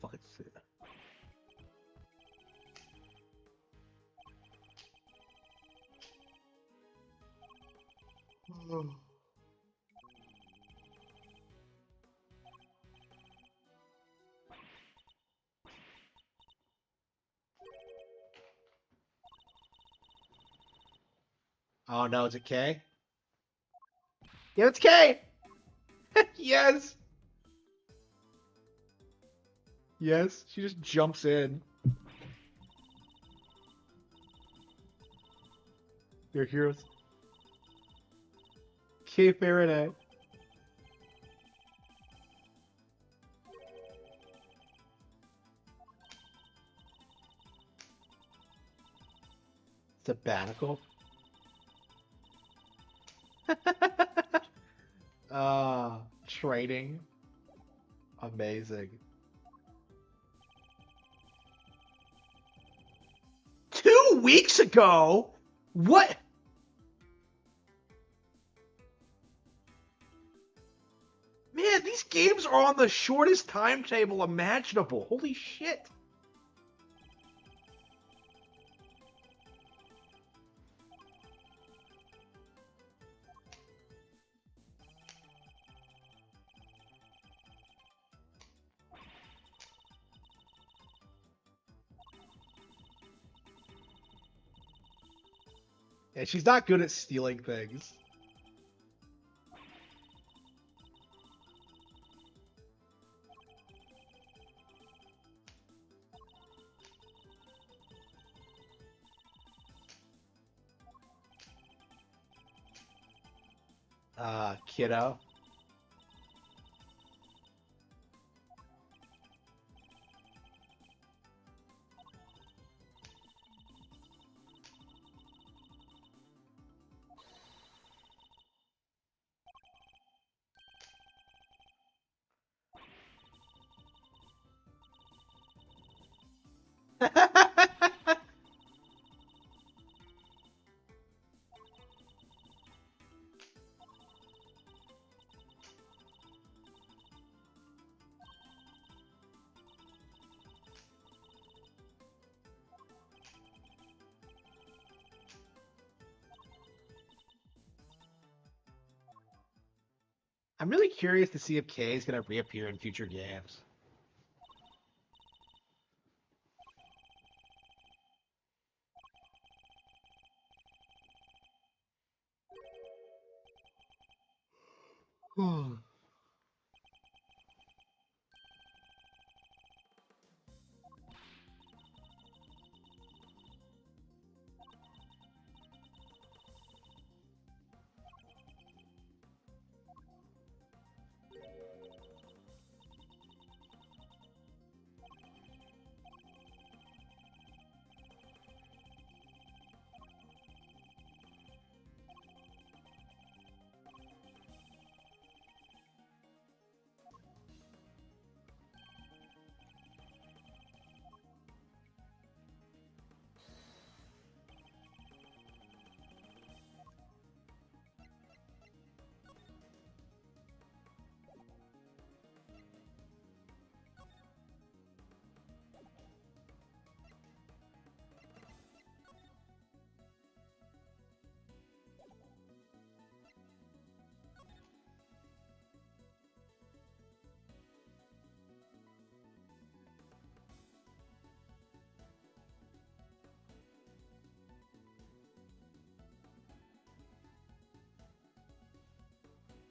Fucking shit. Oh no, is it K? Yeah, it's K! Yes! Yes, she just jumps in. Your heroes. K Faraday. Sabbatical. Trading. Amazing. 2 weeks ago? What? Man, these games are on the shortest timetable imaginable. Holy shit. Yeah, she's not good at stealing things. Kiddo. I'm really curious to see if Kay is going to reappear in future games.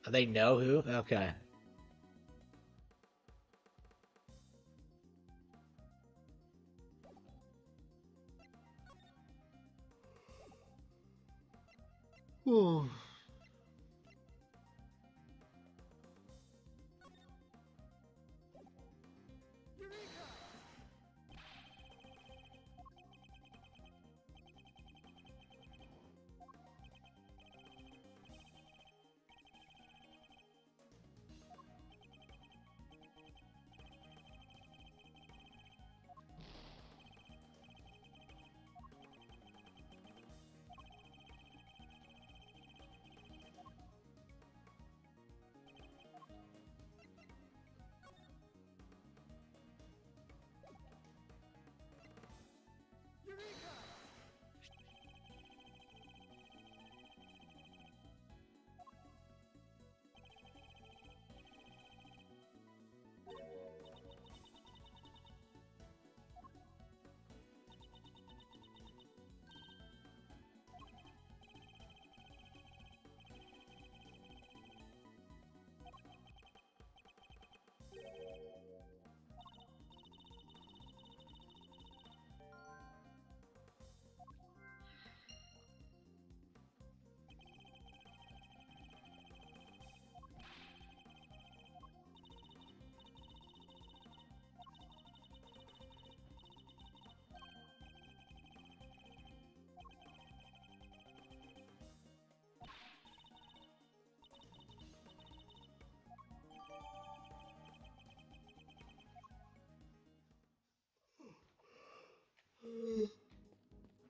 They know who? Okay. Ooh.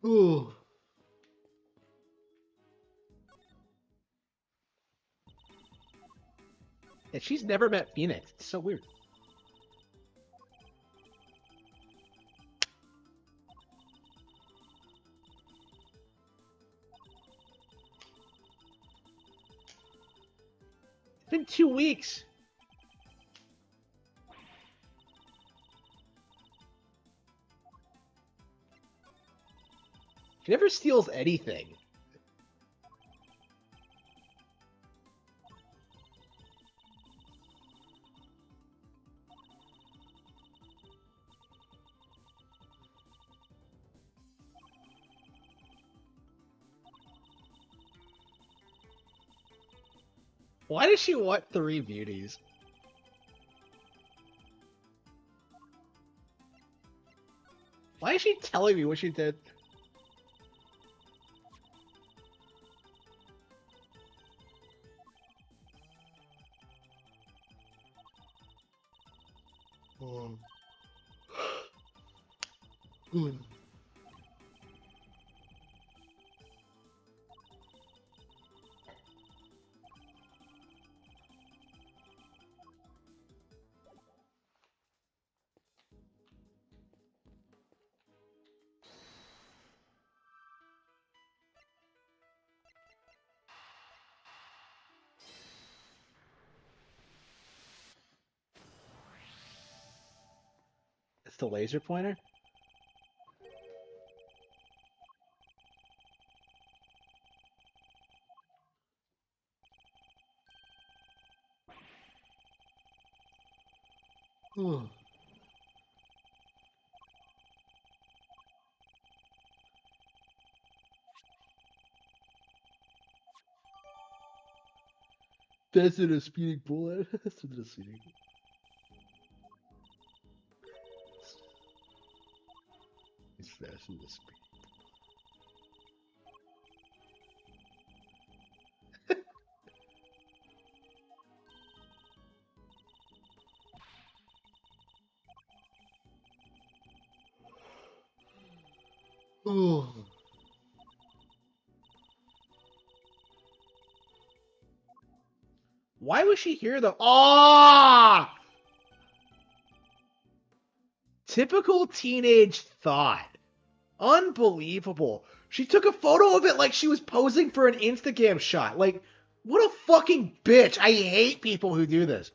Ooh. And she's never met Phoenix. It's so weird. It's been 2 weeks. She never steals anything. Why does she want 3 beauties? Why is she telling me what she did? It's the laser pointer? Ooh. That's in a speeding bullet. That's in a speeding. It's faster than a speeding. Ooh. Why was she here though? Ah! Typical teenage thought. Unbelievable. She took a photo of it like she was posing for an Instagram shot. Like, what a fucking bitch. I hate people who do this.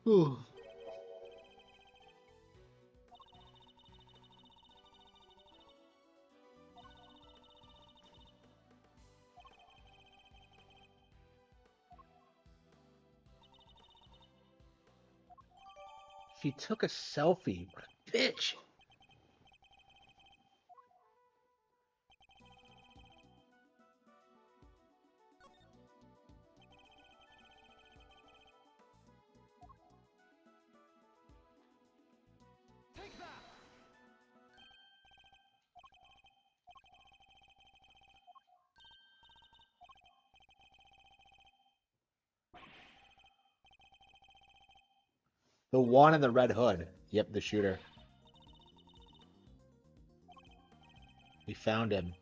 Whew. She took a selfie. What a bitch. Take that! The one in the red hood. Yep, the shooter. We found him.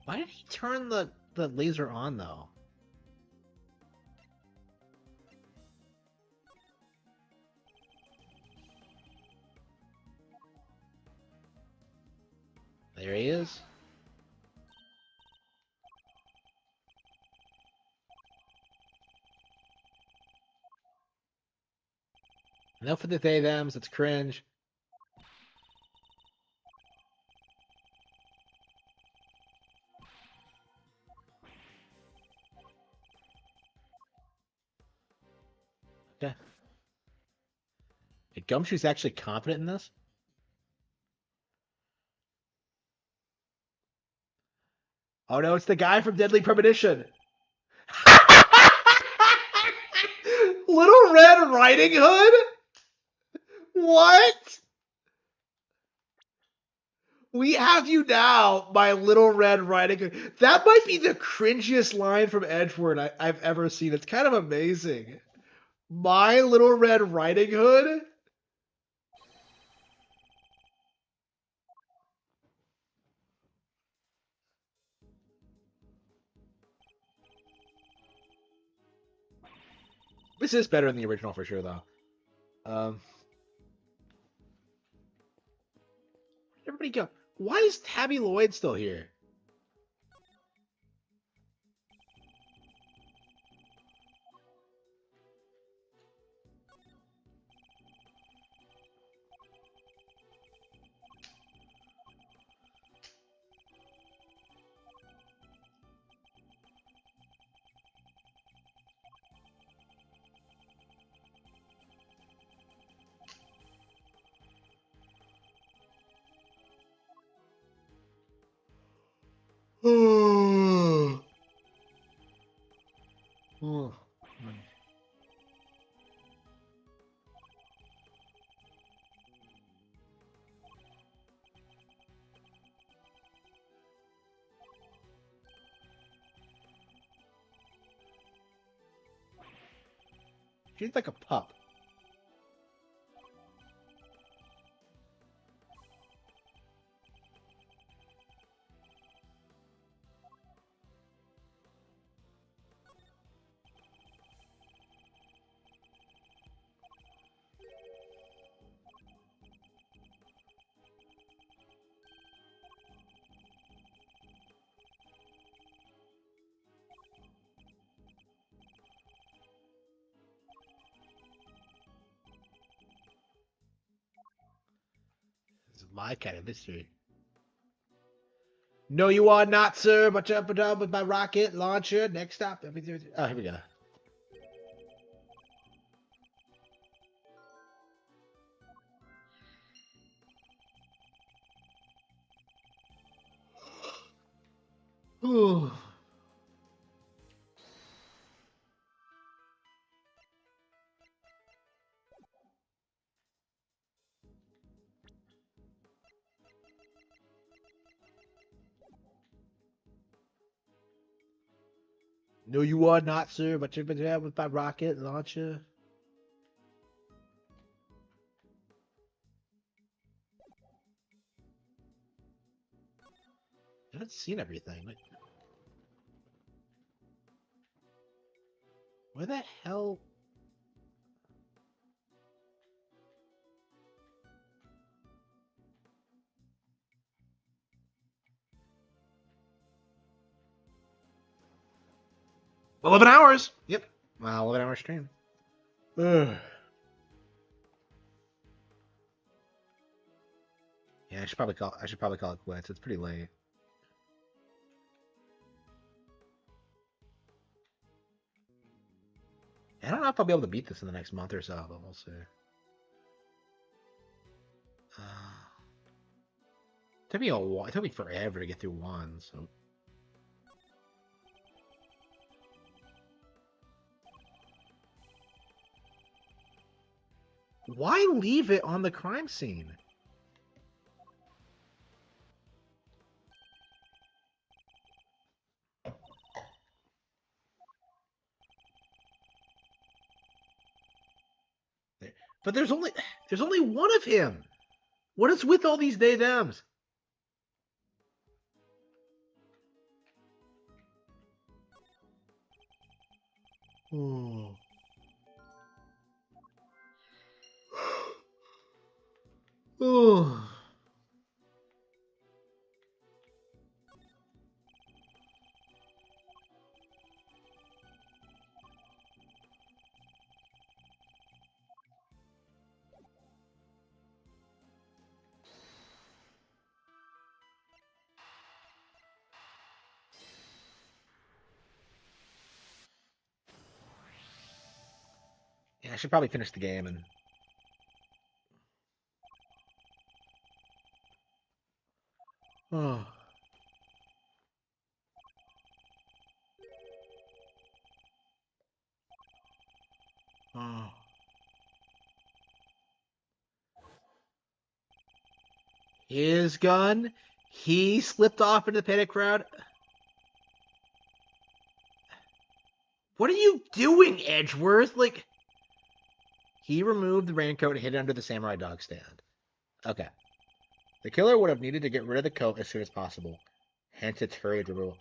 Why did he turn the laser on, though? There he is. No for the they thems, it's cringe. Okay. Hey, Gumshoe's actually confident in this? Oh no, it's the guy from Deadly Premonition. Little Red Riding Hood? What? We have you now, my Little Red Riding Hood. That might be the cringiest line from Edgeworth I've ever seen. It's kind of amazing. My Little Red Riding Hood? This is better than the original for sure, though. Where'd everybody go? Why is Tabby Lloyd still here? Oh. She's like a pup. This is my kind of mystery. No, you are not, sir. But up and up with my rocket launcher. Next stop. Oh, here we go. Ooh. No, you are not, sir. But you've been there with my rocket launcher. I haven't seen everything. Like, where the hell? 11 hours. Yep. 11-hour stream. Ugh. Yeah, I should probably call it quits. It's pretty late. I don't know if I'll be able to beat this in the next month or so, but we'll see. It took me forever to get through one, so. Why leave it on the crime scene? But there's only one of him. What is with all these they-thems? Oh. Oh. Yeah, I should probably finish the game and. Oh. Oh. His gun. He slipped off into the panic crowd. What are you doing, Edgeworth? Like, he removed the raincoat and hid it under the samurai dog stand. Okay. The killer would have needed to get rid of the coat as soon as possible. Hence its hurried removal.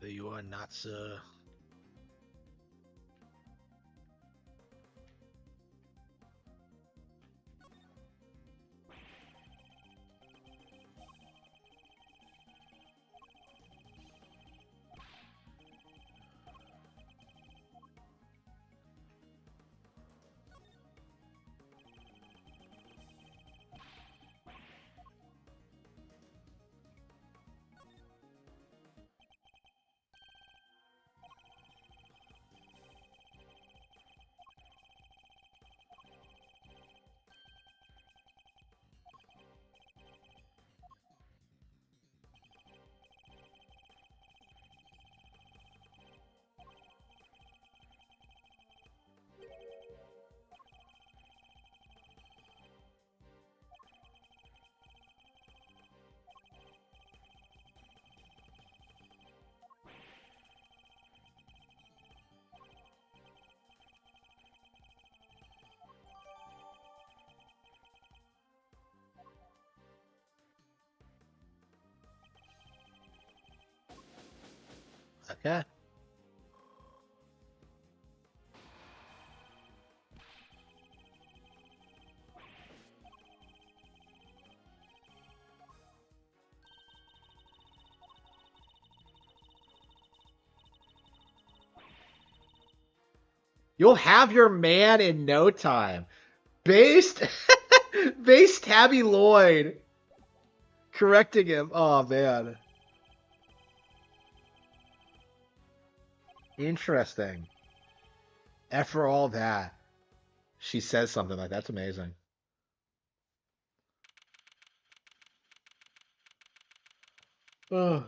You are not, sir. Okay. You'll have your man in no time. Based based Tabby Lloyd correcting him. Oh man. Interesting. After all that, she says something like that's amazing. Ugh.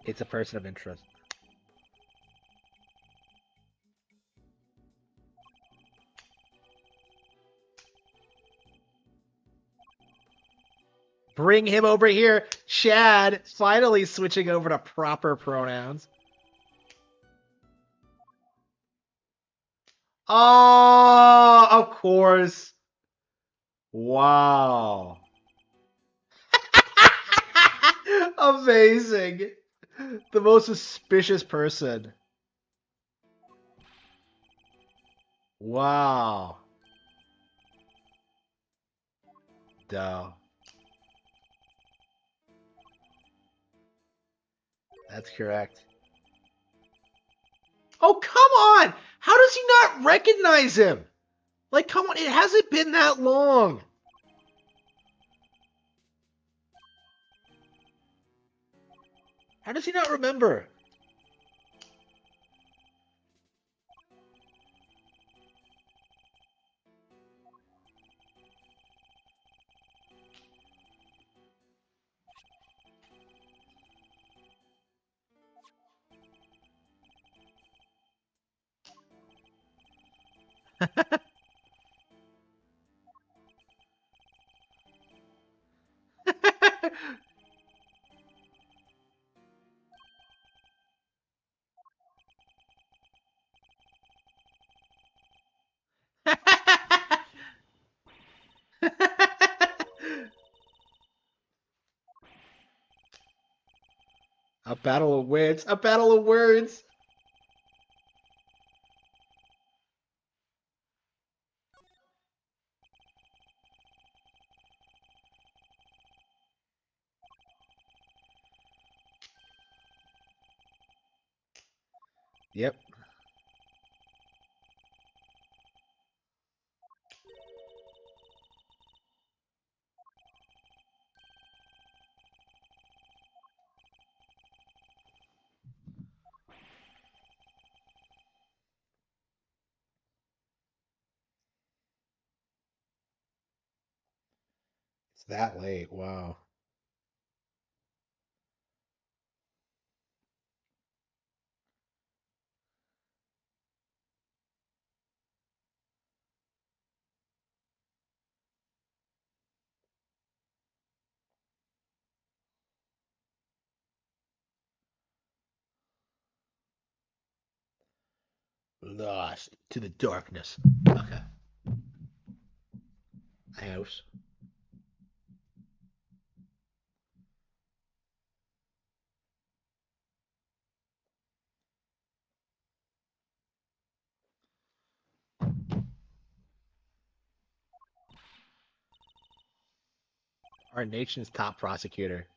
It's a person of interest. Bring him over here. Chad finally switching over to proper pronouns. Oh, of course. Wow. Amazing. The most suspicious person. Wow. Duh. That's correct. Oh, come on! How does he not recognize him? Like, come on, it hasn't been that long. How does he not remember? A battle of words. A battle of words. Yep. It's that late. Wow. Lost to the darkness. Okay. House. Our nation's top prosecutor.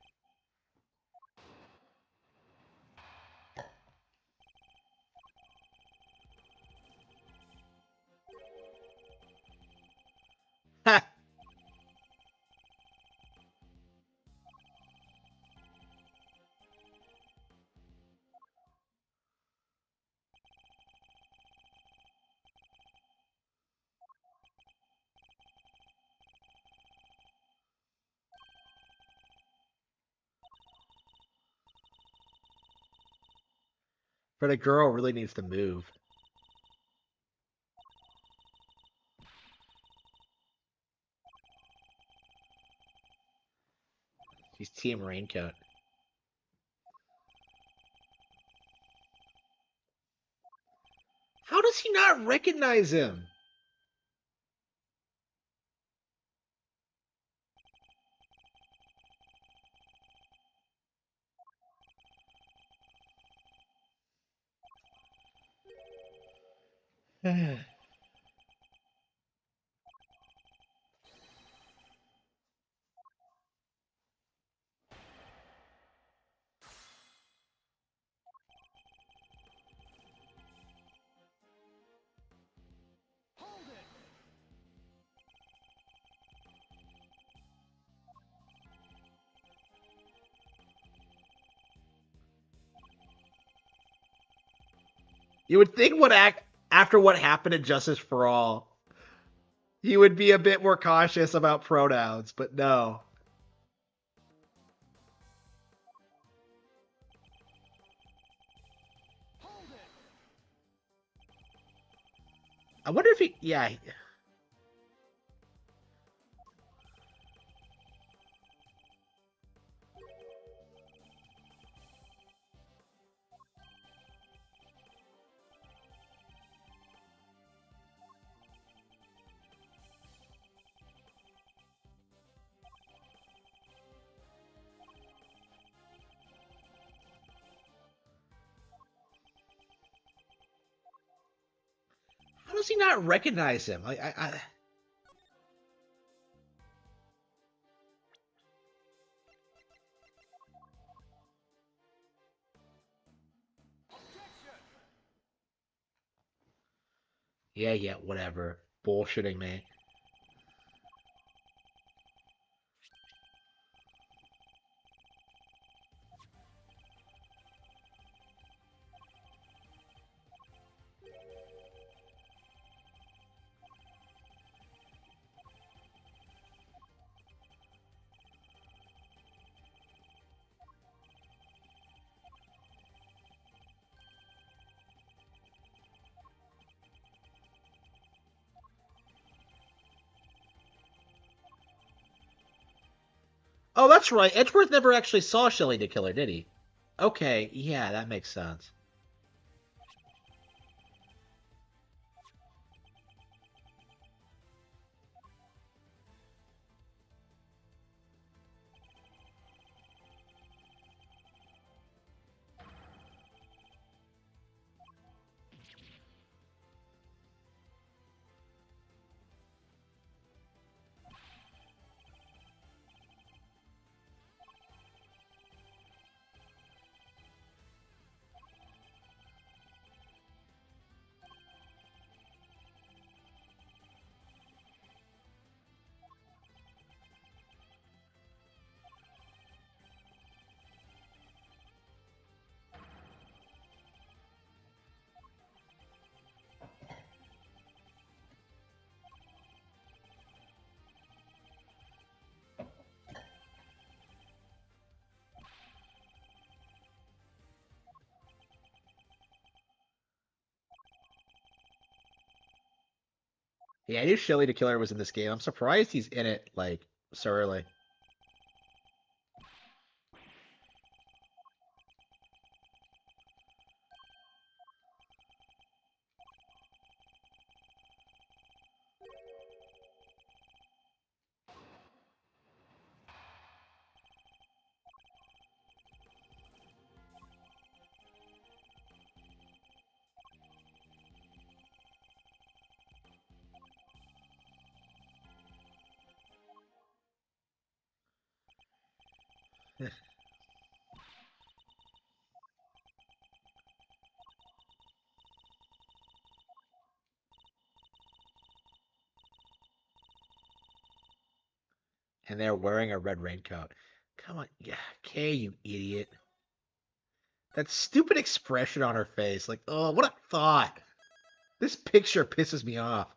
Ha! But a girl really needs to move. She's Team Raincoat. How does he not recognize him? You would think after what happened in Justice for All, he would be a bit more cautious about pronouns, but no. I wonder if he. Yeah. How does he not recognize him? Yeah, whatever. Bullshitting me. Oh, that's right. Edgeworth never actually saw Shelley the Killer, did he? Okay, yeah, that makes sense. Yeah, I knew Shelley the Killer was in this game. I'm surprised he's in it, like, so early. And they're wearing a red raincoat. Come on, yeah, Kay, you idiot. That stupid expression on her face, like, oh, what a thought. This picture pisses me off.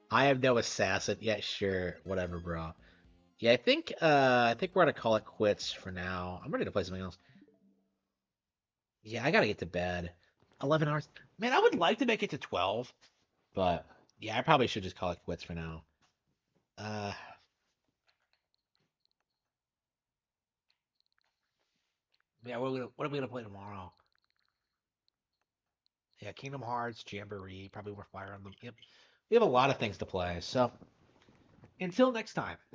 I have no assassin. Yeah, sure, whatever, bro. Yeah, I think we're gonna call it quits for now. I'm ready to play something else. Yeah, I gotta get to bed. 11 hours. Man, I would like to make it to 12, but yeah, I probably should just call it quits for now. Uh, yeah, what are we gonna play tomorrow? Yeah, Kingdom Hearts, Jamboree, probably more Fire Emblem. Yep, we have a lot of things to play. So until next time.